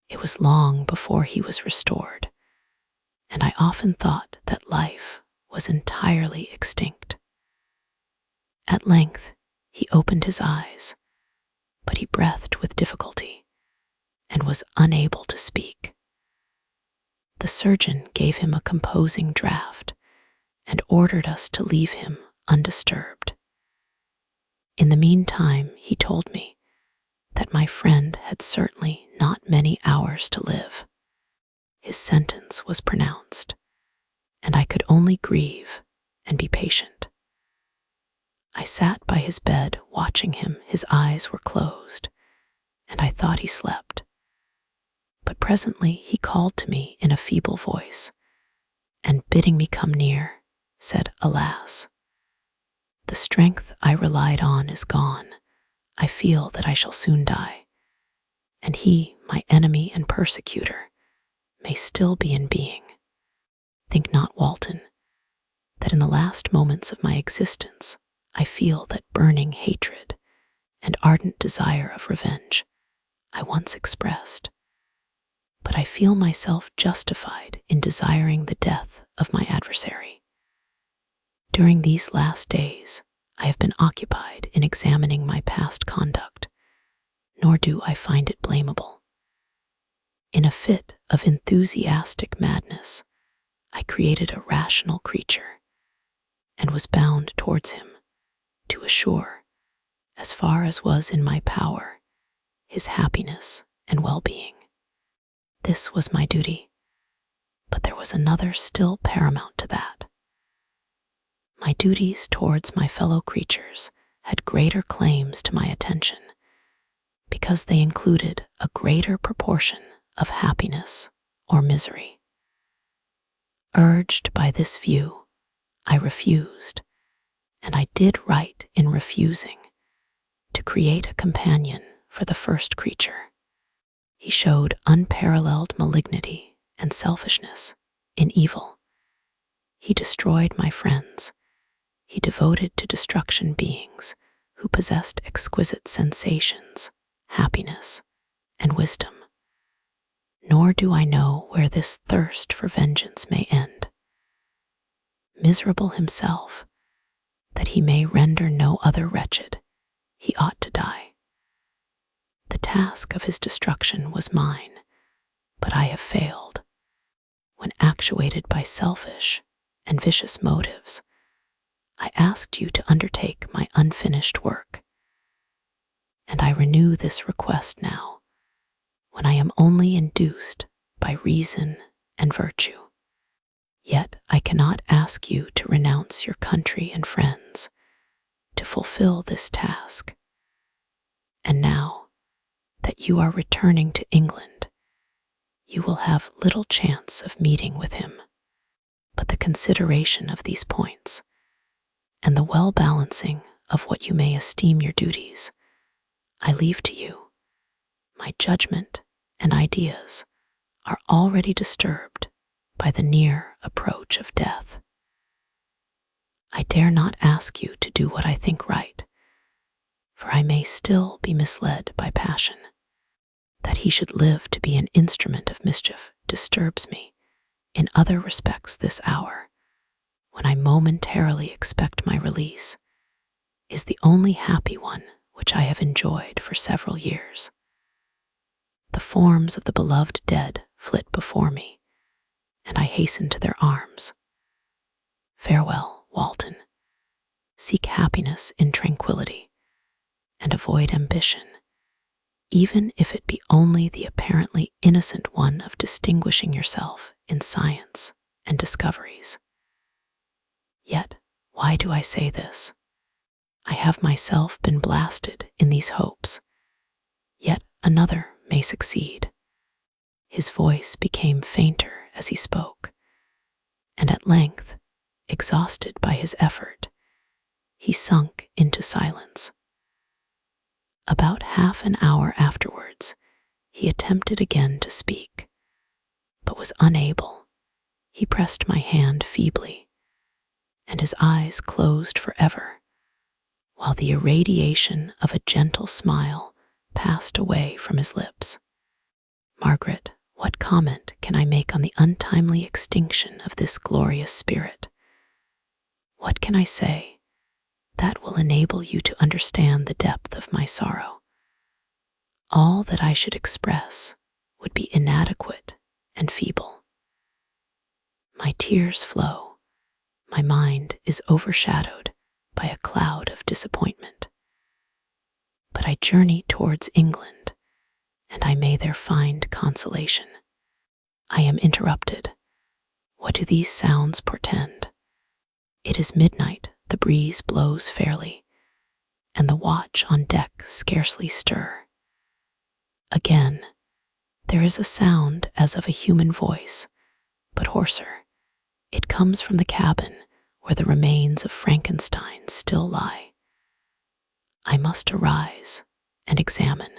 It was long before he was restored, and I often thought that life was entirely extinct. At length, he opened his eyes, but he breathed with difficulty and was unable to speak. The surgeon gave him a composing draught and ordered us to leave him undisturbed. In the meantime, he told me that my friend had certainly not many hours to live. His sentence was pronounced, and I could only grieve and be patient. I sat by his bed watching him. His eyes were closed, and I thought he slept. But presently he called to me in a feeble voice, and bidding me come near, said, "Alas, the strength I relied on is gone. I feel that I shall soon die, and he, my enemy and persecutor, may still be in being. Think not, Walton, that in the last moments of my existence I feel that burning hatred and ardent desire of revenge I once expressed, but I feel myself justified in desiring the death of my adversary. During these last days, I have been occupied in examining my past conduct, nor do I find it blamable. In a fit of enthusiastic madness, I created a rational creature, and was bound towards him to assure as far as was in my power, his happiness and well-being. This was my duty, but there was another still paramount to that. My duties towards my fellow creatures had greater claims to my attention because they included a greater proportion of happiness or misery. Urged by this view, I refused, and I did right in refusing, to create a companion for the first creature. He showed unparalleled malignity and selfishness in evil. He destroyed my friends. He devoted to destruction beings who possessed exquisite sensations, happiness, and wisdom. Nor do I know where this thirst for vengeance may end. Miserable himself, that he may render no other wretched, he ought to die. The task of his destruction was mine, but I have failed. When actuated by selfish and vicious motives, I asked you to undertake my unfinished work. And I renew this request now, when I am only induced by reason and virtue. Yet I cannot ask you to renounce your country and friends to fulfill this task. And now that you are returning to England, you will have little chance of meeting with him. But the consideration of these points, and the well-balancing of what you may esteem your duties, I leave to you. My judgment and ideas are already disturbed by the near approach of death. I dare not ask you to do what I think right, for I may still be misled by passion. That he should live to be an instrument of mischief disturbs me in other respects. This hour, when I momentarily expect my release, is the only happy one which I have enjoyed for several years. The forms of the beloved dead flit before me, and I hasten to their arms. Farewell, Walton. Seek happiness in tranquility, and avoid ambition, even if it be only the apparently innocent one of distinguishing yourself in science and discoveries. Yet, why do I say this? I have myself been blasted in these hopes. Yet another may succeed. His voice became fainter as he spoke, and at length, exhausted by his effort, he sunk into silence. About half an hour afterwards, he attempted again to speak, but was unable. He pressed my hand feebly, and his eyes closed forever, while the irradiation of a gentle smile passed away from his lips. Margaret, what comment can I make on the untimely extinction of this glorious spirit? What can I say that will enable you to understand the depth of my sorrow? All that I should express would be inadequate and feeble. My tears flow, my mind is overshadowed by a cloud of disappointment. But I journey towards England, and I may there find consolation. I am interrupted. What do these sounds portend? It is midnight, the breeze blows fairly, and the watch on deck scarcely stir. Again, there is a sound as of a human voice, but hoarser. It comes from the cabin where the remains of Frankenstein still lie. I must arise and examine.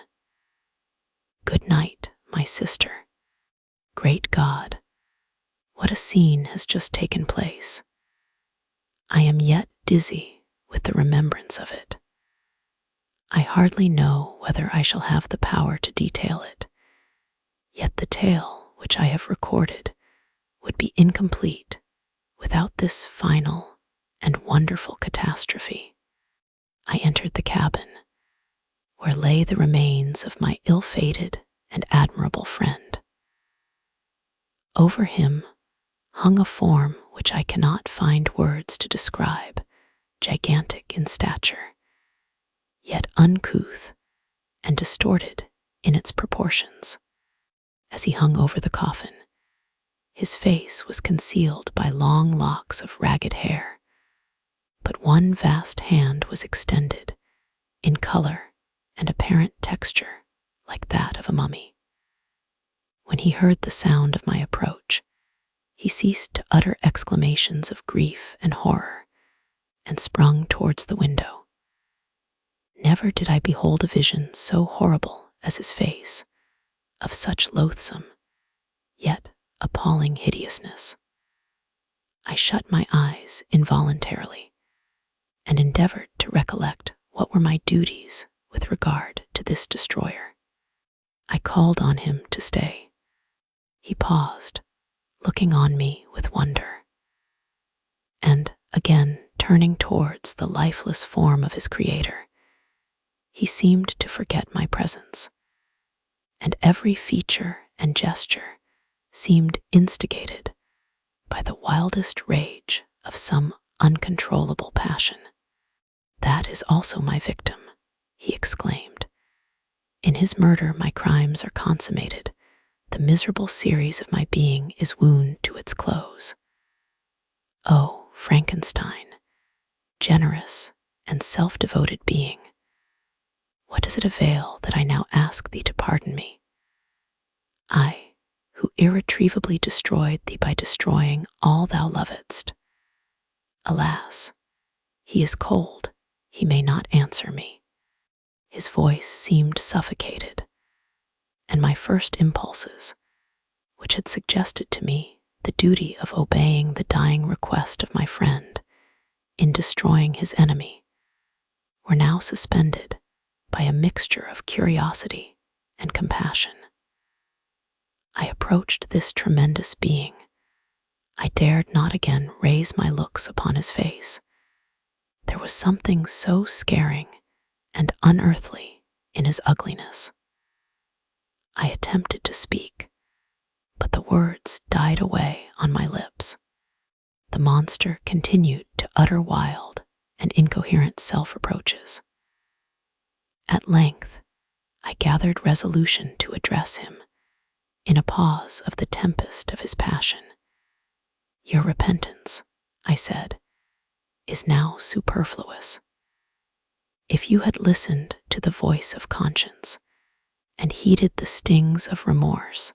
Good night, my sister. Great God, what a scene has just taken place. I am yet dizzy with the remembrance of it. I hardly know whether I shall have the power to detail it, yet the tale which I have recorded would be incomplete without this final and wonderful catastrophe. I entered the cabin, where lay the remains of my ill-fated and admirable friend. Over him hung a form which I cannot find words to describe, gigantic in stature. yet uncouth and distorted in its proportions. As he hung over the coffin, his face was concealed by long locks of ragged hair, but one vast hand was extended, in color and apparent texture like that of a mummy. When he heard the sound of my approach, he ceased to utter exclamations of grief and horror and sprung towards the window. Never did I behold a vision so horrible as his face, of such loathsome, yet appalling hideousness. I shut my eyes involuntarily and endeavored to recollect what were my duties with regard to this destroyer. I called on him to stay. He paused, looking on me with wonder, and again turning towards the lifeless form of his creator, he seemed to forget my presence, and every feature and gesture seemed instigated by the wildest rage of some uncontrollable passion. "That is also my victim," he exclaimed. "In his murder my crimes are consummated. The miserable series of my being is wound to its close. Oh, Frankenstein, generous and self-devoted being, what does it avail that I now ask thee to pardon me? I, who irretrievably destroyed thee by destroying all thou lovedst. Alas, he is cold, he may not answer me." His voice seemed suffocated, and my first impulses, which had suggested to me the duty of obeying the dying request of my friend in destroying his enemy, were now suspended by a mixture of curiosity and compassion. I approached this tremendous being. I dared not again raise my looks upon his face. There was something so scaring and unearthly in his ugliness. I attempted to speak, but the words died away on my lips. The monster continued to utter wild and incoherent self-reproaches. At length, I gathered resolution to address him in a pause of the tempest of his passion. "Your repentance," I said, "is now superfluous. If you had listened to the voice of conscience and heeded the stings of remorse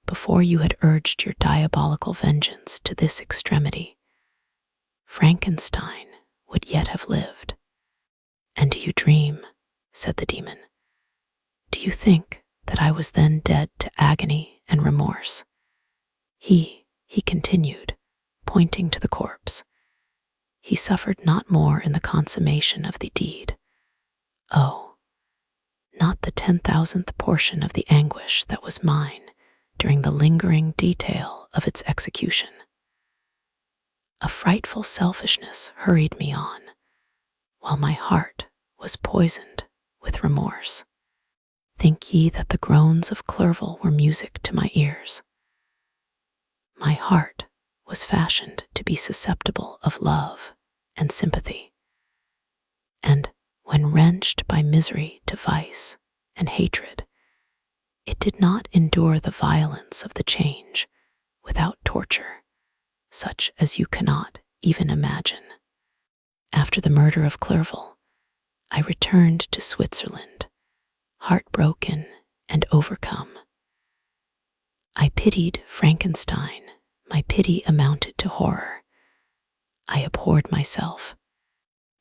before you had urged your diabolical vengeance to this extremity, Frankenstein would yet have lived." "And do you dream?" said the demon. "Do you think that I was then dead to agony and remorse? He continued, pointing to the corpse, he suffered not more in the consummation of the deed. Oh, not the 10,000th portion of the anguish that was mine during the lingering detail of its execution. A frightful selfishness hurried me on, while my heart was poisoned with remorse. Think ye that the groans of Clerval were music to my ears? My heart was fashioned to be susceptible of love and sympathy, and when wrenched by misery to vice and hatred, it did not endure the violence of the change without torture, such as you cannot even imagine. After the murder of Clerval, I returned to Switzerland, heartbroken and overcome. I pitied Frankenstein. My pity amounted to horror. I abhorred myself,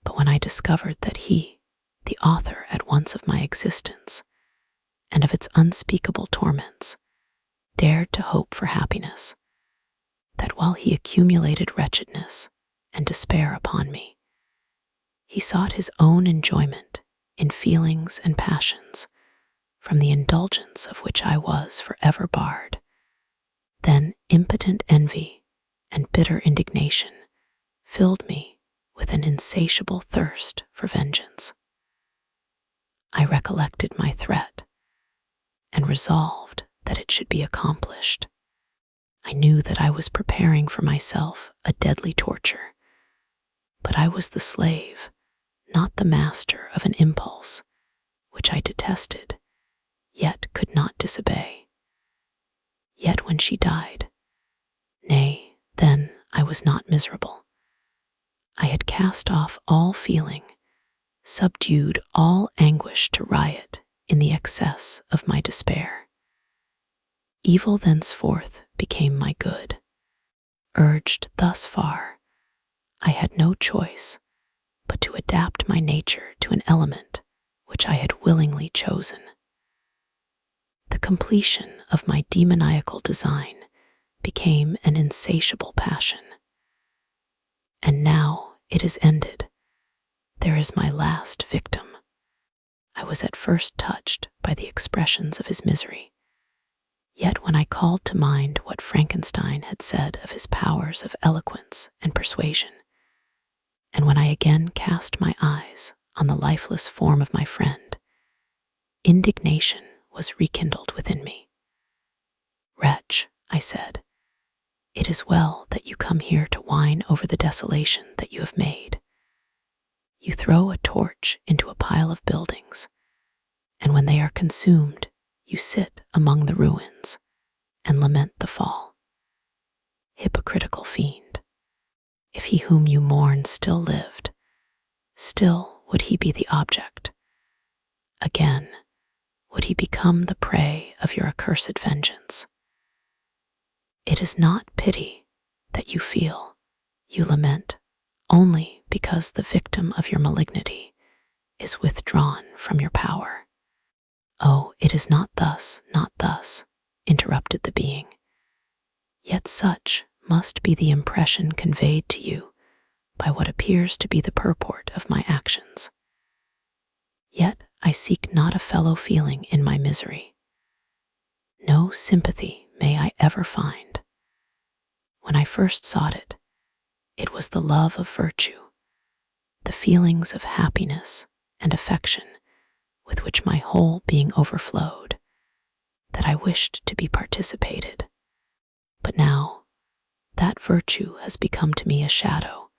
but when I discovered that he, the author at once of my existence and of its unspeakable torments, dared to hope for happiness, that while he accumulated wretchedness and despair upon me, he sought his own enjoyment in feelings and passions from the indulgence of which I was forever barred, then impotent envy and bitter indignation filled me with an insatiable thirst for vengeance. I recollected my threat and resolved that it should be accomplished. I knew that I was preparing for myself a deadly torture, but I was the slave, not the master of an impulse which I detested, yet could not disobey. Yet when she died, nay, then I was not miserable. I had cast off all feeling, subdued all anguish to riot in the excess of my despair. Evil thenceforth became my good. Urged thus far, I had no choice but to adapt my nature to an element which I had willingly chosen. The completion of my demoniacal design became an insatiable passion. And now it is ended. There is my last victim. I was at first touched by the expressions of his misery. Yet when I called to mind what Frankenstein had said of his powers of eloquence and persuasion, and when I again cast my eyes on the lifeless form of my friend, indignation was rekindled within me. "Wretch," I said, "it is well that you come here to whine over the desolation that you have made. You throw a torch into a pile of buildings, and when they are consumed, you sit among the ruins and lament the fall. Hypocritical fiend, if he whom you mourn still lived, still would he be the object. Again, would he become the prey of your accursed vengeance. It is not pity that you feel, you lament only because the victim of your malignity is withdrawn from your power." "Oh, it is not thus, interrupted the being. "Yet such must be the impression conveyed to you by what appears to be the purport of my actions. Yet I seek not a fellow feeling in my misery. No sympathy may I ever find. When I first sought it, it was the love of virtue, the feelings of happiness and affection with which my whole being overflowed, that I wished to be participated. But now that virtue has become to me a shadow,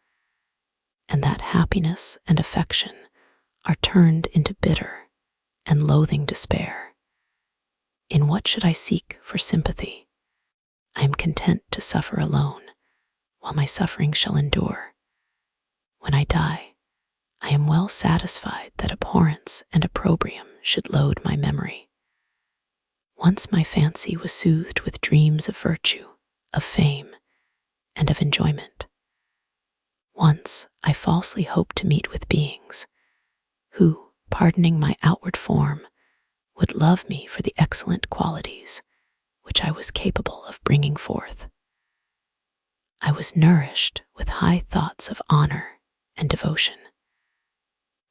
and that happiness and affection are turned into bitter and loathing despair. In what should I seek for sympathy? I am content to suffer alone, while my suffering shall endure. When I die, I am well satisfied that abhorrence and opprobrium should load my memory. Once my fancy was soothed with dreams of virtue, of fame, and of enjoyment. Once I falsely hoped to meet with beings who, pardoning my outward form, would love me for the excellent qualities which I was capable of bringing forth. I was nourished with high thoughts of honor and devotion.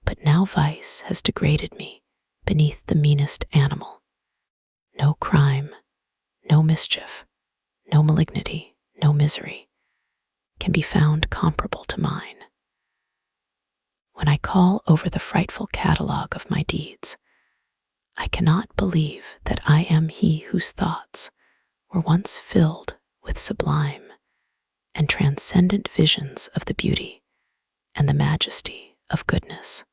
But now vice has degraded me beneath the meanest animal. No crime, no mischief, no malignity, no misery can be found comparable to mine. When I call over the frightful catalogue of my deeds, I cannot believe that I am he whose thoughts were once filled with sublime and transcendent visions of the beauty and the majesty of goodness.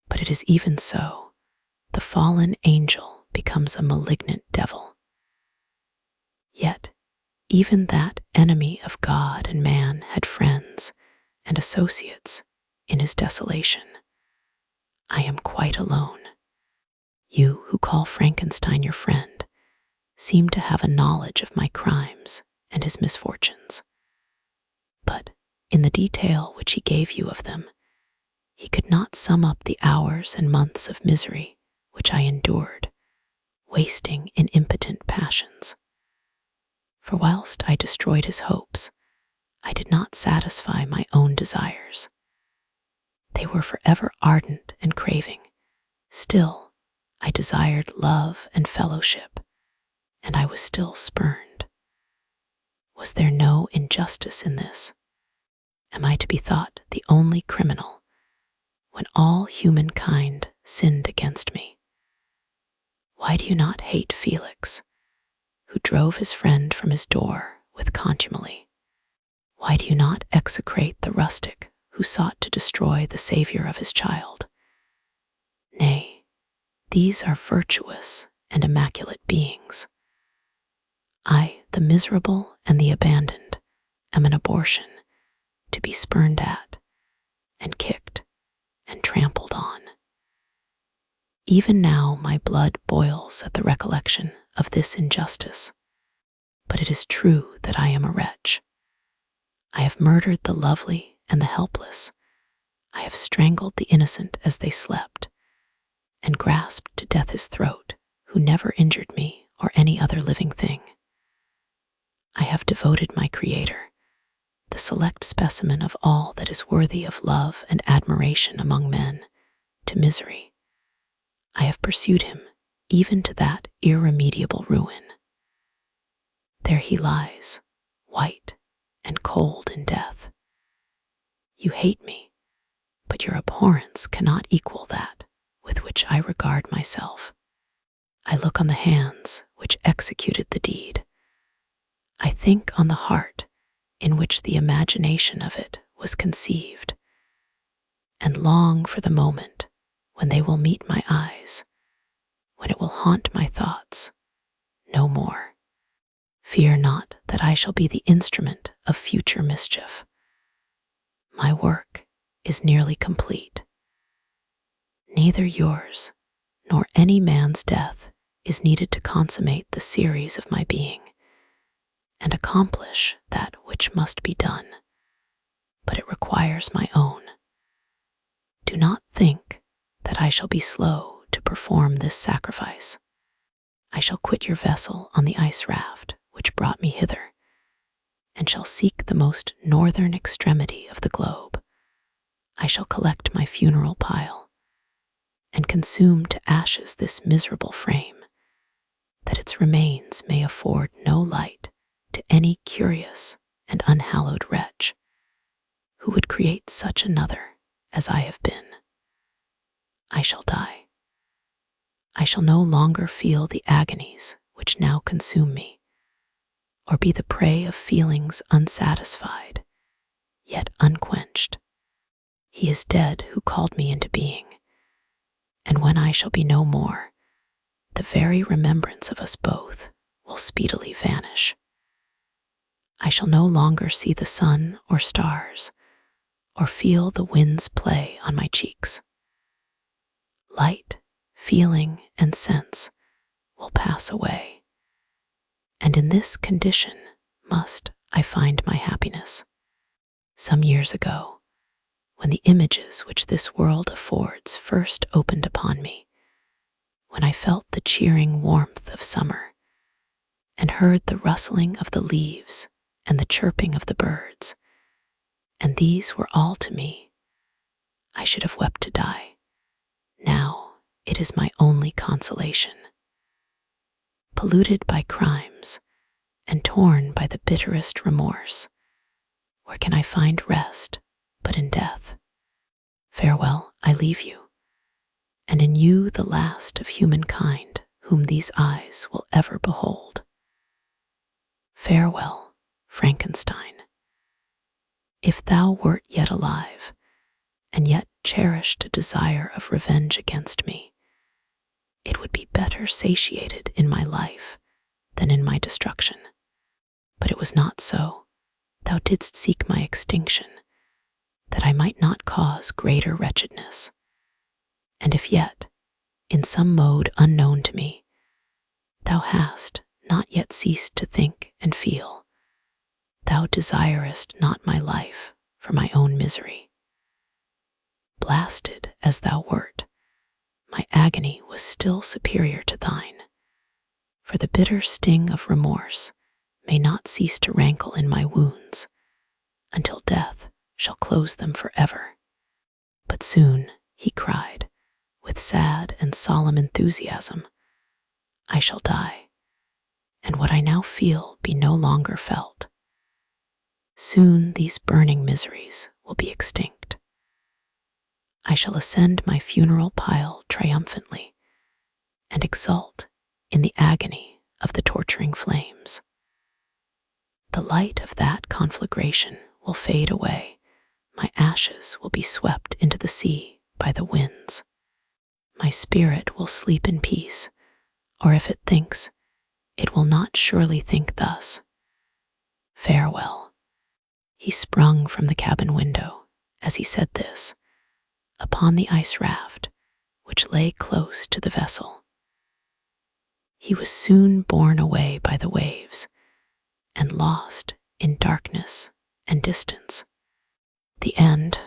But it is even so, the fallen angel becomes a malignant devil. Yet, even that enemy of God and man had friends and associates in his desolation. I am quite alone. You who call Frankenstein your friend seem to have a knowledge of my crimes and his misfortunes. But in the detail which he gave you of them, he could not sum up the hours and months of misery which I endured, wasting in impotent passions. For whilst I destroyed his hopes, I did not satisfy my own desires. They were forever ardent and craving. Still, I desired love and fellowship, and I was still spurned. Was there no injustice in this? Am I to be thought the only criminal when all humankind sinned against me? Why do you not hate Felix, who drove his friend from his door with contumely? Why do you not execrate the rustic who sought to destroy the Savior of his child. Nay, these are virtuous and immaculate beings. I, the miserable and the abandoned, am an abortion, to be spurned at, and kicked, and trampled on. Even now my blood boils at the recollection of this injustice, but it is true that I am a wretch. I have murdered the lovely and the helpless. I have strangled the innocent as they slept, and grasped to death his throat, who never injured me or any other living thing. I have devoted my Creator, the select specimen of all that is worthy of love and admiration among men, to misery. I have pursued him even to that irremediable ruin. There he lies, white and cold in death. You hate me, but your abhorrence cannot equal that with which I regard myself. I look on the hands which executed the deed. I think on the heart in which the imagination of it was conceived, and long for the moment when they will meet my eyes, when it will haunt my thoughts no more. Fear not that I shall be the instrument of future mischief. My work is nearly complete. Neither yours nor any man's death is needed to consummate the series of my being and accomplish that which must be done, but it requires my own. Do not think that I shall be slow to perform this sacrifice. I shall quit your vessel on the ice raft which brought me hither, and shall seek the most northern extremity of the globe. I shall collect my funeral pile, and consume to ashes this miserable frame, that its remains may afford no light to any curious and unhallowed wretch who would create such another as I have been. I shall die. I shall no longer feel the agonies which now consume me, or be the prey of feelings unsatisfied, yet unquenched. He is dead who called me into being, and when I shall be no more, the very remembrance of us both will speedily vanish. I shall no longer see the sun or stars, or feel the winds play on my cheeks. Light, feeling, and sense will pass away, and in this condition must I find my happiness. Some years ago, when the images which this world affords first opened upon me, when I felt the cheering warmth of summer, and heard the rustling of the leaves and the chirping of the birds, and these were all to me, I should have wept to die. Now it is my only consolation. Polluted by crimes, and torn by the bitterest remorse, where can I find rest but in death? Farewell, I leave you, and in you the last of humankind whom these eyes will ever behold. Farewell, Frankenstein. If thou wert yet alive, and yet cherished a desire of revenge against me, it would be better satiated in my life than in my destruction. But it was not so. Thou didst seek my extinction, that I might not cause greater wretchedness. And if yet, in some mode unknown to me, thou hast not yet ceased to think and feel, thou desirest not my life for my own misery. Blasted as thou wert, my agony was still superior to thine, for the bitter sting of remorse may not cease to rankle in my wounds until death shall close them forever. But soon, he cried, with sad and solemn enthusiasm, I shall die, and what I now feel be no longer felt. Soon these burning miseries will be extinct. I shall ascend my funeral pile triumphantly and exult in the agony of the torturing flames. The light of that conflagration will fade away My ashes will be swept into the sea by the winds. My spirit will sleep in peace, or if it thinks, it will not surely think thus. Farewell. He sprung from the cabin window as he said this, upon the ice raft which lay close to the vessel. He was soon borne away by the waves and lost in darkness and distance. The end.